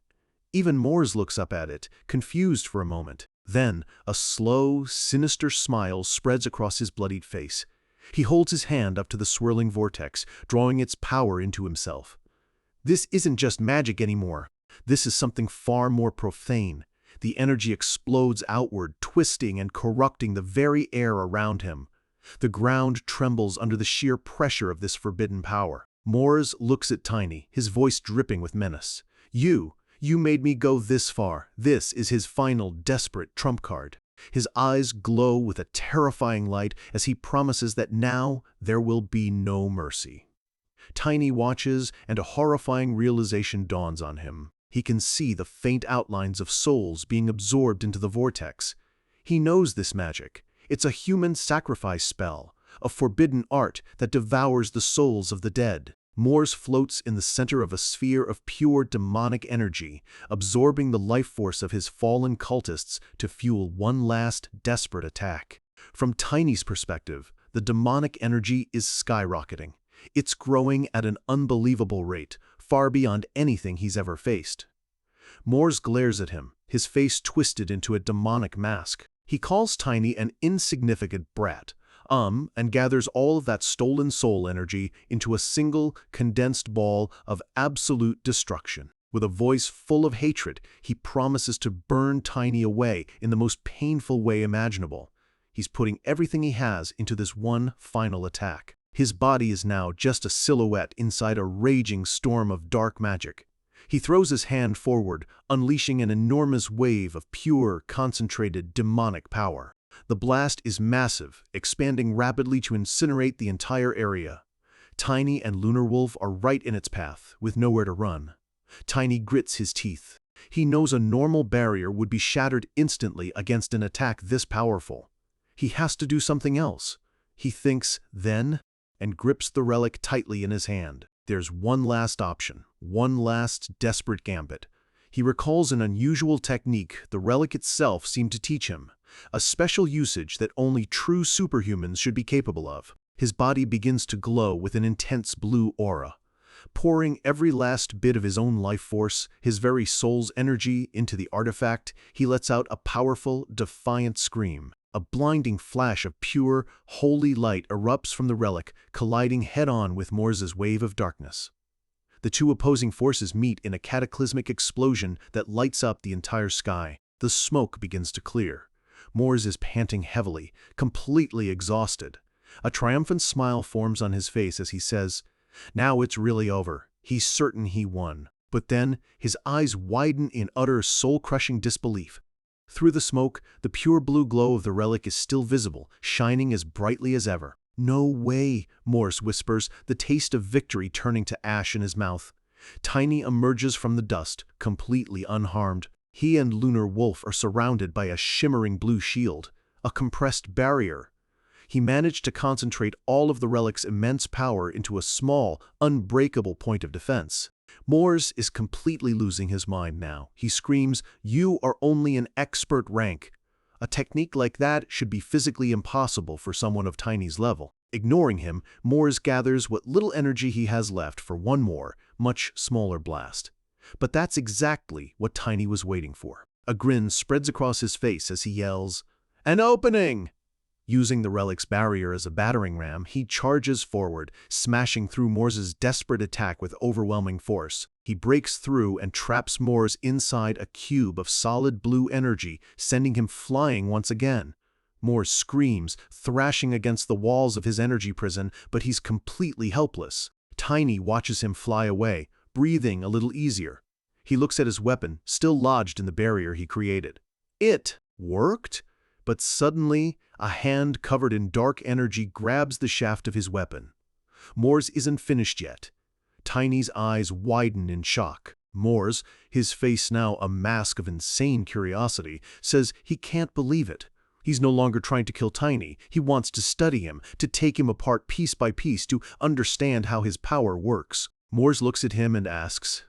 Even Morse looks up at it, confused for a moment. Then, a slow, sinister smile spreads across his bloodied face. He holds his hand up to the swirling vortex, drawing its power into himself. This isn't just magic anymore. This is something far more profane. The energy explodes outward, twisting and corrupting the very air around him. The ground trembles under the sheer pressure of this forbidden power. Morse looks at Tiny, his voice dripping with menace. You made me go this far. This is his final, desperate trump card. His eyes glow with a terrifying light as he promises that now there will be no mercy. Tiny watches, and a horrifying realization dawns on him. He can see the faint outlines of souls being absorbed into the vortex. He knows this magic. It's a human sacrifice spell, a forbidden art that devours the souls of the dead. Morse floats in the center of a sphere of pure demonic energy, absorbing the life force of his fallen cultists to fuel one last desperate attack. From Tiny's perspective, the demonic energy is skyrocketing. It's growing at an unbelievable rate, far beyond anything he's ever faced. Morse glares at him, his face twisted into a demonic mask. He calls Tiny an insignificant brat, and gathers all of that stolen soul energy into a single, condensed ball of absolute destruction. With a voice full of hatred, he promises to burn Tiny away in the most painful way imaginable. He's putting everything he has into this one final attack. His body is now just a silhouette inside a raging storm of dark magic. He throws his hand forward, unleashing an enormous wave of pure, concentrated, demonic power. The blast is massive, expanding rapidly to incinerate the entire area. Tiny and Lunar Wolf are right in its path, with nowhere to run. Tiny grits his teeth. He knows a normal barrier would be shattered instantly against an attack this powerful. He has to do something else. He thinks, then, and grips the relic tightly in his hand. There's one last option, one last desperate gambit. He recalls an unusual technique the relic itself seemed to teach him, a special usage that only true superhumans should be capable of. His body begins to glow with an intense blue aura. Pouring every last bit of his own life force, his very soul's energy, into the artifact, he lets out a powerful, defiant scream. A blinding flash of pure, holy light erupts from the relic, colliding head-on with Morse's wave of darkness. The two opposing forces meet in a cataclysmic explosion that lights up the entire sky. The smoke begins to clear. Morse is panting heavily, completely exhausted. A triumphant smile forms on his face as he says, "Now it's really over. He's certain he won." But then, his eyes widen in utter soul-crushing disbelief. Through the smoke, the pure blue glow of the relic is still visible, shining as brightly as ever. "No way," Morse whispers, the taste of victory turning to ash in his mouth. Tiny emerges from the dust, completely unharmed. He and Lunar Wolf are surrounded by a shimmering blue shield, a compressed barrier. He managed to concentrate all of the relic's immense power into a small, unbreakable point of defense. Morse is completely losing his mind now. He screams, "You are only an expert rank." A technique like that should be physically impossible for someone of Tiny's level. Ignoring him, Morse gathers what little energy he has left for one more, much smaller blast. But that's exactly what Tiny was waiting for. A grin spreads across his face as he yells, "An opening!" Using the relic's barrier as a battering ram, he charges forward, smashing through Morse's desperate attack with overwhelming force. He breaks through and traps Mors inside a cube of solid blue energy, sending him flying once again. Mors screams, thrashing against the walls of his energy prison, but he's completely helpless. Tiny watches him fly away, breathing a little easier. He looks at his weapon, still lodged in the barrier he created. It worked, but suddenly a hand covered in dark energy grabs the shaft of his weapon. Mors isn't finished yet. Tiny's eyes widen in shock. Mors, his face now a mask of insane curiosity, says he can't believe it. He's no longer trying to kill Tiny. He wants to study him, to take him apart piece by piece, to understand how his power works. Mors looks at him and asks,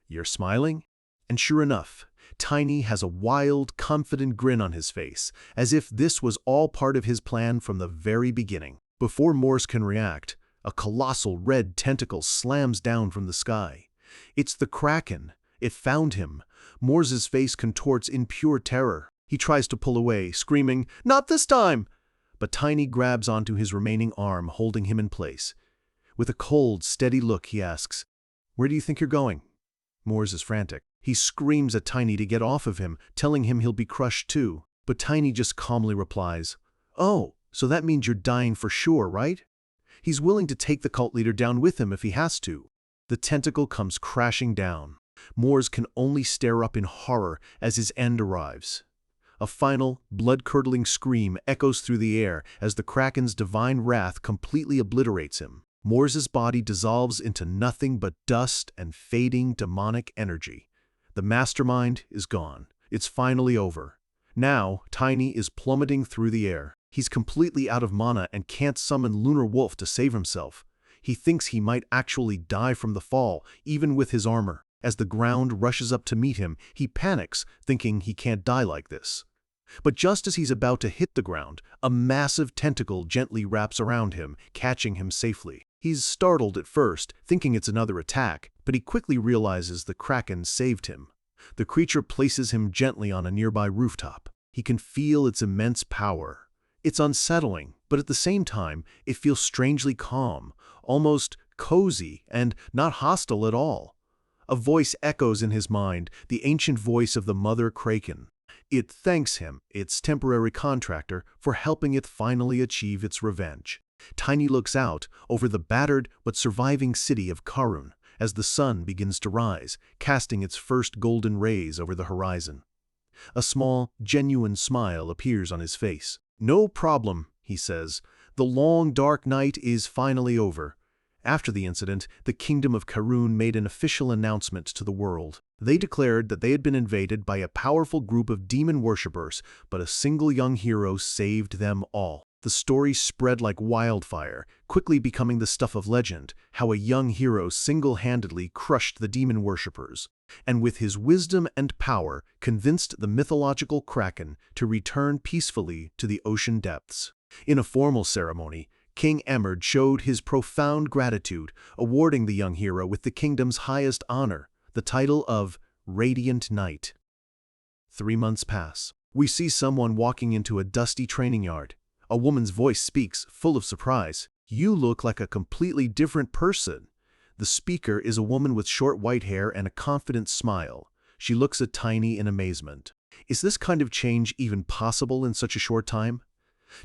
"You're smiling?" And sure enough, Tiny has a wild, confident grin on his face, as if this was all part of his plan from the very beginning. Before Mors can react, a colossal red tentacle slams down from the sky. It's the Kraken. It found him. Mors's face contorts in pure terror. He tries to pull away, screaming, "Not this time!" But Tiny grabs onto his remaining arm, holding him in place. With a cold, steady look, he asks, "Where do you think you're going?" Mors is frantic. He screams at Tiny to get off of him, telling him he'll be crushed too. But Tiny just calmly replies, "Oh, so that means you're dying for sure, right?" He's willing to take the cult leader down with him if he has to. The tentacle comes crashing down. Mors can only stare up in horror as his end arrives. A final, blood-curdling scream echoes through the air as the Kraken's divine wrath completely obliterates him. Mors's body dissolves into nothing but dust and fading demonic energy. The mastermind is gone. It's finally over. Now, Tiny is plummeting through the air. He's completely out of mana and can't summon Lunar Wolf to save himself. He thinks he might actually die from the fall, even with his armor. As the ground rushes up to meet him, he panics, thinking he can't die like this. But just as he's about to hit the ground, a massive tentacle gently wraps around him, catching him safely. He's startled at first, thinking it's another attack, but he quickly realizes the Kraken saved him. The creature places him gently on a nearby rooftop. He can feel its immense power. It's unsettling, but at the same time, it feels strangely calm, almost cozy, and not hostile at all. A voice echoes in his mind, the ancient voice of the mother Kraken. It thanks him, its temporary contractor, for helping it finally achieve its revenge. Tiny looks out over the battered but surviving city of Karun as the sun begins to rise, casting its first golden rays over the horizon. A small, genuine smile appears on his face. "No problem," he says. "The long, dark night is finally over." After the incident, the Kingdom of Karun made an official announcement to the world. They declared that they had been invaded by a powerful group of demon worshippers, but a single young hero saved them all. The story spread like wildfire, quickly becoming the stuff of legend, how a young hero single-handedly crushed the demon worshippers, and with his wisdom and power convinced the mythological Kraken to return peacefully to the ocean depths. In a formal ceremony, King Emerd showed his profound gratitude, awarding the young hero with the kingdom's highest honor, the title of Radiant Knight. 3 months pass. We see someone walking into a dusty training yard. A woman's voice speaks, full of surprise. "You look like a completely different person." The speaker is a woman with short white hair and a confident smile. She looks at Tiny in amazement. Is this kind of change even possible in such a short time?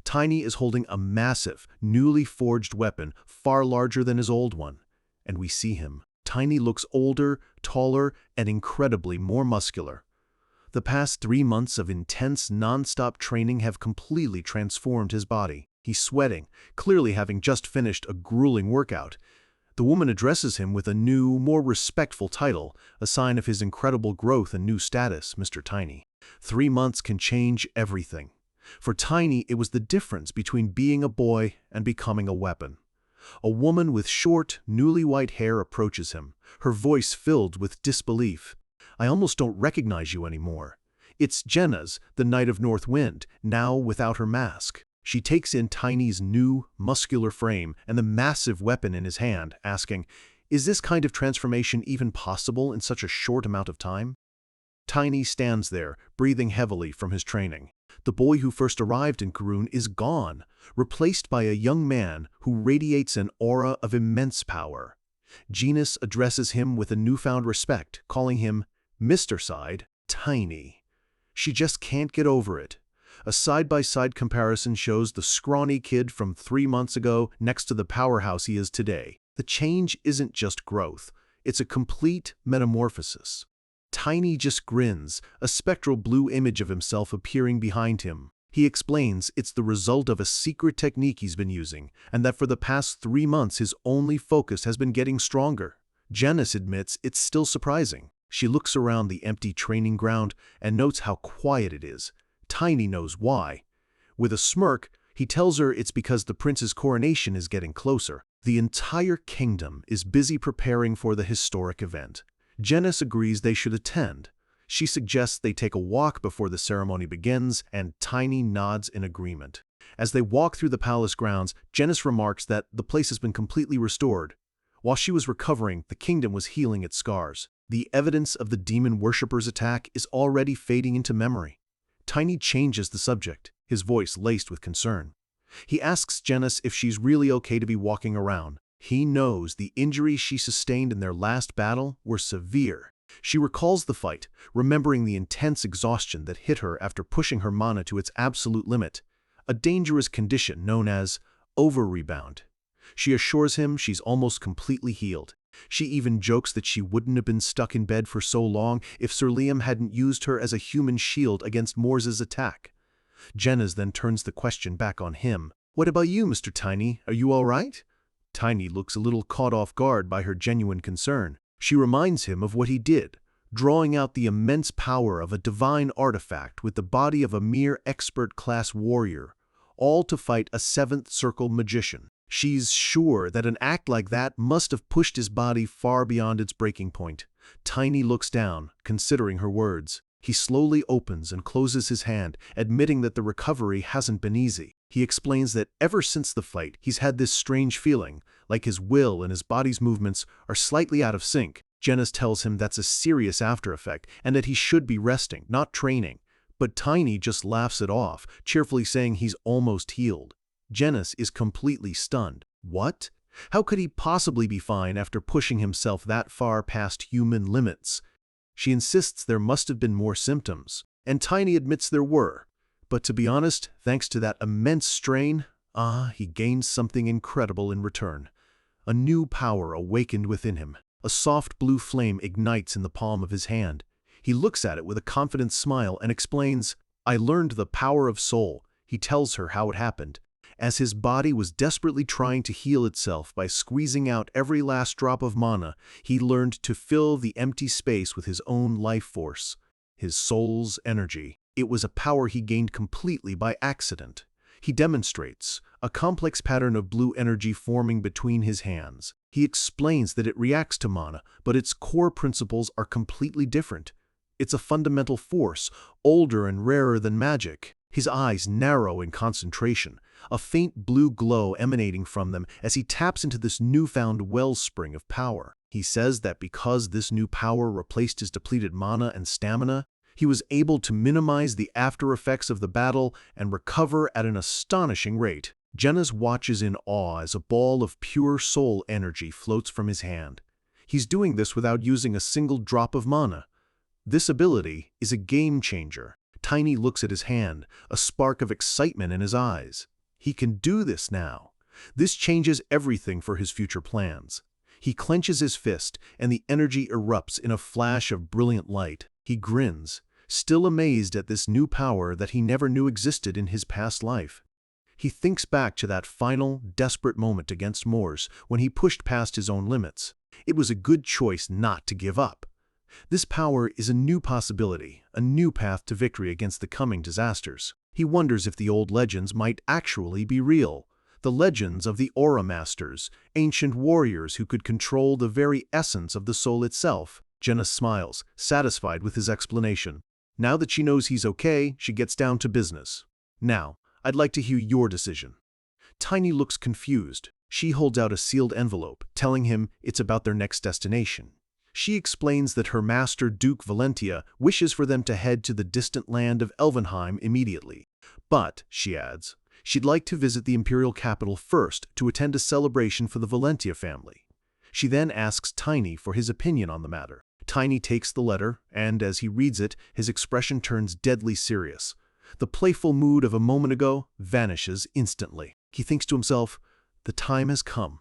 Tiny is holding a massive, newly forged weapon, far larger than his old one. And we see him. Tiny looks older, taller, and incredibly more muscular. The past 3 months of intense, non-stop training have completely transformed his body. He's sweating, clearly having just finished a grueling workout. The woman addresses him with a new, more respectful title, a sign of his incredible growth and new status, Mr. Tiny. 3 months can change everything. For Tiny, it was the difference between being a boy and becoming a weapon. A woman with short, newly white hair approaches him, her voice filled with disbelief. "I almost don't recognize you anymore." It's Jenna's, the Knight of North Wind, now without her mask. She takes in Tiny's new, muscular frame and the massive weapon in his hand, asking, "Is this kind of transformation even possible in such a short amount of time?" Tiny stands there, breathing heavily from his training. The boy who first arrived in Karun is gone, replaced by a young man who radiates an aura of immense power. Genus addresses him with a newfound respect, calling him Mr. Side, Tiny. She just can't get over it. A side-by-side comparison shows the scrawny kid from 3 months ago next to the powerhouse he is today. The change isn't just growth, it's a complete metamorphosis. Tiny just grins, a spectral blue image of himself appearing behind him. He explains it's the result of a secret technique he's been using, and that for the past 3 months his only focus has been getting stronger. Janice admits it's still surprising. She looks around the empty training ground and notes how quiet it is. Tiny knows why. With a smirk, he tells her it's because the prince's coronation is getting closer. The entire kingdom is busy preparing for the historic event. Janice agrees they should attend. She suggests they take a walk before the ceremony begins, and Tiny nods in agreement. As they walk through the palace grounds, Janice remarks that the place has been completely restored. While she was recovering, the kingdom was healing its scars. The evidence of the demon worshippers' attack is already fading into memory. Tiny changes the subject, his voice laced with concern. He asks Janice if she's really okay to be walking around. He knows the injuries she sustained in their last battle were severe. She recalls the fight, remembering the intense exhaustion that hit her after pushing her mana to its absolute limit, a dangerous condition known as over-rebound. She assures him she's almost completely healed. She even jokes that she wouldn't have been stuck in bed for so long if Sir Liam hadn't used her as a human shield against Morse's attack. Janice then turns the question back on him. "What about you, Mr. Tiny? Are you all right?" Tiny looks a little caught off guard by her genuine concern. She reminds him of what he did, drawing out the immense power of a divine artifact with the body of a mere expert-class warrior, all to fight a seventh circle magician. She's sure that an act like that must have pushed his body far beyond its breaking point. Tiny looks down, considering her words. He slowly opens and closes his hand, admitting that the recovery hasn't been easy. He explains that ever since the fight, he's had this strange feeling, like his will and his body's movements are slightly out of sync. Janice tells him that's a serious after effect and that he should be resting, not training. But Tiny just laughs it off, cheerfully saying he's almost healed. Janice is completely stunned. What? How could he possibly be fine after pushing himself that far past human limits? She insists there must have been more symptoms, and Tiny admits there were. But to be honest, thanks to that immense strain, he gains something incredible in return. A new power awakened within him. A soft blue flame ignites in the palm of his hand. He looks at it with a confident smile and explains, "I learned the power of soul." He tells her how it happened. As his body was desperately trying to heal itself by squeezing out every last drop of mana, he learned to fill the empty space with his own life force, his soul's energy. It was a power he gained completely by accident. He demonstrates a complex pattern of blue energy forming between his hands. He explains that it reacts to mana, but its core principles are completely different. It's a fundamental force, older and rarer than magic. His eyes narrow in concentration, a faint blue glow emanating from them as he taps into this newfound wellspring of power. He says that because this new power replaced his depleted mana and stamina, he was able to minimize the after effects of the battle and recover at an astonishing rate. Janice watches in awe as a ball of pure soul energy floats from his hand. He's doing this without using a single drop of mana. This ability is a game changer. Tiny looks at his hand, a spark of excitement in his eyes. He can do this now. This changes everything for his future plans. He clenches his fist, and the energy erupts in a flash of brilliant light. He grins, still amazed at this new power that he never knew existed in his past life. He thinks back to that final, desperate moment against Morse when he pushed past his own limits. It was a good choice not to give up. This power is a new possibility, a new path to victory against the coming disasters. He wonders if the old legends might actually be real. The legends of the Aura Masters, ancient warriors who could control the very essence of the soul itself. Janice smiles, satisfied with his explanation. Now that she knows he's okay, she gets down to business. "Now, I'd like to hear your decision." Tiny looks confused. She holds out a sealed envelope, telling him it's about their next destination. She explains that her master, Duke Valentia, wishes for them to head to the distant land of Elvenheim immediately. But, she adds, she'd like to visit the imperial capital first to attend a celebration for the Valentia family. She then asks Tiny for his opinion on the matter. Tiny takes the letter, and as he reads it, his expression turns deadly serious. The playful mood of a moment ago vanishes instantly. He thinks to himself, the time has come.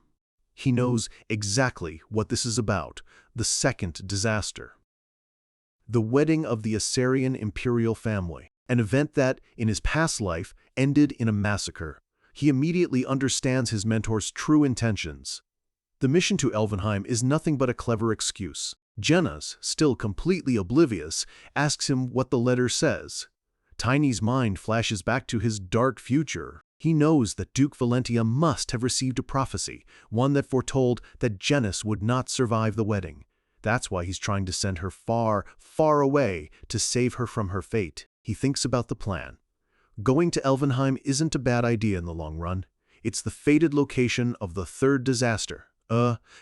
He knows exactly what this is about, the second disaster. The wedding of the Assyrian imperial family, an event that, in his past life, ended in a massacre. He immediately understands his mentor's true intentions. The mission to Elvenheim is nothing but a clever excuse. Jenna's, still completely oblivious, asks him what the letter says. Tiny's mind flashes back to his dark future. He knows that Duke Valentia must have received a prophecy, one that foretold that Genis would not survive the wedding. That's why he's trying to send her far, far away to save her from her fate. He thinks about the plan. Going to Elvenheim isn't a bad idea in the long run. It's the fated location of the third disaster.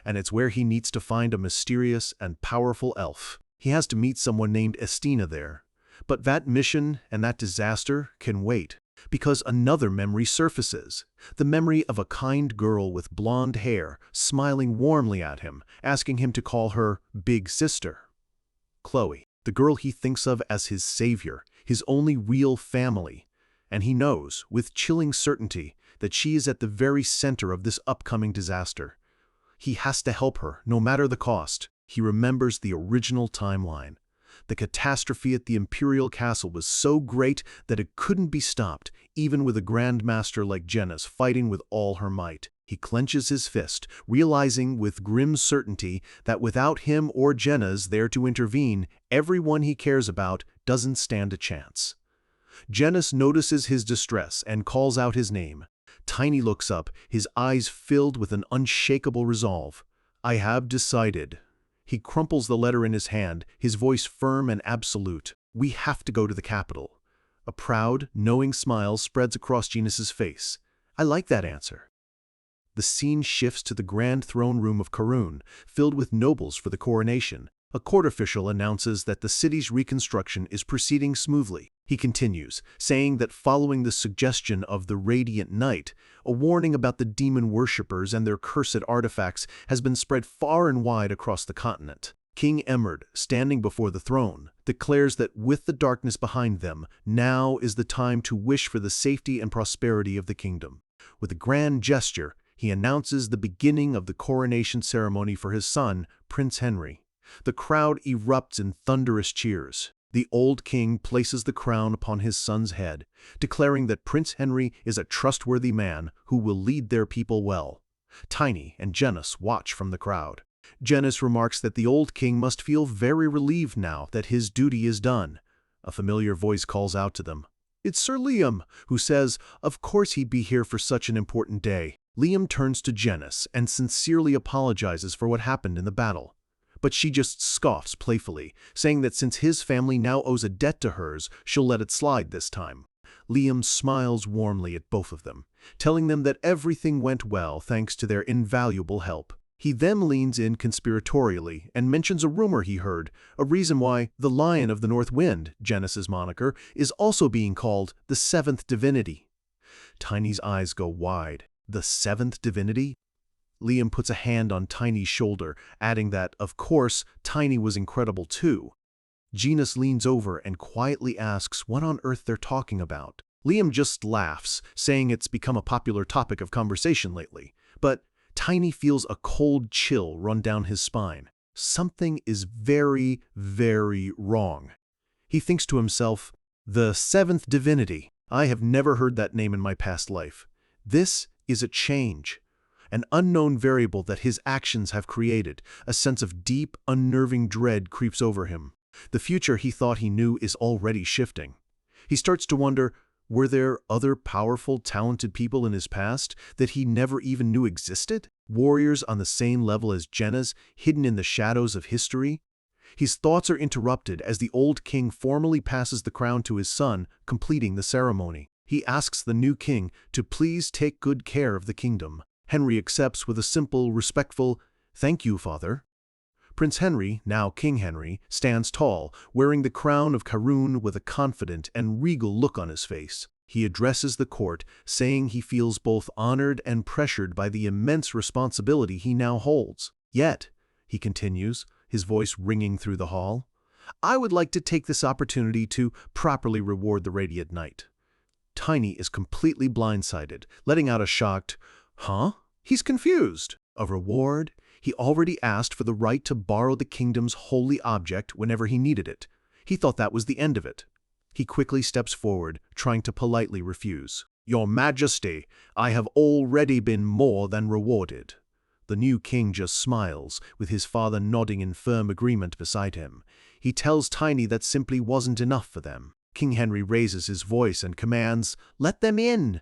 And it's where he needs to find a mysterious and powerful elf. He has to meet someone named Estina there. But that mission and that disaster can wait, because another memory surfaces. The memory of a kind girl with blonde hair, smiling warmly at him, asking him to call her Big Sister. Chloe, the girl he thinks of as his savior, his only real family. And he knows, with chilling certainty, that she is at the very center of this upcoming disaster. He has to help her, no matter the cost. He remembers the original timeline. The catastrophe at the Imperial Castle was so great that it couldn't be stopped, even with a Grand Master like Genis fighting with all her might. He clenches his fist, realizing with grim certainty that without him or Genis there to intervene, everyone he cares about doesn't stand a chance. Genis notices his distress and calls out his name. Tiny looks up, his eyes filled with an unshakable resolve. I have decided. He crumples the letter in his hand, his voice firm and absolute. We have to go to the capital. A proud, knowing smile spreads across Genis's face. I like that answer. The scene shifts to the grand throne room of Karun, filled with nobles for the coronation. A court official announces that the city's reconstruction is proceeding smoothly. He continues, saying that following the suggestion of the Radiant Knight, a warning about the demon worshippers and their cursed artifacts has been spread far and wide across the continent. King Emerd, standing before the throne, declares that with the darkness behind them, now is the time to wish for the safety and prosperity of the kingdom. With a grand gesture, he announces the beginning of the coronation ceremony for his son, Prince Henry. The crowd erupts in thunderous cheers. The old king places the crown upon his son's head, declaring that Prince Henry is a trustworthy man who will lead their people well. Tiny and Genis watch from the crowd. Genis remarks that the old king must feel very relieved now that his duty is done. A familiar voice calls out to them. It's Sir Liam, who says, of course he'd be here for such an important day. Liam turns to Genis and sincerely apologizes for what happened in the battle. But she just scoffs playfully, saying that since his family now owes a debt to hers, she'll let it slide this time. Liam smiles warmly at both of them, telling them that everything went well thanks to their invaluable help. He then leans in conspiratorially and mentions a rumor he heard, a reason why the Lion of the North Wind, Genis's moniker, is also being called the Seventh Divinity. Tiny's eyes go wide. The Seventh Divinity? Liam puts a hand on Tiny's shoulder, adding that, of course, Tiny was incredible too. Genis leans over and quietly asks what on earth they're talking about. Liam just laughs, saying it's become a popular topic of conversation lately. But Tiny feels a cold chill run down his spine. Something is very, very wrong. He thinks to himself, the Seventh Divinity. I have never heard that name in my past life. This is a change. An unknown variable that his actions have created. A sense of deep, unnerving dread creeps over him. The future he thought he knew is already shifting. He starts to wonder, were there other powerful, talented people in his past that he never even knew existed? Warriors on the same level as Genis, hidden in the shadows of history? His thoughts are interrupted as the old king formally passes the crown to his son, completing the ceremony. He asks the new king to please take good care of the kingdom. Henry accepts with a simple, respectful, "Thank you, father." Prince Henry, now King Henry, stands tall, wearing the crown of Karun with a confident and regal look on his face. He addresses the court, saying he feels both honored and pressured by the immense responsibility he now holds. Yet, he continues, his voice ringing through the hall, I would like to take this opportunity to properly reward the Radiant Knight. Tiny is completely blindsided, letting out a shocked, huh? He's confused. A reward? He already asked for the right to borrow the kingdom's holy object whenever he needed it. He thought that was the end of it. He quickly steps forward, trying to politely refuse. Your Majesty, I have already been more than rewarded. The new king just smiles, with his father nodding in firm agreement beside him. He tells Tiny that simply wasn't enough for them. King Henry raises his voice and commands, "Let them in!"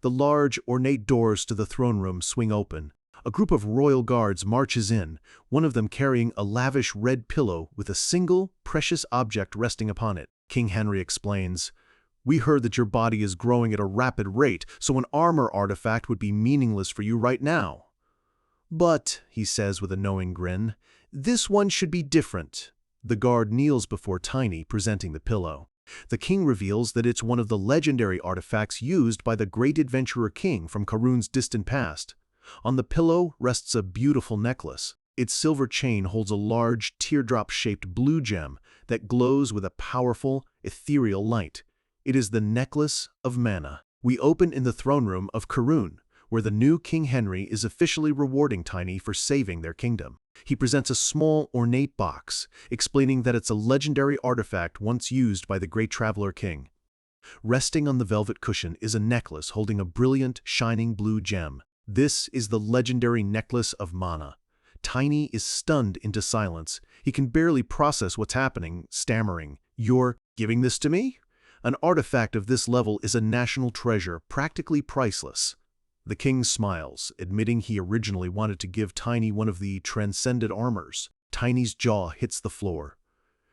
The large, ornate doors to the throne room swing open. A group of royal guards marches in, one of them carrying a lavish red pillow with a single, precious object resting upon it. King Henry explains, We heard that your body is growing at a rapid rate, so an armor artifact would be meaningless for you right now. But, he says with a knowing grin, this one should be different. The guard kneels before Tiny, presenting the pillow. The king reveals that it's one of the legendary artifacts used by the great adventurer king from Karun's distant past. On the pillow rests a beautiful necklace. Its silver chain holds a large, teardrop-shaped blue gem that glows with a powerful, ethereal light. It is the necklace of mana. We open in the throne room of Karun, where the new King Henry is officially rewarding Tiny for saving their kingdom. He presents a small, ornate box, explaining that it's a legendary artifact once used by the great traveler king. Resting on the velvet cushion is a necklace holding a brilliant, shining blue gem. This is the legendary necklace of mana. Tiny is stunned into silence. He can barely process what's happening, stammering, "You're giving this to me?" An artifact of this level is a national treasure, practically priceless. The king smiles, admitting he originally wanted to give Tiny one of the transcended armors. Tiny's jaw hits the floor.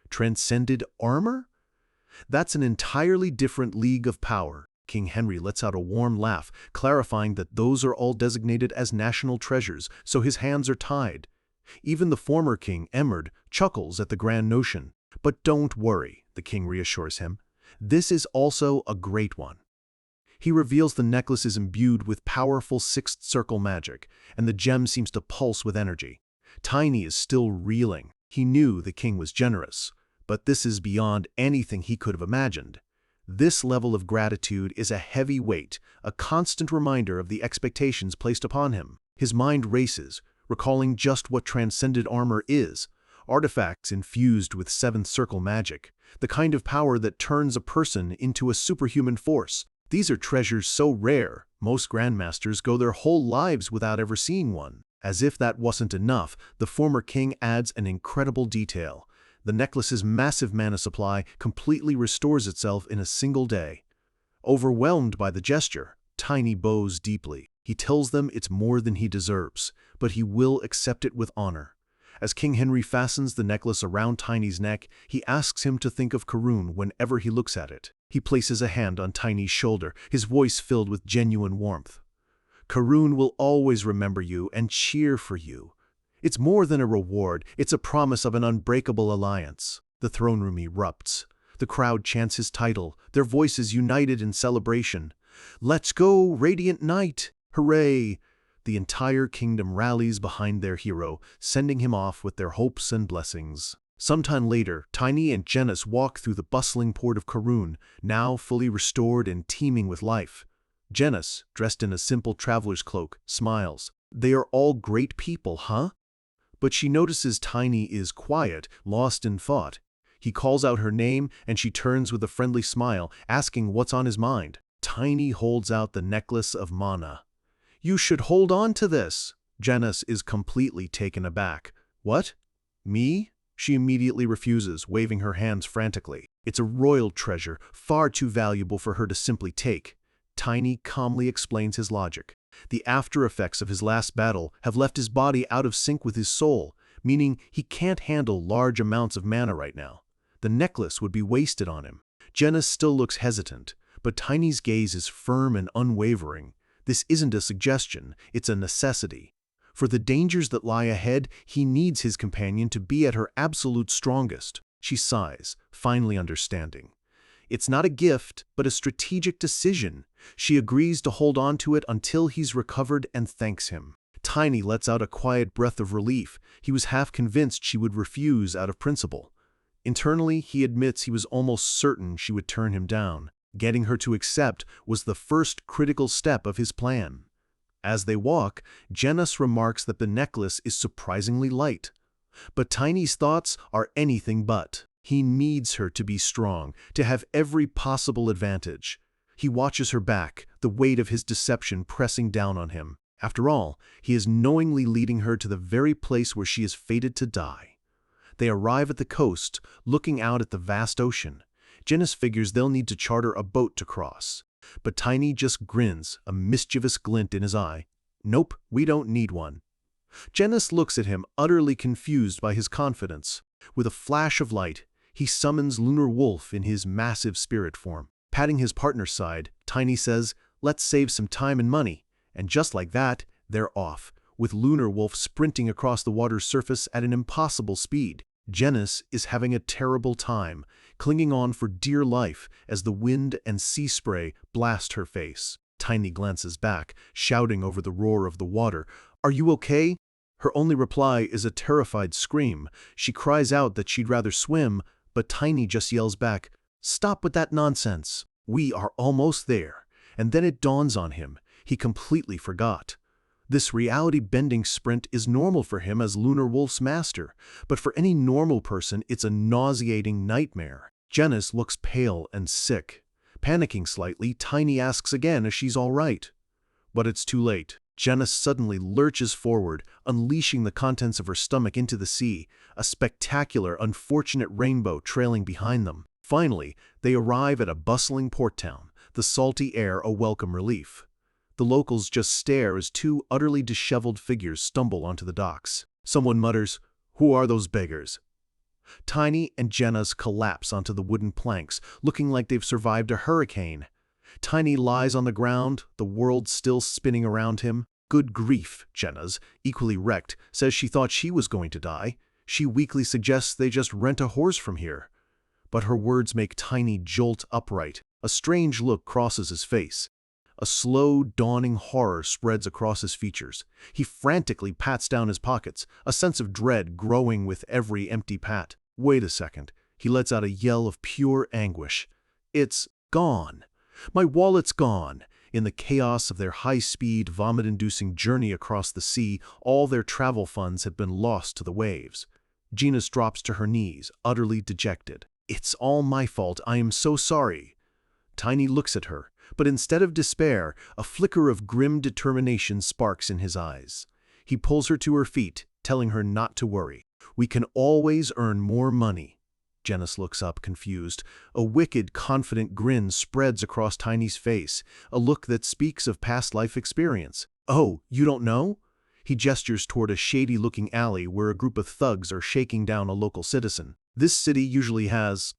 Transcended armor? That's an entirely different league of power. King Henry lets out a warm laugh, clarifying that those are all designated as national treasures, so his hands are tied. Even the former king, Emerd, chuckles at the grand notion. But don't worry, the king reassures him. This is also a great one. He reveals the necklace is imbued with powerful sixth circle magic, and the gem seems to pulse with energy. Tiny is still reeling. He knew the king was generous, but this is beyond anything he could have imagined. This level of gratitude is a heavy weight, a constant reminder of the expectations placed upon him. His mind races, recalling just what transcended armor is, artifacts infused with seventh circle magic, the kind of power that turns a person into a superhuman force. These are treasures so rare, most grandmasters go their whole lives without ever seeing one. As if that wasn't enough, the former king adds an incredible detail. The necklace's massive mana supply completely restores itself in a single day. Overwhelmed by the gesture, Tiny bows deeply. He tells them it's more than he deserves, but he will accept it with honor. As King Henry fastens the necklace around Tiny's neck, he asks him to think of Karun whenever he looks at it. He places a hand on Tiny's shoulder, his voice filled with genuine warmth. Karun will always remember you and cheer for you. It's more than a reward, it's a promise of an unbreakable alliance. The throne room erupts. The crowd chants his title, their voices united in celebration. Let's go, Radiant Knight! Hooray! The entire kingdom rallies behind their hero, sending him off with their hopes and blessings. Sometime later, Tiny and Genis walk through the bustling port of Karun, now fully restored and teeming with life. Genis, dressed in a simple traveler's cloak, smiles. They are all great people, huh? But she notices Tiny is quiet, lost in thought. He calls out her name, and she turns with a friendly smile, asking what's on his mind. Tiny holds out the necklace of mana. You should hold on to this. Genis is completely taken aback. What? Me? She immediately refuses, waving her hands frantically. It's a royal treasure, far too valuable for her to simply take. Tiny calmly explains his logic. The after effects of his last battle have left his body out of sync with his soul, meaning he can't handle large amounts of mana right now. The necklace would be wasted on him. Genis still looks hesitant, but Tiny's gaze is firm and unwavering. This isn't a suggestion, it's a necessity. For the dangers that lie ahead, he needs his companion to be at her absolute strongest. She sighs, finally understanding. It's not a gift, but a strategic decision. She agrees to hold on to it until he's recovered and thanks him. Tiny lets out a quiet breath of relief. He was half convinced she would refuse out of principle. Internally, he admits he was almost certain she would turn him down. Getting her to accept was the first critical step of his plan. As they walk, Janus remarks that the necklace is surprisingly light. But Tiny's thoughts are anything but. He needs her to be strong, to have every possible advantage. He watches her back, the weight of his deception pressing down on him. After all, he is knowingly leading her to the very place where she is fated to die. They arrive at the coast, looking out at the vast ocean. Janus figures they'll need to charter a boat to cross. But Tiny just grins, a mischievous glint in his eye. Nope, we don't need one. Janus looks at him, utterly confused by his confidence. With a flash of light, he summons Lunar Wolf in his massive spirit form. Patting his partner's side, Tiny says, "Let's save some time and money." And just like that, they're off, with Lunar Wolf sprinting across the water's surface at an impossible speed. Janus is having a terrible time, clinging on for dear life as the wind and sea spray blast her face. Tiny glances back, shouting over the roar of the water, "Are you okay?" Her only reply is a terrified scream. She cries out that she'd rather swim, but Tiny just yells back, "Stop with that nonsense. We are almost there." And then it dawns on him. He completely forgot. This reality-bending sprint is normal for him as Lunar Wolf's master, but for any normal person, it's a nauseating nightmare. Janus looks pale and sick. Panicking slightly, Tiny asks again if she's all right. But it's too late. Janus suddenly lurches forward, unleashing the contents of her stomach into the sea, a spectacular, unfortunate rainbow trailing behind them. Finally, they arrive at a bustling port town, the salty air a welcome relief. The locals just stare as two utterly disheveled figures stumble onto the docks. Someone mutters, "Who are those beggars?" Tiny and Janus collapse onto the wooden planks, looking like they've survived a hurricane. Tiny lies on the ground, the world still spinning around him. "Good grief," Janus, equally wrecked, says she thought she was going to die. She weakly suggests they just rent a horse from here. But her words make Tiny jolt upright. A strange look crosses his face. A slow, dawning horror spreads across his features. He frantically pats down his pockets, a sense of dread growing with every empty pat. Wait a second. He lets out a yell of pure anguish. "It's gone. My wallet's gone." In the chaos of their high-speed, vomit-inducing journey across the sea, all their travel funds had been lost to the waves. Janus drops to her knees, utterly dejected. "It's all my fault. I am so sorry." Tiny looks at her, but instead of despair, a flicker of grim determination sparks in his eyes. He pulls her to her feet, telling her not to worry. "We can always earn more money." Janus looks up, confused. A wicked, confident grin spreads across Tiny's face, a look that speaks of past life experience. "Oh, you don't know?" He gestures toward a shady-looking alley where a group of thugs are shaking down a local citizen. "This city usually has,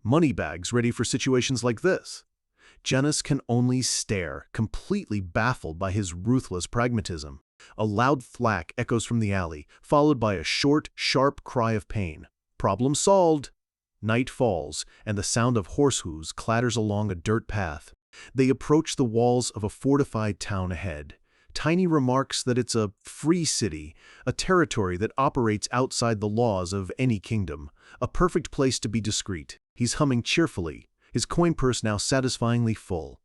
money bags ready for situations like this." Janus can only stare, completely baffled by his ruthless pragmatism. A loud thwack echoes from the alley, followed by a short, sharp cry of pain. Problem solved. Night falls, and the sound of horse hooves clatters along a dirt path. They approach the walls of a fortified town ahead. Tiny remarks that it's a free city, a territory that operates outside the laws of any kingdom, a perfect place to be discreet. He's humming cheerfully, his coin purse now satisfyingly full.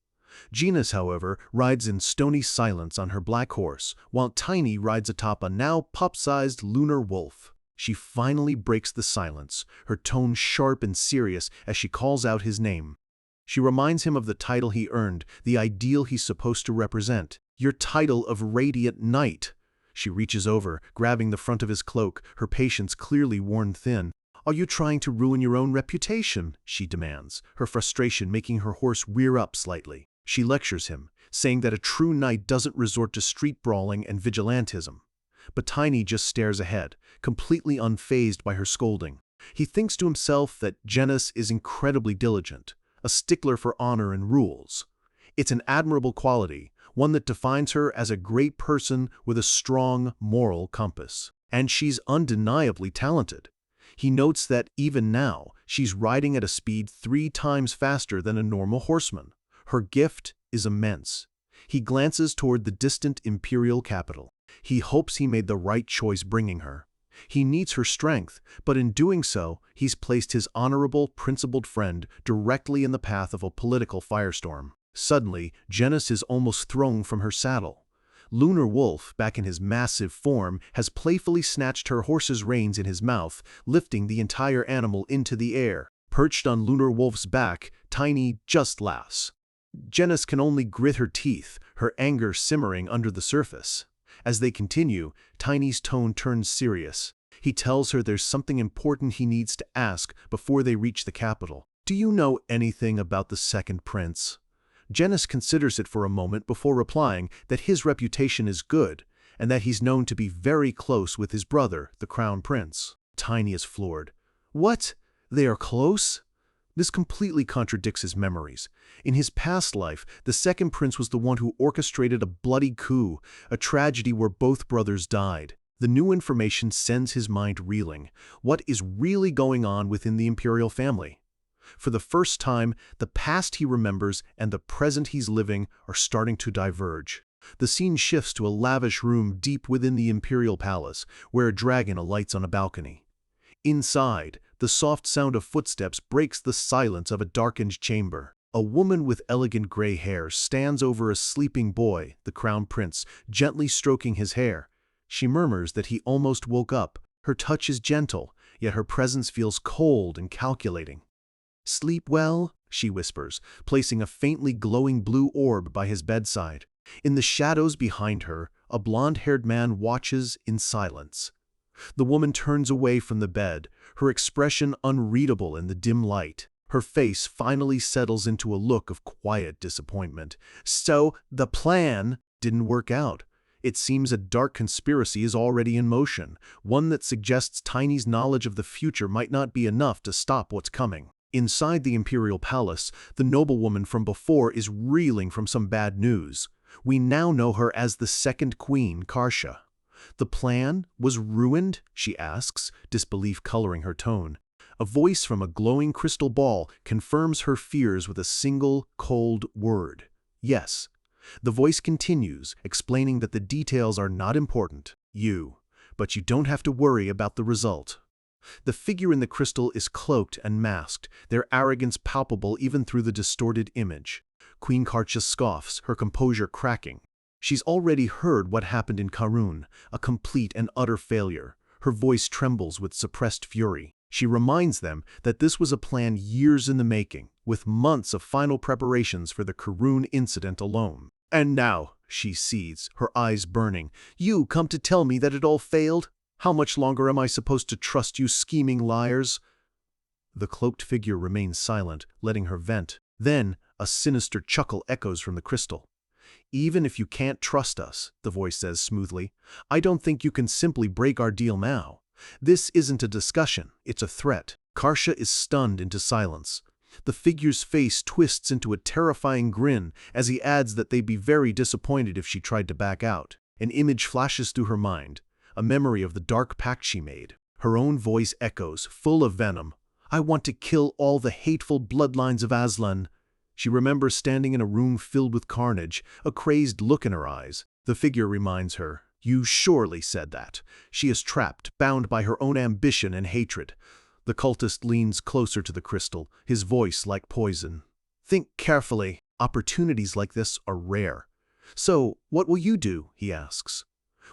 Janus, however, rides in stony silence on her black horse, while Tiny rides atop a now pup-sized Lunar Wolf. She finally breaks the silence, her tone sharp and serious as she calls out his name. She reminds him of the title he earned, the ideal he's supposed to represent. "Your title of Radiant Knight." She reaches over, grabbing the front of his cloak, her patience clearly worn thin. "Are you trying to ruin your own reputation?" she demands, her frustration making her horse rear up slightly. She lectures him, saying that a true knight doesn't resort to street brawling and vigilantism. But Tiny just stares ahead, completely unfazed by her scolding. He thinks to himself that Janus is incredibly diligent, a stickler for honor and rules. It's an admirable quality, one that defines her as a great person with a strong moral compass. And she's undeniably talented. He notes that even now, she's riding at a speed 3 times faster than a normal horseman. Her gift is immense. He glances toward the distant imperial capital. He hopes he made the right choice bringing her. He needs her strength, but in doing so, he's placed his honorable, principled friend directly in the path of a political firestorm. Suddenly, Genis is almost thrown from her saddle. Lunar Wolf, back in his massive form, has playfully snatched her horse's reins in his mouth, lifting the entire animal into the air. Perched on Lunar Wolf's back, Tiny just laughs. Genis can only grit her teeth, her anger simmering under the surface. As they continue, Tiny's tone turns serious. He tells her there's something important he needs to ask before they reach the capital. "Do you know anything about the second prince?" Genis considers it for a moment before replying that his reputation is good, and that he's known to be very close with his brother, the crown prince. Tiny is floored. "What? They are close?" This completely contradicts his memories. In his past life, the second prince was the one who orchestrated a bloody coup, a tragedy where both brothers died. The new information sends his mind reeling. What is really going on within the imperial family? For the first time, the past he remembers and the present he's living are starting to diverge. The scene shifts to a lavish room deep within the imperial palace, where a dragon alights on a balcony. Inside, the soft sound of footsteps breaks the silence of a darkened chamber. A woman with elegant gray hair stands over a sleeping boy, the crown prince, gently stroking his hair. She murmurs that he almost woke up. Her touch is gentle, yet her presence feels cold and calculating. "Sleep well," she whispers, placing a faintly glowing blue orb by his bedside. In the shadows behind her, a blonde-haired man watches in silence. The woman turns away from the bed, her expression unreadable in the dim light. Her face finally settles into a look of quiet disappointment. So, the plan didn't work out. It seems a dark conspiracy is already in motion, one that suggests Tiny's knowledge of the future might not be enough to stop what's coming. Inside the imperial palace, the noblewoman from before is reeling from some bad news. We now know her as the second queen, Karsha. "The plan was ruined?" she asks, disbelief coloring her tone. A voice from a glowing crystal ball confirms her fears with a single, cold word. "Yes." The voice continues, explaining that the details are not important. But you don't have to worry about the result. The figure in the crystal is cloaked and masked, their arrogance palpable even through the distorted image. Queen Karsha scoffs, her composure cracking. She's already heard what happened in Karun, a complete and utter failure. Her voice trembles with suppressed fury. She reminds them that this was a plan years in the making, with months of final preparations for the Karun incident alone. "And now," she seethes, her eyes burning, "you come to tell me that it all failed? How much longer am I supposed to trust you scheming liars?" The cloaked figure remains silent, letting her vent. Then, a sinister chuckle echoes from the crystal. "Even if you can't trust us," the voice says smoothly, "I don't think you can simply break our deal now. This isn't a discussion, it's a threat." Karsha is stunned into silence. The figure's face twists into a terrifying grin as he adds that they'd be very disappointed if she tried to back out. An image flashes through her mind, a memory of the dark pact she made. Her own voice echoes, full of venom. "I want to kill all the hateful bloodlines of Aslan." She remembers standing in a room filled with carnage, a crazed look in her eyes. The figure reminds her, "You surely said that." She is trapped, bound by her own ambition and hatred. The cultist leans closer to the crystal, his voice like poison. "Think carefully. Opportunities like this are rare." "So, what will you do?" he asks.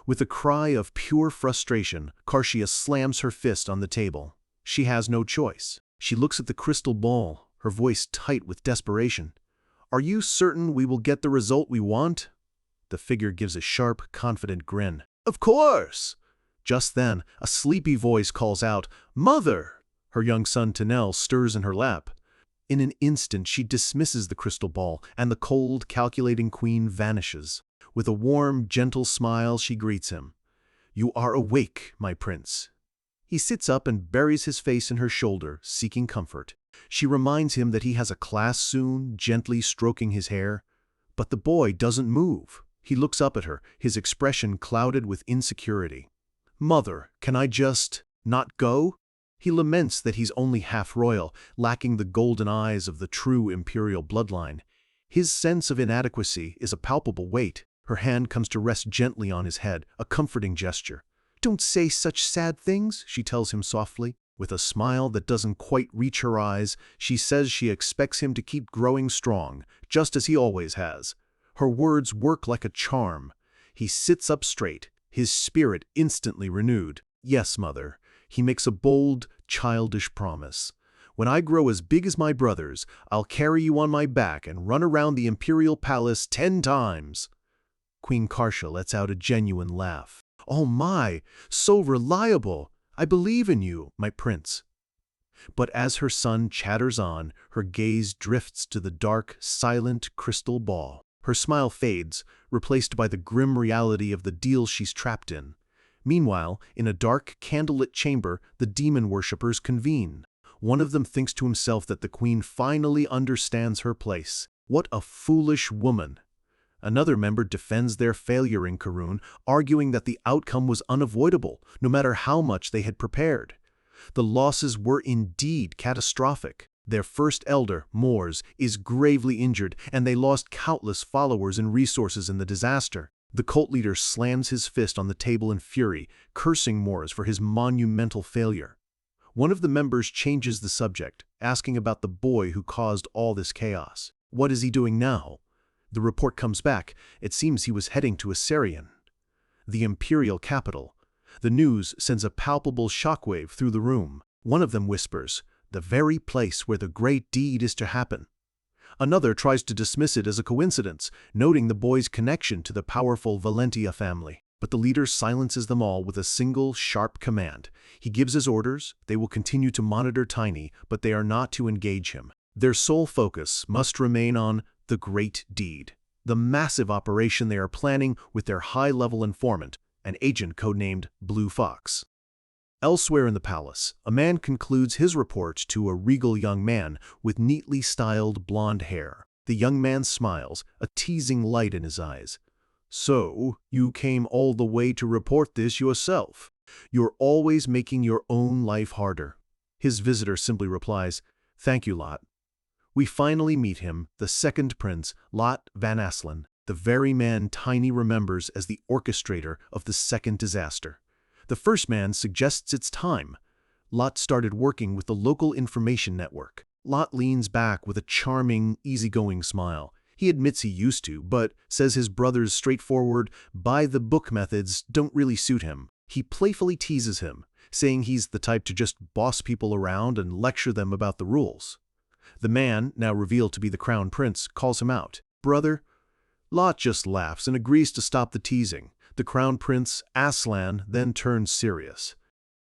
With a cry of pure frustration, Karsha slams her fist on the table. She has no choice. She looks at the crystal ball, her voice tight with desperation. "Are you certain we will get the result we want?" The figure gives a sharp, confident grin. "Of course!" Just then, a sleepy voice calls out, "Mother!" Her young son Tanel stirs in her lap. In an instant, she dismisses the crystal ball, and the cold, calculating queen vanishes. With a warm, gentle smile, she greets him. "You are awake, my prince." He sits up and buries his face in her shoulder, seeking comfort. She reminds him that he has a class soon, gently stroking his hair. But the boy doesn't move. He looks up at her, his expression clouded with insecurity. "Mother, can I just not go?" He laments that he's only half royal, lacking the golden eyes of the true imperial bloodline. His sense of inadequacy is a palpable weight. Her hand comes to rest gently on his head, a comforting gesture. "Don't say such sad things," she tells him softly. With a smile that doesn't quite reach her eyes, she says she expects him to keep growing strong, just as he always has. Her words work like a charm. He sits up straight, his spirit instantly renewed. "Yes, mother." He makes a bold, childish promise. "When I grow as big as my brothers, I'll carry you on my back and run around the imperial palace 10 times. Queen Kartia lets out a genuine laugh. "Oh my, so reliable! I believe in you, my prince." But as her son chatters on, her gaze drifts to the dark, silent crystal ball. Her smile fades, replaced by the grim reality of the deal she's trapped in. Meanwhile, in a dark, candlelit chamber, the demon worshippers convene. One of them thinks to himself that the queen finally understands her place. What a foolish woman! Another member defends their failure in Karun, arguing that the outcome was unavoidable, no matter how much they had prepared. The losses were indeed catastrophic. Their first elder, Mors, is gravely injured, and they lost countless followers and resources in the disaster. The cult leader slams his fist on the table in fury, cursing Mors for his monumental failure. One of the members changes the subject, asking about the boy who caused all this chaos. What is he doing now? The report comes back. It seems he was heading to Assyrian, the imperial capital. The news sends a palpable shockwave through the room. One of them whispers, "The very place where the great deed is to happen." Another tries to dismiss it as a coincidence, noting the boy's connection to the powerful Valentia family. But the leader silences them all with a single, sharp command. He gives his orders. They will continue to monitor Tiny, but they are not to engage him. Their sole focus must remain on the great deed, the massive operation they are planning with their high-level informant, an agent codenamed Blue Fox. Elsewhere in the palace, a man concludes his report to a regal young man with neatly styled blonde hair. The young man smiles, a teasing light in his eyes. "So, you came all the way to report this yourself. You're always making your own life harder." His visitor simply replies, "Thank you, Lot." We finally meet him, the second prince, Lot Van Aslan, the very man Tiny remembers as the orchestrator of the second disaster. The first man suggests it's time. Lot started working with the local information network. Lot leans back with a charming, easygoing smile. He admits he used to, but says his brother's straightforward, by-the-book methods don't really suit him. He playfully teases him, saying he's the type to just boss people around and lecture them about the rules. The man, now revealed to be the crown prince, calls him out. "Brother?" Lot just laughs and agrees to stop the teasing. The crown prince, Aslan, then turns serious.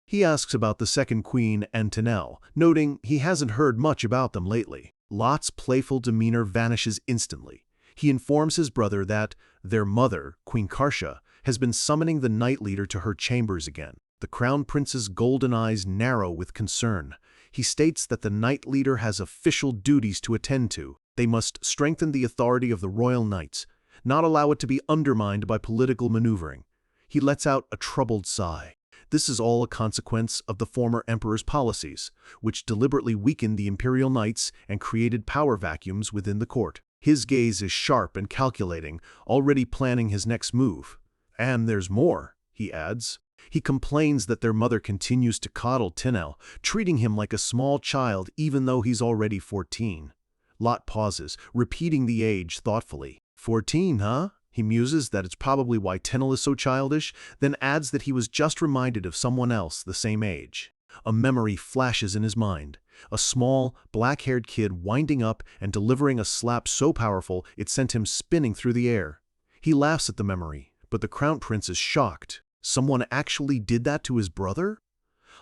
He asks about the second queen and Tanel, noting he hasn't heard much about them lately. Lot's playful demeanor vanishes instantly. He informs his brother that their mother, Queen Kartia, has been summoning the night leader to her chambers again. The crown prince's golden eyes narrow with concern. He states that the night leader has official duties to attend to. They must strengthen the authority of the royal knights, not allow it to be undermined by political maneuvering. He lets out a troubled sigh. This is all a consequence of the former emperor's policies, which deliberately weakened the imperial knights and created power vacuums within the court. His gaze is sharp and calculating, already planning his next move. "And there's more," he adds. He complains that their mother continues to coddle Tinel, treating him like a small child even though he's already 14. Lot pauses, repeating the age thoughtfully. 14, huh? He muses that it's probably why Tinel is so childish, then adds that he was just reminded of someone else the same age. A memory flashes in his mind. A small, black-haired kid winding up and delivering a slap so powerful it sent him spinning through the air. He laughs at the memory, but the crown prince is shocked. Someone actually did that to his brother?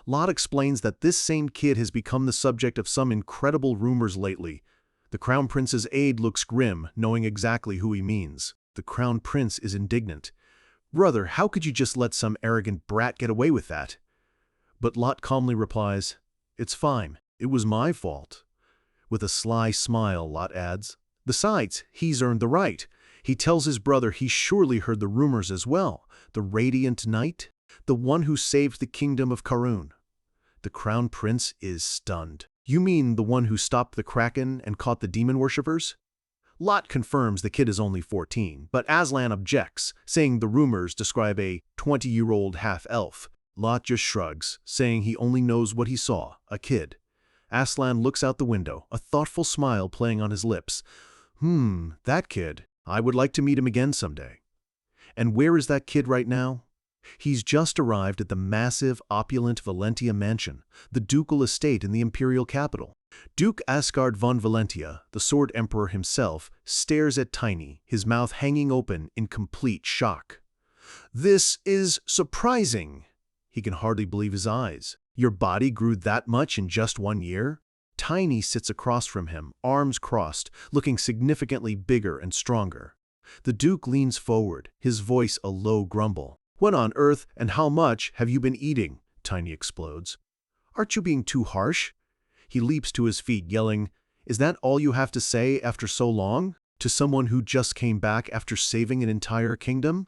Lot explains that this same kid has become the subject of some incredible rumors lately. The crown prince's aide looks grim, knowing exactly who he means. The crown prince is indignant. "Brother, how could you just let some arrogant brat get away with that?" But Lot calmly replies, "It's fine. It was my fault." With a sly smile, Lot adds, "Besides, he's earned the right." He tells his brother he surely heard the rumors as well. The Radiant Knight? The one who saved the kingdom of Karun. The crown prince is stunned. "You mean the one who stopped the Kraken and caught the demon worshippers?" Lot confirms the kid is only 14, but Aslan objects, saying the rumors describe a 20-year-old half-elf. Lot just shrugs, saying he only knows what he saw, a kid. Aslan looks out the window, a thoughtful smile playing on his lips. That kid. I would like to meet him again someday. And where is that kid right now? He's just arrived at the massive, opulent Valentia mansion, the ducal estate in the imperial capital. Duke Asgard von Valentia, the Sword Emperor himself, stares at Tiny, his mouth hanging open in complete shock. This is surprising. He can hardly believe his eyes. Your body grew that much in just 1 year? Tiny sits across from him, arms crossed, looking significantly bigger and stronger. The Duke leans forward, his voice a low grumble. What on earth and how much have you been eating? Tiny explodes. Aren't you being too harsh? He leaps to his feet, yelling, Is that all you have to say after so long? To someone who just came back after saving an entire kingdom?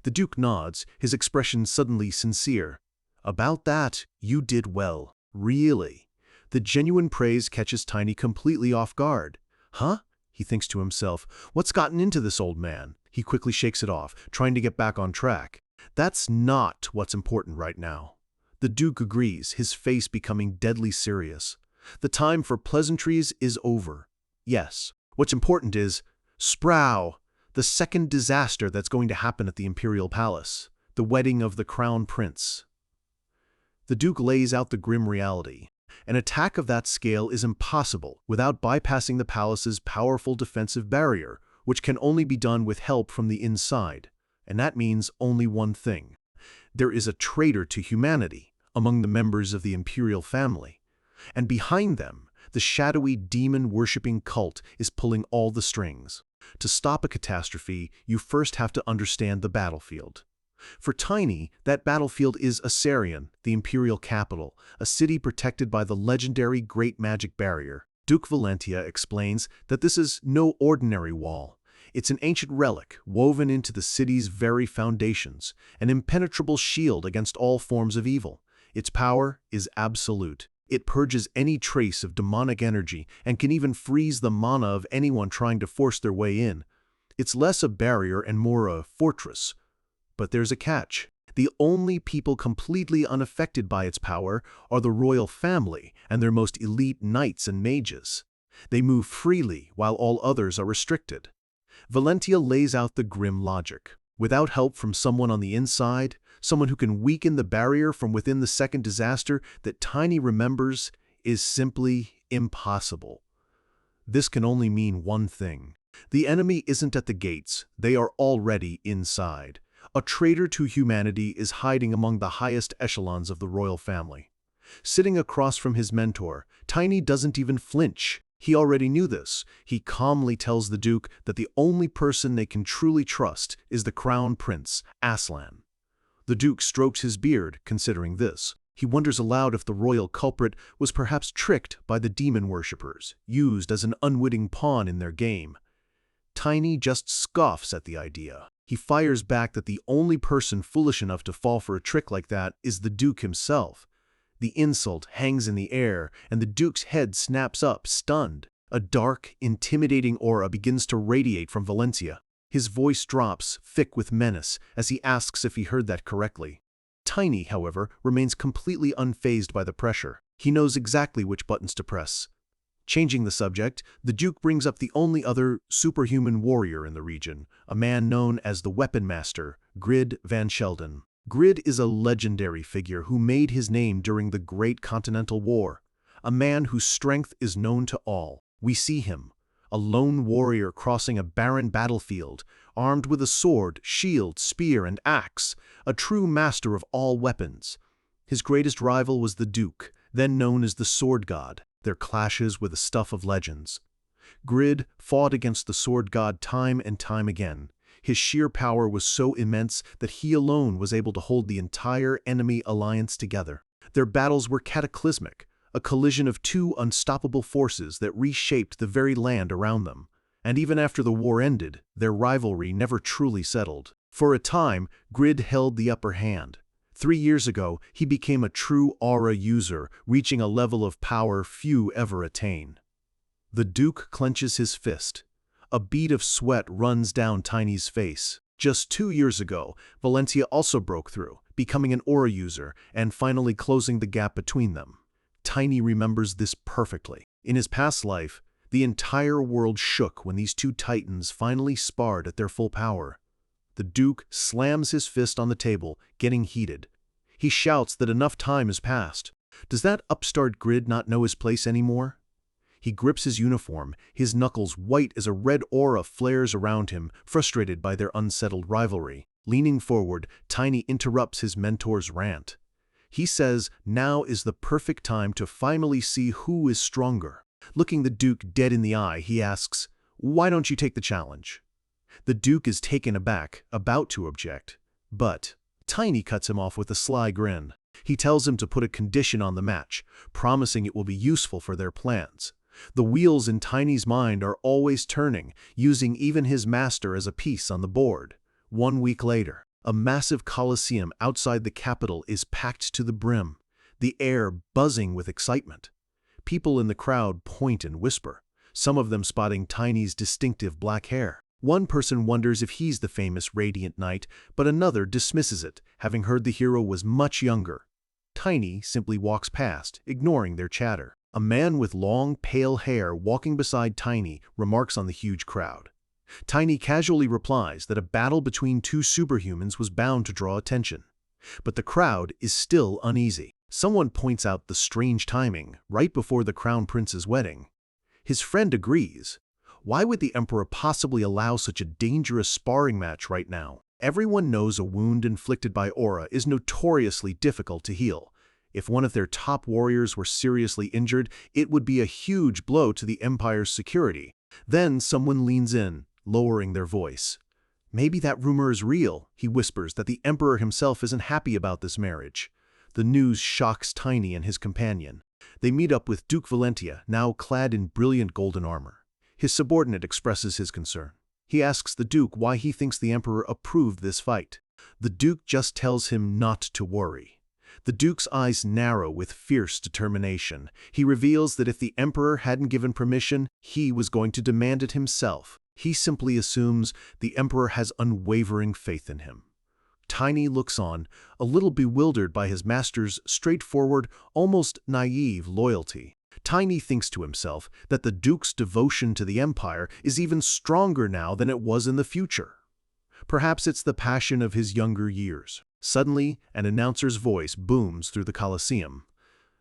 The Duke nods, his expression suddenly sincere. About that, you did well. Really. The genuine praise catches Tiny completely off guard. Huh? He thinks to himself, what's gotten into this old man? He quickly shakes it off, trying to get back on track. That's not what's important right now. The Duke agrees, his face becoming deadly serious. The time for pleasantries is over. Yes, what's important is Sprow, the second disaster that's going to happen at the Imperial Palace, the wedding of the Crown Prince. The Duke lays out the grim reality. An attack of that scale is impossible without bypassing the palace's powerful defensive barrier, which can only be done with help from the inside. And that means only one thing. There is a traitor to humanity among the members of the imperial family. And behind them, the shadowy demon-worshipping cult is pulling all the strings. To stop a catastrophe, you first have to understand the battlefield. For Tiny, that battlefield is Asarion, the imperial capital, a city protected by the legendary Great Magic Barrier. Duke Valentia explains that this is no ordinary wall. It's an ancient relic woven into the city's very foundations, an impenetrable shield against all forms of evil. Its power is absolute. It purges any trace of demonic energy and can even freeze the mana of anyone trying to force their way in. It's less a barrier and more a fortress. But there's a catch. The only people completely unaffected by its power are the royal family and their most elite knights and mages. They move freely while all others are restricted. Valentia lays out the grim logic. Without help from someone on the inside, someone who can weaken the barrier from within, the second disaster that Tiny remembers is simply impossible. This can only mean one thing. The enemy isn't at the gates, they are already inside. A traitor to humanity is hiding among the highest echelons of the royal family. Sitting across from his mentor, Tiny doesn't even flinch. He already knew this. He calmly tells the Duke that the only person they can truly trust is the Crown Prince, Aslan. The Duke strokes his beard, considering this. He wonders aloud if the royal culprit was perhaps tricked by the demon worshippers, used as an unwitting pawn in their game. Tiny just scoffs at the idea. He fires back that the only person foolish enough to fall for a trick like that is the Duke himself. The insult hangs in the air, and the Duke's head snaps up, stunned. A dark, intimidating aura begins to radiate from Valentia. His voice drops, thick with menace, as he asks if he heard that correctly. Tiny, however, remains completely unfazed by the pressure. He knows exactly which buttons to press. Changing the subject, the Duke brings up the only other superhuman warrior in the region, a man known as the Weapon Master, Grid Van Sheldon. Grid is a legendary figure who made his name during the Great Continental War, a man whose strength is known to all. We see him, a lone warrior crossing a barren battlefield, armed with a sword, shield, spear, and axe, a true master of all weapons. His greatest rival was the Duke, then known as the Sword God. Their clashes were the stuff of legends. Grid fought against the Sword God time and time again. His sheer power was so immense that he alone was able to hold the entire enemy alliance together. Their battles were cataclysmic, a collision of two unstoppable forces that reshaped the very land around them. And even after the war ended, their rivalry never truly settled. For a time, Grid held the upper hand. 3 years ago, he became a true aura user, reaching a level of power few ever attain. The Duke clenches his fist. A bead of sweat runs down Tiny's face. Just 2 years ago, Valencia also broke through, becoming an aura user and finally closing the gap between them. Tiny remembers this perfectly. In his past life, the entire world shook when these two titans finally sparred at their full power. The Duke slams his fist on the table, getting heated. He shouts that enough time has passed. Does that upstart grid not know his place anymore? He grips his uniform, his knuckles white as a red aura flares around him, frustrated by their unsettled rivalry. Leaning forward, Tiny interrupts his mentor's rant. He says now is the perfect time to finally see who is stronger. Looking the Duke dead in the eye, he asks, "Why don't you take the challenge?" The Duke is taken aback, about to object. But Tiny cuts him off with a sly grin. He tells him to put a condition on the match, promising it will be useful for their plans. The wheels in Tiny's mind are always turning, using even his master as a piece on the board. 1 week later, a massive coliseum outside the capital is packed to the brim, the air buzzing with excitement. People in the crowd point and whisper, some of them spotting Tiny's distinctive black hair. One person wonders if he's the famous Radiant Knight, but another dismisses it, having heard the hero was much younger. Tiny simply walks past, ignoring their chatter. A man with long, pale hair walking beside Tiny remarks on the huge crowd. Tiny casually replies that a battle between two superhumans was bound to draw attention. But the crowd is still uneasy. Someone points out the strange timing, right before the Crown Prince's wedding. His friend agrees. Why would the Emperor possibly allow such a dangerous sparring match right now? Everyone knows a wound inflicted by aura is notoriously difficult to heal. If one of their top warriors were seriously injured, it would be a huge blow to the Empire's security. Then someone leans in, lowering their voice. Maybe that rumor is real, he whispers that the Emperor himself isn't happy about this marriage. The news shocks Tiny and his companion. They meet up with Duke Valentia, now clad in brilliant golden armor. His subordinate expresses his concern. He asks the Duke why he thinks the Emperor approved this fight. The Duke just tells him not to worry. The Duke's eyes narrow with fierce determination. He reveals that if the Emperor hadn't given permission, he was going to demand it himself. He simply assumes the Emperor has unwavering faith in him. Tiny looks on, a little bewildered by his master's straightforward, almost naive loyalty. Tiny thinks to himself that the Duke's devotion to the Empire is even stronger now than it was in the future. Perhaps it's the passion of his younger years. Suddenly, an announcer's voice booms through the Colosseum.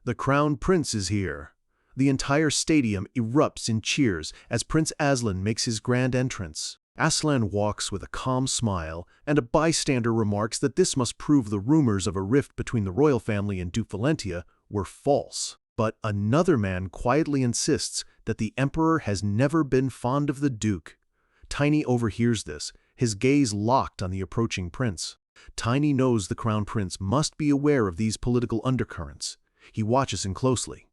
The Crown Prince is here. The entire stadium erupts in cheers as Prince Aslan makes his grand entrance. Aslan walks with a calm smile, and a bystander remarks that this must prove the rumors of a rift between the royal family and Duke Valentia were false. But another man quietly insists that the Emperor has never been fond of the Duke. Tiny overhears this, his gaze locked on the approaching prince. Tiny knows the Crown Prince must be aware of these political undercurrents. He watches him closely.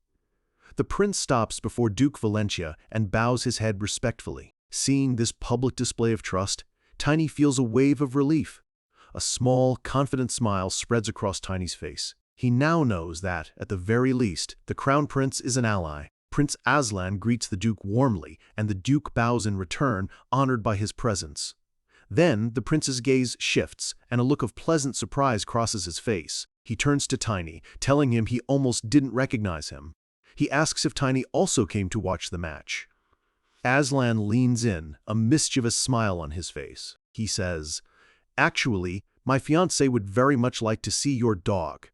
The prince stops before Duke Valentia and bows his head respectfully. Seeing this public display of trust, Tiny feels a wave of relief. A small, confident smile spreads across Tiny's face. He now knows that, at the very least, the Crown Prince is an ally. Prince Aslan greets the Duke warmly, and the Duke bows in return, honored by his presence. Then, the prince's gaze shifts, and a look of pleasant surprise crosses his face. He turns to Tiny, telling him he almost didn't recognize him. He asks if Tiny also came to watch the match. Aslan leans in, a mischievous smile on his face. He says, "Actually, my fiancé would very much like to see your dog."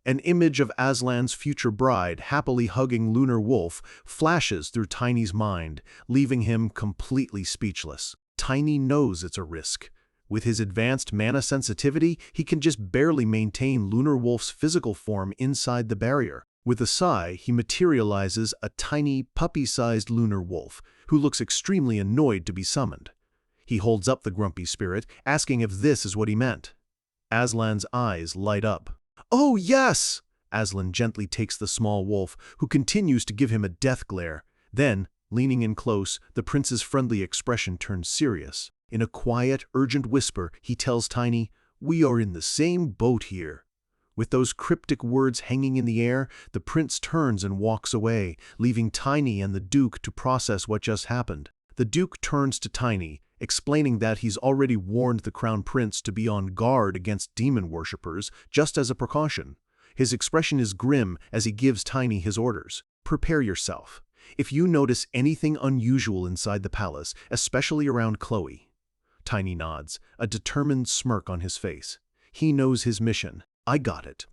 An image of Aslan's future bride happily hugging Lunar Wolf flashes through Tiny's mind, leaving him completely speechless. Tiny knows it's a risk. With his advanced mana sensitivity, he can just barely maintain Lunar Wolf's physical form inside the barrier. With a sigh, he materializes a tiny, puppy-sized Lunar Wolf, who looks extremely annoyed to be summoned. He holds up the grumpy spirit, asking if this is what he meant. Aslan's eyes light up. "Oh, yes!" Aslan gently takes the small wolf, who continues to give him a death glare. Then, leaning in close, the prince's friendly expression turns serious. In a quiet, urgent whisper, he tells Tiny, "We are in the same boat here." With those cryptic words hanging in the air, the prince turns and walks away, leaving Tiny and the Duke to process what just happened. The Duke turns to Tiny, explaining that he's already warned the Crown Prince to be on guard against demon worshippers, just as a precaution. His expression is grim as he gives Tiny his orders. Prepare yourself. If you notice anything unusual inside the palace, especially around Chloe. Tiny nods, a determined smirk on his face. He knows his mission. I got it.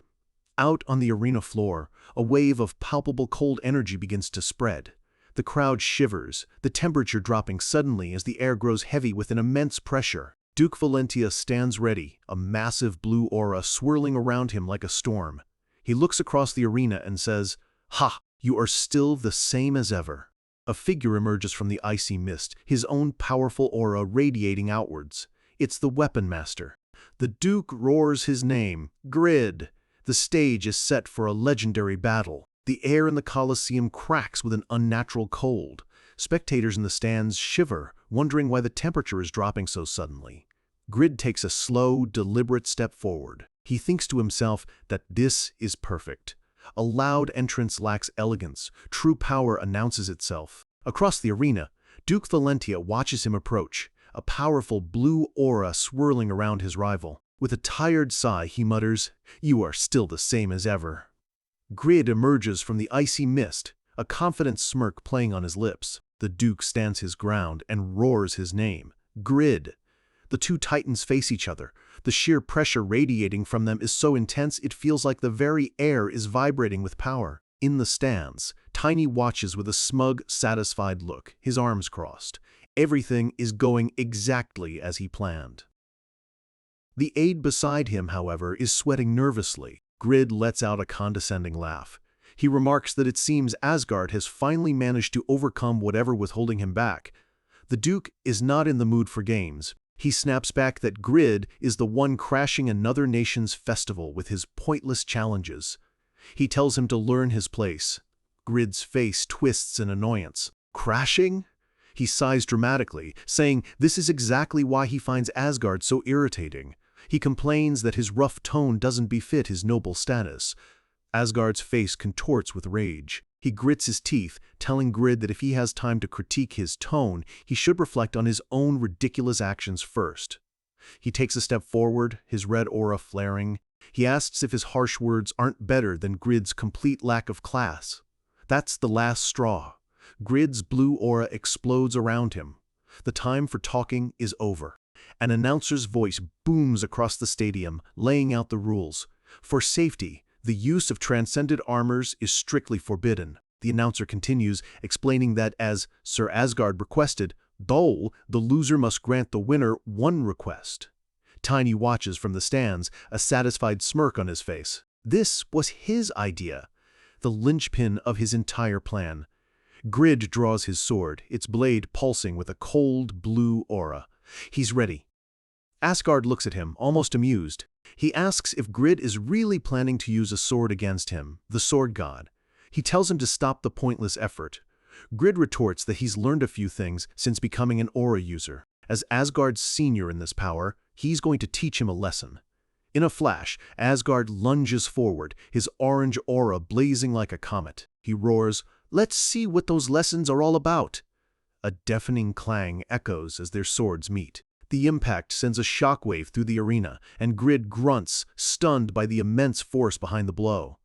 Out on the arena floor, a wave of palpable cold energy begins to spread. The crowd shivers, the temperature dropping suddenly as the air grows heavy with an immense pressure. Duke Valentia stands ready, a massive blue aura swirling around him like a storm. He looks across the arena and says, "Ha! You are still the same as ever." A figure emerges from the icy mist, his own powerful aura radiating outwards. It's the Weapon Master. The Duke roars his name, Grid. The stage is set for a legendary battle. The air in the Colosseum cracks with an unnatural cold. Spectators in the stands shiver, wondering why the temperature is dropping so suddenly. Grid takes a slow, deliberate step forward. He thinks to himself that this is perfect. A loud entrance lacks elegance. True power announces itself. Across the arena, Duke Valentia watches him approach, a powerful blue aura swirling around his rival. With a tired sigh, he mutters, "You are still the same as ever." Grid emerges from the icy mist, a confident smirk playing on his lips. The Duke stands his ground and roars his name, Grid. The two titans face each other. The sheer pressure radiating from them is so intense it feels like the very air is vibrating with power. In the stands, Tiny watches with a smug, satisfied look, his arms crossed. Everything is going exactly as he planned. The aide beside him, however, is sweating nervously. Grid lets out a condescending laugh. He remarks that it seems Asgard has finally managed to overcome whatever was holding him back. The Duke is not in the mood for games. He snaps back that Grid is the one crashing another nation's festival with his pointless challenges. He tells him to learn his place. Grid's face twists in annoyance. Crashing? He sighs dramatically, saying this is exactly why he finds Asgard so irritating. He complains that his rough tone doesn't befit his noble status. Asgard's face contorts with rage. He grits his teeth, telling Grid that if he has time to critique his tone, he should reflect on his own ridiculous actions first. He takes a step forward, his red aura flaring. He asks if his harsh words aren't better than Grid's complete lack of class. That's the last straw. Grid's blue aura explodes around him. The time for talking is over. An announcer's voice booms across the stadium, laying out the rules. For safety, the use of transcended armors is strictly forbidden. The announcer continues, explaining that as Sir Asgard requested, the loser must grant the winner one request. Tiny watches from the stands, a satisfied smirk on his face. This was his idea, the linchpin of his entire plan. Grid draws his sword, its blade pulsing with a cold blue aura. He's ready. Asgard looks at him, almost amused. He asks if Grid is really planning to use a sword against him, the sword god. He tells him to stop the pointless effort. Grid retorts that he's learned a few things since becoming an aura user. As Asgard's senior in this power, he's going to teach him a lesson. In a flash, Asgard lunges forward, his orange aura blazing like a comet. He roars, "Let's see what those lessons are all about." A deafening clang echoes as their swords meet. The impact sends a shockwave through the arena, and Grid grunts, stunned by the immense force behind the blow.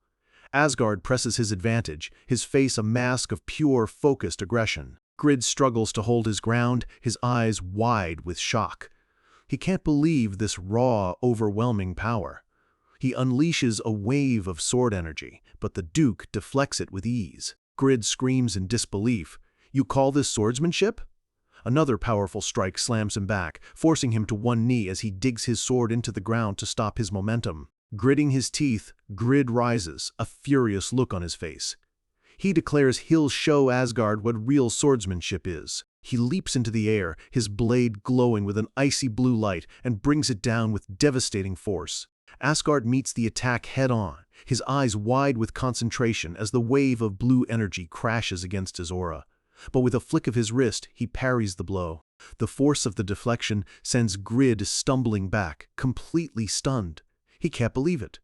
Asgard presses his advantage, his face a mask of pure, focused aggression. Grid struggles to hold his ground, his eyes wide with shock. He can't believe this raw, overwhelming power. He unleashes a wave of sword energy, but the Duke deflects it with ease. Grid screams in disbelief. "You call this swordsmanship?" Another powerful strike slams him back, forcing him to one knee as he digs his sword into the ground to stop his momentum. Gritting his teeth, Grid rises, a furious look on his face. He declares he'll show Asgard what real swordsmanship is. He leaps into the air, his blade glowing with an icy blue light, and brings it down with devastating force. Asgard meets the attack head-on, his eyes wide with concentration as the wave of blue energy crashes against his aura. But with a flick of his wrist, he parries the blow. The force of the deflection sends Grid stumbling back, completely stunned. He can't believe it.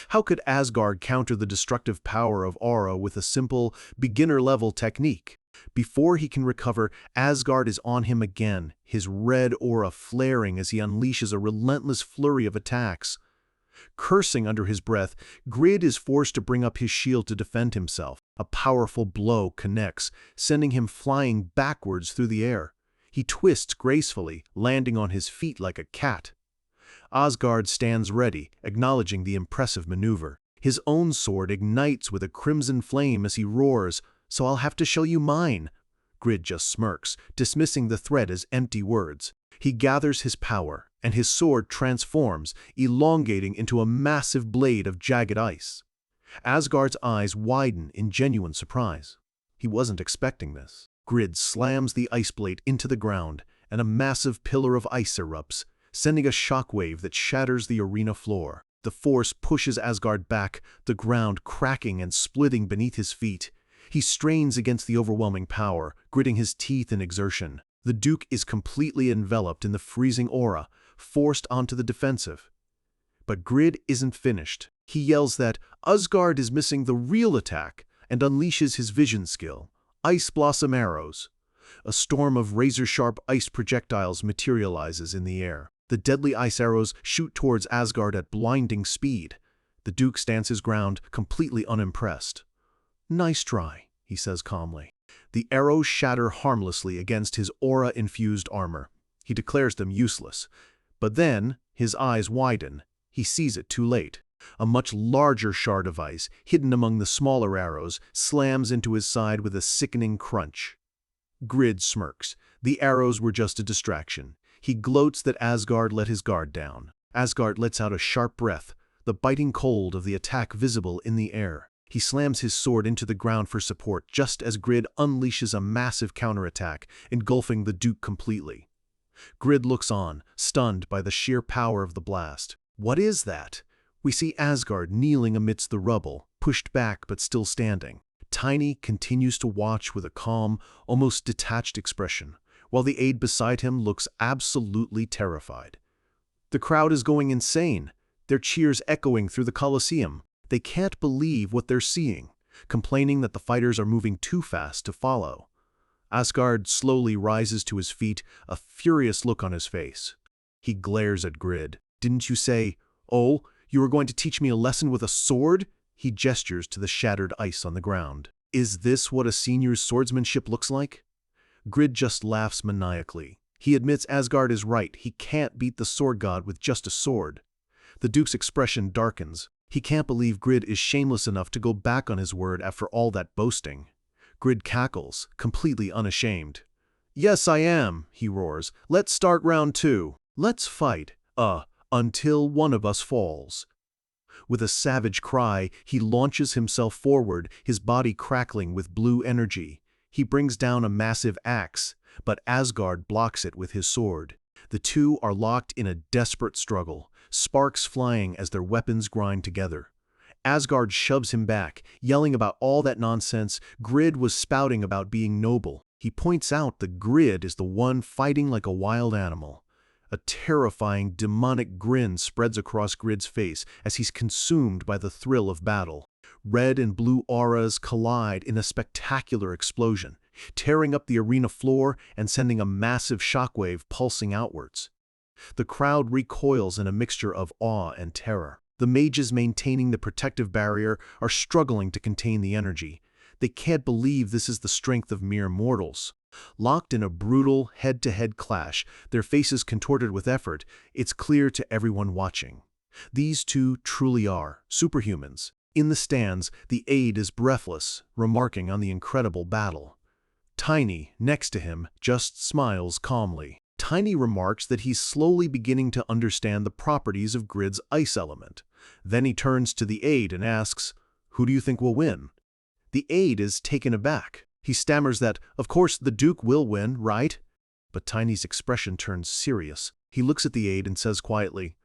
How could Asgard counter the destructive power of aura with a simple, beginner-level technique? Before he can recover, Asgard is on him again, his red aura flaring as he unleashes a relentless flurry of attacks. Cursing under his breath, Grid is forced to bring up his shield to defend himself. A powerful blow connects, sending him flying backwards through the air. He twists gracefully, landing on his feet like a cat. Asgard stands ready, acknowledging the impressive maneuver. His own sword ignites with a crimson flame as he roars, "So I'll have to show you mine." Grid just smirks, dismissing the threat as empty words. He gathers his power, and his sword transforms, elongating into a massive blade of jagged ice. Asgard's eyes widen in genuine surprise. He wasn't expecting this. Grid slams the ice blade into the ground, and a massive pillar of ice erupts, sending a shockwave that shatters the arena floor. The force pushes Asgard back, the ground cracking and splitting beneath his feet. He strains against the overwhelming power, gritting his teeth in exertion. The Duke is completely enveloped in the freezing aura, forced onto the defensive. But Grid isn't finished. He yells that Asgard is missing the real attack and unleashes his vision skill, Ice Blossom Arrows. A storm of razor-sharp ice projectiles materializes in the air. The deadly ice arrows shoot towards Asgard at blinding speed. The Duke stands his ground, completely unimpressed. "Nice try," he says calmly. The arrows shatter harmlessly against his aura-infused armor. He declares them useless. But then, his eyes widen. He sees it too late. A much larger shard of ice, hidden among the smaller arrows, slams into his side with a sickening crunch. Grid smirks. The arrows were just a distraction. He gloats that Asgard let his guard down. Asgard lets out a sharp breath, the biting cold of the attack visible in the air. He slams his sword into the ground for support just as Grid unleashes a massive counterattack, engulfing the Duke completely. Grid looks on, stunned by the sheer power of the blast. What is that? We see Asgard kneeling amidst the rubble, pushed back but still standing. Tiny continues to watch with a calm, almost detached expression, while the aide beside him looks absolutely terrified. The crowd is going insane, their cheers echoing through the Colosseum. They can't believe what they're seeing, complaining that the fighters are moving too fast to follow. Asgard slowly rises to his feet, a furious look on his face. He glares at Grid. "Didn't you say, oh, you were going to teach me a lesson with a sword?" He gestures to the shattered ice on the ground. "Is this what a senior's swordsmanship looks like?" Grid just laughs maniacally. He admits Asgard is right. He can't beat the sword god with just a sword. The Duke's expression darkens. He can't believe Grid is shameless enough to go back on his word after all that boasting. Grid cackles, completely unashamed. "Yes, I am," he roars. "Let's start round 2. Let's fight, until one of us falls." With a savage cry, he launches himself forward, his body crackling with blue energy. He brings down a massive axe, but Asgard blocks it with his sword. The two are locked in a desperate struggle, sparks flying as their weapons grind together. Asgard shoves him back, yelling about all that nonsense Grid was spouting about being noble. He points out that Grid is the one fighting like a wild animal. A terrifying, demonic grin spreads across Grid's face as he's consumed by the thrill of battle. Red and blue auras collide in a spectacular explosion, tearing up the arena floor and sending a massive shockwave pulsing outwards. The crowd recoils in a mixture of awe and terror. The mages maintaining the protective barrier are struggling to contain the energy. They can't believe this is the strength of mere mortals. Locked in a brutal, head-to-head clash, their faces contorted with effort, it's clear to everyone watching. These two truly are superhumans. In the stands, the aide is breathless, remarking on the incredible battle. Tiny, next to him, just smiles calmly. Tiny remarks that he's slowly beginning to understand the properties of Grid's ice element. Then he turns to the aide and asks, "Who do you think will win?" The aide is taken aback. He stammers that, of course, the Duke will win, right? But Tiny's expression turns serious. He looks at the aide and says quietly,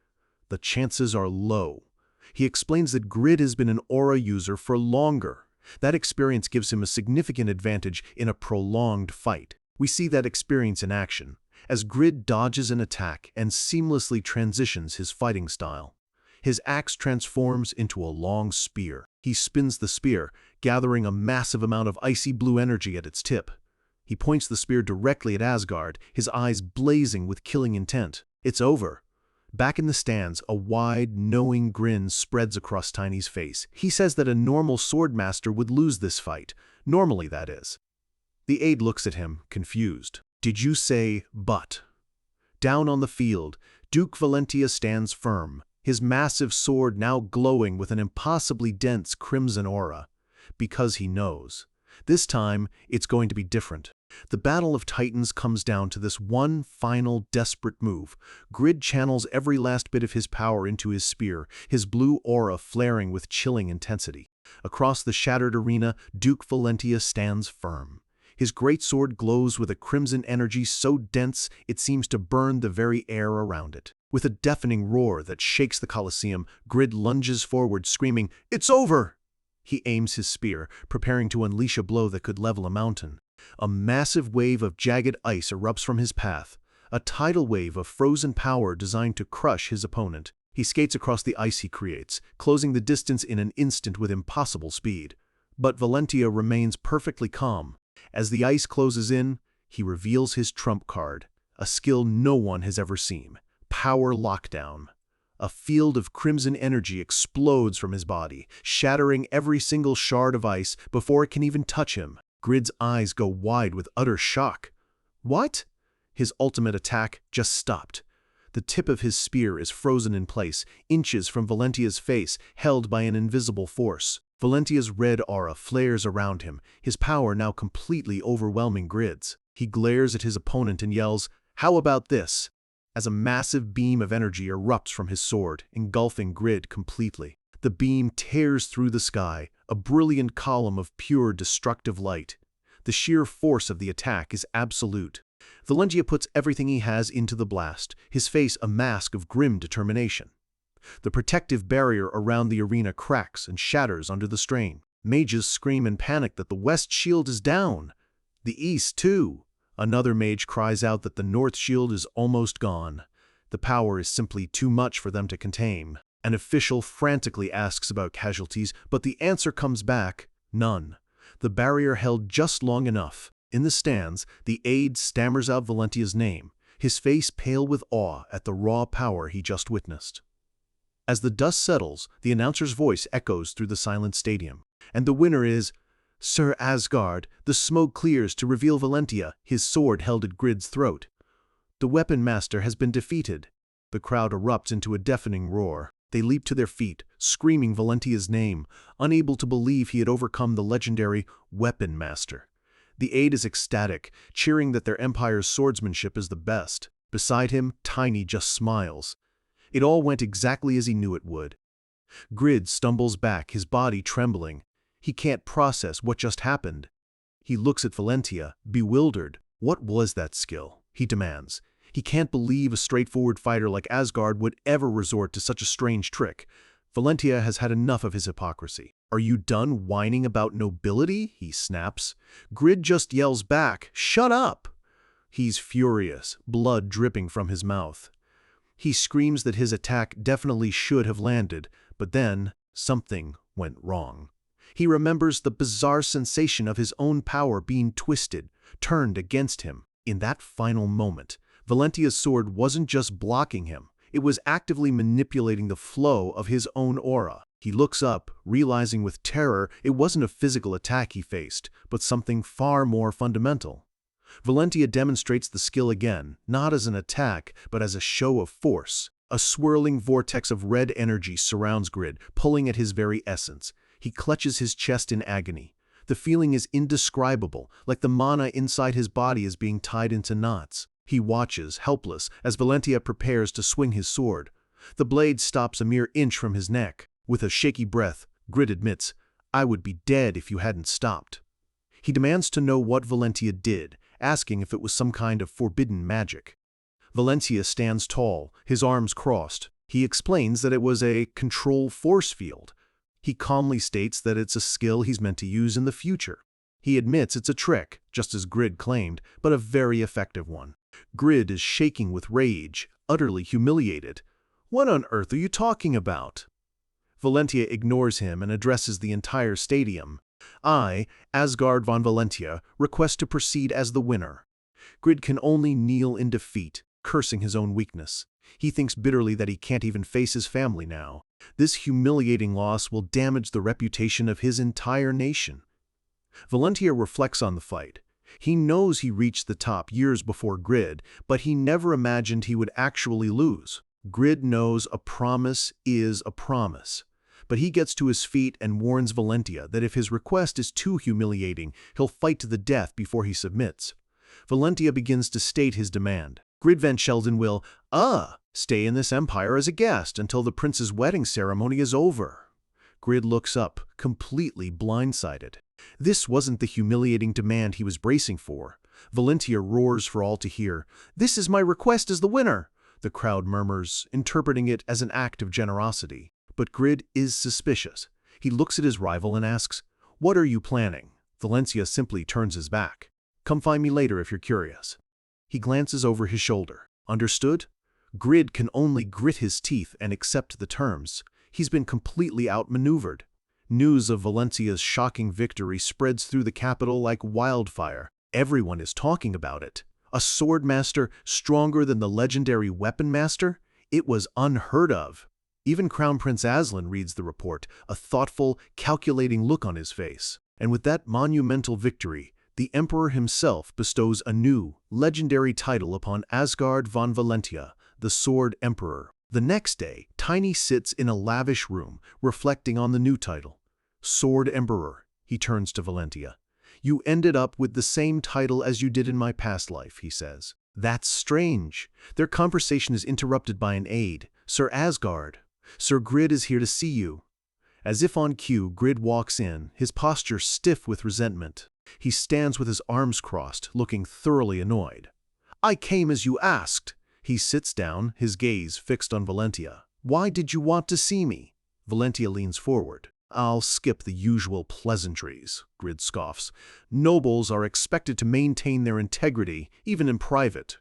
"The chances are low." He explains that Grid has been an aura user for longer. That experience gives him a significant advantage in a prolonged fight. We see that experience in action, as Grid dodges an attack and seamlessly transitions his fighting style. His axe transforms into a long spear. He spins the spear, gathering a massive amount of icy blue energy at its tip. He points the spear directly at Asgard, his eyes blazing with killing intent. It's over. Back in the stands, a wide, knowing grin spreads across Tiny's face. He says that a normal swordmaster would lose this fight. Normally, that is. The aide looks at him, confused. Did you say but? Down on the field, Duke Valentia stands firm, his massive sword now glowing with an impossibly dense crimson aura. Because he knows. This time, it's going to be different. The Battle of Titans comes down to this one final desperate move. Grid channels every last bit of his power into his spear, his blue aura flaring with chilling intensity. Across the shattered arena, Duke Valentia stands firm. His greatsword glows with a crimson energy so dense it seems to burn the very air around it. With a deafening roar that shakes the Colosseum, Grid lunges forward, screaming, "It's over!" He aims his spear, preparing to unleash a blow that could level a mountain. A massive wave of jagged ice erupts from his path, a tidal wave of frozen power designed to crush his opponent. He skates across the ice he creates, closing the distance in an instant with impossible speed. But Valentia remains perfectly calm. As the ice closes in, he reveals his trump card, a skill no one has ever seen: Power Lockdown. A field of crimson energy explodes from his body, shattering every single shard of ice before it can even touch him. Grid's eyes go wide with utter shock. What? His ultimate attack just stopped. The tip of his spear is frozen in place, inches from Valentia's face, held by an invisible force. Valentia's red aura flares around him, his power now completely overwhelming Grid's. He glares at his opponent and yells, "How about this?" as a massive beam of energy erupts from his sword, engulfing Grid completely. The beam tears through the sky, a brilliant column of pure destructive light. The sheer force of the attack is absolute. Valentia puts everything he has into the blast, his face a mask of grim determination. The protective barrier around the arena cracks and shatters under the strain. Mages scream in panic that the west shield is down. The east, too. Another mage cries out that the north shield is almost gone. The power is simply too much for them to contain. An official frantically asks about casualties, but the answer comes back: none. The barrier held just long enough. In the stands, the aide stammers out Valentia's name, his face pale with awe at the raw power he just witnessed. As the dust settles, the announcer's voice echoes through the silent stadium. And the winner is Sir Asgard. The smoke clears to reveal Valentia, his sword held at Grid's throat. The weapon master has been defeated. The crowd erupts into a deafening roar. They leap to their feet, screaming Valentia's name, unable to believe he had overcome the legendary weapon master. The aide is ecstatic, cheering that their empire's swordsmanship is the best. Beside him, Tiny just smiles. It all went exactly as he knew it would. Grid stumbles back, his body trembling. He can't process what just happened. He looks at Valentia, bewildered. What was that skill? He demands. He can't believe a straightforward fighter like Asgard would ever resort to such a strange trick. Valentia has had enough of his hypocrisy. "Are you done whining about nobility?" he snaps. Grid just yells back, "Shut up!" He's furious, blood dripping from his mouth. He screams that his attack definitely should have landed, but then something went wrong. He remembers the bizarre sensation of his own power being twisted, turned against him. In that final moment, Valentia's sword wasn't just blocking him, it was actively manipulating the flow of his own aura. He looks up, realizing with terror it wasn't a physical attack he faced, but something far more fundamental. Valentia demonstrates the skill again, not as an attack, but as a show of force. A swirling vortex of red energy surrounds Grid, pulling at his very essence. He clutches his chest in agony. The feeling is indescribable, like the mana inside his body is being tied into knots. He watches, helpless, as Valentia prepares to swing his sword. The blade stops a mere inch from his neck. With a shaky breath, Grid admits, "I would be dead if you hadn't stopped." He demands to know what Valentia did, asking if it was some kind of forbidden magic. Valentia stands tall, his arms crossed. He explains that it was a control force field. He calmly states that it's a skill he's meant to use in the future. He admits it's a trick, just as Grid claimed, but a very effective one. Grid is shaking with rage, utterly humiliated. What on earth are you talking about? Valentia ignores him and addresses the entire stadium. I, Asgard von Valentia, request to proceed as the winner. Grid can only kneel in defeat, cursing his own weakness. He thinks bitterly that he can't even face his family now. This humiliating loss will damage the reputation of his entire nation. Valentia reflects on the fight. He knows he reached the top years before Grid, but he never imagined he would actually lose. Grid knows a promise is a promise. But he gets to his feet and warns Valentia that if his request is too humiliating, he'll fight to the death before he submits. Valentia begins to state his demand. Grid Van Sheldon will, stay in this empire as a guest until the prince's wedding ceremony is over. Grid looks up, completely blindsided. This wasn't the humiliating demand he was bracing for. Valentia roars for all to hear. "This is my request as the winner!" The crowd murmurs, interpreting it as an act of generosity. But Grid is suspicious. He looks at his rival and asks, "What are you planning?" Valentia simply turns his back. "Come find me later if you're curious." He glances over his shoulder. Understood? Grid can only grit his teeth and accept the terms. He's been completely outmaneuvered. News of Valentia's shocking victory spreads through the capital like wildfire. Everyone is talking about it. A sword master stronger than the legendary weapon master? It was unheard of. Even Crown Prince Aslan reads the report, a thoughtful, calculating look on his face. And with that monumental victory, the Emperor himself bestows a new, legendary title upon Asgard von Valentia, the Sword Emperor. The next day, Tiny sits in a lavish room, reflecting on the new title. "Sword Emperor," he turns to Valentia. "You ended up with the same title as you did in my past life," he says. "That's strange." Their conversation is interrupted by an aide. "Sir Asgard, Sir Grid is here to see you." As if on cue, Grid walks in, his posture stiff with resentment. He stands with his arms crossed, looking thoroughly annoyed. "I came as you asked." He sits down, his gaze fixed on Valentia. "Why did you want to see me?" Valentia leans forward. "I'll skip the usual pleasantries," Grid scoffs. "Nobles are expected to maintain their integrity, even in private."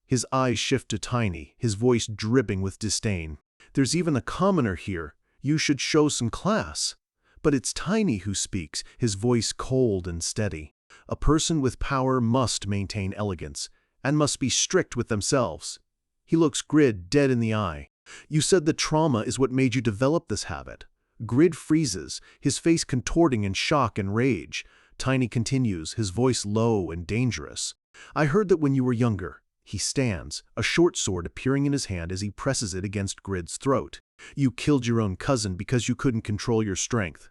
His eyes shift to Tiny, his voice dripping with disdain. "There's even a commoner here. You should show some class." But it's Tiny who speaks, his voice cold and steady. A person with power must maintain elegance, and must be strict with themselves. He looks Grid dead in the eye. "You said the trauma is what made you develop this habit." Grid freezes, his face contorting in shock and rage. Tiny continues, his voice low and dangerous. "I heard that when you were younger." He stands, a short sword appearing in his hand as he presses it against Grid's throat. "You killed your own cousin because you couldn't control your strength."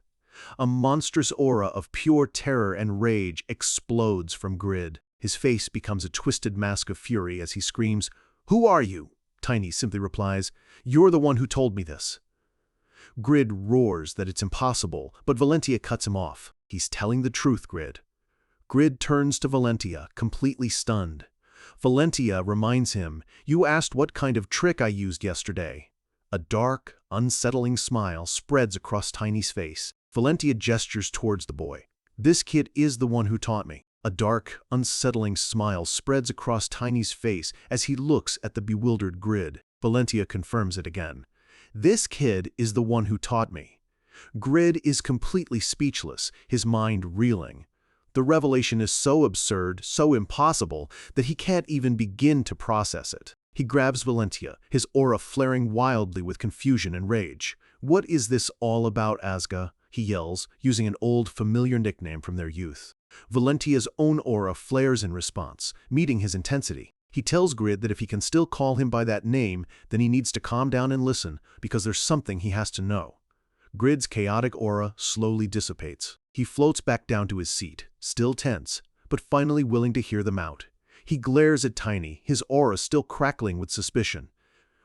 A monstrous aura of pure terror and rage explodes from Grid. His face becomes a twisted mask of fury as he screams, "Who are you?" Tiny simply replies, "You're the one who told me this." Grid roars that it's impossible, but Valentia cuts him off. "He's telling the truth, Grid." Grid turns to Valentia, completely stunned. Valentia reminds him, "You asked what kind of trick I used yesterday." A dark, unsettling smile spreads across Tiny's face. Valentia gestures towards the boy. "This kid is the one who taught me." A dark, unsettling smile spreads across Tiny's face as he looks at the bewildered Grid. Valentia confirms it again. "This kid is the one who taught me." Grid is completely speechless, his mind reeling. The revelation is so absurd, so impossible, that he can't even begin to process it. He grabs Valentia, his aura flaring wildly with confusion and rage. "What is this all about, Asga?" he yells, using an old, familiar nickname from their youth. Valentia's own aura flares in response, meeting his intensity. He tells Grid that if he can still call him by that name, then he needs to calm down and listen, because there's something he has to know. Grid's chaotic aura slowly dissipates. He floats back down to his seat, still tense, but finally willing to hear them out. He glares at Tiny, his aura still crackling with suspicion.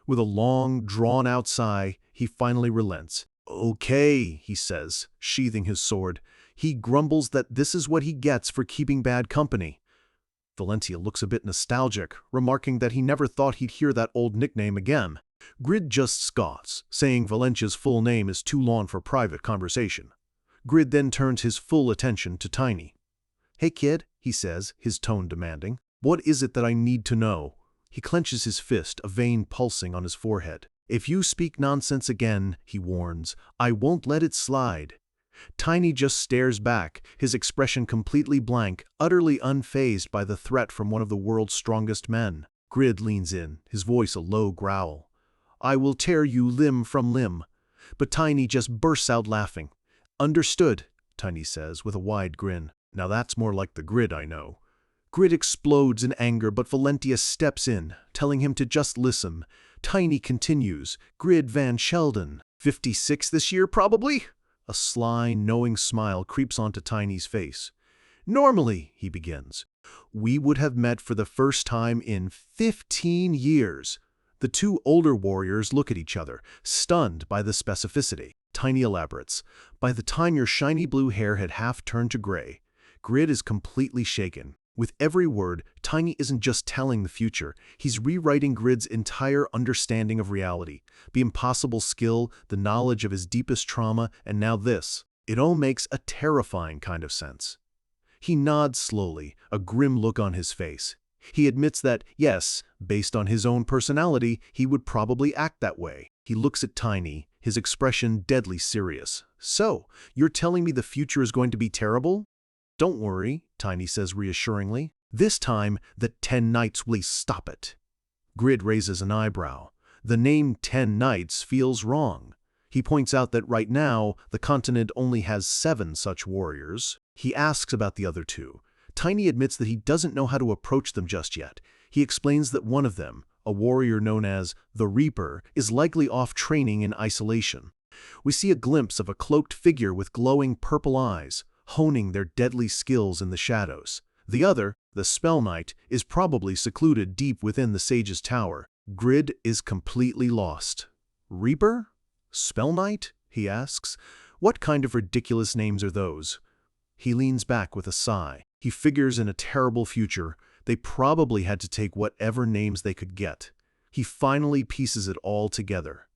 With a long, drawn-out sigh, he finally relents. "Okay," he says, sheathing his sword. He grumbles that this is what he gets for keeping bad company. Valentia looks a bit nostalgic, remarking that he never thought he'd hear that old nickname again. Grid just scoffs, saying Valentia's full name is too long for private conversation. Grid then turns his full attention to Tiny. "Hey kid," he says, his tone demanding. "What is it that I need to know?" He clenches his fist, a vein pulsing on his forehead. "If you speak nonsense again," he warns, "I won't let it slide." Tiny just stares back, his expression completely blank, utterly unfazed by the threat from one of the world's strongest men. Grid leans in, his voice a low growl. "I will tear you limb from limb." But Tiny just bursts out laughing. "Understood," Tiny says with a wide grin. "Now that's more like the Grid I know." Grid explodes in anger, but Valentia steps in, telling him to just listen. Tiny continues, "Grid Van Sheldon. 56 this year, probably?" A sly, knowing smile creeps onto Tiny's face. "Normally," he begins, "we would have met for the first time in 15 years. The two older warriors look at each other, stunned by the specificity. Tiny elaborates, "By the time your shiny blue hair had half turned to gray." Grid is completely shaken. With every word, Tiny isn't just telling the future, he's rewriting Grid's entire understanding of reality. The impossible skill, the knowledge of his deepest trauma, and now this. It all makes a terrifying kind of sense. He nods slowly, a grim look on his face. He admits that, yes, based on his own personality, he would probably act that way. He looks at Tiny, his expression deadly serious. "So, you're telling me the future is going to be terrible?" "Don't worry," Tiny says reassuringly. "This time, the 10 Knights will stop it." Grid raises an eyebrow. The name 10 Knights feels wrong. He points out that right now, the continent only has 7 such warriors. He asks about the other 2. Tiny admits that he doesn't know how to approach them just yet. He explains that one of them, a warrior known as the Reaper, is likely off training in isolation. We see a glimpse of a cloaked figure with glowing purple eyes, honing their deadly skills in the shadows. The other, the Spell Knight, is probably secluded deep within the Sage's tower. Grid is completely lost. "Reaper? Spell Knight?" he asks. "What kind of ridiculous names are those?" He leans back with a sigh. He figures in a terrible future. They probably had to take whatever names they could get. He finally pieces it all together.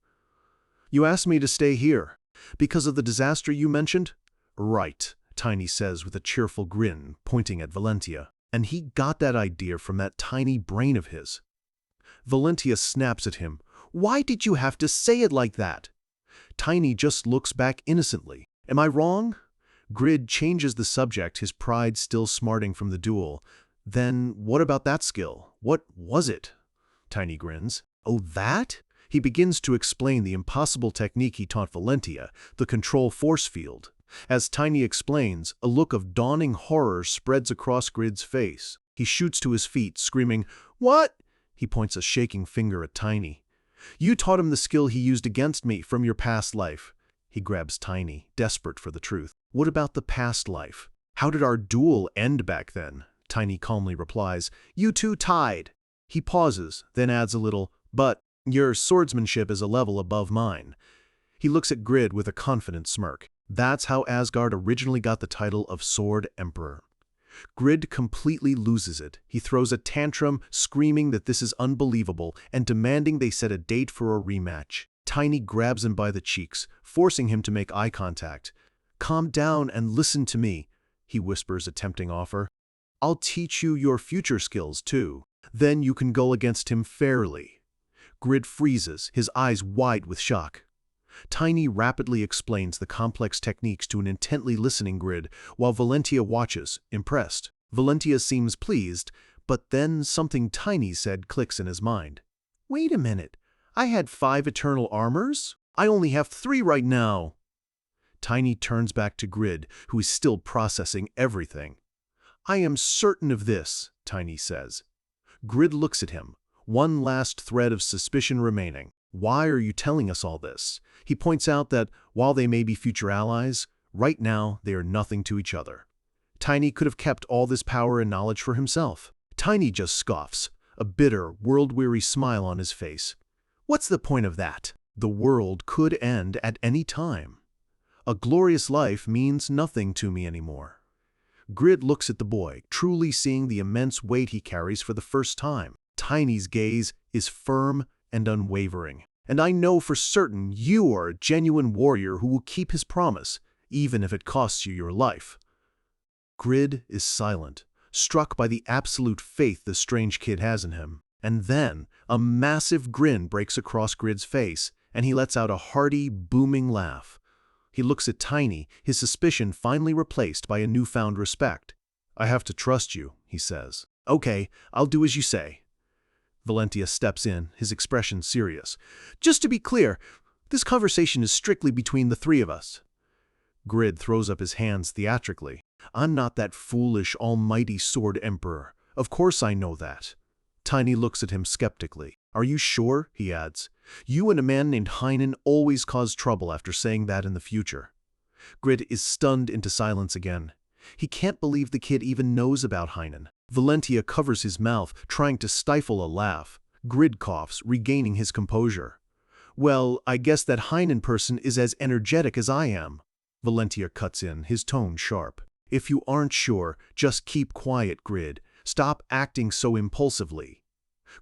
"You asked me to stay here. Because of the disaster you mentioned?" "Right," Tiny says with a cheerful grin, pointing at Valentia. "And he got that idea from that tiny brain of his." Valentia snaps at him. "Why did you have to say it like that?" Tiny just looks back innocently. "Am I wrong?" Grid changes the subject, his pride still smarting from the duel. "Then what about that skill? What was it?" Tiny grins. "Oh, that?" He begins to explain the impossible technique he taught Valentia, the control force field. As Tiny explains, a look of dawning horror spreads across Grid's face. He shoots to his feet, screaming, "What?" He points a shaking finger at Tiny. "You taught him the skill he used against me from your past life." He grabs Tiny, desperate for the truth. "What about the past life? How did our duel end back then?" Tiny calmly replies, "You two tied." He pauses, then adds a little, "But your swordsmanship is a level above mine." He looks at Grid with a confident smirk. That's how Asgard originally got the title of Sword Emperor. Grid completely loses it. He throws a tantrum, screaming that this is unbelievable and demanding they set a date for a rematch. Tiny grabs him by the cheeks, forcing him to make eye contact. "Calm down and listen to me," he whispers a tempting offer. "I'll teach you your future skills, too. Then you can go against him fairly." Grid freezes, his eyes wide with shock. Tiny rapidly explains the complex techniques to an intently listening Grid, while Valentia watches, impressed. Valentia seems pleased, but then something Tiny said clicks in his mind. "Wait a minute. I had 5 eternal armors? I only have 3 right now." Tiny turns back to Grid, who is still processing everything. "I am certain of this," Tiny says. Grid looks at him, one last thread of suspicion remaining. "Why are you telling us all this?" He points out that, while they may be future allies, right now they are nothing to each other. Tiny could have kept all this power and knowledge for himself. Tiny just scoffs, a bitter, world-weary smile on his face. "What's the point of that? The world could end at any time. A glorious life means nothing to me anymore." Grid looks at the boy, truly seeing the immense weight he carries for the first time. Tiny's gaze is firm and unwavering. "And I know for certain you are a genuine warrior who will keep his promise, even if it costs you your life." Grid is silent, struck by the absolute faith the strange kid has in him. And then, a massive grin breaks across Grid's face, and he lets out a hearty, booming laugh. He looks at Tiny, his suspicion finally replaced by a newfound respect. "I have to trust you," he says. "Okay, I'll do as you say." Valentia steps in, his expression serious. "Just to be clear, this conversation is strictly between the three of us." Grid throws up his hands theatrically. "I'm not that foolish, almighty sword emperor. Of course I know that." Tiny looks at him skeptically. "Are you sure?" he adds. "You and a man named Heinen always cause trouble after saying that in the future." Grid is stunned into silence again. He can't believe the kid even knows about Heinen. Valentia covers his mouth, trying to stifle a laugh. Grid coughs, regaining his composure. "Well, I guess that Heinen person is as energetic as I am." Valentia cuts in, his tone sharp. "If you aren't sure, just keep quiet, Grid. Stop acting so impulsively."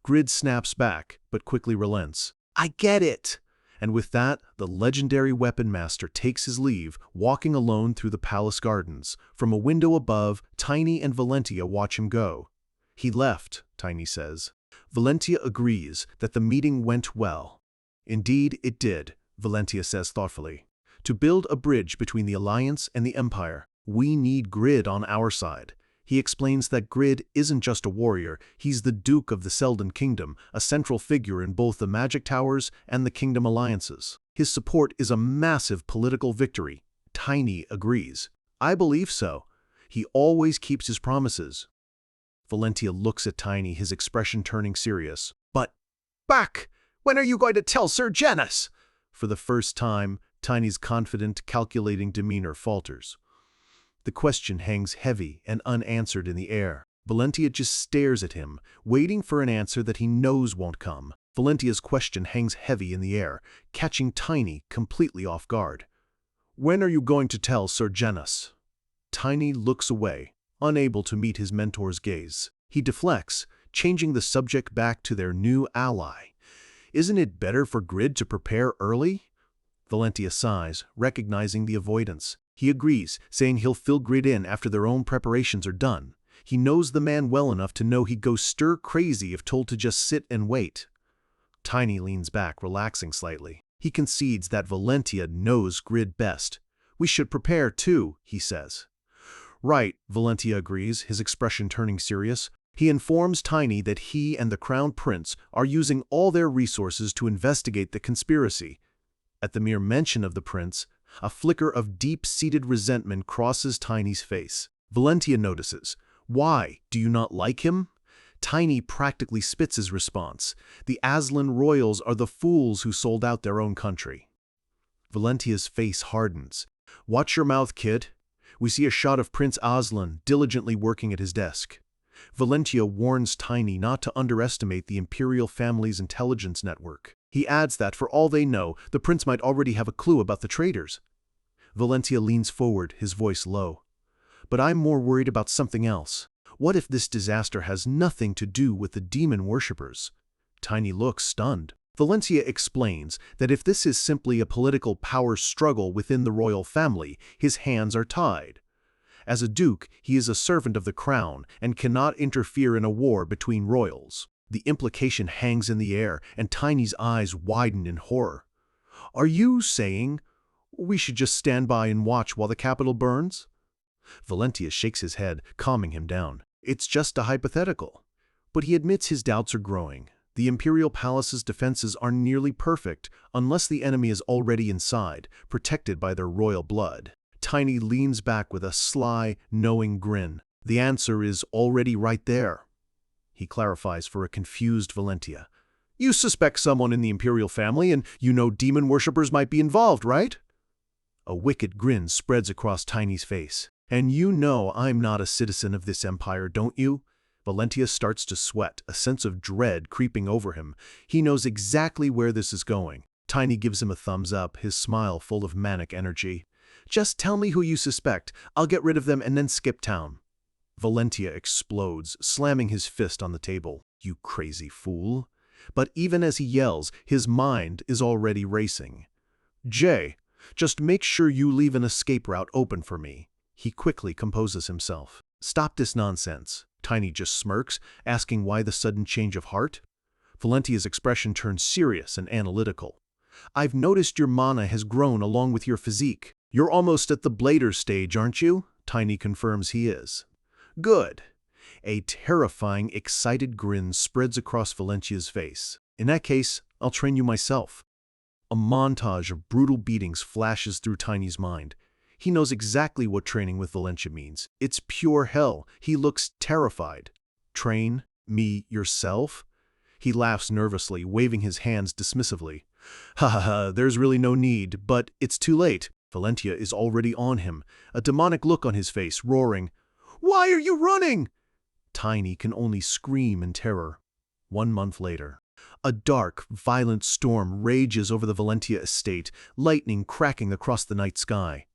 Grid snaps back, but quickly relents. "I get it!" And with that, the legendary weapon master takes his leave, walking alone through the palace gardens. From a window above, Tiny and Valentia watch him go. "He left," Tiny says. Valentia agrees that the meeting went well. "Indeed, it did," Valentia says thoughtfully. "To build a bridge between the Alliance and the Empire, we need Grid on our side." He explains that Grid isn't just a warrior, he's the Duke of the Selden Kingdom, a central figure in both the Magic Towers and the Kingdom Alliances. His support is a massive political victory. Tiny agrees. "I believe so. He always keeps his promises." Valentia looks at Tiny, his expression turning serious. "But, back! When are you going to tell Sir Janus?" For the first time, Tiny's confident, calculating demeanor falters. The question hangs heavy and unanswered in the air. Valentia just stares at him, waiting for an answer that he knows won't come. Valentia's question hangs heavy in the air, catching Tiny completely off guard. "When are you going to tell Sir Janus?" Tiny looks away, unable to meet his mentor's gaze. He deflects, changing the subject back to their new ally. "Isn't it better for Grid to prepare early?" Valentia sighs, recognizing the avoidance. He agrees, saying he'll fill Grid in after their own preparations are done. He knows the man well enough to know he'd go stir-crazy if told to just sit and wait. Tiny leans back, relaxing slightly. He concedes that Valentia knows Grid best. "We should prepare too," he says. "Right," Valentia agrees, his expression turning serious. He informs Tiny that he and the Crown Prince are using all their resources to investigate the conspiracy. At the mere mention of the prince, a flicker of deep-seated resentment crosses Tiny's face. Valentia notices. "Why? Do you not like him?" Tiny practically spits his response. "The Aslan royals are the fools who sold out their own country." Valentia's face hardens. "Watch your mouth, kid." We see a shot of Prince Aslan diligently working at his desk. Valentia warns Tiny not to underestimate the imperial family's intelligence network. He adds that, for all they know, the prince might already have a clue about the traitors. Valentia leans forward, his voice low. "But I'm more worried about something else. What if this disaster has nothing to do with the demon worshippers?" Tiny looks stunned. Valentia explains that if this is simply a political power struggle within the royal family, his hands are tied. As a duke, he is a servant of the crown and cannot interfere in a war between royals. The implication hangs in the air, and Tiny's eyes widen in horror. "Are you saying we should just stand by and watch while the capital burns?" Valentia shakes his head, calming him down. "It's just a hypothetical." But he admits his doubts are growing. The imperial palace's defenses are nearly perfect, unless the enemy is already inside, protected by their royal blood. Tiny leans back with a sly, knowing grin. "The answer is already right there." He clarifies for a confused Valentia. "You suspect someone in the imperial family, and you know demon worshippers might be involved, right?" A wicked grin spreads across Tiny's face. "And you know I'm not a citizen of this empire, don't you?" Valentia starts to sweat, a sense of dread creeping over him. He knows exactly where this is going. Tiny gives him a thumbs up, his smile full of manic energy. "Just tell me who you suspect. I'll get rid of them and then skip town." Valentia explodes, slamming his fist on the table. "You crazy fool." But even as he yells, his mind is already racing. "Jay, just make sure you leave an escape route open for me." He quickly composes himself. "Stop this nonsense." Tiny just smirks, asking why the sudden change of heart. Valentia's expression turns serious and analytical. I've noticed your mana has grown along with your physique. You're almost at the blader stage, aren't you? Tiny confirms he is. Good. A terrifying, excited grin spreads across Valentia's face. In that case, I'll train you myself. A montage of brutal beatings flashes through Tiny's mind. He knows exactly what training with Valentia means. It's pure hell. He looks terrified. Train me yourself? He laughs nervously, waving his hands dismissively. Ha ha ha, there's really no need, but it's too late. Valentia is already on him, a demonic look on his face, roaring, "Why are you running?" Tiny can only scream in terror. 1 month later. A dark, violent storm rages over the Valentia estate, lightning cracking across the night sky.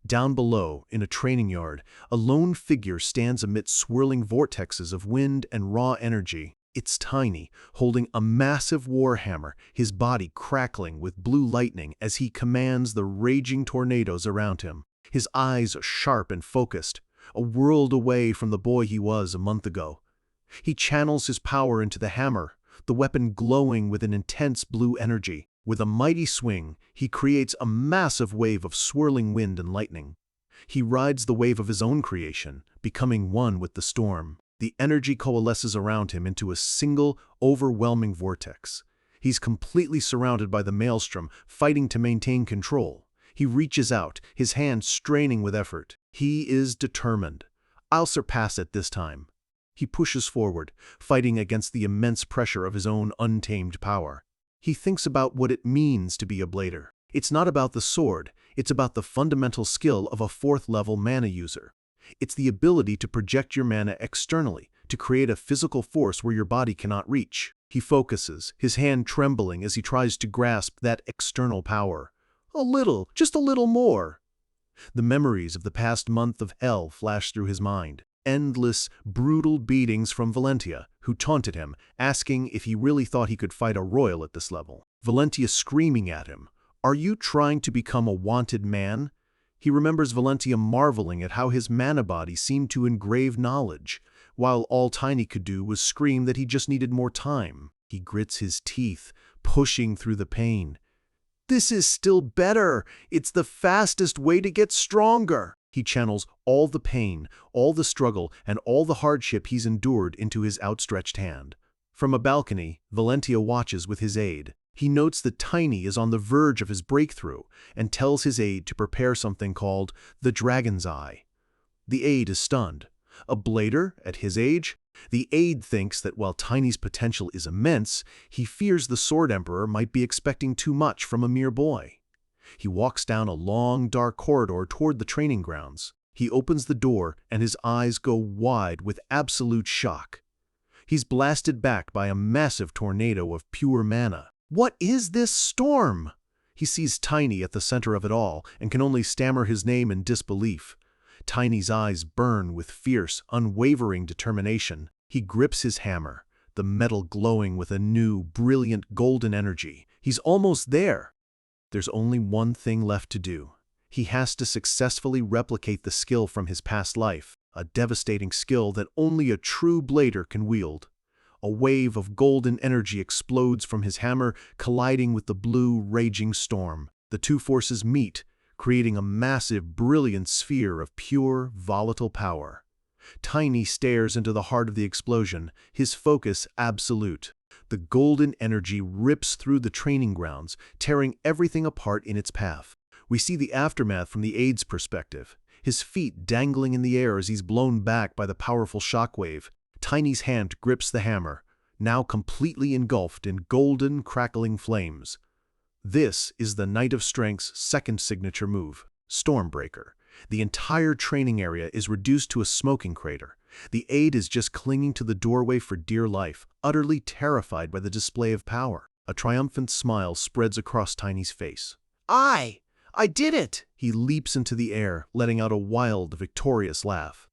Down below, in a training yard, a lone figure stands amid swirling vortexes of wind and raw energy. It's Tiny, holding a massive warhammer, his body crackling with blue lightning as he commands the raging tornadoes around him. His eyes are sharp and focused, a world away from the boy he was a month ago. He channels his power into the hammer, the weapon glowing with an intense blue energy. With a mighty swing, he creates a massive wave of swirling wind and lightning. He rides the wave of his own creation, becoming one with the storm. The energy coalesces around him into a single, overwhelming vortex. He's completely surrounded by the maelstrom, fighting to maintain control. He reaches out, his hand straining with effort. He is determined. I'll surpass it this time. He pushes forward, fighting against the immense pressure of his own untamed power. He thinks about what it means to be a blader. It's not about the sword, it's about the fundamental skill of a 4th-level mana user. It's the ability to project your mana externally, to create a physical force where your body cannot reach. He focuses, his hand trembling as he tries to grasp that external power. A little, just a little more. The memories of the past month of hell flash through his mind. Endless, brutal beatings from Valentia, who taunted him, asking if he really thought he could fight a royal at this level. Valentia screaming at him, "Are you trying to become a wanted man?" He remembers Valentia marveling at how his mana body seemed to engrave knowledge, while all Tiny could do was scream that he just needed more time. He grits his teeth, pushing through the pain. "This is still better! It's the fastest way to get stronger!" He channels all the pain, all the struggle, and all the hardship he's endured into his outstretched hand. From a balcony, Valentia watches with his aide. He notes that Tiny is on the verge of his breakthrough and tells his aide to prepare something called the Dragon's Eye. The aide is stunned. A blader at his age? The aide thinks that while Tiny's potential is immense, he fears the Sword Emperor might be expecting too much from a mere boy. He walks down a long, dark corridor toward the training grounds. He opens the door, and his eyes go wide with absolute shock. He's blasted back by a massive tornado of pure mana. What is this storm? He sees Tiny at the center of it all and can only stammer his name in disbelief. Tiny's eyes burn with fierce, unwavering determination. He grips his hammer, the metal glowing with a new, brilliant golden energy. He's almost there. There's only one thing left to do. He has to successfully replicate the skill from his past life, a devastating skill that only a true blader can wield. A wave of golden energy explodes from his hammer, colliding with the blue, raging storm. The two forces meet, creating a massive, brilliant sphere of pure, volatile power. Tiny stares into the heart of the explosion, his focus absolute. The golden energy rips through the training grounds, tearing everything apart in its path. We see the aftermath from the aide's perspective, his feet dangling in the air as he's blown back by the powerful shockwave. Tiny's hand grips the hammer, now completely engulfed in golden, crackling flames. This is the Knight of Strength's second signature move, Stormbreaker. The entire training area is reduced to a smoking crater. The aide is just clinging to the doorway for dear life, utterly terrified by the display of power. A triumphant smile spreads across Tiny's face. I did it! He leaps into the air, letting out a wild, victorious laugh.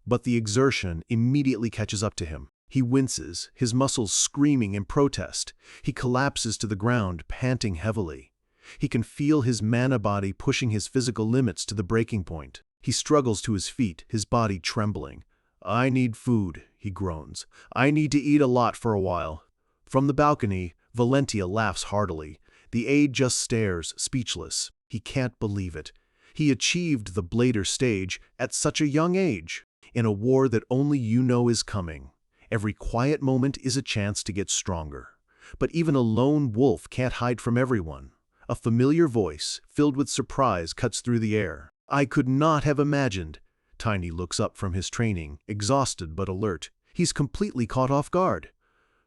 But the exertion immediately catches up to him. He winces, his muscles screaming in protest. He collapses to the ground, panting heavily. He can feel his mana body pushing his physical limits to the breaking point. He struggles to his feet, his body trembling. "I need food," he groans. "I need to eat a lot for a while." From the balcony, Valentia laughs heartily. The aide just stares, speechless. He can't believe it. He achieved the blader stage at such a young age. In a war that only you know is coming, every quiet moment is a chance to get stronger. But even a lone wolf can't hide from everyone. A familiar voice, filled with surprise, cuts through the air. I could not have imagined. Tiny looks up from his training, exhausted but alert. He's completely caught off guard.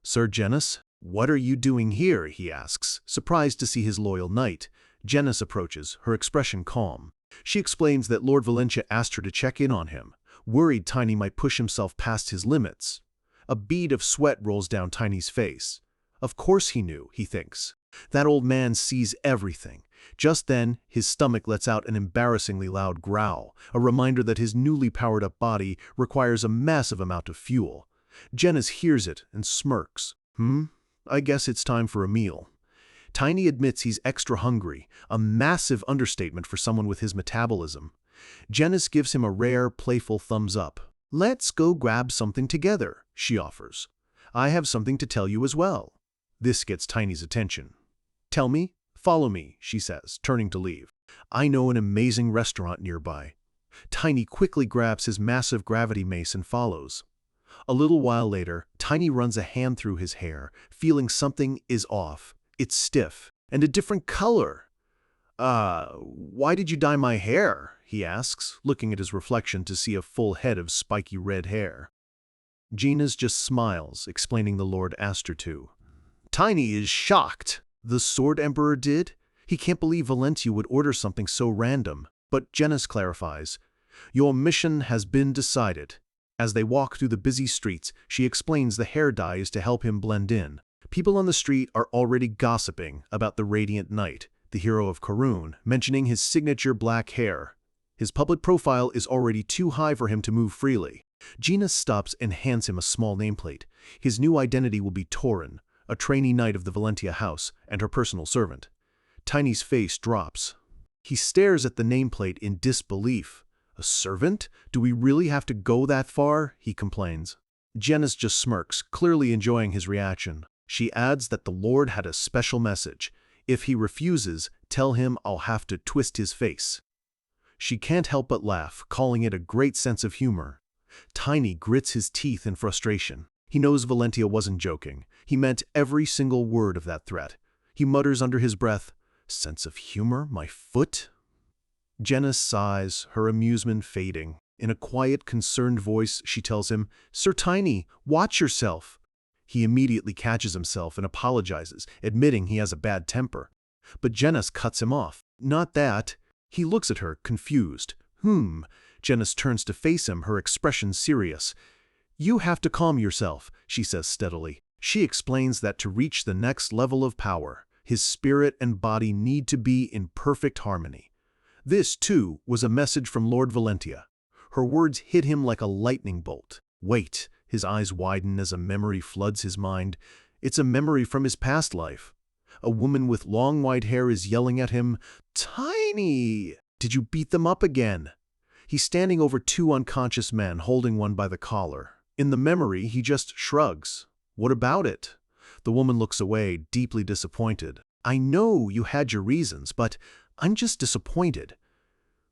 Sir Genis, what are you doing here? He asks, surprised to see his loyal knight. Genis approaches, her expression calm. She explains that Lord Valentia asked her to check in on him, worried Tiny might push himself past his limits. A bead of sweat rolls down Tiny's face. Of course he knew, he thinks. That old man sees everything. Just then, his stomach lets out an embarrassingly loud growl, a reminder that his newly powered-up body requires a massive amount of fuel. Genis hears it and smirks. I guess it's time for a meal. Tiny admits he's extra hungry, a massive understatement for someone with his metabolism. Genis gives him a rare, playful thumbs up. Let's go grab something together, she offers. I have something to tell you as well. This gets Tiny's attention. Tell me, follow me, she says, turning to leave. I know an amazing restaurant nearby. Tiny quickly grabs his massive gravity mace and follows. A little while later, Tiny runs a hand through his hair, feeling something is off. It's stiff, and a different color. Why did you dye my hair? He asks, looking at his reflection to see a full head of spiky red hair. Genis just smiles, explaining the Lord asked her to. Tiny is shocked. The Sword Emperor did? He can't believe Valentia would order something so random. But Genis clarifies, your mission has been decided. As they walk through the busy streets, she explains the hair dye is to help him blend in. People on the street are already gossiping about the Radiant Knight, the hero of Karun, mentioning his signature black hair. His public profile is already too high for him to move freely. Genis stops and hands him a small nameplate. His new identity will be Torin, a trainee knight of the Valentia house, and her personal servant. Tiny's face drops. He stares at the nameplate in disbelief. A servant? Do we really have to go that far? He complains. Genis just smirks, clearly enjoying his reaction. She adds that the Lord had a special message. If he refuses, tell him I'll have to twist his face. She can't help but laugh, calling it a great sense of humor. Tiny grits his teeth in frustration. He knows Valentia wasn't joking. He meant every single word of that threat. He mutters under his breath, sense of humor, my foot? Genis sighs, her amusement fading. In a quiet, concerned voice, she tells him, Sir Tiny, watch yourself. He immediately catches himself and apologizes, admitting he has a bad temper. But Genis cuts him off. Not that. He looks at her, confused. Genis turns to face him, her expression serious. You have to calm yourself, she says steadily. She explains that to reach the next level of power, his spirit and body need to be in perfect harmony. This, too, was a message from Lord Valentia. Her words hit him like a lightning bolt. Wait, his eyes widen as a memory floods his mind. It's a memory from his past life. A woman with long white hair is yelling at him, Tiny! Did you beat them up again? He's standing over two unconscious men, holding one by the collar. In the memory, he just shrugs. What about it? The woman looks away, deeply disappointed. I know you had your reasons, but I'm just disappointed.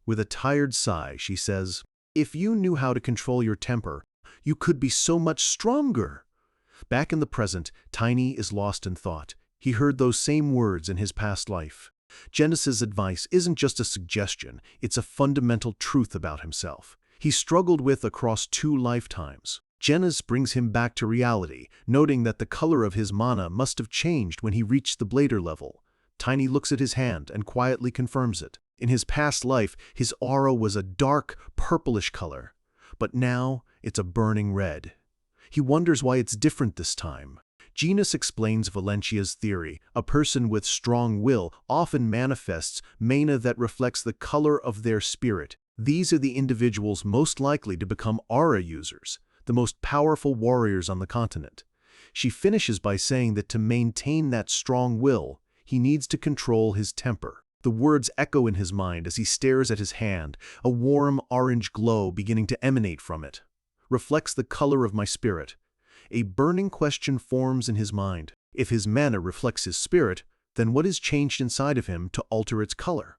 With a tired sigh, she says, if you knew how to control your temper, you could be so much stronger. Back in the present, Tiny is lost in thought. He heard those same words in his past life. Genis's advice isn't just a suggestion, it's a fundamental truth about himself. He struggled with across 2 lifetimes. Genis brings him back to reality, noting that the color of his mana must have changed when he reached the blader level. Tiny looks at his hand and quietly confirms it. In his past life, his aura was a dark, purplish color, but now it's a burning red. He wonders why it's different this time. Genis explains Valentia's theory. A person with strong will often manifests mana that reflects the color of their spirit. These are the individuals most likely to become aura users, the most powerful warriors on the continent. She finishes by saying that to maintain that strong will, he needs to control his temper. The words echo in his mind as he stares at his hand, a warm orange glow beginning to emanate from it. Reflects the color of my spirit. A burning question forms in his mind. If his mana reflects his spirit, then what is changed inside of him to alter its color?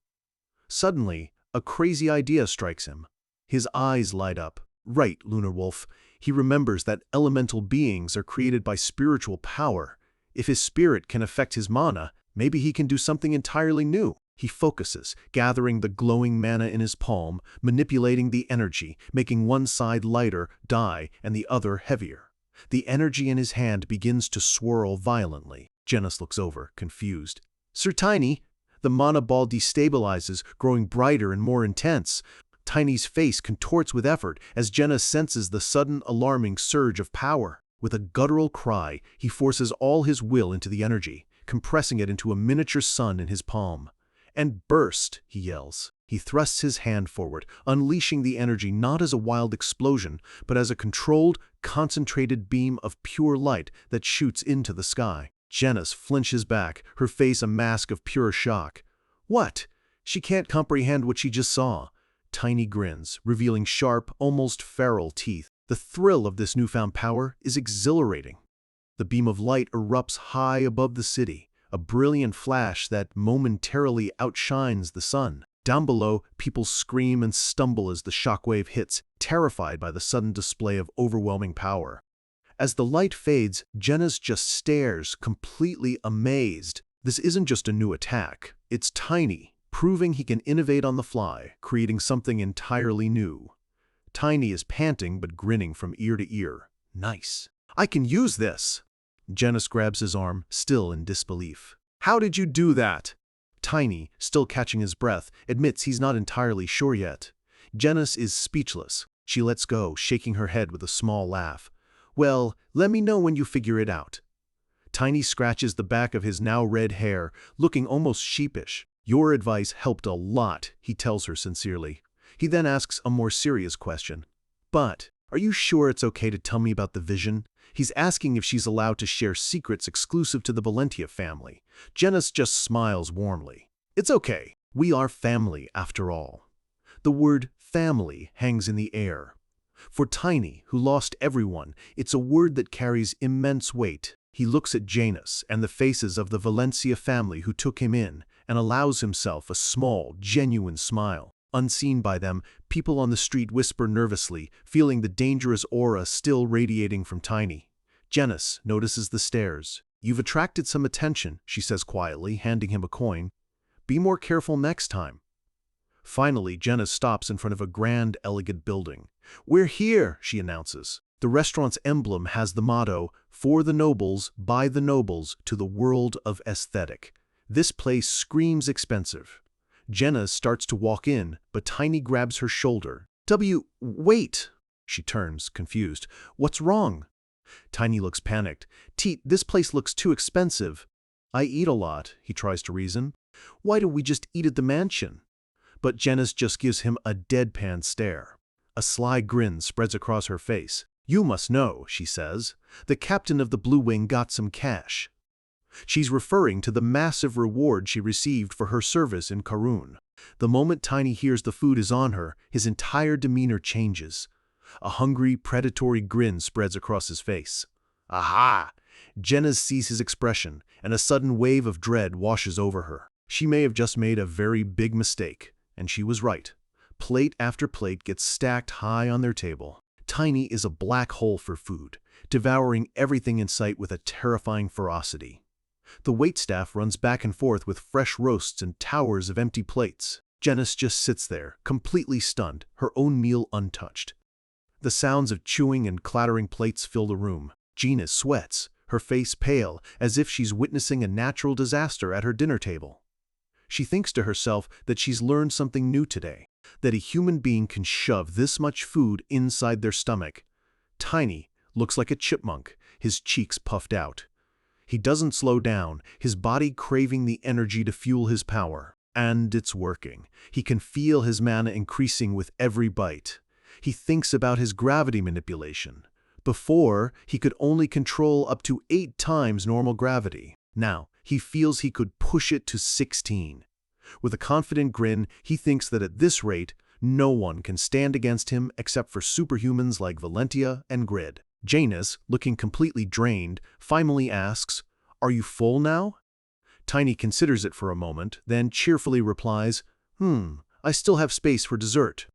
Suddenly, a crazy idea strikes him. His eyes light up. Right, Lunar Wolf. He remembers that elemental beings are created by spiritual power. If his spirit can affect his mana, maybe he can do something entirely new. He focuses, gathering the glowing mana in his palm, manipulating the energy, making one side lighter, die, and the other heavier. The energy in his hand begins to swirl violently. Genis looks over, confused. Sir Tiny! The mana ball destabilizes, growing brighter and more intense. Tiny's face contorts with effort as Genis senses the sudden alarming surge of power. With a guttural cry, he forces all his will into the energy, compressing it into a miniature sun in his palm. And burst, he yells. He thrusts his hand forward, unleashing the energy not as a wild explosion, but as a controlled, concentrated beam of pure light that shoots into the sky. Genis flinches back, her face a mask of pure shock. What? She can't comprehend what she just saw. Tiny grins, revealing sharp, almost feral teeth. The thrill of this newfound power is exhilarating. The beam of light erupts high above the city, a brilliant flash that momentarily outshines the sun. Down below, people scream and stumble as the shockwave hits, terrified by the sudden display of overwhelming power. As the light fades, Genis just stares, completely amazed. This isn't just a new attack. It's Tiny, proving he can innovate on the fly, creating something entirely new. Tiny is panting but grinning from ear to ear. Nice. I can use this. Genis grabs his arm, still in disbelief. How did you do that? Tiny, still catching his breath, admits he's not entirely sure yet. Genis is speechless. She lets go, shaking her head with a small laugh. Well, let me know when you figure it out. Tiny scratches the back of his now red hair, looking almost sheepish. Your advice helped a lot, he tells her sincerely. He then asks a more serious question. But, are you sure it's okay to tell me about the vision? He's asking if she's allowed to share secrets exclusive to the Valentia family. Genis just smiles warmly. It's okay. We are family, after all. The word family hangs in the air. For Tiny, who lost everyone, it's a word that carries immense weight. He looks at Janus and the faces of the Valencia family who took him in, and allows himself a small, genuine smile. Unseen by them, people on the street whisper nervously, feeling the dangerous aura still radiating from Tiny. Genis notices the stares. You've attracted some attention, she says quietly, handing him a coin. Be more careful next time. Finally, Genis stops in front of a grand, elegant building. We're here, she announces. The restaurant's emblem has the motto, for the nobles, by the nobles, to the world of aesthetic. This place screams expensive. Genis starts to walk in, but Tiny grabs her shoulder. Wait! She turns, confused. What's wrong? Tiny looks panicked. This place looks too expensive. I eat a lot, he tries to reason. Why don't we just eat at the mansion? But Genis just gives him a deadpan stare. A sly grin spreads across her face. You must know, she says. The captain of the Blue Wing got some cash. She's referring to the massive reward she received for her service in Karun. The moment Tiny hears the food is on her, his entire demeanor changes. A hungry, predatory grin spreads across his face. Aha! Genis sees his expression, and a sudden wave of dread washes over her. She may have just made a very big mistake, and she was right. Plate after plate gets stacked high on their table. Tiny is a black hole for food, devouring everything in sight with a terrifying ferocity. The waitstaff runs back and forth with fresh roasts and towers of empty plates. Genis just sits there, completely stunned, her own meal untouched. The sounds of chewing and clattering plates fill the room. Genis sweats, her face pale, as if she's witnessing a natural disaster at her dinner table. She thinks to herself that she's learned something new today, that a human being can shove this much food inside their stomach. Tiny looks like a chipmunk, his cheeks puffed out. He doesn't slow down, his body craving the energy to fuel his power. And it's working. He can feel his mana increasing with every bite. He thinks about his gravity manipulation. Before, he could only control up to 8 times normal gravity. Now, he feels he could push it to 16. With a confident grin, he thinks that at this rate, no one can stand against him except for superhumans like Valentia and Grid. Janus, looking completely drained, finally asks, Are you full now? Tiny considers it for a moment, then cheerfully replies, I still have space for dessert.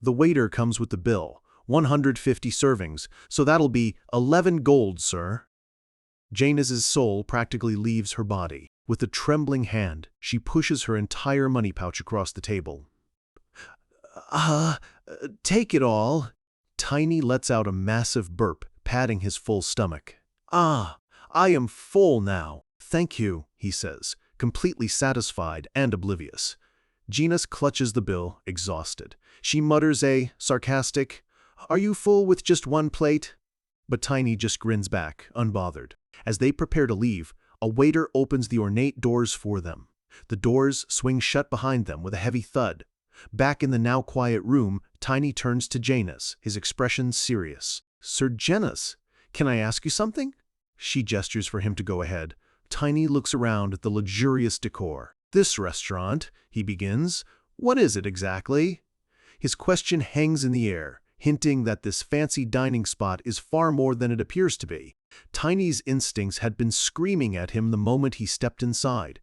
The waiter comes with the bill, 150 servings, so that'll be 11 gold, sir. Janus's soul practically leaves her body. With a trembling hand, she pushes her entire money pouch across the table. Take it all. Tiny lets out a massive burp, patting his full stomach. I am full now. Thank you, he says, completely satisfied and oblivious. Janus clutches the bill, exhausted. She mutters a sarcastic, "Are you full with just one plate?" But Tiny just grins back, unbothered. As they prepare to leave, a waiter opens the ornate doors for them. The doors swing shut behind them with a heavy thud. Back in the now quiet room, Tiny turns to Janus, his expression serious. "Sir Janus, can I ask you something?" She gestures for him to go ahead. Tiny looks around at the luxurious decor. "This restaurant," he begins. "What is it exactly?" His question hangs in the air, hinting that this fancy dining spot is far more than it appears to be. Tiny's instincts had been screaming at him the moment he stepped inside.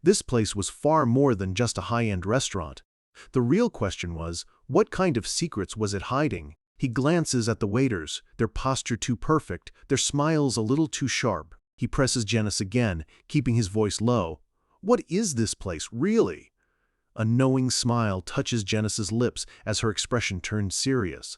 This place was far more than just a high-end restaurant. The real question was, what kind of secrets was it hiding? He glances at the waiters, their posture too perfect, their smiles a little too sharp. He presses Janus again, keeping his voice low. "What is this place, really?" A knowing smile touches Janus's lips as her expression turns serious.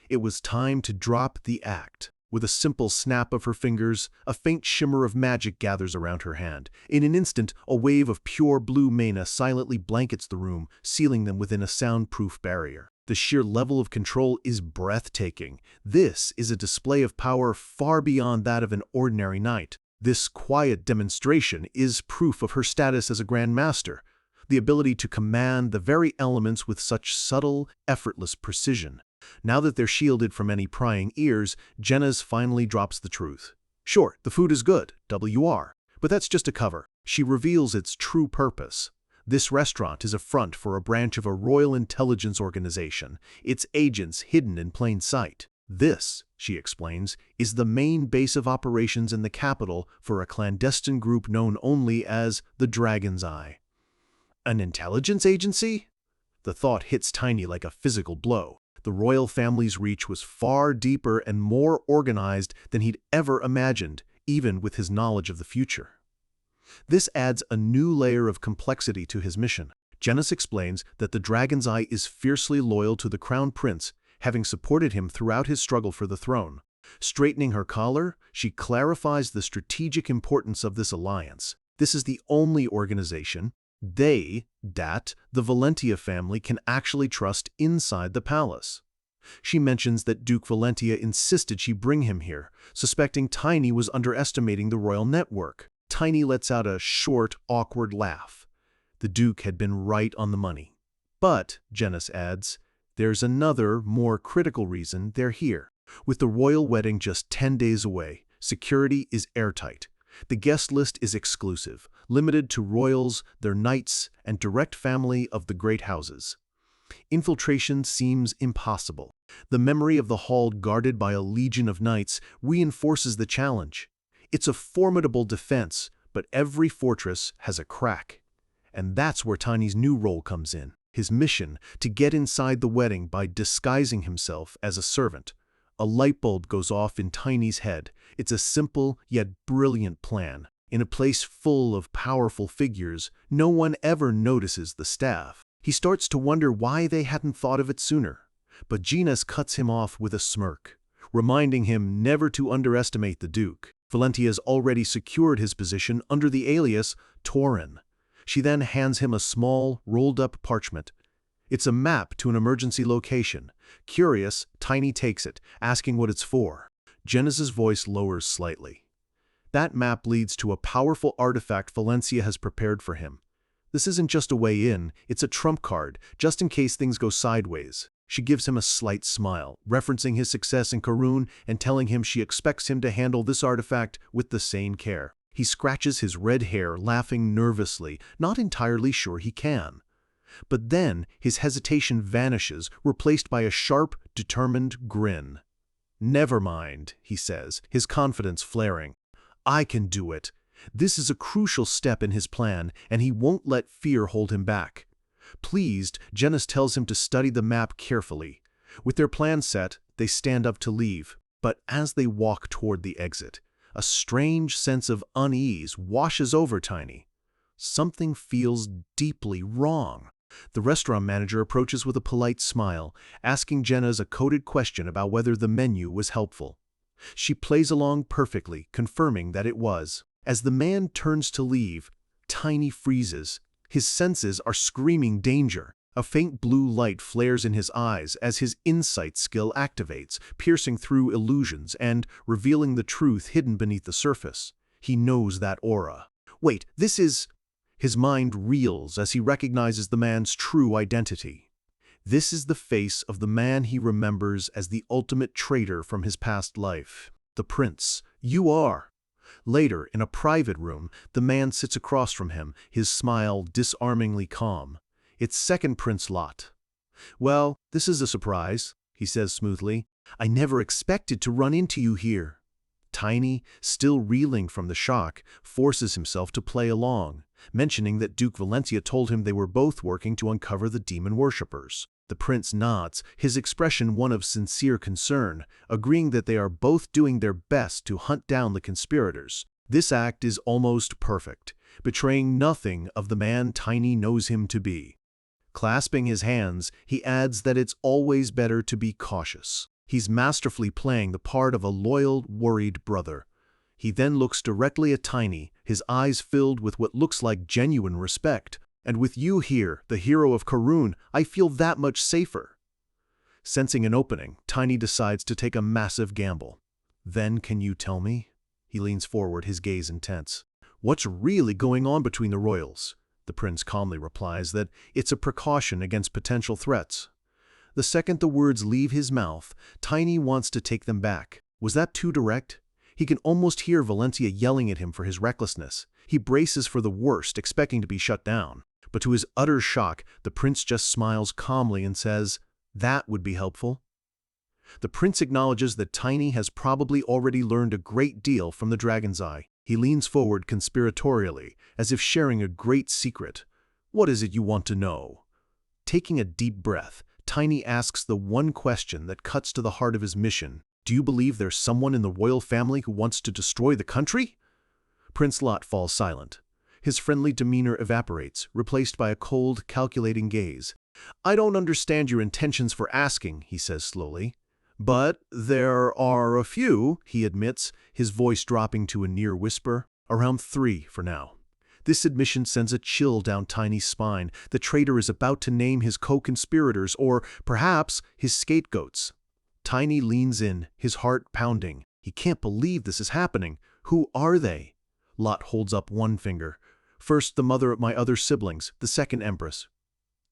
It was time to drop the act. With a simple snap of her fingers, a faint shimmer of magic gathers around her hand. In an instant, a wave of pure blue mana silently blankets the room, sealing them within a soundproof barrier. The sheer level of control is breathtaking. This is a display of power far beyond that of an ordinary knight. This quiet demonstration is proof of her status as a Grand Master, the ability to command the very elements with such subtle, effortless precision. Now that they're shielded from any prying ears, Janus finally drops the truth. Sure, the food is good, WR, but that's just a cover. She reveals its true purpose. This restaurant is a front for a branch of a royal intelligence organization, its agents hidden in plain sight. This, she explains, is the main base of operations in the capital for a clandestine group known only as the Dragon's Eye. An intelligence agency? The thought hits Tiny like a physical blow. The royal family's reach was far deeper and more organized than he'd ever imagined, even with his knowledge of the future. This adds a new layer of complexity to his mission. Janus explains that the Dragon's Eye is fiercely loyal to the Crown Prince, having supported him throughout his struggle for the throne. Straightening her collar, she clarifies the strategic importance of this alliance. This is the only organization the Valentia family can actually trust inside the palace. She mentions that Duke Valentia insisted she bring him here, suspecting Tiny was underestimating the royal network. Tiny lets out a short, awkward laugh. The Duke had been right on the money. But, Janus adds, there's another, more critical reason they're here. With the royal wedding just 10 days away, security is airtight. The guest list is exclusive, limited to royals, their knights, and direct family of the great houses. Infiltration seems impossible. The memory of the hall guarded by a legion of knights reinforces the challenge. It's a formidable defense, but every fortress has a crack. And that's where Tiny's new role comes in. His mission, to get inside the wedding by disguising himself as a servant. A light bulb goes off in Tiny's head. It's a simple yet brilliant plan. In a place full of powerful figures, no one ever notices the staff. He starts to wonder why they hadn't thought of it sooner. But Janus cuts him off with a smirk, reminding him never to underestimate the Duke. Valentia has already secured his position under the alias Torin. She then hands him a small, rolled-up parchment. It's a map to an emergency location. Curious, Tiny takes it, asking what it's for. Janus's voice lowers slightly. That map leads to a powerful artifact Valentia has prepared for him. This isn't just a way in, it's a trump card, just in case things go sideways. She gives him a slight smile, referencing his success in Karun and telling him she expects him to handle this artifact with the same care. He scratches his red hair, laughing nervously, not entirely sure he can. But then his hesitation vanishes, replaced by a sharp, determined grin. "Never mind," he says, his confidence flaring. "I can do it. This is a crucial step in his plan, and he won't let fear hold him back. Pleased, Genis tells him to study the map carefully. With their plan set, they stand up to leave. But as they walk toward the exit, a strange sense of unease washes over Tiny. Something feels deeply wrong. The restaurant manager approaches with a polite smile, asking Genis a coded question about whether the menu was helpful. She plays along perfectly, confirming that it was. As the man turns to leave, Tiny freezes. His senses are screaming danger. A faint blue light flares in his eyes as his insight skill activates, piercing through illusions and revealing the truth hidden beneath the surface. He knows that aura. Wait, this is... His mind reels as he recognizes the man's true identity. This is the face of the man he remembers as the ultimate traitor from his past life. The prince. You are. Later, in a private room, the man sits across from him, his smile disarmingly calm. It's second Prince Lot. Well, this is a surprise, he says smoothly. I never expected to run into you here. Tiny, still reeling from the shock, forces himself to play along, mentioning that Duke Valentia told him they were both working to uncover the demon worshippers. The prince nods, his expression one of sincere concern, agreeing that they are both doing their best to hunt down the conspirators. This act is almost perfect, betraying nothing of the man Tiny knows him to be. Clasping his hands, he adds that it's always better to be cautious. He's masterfully playing the part of a loyal, worried brother. He then looks directly at Tiny, his eyes filled with what looks like genuine respect. And with you here, the hero of Karun, I feel that much safer. Sensing an opening, Tiny decides to take a massive gamble. Then can you tell me? He leans forward, his gaze intense. What's really going on between the royals? The prince calmly replies that it's a precaution against potential threats. The second the words leave his mouth, Tiny wants to take them back. Was that too direct? He can almost hear Valentia yelling at him for his recklessness. He braces for the worst, expecting to be shut down. But to his utter shock, the prince just smiles calmly and says, "That would be helpful." The prince acknowledges that Tiny has probably already learned a great deal from the Dragon's Eye. He leans forward conspiratorially, as if sharing a great secret. What is it you want to know? Taking a deep breath, Tiny asks the one question that cuts to the heart of his mission. Do you believe there's someone in the royal family who wants to destroy the country? Prince Lot falls silent. His friendly demeanor evaporates, replaced by a cold, calculating gaze. I don't understand your intentions for asking, he says slowly. But there are a few, he admits, his voice dropping to a near whisper. Around 3 for now. This admission sends a chill down Tiny's spine. The traitor is about to name his co-conspirators, or perhaps his scapegoats. Tiny leans in, his heart pounding. He can't believe this is happening. Who are they? Lot holds up one finger. First, the mother of my other siblings, the second empress.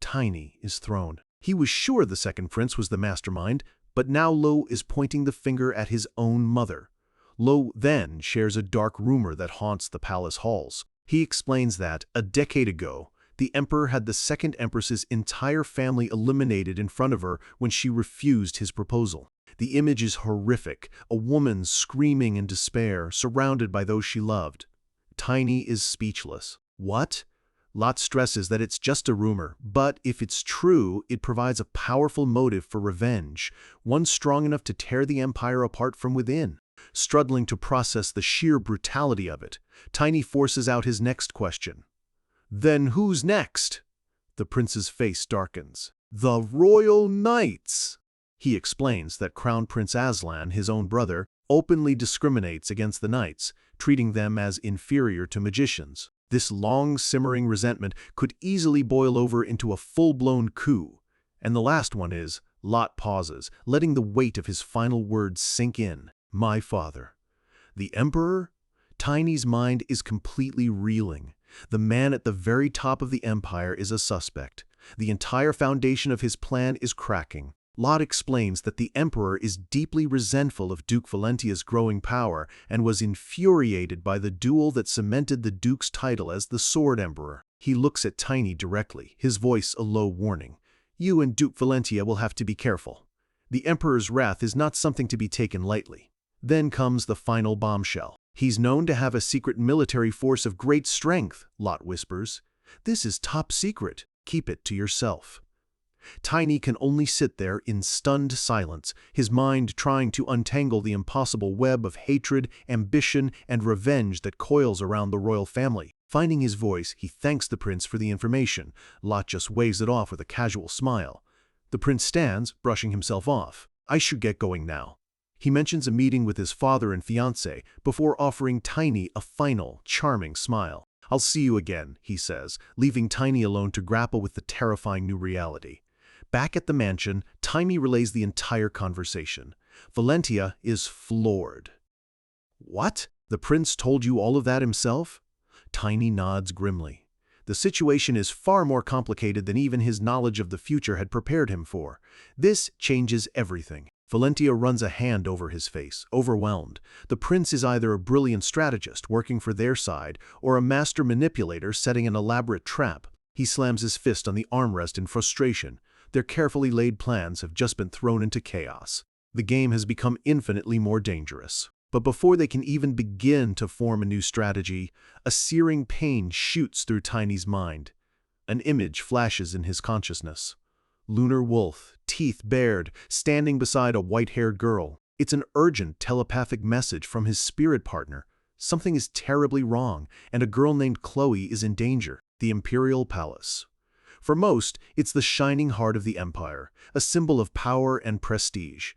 Tiny is thrown. He was sure the second prince was the mastermind, but now Lo is pointing the finger at his own mother. Lo then shares a dark rumor that haunts the palace halls. He explains that, a decade ago, the emperor had the second empress's entire family eliminated in front of her when she refused his proposal. The image is horrific, a woman screaming in despair, surrounded by those she loved. Tiny is speechless. What? Lot stresses that it's just a rumor, but if it's true, it provides a powerful motive for revenge, one strong enough to tear the empire apart from within. Struggling to process the sheer brutality of it, Tiny forces out his next question. Then who's next? The prince's face darkens. The royal knights! He explains that Crown Prince Aslan, his own brother, openly discriminates against the knights, treating them as inferior to magicians. This long simmering resentment could easily boil over into a full-blown coup. And the last one is, Lot pauses, letting the weight of his final words sink in. My father. The emperor? Tiny's mind is completely reeling. The man at the very top of the empire is a suspect. The entire foundation of his plan is cracking. Lot explains that the emperor is deeply resentful of Duke Valentia's growing power and was infuriated by the duel that cemented the duke's title as the Sword Emperor. He looks at Tiny directly, his voice a low warning. You and Duke Valentia will have to be careful. The emperor's wrath is not something to be taken lightly. Then comes the final bombshell. He's known to have a secret military force of great strength, Lot whispers. This is top secret. Keep it to yourself. Tiny can only sit there in stunned silence, his mind trying to untangle the impossible web of hatred, ambition, and revenge that coils around the royal family. Finding his voice, he thanks the prince for the information. Lot just waves it off with a casual smile. The prince stands, brushing himself off. I should get going now. He mentions a meeting with his father and fiancé before offering Tiny a final, charming smile. I'll see you again, he says, leaving Tiny alone to grapple with the terrifying new reality. Back at the mansion, Tiny relays the entire conversation. Valentia is floored. What? The prince told you all of that himself? Tiny nods grimly. The situation is far more complicated than even his knowledge of the future had prepared him for. This changes everything. Valentia runs a hand over his face, overwhelmed. The prince is either a brilliant strategist working for their side or a master manipulator setting an elaborate trap. He slams his fist on the armrest in frustration. Their carefully laid plans have just been thrown into chaos. The game has become infinitely more dangerous. But before they can even begin to form a new strategy, a searing pain shoots through Tiny's mind. An image flashes in his consciousness. Lunar wolf, teeth bared, standing beside a white-haired girl. It's an urgent telepathic message from his spirit partner. Something is terribly wrong, and a girl named Chloe is in danger. The Imperial Palace. For most, it's the shining heart of the empire, a symbol of power and prestige.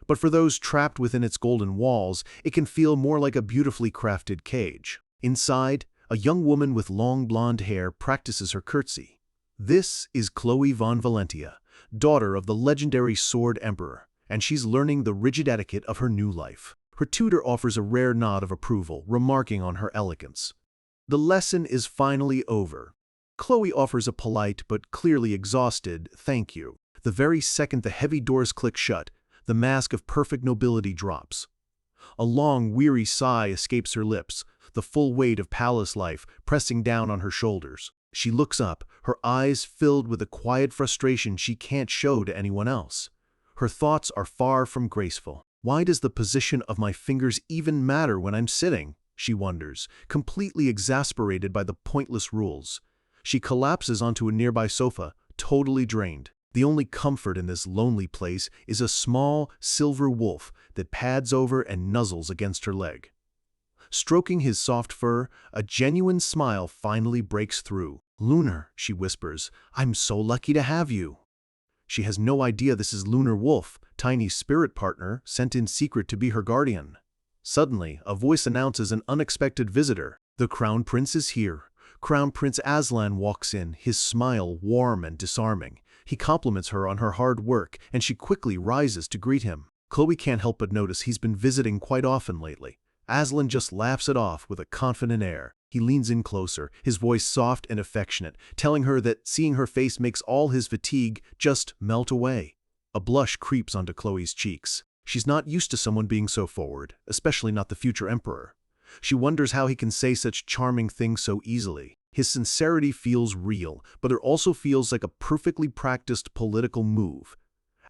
But for those trapped within its golden walls, it can feel more like a beautifully crafted cage. Inside, a young woman with long blonde hair practices her curtsy. This is Chloe von Valentia, daughter of the legendary Sword Emperor, and she's learning the rigid etiquette of her new life. Her tutor offers a rare nod of approval, remarking on her elegance. The lesson is finally over. Chloe offers a polite but clearly exhausted thank you. The very second the heavy doors click shut, the mask of perfect nobility drops. A long, weary sigh escapes her lips, the full weight of palace life pressing down on her shoulders. She looks up, her eyes filled with a quiet frustration she can't show to anyone else. Her thoughts are far from graceful. Why does the position of my fingers even matter when I'm sitting? She wonders, completely exasperated by the pointless rules. She collapses onto a nearby sofa, totally drained. The only comfort in this lonely place is a small, silver wolf that pads over and nuzzles against her leg. Stroking his soft fur, a genuine smile finally breaks through. Lunar, she whispers, I'm so lucky to have you. She has no idea this is Lunar Wolf, Tiny's spirit partner, sent in secret to be her guardian. Suddenly, a voice announces an unexpected visitor. The Crown Prince is here. Crown Prince Aslan walks in, his smile warm and disarming. He compliments her on her hard work, and she quickly rises to greet him. Chloe can't help but notice he's been visiting quite often lately. Aslan just laughs it off with a confident air. He leans in closer, his voice soft and affectionate, telling her that seeing her face makes all his fatigue just melt away. A blush creeps onto Chloe's cheeks. She's not used to someone being so forward, especially not the future emperor. She wonders how he can say such charming things so easily. His sincerity feels real, but it also feels like a perfectly practiced political move.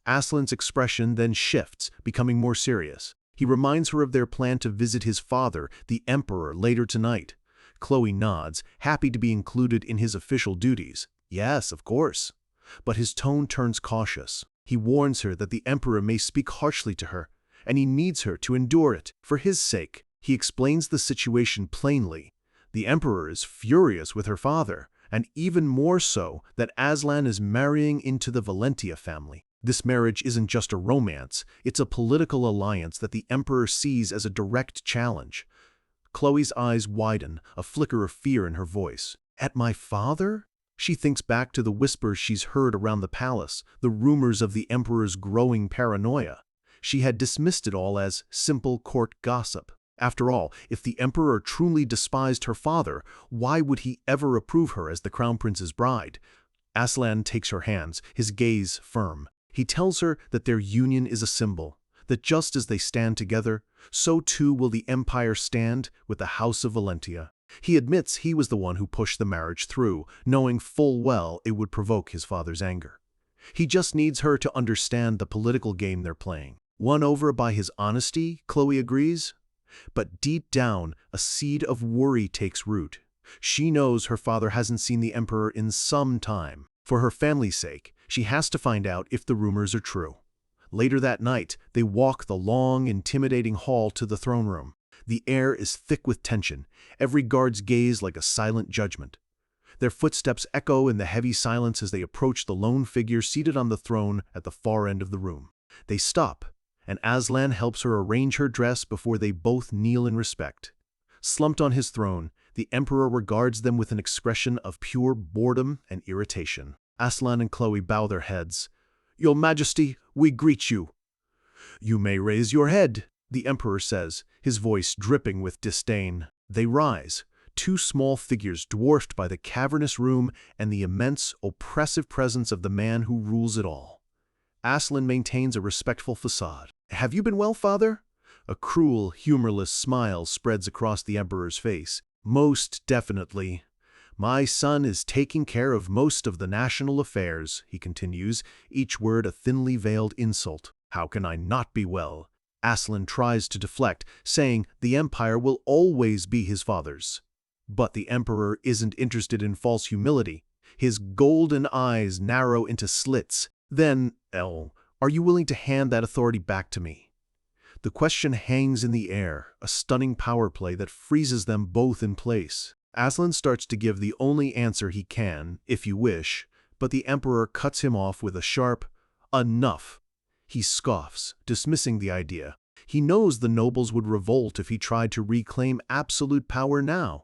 Aslan's expression then shifts, becoming more serious. He reminds her of their plan to visit his father, the emperor, later tonight. Chloe nods, happy to be included in his official duties. Yes, of course. But his tone turns cautious. He warns her that the emperor may speak harshly to her, and he needs her to endure it, for his sake. He explains the situation plainly. The emperor is furious with her father, and even more so that Aslan is marrying into the Valentia family. This marriage isn't just a romance, it's a political alliance that the emperor sees as a direct challenge. Chloe's eyes widen, a flicker of fear in her voice. At my father? She thinks back to the whispers she's heard around the palace, the rumors of the emperor's growing paranoia. She had dismissed it all as simple court gossip. After all, if the emperor truly despised her father, why would he ever approve her as the crown prince's bride? Aslan takes her hands, his gaze firm. He tells her that their union is a symbol, that just as they stand together, so too will the empire stand with the House of Valentia. He admits he was the one who pushed the marriage through, knowing full well it would provoke his father's anger. He just needs her to understand the political game they're playing. Won over by his honesty, Chloe agrees. But deep down, a seed of worry takes root. She knows her father hasn't seen the emperor in some time. For her family's sake, she has to find out if the rumors are true. Later that night, they walk the long, intimidating hall to the throne room. The air is thick with tension, every guard's gaze like a silent judgment. Their footsteps echo in the heavy silence as they approach the lone figure seated on the throne at the far end of the room. They stop, and Aslan helps her arrange her dress before they both kneel in respect. Slumped on his throne, the emperor regards them with an expression of pure boredom and irritation. Aslan and Chloe bow their heads. "Your Majesty, we greet you." "You may raise your head," the emperor says, his voice dripping with disdain. They rise, two small figures dwarfed by the cavernous room and the immense, oppressive presence of the man who rules it all. Aslan maintains a respectful facade. "Have you been well, father?" A cruel, humorless smile spreads across the emperor's face. "Most definitely. My son is taking care of most of the national affairs," he continues, each word a thinly veiled insult. "How can I not be well?" Aslan tries to deflect, saying the empire will always be his father's. But the emperor isn't interested in false humility. His golden eyes narrow into slits. "Then, are you willing to hand that authority back to me?" The question hangs in the air, a stunning power play that freezes them both in place. Aslan starts to give the only answer he can, if you wish, but the emperor cuts him off with a sharp, "Enough." He scoffs, dismissing the idea. He knows the nobles would revolt if he tried to reclaim absolute power now.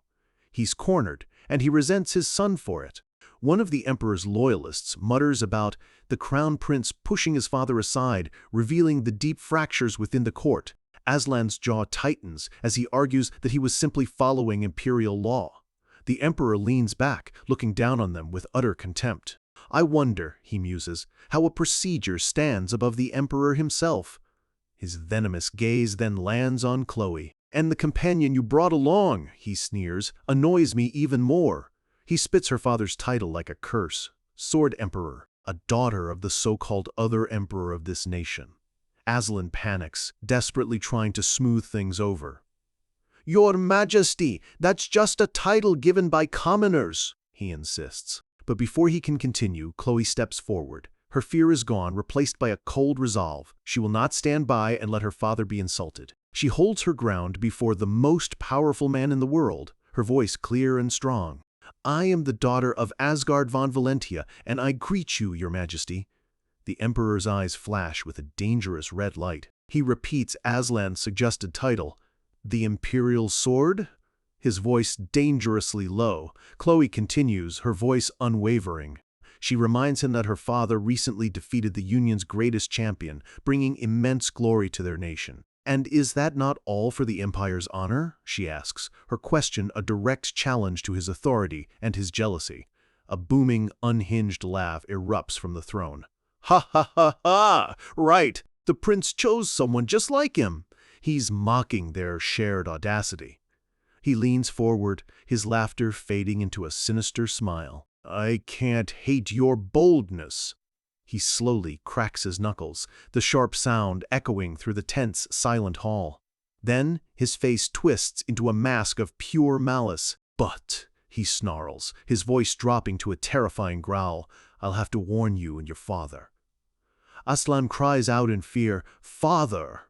He's cornered, and he resents his son for it. One of the emperor's loyalists mutters about the crown prince pushing his father aside, revealing the deep fractures within the court. Aslan's jaw tightens as he argues that he was simply following imperial law. The emperor leans back, looking down on them with utter contempt. "I wonder," he muses, "how a procedure stands above the emperor himself." His venomous gaze then lands on Chloe. "And the companion you brought along," he sneers, "annoys me even more." He spits her father's title like a curse. Sword Emperor, a daughter of the so-called other emperor of this nation. Aslan panics, desperately trying to smooth things over. "Your Majesty, that's just a title given by commoners," he insists. But before he can continue, Chloe steps forward. Her fear is gone, replaced by a cold resolve. She will not stand by and let her father be insulted. She holds her ground before the most powerful man in the world, her voice clear and strong. "I am the daughter of Asgard von Valentia, and I greet you, Your Majesty." The emperor's eyes flash with a dangerous red light. He repeats Aslan's suggested title, "The Imperial Sword?" His voice dangerously low. Chloe continues, her voice unwavering. She reminds him that her father recently defeated the Union's greatest champion, bringing immense glory to their nation. "And is that not all for the Empire's honor?" she asks, her question a direct challenge to his authority and his jealousy. A booming, unhinged laugh erupts from the throne. "Ha ha ha ha! Right! The prince chose someone just like him!" He's mocking their shared audacity. He leans forward, his laughter fading into a sinister smile. "I can't hate your boldness." He slowly cracks his knuckles, the sharp sound echoing through the tense, silent hall. Then his face twists into a mask of pure malice. "But," he snarls, his voice dropping to a terrifying growl, "I'll have to warn you and your father." Aslan cries out in fear, "Father!"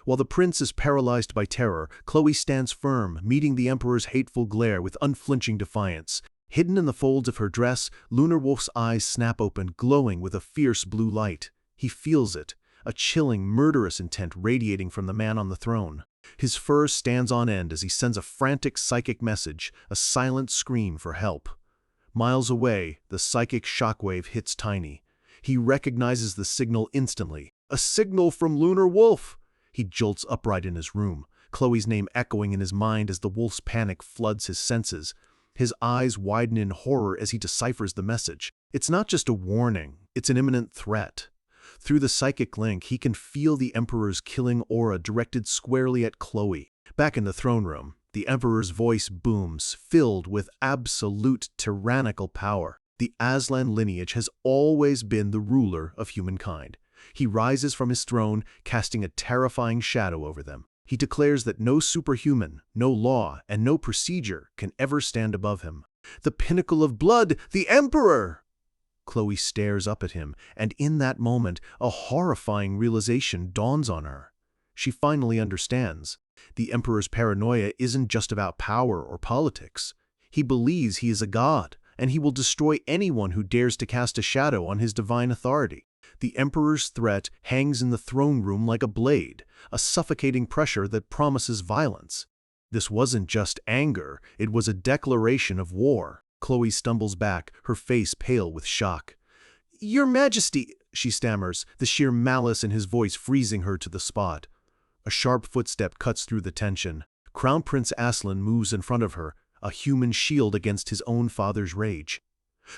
While the prince is paralyzed by terror, Chloe stands firm, meeting the emperor's hateful glare with unflinching defiance. Hidden in the folds of her dress, Lunar Wolf's eyes snap open, glowing with a fierce blue light. He feels it, a chilling, murderous intent radiating from the man on the throne. His fur stands on end as he sends a frantic psychic message, a silent scream for help. Miles away, the psychic shockwave hits Tiny. He recognizes the signal instantly. A signal from Lunar Wolf! He jolts upright in his room, Chloe's name echoing in his mind as the wolf's panic floods his senses. His eyes widen in horror as he deciphers the message. It's not just a warning, it's an imminent threat. Through the psychic link, he can feel the Emperor's killing aura directed squarely at Chloe. Back in the throne room, the Emperor's voice booms, filled with absolute tyrannical power. The Aslan lineage has always been the ruler of humankind. He rises from his throne, casting a terrifying shadow over them. He declares that no superhuman, no law, and no procedure can ever stand above him. The pinnacle of blood, the Emperor! Chloe stares up at him, and in that moment, a horrifying realization dawns on her. She finally understands. The Emperor's paranoia isn't just about power or politics. He believes he is a god, and he will destroy anyone who dares to cast a shadow on his divine authority. The Emperor's threat hangs in the throne room like a blade, a suffocating pressure that promises violence. This wasn't just anger, it was a declaration of war. Chloe stumbles back, her face pale with shock. "Your Majesty," she stammers, the sheer malice in his voice freezing her to the spot. A sharp footstep cuts through the tension. Crown Prince Aslan moves in front of her, a human shield against his own father's rage.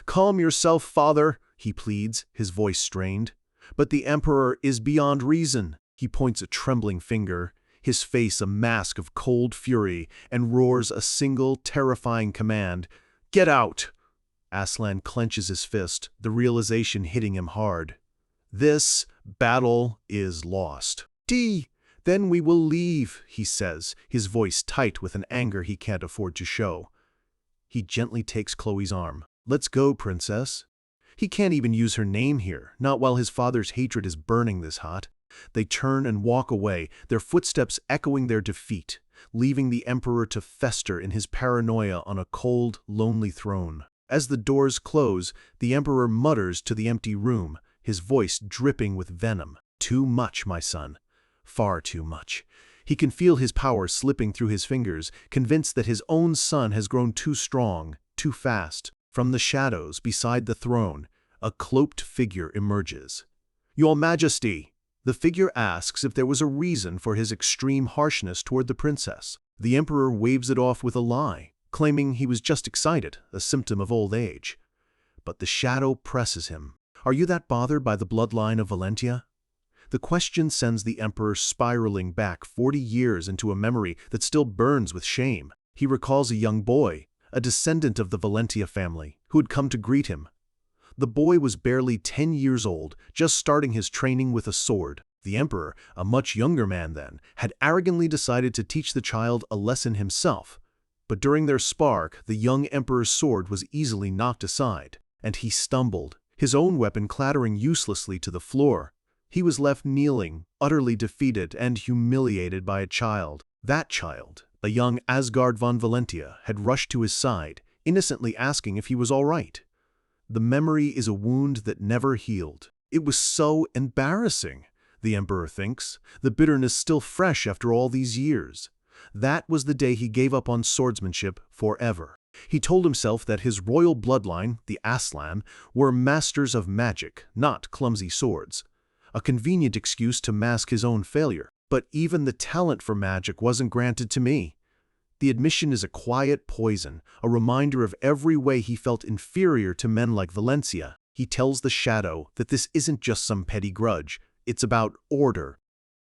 "Calm yourself, father," he pleads, his voice strained. "But the Emperor is beyond reason." He points a trembling finger, his face a mask of cold fury, and roars a single, terrifying command. "Get out!" Aslan clenches his fist, the realization hitting him hard. This battle is lost. "Then we will leave," he says, his voice tight with an anger he can't afford to show. He gently takes Chloe's arm. "Let's go, princess." He can't even use her name here, not while his father's hatred is burning this hot. They turn and walk away, their footsteps echoing their defeat, leaving the Emperor to fester in his paranoia on a cold, lonely throne. As the doors close, the Emperor mutters to the empty room, his voice dripping with venom. "Too much, my son. Far too much." He can feel his power slipping through his fingers, convinced that his own son has grown too strong, too fast. From the shadows beside the throne, a cloaked figure emerges. "Your Majesty!" The figure asks if there was a reason for his extreme harshness toward the princess. The Emperor waves it off with a lie, claiming he was just excited, a symptom of old age. But the shadow presses him. "Are you that bothered by the bloodline of Valentia?" The question sends the Emperor spiraling back 40 years into a memory that still burns with shame. He recalls a young boy, a descendant of the Valentia family, who had come to greet him. The boy was barely 10 years old, just starting his training with a sword. The Emperor, a much younger man then, had arrogantly decided to teach the child a lesson himself. But during their spark, the young Emperor's sword was easily knocked aside, and he stumbled, his own weapon clattering uselessly to the floor. He was left kneeling, utterly defeated and humiliated by a child. That child, a young Asgard von Valentia, had rushed to his side, innocently asking if he was all right. The memory is a wound that never healed. It was so embarrassing, the Emperor thinks, the bitterness still fresh after all these years. That was the day he gave up on swordsmanship forever. He told himself that his royal bloodline, the Aslan, were masters of magic, not clumsy swords. A convenient excuse to mask his own failure. But even the talent for magic wasn't granted to me. The admission is a quiet poison, a reminder of every way he felt inferior to men like Valentia. He tells the shadow that this isn't just some petty grudge, it's about order.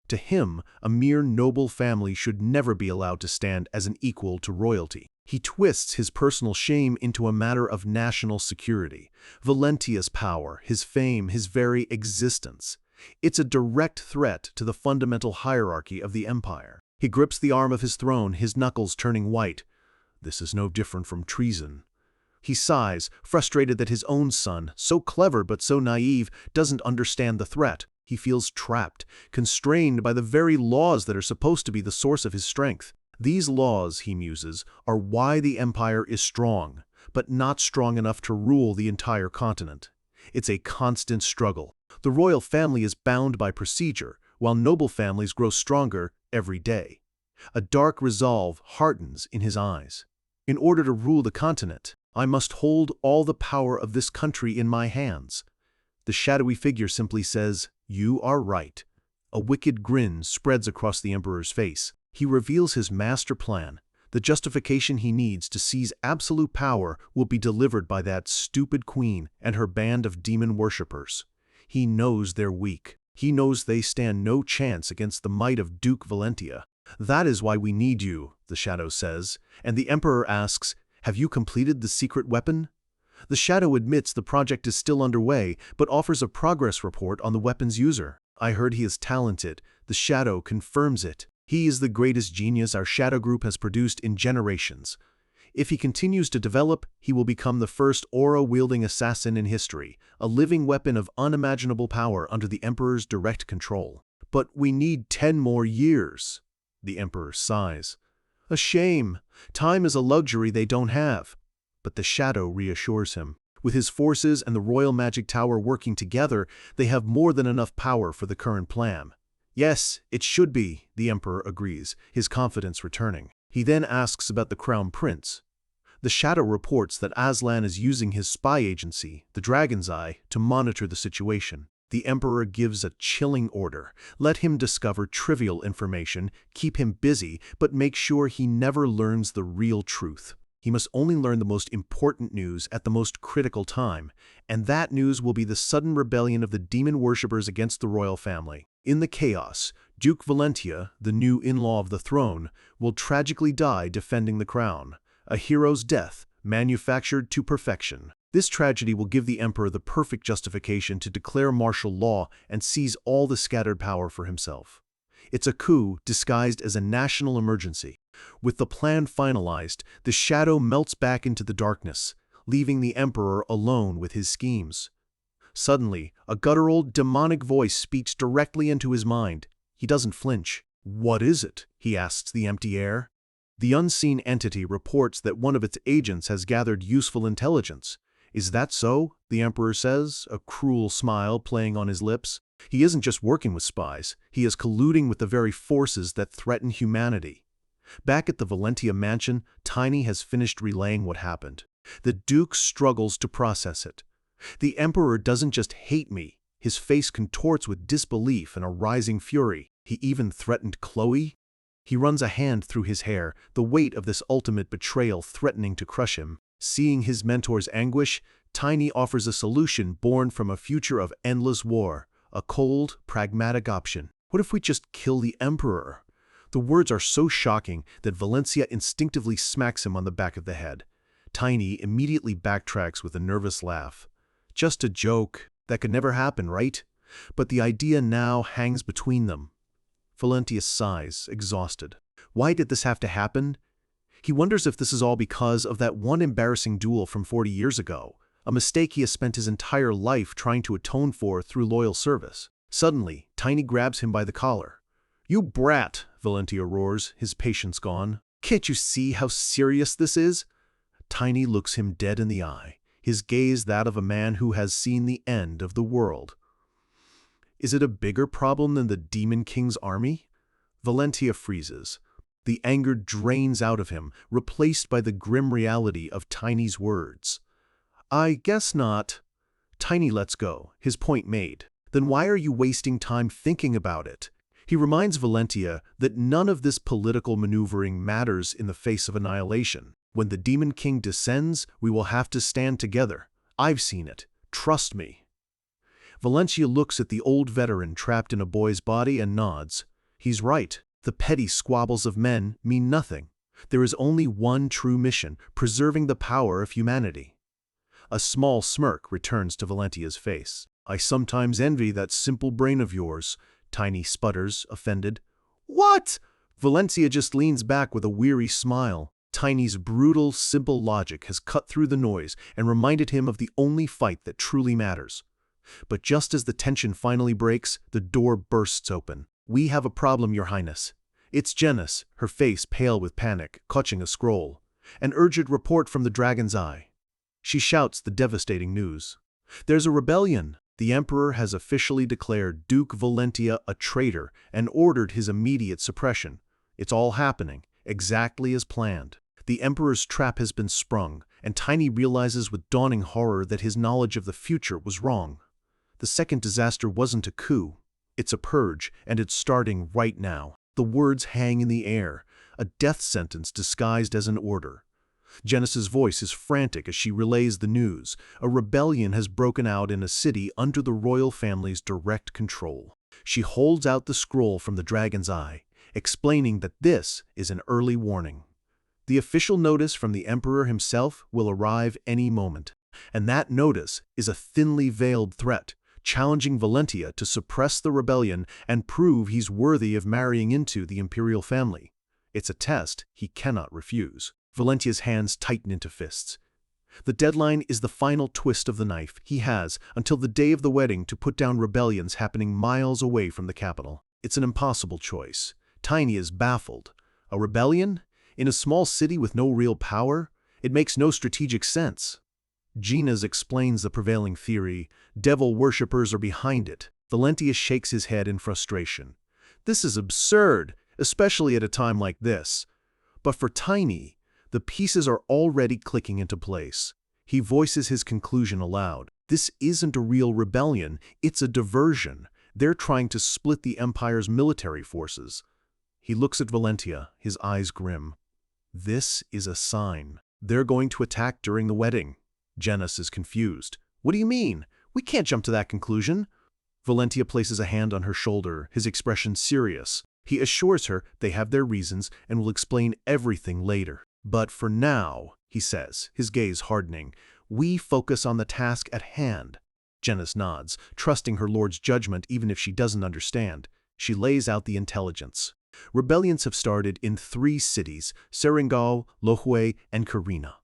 To him, a mere noble family should never be allowed to stand as an equal to royalty. He twists his personal shame into a matter of national security. Valentia's power, his fame, his very existence. It's a direct threat to the fundamental hierarchy of the empire. He grips the arm of his throne, his knuckles turning white. This is no different from treason. He sighs, frustrated that his own son, so clever but so naive, doesn't understand the threat. He feels trapped, constrained by the very laws that are supposed to be the source of his strength. These laws, he muses, are why the empire is strong, but not strong enough to rule the entire continent. It's a constant struggle. The royal family is bound by procedure, while noble families grow stronger every day. A dark resolve hardens in his eyes. In order to rule the continent, I must hold all the power of this country in my hands. The shadowy figure simply says, "You are right." A wicked grin spreads across the Emperor's face. He reveals his master plan. The justification he needs to seize absolute power will be delivered by that stupid queen and her band of demon worshippers. He knows they're weak. He knows they stand no chance against the might of Duke Valentia. "That is why we need you," the shadow says, and the Emperor asks, "Have you completed the secret weapon?" The shadow admits the project is still underway, but offers a progress report on the weapon's user. "I heard he is talented." The shadow confirms it. He is the greatest genius our shadow group has produced in generations. If he continues to develop, he will become the first aura-wielding assassin in history, a living weapon of unimaginable power under the Emperor's direct control. But we need 10 more years, the Emperor sighs. A shame. Time is a luxury they don't have. But the shadow reassures him. With his forces and the Royal Magic Tower working together, they have more than enough power for the current plan. Yes, it should be, the Emperor agrees, his confidence returning. He then asks about the Crown Prince. The shadow reports that Aslan is using his spy agency, the Dragon's Eye, to monitor the situation. The Emperor gives a chilling order. Let him discover trivial information, keep him busy, but make sure he never learns the real truth. He must only learn the most important news at the most critical time, and that news will be the sudden rebellion of the demon worshippers against the royal family. In the chaos, Duke Valentia, the new in-law of the throne, will tragically die defending the crown. A hero's death, manufactured to perfection. This tragedy will give the Emperor the perfect justification to declare martial law and seize all the scattered power for himself. It's a coup disguised as a national emergency. With the plan finalized, the shadow melts back into the darkness, leaving the Emperor alone with his schemes. Suddenly, a guttural, demonic voice speaks directly into his mind. He doesn't flinch. "What is it?" he asks the empty air. The unseen entity reports that one of its agents has gathered useful intelligence. "Is that so?" the Emperor says, a cruel smile playing on his lips. He isn't just working with spies, he is colluding with the very forces that threaten humanity. Back at the Valentia mansion, Tiny has finished relaying what happened. The Duke struggles to process it. "The Emperor doesn't just hate me, his face contorts with disbelief and a rising fury. He even threatened Chloe." He runs a hand through his hair, the weight of this ultimate betrayal threatening to crush him. Seeing his mentor's anguish, Tiny offers a solution born from a future of endless war, a cold, pragmatic option. "What if we just kill the Emperor?" The words are so shocking that Valencia instinctively smacks him on the back of the head. Tiny immediately backtracks with a nervous laugh. "Just a joke. That could never happen, right?" But the idea now hangs between them. Valentia sighs, exhausted. Why did this have to happen? He wonders if this is all because of that one embarrassing duel from 40 years ago, a mistake he has spent his entire life trying to atone for through loyal service. Suddenly, Tiny grabs him by the collar. "You brat!" Valentia roars, his patience gone. "Can't you see how serious this is?" Tiny looks him dead in the eye, his gaze that of a man who has seen the end of the world. "Is it a bigger problem than the Demon King's army?" Valentia freezes. The anger drains out of him, replaced by the grim reality of Tiny's words. "I guess not." Tiny lets go, his point made. "Then why are you wasting time thinking about it?" He reminds Valentia that none of this political maneuvering matters in the face of annihilation. "When the Demon King descends, we will have to stand together. I've seen it. Trust me." Valencia looks at the old veteran trapped in a boy's body and nods. He's right. The petty squabbles of men mean nothing. There is only one true mission, preserving the power of humanity. A small smirk returns to Valentia's face. "I sometimes envy that simple brain of yours," Tiny sputters, offended. "What?" Valencia just leans back with a weary smile. Tiny's brutal, simple logic has cut through the noise and reminded him of the only fight that truly matters. But just as the tension finally breaks, the door bursts open. "We have a problem, Your Highness." It's Janice, her face pale with panic, clutching a scroll. An urgent report from the Dragon's Eye. She shouts the devastating news. "There's a rebellion. The Emperor has officially declared Duke Valentia a traitor and ordered his immediate suppression. It's all happening, exactly as planned." The Emperor's trap has been sprung, and Tiny realizes with dawning horror that his knowledge of the future was wrong. The second disaster wasn't a coup. It's a purge, and it's starting right now. The words hang in the air, a death sentence disguised as an order. Janice's voice is frantic as she relays the news. A rebellion has broken out in a city under the royal family's direct control. She holds out the scroll from the Dragon's Eye, explaining that this is an early warning. The official notice from the Emperor himself will arrive any moment. And that notice is a thinly veiled threat, challenging Valentia to suppress the rebellion and prove he's worthy of marrying into the imperial family. It's a test he cannot refuse. Valentia's hands tighten into fists. The deadline is the final twist of the knife. He has until the day of the wedding to put down rebellions happening miles away from the capital. It's an impossible choice. Tiny is baffled. A rebellion? In a small city with no real power? It makes no strategic sense. Gina's explains the prevailing theory. Devil worshippers are behind it. Valentia shakes his head in frustration. This is absurd, especially at a time like this. But for Tiny, the pieces are already clicking into place. He voices his conclusion aloud. This isn't a real rebellion, it's a diversion. They're trying to split the Empire's military forces. He looks at Valentia, his eyes grim. This is a sign. They're going to attack during the wedding. Janus is confused. What do you mean? We can't jump to that conclusion. Valentia places a hand on her shoulder, his expression serious. He assures her they have their reasons and will explain everything later. But for now, he says, his gaze hardening, we focus on the task at hand. Janus nods, trusting her lord's judgment even if she doesn't understand. She lays out the intelligence. Rebellions have started in 3 cities, Serengal, Lihue, and Karina.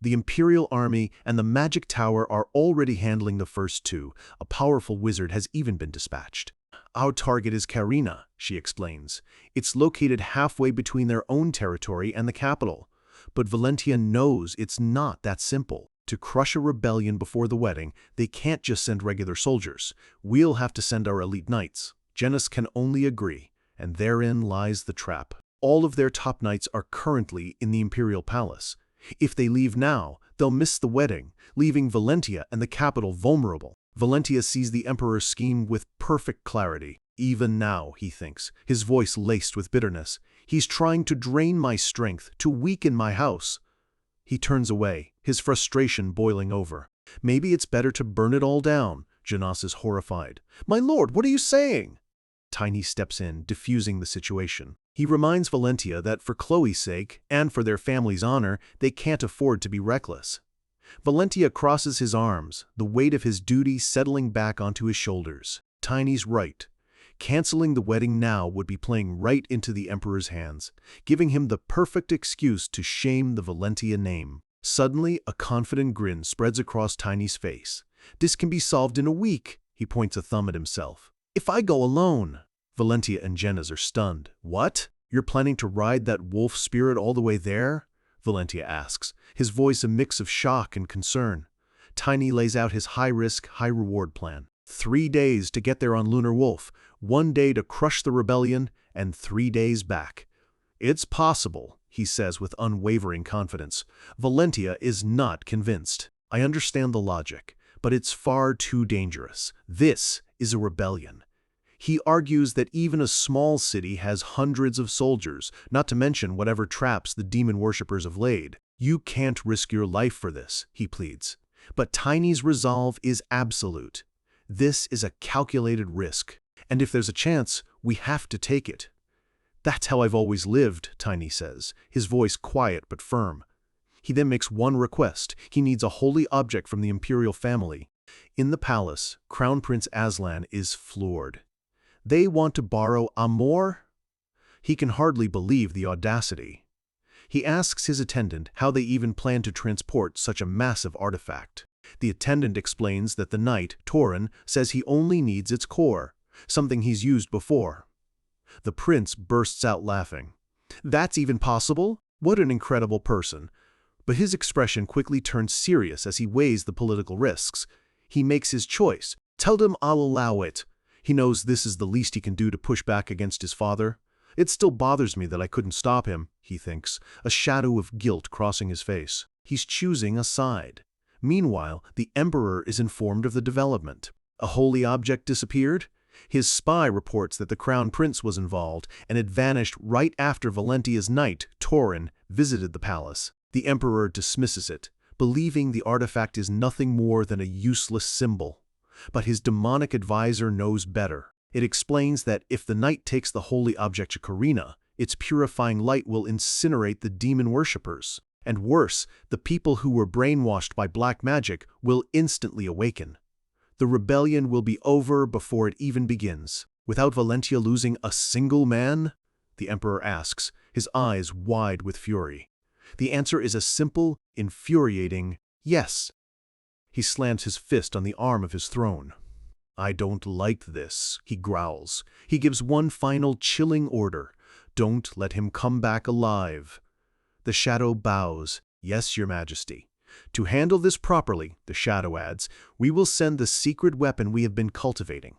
The Imperial Army and the Magic Tower are already handling the first 2. A powerful wizard has even been dispatched. Our target is Karina, she explains. It's located halfway between their own territory and the capital. But Valentia knows it's not that simple. To crush a rebellion before the wedding, they can't just send regular soldiers. We'll have to send our elite knights. Janus can only agree, and therein lies the trap. All of their top knights are currently in the Imperial Palace. If they leave now, they'll miss the wedding, leaving Valentia and the capital vulnerable. Valentia sees the Emperor's scheme with perfect clarity. Even now, he thinks, his voice laced with bitterness, he's trying to drain my strength, to weaken my house. He turns away, his frustration boiling over. Maybe it's better to burn it all down. Janus is horrified. My lord, what are you saying? Tiny steps in, diffusing the situation. He reminds Valentia that for Chloe's sake, and for their family's honor, they can't afford to be reckless. Valentia crosses his arms, the weight of his duty settling back onto his shoulders. Tiny's right. Canceling the wedding now would be playing right into the Emperor's hands, giving him the perfect excuse to shame the Valentia name. Suddenly, a confident grin spreads across Tiny's face. This can be solved in a week, he points a thumb at himself. If I go alone. Valentia and Janus are stunned. What? You're planning to ride that wolf spirit all the way there? Valentia asks, his voice a mix of shock and concern. Tiny lays out his high-risk, high-reward plan. 3 days to get there on Lunar Wolf, 1 day to crush the rebellion, and 3 days back. It's possible, he says with unwavering confidence. Valentia is not convinced. I understand the logic, but it's far too dangerous. This is a rebellion. He argues that even a small city has hundreds of soldiers, not to mention whatever traps the demon worshippers have laid. You can't risk your life for this, he pleads. But Tiny's resolve is absolute. This is a calculated risk, and if there's a chance, we have to take it. That's how I've always lived, Tiny says, his voice quiet but firm. He then makes one request. He needs a holy object from the imperial family. In the palace, Crown Prince Aslan is floored. They want to borrow Amor? He can hardly believe the audacity. He asks his attendant how they even plan to transport such a massive artifact. The attendant explains that the knight, Torin, says he only needs its core, something he's used before. The prince bursts out laughing. That's even possible? What an incredible person. But his expression quickly turns serious as he weighs the political risks. He makes his choice. Tell them I'll allow it. He knows this is the least he can do to push back against his father. It still bothers me that I couldn't stop him, he thinks, a shadow of guilt crossing his face. He's choosing a side. Meanwhile, the Emperor is informed of the development. A holy object disappeared? His spy reports that the Crown Prince was involved and had vanished right after Valentia's knight, Torin, visited the palace. The Emperor dismisses it, believing the artifact is nothing more than a useless symbol. But his demonic advisor knows better. It explains that if the knight takes the holy object to Karina, its purifying light will incinerate the demon worshippers. And worse, the people who were brainwashed by black magic will instantly awaken. The The rebellion will be over before it even begins. Without Valentia losing a single man? The Emperor asks, his eyes wide with fury. The answer is a simple, infuriating yes. He slams his fist on the arm of his throne. I don't like this, he growls. He gives one final chilling order. Don't let him come back alive. The shadow bows. Yes, Your Majesty. To handle this properly, the shadow adds, we will send the secret weapon we have been cultivating.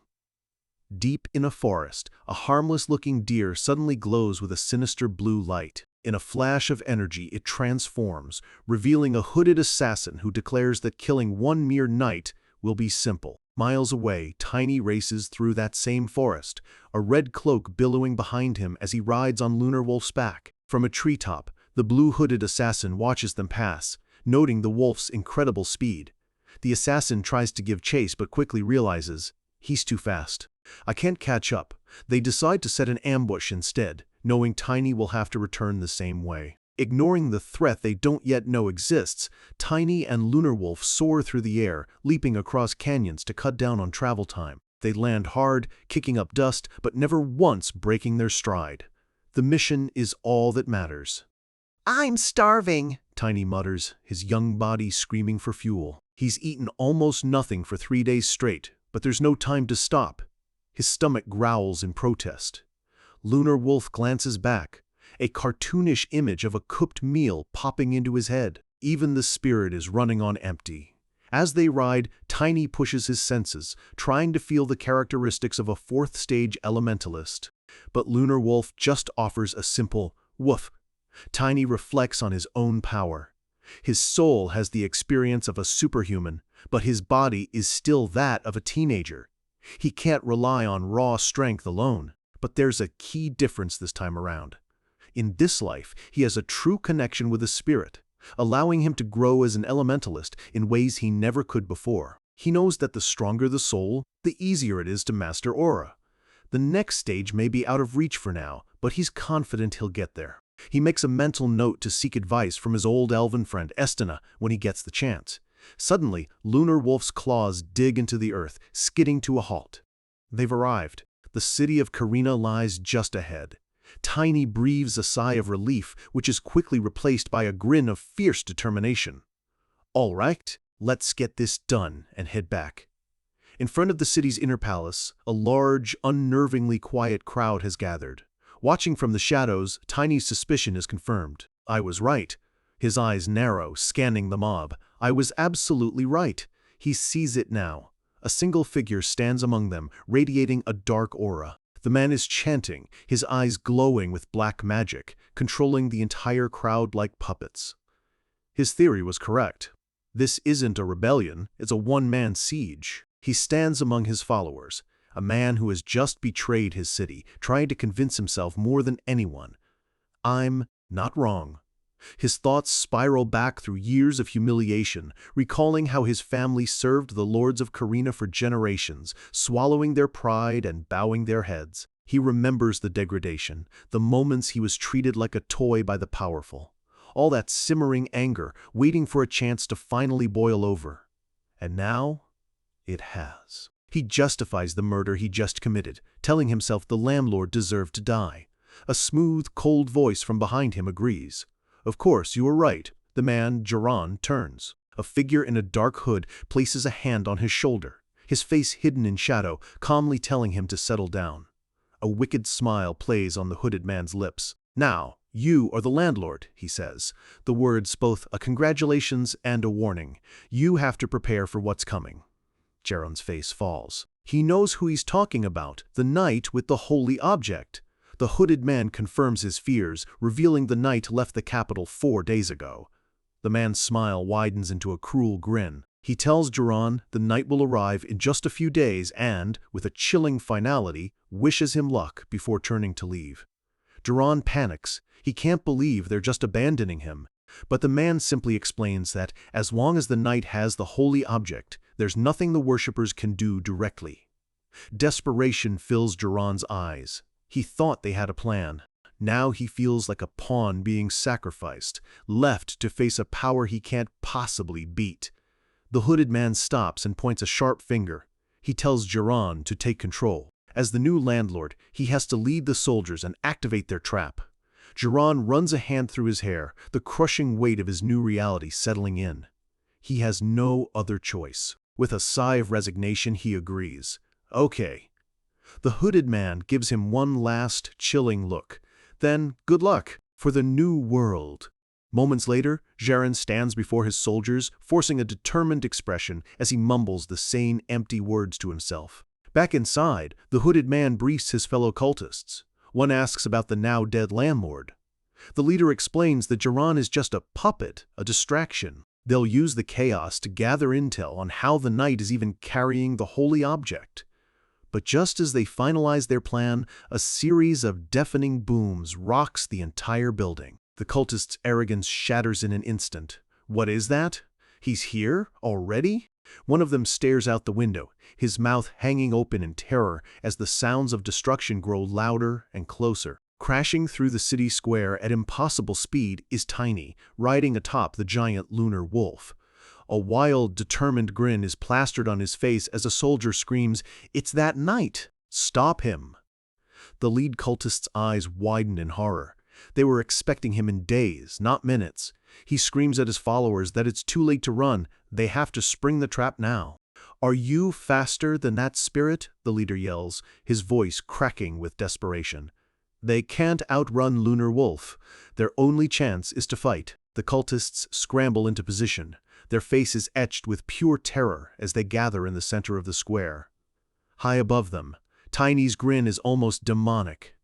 Deep in a forest, a harmless-looking deer suddenly glows with a sinister blue light. In a flash of energy, it transforms, revealing a hooded assassin who declares that killing one mere knight will be simple. Miles away, Tiny races through that same forest, a red cloak billowing behind him as he rides on Lunar Wolf's back. From a treetop, the blue-hooded assassin watches them pass, noting the wolf's incredible speed. The assassin tries to give chase but quickly realizes, he's too fast. I can't catch up. They decide to set an ambush instead, knowing Tiny will have to return the same way. Ignoring the threat they don't yet know exists, Tiny and Lunar Wolf soar through the air, leaping across canyons to cut down on travel time. They land hard, kicking up dust, but never once breaking their stride. The mission is all that matters. I'm starving, Tiny mutters, his young body screaming for fuel. He's eaten almost nothing for 3 days straight, but there's no time to stop. His stomach growls in protest. Lunar Wolf glances back, a cartoonish image of a cooked meal popping into his head. Even the spirit is running on empty. As they ride, Tiny pushes his senses, trying to feel the characteristics of a fourth-stage elementalist. But Lunar Wolf just offers a simple woof. Tiny reflects on his own power. His soul has the experience of a superhuman, but his body is still that of a teenager. He can't rely on raw strength alone. But there's a key difference this time around. In this life, he has a true connection with the spirit, allowing him to grow as an elementalist in ways he never could before. He knows that the stronger the soul, the easier it is to master aura. The next stage may be out of reach for now, but he's confident he'll get there. He makes a mental note to seek advice from his old elven friend Estina when he gets the chance. Suddenly, Lunar Wolf's claws dig into the earth, skidding to a halt. They've arrived. The city of Karina lies just ahead. Tiny breathes a sigh of relief, which is quickly replaced by a grin of fierce determination. All right, let's get this done and head back. In front of the city's inner palace, a large, unnervingly quiet crowd has gathered. Watching from the shadows, Tiny's suspicion is confirmed. I was right. His eyes narrow, scanning the mob. I was absolutely right. He sees it now. A single figure stands among them, radiating a dark aura. The man is chanting, his eyes glowing with black magic, controlling the entire crowd like puppets. His theory was correct. This isn't a rebellion, it's a one-man siege. He stands among his followers, a man who has just betrayed his city, trying to convince himself more than anyone. I'm not wrong. His thoughts spiral back through years of humiliation, recalling how his family served the lords of Karina for generations, swallowing their pride and bowing their heads. He remembers the degradation, the moments he was treated like a toy by the powerful. All that simmering anger, waiting for a chance to finally boil over. And now, it has. He justifies the murder he just committed, telling himself the landlord deserved to die. A smooth, cold voice from behind him agrees. Of course, you were right. The man, Jiran, turns. A figure in a dark hood places a hand on his shoulder, his face hidden in shadow, calmly telling him to settle down. A wicked smile plays on the hooded man's lips. Now, you are the landlord, he says. The words both a congratulations and a warning. You have to prepare for what's coming. Jiran's face falls. He knows who he's talking about, the knight with the holy object. The hooded man confirms his fears, revealing the knight left the capital 4 days ago. The man's smile widens into a cruel grin. He tells Jiran the knight will arrive in just a few days and, with a chilling finality, wishes him luck before turning to leave. Jiran panics. He can't believe they're just abandoning him. But the man simply explains that, as long as the knight has the holy object, there's nothing the worshippers can do directly. Desperation fills Jiran's eyes. He thought they had a plan. Now he feels like a pawn being sacrificed, left to face a power he can't possibly beat. The hooded man stops and points a sharp finger. He tells Jiran to take control. As the new landlord, he has to lead the soldiers and activate their trap. Jiran runs a hand through his hair, the crushing weight of his new reality settling in. He has no other choice. With a sigh of resignation, he agrees. Okay. The hooded man gives him one last, chilling look. Then, good luck for the new world. Moments later, Jiran stands before his soldiers, forcing a determined expression as he mumbles the same empty words to himself. Back inside, the hooded man briefs his fellow cultists. One asks about the now-dead landlord. The leader explains that Jiran is just a puppet, a distraction. They'll use the chaos to gather intel on how the knight is even carrying the holy object. But just as they finalize their plan, a series of deafening booms rocks the entire building. The cultist's arrogance shatters in an instant. What is that? He's here? Already? One of them stares out the window, his mouth hanging open in terror as the sounds of destruction grow louder and closer. Crashing through the city square at impossible speed is Tiny, riding atop the giant lunar wolf. A wild, determined grin is plastered on his face as a soldier screams, "It's that knight! Stop him!" The lead cultist's eyes widen in horror. They were expecting him in days, not minutes. He screams at his followers that it's too late to run. They have to spring the trap now. "Are you faster than that spirit?" the leader yells, his voice cracking with desperation. They can't outrun Lunar Wolf. Their only chance is to fight. The cultists scramble into position, their faces etched with pure terror as they gather in the center of the square. High above them, Tiny's grin is almost demonic.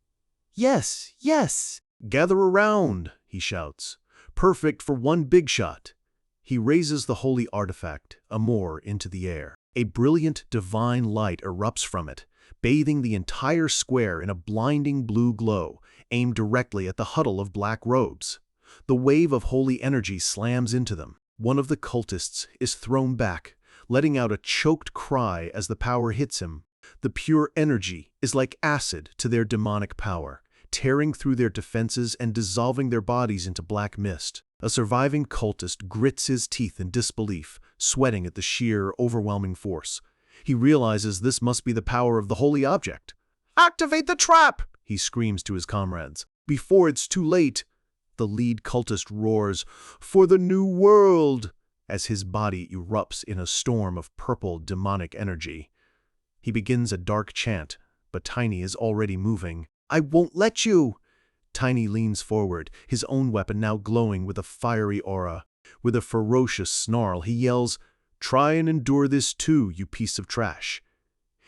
"Yes, yes! Gather around!" he shouts. "Perfect for one big shot." He raises the holy artifact, Amor, into the air. A brilliant divine light erupts from it, bathing the entire square in a blinding blue glow, aimed directly at the huddle of black robes. The wave of holy energy slams into them. One of the cultists is thrown back, letting out a choked cry as the power hits him. The pure energy is like acid to their demonic power, tearing through their defenses and dissolving their bodies into black mist. A surviving cultist grits his teeth in disbelief, sweating at the sheer, overwhelming force. He realizes this must be the power of the holy object. "Activate the trap!" he screams to his comrades. "Before it's too late!" The lead cultist roars, "For the new world!" as his body erupts in a storm of purple demonic energy. He begins a dark chant, but Tiny is already moving. "I won't let you!" Tiny leans forward, his own weapon now glowing with a fiery aura. With a ferocious snarl, he yells, "Try and endure this too, you piece of trash."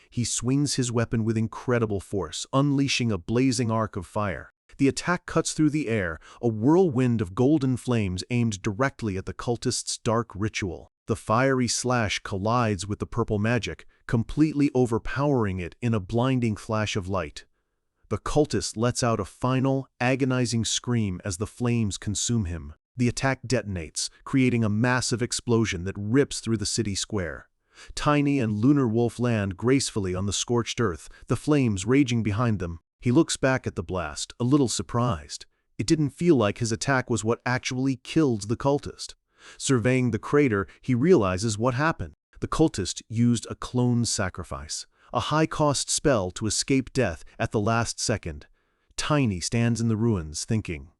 He swings his weapon with incredible force, unleashing a blazing arc of fire. The attack cuts through the air, a whirlwind of golden flames aimed directly at the cultist's dark ritual. The fiery slash collides with the purple magic, completely overpowering it in a blinding flash of light. The cultist lets out a final, agonizing scream as the flames consume him. The attack detonates, creating a massive explosion that rips through the city square. Tiny and Lunar Wolf land gracefully on the scorched earth, the flames raging behind them. He looks back at the blast, a little surprised. It didn't feel like his attack was what actually killed the cultist. Surveying the crater, he realizes what happened. The cultist used a clone sacrifice, a high-cost spell to escape death at the last second. Tiny stands in the ruins, thinking.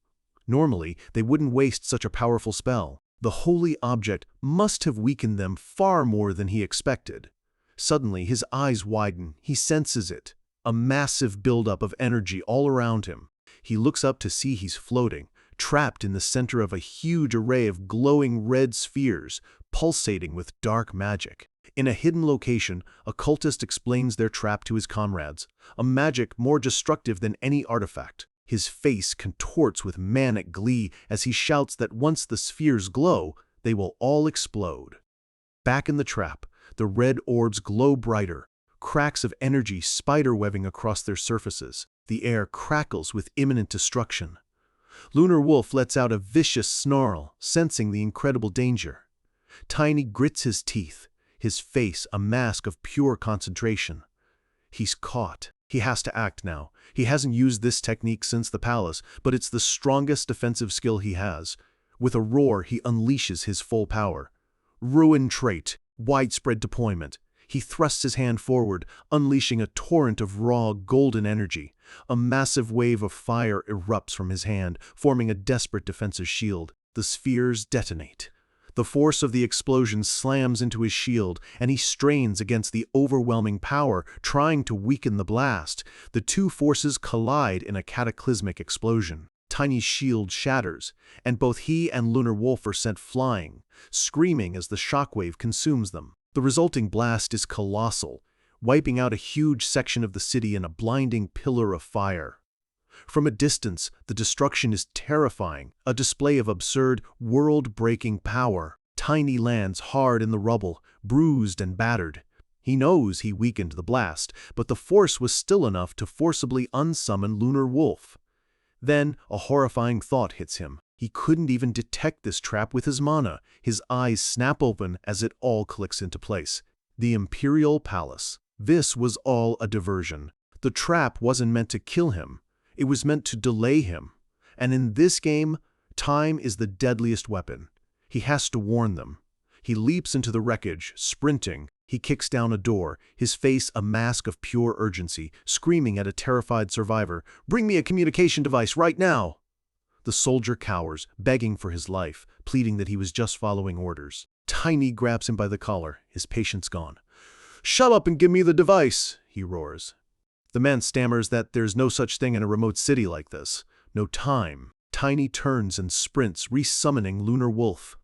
Normally, they wouldn't waste such a powerful spell. The holy object must have weakened them far more than he expected. Suddenly, his eyes widen. He senses it. A massive buildup of energy all around him. He looks up to see he's floating, trapped in the center of a huge array of glowing red spheres, pulsating with dark magic. In a hidden location, a cultist explains their trap to his comrades, a magic more destructive than any artifact. His face contorts with manic glee as he shouts that once the spheres glow, they will all explode. Back in the trap, the red orbs glow brighter, cracks of energy spiderwebbing across their surfaces. The air crackles with imminent destruction. Lunar Wolf lets out a vicious snarl, sensing the incredible danger. Tiny grits his teeth, his face a mask of pure concentration. He's caught. He has to act now. He hasn't used this technique since the palace, but it's the strongest defensive skill he has. With a roar, he unleashes his full power. Ruin trait, widespread deployment. He thrusts his hand forward, unleashing a torrent of raw, golden energy. A massive wave of fire erupts from his hand, forming a desperate defensive shield. The spheres detonate. The force of the explosion slams into his shield, and he strains against the overwhelming power, trying to weaken the blast. The two forces collide in a cataclysmic explosion. Tiny's shield shatters, and both he and Lunar Wolf are sent flying, screaming as the shockwave consumes them. The resulting blast is colossal, wiping out a huge section of the city in a blinding pillar of fire. From a distance, the destruction is terrifying, a display of absurd, world-breaking power. Tiny lands hard in the rubble, bruised and battered. He knows he weakened the blast, but the force was still enough to forcibly unsummon Lunar Wolf. Then, a horrifying thought hits him. He couldn't even detect this trap with his mana. His eyes snap open as it all clicks into place. The Imperial Palace. This was all a diversion. The trap wasn't meant to kill him. It was meant to delay him. And in this game, time is the deadliest weapon. He has to warn them. He leaps into the wreckage, sprinting. He kicks down a door, his face a mask of pure urgency, screaming at a terrified survivor, "Bring me a communication device right now!" The soldier cowers, begging for his life, pleading that he was just following orders. Tiny grabs him by the collar, his patience gone. "Shut up and give me the device," he roars. The man stammers that there's no such thing in a remote city like this. No time. Tiny turns and sprints, resummoning Lunar Wolf.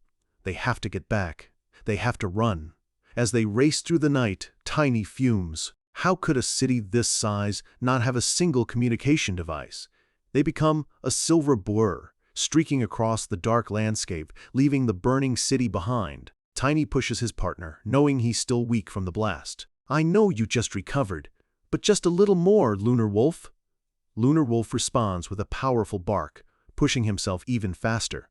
They have to get back. They have to run. As they race through the night, Tiny fumes. How could a city this size not have a single communication device? They become a silver blur, streaking across the dark landscape, leaving the burning city behind. Tiny pushes his partner, knowing he's still weak from the blast. "I know you just recovered, but just a little more, Lunar Wolf." Lunar Wolf responds with a powerful bark, pushing himself even faster.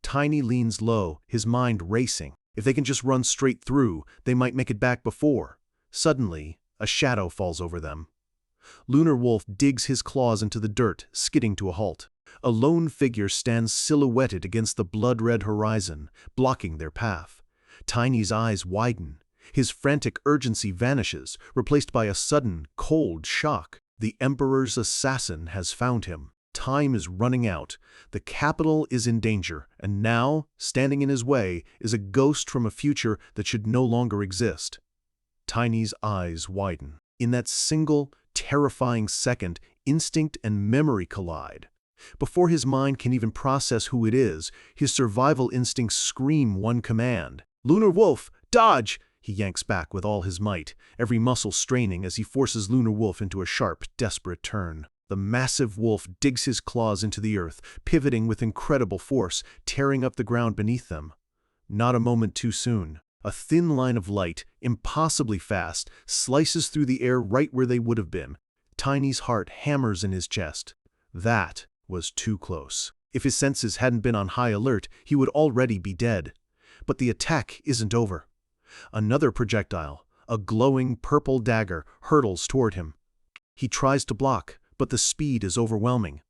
Tiny leans low, his mind racing. If they can just run straight through, they might make it back before. Suddenly, a shadow falls over them. Lunar Wolf digs his claws into the dirt, skidding to a halt. A lone figure stands silhouetted against the blood-red horizon, blocking their path. Tiny's eyes widen. His frantic urgency vanishes, replaced by a sudden, cold shock. The Emperor's assassin has found him. Time is running out. The capital is in danger, and now, standing in his way, is a ghost from a future that should no longer exist. Tiny's eyes widen. In that single, terrifying second, instinct and memory collide. Before his mind can even process who it is, his survival instincts scream one command. "Lunar Wolf, dodge!" He yanks back with all his might, every muscle straining as he forces Lunar Wolf into a sharp, desperate turn. The massive wolf digs his claws into the earth, pivoting with incredible force, tearing up the ground beneath them. Not a moment too soon. A thin line of light, impossibly fast, slices through the air right where they would have been. Tiny's heart hammers in his chest. That was too close. If his senses hadn't been on high alert, he would already be dead. But the attack isn't over. Another projectile, a glowing purple dagger, hurtles toward him. He tries to block, but the speed is overwhelming.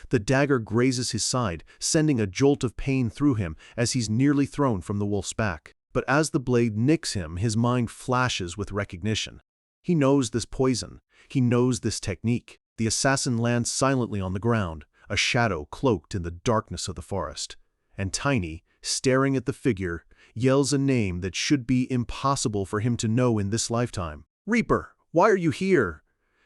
The dagger grazes his side, sending a jolt of pain through him as he's nearly thrown from the wolf's back. But as the blade nicks him, his mind flashes with recognition. He knows this poison. He knows this technique. The assassin lands silently on the ground, a shadow cloaked in the darkness of the forest. And Tiny, staring at the figure, yells a name that should be impossible for him to know in this lifetime. "Reaper, why are you here?"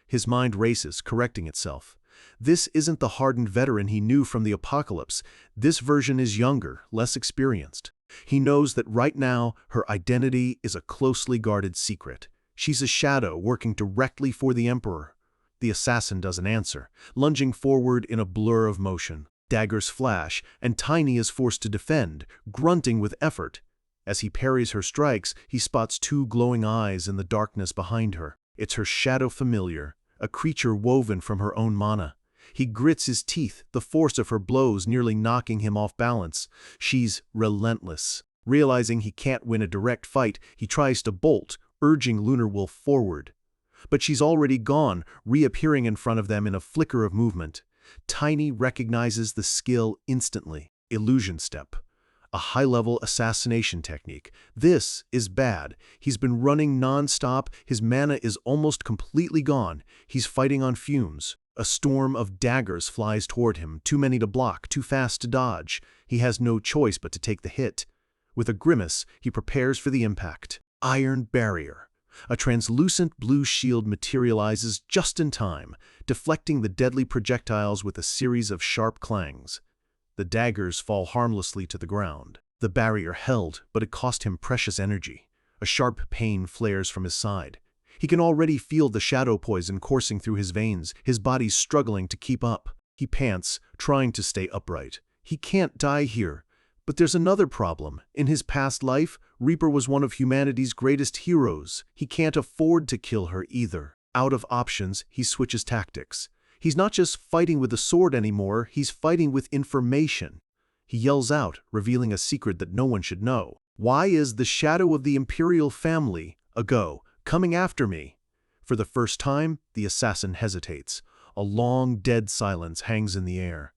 His mind races, correcting itself. This isn't the hardened veteran he knew from the apocalypse. This version is younger, less experienced. He knows that right now, her identity is a closely guarded secret. She's a shadow working directly for the Emperor. The assassin doesn't answer, lunging forward in a blur of motion. Daggers flash, and Tiny is forced to defend, grunting with effort. As he parries her strikes, he spots two glowing eyes in the darkness behind her. It's her shadow familiar, a creature woven from her own mana. He grits his teeth, the force of her blows nearly knocking him off balance. She's relentless. Realizing he can't win a direct fight, he tries to bolt, urging Lunar Wolf forward. But she's already gone, reappearing in front of them in a flicker of movement. Tiny recognizes the skill instantly. Illusion step. A high-level assassination technique. This is bad. He's been running non-stop, his mana is almost completely gone. He's fighting on fumes. A storm of daggers flies toward him, too many to block, too fast to dodge. He has no choice but to take the hit. With a grimace, he prepares for the impact. Iron barrier. A translucent blue shield materializes just in time, deflecting the deadly projectiles with a series of sharp clangs. The daggers fall harmlessly to the ground. The barrier held, but it cost him precious energy. A sharp pain flares from his side. He can already feel the shadow poison coursing through his veins, his body struggling to keep up. He pants, trying to stay upright. He can't die here. But there's another problem. In his past life, Reaper was one of humanity's greatest heroes. He can't afford to kill her either. Out of options, he switches tactics. He's not just fighting with a sword anymore, he's fighting with information. He yells out, revealing a secret that no one should know. Why is the shadow of the imperial family, Ago, coming after me? For the first time, the assassin hesitates. A long, dead silence hangs in the air.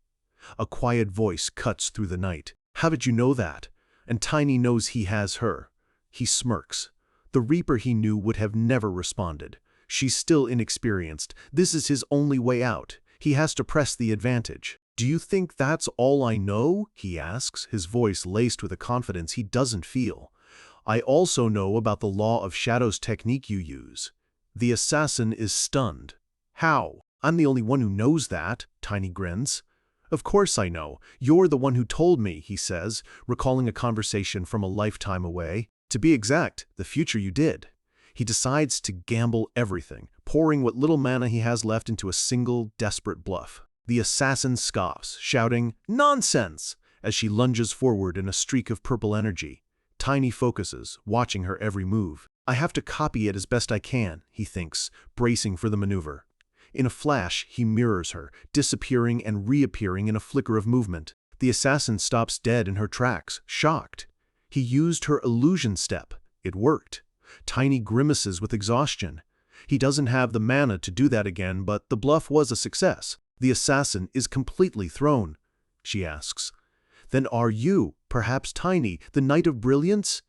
A quiet voice cuts through the night. How did you know that? And Tiny knows he has her. He smirks. The Reaper he knew would have never responded. She's still inexperienced. This is his only way out. He has to press the advantage. Do you think that's all I know? He asks, his voice laced with a confidence he doesn't feel. I also know about the Law of Shadows technique you use. The assassin is stunned. How? I'm the only one who knows that, Tiny grins. Of course I know. You're the one who told me, he says, recalling a conversation from a lifetime away. To be exact, the future you did. He decides to gamble everything, pouring what little mana he has left into a single, desperate bluff. The assassin scoffs, shouting, "Nonsense!" as she lunges forward in a streak of purple energy. Tiny focuses, watching her every move. I have to copy it as best I can, he thinks, bracing for the maneuver. In a flash, he mirrors her, disappearing and reappearing in a flicker of movement. The assassin stops dead in her tracks, shocked. He used her illusion step. It worked. Tiny grimaces with exhaustion. He doesn't have the mana to do that again, but the bluff was a success. The assassin is completely thrown. She asks, "Then are you, perhaps Tiny, the Knight of Brilliance?"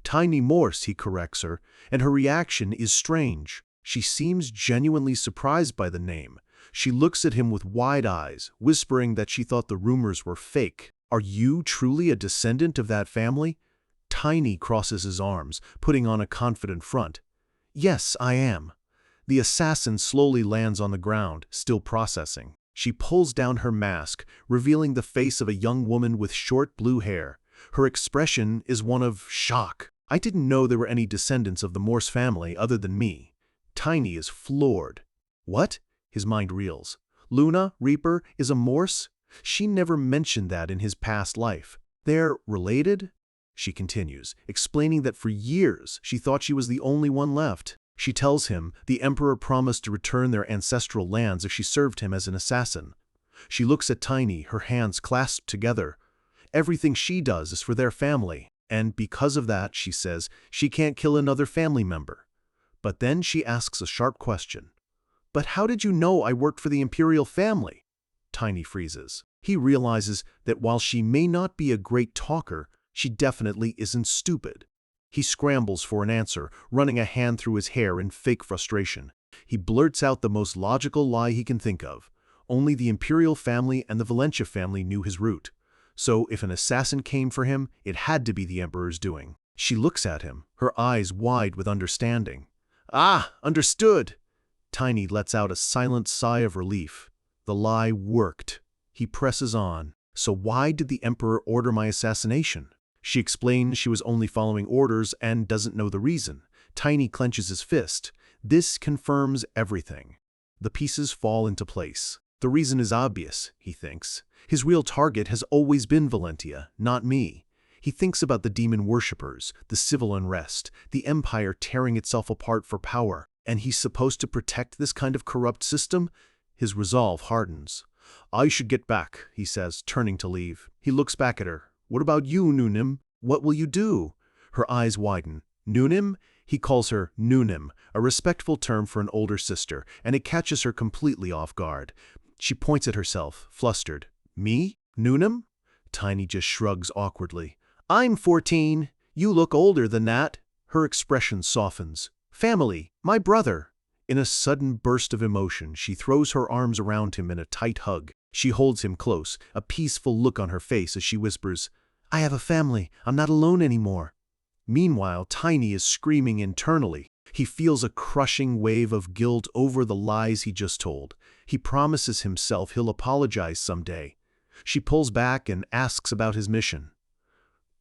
Tiny Morse, he corrects her, and her reaction is strange. She seems genuinely surprised by the name. She looks at him with wide eyes, whispering that she thought the rumors were fake. Are you truly a descendant of that family? Tiny crosses his arms, putting on a confident front. Yes, I am. The assassin slowly lands on the ground, still processing. She pulls down her mask, revealing the face of a young woman with short blue hair. Her expression is one of shock. I didn't know there were any descendants of the Morse family other than me. Tiny is floored. What? His mind reels. Luna, Reaper, is a Morse? She never mentioned that in his past life. They're related? She continues, explaining that for years she thought she was the only one left. She tells him the Emperor promised to return their ancestral lands if she served him as an assassin. She looks at Tiny, her hands clasped together. Everything she does is for their family, and because of that, she says, she can't kill another family member. But then she asks a sharp question. But how did you know I worked for the imperial family? Tiny freezes. He realizes that while she may not be a great talker, she definitely isn't stupid. He scrambles for an answer, running a hand through his hair in fake frustration. He blurts out the most logical lie he can think of. Only the imperial family and the Valencia family knew his route. So if an assassin came for him, it had to be the Emperor's doing. She looks at him, her eyes wide with understanding. Ah, understood! Tiny lets out a silent sigh of relief. The lie worked. He presses on. So why did the Emperor order my assassination? She explains she was only following orders and doesn't know the reason. Tiny clenches his fist. This confirms everything. The pieces fall into place. The reason is obvious, he thinks. His real target has always been Valentia, not me. He thinks about the demon worshippers, the civil unrest, the empire tearing itself apart for power, and he's supposed to protect this kind of corrupt system? His resolve hardens. I should get back, he says, turning to leave. He looks back at her. What about you, Noonim? What will you do? Her eyes widen. Noonim? He calls her Noonim, a respectful term for an older sister, and it catches her completely off guard. She points at herself, flustered. Me? Noonim? Tiny just shrugs awkwardly. I'm 14. You look older than that. Her expression softens. Family, my brother. In a sudden burst of emotion, she throws her arms around him in a tight hug. She holds him close, a peaceful look on her face as she whispers, I have a family. I'm not alone anymore. Meanwhile, Tiny is screaming internally. He feels a crushing wave of guilt over the lies he just told. He promises himself he'll apologize someday. She pulls back and asks about his mission.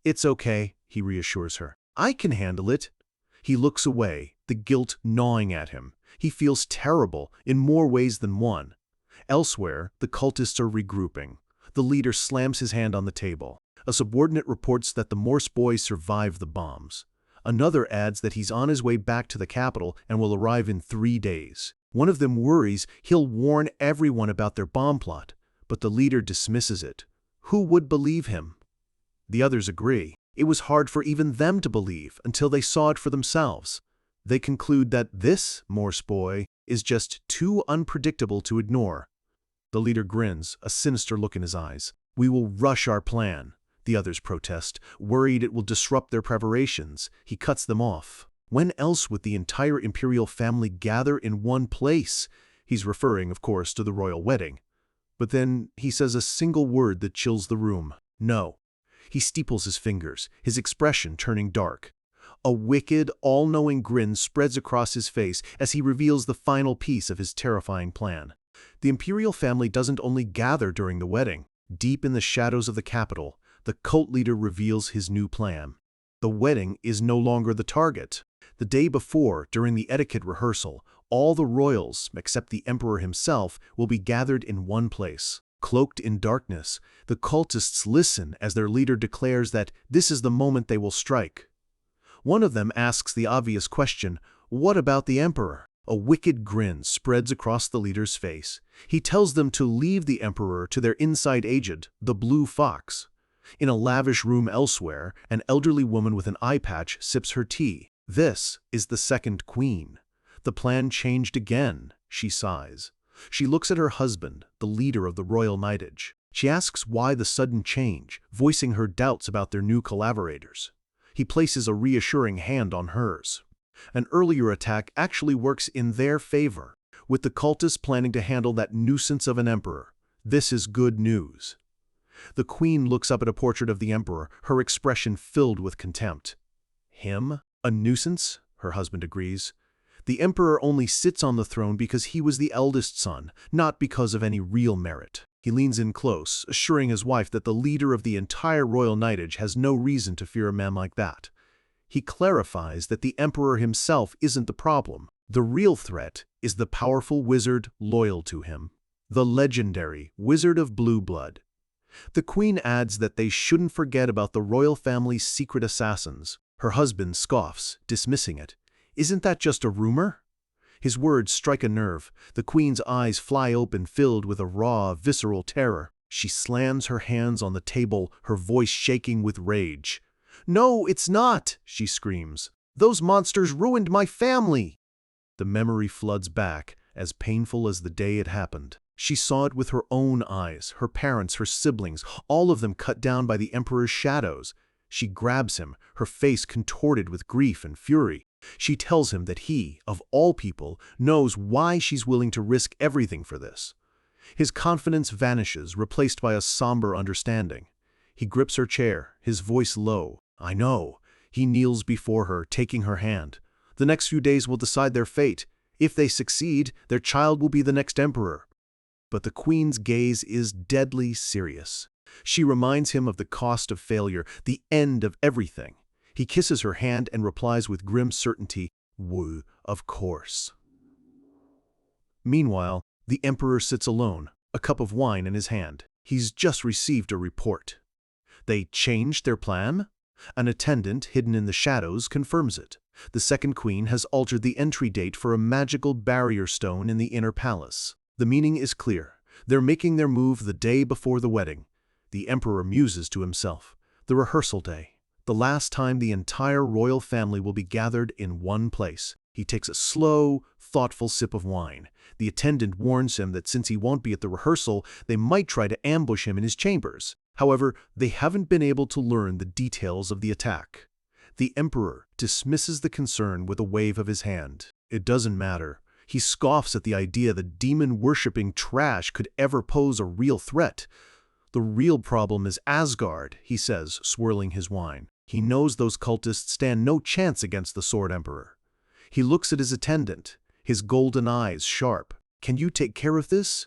It's okay, he reassures her. I can handle it. He looks away, the guilt gnawing at him. He feels terrible in more ways than one. Elsewhere, the cultists are regrouping. The leader slams his hand on the table. A subordinate reports that the Morse boy survived the bombs. Another adds that he's on his way back to the capital and will arrive in 3 days. One of them worries he'll warn everyone about their bomb plot, but the leader dismisses it. Who would believe him? The others agree. It was hard for even them to believe until they saw it for themselves. They conclude that this Morse boy is just too unpredictable to ignore. The leader grins, a sinister look in his eyes. We will rush our plan. The others protest, worried it will disrupt their preparations. He cuts them off. When else would the entire imperial family gather in one place? He's referring, of course, to the royal wedding. But then he says a single word that chills the room. No. He steeples his fingers, his expression turning dark. A wicked, all-knowing grin spreads across his face as he reveals the final piece of his terrifying plan. The imperial family doesn't only gather during the wedding. Deep in the shadows of the capital, the cult leader reveals his new plan. The wedding is no longer the target. The day before, during the etiquette rehearsal, all the royals, except the emperor himself, will be gathered in one place. Cloaked in darkness, the cultists listen as their leader declares that this is the moment they will strike. One of them asks the obvious question, what about the emperor? A wicked grin spreads across the leader's face. He tells them to leave the emperor to their inside agent, the Blue Fox. In a lavish room elsewhere, an elderly woman with an eye patch sips her tea. This is the second queen. The plan changed again, she sighs. She looks at her husband, the leader of the royal knightage. She asks why the sudden change, voicing her doubts about their new collaborators. He places a reassuring hand on hers. An earlier attack actually works in their favor, with the cultists planning to handle that nuisance of an emperor. This is good news. The queen looks up at a portrait of the emperor, her expression filled with contempt. Him? A nuisance? Her husband agrees. The emperor only sits on the throne because he was the eldest son, not because of any real merit. He leans in close, assuring his wife that the leader of the entire royal knightage has no reason to fear a man like that. He clarifies that the emperor himself isn't the problem. The real threat is the powerful wizard loyal to him. The legendary Wizard of Blue Blood. The queen adds that they shouldn't forget about the royal family's secret assassins. Her husband scoffs, dismissing it. Isn't that just a rumor? His words strike a nerve. The queen's eyes fly open, filled with a raw, visceral terror. She slams her hands on the table, her voice shaking with rage. No, it's not, she screams. Those monsters ruined my family. The memory floods back, as painful as the day it happened. She saw it with her own eyes, her parents, her siblings, all of them cut down by the emperor's shadows. She grabs him, her face contorted with grief and fury. She tells him that he, of all people, knows why she's willing to risk everything for this. His confidence vanishes, replaced by a somber understanding. He grips her chair, his voice low. I know. He kneels before her, taking her hand. The next few days will decide their fate. If they succeed, their child will be the next emperor. But the queen's gaze is deadly serious. She reminds him of the cost of failure, the end of everything. He kisses her hand and replies with grim certainty, "Woo, of course." Meanwhile, the emperor sits alone, a cup of wine in his hand. He's just received a report. They changed their plan? An attendant hidden in the shadows confirms it. The second queen has altered the entry date for a magical barrier stone in the inner palace. The meaning is clear. They're making their move the day before the wedding. The emperor muses to himself. The rehearsal day. The last time the entire royal family will be gathered in one place. He takes a slow, thoughtful sip of wine. The attendant warns him that since he won't be at the rehearsal, they might try to ambush him in his chambers. However, they haven't been able to learn the details of the attack. The Emperor dismisses the concern with a wave of his hand. It doesn't matter. He scoffs at the idea that demon-worshipping trash could ever pose a real threat. The real problem is Asgard, he says, swirling his wine. He knows those cultists stand no chance against the Sword Emperor. He looks at his attendant, his golden eyes sharp. Can you take care of this?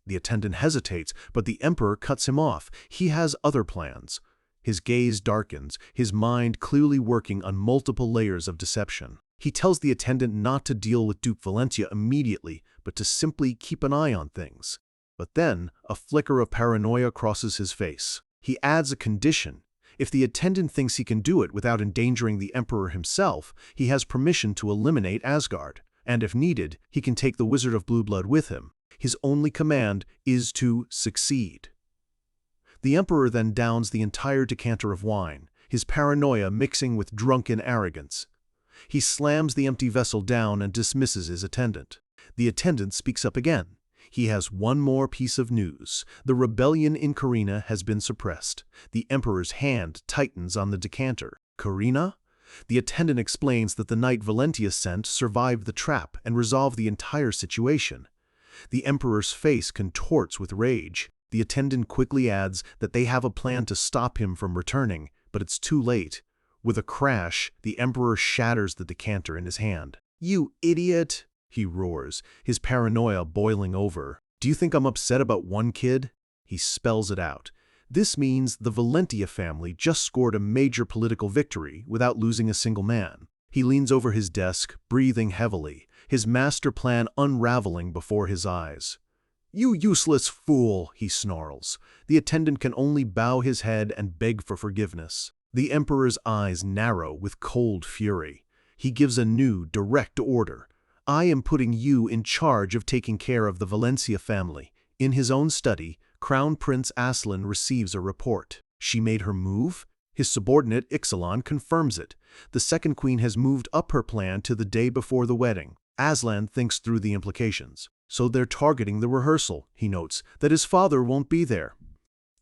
The attendant hesitates, but the Emperor cuts him off. He has other plans. His gaze darkens, his mind clearly working on multiple layers of deception. He tells the attendant not to deal with Duke Valentia immediately, but to simply keep an eye on things. But then, a flicker of paranoia crosses his face. He adds a condition. If the attendant thinks he can do it without endangering the Emperor himself, he has permission to eliminate Asgard. And if needed, he can take the Wizard of Blue Blood with him. His only command is to succeed. The Emperor then downs the entire decanter of wine, his paranoia mixing with drunken arrogance. He slams the empty vessel down and dismisses his attendant. The attendant speaks up again. He has one more piece of news. The rebellion in Carina has been suppressed. The Emperor's hand tightens on the decanter. Carina? The attendant explains that the knight Valentia sent survived the trap and resolved the entire situation. The Emperor's face contorts with rage. The attendant quickly adds that they have a plan to stop him from returning, but it's too late. With a crash, the Emperor shatters the decanter in his hand. "You idiot!" he roars, his paranoia boiling over. "Do you think I'm upset about one kid?" He spells it out. This means the Valentia family just scored a major political victory without losing a single man. He leans over his desk, breathing heavily, his master plan unraveling before his eyes. "You useless fool," he snarls. The attendant can only bow his head and beg for forgiveness. The Emperor's eyes narrow with cold fury. He gives a new, direct order. "I am putting you in charge of taking care of the Valentia family." In his own study, Crown Prince Aslan receives a report. She made her move? His subordinate, Ixalan, confirms it. The second queen has moved up her plan to the day before the wedding. Aslan thinks through the implications. So they're targeting the rehearsal, he notes, that his father won't be there.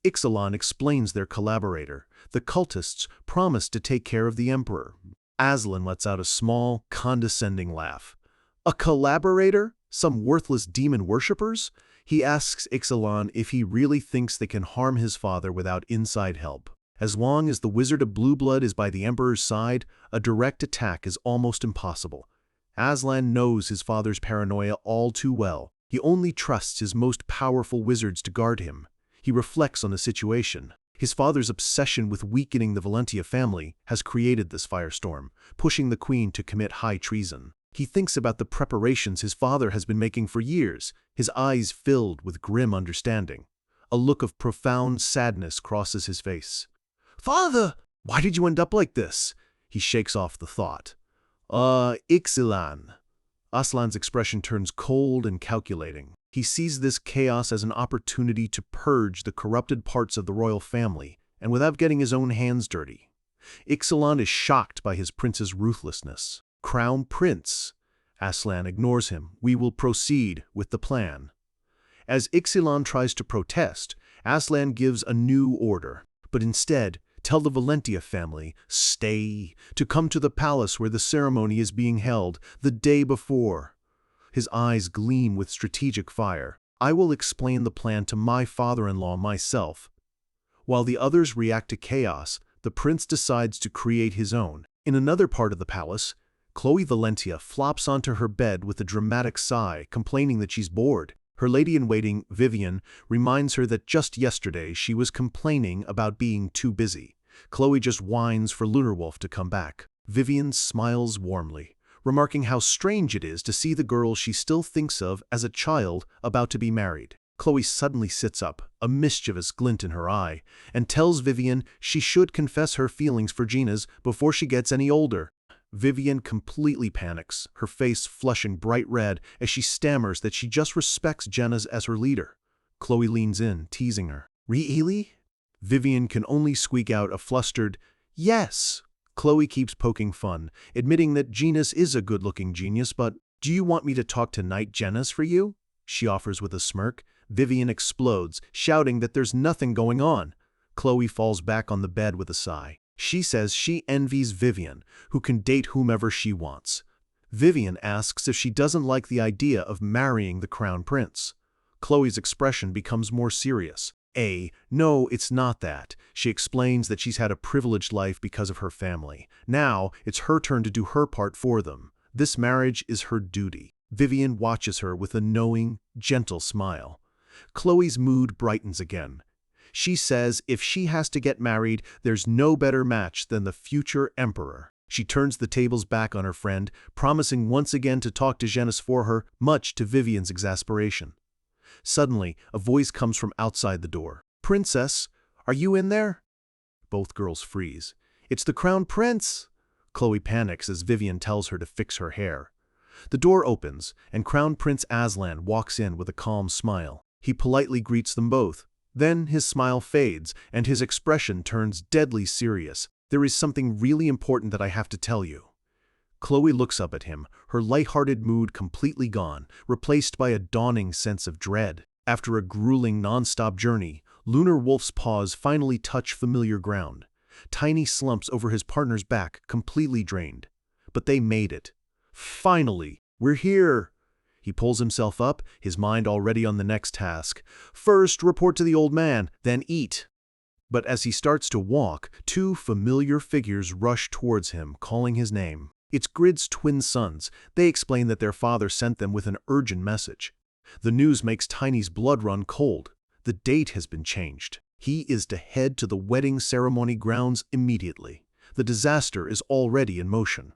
Ixalan explains their collaborator. The cultists promised to take care of the Emperor. Aslan lets out a small, condescending laugh. "A collaborator? Some worthless demon worshippers?" He asks Ixalan if he really thinks they can harm his father without inside help. As long as the Wizard of Blue Blood is by the Emperor's side, a direct attack is almost impossible. Aslan knows his father's paranoia all too well. He only trusts his most powerful wizards to guard him. He reflects on the situation. His father's obsession with weakening the Valentia family has created this firestorm, pushing the queen to commit high treason. He thinks about the preparations his father has been making for years, his eyes filled with grim understanding. A look of profound sadness crosses his face. "Father, why did you end up like this?" He shakes off the thought. Ixalan." Aslan's expression turns cold and calculating. He sees this chaos as an opportunity to purge the corrupted parts of the royal family, and without getting his own hands dirty. Ixalan is shocked by his prince's ruthlessness. "Crown Prince." Aslan ignores him. "We will proceed with the plan." As Ixalan tries to protest, Aslan gives a new order. But instead, tell the Valentia family, to come to the palace where the ceremony is being held the day before. His eyes gleam with strategic fire. "I will explain the plan to my father-in-law myself." While the others react to chaos, the prince decides to create his own. In another part of the palace, Chloe Valentia flops onto her bed with a dramatic sigh, complaining that she's bored. Her lady-in-waiting, Vivian, reminds her that just yesterday she was complaining about being too busy. Chloe just whines for Lunarwolf to come back. Vivian smiles warmly, remarking how strange it is to see the girl she still thinks of as a child about to be married. Chloe suddenly sits up, a mischievous glint in her eye, and tells Vivian she should confess her feelings for Gina's before she gets any older. Vivian completely panics, her face flushing bright red as she stammers that she just respects Jenna's as her leader. Chloe leans in, teasing her. "Really?" Vivian can only squeak out a flustered, "Yes." Chloe keeps poking fun, admitting that Genius is a good-looking genius, but "Do you want me to talk to Knight Jenna's for you?" she offers with a smirk. Vivian explodes, shouting that there's nothing going on. Chloe falls back on the bed with a sigh. She says she envies Vivian, who can date whomever she wants. Vivian asks if she doesn't like the idea of marrying the crown prince. Chloe's expression becomes more serious. No, it's not that. She explains that she's had a privileged life because of her family. Now, it's her turn to do her part for them. This marriage is her duty. Vivian watches her with a knowing, gentle smile. Chloe's mood brightens again. She says if she has to get married, there's no better match than the future emperor. She turns the tables back on her friend, promising once again to talk to Genis for her, much to Vivian's exasperation. Suddenly, a voice comes from outside the door. "Princess, are you in there?" Both girls freeze. "It's the crown prince!" Chloe panics as Vivian tells her to fix her hair. The door opens, and Crown Prince Aslan walks in with a calm smile. He politely greets them both. Then his smile fades, and his expression turns deadly serious. "There is something really important that I have to tell you." Chloe looks up at him, her lighthearted mood completely gone, replaced by a dawning sense of dread. After a grueling non-stop journey, Lunar Wolf's paws finally touch familiar ground. Tiny slumps over his partner's back, completely drained. But they made it. "Finally, we're here!" He pulls himself up, his mind already on the next task. "First, report to the old man, then eat." But as he starts to walk, two familiar figures rush towards him, calling his name. It's Grid's twin sons. They explain that their father sent them with an urgent message. The news makes Tiny's blood run cold. The date has been changed. He is to head to the wedding ceremony grounds immediately. The disaster is already in motion.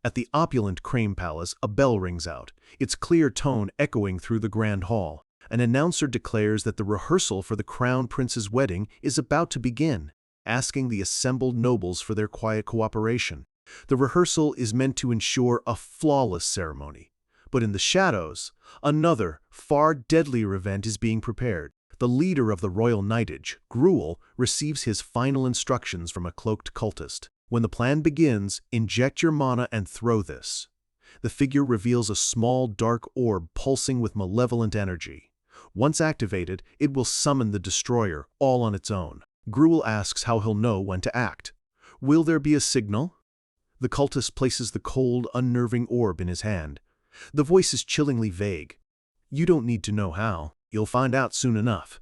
At the opulent Crane Palace, a bell rings out, its clear tone echoing through the grand hall. An announcer declares that the rehearsal for the crown prince's wedding is about to begin, asking the assembled nobles for their quiet cooperation. The rehearsal is meant to ensure a flawless ceremony. But in the shadows, another, far deadlier event is being prepared. The leader of the royal knightage, Gruel, receives his final instructions from a cloaked cultist. "When the plan begins, inject your mana and throw this." The figure reveals a small, dark orb pulsing with malevolent energy. Once activated, it will summon the destroyer, all on its own. Gruel asks how he'll know when to act. "Will there be a signal?" The cultist places the cold, unnerving orb in his hand. The voice is chillingly vague. "You don't need to know how. You'll find out soon enough."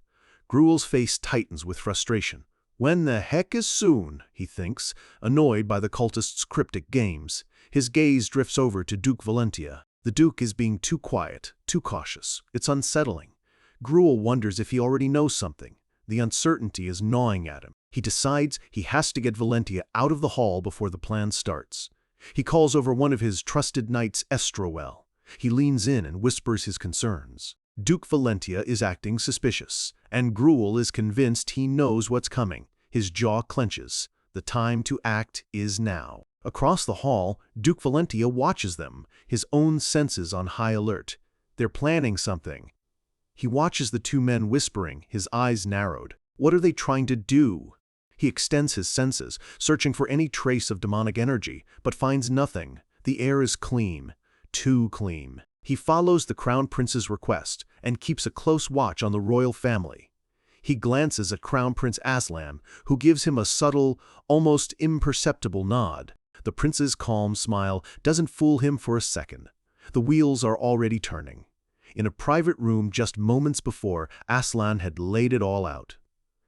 Gruel's face tightens with frustration. "When the heck is soon?" he thinks, annoyed by the cultist's cryptic games. His gaze drifts over to Duke Valentia. The Duke is being too quiet, too cautious. It's unsettling. Gruel wonders if he already knows something. The uncertainty is gnawing at him. He decides he has to get Valentia out of the hall before the plan starts. He calls over one of his trusted knights, Estrowell. He leans in and whispers his concerns. Duke Valentia is acting suspicious, and Gruel is convinced he knows what's coming. His jaw clenches. The time to act is now. Across the hall, Duke Valentia watches them, his own senses on high alert. They're planning something. He watches the two men whispering, his eyes narrowed. What are they trying to do? He extends his senses, searching for any trace of demonic energy, but finds nothing. The air is clean. Too clean. He follows the Crown Prince's request and keeps a close watch on the royal family. He glances at Crown Prince Aslan, who gives him a subtle, almost imperceptible nod. The prince's calm smile doesn't fool him for a second. The wheels are already turning. In a private room just moments before, Aslan had laid it all out.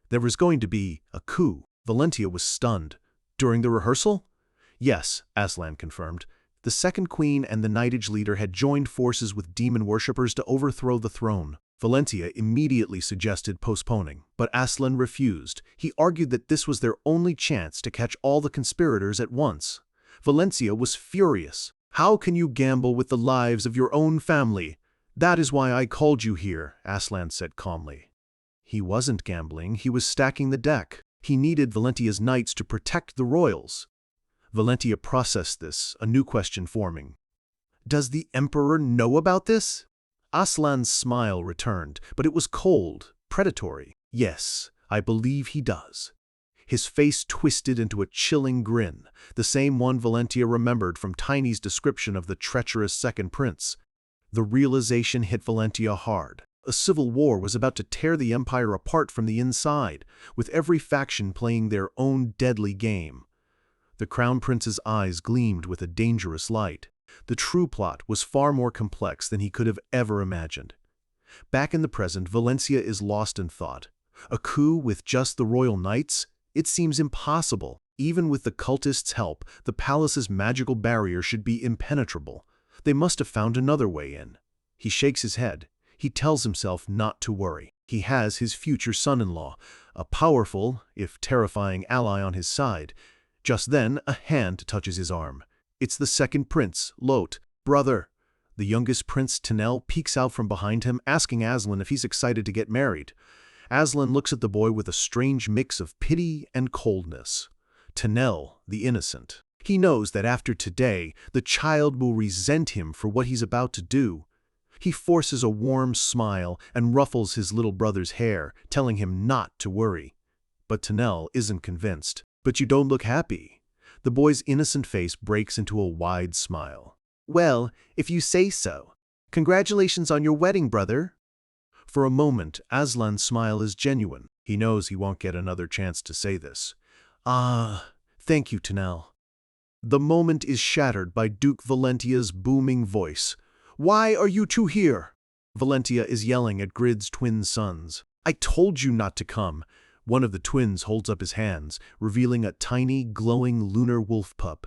There was going to be a coup. Valentia was stunned. During the rehearsal? Yes, Aslan confirmed. The second queen and the knightage leader had joined forces with demon worshippers to overthrow the throne. Valentia immediately suggested postponing, but Aslan refused. He argued that this was their only chance to catch all the conspirators at once. Valentia was furious. "How can you gamble with the lives of your own family?" "That is why I called you here," Aslan said calmly. He wasn't gambling, he was stacking the deck. He needed Valentia's knights to protect the royals. Valentia processed this, a new question forming. "Does the Emperor know about this?" Aslan's smile returned, but it was cold, predatory. "Yes, I believe he does." His face twisted into a chilling grin, the same one Valentia remembered from Tiny's description of the treacherous second prince. The realization hit Valentia hard. A civil war was about to tear the empire apart from the inside, with every faction playing their own deadly game. The Crown Prince's eyes gleamed with a dangerous light. The true plot was far more complex than he could have ever imagined. Back in the present, Valencia is lost in thought. A coup with just the royal knights? It seems impossible. Even with the cultists' help, the palace's magical barrier should be impenetrable. They must have found another way in. He shakes his head. He tells himself not to worry. He has his future son-in-law, a powerful, if terrifying, ally on his side. Just then, a hand touches his arm. It's the second prince, Lot. Brother. The youngest prince, Tanel, peeks out from behind him, asking Aslan if he's excited to get married. Aslan looks at the boy with a strange mix of pity and coldness. Tanel, the innocent. He knows that after today, the child will resent him for what he's about to do. He forces a warm smile and ruffles his little brother's hair, telling him not to worry. But Tanel isn't convinced. But you don't look happy. The boy's innocent face breaks into a wide smile. Well, if you say so. Congratulations on your wedding, brother. For a moment, Aslan's smile is genuine. He knows he won't get another chance to say this. Thank you, Tanel. The moment is shattered by Duke Valentia's booming voice. Why are you two here? Valentia is yelling at Grid's twin sons. I told you not to come. One of the twins holds up his hands, revealing a tiny, glowing lunar wolf pup.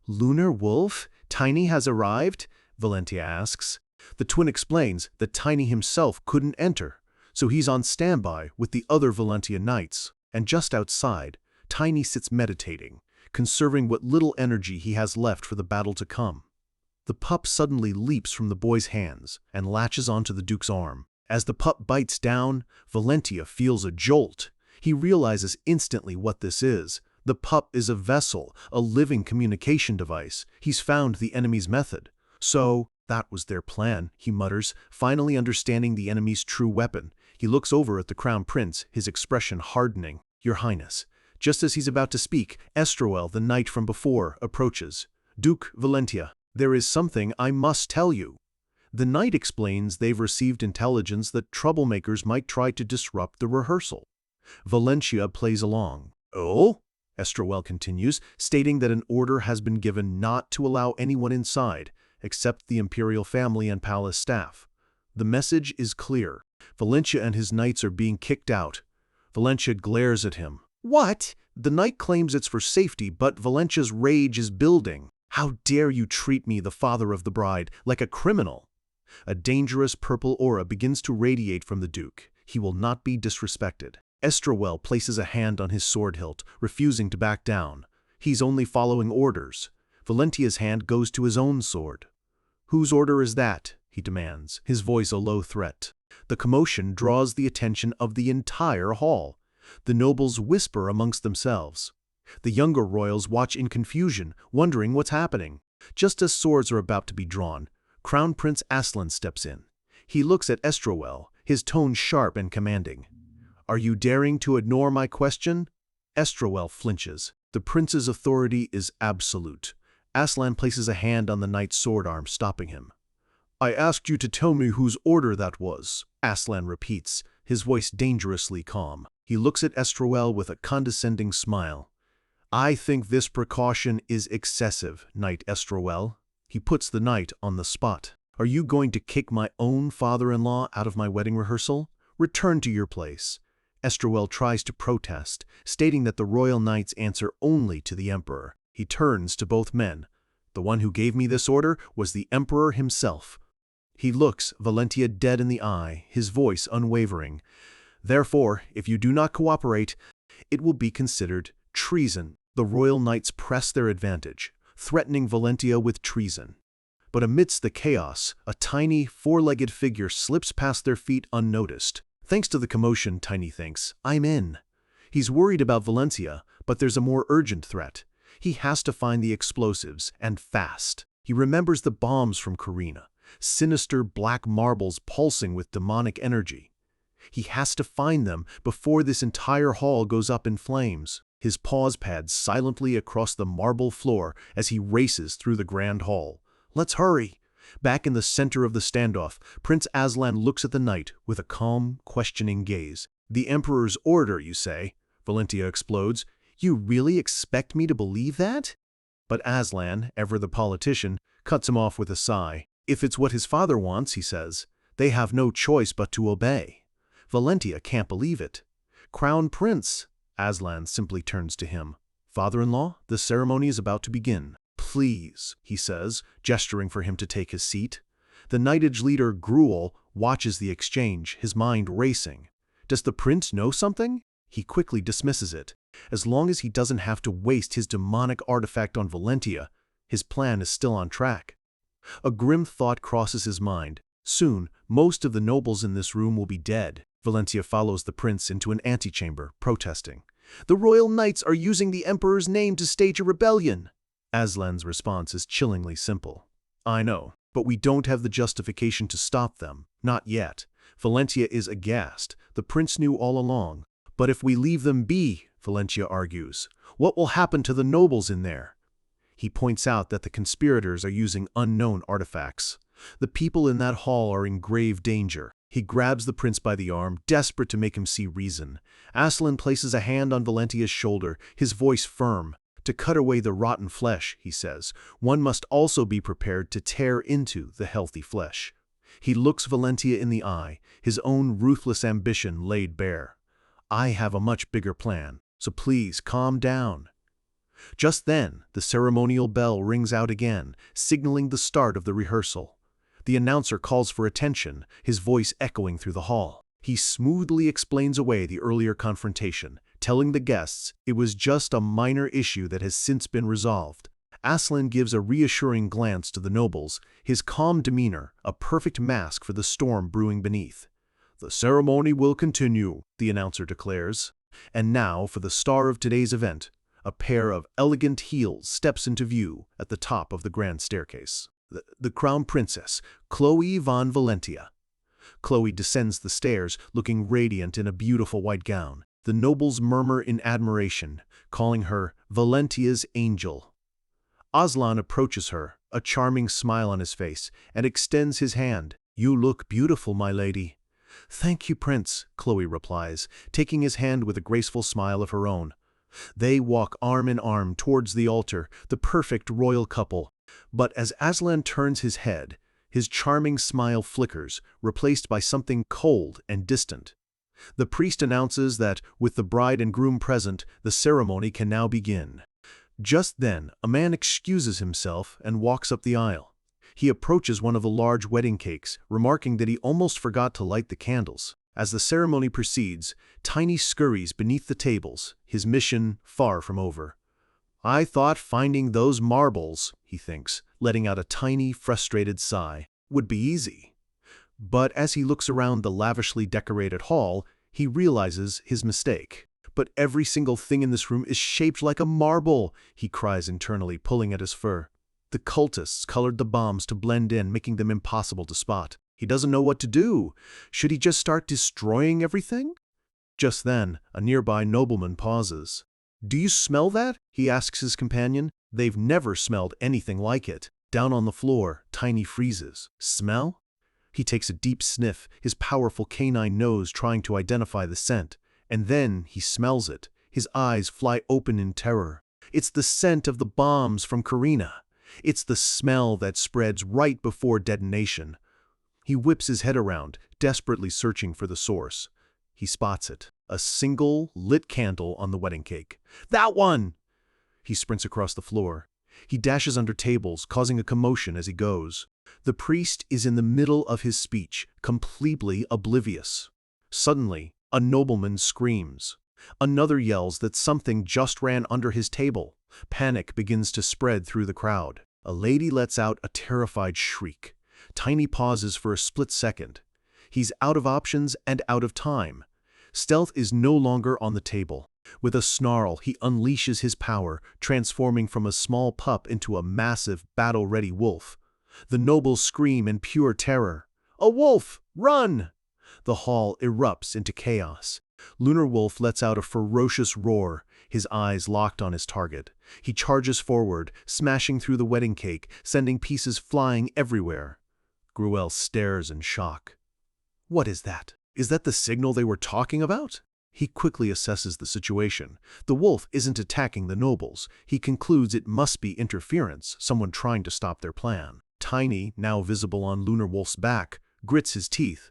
Lunar wolf? Tiny has arrived? Valentia asks. The twin explains that Tiny himself couldn't enter, so he's on standby with the other Valentia knights. And just outside, Tiny sits meditating, conserving what little energy he has left for the battle to come. The pup suddenly leaps from the boy's hands and latches onto the Duke's arm. As the pup bites down, Valentia feels a jolt. He realizes instantly what this is. The pup is a vessel, a living communication device. He's found the enemy's method. So, that was their plan, he mutters, finally understanding the enemy's true weapon. He looks over at the Crown Prince, his expression hardening. Your Highness. Just as he's about to speak, Estroel, the knight from before, approaches. Duke Valentia, there is something I must tell you. The knight explains they've received intelligence that troublemakers might try to disrupt the rehearsal. Valentia plays along. Oh? Estroel continues, stating that an order has been given not to allow anyone inside, except the imperial family and palace staff. The message is clear. Valentia and his knights are being kicked out. Valentia glares at him. What? The knight claims it's for safety, but Valentia's rage is building. How dare you treat me, the father of the bride, like a criminal? A dangerous purple aura begins to radiate from the Duke. He will not be disrespected. Estroel places a hand on his sword hilt, refusing to back down. He's only following orders. Valentia's hand goes to his own sword. Whose order is that? He demands, his voice a low threat. The commotion draws the attention of the entire hall. The nobles whisper amongst themselves. The younger royals watch in confusion, wondering what's happening. Just as swords are about to be drawn, Crown Prince Aslan steps in. He looks at Estroel, his tone sharp and commanding. Are you daring to ignore my question? Estroel flinches. The prince's authority is absolute. Aslan places a hand on the knight's sword arm, stopping him. I asked you to tell me whose order that was, Aslan repeats, his voice dangerously calm. He looks at Estroel with a condescending smile. I think this precaution is excessive, Knight Estroel. He puts the knight on the spot. Are you going to kick my own father-in-law out of my wedding rehearsal? Return to your place. Estroel tries to protest, stating that the royal knights answer only to the emperor. He turns to both men. The one who gave me this order was the emperor himself. He looks Valentia dead in the eye, his voice unwavering. Therefore, if you do not cooperate, it will be considered treason. The royal knights press their advantage, threatening Valentia with treason. But amidst the chaos, a tiny, four-legged figure slips past their feet unnoticed. Thanks to the commotion, Tiny thinks, I'm in. He's worried about Valentia, but there's a more urgent threat. He has to find the explosives, and fast. He remembers the bombs from Karina, sinister black marbles pulsing with demonic energy. He has to find them before this entire hall goes up in flames. His paws pad silently across the marble floor as he races through the grand hall. Let's hurry. Back in the center of the standoff, Prince Aslan looks at the knight with a calm, questioning gaze. "The Emperor's order, you say?" Valentia explodes. "You really expect me to believe that?" But Aslan, ever the politician, cuts him off with a sigh. "If it's what his father wants," he says, "they have no choice but to obey." Valentia can't believe it. "Crown Prince," Aslan simply turns to him. "Father-in-law, the ceremony is about to begin. Please," he says, gesturing for him to take his seat. The knightage leader, Gruel, watches the exchange, his mind racing. Does the prince know something? He quickly dismisses it. As long as he doesn't have to waste his demonic artifact on Valentia, his plan is still on track. A grim thought crosses his mind. Soon, most of the nobles in this room will be dead. Valentia follows the prince into an antechamber, protesting. "The royal knights are using the emperor's name to stage a rebellion." Aslan's response is chillingly simple. "I know, but we don't have the justification to stop them. Not yet." Valentia is aghast. The prince knew all along. "But if we leave them be," Valentia argues, "what will happen to the nobles in there?" He points out that the conspirators are using unknown artifacts. The people in that hall are in grave danger. He grabs the prince by the arm, desperate to make him see reason. Aslan places a hand on Valentia's shoulder, his voice firm. "To cut away the rotten flesh," he says, "one must also be prepared to tear into the healthy flesh." He looks Valentia in the eye, his own ruthless ambition laid bare. "I have a much bigger plan, so please calm down." Just then, the ceremonial bell rings out again, signaling the start of the rehearsal. The announcer calls for attention, his voice echoing through the hall. He smoothly explains away the earlier confrontation, telling the guests it was just a minor issue that has since been resolved. Aslan gives a reassuring glance to the nobles, his calm demeanor a perfect mask for the storm brewing beneath. "The ceremony will continue," the announcer declares. And now for the star of today's event. A pair of elegant heels steps into view at the top of the grand staircase. The crown princess, Chloe von Valentia. Chloe descends the stairs, looking radiant in a beautiful white gown. The nobles murmur in admiration, calling her Valentia's angel. Aslan approaches her, a charming smile on his face, and extends his hand. "You look beautiful, my lady." "Thank you, Prince," Chloe replies, taking his hand with a graceful smile of her own. They walk arm in arm towards the altar, the perfect royal couple. But as Aslan turns his head, his charming smile flickers, replaced by something cold and distant. The priest announces that, with the bride and groom present, the ceremony can now begin. Just then, a man excuses himself and walks up the aisle. He approaches one of the large wedding cakes, remarking that he almost forgot to light the candles. As the ceremony proceeds, Tiny scurries beneath the tables, his mission far from over. "I thought finding those marbles," he thinks, letting out a tiny, frustrated sigh, "would be easy." But as he looks around the lavishly decorated hall, he realizes his mistake. "But every single thing in this room is shaped like a marble," he cries internally, pulling at his fur. The cultists colored the bombs to blend in, making them impossible to spot. He doesn't know what to do. Should he just start destroying everything? Just then, a nearby nobleman pauses. "Do you smell that?" he asks his companion. They've never smelled anything like it. Down on the floor, Tiny freezes. "Smell?" He takes a deep sniff, his powerful canine nose trying to identify the scent. And then he smells it. His eyes fly open in terror. It's the scent of the bombs from Karina. It's the smell that spreads right before detonation. He whips his head around, desperately searching for the source. He spots it. A single, lit candle on the wedding cake. "That one!" He sprints across the floor. He dashes under tables, causing a commotion as he goes. The priest is in the middle of his speech, completely oblivious. Suddenly, a nobleman screams. Another yells that something just ran under his table. Panic begins to spread through the crowd. A lady lets out a terrified shriek. Tiny pauses for a split second. He's out of options and out of time. Stealth is no longer on the table. With a snarl, he unleashes his power, transforming from a small pup into a massive, battle-ready wolf. The nobles scream in pure terror. "A wolf! Run!" The hall erupts into chaos. Lunar Wolf lets out a ferocious roar. his eyes locked on his target. He charges forward, smashing through the wedding cake, sending pieces flying everywhere. Gruel stares in shock. What is that? Is that the signal they were talking about? He quickly assesses the situation. The wolf isn't attacking the nobles. He concludes it must be interference, someone trying to stop their plan. Tiny, now visible on Lunar Wolf's back, grits his teeth.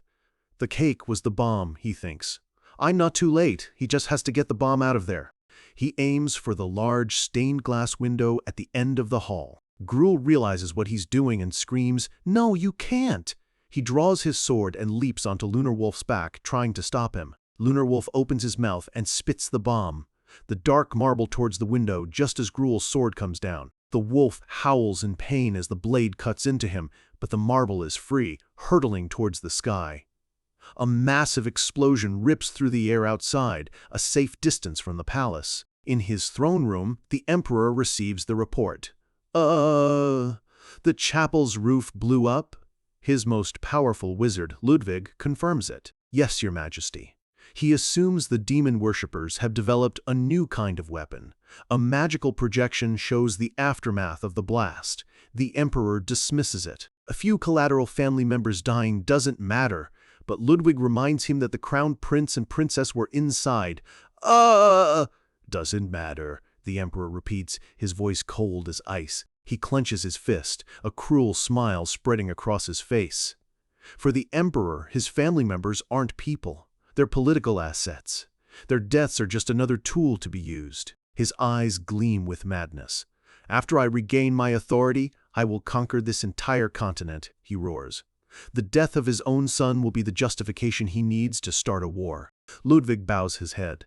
The cake was the bomb, he thinks. I'm not too late, he just has to get the bomb out of there. He aims for the large stained glass window at the end of the hall. Gruel realizes what he's doing and screams, "No, you can't!" He draws his sword and leaps onto Lunar Wolf's back, trying to stop him. Lunar Wolf opens his mouth and spits the bomb. The dark marble towards the window just as Gruel's sword comes down. The wolf howls in pain as the blade cuts into him, but the marble is free, hurtling towards the sky. A massive explosion rips through the air outside, a safe distance from the palace. In his throne room, the emperor receives the report. The chapel's roof blew up? His most powerful wizard, Ludwig, confirms it. Yes, your majesty. He assumes the demon worshippers have developed a new kind of weapon. A magical projection shows the aftermath of the blast. The emperor dismisses it. A few collateral family members dying doesn't matter, but Ludwig reminds him that the crowned prince and princess were inside. Doesn't matter, the emperor repeats, his voice cold as ice. He clenches his fist, a cruel smile spreading across his face. For the emperor, his family members aren't people. They're political assets. Their deaths are just another tool to be used. His eyes gleam with madness. After I regain my authority, I will conquer this entire continent, he roars. The death of his own son will be the justification he needs to start a war. Ludwig bows his head.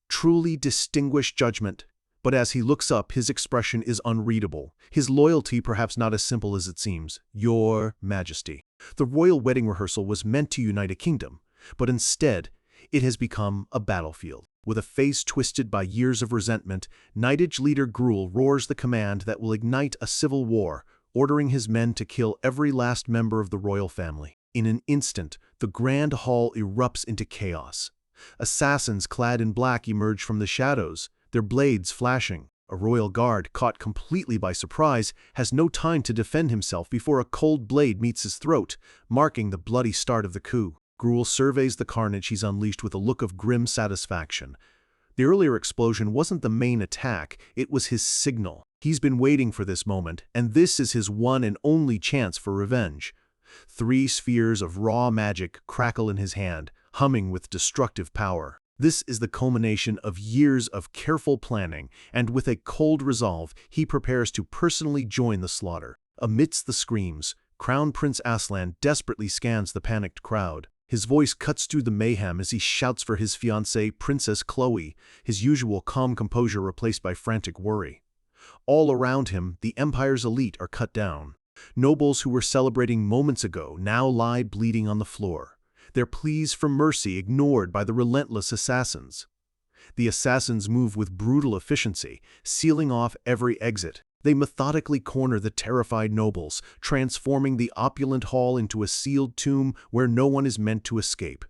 Truly distinguished judgment. But as he looks up, his expression is unreadable. His loyalty perhaps not as simple as it seems. Your Majesty. The royal wedding rehearsal was meant to unite a kingdom, but instead, it has become a battlefield. With a face twisted by years of resentment, Knightage leader Gruel roars the command that will ignite a civil war, ordering his men to kill every last member of the royal family. In an instant, the grand hall erupts into chaos. Assassins clad in black emerge from the shadows, their blades flashing. A royal guard, caught completely by surprise, has no time to defend himself before a cold blade meets his throat, marking the bloody start of the coup. Gruel surveys the carnage he's unleashed with a look of grim satisfaction. The earlier explosion wasn't the main attack, it was his signal. He's been waiting for this moment, and this is his one and only chance for revenge. 3 spheres of raw magic crackle in his hand, humming with destructive power. This is the culmination of years of careful planning, and with a cold resolve, he prepares to personally join the slaughter. Amidst the screams, Crown Prince Aslan desperately scans the panicked crowd. His voice cuts through the mayhem as he shouts for his fiancée, Princess Chloe, his usual calm composure replaced by frantic worry. All around him, the Empire's elite are cut down. Nobles who were celebrating moments ago now lie bleeding on the floor, their pleas for mercy ignored by the relentless assassins. The assassins move with brutal efficiency, sealing off every exit. They methodically corner the terrified nobles, transforming the opulent hall into a sealed tomb where no one is meant to escape.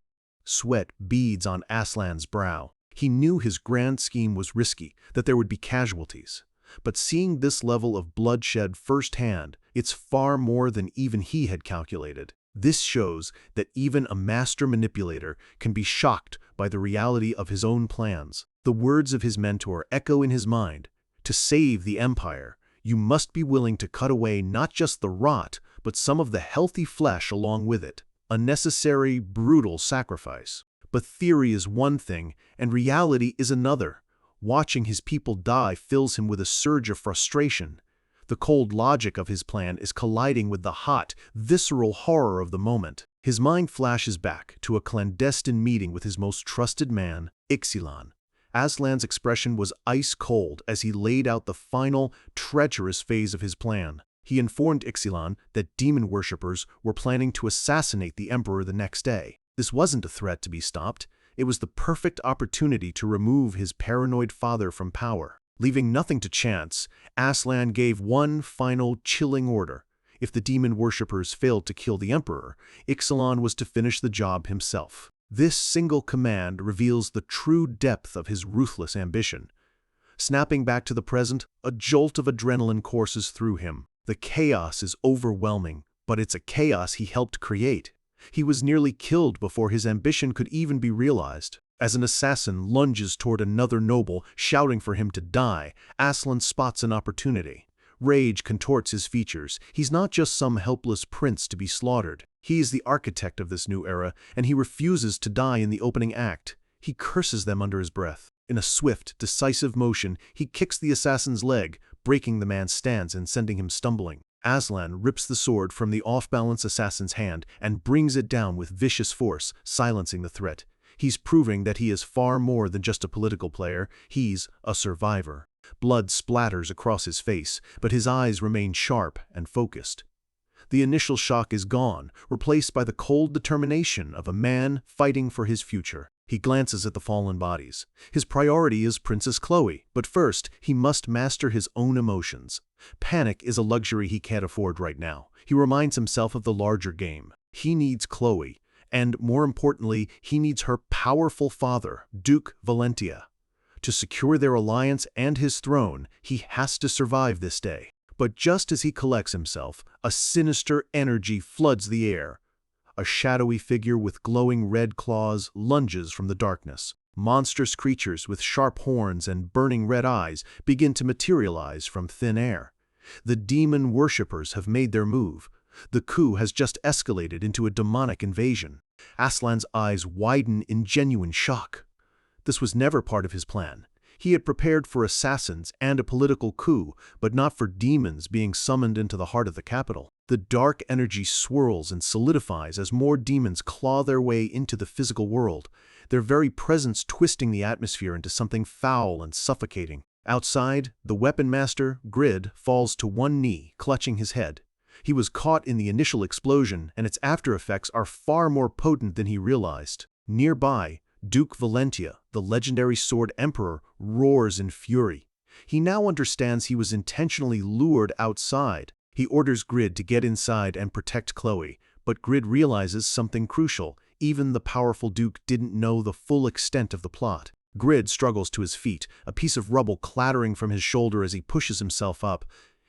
Sweat beads on Aslan's brow. He knew his grand scheme was risky, that there would be casualties. But seeing this level of bloodshed firsthand, it's far more than even he had calculated. This shows that even a master manipulator can be shocked by the reality of his own plans. The words of his mentor echo in his mind. To save the Empire, you must be willing to cut away not just the rot, but some of the healthy flesh along with it. A necessary, brutal sacrifice. But theory is one thing, and reality is another. Watching his people die fills him with a surge of frustration. The cold logic of his plan is colliding with the hot, visceral horror of the moment. His mind flashes back to a clandestine meeting with his most trusted man, Ixalan. Aslan's expression was ice cold as he laid out the final, treacherous phase of his plan. He informed Ixalan that demon worshippers were planning to assassinate the emperor the next day. This wasn't a threat to be stopped. It was the perfect opportunity to remove his paranoid father from power. Leaving nothing to chance, Aslan gave one final chilling order. If the demon worshippers failed to kill the emperor, Ixalan was to finish the job himself. This single command reveals the true depth of his ruthless ambition. Snapping back to the present, a jolt of adrenaline courses through him. The chaos is overwhelming, but it's a chaos he helped create. He was nearly killed before his ambition could even be realized. As an assassin lunges toward another noble, shouting for him to die, Aslan spots an opportunity. Rage contorts his features. He's not just some helpless prince to be slaughtered. He is the architect of this new era, and he refuses to die in the opening act. He curses them under his breath. In a swift, decisive motion, he kicks the assassin's leg, breaking the man's stance and sending him stumbling. Aslan rips the sword from the off-balance assassin's hand and brings it down with vicious force, silencing the threat. He's proving that he is far more than just a political player. He's a survivor. Blood splatters across his face, but his eyes remain sharp and focused. The initial shock is gone, replaced by the cold determination of a man fighting for his future. He glances at the fallen bodies. His priority is Princess Chloe, but first, he must master his own emotions. Panic is a luxury he can't afford right now. He reminds himself of the larger game. He needs Chloe, and more importantly, he needs her powerful father, Duke Valentia. To secure their alliance and his throne, he has to survive this day. But just as he collects himself, a sinister energy floods the air. A shadowy figure with glowing red claws lunges from the darkness. Monstrous creatures with sharp horns and burning red eyes begin to materialize from thin air. The demon worshippers have made their move. The coup has just escalated into a demonic invasion. Aslan's eyes widen in genuine shock. This was never part of his plan. He had prepared for assassins and a political coup, but not for demons being summoned into the heart of the capital. The dark energy swirls and solidifies as more demons claw their way into the physical world, their very presence twisting the atmosphere into something foul and suffocating. Outside, the weapon master, Grid, falls to one knee, clutching his head. He was caught in the initial explosion, and its after-effects are far more potent than he realized. Nearby, Duke Valentia, the legendary Sword Emperor, roars in fury. He now understands he was intentionally lured outside. He orders Grid to get inside and protect Chloe, but Grid realizes something crucial. Even the powerful Duke didn't know the full extent of the plot. Grid struggles to his feet, a piece of rubble clattering from his shoulder as he pushes himself up.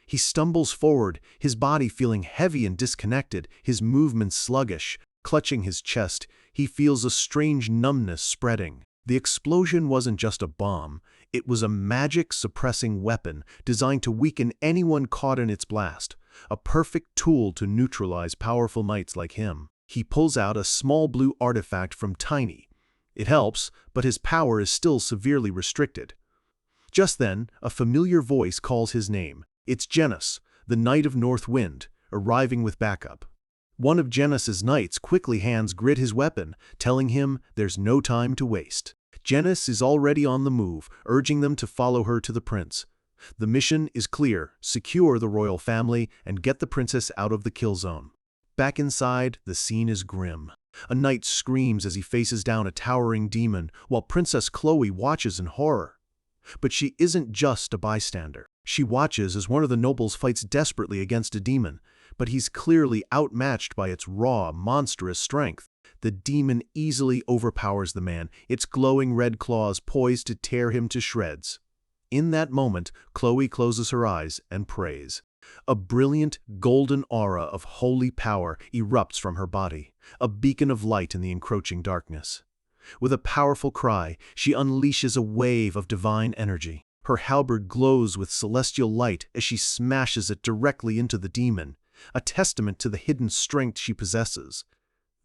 He stumbles forward, his body feeling heavy and disconnected, his movements sluggish. Clutching his chest, he feels a strange numbness spreading. The explosion wasn't just a bomb, it was a magic-suppressing weapon designed to weaken anyone caught in its blast, a perfect tool to neutralize powerful knights like him. He pulls out a small blue artifact from Tiny. It helps, but his power is still severely restricted. Just then, a familiar voice calls his name. It's Genis, the Knight of North Wind, arriving with backup. One of Genis's knights quickly hands Grid his weapon, telling him there's no time to waste. Genis is already on the move, urging them to follow her to the prince. The mission is clear: secure the royal family and get the princess out of the kill zone. Back inside, the scene is grim. A knight screams as he faces down a towering demon, while Princess Chloe watches in horror. But she isn't just a bystander. She watches as one of the nobles fights desperately against a demon, but he's clearly outmatched by its raw, monstrous strength. The demon easily overpowers the man, its glowing red claws poised to tear him to shreds. In that moment, Chloe closes her eyes and prays. A brilliant, golden aura of holy power erupts from her body, a beacon of light in the encroaching darkness. With a powerful cry, she unleashes a wave of divine energy. Her halberd glows with celestial light as she smashes it directly into the demon, a testament to the hidden strength she possesses.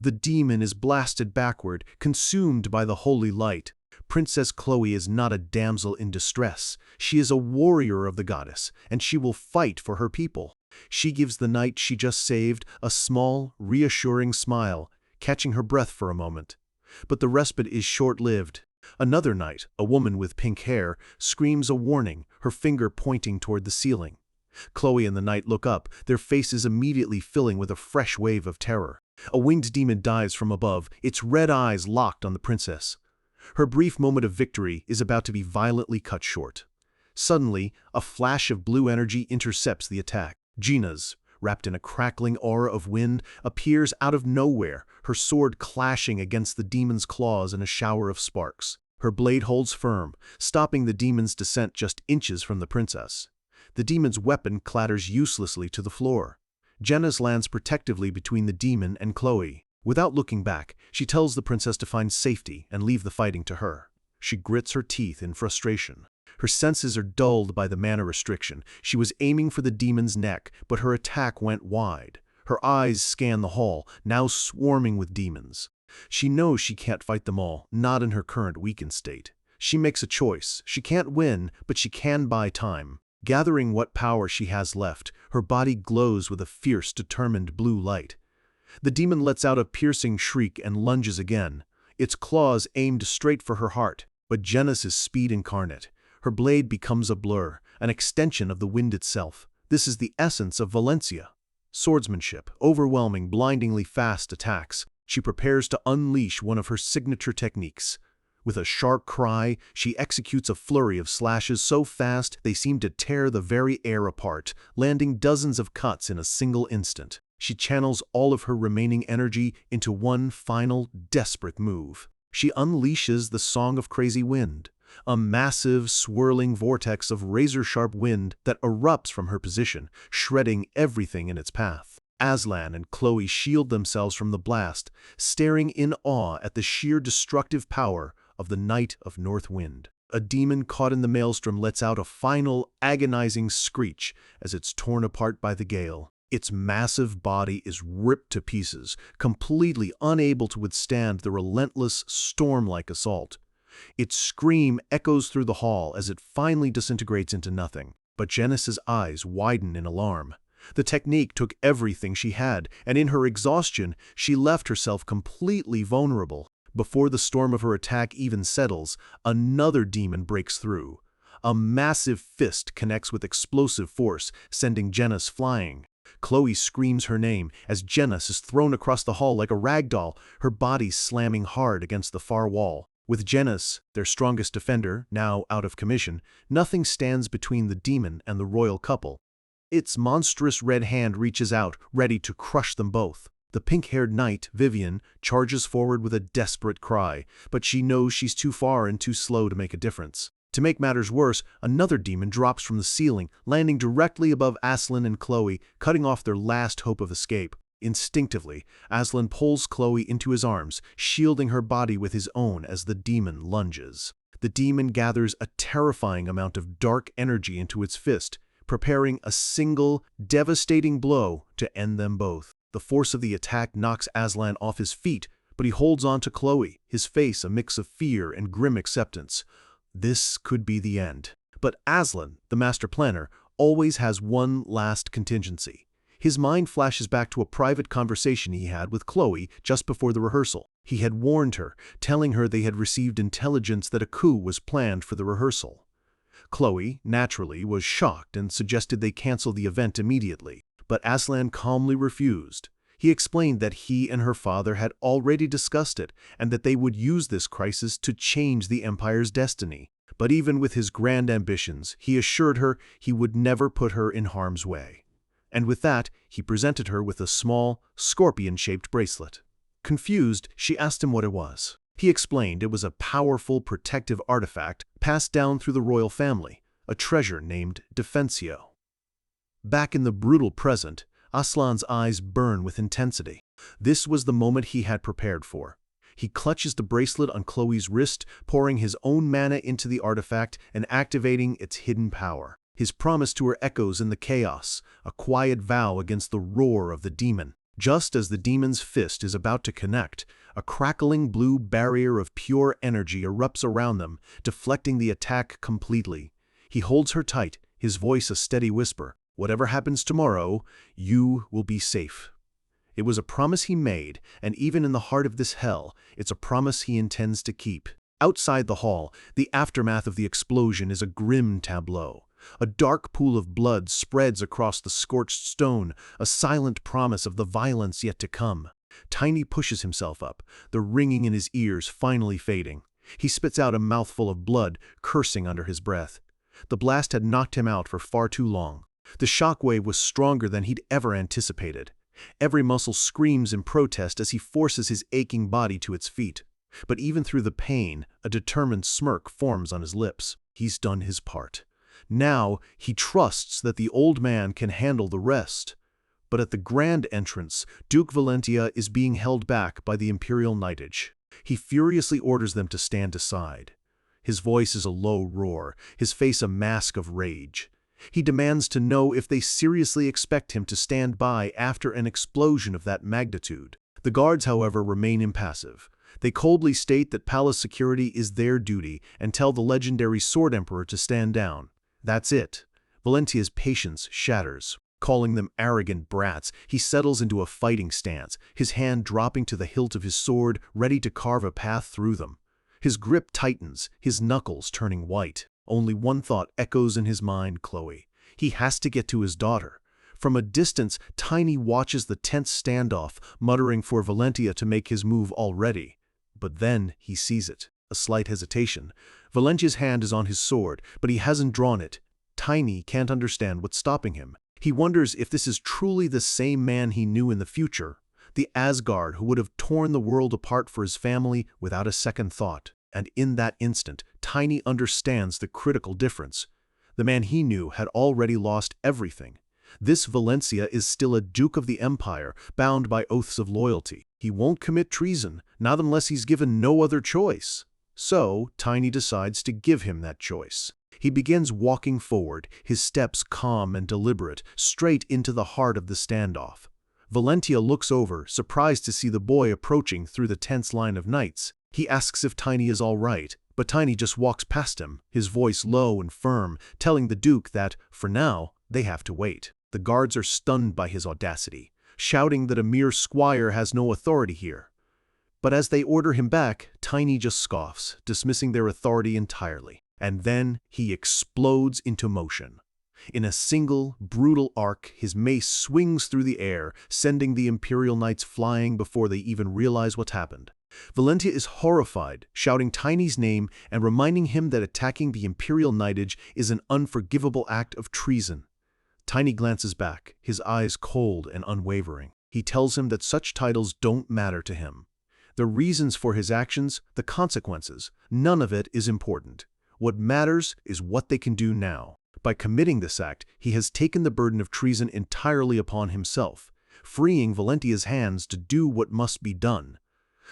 The demon is blasted backward, consumed by the holy light. Princess Chloe is not a damsel in distress. She is a warrior of the goddess, and she will fight for her people. She gives the knight she just saved a small, reassuring smile, catching her breath for a moment. But the respite is short-lived. Another knight, a woman with pink hair, screams a warning, her finger pointing toward the ceiling. Chloe and the knight look up, their faces immediately filling with a fresh wave of terror. A winged demon dives from above, its red eyes locked on the princess. Her brief moment of victory is about to be violently cut short. Suddenly, a flash of blue energy intercepts the attack. Genas, wrapped in a crackling aura of wind, appears out of nowhere, her sword clashing against the demon's claws in a shower of sparks. Her blade holds firm, stopping the demon's descent just inches from the princess. The demon's weapon clatters uselessly to the floor. Genis lands protectively between the demon and Chloe. Without looking back, she tells the princess to find safety and leave the fighting to her. She grits her teeth in frustration. Her senses are dulled by the mana restriction. She was aiming for the demon's neck, but her attack went wide. Her eyes scan the hall, now swarming with demons. She knows she can't fight them all, not in her current weakened state. She makes a choice. She can't win, but she can buy time. Gathering what power she has left, her body glows with a fierce, determined blue light. The demon lets out a piercing shriek and lunges again, its claws aimed straight for her heart. But Genis is speed incarnate. Her blade becomes a blur, an extension of the wind itself. This is the essence of Valencia. Swordsmanship, overwhelming, blindingly fast attacks. She prepares to unleash one of her signature techniques. With a sharp cry, she executes a flurry of slashes so fast they seem to tear the very air apart, landing dozens of cuts in a single instant. She channels all of her remaining energy into one final, desperate move. She unleashes the Song of Crazy Wind, a massive, swirling vortex of razor-sharp wind that erupts from her position, shredding everything in its path. Aslan and Chloe shield themselves from the blast, staring in awe at the sheer destructive power of the Knight of North Wind. A demon caught in the maelstrom lets out a final, agonizing screech as it's torn apart by the gale. Its massive body is ripped to pieces, completely unable to withstand the relentless, storm-like assault. Its scream echoes through the hall as it finally disintegrates into nothing. But Genis's eyes widen in alarm. The technique took everything she had, and in her exhaustion, she left herself completely vulnerable. Before the storm of her attack even settles, another demon breaks through. A massive fist connects with explosive force, sending Genis flying. Chloe screams her name as Genis is thrown across the hall like a rag doll, her body slamming hard against the far wall. With Genis, their strongest defender, now out of commission, nothing stands between the demon and the royal couple. Its monstrous red hand reaches out, ready to crush them both. The pink-haired knight, Vivian, charges forward with a desperate cry, but she knows she's too far and too slow to make a difference. To make matters worse, another demon drops from the ceiling, landing directly above Aslan and Chloe, cutting off their last hope of escape. Instinctively, Aslan pulls Chloe into his arms, shielding her body with his own as the demon lunges. The demon gathers a terrifying amount of dark energy into its fist, preparing a single, devastating blow to end them both. The force of the attack knocks Aslan off his feet, but he holds on to Chloe, his face a mix of fear and grim acceptance. This could be the end. But Aslan, the master planner, always has one last contingency. His mind flashes back to a private conversation he had with Chloe just before the rehearsal. He had warned her, telling her they had received intelligence that a coup was planned for the rehearsal. Chloe, naturally, was shocked and suggested they cancel the event immediately. But Aslan calmly refused. He explained that he and her father had already discussed it and that they would use this crisis to change the empire's destiny. But even with his grand ambitions, he assured her he would never put her in harm's way. And with that, he presented her with a small, scorpion-shaped bracelet. Confused, she asked him what it was. He explained it was a powerful protective artifact passed down through the royal family, a treasure named Defensio. Back in the brutal present, Aslan's eyes burn with intensity. This was the moment he had prepared for. He clutches the bracelet on Chloe's wrist, pouring his own mana into the artifact and activating its hidden power. His promise to her echoes in the chaos, a quiet vow against the roar of the demon. Just as the demon's fist is about to connect, a crackling blue barrier of pure energy erupts around them, deflecting the attack completely. He holds her tight, his voice a steady whisper. Whatever happens tomorrow, you will be safe. It was a promise he made, and even in the heart of this hell, it's a promise he intends to keep. Outside the hall, the aftermath of the explosion is a grim tableau. A dark pool of blood spreads across the scorched stone, a silent promise of the violence yet to come. Tiny pushes himself up, the ringing in his ears finally fading. He spits out a mouthful of blood, cursing under his breath. The blast had knocked him out for far too long. The shockwave was stronger than he'd ever anticipated. Every muscle screams in protest as he forces his aching body to its feet. But even through the pain, a determined smirk forms on his lips. He's done his part. Now he trusts that the old man can handle the rest. But at the grand entrance, Duke Valentia is being held back by the Imperial Knightage. He furiously orders them to stand aside. His voice is a low roar, his face a mask of rage. He demands to know if they seriously expect him to stand by after an explosion of that magnitude. The guards, however, remain impassive. They coldly state that palace security is their duty and tell the legendary Sword Emperor to stand down. That's it. Valentia's patience shatters. Calling them arrogant brats, he settles into a fighting stance, his hand dropping to the hilt of his sword, ready to carve a path through them. His grip tightens, his knuckles turning white. Only one thought echoes in his mind, Chloe. He has to get to his daughter. From a distance, Tiny watches the tense standoff, muttering for Valentia to make his move already. But then he sees it. A slight hesitation. Valentia's hand is on his sword, but he hasn't drawn it. Tiny can't understand what's stopping him. He wonders if this is truly the same man he knew in the future, the Asgard who would have torn the world apart for his family without a second thought. And in that instant, Tiny understands the critical difference. The man he knew had already lost everything. This Valencia is still a duke of the empire, bound by oaths of loyalty. He won't commit treason, not unless he's given no other choice. So, Tiny decides to give him that choice. He begins walking forward, his steps calm and deliberate, straight into the heart of the standoff. Valentia looks over, surprised to see the boy approaching through the tense line of knights. He asks if Tiny is all right, but Tiny just walks past him, his voice low and firm, telling the Duke that, for now, they have to wait. The guards are stunned by his audacity, shouting that a mere squire has no authority here. But as they order him back, Tiny just scoffs, dismissing their authority entirely. And then he explodes into motion. In a single, brutal arc, his mace swings through the air, sending the Imperial Knights flying before they even realize what's happened. Valentia is horrified, shouting Tiny's name and reminding him that attacking the Imperial Knightage is an unforgivable act of treason. Tiny glances back, his eyes cold and unwavering. He tells him that such titles don't matter to him. The reasons for his actions, the consequences, none of it is important. What matters is what they can do now. By committing this act, he has taken the burden of treason entirely upon himself, freeing Valentia's hands to do what must be done.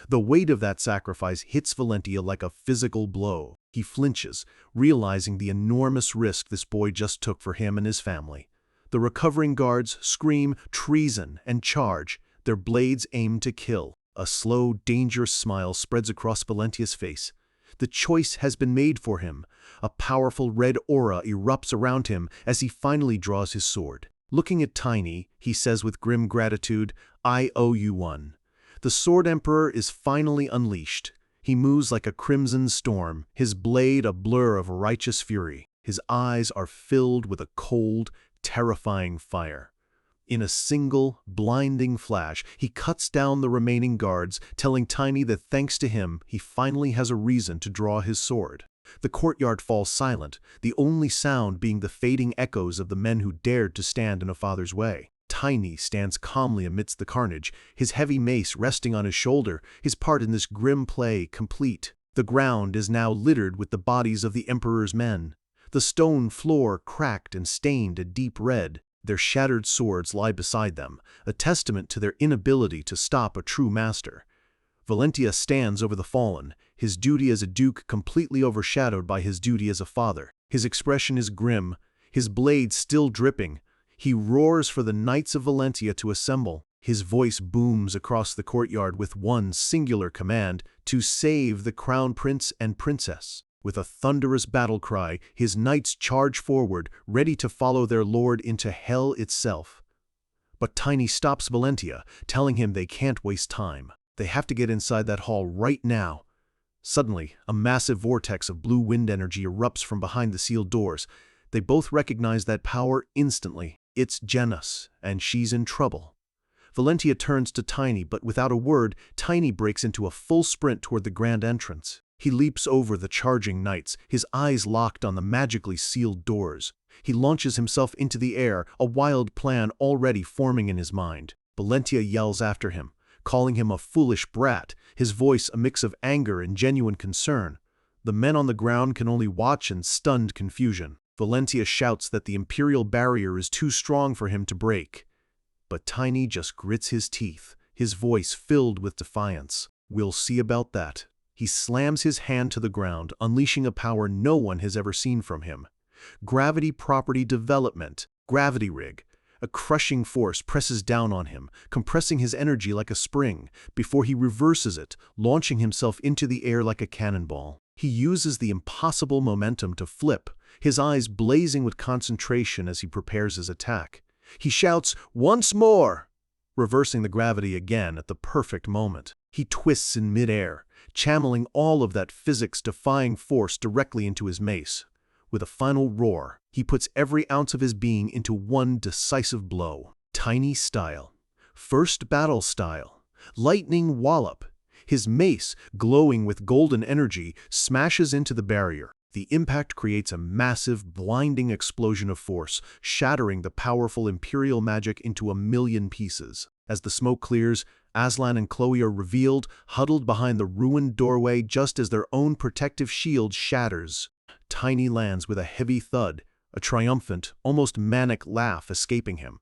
The weight of that sacrifice hits Valentia like a physical blow. He flinches, realizing the enormous risk this boy just took for him and his family. The recovering guards scream treason and charge, their blades aimed to kill. A slow, dangerous smile spreads across Valentia's face. The choice has been made for him. A powerful red aura erupts around him as he finally draws his sword. Looking at Tiny, he says with grim gratitude, "I owe you one." The Sword Emperor is finally unleashed. He moves like a crimson storm, his blade a blur of righteous fury. His eyes are filled with a cold, terrifying fire. In a single, blinding flash, he cuts down the remaining guards, telling Tiny that thanks to him, he finally has a reason to draw his sword. The courtyard falls silent, the only sound being the fading echoes of the men who dared to stand in a father's way. Tiny stands calmly amidst the carnage, his heavy mace resting on his shoulder, his part in this grim play complete. The ground is now littered with the bodies of the Emperor's men. The stone floor cracked and stained a deep red. Their shattered swords lie beside them, a testament to their inability to stop a true master. Valentia stands over the fallen, his duty as a duke completely overshadowed by his duty as a father. His expression is grim, his blade still dripping. He roars for the Knights of Valentia to assemble. His voice booms across the courtyard with one singular command: to save the Crown Prince and Princess. With a thunderous battle cry, his knights charge forward, ready to follow their lord into hell itself. But Tiny stops Valentia, telling him they can't waste time. They have to get inside that hall right now. Suddenly, a massive vortex of blue wind energy erupts from behind the sealed doors. They both recognize that power instantly. It's Janus, and she's in trouble. Valentia turns to Tiny, but without a word, Tiny breaks into a full sprint toward the grand entrance. He leaps over the charging knights, his eyes locked on the magically sealed doors. He launches himself into the air, a wild plan already forming in his mind. Valentia yells after him, calling him a foolish brat, his voice a mix of anger and genuine concern. The men on the ground can only watch in stunned confusion. Valentia shouts that the Imperial barrier is too strong for him to break. But Tiny just grits his teeth, his voice filled with defiance. We'll see about that. He slams his hand to the ground, unleashing a power no one has ever seen from him. Gravity property development, gravity rig. A crushing force presses down on him, compressing his energy like a spring, before he reverses it, launching himself into the air like a cannonball. He uses the impossible momentum to flip, his eyes blazing with concentration as he prepares his attack. He shouts, "Once more!" reversing the gravity again at the perfect moment. He twists in midair, channeling all of that physics-defying force directly into his mace. With a final roar, he puts every ounce of his being into one decisive blow. Tiny style. First battle style. Lightning wallop. His mace, glowing with golden energy, smashes into the barrier. The impact creates a massive, blinding explosion of force, shattering the powerful Imperial magic into a million pieces. As the smoke clears, Aslan and Chloe are revealed, huddled behind the ruined doorway just as their own protective shield shatters. Tiny lands with a heavy thud, a triumphant, almost manic laugh escaping him.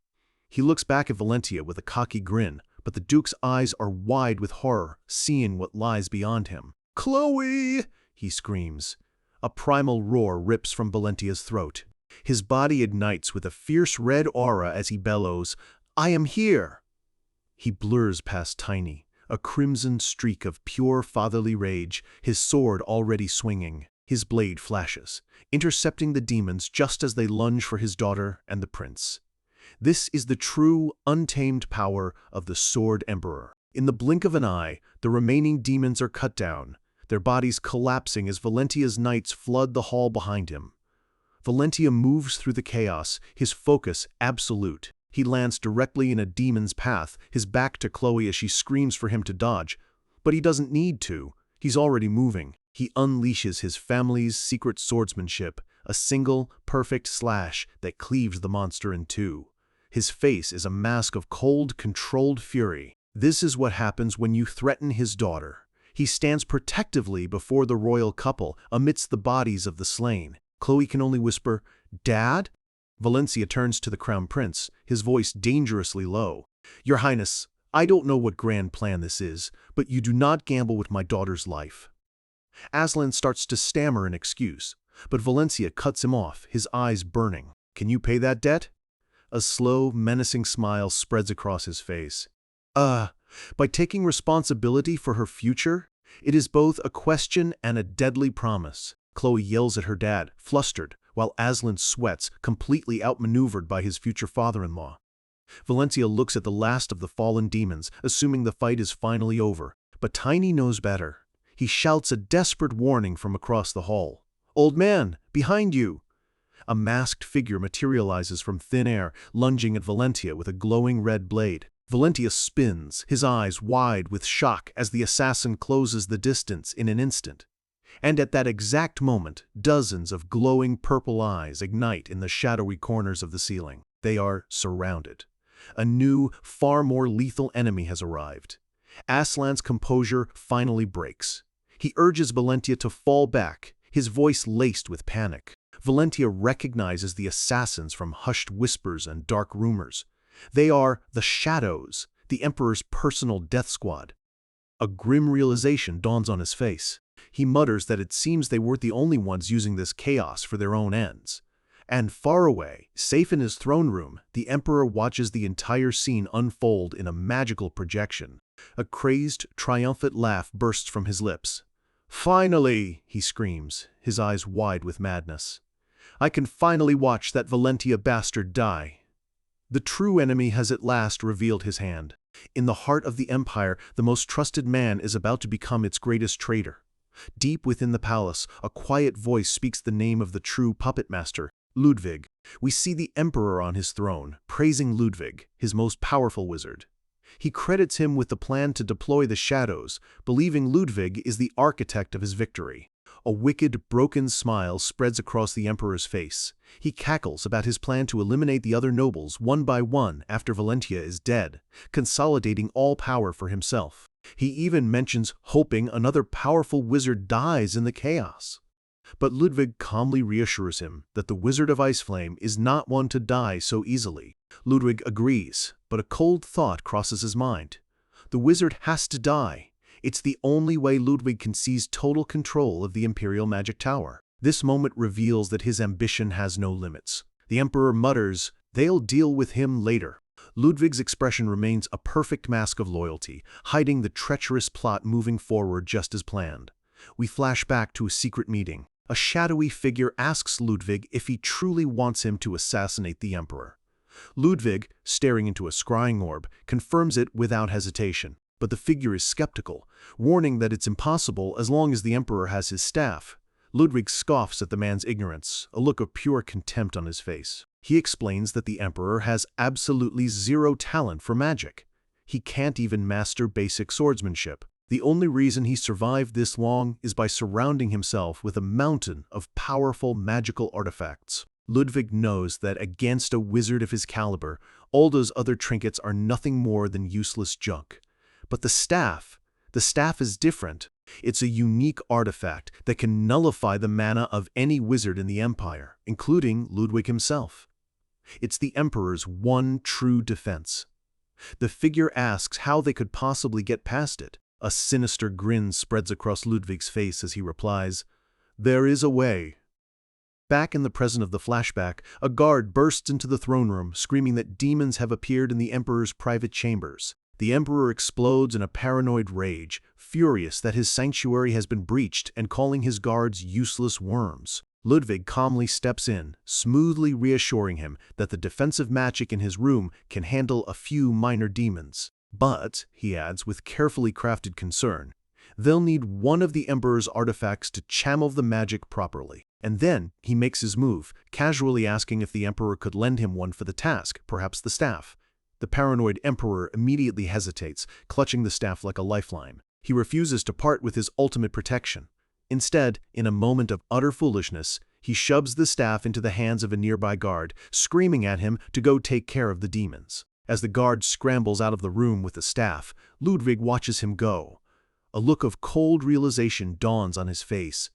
He looks back at Valentia with a cocky grin, but the Duke's eyes are wide with horror, seeing what lies beyond him. "Chloe!" he screams. A primal roar rips from Valentia's throat. His body ignites with a fierce red aura as he bellows, "I am here!" He blurs past Tiny, a crimson streak of pure fatherly rage, his sword already swinging. His blade flashes, intercepting the demons just as they lunge for his daughter and the prince. This is the true, untamed power of the Sword Emperor. In the blink of an eye, the remaining demons are cut down, their bodies collapsing as Valentia's knights flood the hall behind him. Valentia moves through the chaos, his focus absolute. He lands directly in a demon's path, his back to Chloe as she screams for him to dodge. But he doesn't need to. He's already moving. He unleashes his family's secret swordsmanship, a single, perfect slash that cleaves the monster in two. His face is a mask of cold, controlled fury. This is what happens when you threaten his daughter. He stands protectively before the royal couple, amidst the bodies of the slain. Chloe can only whisper, "Dad?" Valencia turns to the Crown Prince, his voice dangerously low. "Your Highness, I don't know what grand plan this is, but you do not gamble with my daughter's life." Aslan starts to stammer an excuse, but Valencia cuts him off, his eyes burning. "Can you pay that debt?" A slow, menacing smile spreads across his face. By taking responsibility for her future, it is both a question and a deadly promise." Chloe yells at her dad, flustered, while Aslan sweats, completely outmaneuvered by his future father-in-law. Valencia looks at the last of the fallen demons, assuming the fight is finally over. But Tiny knows better. He shouts a desperate warning from across the hall. "Old man, behind you!" A masked figure materializes from thin air, lunging at Valentia with a glowing red blade. Valentia spins, his eyes wide with shock as the assassin closes the distance in an instant. And at that exact moment, dozens of glowing purple eyes ignite in the shadowy corners of the ceiling. They are surrounded. A new, far more lethal enemy has arrived. Aslan's composure finally breaks. He urges Valentia to fall back, his voice laced with panic. Valentia recognizes the assassins from hushed whispers and dark rumors. They are the Shadows, the Emperor's personal death squad. A grim realization dawns on his face. He mutters that it seems they weren't the only ones using this chaos for their own ends. And far away, safe in his throne room, the Emperor watches the entire scene unfold in a magical projection. A crazed, triumphant laugh bursts from his lips. "Finally!" he screams, his eyes wide with madness. "I can finally watch that Valentia bastard die." The true enemy has at last revealed his hand. In the heart of the Empire, the most trusted man is about to become its greatest traitor. Deep within the palace, a quiet voice speaks the name of the true puppet master, Ludwig. We see the Emperor on his throne, praising Ludwig, his most powerful wizard. He credits him with the plan to deploy the Shadows, believing Ludwig is the architect of his victory. A wicked, broken smile spreads across the emperor's face. He cackles about his plan to eliminate the other nobles one by one after Valentia is dead, consolidating all power for himself. He even mentions hoping another powerful wizard dies in the chaos. But Ludwig calmly reassures him that the Wizard of Ice Flame is not one to die so easily. Ludwig agrees, but a cold thought crosses his mind. The wizard has to die. It's the only way Ludwig can seize total control of the Imperial Magic Tower. This moment reveals that his ambition has no limits. The Emperor mutters, "They'll deal with him later." Ludwig's expression remains a perfect mask of loyalty, hiding the treacherous plot moving forward just as planned. We flash back to a secret meeting. A shadowy figure asks Ludwig if he truly wants him to assassinate the Emperor. Ludwig, staring into a scrying orb, confirms it without hesitation. But the figure is skeptical, warning that it's impossible as long as the Emperor has his staff. Ludwig scoffs at the man's ignorance, a look of pure contempt on his face. He explains that the Emperor has absolutely zero talent for magic. He can't even master basic swordsmanship. The only reason he survived this long is by surrounding himself with a mountain of powerful magical artifacts. Ludwig knows that against a wizard of his caliber, all those other trinkets are nothing more than useless junk. But the staff is different. It's a unique artifact that can nullify the mana of any wizard in the Empire, including Ludwig himself. It's the Emperor's one true defense. The figure asks how they could possibly get past it. A sinister grin spreads across Ludwig's face as he replies, "There is a way." Back in the present of the flashback, a guard bursts into the throne room, screaming that demons have appeared in the Emperor's private chambers. The Emperor explodes in a paranoid rage, furious that his sanctuary has been breached and calling his guards useless worms. Ludwig calmly steps in, smoothly reassuring him that the defensive magic in his room can handle a few minor demons. But, he adds with carefully crafted concern, they'll need one of the Emperor's artifacts to channel the magic properly. And then he makes his move, casually asking if the Emperor could lend him one for the task, perhaps the staff. The paranoid Emperor immediately hesitates, clutching the staff like a lifeline. He refuses to part with his ultimate protection. Instead, in a moment of utter foolishness, he shoves the staff into the hands of a nearby guard, screaming at him to go take care of the demons. As the guard scrambles out of the room with the staff, Ludwig watches him go. A look of cold realization dawns on his face.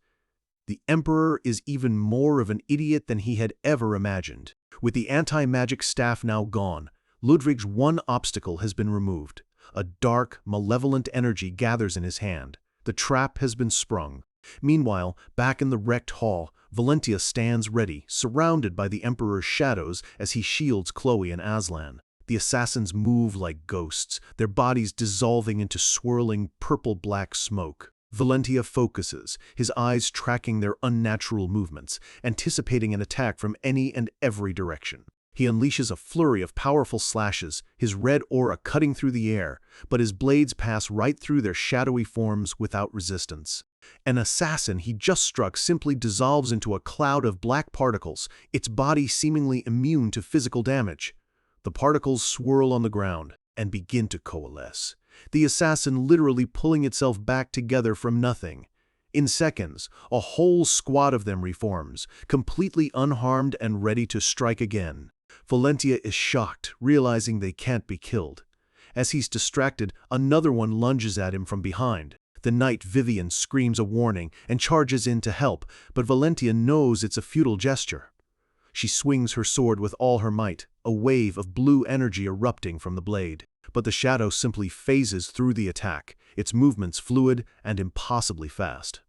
The Emperor is even more of an idiot than he had ever imagined. With the anti-magic staff now gone, Ludwig's one obstacle has been removed. A dark, malevolent energy gathers in his hand. The trap has been sprung. Meanwhile, back in the wrecked hall, Valentia stands ready, surrounded by the Emperor's shadows as he shields Chloe and Aslan. The assassins move like ghosts, their bodies dissolving into swirling purple-black smoke. Valentia focuses, his eyes tracking their unnatural movements, anticipating an attack from any and every direction. He unleashes a flurry of powerful slashes, his red aura cutting through the air, but his blades pass right through their shadowy forms without resistance. An assassin he just struck simply dissolves into a cloud of black particles, its body seemingly immune to physical damage. The particles swirl on the ground and begin to coalesce, the assassin literally pulling itself back together from nothing. In seconds, a whole squad of them reforms, completely unharmed and ready to strike again. Valentia is shocked, realizing they can't be killed. As he's distracted, another one lunges at him from behind. The knight Vivian screams a warning and charges in to help, but Valentia knows it's a futile gesture. She swings her sword with all her might, a wave of blue energy erupting from the blade. But the shadow simply phases through the attack, its movements fluid and impossibly fast.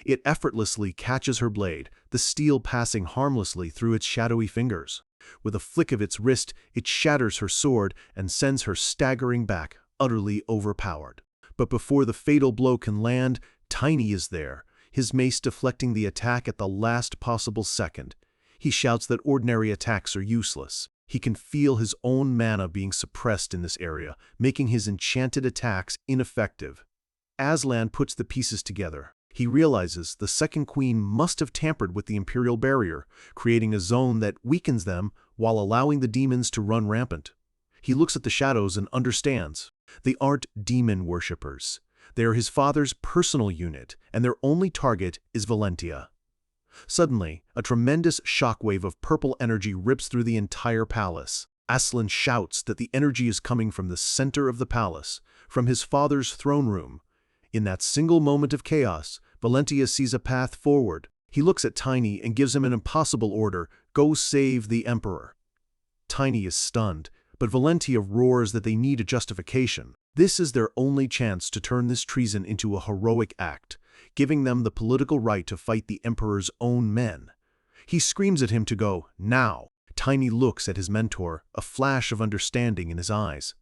It effortlessly catches her blade, the steel passing harmlessly through its shadowy fingers. With a flick of its wrist, it shatters her sword and sends her staggering back, utterly overpowered. But before the fatal blow can land, Tiny is there, his mace deflecting the attack at the last possible second. He shouts that ordinary attacks are useless. He can feel his own mana being suppressed in this area, making his enchanted attacks ineffective. Aslan puts the pieces together. He realizes the Second Queen must have tampered with the Imperial barrier, creating a zone that weakens them while allowing the demons to run rampant. He looks at the shadows and understands. They aren't demon worshippers. They are his father's personal unit, and their only target is Valentia. Suddenly, a tremendous shockwave of purple energy rips through the entire palace. Aslan shouts that the energy is coming from the center of the palace, from his father's throne room. In that single moment of chaos, Valentia sees a path forward. He looks at Tiny and gives him an impossible order: go save the Emperor. Tiny is stunned, but Valentia roars that they need a justification. This is their only chance to turn this treason into a heroic act, giving them the political right to fight the Emperor's own men. He screams at him to go, now. Tiny looks at his mentor, a flash of understanding in his eyes.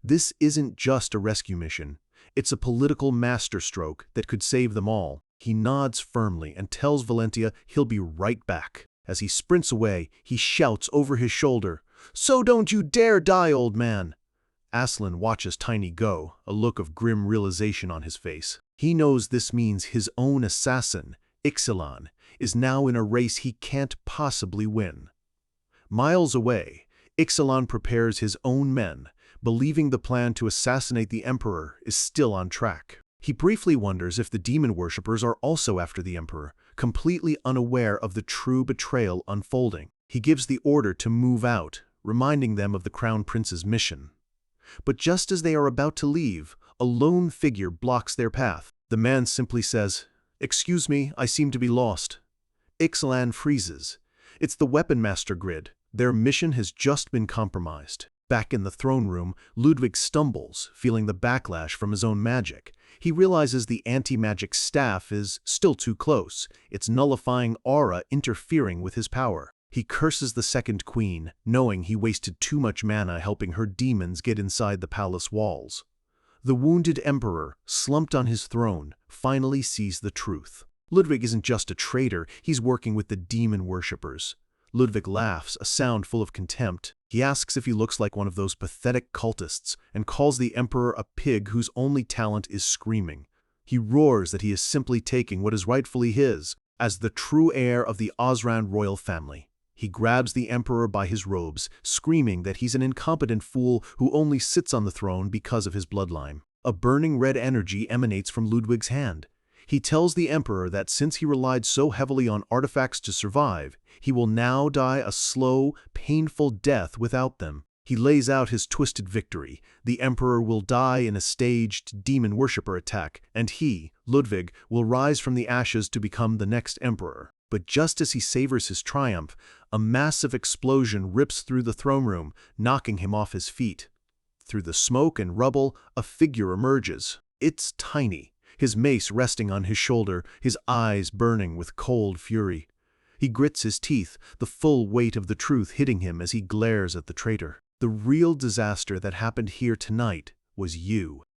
This isn't just a rescue mission. It's a political masterstroke that could save them all. He nods firmly and tells Valentia he'll be right back. As he sprints away, he shouts over his shoulder, "So don't you dare die, old man!" Aslan watches Tiny go, a look of grim realization on his face. He knows this means his own assassin, Ixalan, is now in a race he can't possibly win. Miles away, Ixalan prepares his own men, believing the plan to assassinate the Emperor is still on track. He briefly wonders if the demon worshippers are also after the Emperor, completely unaware of the true betrayal unfolding. He gives the order to move out, reminding them of the Crown Prince's mission. But just as they are about to leave, a lone figure blocks their path. The man simply says, "Excuse me, I seem to be lost." Ixalan freezes. It's the Weapon Master Grid. Their mission has just been compromised. Back in the throne room, Ludwig stumbles, feeling the backlash from his own magic. He realizes the anti-magic staff is still too close, its nullifying aura interfering with his power. He curses the Second Queen, knowing he wasted too much mana helping her demons get inside the palace walls. The wounded Emperor, slumped on his throne, finally sees the truth. Ludwig isn't just a traitor, he's working with the demon worshippers. Ludwig laughs, a sound full of contempt. He asks if he looks like one of those pathetic cultists, and calls the Emperor a pig whose only talent is screaming. He roars that he is simply taking what is rightfully his, as the true heir of the Osran royal family. He grabs the Emperor by his robes, screaming that he's an incompetent fool who only sits on the throne because of his bloodline. A burning red energy emanates from Ludwig's hand. He tells the Emperor that since he relied so heavily on artifacts to survive, he will now die a slow, painful death without them. He lays out his twisted victory. The Emperor will die in a staged demon worshipper attack, and he, Ludwig, will rise from the ashes to become the next Emperor. But just as he savors his triumph, a massive explosion rips through the throne room, knocking him off his feet. Through the smoke and rubble, a figure emerges. It's Tiny, his mace resting on his shoulder, his eyes burning with cold fury. He grits his teeth, the full weight of the truth hitting him as he glares at the traitor. The real disaster that happened here tonight was you.